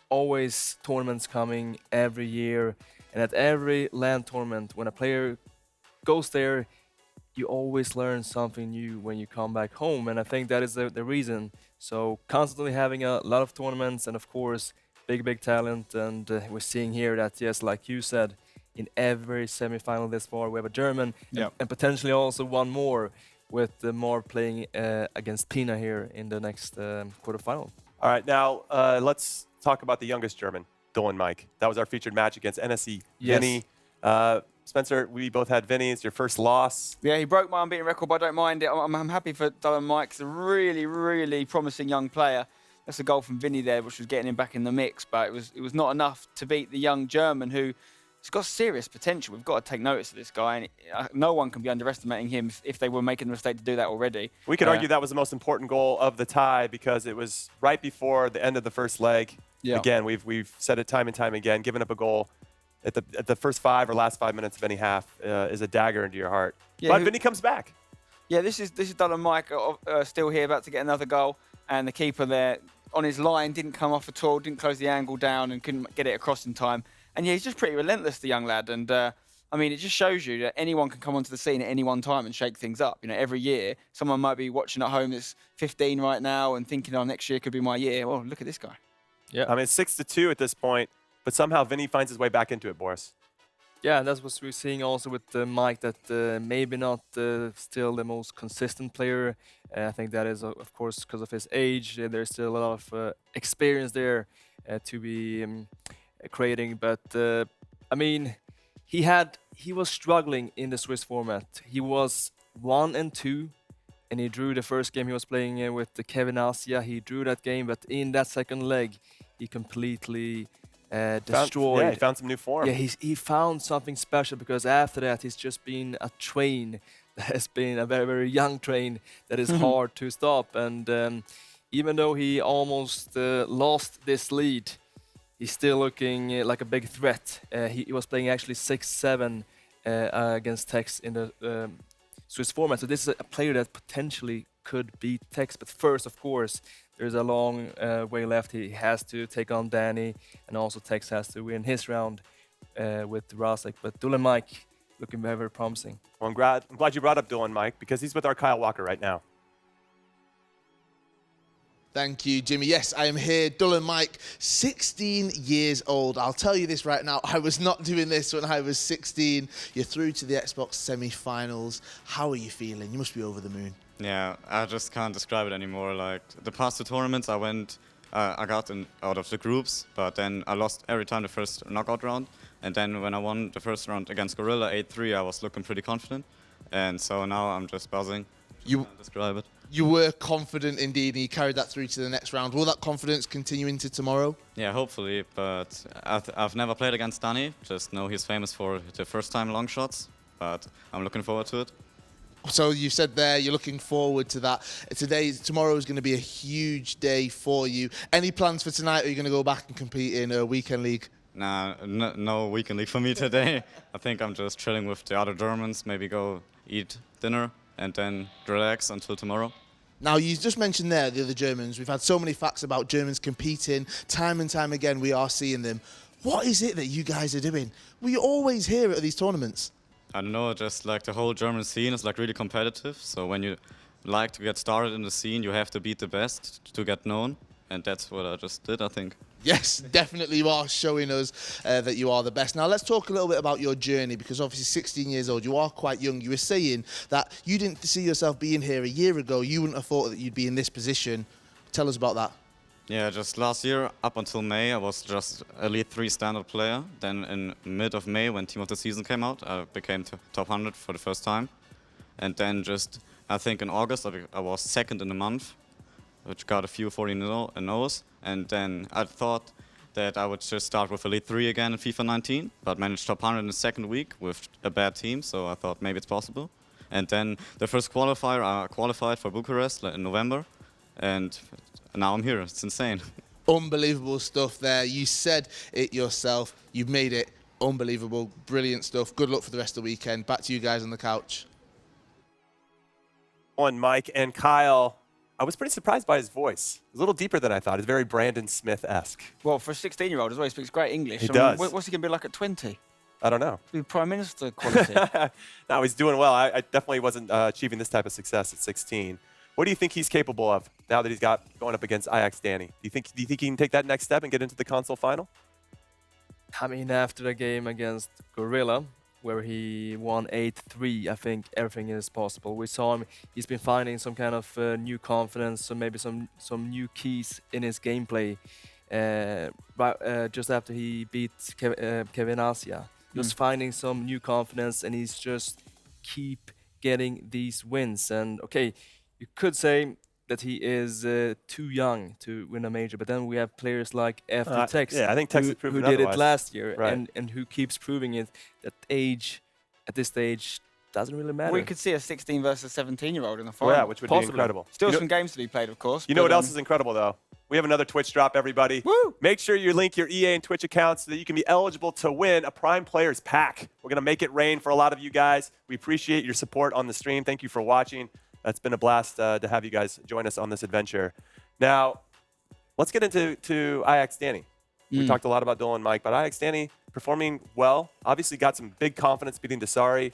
always tournaments coming every year. And at every LAN tournament, when a player goes there, you always learn something new when you come back home. And I think that is the reason. So constantly having a lot of tournaments and, of course, big talent. And we're seeing here that, yes, like you said, in every semi-final this far, we have a German and potentially also one more with Mar playing against Pina here in the next quarterfinal. All right, now let's talk about the youngest German, Dulan Mike. That was our featured match against NSE Vinny. Spencer, we both had Vinny. It's your first loss. Yeah, he broke my unbeaten record, but I don't mind it. I'm happy for Dulan Mike. He's a really promising young player. That's a goal from Vinny there, which was getting him back in the mix, but it was not enough to beat the young German who's got serious potential. We've got to take notice of this guy, and no one can be underestimating him if they were making the mistake to do that already. We could argue that was the most important goal of the tie because it was right before the end of the first leg. Yeah. Again, we've said it time and time again, giving up a goal at the first 5 or last 5 minutes of any half is a dagger into your heart. Yeah, but Vinny comes back. Yeah, this is Dulan Mike still here, about to get another goal, and the keeper there on his line didn't come off at all, didn't close the angle down, and couldn't get it across in time. And yeah, he's just pretty relentless, the young lad. And I mean, it just shows you that anyone can come onto the scene at any one time and shake things up. You know, every year, someone might be watching at home that's 15 right now and thinking, oh, next year could be my year. Well, look at this guy. Yeah. I mean, 6-2 at this point, but somehow Vinny finds his way back into it, Boris. Yeah, that's what we're seeing also with Mike, that maybe not still the most consistent player. I think that is, of course, because of his age. There's still a lot of experience there to be creating. But, I mean, he was struggling in the Swiss format. He was 1-2, and he drew the first game he was playing with Kevin Asia. He drew that game, but in that second leg, he completely destroyed. He found some new form. Yeah, he found something special, because after that, he's just been a train that has been a very young train that is hard to stop. And even though he almost lost this lead, he's still looking like a big threat. He was playing actually 6-7 against Tex in the Swiss format. So this is a player that potentially could beat Tex. But first, of course, there's a long way left. He has to take on Danny, and also Tex has to win his round with Rasek. But Dulan Mike looking very promising. Well, I'm glad you brought up Dulan Mike, because he's with our Kyle Walker right now. Thank you, Jimmy. Yes, I am here. Dull and Mike, 16 years old. I'll tell you this right now. I was not doing this when I was 16. You're through to the Xbox semi-finals. How are you feeling? You must be over the moon. Yeah, I just can't describe it anymore. Like the past 2 tournaments, I got out of the groups, but then I lost every time the first knockout round. And then when I won the first round against Gorilla 8-3, I was looking pretty confident. And so now I'm just buzzing. You can't describe it. You were confident indeed, and you carried that through to the next round. Will that confidence continue into tomorrow? Yeah, hopefully, but I've never played against Danny. Just know he's famous for the first time long shots, but I'm looking forward to it. So you said there you're looking forward to that. Tomorrow is going to be a huge day for you. Any plans for tonight, or are you going to go back and compete in a weekend league? Nah, no weekend league for me today. I think I'm just chilling with the other Germans, maybe go eat dinner and then relax until tomorrow. Now, you just mentioned there the other Germans. We've had so many facts about Germans competing. Time and time again, we are seeing them. What is it that you guys are doing? We always hear it at these tournaments. I don't know, just like the whole German scene is like really competitive. So when you like to get started in the scene, you have to beat the best to get known. And that's what I just did, I think. Yes, definitely you are showing us that you are the best. Now, let's talk a little bit about your journey, because obviously 16 years old, you are quite young. You were saying that you didn't see yourself being here a year ago. You wouldn't have thought that you'd be in this position. Tell us about that. Yeah, just last year, up until May, I was just Elite 3 standard player. Then in mid of May, when Team of the Season came out, I became top 100 for the first time. And then just, I think in August, I was second in the month, which got a few 40-0s. And then I thought that I would just start with Elite 3 again in FIFA 19, but managed top 100 in the second week with a bad team, so I thought maybe it's possible. And then the first qualifier, I qualified for Bucharest in November, and now I'm here. It's insane. Unbelievable stuff there. You said it yourself. You've made it unbelievable. Brilliant stuff. Good luck for the rest of the weekend. Back to you guys on the couch. On Mike and Kyle, I was pretty surprised by his voice. It was a little deeper than I thought. It's very Brandon Smith-esque. Well, for a 16-year-old as well, he speaks great English. He does. What's he going to be like at 20? I don't know. Be Prime Minister quality. No, he's doing well. I definitely wasn't achieving this type of success at 16. What do you think he's capable of now that he's got going up against Ajax Danny? Do you think he can take that next step and get into the console final? I mean, after the game against Gorilla, where he won 8-3, I think everything is possible. We saw him, he's been finding some kind of new confidence, so maybe some new keys in his gameplay. Just after he beat Kevin Asia, he was finding some new confidence, and he's just keep getting these wins. And okay, you could say that he is too young to win a major, but then we have players like FUT Tex, yeah, I think Tex who did it last year, right. and who keeps proving it that age at this stage doesn't really matter. We could see a 16 versus 17-year-old in the final. Yeah, which would be incredible. Still some games to be played, of course. You know what else is incredible, though? We have another Twitch drop, everybody. Woo! Make sure you link your EA and Twitch accounts so that you can be eligible to win a Prime Players Pack. We're going to make it rain for a lot of you guys. We appreciate your support on the stream. Thank you for watching. It's been a blast to have you guys join us on this adventure. Now, let's get into Ajax Danny. We talked a lot about Dylan and Mike, but Ajax Danny performing well. Obviously got some big confidence beating Desari.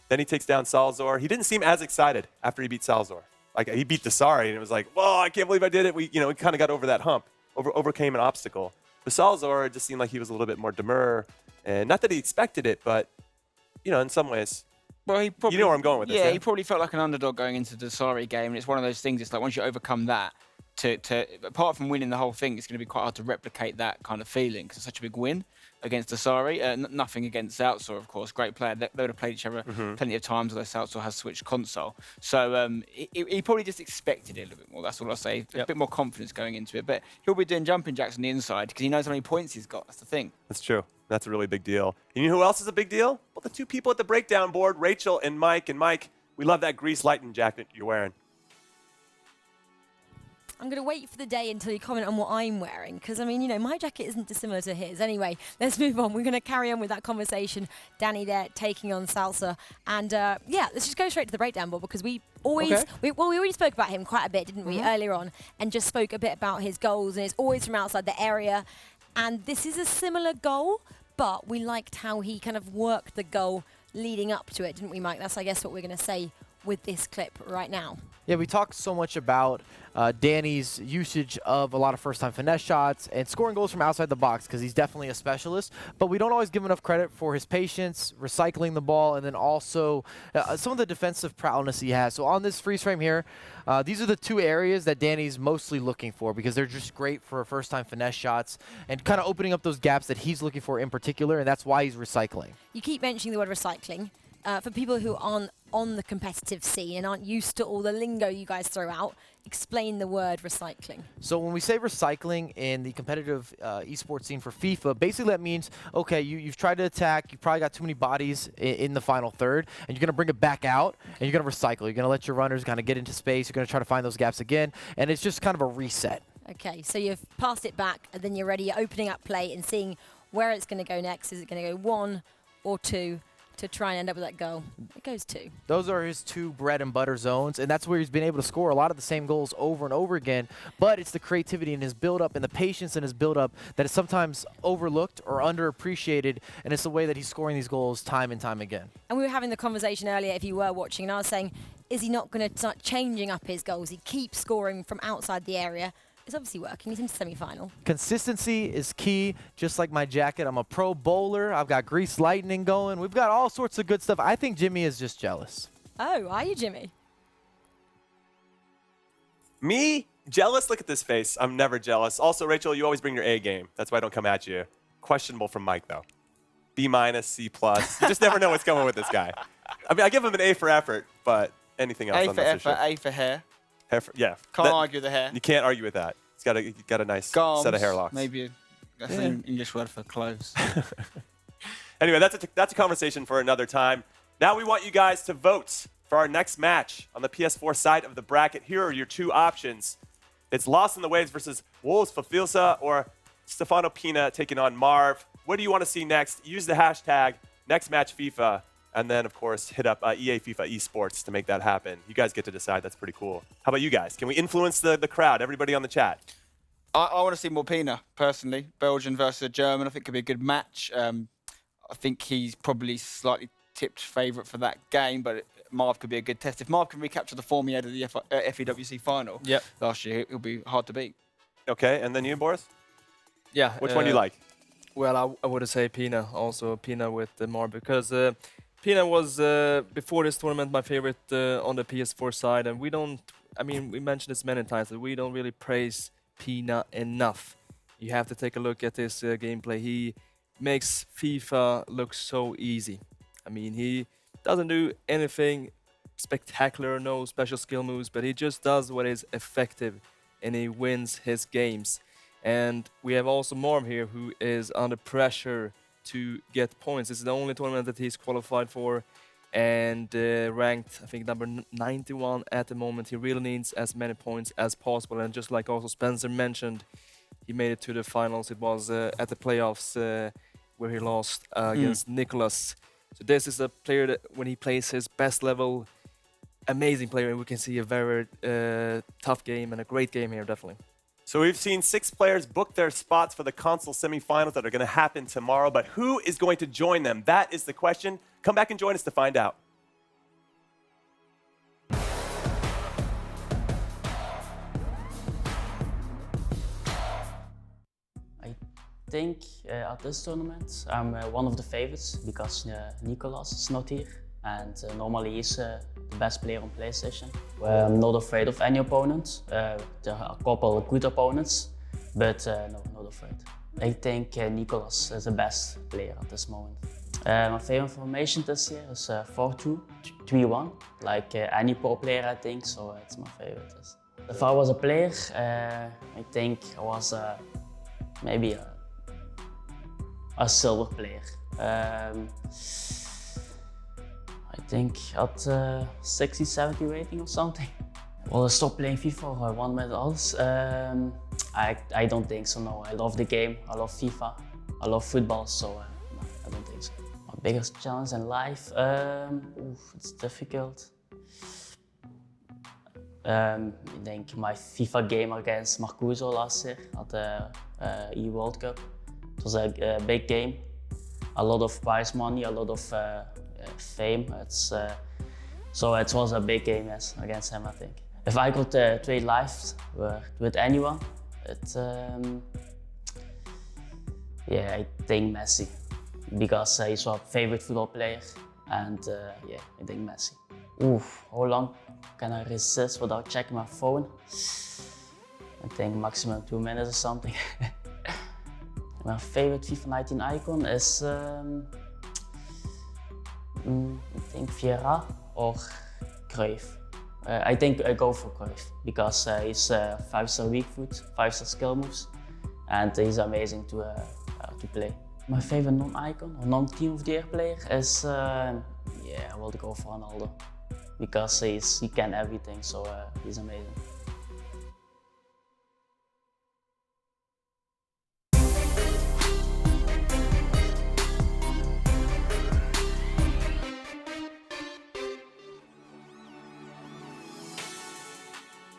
Then he takes down Salzor. He didn't seem as excited after he beat Salzor. Like, he beat Desari, and it was like, whoa, I can't believe I did it. We kind of got over that hump, overcame an obstacle. But Salzor just seemed like he was a little bit more demure. And not that he expected it, but, in some ways, well, he probably, you know where I'm going with this. Yeah, he probably felt like an underdog going into the Desari game, and it's one of those things. It's like once you overcome that, apart from winning the whole thing, it's going to be quite hard to replicate that kind of feeling because it's such a big win against Desari. Nothing against Salzor, of course, great player. They would have played each other plenty of times, although Salzor has switched console. So he probably just expected it a little bit more. That's all I'll say. A bit more confidence going into it, but he'll be doing jumping jacks on the inside because he knows how many points he's got. That's the thing. That's true. That's a really big deal. And you know who else is a big deal? Well, the two people at the breakdown board, Rachel and Mike. And Mike, we love that grease lightning jacket you're wearing. I'm going to wait for the day until you comment on what I'm wearing, because, my jacket isn't dissimilar to his. Anyway, let's move on. We're going to carry on with that conversation. Danny there taking on Salsa. And, let's just go straight to the breakdown board, because we always, we already spoke about him quite a bit, didn't we, earlier on, and just spoke a bit about his goals, and it's always from outside the area. And this is a similar goal, but we liked how he kind of worked the goal leading up to it, didn't we, Mike? That's, I guess, what we're going to say with this clip right now. Yeah, we talked so much about Danny's usage of a lot of first-time finesse shots and scoring goals from outside the box because he's definitely a specialist, but we don't always give enough credit for his patience, recycling the ball, and then also some of the defensive prowess he has. So on this freeze frame here, these are the two areas that Danny's mostly looking for because they're just great for first-time finesse shots and kind of opening up those gaps that he's looking for in particular, and that's why he's recycling. You keep mentioning the word recycling. For people who aren't on the competitive scene and aren't used to all the lingo you guys throw out, explain the word recycling. So when we say recycling in the competitive esports scene for FIFA, basically that means, okay, you've tried to attack, you probably got too many bodies in the final third, and you're going to bring it back out, and you're going to recycle. You're going to let your runners kind of get into space, you're going to try to find those gaps again, and it's just kind of a reset. Okay, so you've passed it back, and then you're ready, you're opening up play and seeing where it's going to go next. Is it going to go 1 or 2? To try and end up with that goal. It goes 2. Those are his 2 bread and butter zones, and that's where he's been able to score a lot of the same goals over and over again, but it's the creativity in his build-up and the patience in his build-up that is sometimes overlooked or underappreciated, and it's the way that he's scoring these goals time and time again. And we were having the conversation earlier, if you were watching, and I was saying, is he not going to start changing up his goals? He keeps scoring from outside the area. It's obviously working. He's in semi-final. Consistency is key, just like my jacket. I'm a pro bowler. I've got grease lightning going. We've got all sorts of good stuff. I think Jimmy is just jealous. Oh, are you, Jimmy? Me? Jealous? Look at this face. I'm never jealous. Also, Rachel, you always bring your A game. That's why I don't come at you. Questionable from Mike, though. B-, C+. You just never know what's coming with this guy. I mean, I give him an A for effort, but anything else, A I'm for not so effort, sure. A for hair. Yeah. Can't argue the hair. You can't argue with that. He's got a nice Garms, set of hair locks. Maybe that's an English word for clothes. Anyway, that's a conversation for another time. Now we want you guys to vote for our next match on the PS4 side of the bracket. Here are your 2 options. It's Lost in the Waves versus Wolves Fafilsa or Stefano Pina taking on Marv. What do you want to see next? Use the hashtag NextMatchFIFA. And then, of course, hit up EA FIFA Esports to make that happen. You guys get to decide. That's pretty cool. How about you guys? Can we influence the crowd, everybody on the chat? I want to see more Pina, personally. Belgian versus a German, I think could be a good match. I think he's probably slightly tipped favourite for that game, but Marv could be a good test. If Marv can recapture the form he had at the FEWC final last year, it'll be hard to beat. Okay, and then you, Boris? Yeah. Which one do you like? Well, I would say Pina, also Pina with Marv, because Pina was, before this tournament, my favorite on the PS4 side, and we mentioned this many times, that we don't really praise Pina enough. You have to take a look at his gameplay. He makes FIFA look so easy. I mean, he doesn't do anything spectacular, no special skill moves, but he just does what is effective, and he wins his games. And we have also Marv here, who is under pressure to get points. It's the only tournament that he's qualified for and ranked, I think, number 91 at the moment. He really needs as many points as possible. And just like also Spencer mentioned, he made it to the finals. It was at the playoffs where he lost against Nicholas. So this is a player that when he plays his best level, amazing player. And we can see a very tough game and a great game here, definitely. So we've seen 6 players book their spots for the console semifinals that are going to happen tomorrow, but who is going to join them? That is the question. Come back and join us to find out. I think at this tournament I'm one of the favorites because Nicolas is not here, and normally he's the best player on PlayStation. I'm not afraid of any opponent. There are a couple of good opponents, but no, not afraid. I think Nicolas is the best player at this moment. My favorite formation this year is 4-2-3-1, like any pro player, I think, so it's my favorite. If I was a player, I think I was maybe a silver player. I think at 60, 70 rating or something. Well, I stopped playing FIFA or 1 minute others. I don't think so, no. I love the game, I love FIFA, I love football, so no, I don't think so. My biggest challenge in life, it's difficult. I think my FIFA game against Marcuso last year at the E-World Cup. It was a big game, a lot of prize money, a lot of fame. It's So it was a big game, yes, against him, I think. If I could trade lives with anyone, yeah, I think Messi, because he's my favorite football player, and yeah, I think Messi. Oof, how long can I resist without checking my phone? I think maximum 2 minutes or something. My favorite FIFA 19 icon is, I think Vieira or Cruyff. I think I go for Cruyff because he's 5-star weak foot, 5-star skill moves, and he's amazing to play. My favorite non-icon or non-team of the year player is, yeah, I will go for Ronaldo because he can everything, so he's amazing.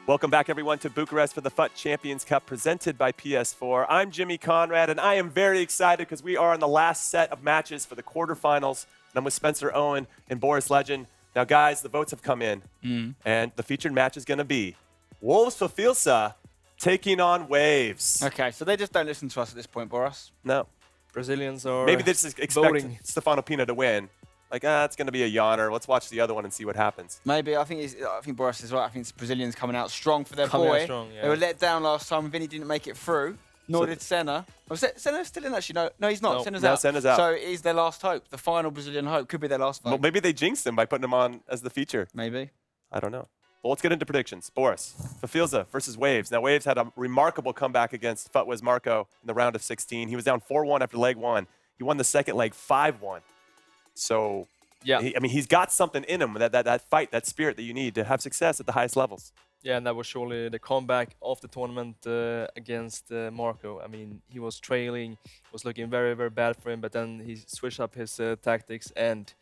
Welcome back, everyone, to Bucharest for the FUT Champions Cup presented by PS4. I'm Jimmy Conrad, and I am very excited because we are on the last set of matches for the quarterfinals. And I'm with Spencer Owen and Boris Legend. Now, guys, the votes have come in, and the featured match is going to be Wolves Fafilsa taking on Waves. Okay, so they just don't listen to us at this point, Boris. No. Brazilians are Maybe they just expect voting. Stefano Pina to win. Like, it's going to be a yawner. Let's watch the other one and see what happens. Maybe. I think Boris is right. I think it's Brazilians coming out strong for their Coming out boy. strong, yeah. They were let down last time. Vinny didn't make it through. Nor did Senna. Oh, Senna's still in, actually. No, he's not. No. Senna's No, out. Senna's out. So it is their last hope. The final Brazilian hope. Could be their last vote. Well, maybe they jinxed him by putting him on as the feature. Maybe. I don't know. Well, let's get into predictions. Boris, Fafilsa versus Waves. Now, Waves had a remarkable comeback against FUT Marco in the round of 16. He was down 4-1 after leg 1. He won the second leg 5-1. So, yeah, I mean, he's got something in him, that fight, that spirit that you need to have success at the highest levels. Yeah, and that was surely the comeback of the tournament against Marco. I mean, he was trailing, it was looking very, very bad for him, but then he switched up his tactics and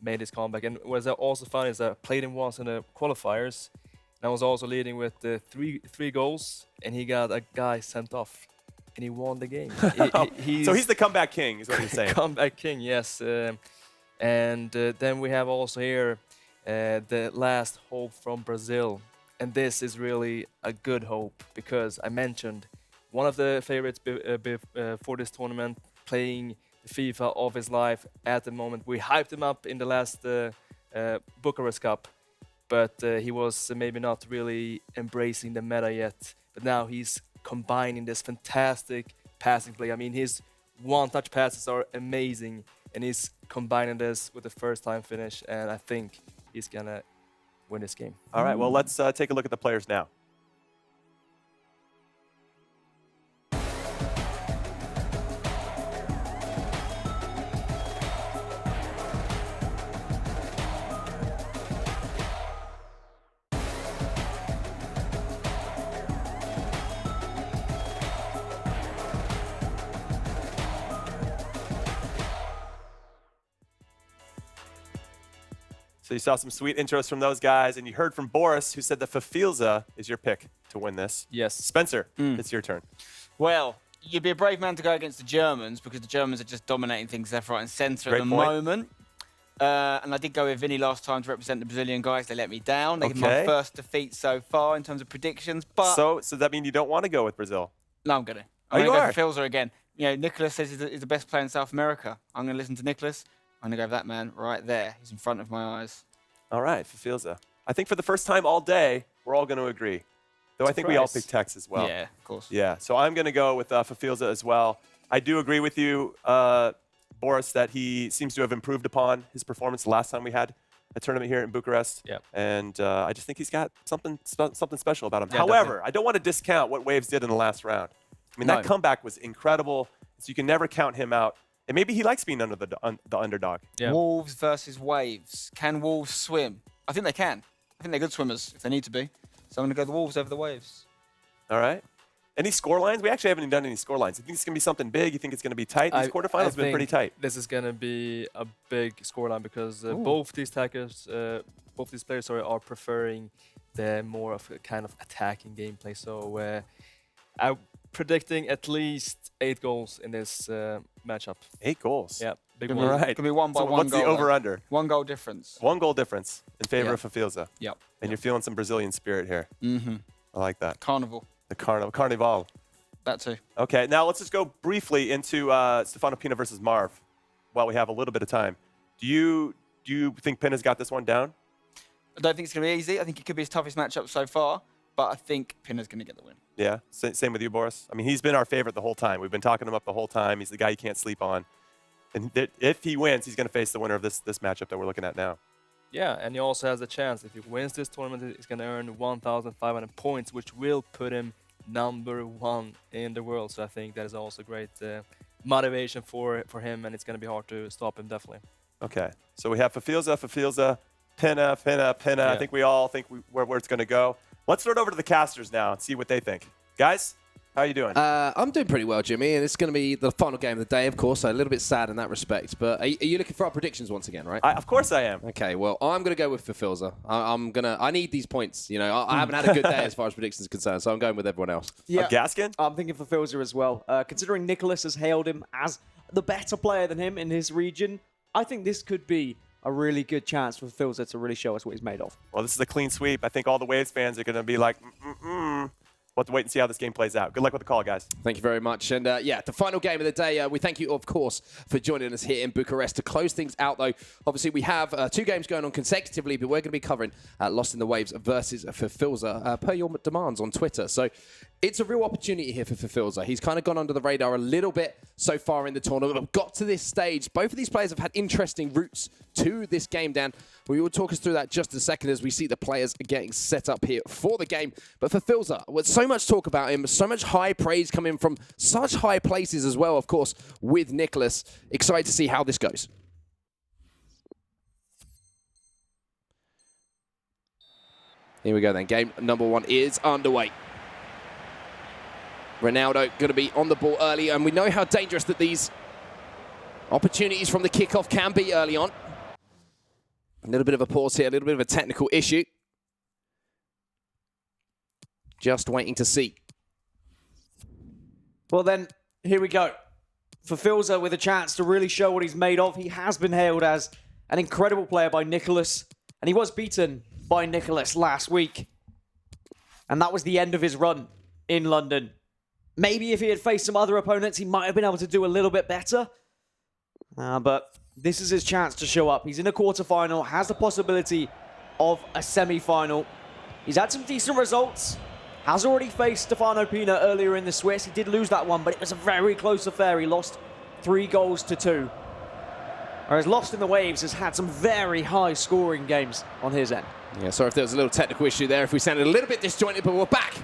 made his comeback. And what's also fun is that I played him once in the qualifiers, and I was also leading with three goals, and he got a guy sent off, and he won the game. So he's the comeback king, is what you're saying. Comeback king, yes. And then we have also here the last hope from Brazil. And this is really a good hope because I mentioned one of the favorites for this tournament, playing the FIFA of his life at the moment. We hyped him up in the last Bucharest Cup, but he was maybe not really embracing the meta yet. But now he's combining this fantastic passing play. I mean, his one-touch passes are amazing, and he's combining this with the first-time finish, and I think he's gonna win this game. All right, well, let's take a look at the players now. So you saw some sweet intros from those guys, and you heard from Boris, who said that Fafilsa is your pick to win this. Yes. Spencer, it's your turn. Well, you'd be a brave man to go against the Germans because the Germans are just dominating things left, right and centre at Great the point. moment. And I did go with Vinny last time to represent the Brazilian guys. They let me down. They gave me my Okay. first defeat so far in terms of predictions. But So does that mean you don't want to go with Brazil? no, I'm going to. Oh, I'm you going are? to go for Filzer again. You know, Nicholas says he's the best player in South America. I'm going to listen to Nicholas. I'm going to go with that man right there. He's in front of my eyes. All right, Fafilsa. I think for the first time all day, we're all going to agree. Though I think we all Surprise. picked Tex as well. Yeah, of course. Yeah, so I'm going to go with Fafilsa as well. I do agree with you, Boris, that he seems to have improved upon his performance the last time we had a tournament here in Bucharest. Yeah. And I just think he's got something special about him. Yeah, However, definitely. I don't want to discount what Waves did in the last round. I mean, No. that comeback was incredible, so you can never count him out. And maybe he likes being under the underdog. Yeah. Wolves versus Waves. Can Wolves swim? I think they can. I think they're good swimmers if they need to be. So I'm going to go the Wolves over the Waves. All right. Any score lines? We actually haven't even done any score lines. You think it's going to be something big? You think it's going to be tight? These quarterfinals have been pretty tight. This is going to be a big scoreline because both these players are preferring the more of a kind of attacking gameplay. So I'm predicting at least 8 goals in this matchup. 8 goals? Yeah. Big Could one. be, Right. could be one by So one what's goal. the though. over-under? 1 goal difference. 1 goal difference in favor Yeah. of Fafilza. Yep. And you're feeling some Brazilian spirit here. Mm-hmm. I like that. Carnival. The Carnival. That too. Okay, now let's just go briefly into Stefano Pina versus Marv while we have a little bit of time. Do you think Pina's got this one down? I don't think it's going to be easy. I think it could be his toughest matchup so far, but I think Pina's going to get the win. Yeah, same with you, Boris. I mean, he's been our favorite the whole time. We've been talking him up the whole time. He's the guy you can't sleep on. And if he wins, he's going to face the winner of this matchup that we're looking at now. Yeah, and he also has a chance. If he wins this tournament, he's going to earn 1,500 points, which will put him #1 in the world. So I think that is also great motivation for him, and it's going to be hard to stop him, definitely. Okay, so we have Fafilza, Pina. Yeah. I think we all think where it's going to go. Let's throw it over to the casters now and see what they think. Guys, how are you doing? I'm doing pretty well, Jimmy, and it's going to be the final game of the day, of course, so a little bit sad in that respect. But are you looking for our predictions once again, right? Of course I am. Okay, well, I'm going to go with Fafilza. I need these points. You know, I haven't had a good day as far as predictions are concerned, so I'm going with everyone else. Yeah, Gaskin? I'm thinking for Filza as well. Considering Nicholas has hailed him as the better player than him in his region, I think this could be a really good chance for Filza to really show us what he's made of. Well, this is a clean sweep. I think all the Waves fans are going to be like, We'll have to wait and see how this game plays out. Good luck with the call, guys. Thank you very much. And yeah, the final game of the day, we thank you, of course, for joining us here in Bucharest. To close things out, though, obviously we have 2 games going on consecutively, but we're going to be covering Lost in the Waves versus Fafilza per your demands on Twitter. So it's a real opportunity here for Fafilza. He's kind of gone under the radar a little bit so far in the tournament, but got to this stage. Both of these players have had interesting routes to this game, Dan. We will talk us through that just a second as we see the players getting set up here for the game. But for Fafilza, with so much talk about him, so much high praise coming from such high places as well, of course, with Nicholas. Excited to see how this goes. Here we go then. Game number 1 is underway. Ronaldo going to be on the ball early, and we know how dangerous that these opportunities from the kickoff can be early on. A little bit of a pause here, a little bit of a technical issue. Just waiting to see. Well then, here we go. For Filza with a chance to really show what he's made of. He has been hailed as an incredible player by Nicholas, and he was beaten by Nicholas last week. And that was the end of his run in London. Maybe if he had faced some other opponents, he might have been able to do a little bit better. But this is his chance to show up. He's in a quarterfinal, has the possibility of a semi-final. He's had some decent results. Has already faced Stefano Pina earlier in the Swiss. He did lose that one, but it was a very close affair. He lost 3-2. Whereas Lost in the Waves has had some very high scoring games on his end. Yeah, sorry if there was a little technical issue there, if we sounded a little bit disjointed, but we're back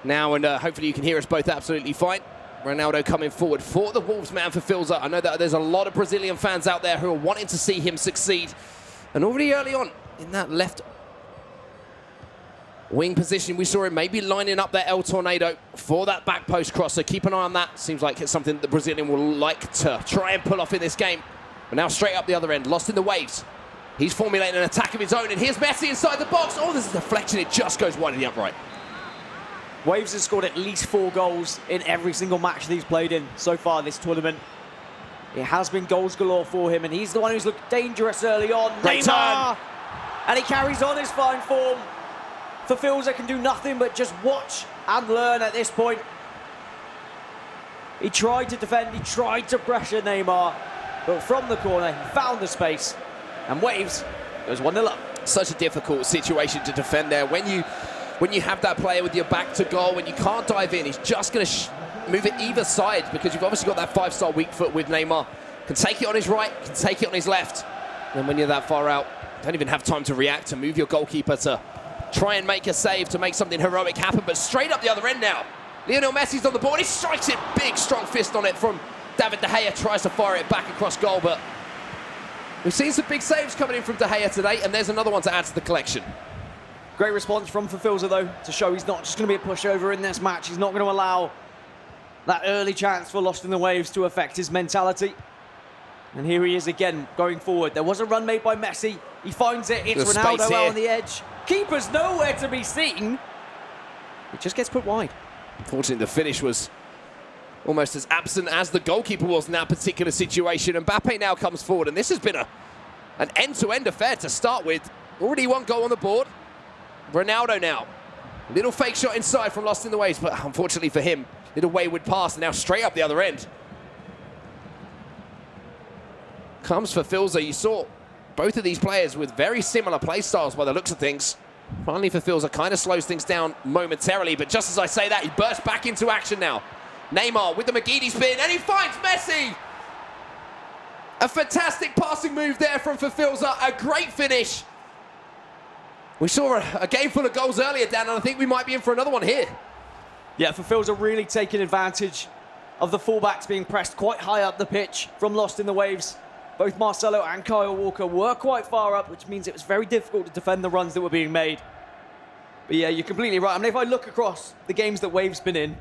now, and hopefully you can hear us both absolutely fine. Ronaldo coming forward for the Wolves man for Filza. I know that there's a lot of Brazilian fans out there who are wanting to see him succeed. And already early on in that left wing position, we saw him maybe lining up that El Tornado for that back post cross. So keep an eye on that. Seems like it's something that the Brazilian will like to try and pull off in this game. But now straight up the other end, Lost in the Waves. He's formulating an attack of his own, and here's Messi inside the box. Oh, there's a deflection. It just goes wide of the upright. Waves has scored at least 4 goals in every single match that he's played in so far this tournament. It has been goals galore for him, and he's the one who's looked dangerous early on. Great Neymar! And he carries on his fine form. Fafilza can do nothing but just watch and learn at this point. He tried to defend, he tried to pressure Neymar, but from the corner, he found the space, and Waves goes 1-0 up. Such a difficult situation to defend there. When you have that player with your back to goal, when you can't dive in, he's just going to move it either side, because you've obviously got that 5-star weak foot with Neymar. Can take it on his right, can take it on his left. And then when you're that far out, don't even have time to react, to move your goalkeeper to try and make a save, to make something heroic happen. But straight up the other end now. Lionel Messi's on the board. He strikes it, big, strong fist on it from David De Gea. Tries to fire it back across goal, but we've seen some big saves coming in from De Gea today, and there's another one to add to the collection. Great response from Fafilza, though, to show he's not just going to be a pushover in this match. He's not going to allow that early chance for Lost in the Waves to affect his mentality. And here he is again, going forward. There was a run made by Messi. He finds it. It's There's Ronaldo space out here. on the edge. Keeper's nowhere to be seen. It just gets put wide. Unfortunately, the finish was Almost as absent as the goalkeeper was in that particular situation. Mbappe now comes forward, and this has been an end-to-end affair to start with. Already one goal on the board. Ronaldo now. Little fake shot inside from Lost in the Waves, but unfortunately for him, little wayward pass, and now straight up the other end. Comes for Filza. You saw both of these players with very similar play styles by the looks of things. Finally for Filza, kind of slows things down momentarily, but just as I say that, he bursts back into action now. Neymar with the McGeady spin, and he finds Messi! A fantastic passing move there from Filza, a great finish. We saw a game full of goals earlier, Dan, and I think we might be in for another one here. Yeah, Filza really taking advantage of the fullbacks being pressed quite high up the pitch from Lost in the Waves. Both Marcelo and Kyle Walker were quite far up, which means it was very difficult to defend the runs that were being made. But yeah, you're completely right. I mean, if I look across the games that Waves been in,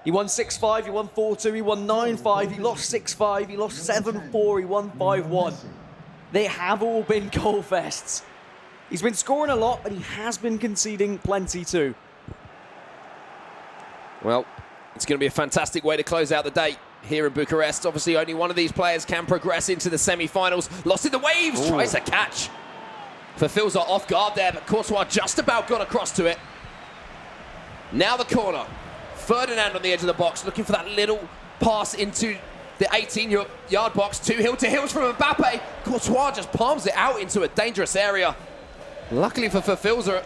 he won 6-5, he won 4-2, he won 9-5, he lost 6-5, he lost 7-4, he won 5-1. They have all been goal fests. He's been scoring a lot, but he has been conceding plenty too. Well, it's going to be a fantastic way to close out the day here in Bucharest. Obviously, only one of these players can progress into the semi-finals. Lost in the Waves, tries a catch. Fulfills are off guard there, but Courtois just about got across to it. Now the corner. Ferdinand on the edge of the box, looking for that little pass into the 18-yard box. Two hill-to-hills from Mbappe. Courtois just palms it out into a dangerous area. Luckily for Filza,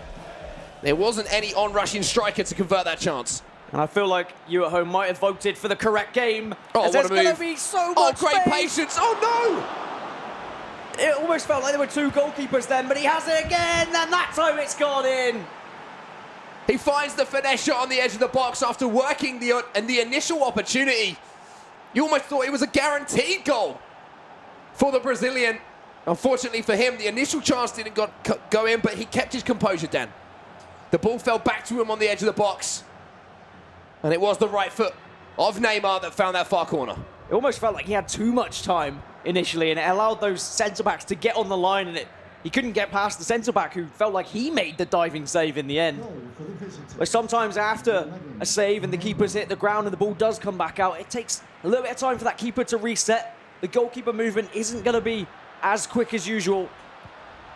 there wasn't any on-rushing striker to convert that chance. And I feel like you at home might have voted for the correct game. Oh, what a move. There's going to be so much great space. patience. Oh, no! It almost felt like there were two goalkeepers then, but he has it again, and that time it's gone in. He finds the finesse shot on the edge of the box after working the initial opportunity. You almost thought it was a guaranteed goal for the Brazilian. Unfortunately for him, the initial chance didn't go in, but he kept his composure, Dan. The ball fell back to him on the edge of the box. And it was the right foot of Neymar that found that far corner. It almost felt like he had too much time initially, and it allowed those centre-backs to get on the line, and he couldn't get past the centre-back, who felt like he made the diving save in the end. But sometimes after a save and the keeper's hit the ground and the ball does come back out, it takes a little bit of time for that keeper to reset. The goalkeeper movement isn't going to be as quick as usual.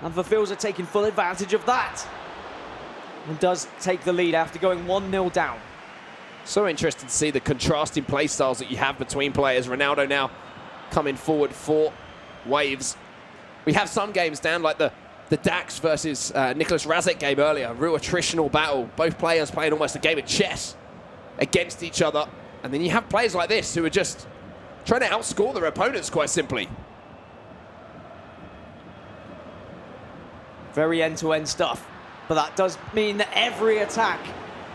And Filza taking full advantage of that. And does take the lead after going 1-0 down. So interesting to see the contrasting play styles that you have between players. Ronaldo now coming forward for Waves. We have some games, Dan, like the Dax versus Nicholas Razek game earlier. A real attritional battle. Both players playing almost a game of chess against each other. And then you have players like this who are just trying to outscore their opponents quite simply. Very end-to-end stuff. But that does mean that every attack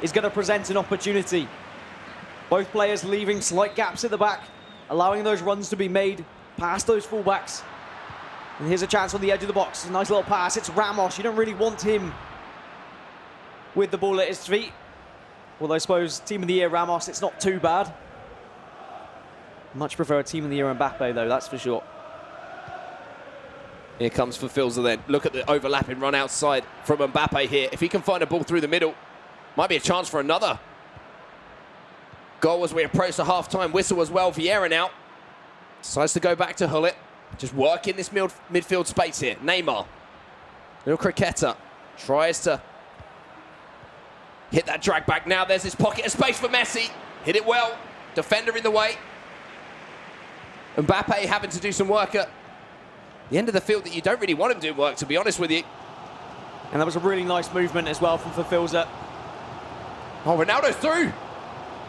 is going to present an opportunity. Both players leaving slight gaps at the back, allowing those runs to be made past those fullbacks. And here's a chance on the edge of the box. A nice little pass. It's Ramos. You don't really want him with the ball at his feet. Although I suppose Team of the Year Ramos, it's not too bad. Much prefer a Team of the Year Mbappe, though, that's for sure. Here comes Filza then. Look at the overlapping run outside from Mbappe here. If he can find a ball through the middle, might be a chance for another goal as we approach the half-time whistle as well. Vieira now decides to go back to Hullet. Just work in this midfield space here. Neymar. Little Criqueta tries to hit that drag back. Now there's this pocket of space for Messi. Hit it well. Defender in the way. Mbappe having to do some work at the end of the field that you don't really want him doing work, to be honest with you. And that was a really nice movement as well from Filza. Oh, Ronaldo's through.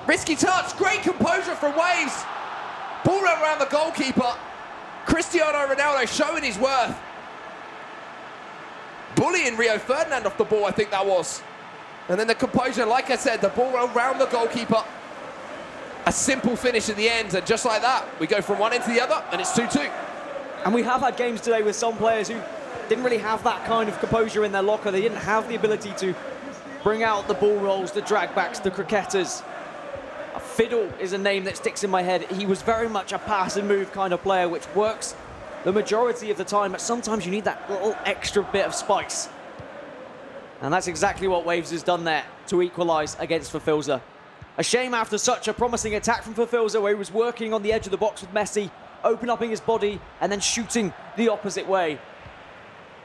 Risky touch. Great composure from Waves. Ball around the goalkeeper. Cristiano Ronaldo showing his worth. Bullying Rio Ferdinand off the ball, I think that was. And then the composure, like I said, the ball around the goalkeeper. A simple finish at the end, and just like that, we go from one end to the other, and it's 2-2. And we have had games today with some players who didn't really have that kind of composure in their locker. They didn't have the ability to bring out the ball rolls, the drag backs, the croquetas. Fiddle is a name that sticks in my head. He was very much a pass and move kind of player, which works the majority of the time, but sometimes you need that little extra bit of spice. And that's exactly what Waves has done there to equalise against Filza. A shame after such a promising attack from Verfilza, where he was working on the edge of the box with Messi, open upping his body and then shooting the opposite way.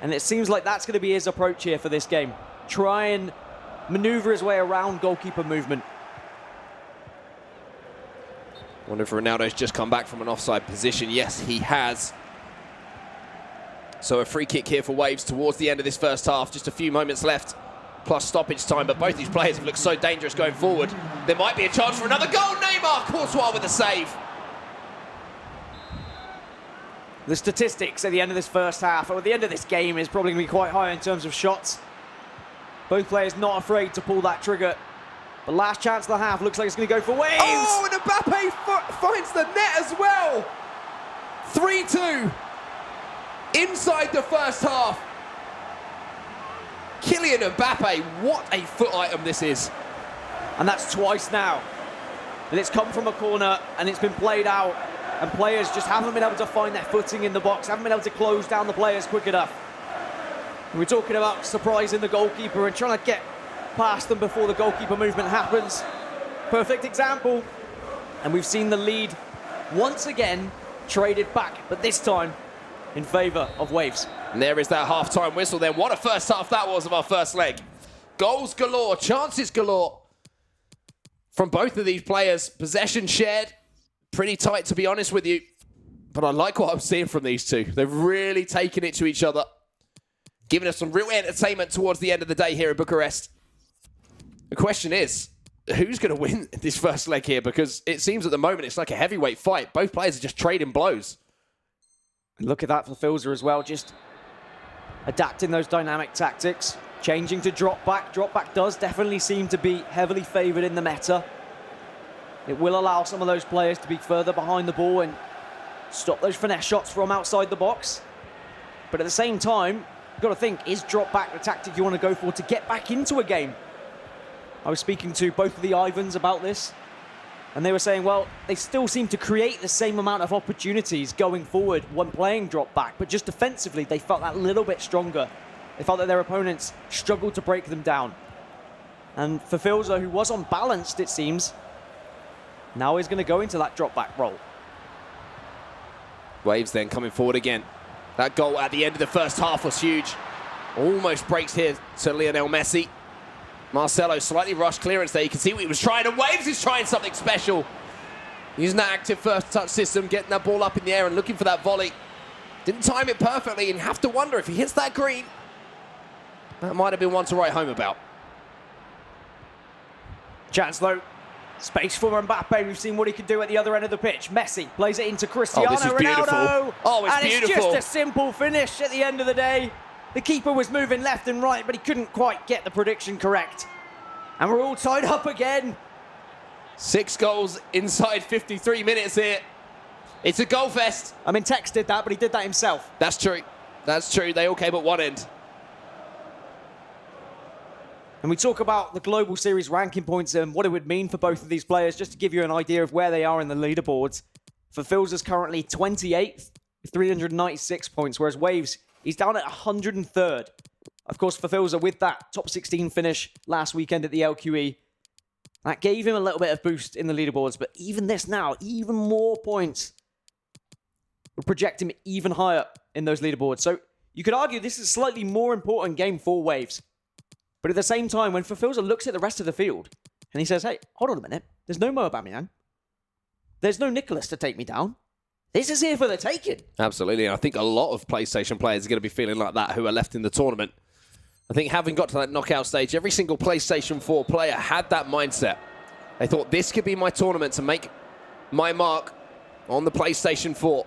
And it seems like that's going to be his approach here for this game. Try and maneuver his way around goalkeeper movement. Wonder if Ronaldo's just come back from an offside position. Yes, he has. So a free kick here for Waves towards the end of this first half. Just a few moments left, plus stoppage time. But both these players have looked so dangerous going forward. There might be a chance for another goal. Neymar, Courtois with a save. The statistics at the end of this first half, or at the end of this game, is probably going to be quite high in terms of shots. Both players not afraid to pull that trigger. The last chance of the half looks like it's going to go for Waves. Oh, and Mbappe finds the net as well. 3-2 inside the first half. Kylian Mbappe, what a foot item this is. And that's twice now that it's come from a corner and it's been played out, and players just haven't been able to find their footing in the box, haven't been able to close down the players quick enough. We're talking about surprising the goalkeeper and trying to get past them before the goalkeeper movement happens. Perfect example. And we've seen the lead once again traded back, but this time in favour of Waves. And there is that half-time whistle then. What a first half that was of our first leg. Goals galore, chances galore from both of these players. Possession shared, pretty tight to be honest with you. But I like what I'm seeing from these two. They've really taken it to each other, giving us some real entertainment towards the end of the day here in Bucharest. The question is, who's going to win this first leg here? Because it seems at the moment it's like a heavyweight fight. Both players are just trading blows. Look at that for Filzer as well, just adapting those dynamic tactics, changing to drop back. Drop back does definitely seem to be heavily favoured in the meta. It will allow some of those players to be further behind the ball and stop those finesse shots from outside the box. But at the same time, you've got to think, is drop back the tactic you want to go for to get back into a game? I was speaking to both of the Ivans about this, and they were saying, well, they still seem to create the same amount of opportunities going forward when playing drop back, but just defensively, they felt that little bit stronger. They felt that their opponents struggled to break them down. And for Filzer, who was unbalanced, it seems, now he's going to go into that drop back role. Waves then coming forward again. That goal at the end of the first half was huge. Almost breaks here to Lionel Messi. Marcelo, slightly rushed clearance there. You can see what he was trying, and Waves is trying something special. Using that active first touch system, getting that ball up in the air and looking for that volley. Didn't time it perfectly, and you have to wonder if he hits that green. That might have been one to write home about. Chance though, space for Mbappe. We've seen what he could do at the other end of the pitch. Messi plays it into Cristiano Ronaldo. Oh, it's and beautiful. It's just a simple finish at the end of the day. The keeper was moving left and right, but he couldn't quite get the prediction correct. And we're all tied up again. 6 goals inside 53 minutes here. It's a goal fest. I mean, Tex did that, but he did that himself. That's true. That's true. They all came at one end. And we talk about the global series ranking points and what it would mean for both of these players, just to give you an idea of where they are in the leaderboards. For Filzer's currently 28th with 396 points, whereas Waves, he's down at 103rd. Of course, for Filzer, with that top 16 finish last weekend at the LQE, that gave him a little bit of boost in the leaderboards. But even this now, even more points would project him even higher in those leaderboards. So you could argue this is a slightly more important game for Waves. But at the same time, when Filzer looks at the rest of the field and he says, hey, hold on a minute, there's no Mo Aubameyang. There's no Nicholas to take me down. This is here for the taking. Absolutely. And I think a lot of PlayStation players are going to be feeling like that who are left in the tournament. I think having got to that knockout stage, every single PlayStation 4 player had that mindset. They thought, this could be my tournament to make my mark on the PlayStation 4.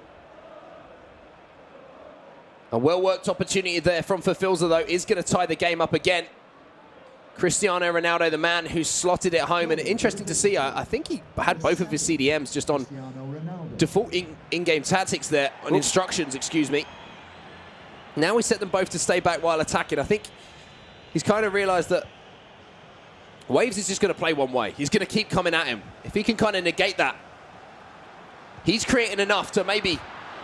A well-worked opportunity there from Filzer, though, is going to tie the game up again. Cristiano Ronaldo, the man who slotted it home. And interesting to see, I think he had both of his CDMs just on default in-game tactics there, on instructions, excuse me. Now we set them both to stay back while attacking. I think he's kind of realized that Waves is just going to play one way. He's going to keep coming at him. If he can kind of negate that, he's creating enough to maybe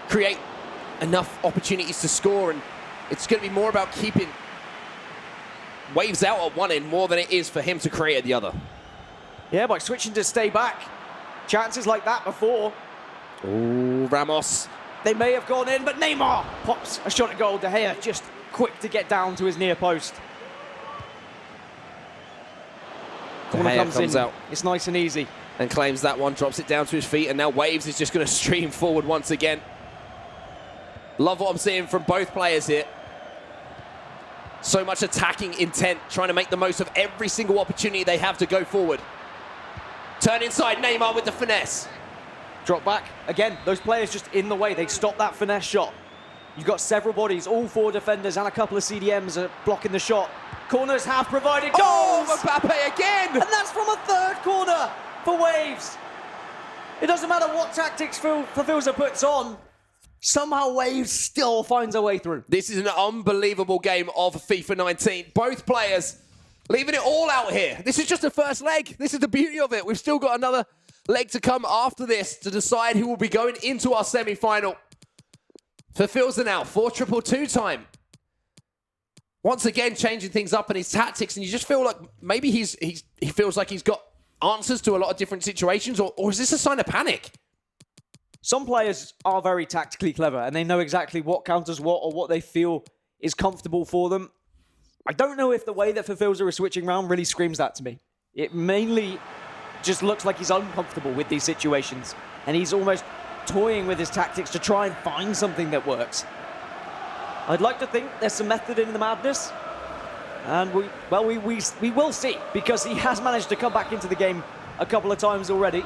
create enough opportunities to score, and it's going to be more about keeping Waves out at one end more than it is for him to create at the other. Yeah, by switching to stay back. Chances like that before. Ooh, Ramos. They may have gone in, but Neymar pops a shot at goal. De Gea just quick to get down to his near post. Corner comes out. It's nice and easy. And claims that one, drops it down to his feet, and now Waves is just going to stream forward once again. Love what I'm seeing from both players here. So much attacking intent, trying to make the most of every single opportunity they have to go forward. Turn inside, Neymar with the finesse. Drop back. Again, those players just in the way. They stop that finesse shot. You've got several bodies, all 4 defenders and a couple of CDMs are blocking the shot. Corners have provided goals! Oh, Mbappe again! And that's from a third corner for Waves. It doesn't matter what tactics Vervilza puts on. Somehow Waves still finds a way through. This is an unbelievable game of FIFA 19. Both players leaving it all out here. This is just the first leg. This is the beauty of it. We've still got another leg to come after this to decide who will be going into our semi-final. Vervilza now, 4-2-2 time. Once again, changing things up in his tactics, and you just feel like maybe he feels like he's got answers to a lot of different situations, or is this a sign of panic? Some players are very tactically clever, and they know exactly what counters what or what they feel is comfortable for them. I don't know if the way that Vervilza is switching around really screams that to me. It mainly just looks like he's uncomfortable with these situations, and he's almost toying with his tactics to try and find something that works. I'd like to think there's some method in the madness, and we will see, because he has managed to come back into the game a couple of times already.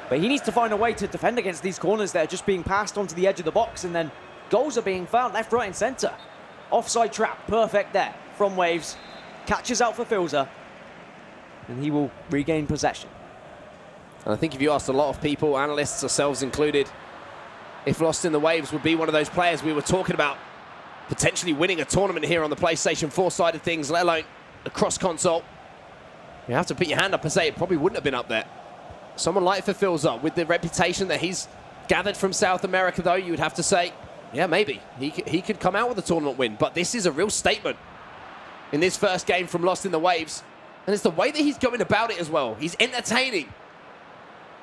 But he needs to find a way to defend against these corners that are just being passed onto the edge of the box, and then goals are being found left, right and centre. Offside trap, perfect there from Waves. Catches out for Vervilza, and he will regain possession. And I think if you asked a lot of people, analysts, ourselves included, if Lost in the Waves would be one of those players we were talking about potentially winning a tournament here on the PlayStation 4 side of things, let alone the cross-console, you have to put your hand up and say it probably wouldn't have been up there. Someone like Vervilza, with the reputation that he's gathered from South America, though, you would have to say, yeah, maybe. He could come out with a tournament win. But this is a real statement in this first game from Lost in the Waves. And it's the way that he's going about it as well. He's entertaining.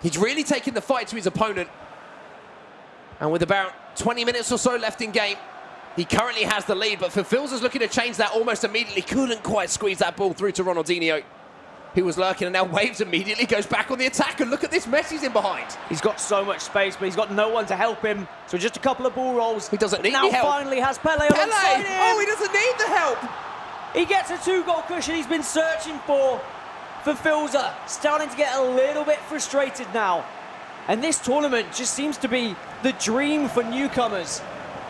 He's really taking the fight to his opponent. And with about 20 minutes or so left in game, he currently has the lead. But Vervilza's looking to change that almost immediately. Couldn't quite squeeze that ball through to Ronaldinho, who was lurking, and now Waves immediately goes back on the attack, and look at this mess he's in behind. He's got so much space, but he's got no one to help him, so just a couple of ball rolls. He doesn't need now any help. Finally has Pele Pele! him. Oh, he doesn't need the help! He gets a 2-goal cushion he's been searching for. Vervilza starting to get a little bit frustrated now. And this tournament just seems to be the dream for newcomers.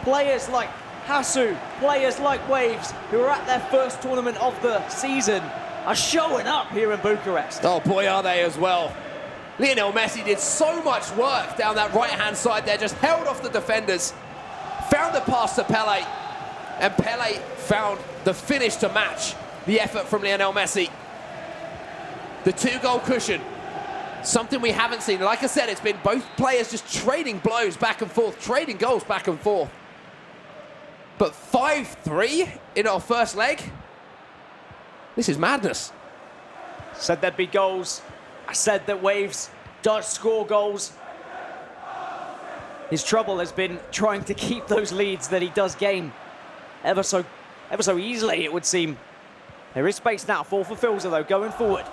Players like Hasu, players like Waves, who are at their first tournament of the season, are showing up here in Bucharest. Oh boy, are they as well. Lionel Messi did so much work down that right-hand side there, just held off the defenders, found the pass to Pele, and Pele found the finish to match the effort from Lionel Messi. The 2-goal cushion, something we haven't seen. Like I said, it's been both players just trading blows back and forth, trading goals back and forth. But 5-3 in our first leg? This is madness. Said there'd be goals. I said that Waves does score goals. His trouble has been trying to keep those leads that he does gain ever so easily, it would seem. There is space now for Vervilza, though, going forward.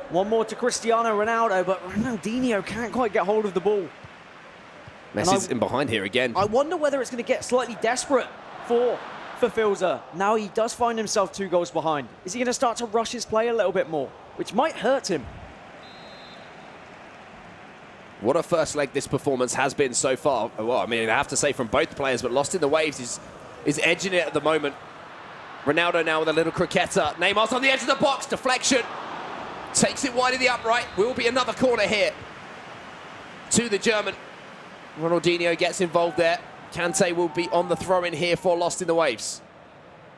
One more to Cristiano Ronaldo, but Ronaldinho can't quite get hold of the ball. Messi's in behind here again. I wonder whether it's going to get slightly desperate for Vervilza. Now he does find himself 2 goals behind. Is he going to start to rush his play a little bit more, which might hurt him? What a first leg this performance has been so far. Well, I mean, I have to say from both players, but Lost in the Waves is edging it at the moment. Ronaldo now with a little croqueta. Neymar's on the edge of the box. Deflection. Takes it wide of the upright. Will be another corner here to the German. Ronaldinho gets involved there. Kante will be on the throw-in here for Lost in the Waves.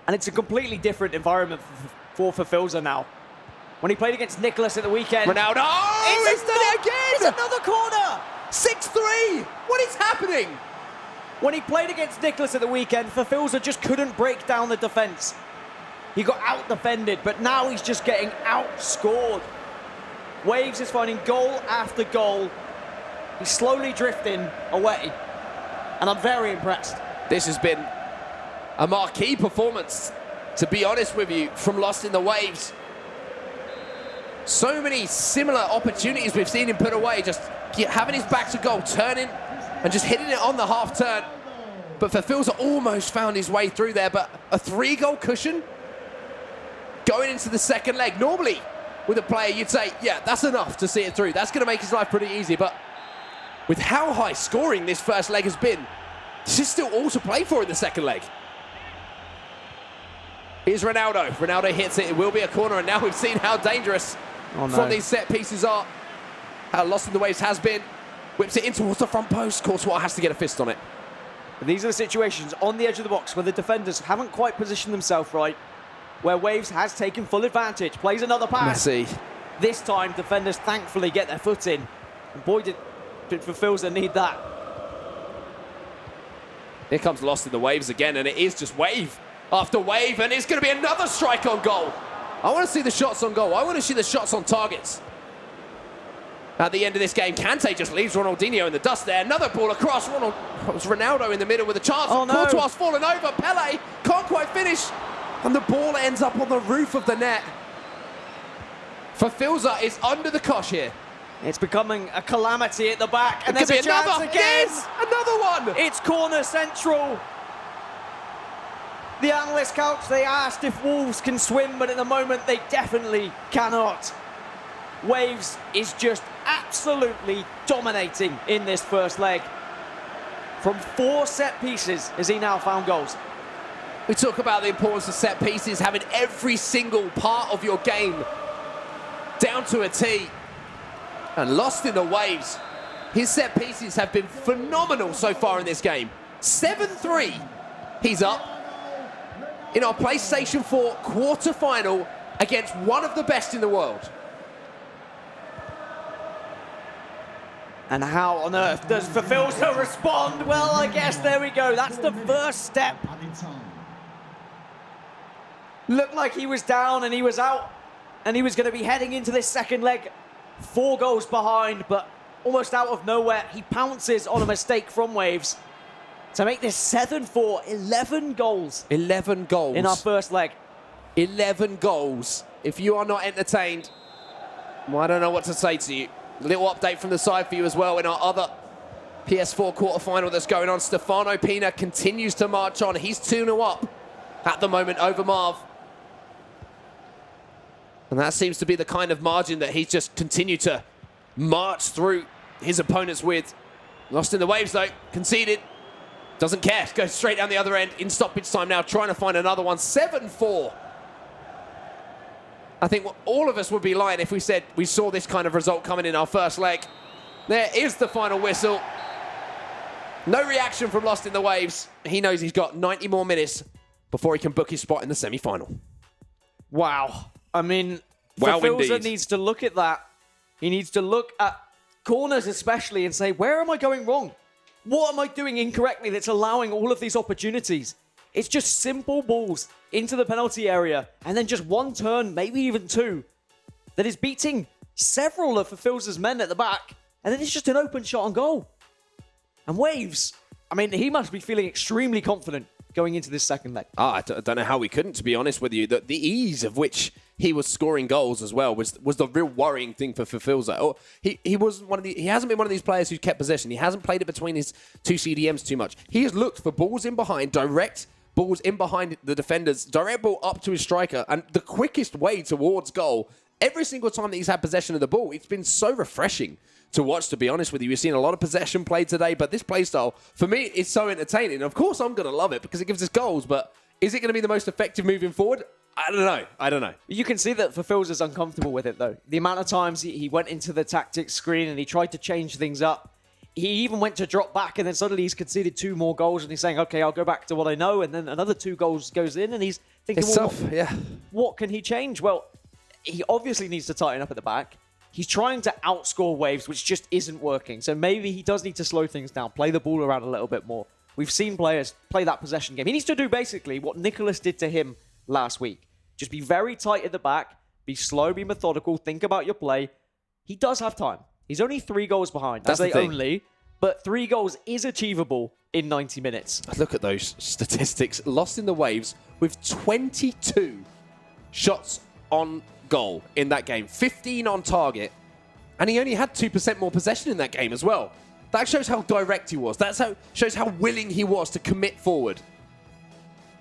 And it's a completely different environment for Vervilza now. When he played against Nicholas at the weekend. Ronaldo! Oh, he's done it again! It's another corner! 6-3! What is happening? When he played against Nicholas at the weekend, Vervilza just couldn't break down the defence. He got out-defended, but now he's just getting outscored. Waves is finding goal after goal. He's slowly drifting away, and I'm very impressed. This has been a marquee performance, to be honest with you, from Lost in the Waves. So many similar opportunities we've seen him put away, just having his back to goal, turning and just hitting it on the half turn. But Verfilza almost found his way through there, but a 3-goal cushion going into the second leg. Normally, with a player, you'd say, yeah, that's enough to see it through. That's going to make his life pretty easy. But with how high scoring this first leg has been, this is still all to play for in the second leg. Here's Ronaldo. Ronaldo hits it. It will be a corner, and now we've seen how dangerous from these set pieces are. How Lost in the Waves has been. Whips it in towards the front post. Courtois has to get a fist on it. But these are the situations on the edge of the box where the defenders haven't quite positioned themselves right, where Waves has taken full advantage. Plays another pass. Messi. This time, defenders thankfully get their foot in. And boy, did Verfilza need that. Here comes Lost in the Waves again, and it is just wave after wave, and it's going to be another strike on goal. I want to see the shots on goal. I want to see the shots on targets. At the end of this game, Kante just leaves Ronaldinho in the dust there. Another ball across. It was Ronaldo in the middle with a chance. Oh, no. Courtois fallen over. Pele can't quite finish. And the ball ends up on the roof of the net. Verfilza is under the cosh here. It's becoming a calamity at the back. And It there's could a be chance another. again. Yes, another one. It's corner central. The analyst couch, they asked if Wolves can swim, but at the moment they definitely cannot. Waves is just absolutely dominating in this first leg. From 4 set pieces has he now found goals. We talk about the importance of set pieces, having every single part of your game down to a T. And Lost in the Waves, his set pieces have been phenomenal so far in this game. 7-3, he's up in our PlayStation 4 quarter-final against one of the best in the world. And how on earth does Verfilza respond? Well, I guess there we go. That's the first step. Looked like he was down and he was out. And he was going to be heading into this second leg 4 goals behind, but almost out of nowhere, he pounces on a mistake from Waves to make this 7-4, 11 goals. 11 goals. In our first leg. 11 goals. If you are not entertained, well, I don't know what to say to you. A little update from the side for you as well in our other PS4 quarterfinal that's going on. Stefano Pina continues to march on. He's 2-0 up at the moment over Marv. And that seems to be the kind of margin that he's just continued to march through his opponents with. Lost in the Waves though, conceded. Doesn't care, goes straight down the other end in stoppage time now, trying to find another one. 7-4. I think all of us would be lying if we said we saw this kind of result coming in our first leg. There is the final whistle. No reaction from Lost in the Waves. He knows he's got 90 more minutes before he can book his spot in the semi-final. Wow. I mean, Wow, Verfilza indeed. needs to look at that. He needs to look at corners especially and say, where am I going wrong? What am I doing incorrectly that's allowing all of these opportunities? It's just simple balls into the penalty area and then just one turn, maybe even 2, that is beating several of Verfilza's men at the back. And then it's just an open shot on goal. And Waves, I mean, he must be feeling extremely confident going into this second leg. I don't know how we couldn't, to be honest with you. The ease of which he was scoring goals as well was the real worrying thing for Verfilza. Oh, he wasn't one of the. He hasn't been one of these players who's kept possession. He hasn't played it between his 2 CDMs too much. He has looked for balls in behind, direct balls in behind the defenders, direct ball up to his striker, and the quickest way towards goal. Every single time that he's had possession of the ball, it's been so refreshing to watch, to be honest with you. We've seen a lot of possession played today, but this play style, for me, is so entertaining. Of course, I'm going to love it because it gives us goals, but is it going to be the most effective moving forward? I don't know. You can see that Verfilza's uncomfortable with it, though. The amount of times he went into the tactics screen and he tried to change things up. He even went to drop back, and then suddenly he's conceded 2 more goals, and he's saying, okay, I'll go back to what I know, and then another 2 goals goes in, and he's thinking, It's well, tough, yeah. What can he change? Well, he obviously needs to tighten up at the back. He's trying to outscore Waves, which just isn't working. So maybe he does need to slow things down, play the ball around a little bit more. We've seen players play that possession game. He needs to do basically what Nicholas did to him last week. Just be very tight at the back, be slow, be methodical, think about your play, he does have time. He's only 3 goals behind. That's I the say thing. only, but 3 goals is achievable in 90 minutes. Look at those statistics. Lost in the Waves with 22 shots on goal in that game. 15 on target. And he only had 2% more possession in that game as well. That shows how direct he was. Shows how willing he was to commit forward.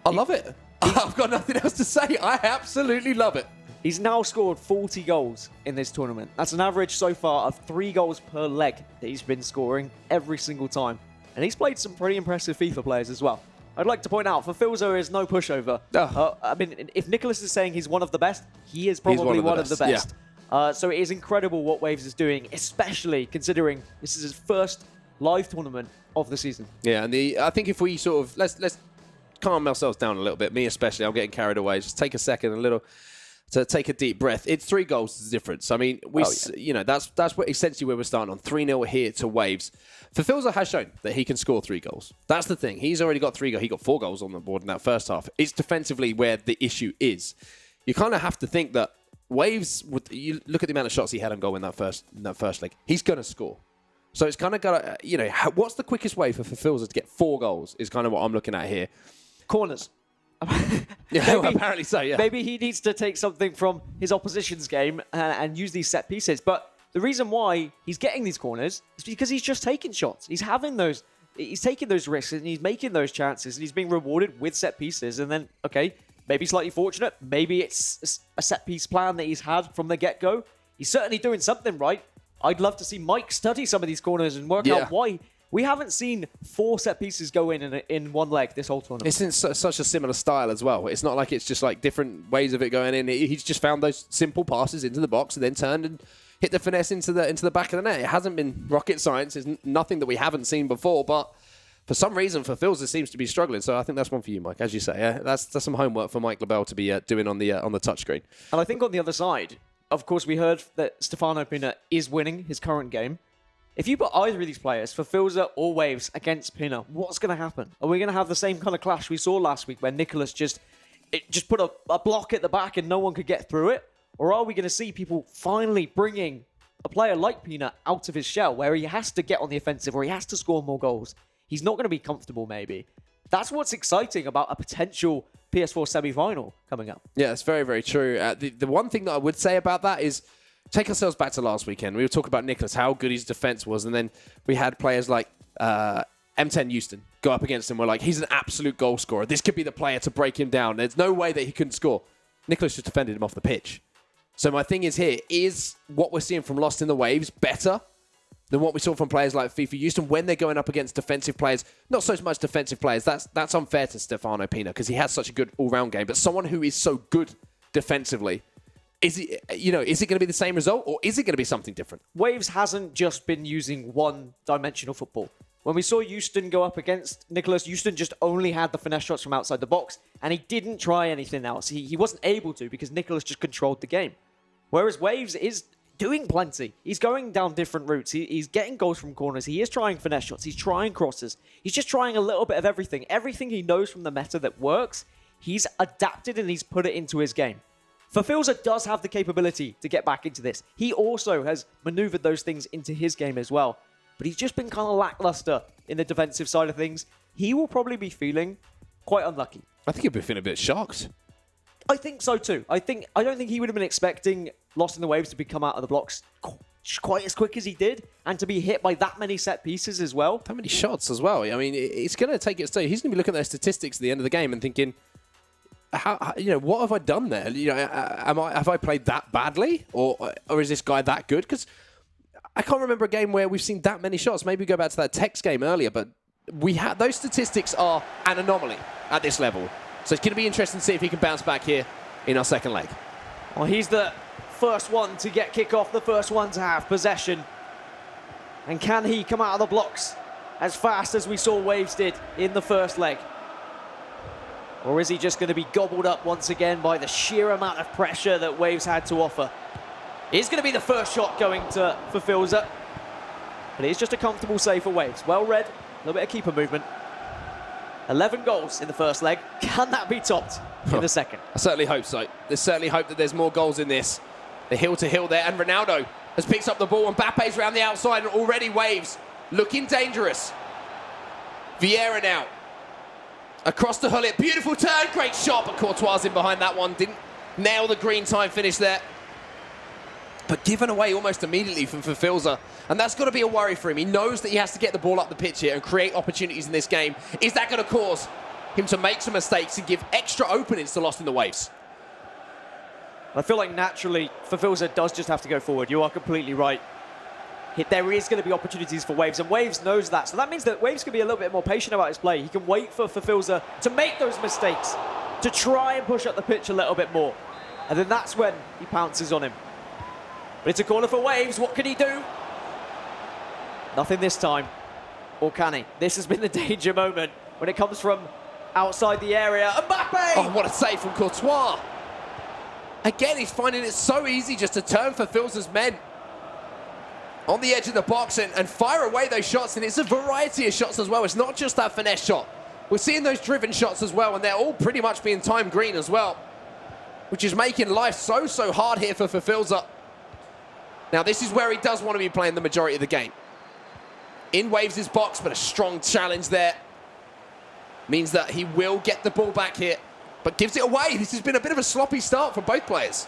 I love it. I've got nothing else to say. I absolutely love it. He's now scored 40 goals in this tournament. That's an average so far of 3 goals per leg that he's been scoring every single time. And he's played some pretty impressive FIFA players as well. I'd like to point out, Fulfilzo is no pushover. I mean, if Nicholas is saying he's one of the best, he is probably one of the best. So it is incredible what Waves is doing, especially considering this is his first live tournament of the season. Yeah, and I think if we sort of let's calm ourselves down a little bit. Me especially, I'm getting carried away. Just take a second, to take a deep breath. It's 3 goals is the difference. I mean, you know, that's what essentially where we're starting on 3-0 here to Waves. Fulfilzo has shown that he can score 3 goals. That's the thing. He's already got 3 goals. He got 4 goals on the board in that first half. It's defensively where the issue is. You kind of have to think that Waves, you look at the amount of shots he had on goal in that first leg. He's going to score. So it's kind of got to, you know, what's the quickest way for Fulfilzo to get 4 goals is kind of what I'm looking at here. Corners. Yeah, well, apparently so, yeah. Maybe he needs to take something from his opposition's game and use these set pieces. But the reason why he's getting these corners is because he's just taking shots. He's taking those risks and he's making those chances and he's being rewarded with set pieces. And then, okay, maybe slightly fortunate. Maybe it's a set piece plan that he's had from the get-go. He's certainly doing something right. I'd love to see Mike study some of these corners and work out why. We haven't seen 4 set pieces go in one leg this whole tournament. It's in such a similar style as well. It's not like it's just like different ways of it going in. He's just found those simple passes into the box and then turned and hit the finesse into the back of the net. It hasn't been rocket science. It's nothing that we haven't seen before, but for some reason, Fulfilzo seems to be struggling. So I think that's one for you, Mike, as you say. Yeah? That's some homework for Mike LaBelle to be doing on the touchscreen. And I think on the other side, of course, we heard that Stefano Pina is winning his current game. If you put either of these players, Fulfilzo or Waves, against Pina, what's going to happen? Are we going to have the same kind of clash we saw last week where Nicholas just put a block at the back and no one could get through it? Or are we going to see people finally bringing a player like Pina out of his shell where he has to get on the offensive or he has to score more goals? He's not going to be comfortable, maybe. That's what's exciting about a potential PS4 semi-final coming up. Yeah, it's very, very true. The one thing that I would say about that is take ourselves back to last weekend. We were talking about Nicholas, how good his defense was, and then we had players like M10 Houston go up against him. We're like, he's an absolute goal scorer. This could be the player to break him down. There's no way that he couldn't score. Nicholas just defended him off the pitch. So my thing is here, is what we're seeing from Lost in the Waves better than what we saw from players like FIFA Houston when they're going up against defensive players? Not so much defensive players. That's unfair to Stefano Pina because he has such a good all-round game. But someone who is so good defensively, is it going to be the same result or is it going to be something different? Waves hasn't just been using one-dimensional football. When we saw Houston go up against Nicholas, Houston just only had the finesse shots from outside the box, and he didn't try anything else. He wasn't able to because Nicholas just controlled the game. Whereas Waves is doing plenty. He's going down different routes. He's getting goals from corners. He is trying finesse shots. He's trying crosses. He's just trying a little bit of everything. Everything he knows from the meta that works, he's adapted and he's put it into his game. Fulfilzo does have the capability to get back into this. He also has maneuvered those things into his game as well. But he's just been kind of lackluster in the defensive side of things. He will probably be feeling quite unlucky. I think he'll be feeling a bit shocked. I think so too. I don't think he would have been expecting Lost in the Waves to come out of the blocks quite as quick as he did and to be hit by that many set pieces as well. That many shots as well. I mean, it's going to take its toll. He's going to be looking at those statistics at the end of the game and thinking, how what have I done there? Have I played that badly, or is this guy that good? Because I can't remember a game where we've seen that many shots. Maybe go back to that Tex game earlier, but those statistics are an anomaly at this level. So it's going to be interesting to see if he can bounce back here in our second leg. Well, he's the first one to get kick-off, the first one to have possession. And can he come out of the blocks as fast as we saw Waves did in the first leg? Or is he just going to be gobbled up once again by the sheer amount of pressure that Waves had to offer? It's going to be the first shot going to Fulfilzo. But it's just a comfortable save for Waves. Well read, a little bit of keeper movement. 11 goals in the first leg. Can that be topped in the second? I certainly hope so. There's certainly hope that there's more goals in this. The hill to hill there, and Ronaldo has picked up the ball, and Mbappe's around the outside, and already Waves looking dangerous. Vieira now. Across to Hullet. Beautiful turn. Great shot, but Courtois in behind that one. Didn't nail the green time finish there. But given away almost immediately from Filza. And that's got to be a worry for him. He knows that he has to get the ball up the pitch here and create opportunities in this game. Is that going to cause him to make some mistakes and give extra openings to Lost in the Waves? I feel like naturally, Filza does just have to go forward. You are completely right. There is going to be opportunities for Waves, and Waves knows that. So that means that Waves can be a little bit more patient about his play. He can wait for Filza to make those mistakes, to try and push up the pitch a little bit more. And then that's when he pounces on him. But it's a corner for Waves. What can he do? Nothing this time. Or can he? This has been the danger moment when it comes from outside the area. Mbappe! Oh, what a save from Courtois. Again, he's finding it so easy just to turn for Filza's men on the edge of the box and fire away those shots. And it's a variety of shots as well. It's not just that finesse shot. We're seeing those driven shots as well, and they're all pretty much being time green as well, which is making life so hard here for Filza. Now, this is where he does want to be playing the majority of the game. In Waves' box, but a strong challenge there. Means that he will get the ball back here, but gives it away. This has been a bit of a sloppy start for both players.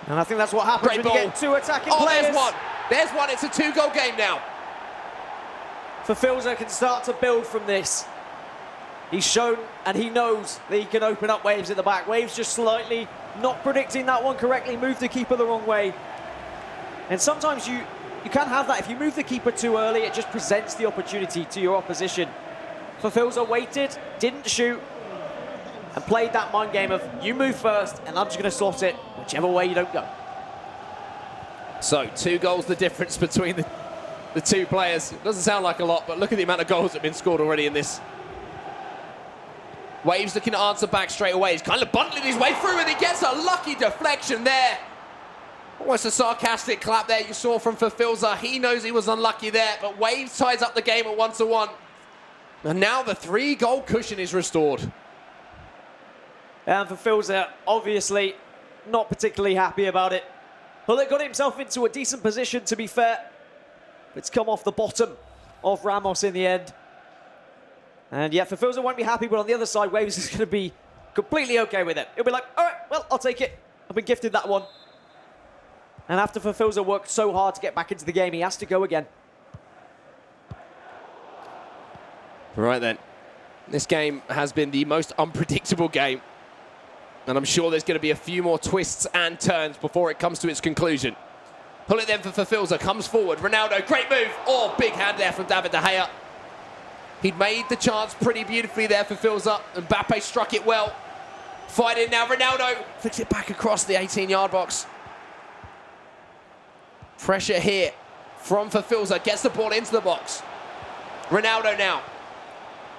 And I think that's what happens Great when ball. you get two attacking players. There's one. There's one. It's a 2-goal game now. Filza can start to build from this. He's shown and he knows that he can open up Waves at the back. Waves just slightly not predicting that one correctly, moved the keeper the wrong way. And sometimes you can have that. If you move the keeper too early, it just presents the opportunity to your opposition. Filza waited, didn't shoot, and played that mind game of you move first and I'm just going to slot it whichever way you don't go. So 2 goals the difference between the two players. It doesn't sound like a lot, but look at the amount of goals that have been scored already in this. Waves looking to answer back straight away. He's kind of bundling his way through and he gets a lucky deflection there. Almost a sarcastic clap there you saw from Filza. He knows he was unlucky there, but Waves ties up the game at 1-1. And now the 3-goal cushion is restored. And Filza, obviously, not particularly happy about it. Hullet got himself into a decent position, to be fair. It's come off the bottom of Ramos in the end. And yeah, Filza won't be happy, but on the other side, Waves is going to be completely okay with it. He'll be like, all right, well, I'll take it. I've been gifted that one. And after Filza worked so hard to get back into the game, he has to go again. Right then. This game has been the most unpredictable game. And I'm sure there's going to be a few more twists and turns before it comes to its conclusion. Pull it then for Filza, comes forward. Ronaldo, great move. Oh, big hand there from David De Gea. He'd made the chance pretty beautifully there for Filza. Mbappe struck it well. Fight in now, Ronaldo. Flicks it back across the 18-yard box. Pressure here from Filza. Gets the ball into the box. Ronaldo now.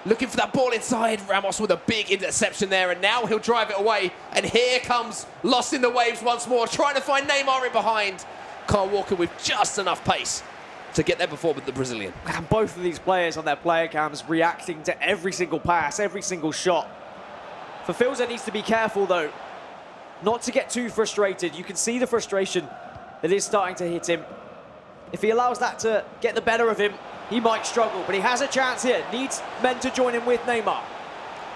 Looking for that ball inside. Ramos with a big interception there, and now he'll drive it away. And here comes Lost in the Waves once more, trying to find Neymar in behind. Kyle Walker with just enough pace to get there before the Brazilian. And both of these players on their player cams reacting to every single pass, every single shot. Filza needs to be careful, though, not to get too frustrated. You can see the frustration that is starting to hit him. If he allows that to get the better of him, he might struggle, but he has a chance here. Needs men to join him with Neymar.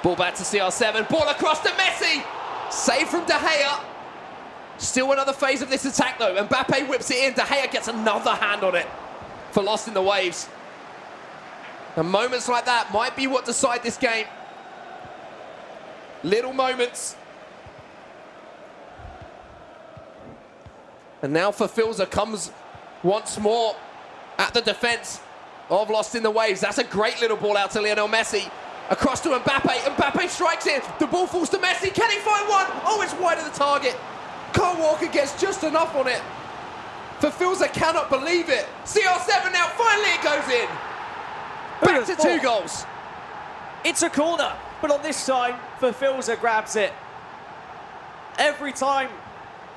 Ball back to CR7. Ball across to Messi. Save from De Gea. Still another phase of this attack, though. Mbappe whips it in. De Gea gets another hand on it for Lost in the Waves. And moments like that might be what decide this game. Little moments. And now Filza comes once more at the defence of Lost in the Waves. That's a great little ball out to Lionel Messi. Across to Mbappe. Mbappe strikes it. The ball falls to Messi. Can he find one? Oh, it's wide of the target. Kyle Walker gets just enough on it. Filza cannot believe it. CR7 now. Finally it goes in. Back to 2 goals. It's a corner, but on this time, Filza grabs it. Every time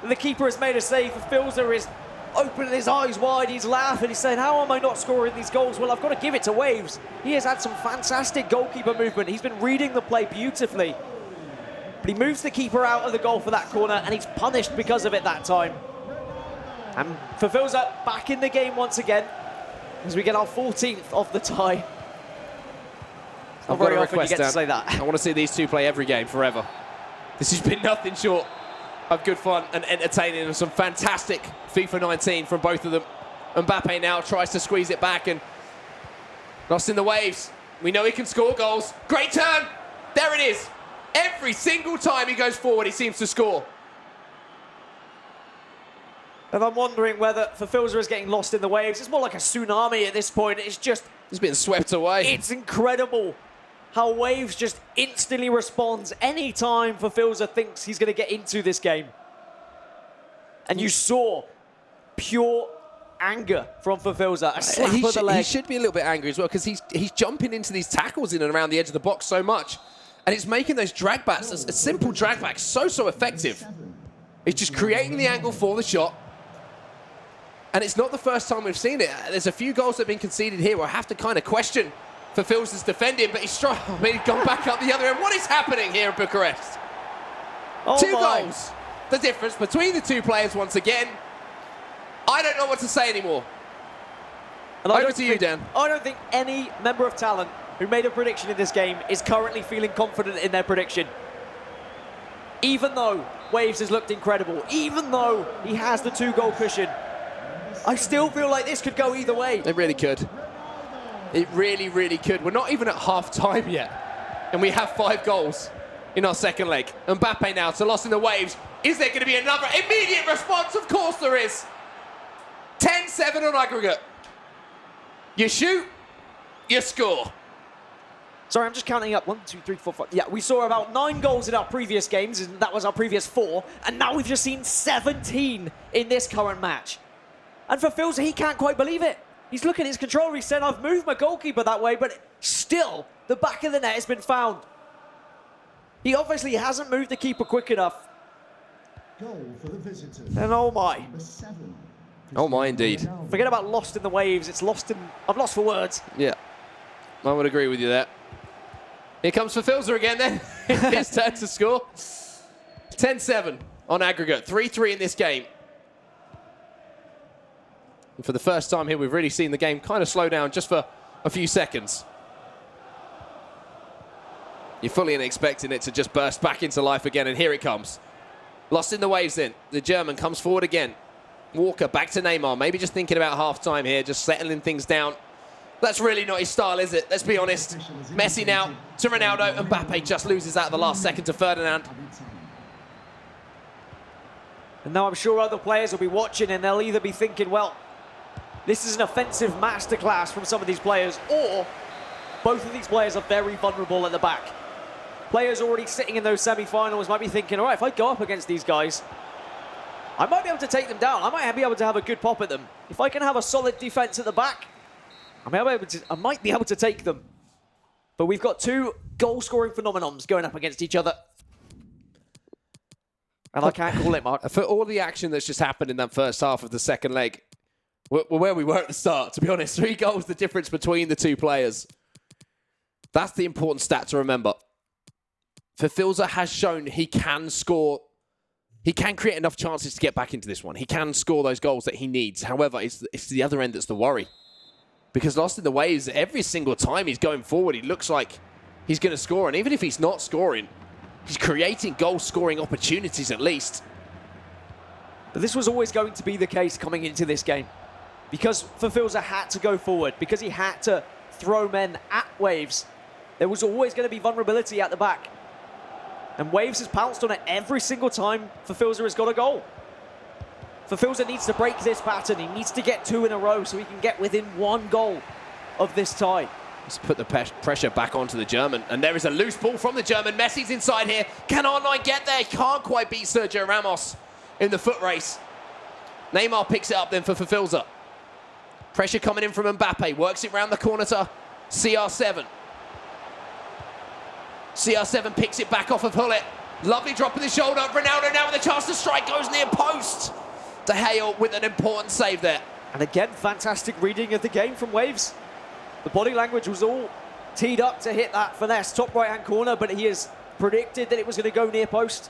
the keeper has made a save, Filza is opening his eyes wide, he's laughing, he's saying, how am I not scoring these goals? Well, I've got to give it to Waves. He has had some fantastic goalkeeper movement. He's been reading the play beautifully. But he moves the keeper out of the goal for that corner, and he's punished because of it that time. And Fulfills back in the game once again as we get our 14th of the tie. I've Not got very a often you request get to down. say that. I want to see these two play every game forever. This has been nothing short of good fun and entertaining, and some fantastic FIFA 19 from both of them. Mbappe now tries to squeeze it back and lost in the waves. We know he can score goals. Great turn. There it is. Every single time he goes forward, he seems to score. And I'm wondering whether Fulfills is getting lost in the waves. It's more like a tsunami at this point. It's just... He's been swept away. It's incredible how Waves just instantly responds any time Fulfills thinks he's going to get into this game. And you saw pure anger from Fulfills. A slap of the leg. He should be a little bit angry as well, because he's jumping into these tackles in and around the edge of the box so much. And it's making those dragbacks, a simple dragback, so effective. It's just creating the angle for the shot. And it's not the first time we've seen it. There's a few goals that have been conceded here where I have to kind of question Fulfills' defending, but he's gone back up the other end. What is happening here in Bucharest? Oh Two my. goals. The difference between the two players once again. I don't know what to say anymore. And I Over don't to you, think- Dan. I don't think any member of talent who made a prediction in this game is currently feeling confident in their prediction. Even though Waves has looked incredible, even though he has the 2-goal cushion, I still feel like this could go either way. It really could. It really, really could. We're not even at half time yet. And we have 5 goals in our second leg. Mbappe now to loss in the waves. Is there going to be another immediate response? Of course there is. 10-7 on aggregate. You shoot, you score. Sorry, I'm just counting up. 1, 2, 3, 4, 5. Yeah, we saw about 9 goals in our previous games, and that was our previous 4. And now we've just seen 17 in this current match. And for Philza, he can't quite believe it. He's looking at his controller. He's saying, I've moved my goalkeeper that way, but still, the back of the net has been found. He obviously hasn't moved the keeper quick enough. Goal for the visitors. And oh my. Oh my, indeed. Forget about lost in the waves. It's lost in... I'm lost for words. Yeah, I would agree with you there. Here comes Fulfilza again then. His turn to score. 10-7 on aggregate. 3-3 in this game. And for the first time here, we've really seen the game kind of slow down just for a few seconds. You're fully expecting it to just burst back into life again, and here it comes. Lost in the waves then. The German comes forward again. Walker back to Neymar. Maybe just thinking about half-time here, just settling things down. That's really not his style, is it? Let's be honest. Messi now to Ronaldo. And Mbappe just loses out at the last second to Ferdinand. And now I'm sure other players will be watching and they'll either be thinking, well, this is an offensive masterclass from some of these players, or both of these players are very vulnerable at the back. Players already sitting in those semi-finals might be thinking, all right, if I go up against these guys, I might be able to take them down. I might be able to have a good pop at them. If I can have a solid defense at the back, I might be able to take them. But we've got 2 goal-scoring phenomenons going up against each other. And I can't call it, Mark. For all the action that's just happened in that first half of the second leg, we're where we were at the start, to be honest. 3 goals, the difference between the 2 players. That's the important stat to remember. Fulfilza has shown he can score. He can create enough chances to get back into this one. He can score those goals that he needs. However, it's the other end that's the worry. Because lost in the waves, every single time he's going forward, he looks like he's going to score. And even if he's not scoring, he's creating goal-scoring opportunities at least. But this was always going to be the case coming into this game. Because Fulfilza had to go forward, because he had to throw men at Waves, there was always going to be vulnerability at the back. And Waves has pounced on it every single time Fulfilza has got a goal. Fulfilza needs to break this pattern. He needs to get 2 in a row so he can get within 1 goal of this tie. Let's put the pressure back onto the German. And there is a loose ball from the German. Messi's inside here. Can R9 get there? Can't quite beat Sergio Ramos in the foot race. Neymar picks it up then for Fulfilza. Pressure coming in from Mbappe. Works it round the corner to CR7. CR7 picks it back off of Hullet. Lovely drop of the shoulder. Ronaldo now with a chance to strike. Goes near post. De Gea with an important save there. And again, fantastic reading of the game from Waves. The body language was all teed up to hit that finesse top right-hand corner, but he has predicted that it was going to go near post.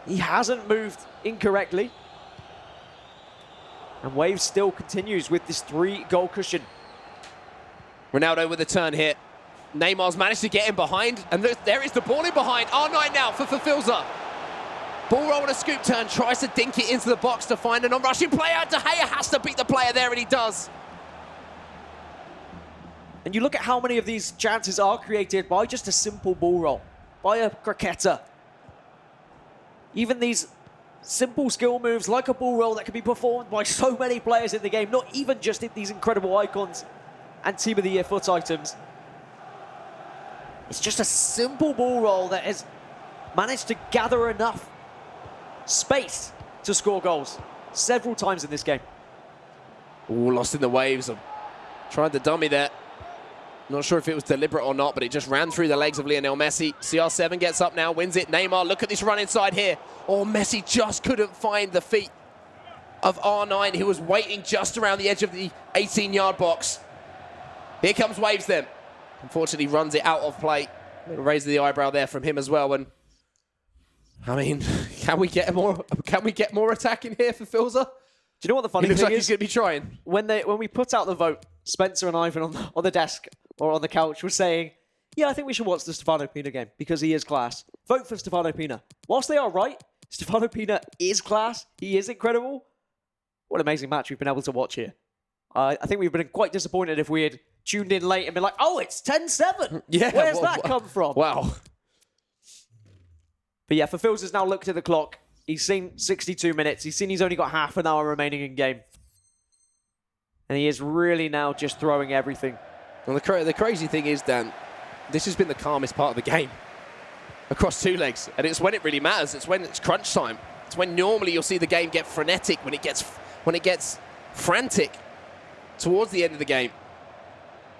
He hasn't moved incorrectly. And Waves still continues with this 3-goal cushion. Ronaldo with a turn here. Neymar's managed to get in behind, and there is the ball in behind. R9 now for Filza. Ball roll and a scoop turn, tries to dink it into the box to find an on-rushing player. De Gea has to beat the player there, and he does. And you look at how many of these chances are created by just a simple ball roll, by a cricketer. Even these simple skill moves like a ball roll that can be performed by so many players in the game, not even just in these incredible icons and Team of the Year FUT items. It's just a simple ball roll that has managed to gather enough space to score goals several times in this game. Ooh, lost in the waves. Tried the dummy there. Not sure if it was deliberate or not, but it just ran through the legs of Lionel Messi. CR7 gets up now, wins it. Neymar, look at this run inside here. Oh, Messi just couldn't find the feet of R9, who was waiting just around the edge of the 18-yard box. Here comes Waves then. Unfortunately, runs it out of play. Raise the eyebrow there from him as well. And I mean, can we get more attack in here for Filza? Do you know what the funny thing is? He looks like he's going to be trying. When we put out the vote, Spencer and Ivan on the desk or on the couch were saying, yeah, I think we should watch the Stefano Pina game because he is class. Vote for Stefano Pina. Whilst they are right, Stefano Pina is class. He is incredible. What an amazing match we've been able to watch here. I think we've been quite disappointed if we had tuned in late and been like, oh, it's 10-7. Yeah, Where's that come from? Wow. But yeah, Fafils has now looked at the clock. He's seen 62 minutes. He's seen he's only got half an hour remaining in game. And he is really now just throwing everything. Well, the crazy thing is, Dan, this has been the calmest part of the game across two legs. And it's when it really matters. It's when it's crunch time. It's when normally you'll see the game get frenetic, when it gets frantic towards the end of the game.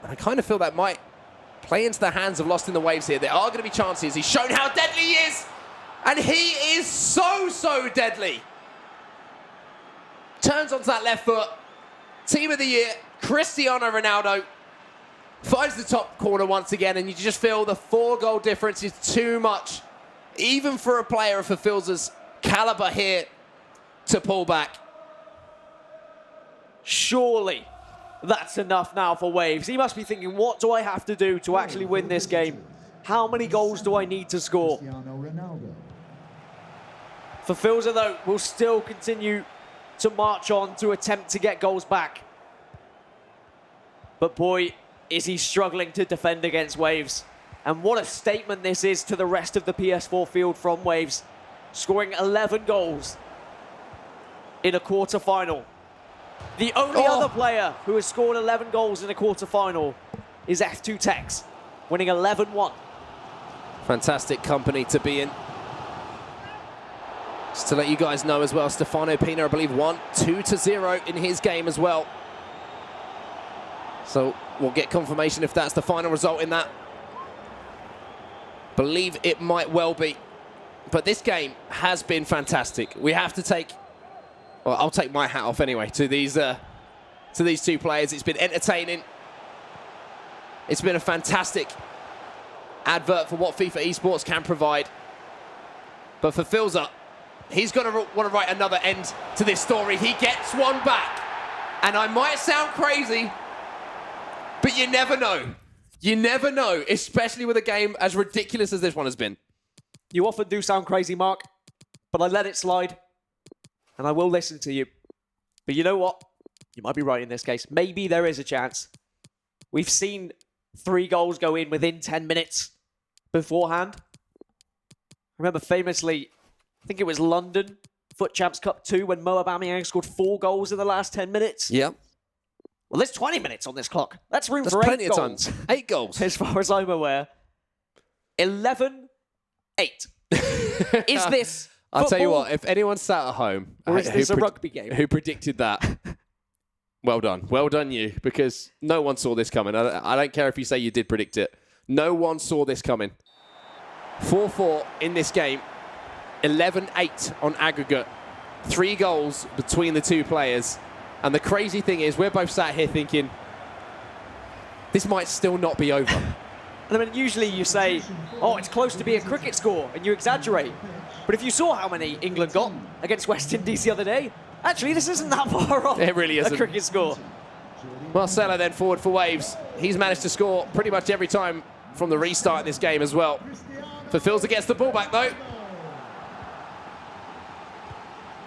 I kind of feel that might play into the hands of Lost in the Waves here. There are going to be chances. He's shown how deadly he is. And he is so deadly. Turns onto that left foot. Team of the Year, Cristiano Ronaldo, finds the top corner once again, and you just feel the 4-goal difference is too much, even for a player of Filza's caliber here, to pull back. Surely that's enough now for Waves. He must be thinking, what do I have to do to actually win this game? How many goals do I need to score? For Filza, though, will still continue to march on to attempt to get goals back. But boy, is he struggling to defend against Waves. And what a statement this is to the rest of the PS4 field from Waves. Scoring 11 goals in a quarter-final. The only other player who has scored 11 goals in a quarter-final is F2 Tex, winning 11-1. Fantastic company to be in. Just to let you guys know as well, Stefano Pina, I believe, won 2-0 in his game as well. So we'll get confirmation if that's the final result in that. Believe it might well be. But this game has been fantastic. We have to take, well, I'll take my hat off anyway to these two players. It's been entertaining. It's been a fantastic advert for what FIFA esports can provide. But for Filza, he's going to want to write another end to this story. He gets one back. And I might sound crazy, but you never know. You never know, especially with a game as ridiculous as this one has been. You often do sound crazy, Mark, but I let it slide, and I will listen to you. But you know what? You might be right in this case. Maybe there is a chance. We've seen 3 goals go in within 10 minutes beforehand. Remember famously, I think it was London, FUT Champs Cup 2, when Mo Aubameyang scored 4 goals in the last 10 minutes. Yep. Well, there's 20 minutes on this clock. That's room for 8 plenty of goals. time. 8 goals. As far as I'm aware. 11-8. Is this I'll tell you football? what, if anyone sat at home Or is this a rugby game? who predicted that, well done. Well done you, because no one saw this coming. I don't care if you say you did predict it. No one saw this coming. 4-4 in this game. 11-8 on aggregate. 3 goals between the two players. And the crazy thing is, we're both sat here thinking, this might still not be over. And I mean, usually you say, oh, it's close to be a cricket score, and you exaggerate. But if you saw how many England got against West Indies the other day, Actually, this isn't that far off. It really isn't. A cricket score. Marcelo then forward for Waves. He's managed to score pretty much every time from the restart in this game as well. Fulfills gets the ball back though.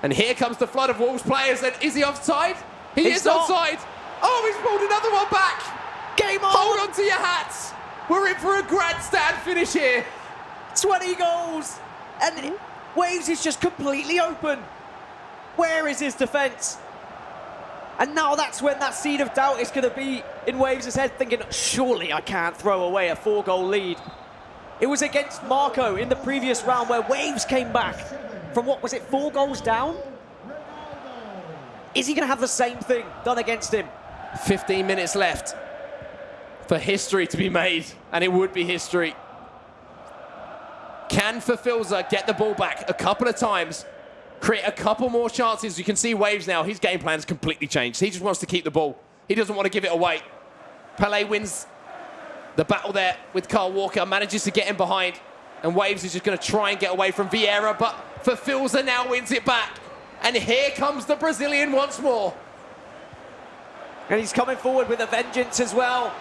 And here comes the flood of Wolves players. And is he offside? He is offside. Oh, he's pulled another one back. Game on. Hold on to your hats. We're in for a grandstand finish here. 20 goals. And Waves is just completely open. Where is his defence? And now that's when that seed of doubt is going to be in Waves' head, thinking, surely I can't throw away a 4-goal lead. It was against Marco in the previous round where Waves came back from, what was it, 4 goals down? Is he going to have the same thing done against him? 15 minutes left for history to be made, and it would be history. Can Fafilza get the ball back a couple of times, create a couple more chances? You can see Waves now, his game plan's completely changed. He just wants to keep the ball. He doesn't want to give it away. Pelé wins the battle there with Carl Walker, manages to get him behind, and Waves is just going to try and get away from Vieira, but Fafilza now wins it back. And here comes the Brazilian once more. And he's coming forward with a vengeance as well.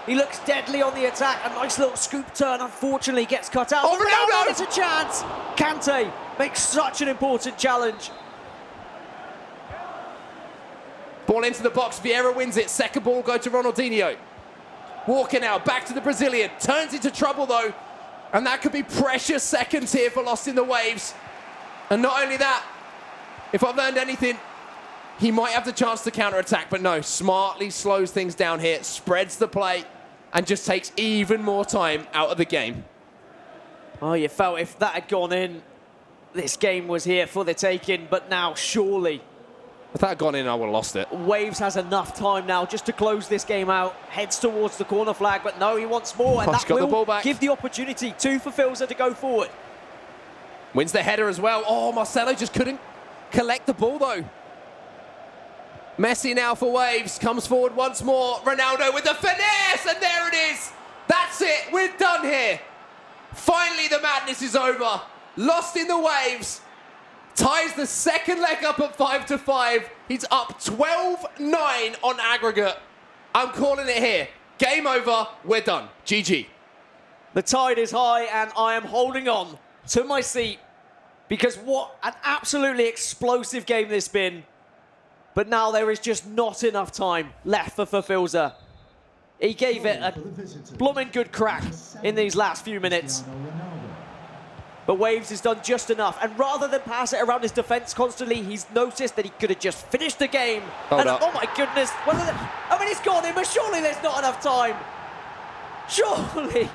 He looks deadly on the attack. A nice little scoop turn, unfortunately, gets cut out. Oh, Ronaldo! It's a chance. Kante makes such an important challenge. Ball into the box. Vieira wins it. Second ball go to Ronaldinho. Walker now back to the Brazilian. Turns into trouble, though. And that could be precious seconds here for Lost in the Waves. And not only that, if I've learned anything, he might have the chance to counter-attack, but no, smartly slows things down here, spreads the play, and just takes even more time out of the game. Oh, you felt if that had gone in, this game was here for the taking, but now surely if that had gone in, I would have lost it. Waves has enough time now just to close this game out, heads towards the corner flag, but no, he wants more, and that will give the opportunity to Fafilza to go forward. Wins the header as well. Oh, Marcelo just couldn't collect the ball, though. Messi now for Waves, comes forward once more. Ronaldo with the finesse, and there it is. That's it, we're done here. Finally, the madness is over. Lost in the Waves. Ties the second leg up at 5-5. He's up 12-9 on aggregate. I'm calling it here. Game over, we're done. GG. The tide is high, and I am holding on to my seat because what an absolutely explosive game this has been. But now there is just not enough time left for Fafilza. He gave it a blooming good crack in these last few minutes. But Waves has done just enough. And rather than pass it around his defence constantly, he's noticed that he could have just finished the game. Hold up. Oh my goodness. I mean, it's gone in, but surely there's not enough time. Surely.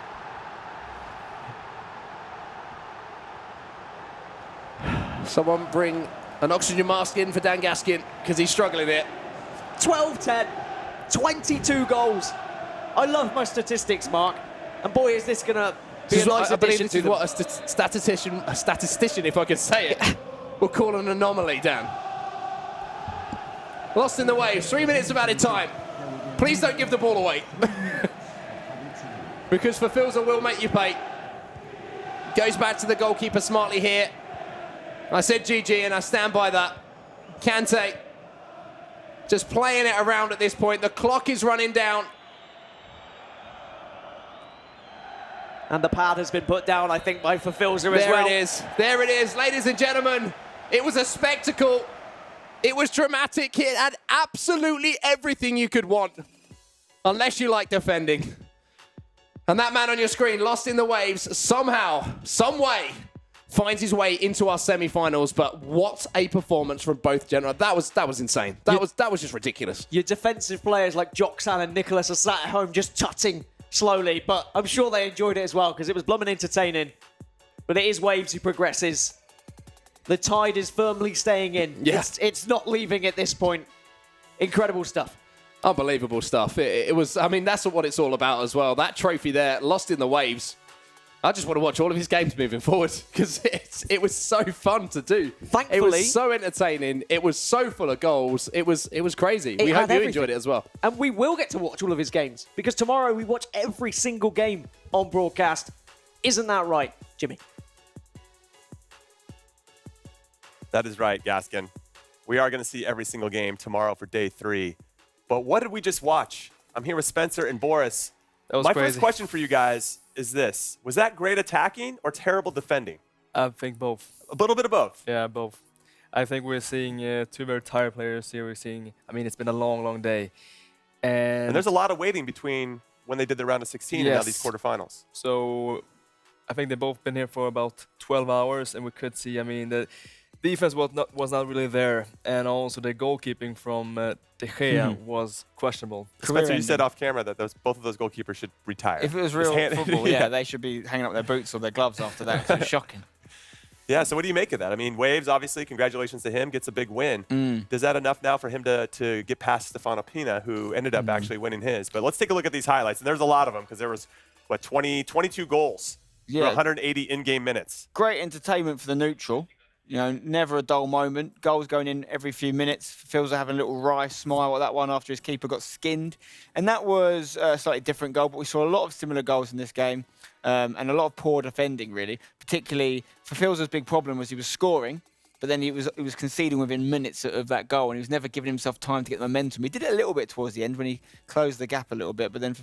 Someone bring an oxygen mask in for Dan Gaskin, because he's struggling it. 12-10, 22 goals. I love my statistics, Mark. And boy, is this going to be a nice I believe addition this to is them. what a statistician, if I could say it, will call an anomaly, Dan. Lost in the Waves, 3 minutes of added time. Please don't give the ball away. Because Fafilza will make you pay. Goes back to the goalkeeper smartly here. I said GG, and I stand by that. Kante just playing it around at this point. The clock is running down. And the pad has been put down, I think, by Fafilza as There well. it is. There it is, ladies and gentlemen. It was a spectacle. It was dramatic. It had absolutely everything you could want, unless you like defending. And that man on your screen, Lost in the Waves, somehow, some way, finds his way into our semi-finals. But what a performance from both gentlemen. That was insane. That was just ridiculous. Your defensive players like Joxan and Nicholas are sat at home just tutting slowly, but I'm sure they enjoyed it as well because it was blooming entertaining. But it is Waves who progresses. The tide is firmly staying in. Yeah. It's not leaving at this point. Incredible stuff. Unbelievable stuff. It was, I mean, that's what it's all about as well. That trophy there, Lost in the Waves. I just want to watch all of his games moving forward because it was so fun to do. Thankfully, it was so entertaining. It was so full of goals. It was crazy. We hope you enjoyed it as well. And we will get to watch all of his games because tomorrow we watch every single game on broadcast. Isn't that right, Jimmy? That is right, Gaskin. We are going to see every single game tomorrow for day 3. But what did we just watch? I'm here with Spencer and Boris. That was My crazy. first question for you guys is this. Was that great attacking or terrible defending? I think both. A little bit of both. Yeah, both. I think we're seeing two very tired players here. We're seeing, I mean, it's been a long, long day. And there's a lot of waiting between when they did the round of 16 and now these quarterfinals. So I think they've both been here for about 12 hours, and we could see, I mean, the defense was not really there, and also the goalkeeping from De Gea was questionable. Spencer, you said off camera that both of those goalkeepers should retire. If it was real football, yeah, they should be hanging up their boots or their gloves after that. It's shocking. Yeah, so what do you make of that? I mean, Waves, obviously, congratulations to him, gets a big win. Is that enough now for him to get past Stefano Pina, who ended up actually winning his? But let's take a look at these highlights. And there's a lot of them because there was, 22 goals for 180 in-game minutes. Great entertainment for the neutral. You know, never a dull moment. Goals going in every few minutes. Feels like having a little wry smile at that one after his keeper got skinned. And that was a slightly different goal, but we saw a lot of similar goals in this game and a lot of poor defending, really. Particularly, Fafilza's big problem was he was scoring, but then he was conceding within minutes of that goal, and he was never giving himself time to get the momentum. He did it a little bit towards the end when he closed the gap a little bit, but then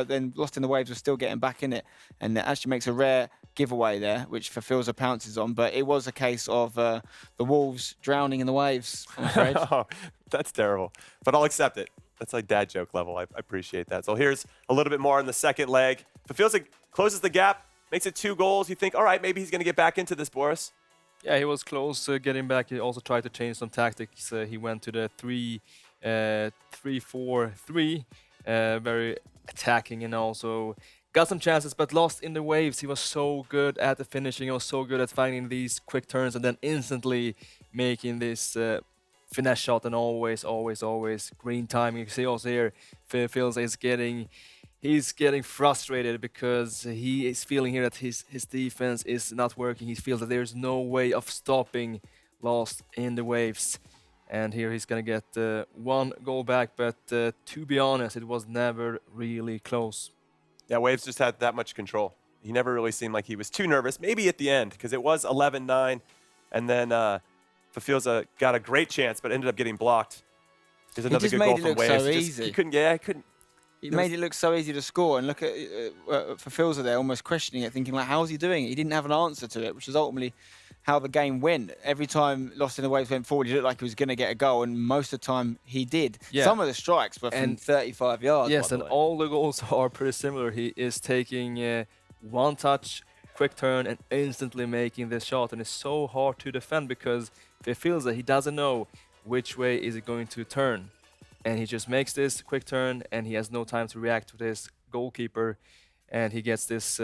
then Lost in the Waves was still getting back in it, and it actually makes a rare giveaway there, which Fafilza pounces on. But it was a case of the Wolves drowning in the waves, I'm afraid. Oh, that's terrible. But I'll accept it. That's like dad joke level. I appreciate that. So here's a little bit more in the second leg. Fafilza closes the gap, makes it 2 goals. You think, all right, maybe he's going to get back into this, Boris. Yeah, he was close getting back. He also tried to change some tactics. He went to the 3-4-3, very attacking, and also got some chances, but Lost in the Waves. He was so good at the finishing. He was so good at finding these quick turns and then instantly making this finesse shot, and always green timing. You can see also here, feels he's getting frustrated because he is feeling here that his defense is not working. He feels that there's no way of stopping Lost in the Waves. And here he's going to get 1 goal back, but to be honest, it was never really close. Yeah, Waves just had that much control. He never really seemed like he was too nervous, maybe at the end, because it was 11-9, and then Fafilza got a great chance, but ended up getting blocked. There's another good goal from Waves. So easy. He couldn't. He made it look so easy to score, and look at Fafilza there, almost questioning it, thinking like, how is he doing it? He didn't have an answer to it, which is ultimately how the game went. Every time Lost in the Waves went forward, he looked like he was going to get a goal, and most of the time he did. Yeah. Some of the strikes were from 35 yards. Yes, and all the goals are pretty similar. He is taking 1 touch, quick turn, and instantly making this shot, and it's so hard to defend because Fafilza, he doesn't know which way is it going to turn. And he just makes this quick turn, and he has no time to react to this goalkeeper, and he gets this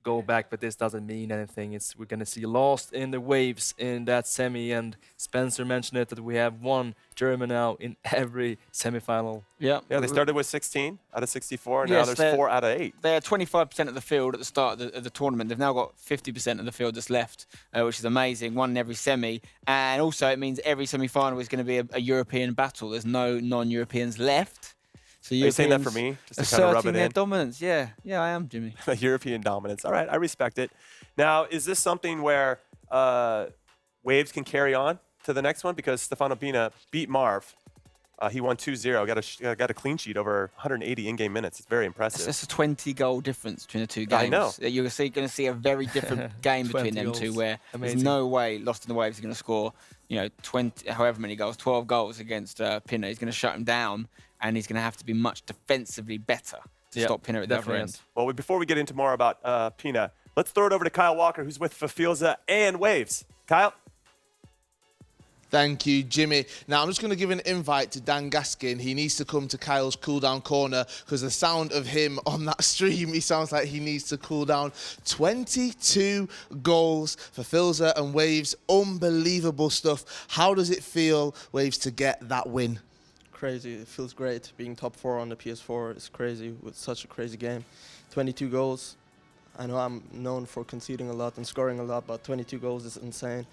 goal back, but this doesn't mean anything. We're going to see Lost in the Waves in that semi, and Spencer mentioned it, that we have 1 German now in every semi-final. Yeah, they started with 16 out of 64, and now there's 4 out of 8. They had 25% of the field at the start of the tournament. They've now got 50% of the field that's left, which is amazing. 1 in every semi, and also it means every semi-final is going to be a European battle. There's no non-Europeans left. So Are you saying that for me? Just to kind of rub it their in? dominance, yeah. Yeah, I am, Jimmy. European dominance. All right, I respect it. Now, is this something where Waves can carry on to the next one? Because Stefano Pina beat Marv. He won 2-0, got a clean sheet over 180 in-game minutes. It's very impressive. That's a 20-goal difference between the 2 games. I know. You're going to see a very different game between them 2, where there's no way Lost in the Waves is going to score, 20, however many goals, 12 goals against Pina. He's going to shut him down, and he's going to have to be much defensively better to stop Pina at the other end. Well, before we get into more about Pina, let's throw it over to Kyle Walker, who's with Fafilza and Waves. Kyle? Thank you, Jimmy. Now, I'm just going to give an invite to Dan Gaskin. He needs to come to Kyle's cool-down corner because the sound of him on that stream, he sounds like he needs to cool down. 22 goals for Fafilza and Waves. Unbelievable stuff. How does it feel, Waves, to get that win? Crazy. It feels great. Being top 4 on the PS4 is crazy with such a crazy game. 22 goals. I know I'm known for conceding a lot and scoring a lot, but 22 goals is insane.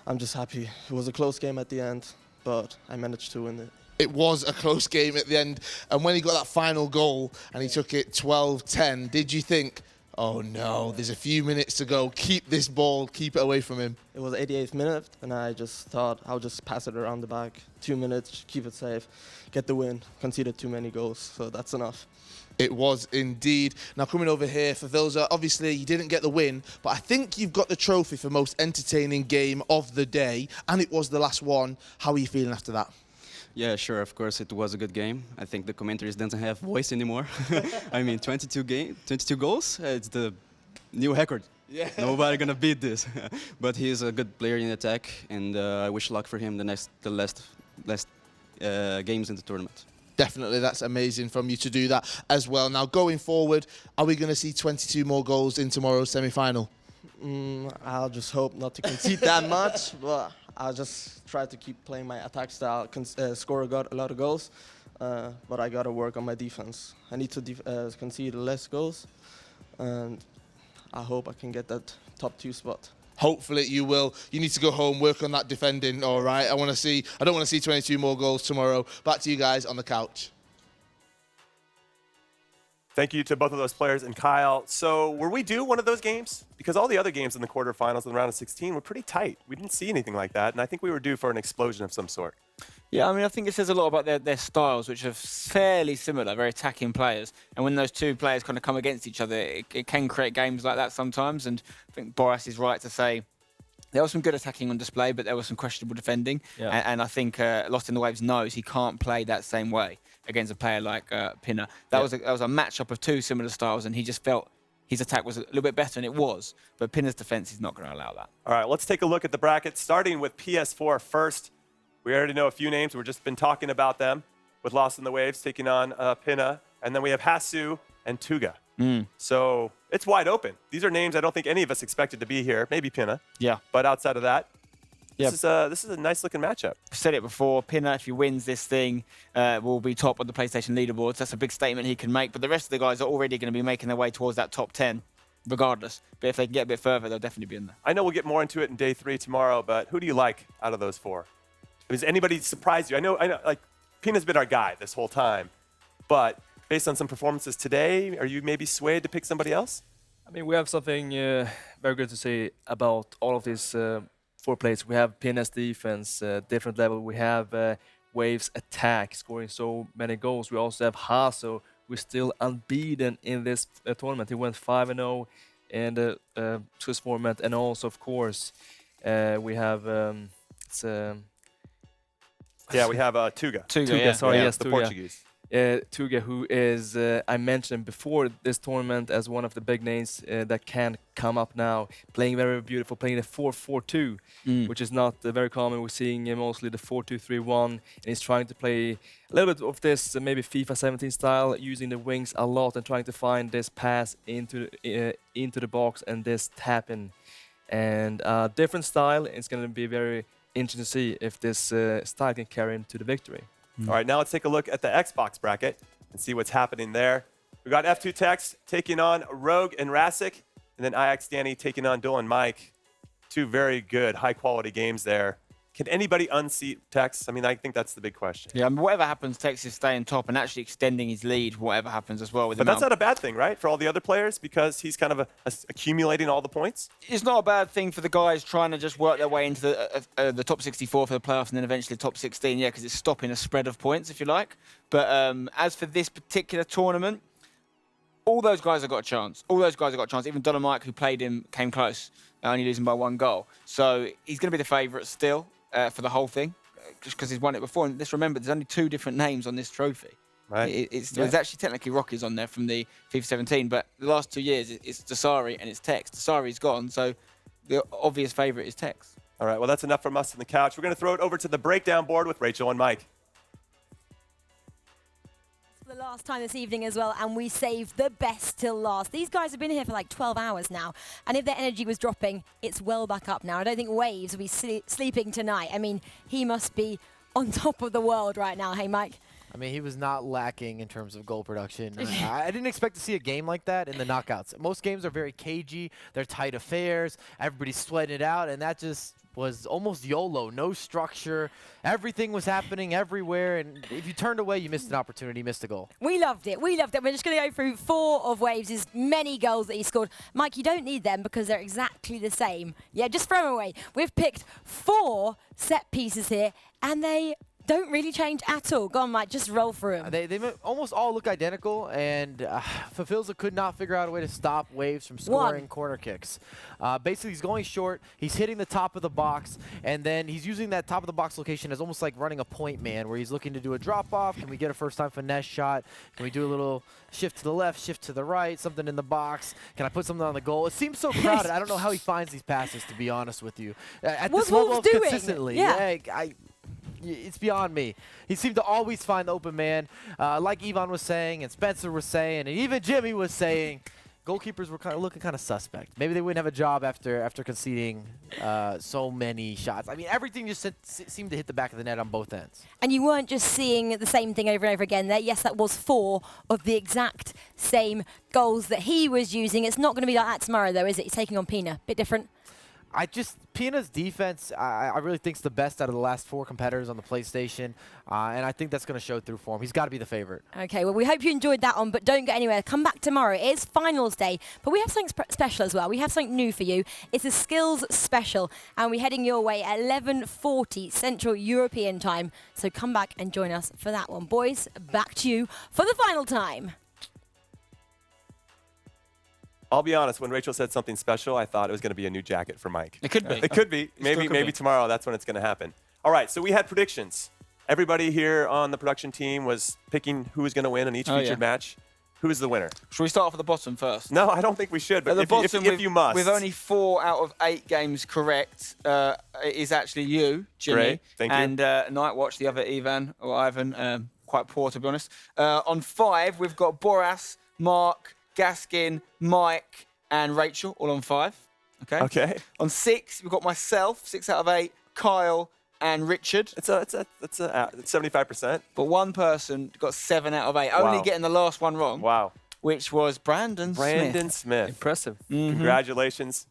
I'm just happy. It was a close game at the end, but I managed to win it. It was a close game at the end, and when he got that final goal and he took it 12-10, did you think, Oh no, there's a few minutes to go. Keep this ball, keep it away from him. It was 88th minute, and I just thought I'll just pass it around the back. 2 minutes, keep it safe, get the win. Conceded too many goals, so that's enough. It was indeed. Now coming over here for Vilza, obviously you didn't get the win, but I think you've got the trophy for most entertaining game of the day, and it was the last one. How are you feeling after that? Yeah, sure. Of course, it was a good game. I think the commentaries doesn't have voice anymore. I mean, 22 goals. It's the new record. Yeah. Nobody gonna beat this. But he's a good player in attack, and I wish luck for him the last games in the tournament. Definitely, that's amazing from you to do that as well. Now, going forward, are we going to see 22 more goals in tomorrow's semi-final? I'll just hope not to concede that much, but I'll just try to keep playing my attack style, score a lot of goals, but I got to work on my defense. I need to concede less goals, and I hope I can get that top 2 spot. Hopefully you will. You need to go home, work on that defending, all right? I don't want to see 22 more goals tomorrow. Back to you guys on the couch. Thank you to both of those players and Kyle. So were we due one of those games? Because all the other games in the quarterfinals and the round of 16 were pretty tight. We didn't see anything like that, and I think we were due for an explosion of some sort. Yeah, I mean, I think it says a lot about their styles, which are fairly similar, very attacking players. And when those two players kind of come against each other, it can create games like that sometimes. And I think Boris is right to say there was some good attacking on display, but there was some questionable defending. Yeah. And I think Lost in the Waves knows he can't play that same way against a player like Pinner. That was a matchup of two similar styles, and he just felt his attack was a little bit better, and it was. But Pinner's defense is not going to allow that. All right, let's take a look at the bracket, starting with PS4 first. We already know a few names. We've just been talking about them with Lost in the Waves taking on Pinna. And then we have Hasu and Tuga. So it's wide open. These are names I don't think any of us expected to be here. Maybe Pinna. Yeah. But outside of that, this is a nice-looking matchup. I've said it before, Pinner, if he wins this thing, will be top of the PlayStation leaderboards. That's a big statement he can make. But the rest of the guys are already going to be making their way towards that top 10, regardless. But if they can get a bit further, they'll definitely be in there. I know we'll get more into it in day 3 tomorrow, but who do you like out of those 4? Has anybody surprised you? I know, like, Pina's been our guy this whole time, but based on some performances today, are you maybe swayed to pick somebody else? I mean, we have something very good to say about all of these 4 players. We have Pina's defense, different level. We have Waves attack, scoring so many goals. We also have Haso, who's still unbeaten in this tournament. He went 5-0 in the Swiss format, and also, of course, we have we have Tuga. Tuga, yeah. sorry, yes, the Tuga. Portuguese. Tuga, who is, I mentioned before this tournament as one of the big names that can come up now, playing very beautiful, playing the 4-4-2, which is not very common. We're seeing mostly the 4-2-3-1, and he's trying to play a little bit of this maybe FIFA 17 style, using the wings a lot and trying to find this pass into the box and this tap-in. And different style. It's going to be very interesting to see if this style can carry him to the victory. All right, now let's take a look at the Xbox bracket and see what's happening there. We got F2 Tex taking on Rogue and Rasik, and then IX Danny taking on Dylan Mike. 2 very good, high-quality games there. Can anybody unseat Tex? I mean, I think that's the big question. Yeah, I mean, whatever happens, Tex is staying top and actually extending his lead, whatever happens as well. But that's not a bad thing, right, for all the other players, because he's kind of accumulating all the points? It's not a bad thing for the guys trying to just work their way into the top 64 for the playoffs and then eventually top 16, yeah, because it's stopping a spread of points, if you like. But as for this particular tournament, all those guys have got a chance. All those guys have got a chance. Even Dolomite, who played him, came close, only losing by 1 goal. So he's going to be the favourite still. For the whole thing, just because he's won it before. And let's remember, there's only 2 different names on this trophy. Right. There's actually technically Rockies on there from the FIFA 17, but the last 2 years it's Dasari and it's Tex. Dasari's gone, so the obvious favourite is Tex. All right, well, that's enough from us on the couch. We're going to throw it over to the breakdown board with Rachel and Mike. The last time this evening as well, and we saved the best till last. These guys have been here for like 12 hours now, and if their energy was dropping, it's well back up now. I don't think Waves will be sleeping tonight. I mean, he must be on top of the world right now. Hey, Mike? I mean, he was not lacking in terms of goal production. I didn't expect to see a game like that in the knockouts. Most games are very cagey. They're tight affairs. Everybody's sweating it out, and that just was almost YOLO, no structure. Everything was happening everywhere, and if you turned away, you missed an opportunity, missed a goal. We loved it. We loved it. We're just going to go through 4 of Waves' many goals that he scored. Mike, you don't need them because they're exactly the same. Yeah, just throw them away. We've picked 4 set pieces here, and they don't really change at all. Go on, Mike, just roll through them. They almost all look identical, and Fafilza could not figure out a way to stop Waves from scoring corner kicks. Basically, he's going short, he's hitting the top of the box, and then he's using that top of the box location as almost like running a point man, where he's looking to do a drop-off. Can we get a first-time finesse shot? Can we do a little shift to the left, shift to the right, something in the box? Can I put something on the goal? It seems so crowded. I don't know how he finds these passes, to be honest with you. At this level of consistently. Yeah, it's beyond me. He seemed to always find the open man. Like Ivan was saying and Spencer was saying and even Jimmy was saying, goalkeepers were looking kind of suspect. Maybe they wouldn't have a job after conceding so many shots. I mean, everything just seemed to hit the back of the net on both ends. And you weren't just seeing the same thing over and over again there. Yes, that was 4 of the exact same goals that he was using. It's not going to be like that tomorrow, though, is it? He's taking on Pina. Bit different. Pina's defense, I really think is the best out of the last 4 competitors on the PlayStation, and I think that's going to show through for him. He's got to be the favorite. Okay, well, we hope you enjoyed that one, but don't go anywhere. Come back tomorrow. It is finals day, but we have something special as well. We have something new for you. It's a skills special, and we're heading your way at 11:40 Central European time, so come back and join us for that one. Boys, back to you for the final time. I'll be honest, when Rachel said something special, I thought it was going to be a new jacket for Mike. It could be. It could be. Maybe tomorrow, that's when it's going to happen. All right, so we had predictions. Everybody here on the production team was picking who was going to win in each featured match. Who is the winner? Should we start off at the bottom first? No, I don't think we should, but if you must. With only 4 out of 8 games correct, it is actually you, Jimmy. Great, thank you. And Nightwatch, the other Ivan, quite poor to be honest. On 5, we've got Boras, Mark, Gaskin, Mike, and Rachel, all on 5. Okay. On 6, we've got myself, 6 out of 8, Kyle, and Richard. It's 75%. But one person got 7 out of 8, only getting the last one wrong. Wow. Which was Brandon Smith. Impressive. Congratulations.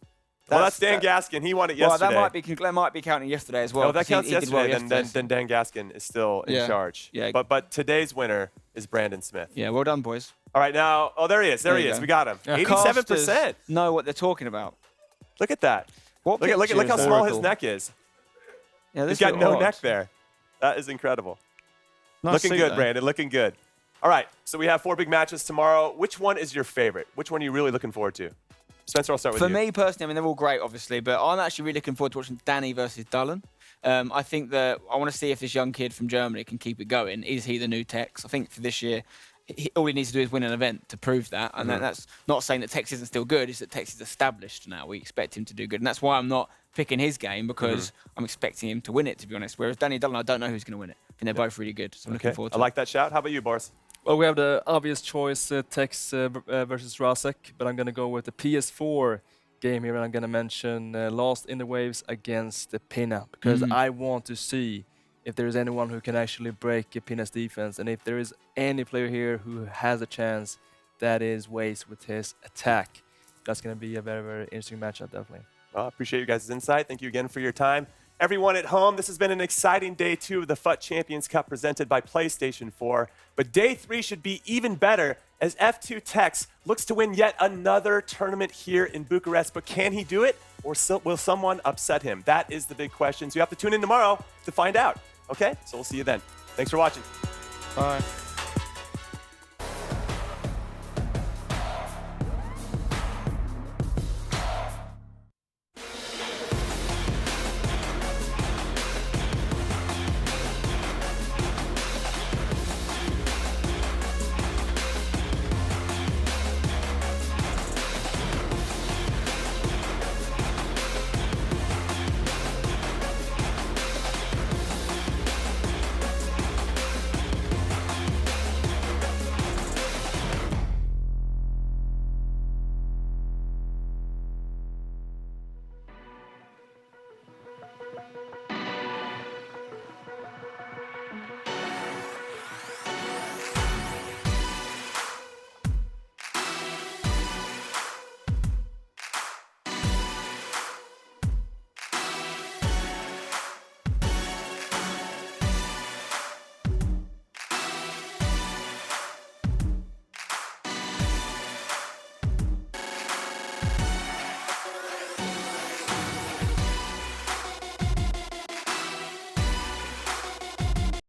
Well, that's Dan Gaskin. He won it yesterday. Well, that might be counting yesterday as well. Oh, that counts yesterday. Well then Dan Gaskin is still in charge. Yeah. But today's winner is Brandon Smith. Yeah, well done, boys. All right, now, there he is. There he is. We got him. 87%. Know what they're talking about. Look at that. Look how small his neck is. Yeah, he's got no neck there. That is incredible. Looking good, Brandon. Looking good. All right, so we have 4 big matches tomorrow. Which one is your favorite? Which one are you really looking forward to? Spencer, I'll start with you. For me personally, I mean, they're all great, obviously, but I'm actually really looking forward to watching Danny versus Dullen. I think that I want to see if this young kid from Germany can keep it going. Is he the new Tex? I think for this year, all he needs to do is win an event to prove that. And that's not saying that Tex isn't still good. It's that Tex is established now. We expect him to do good. And that's why I'm not picking his game, because I'm expecting him to win it, to be honest. Whereas Danny Dullen, I don't know who's going to win it. I think they're both really good. So I'm looking forward to it. I like that shout. How about you, Boris? Well, we have the obvious choice, Tex versus Rasek, but I'm going to go with the PS4 game here, and I'm going to mention Lost in the Waves against Pina, because I want to see if there is anyone who can actually break Pina's defense, and if there is any player here who has a chance, that is Waves with his attack. That's going to be a very, very interesting matchup, definitely. Well, I appreciate you guys' insight. Thank you again for your time. Everyone at home, this has been an exciting day 2 of the FUT Champions Cup presented by PlayStation 4. But day 3 should be even better as F2 Tex looks to win yet another tournament here in Bucharest. But can he do it, or will someone upset him? That is the big question. So you have to tune in tomorrow to find out. Okay? So we'll see you then. Thanks for watching. Bye.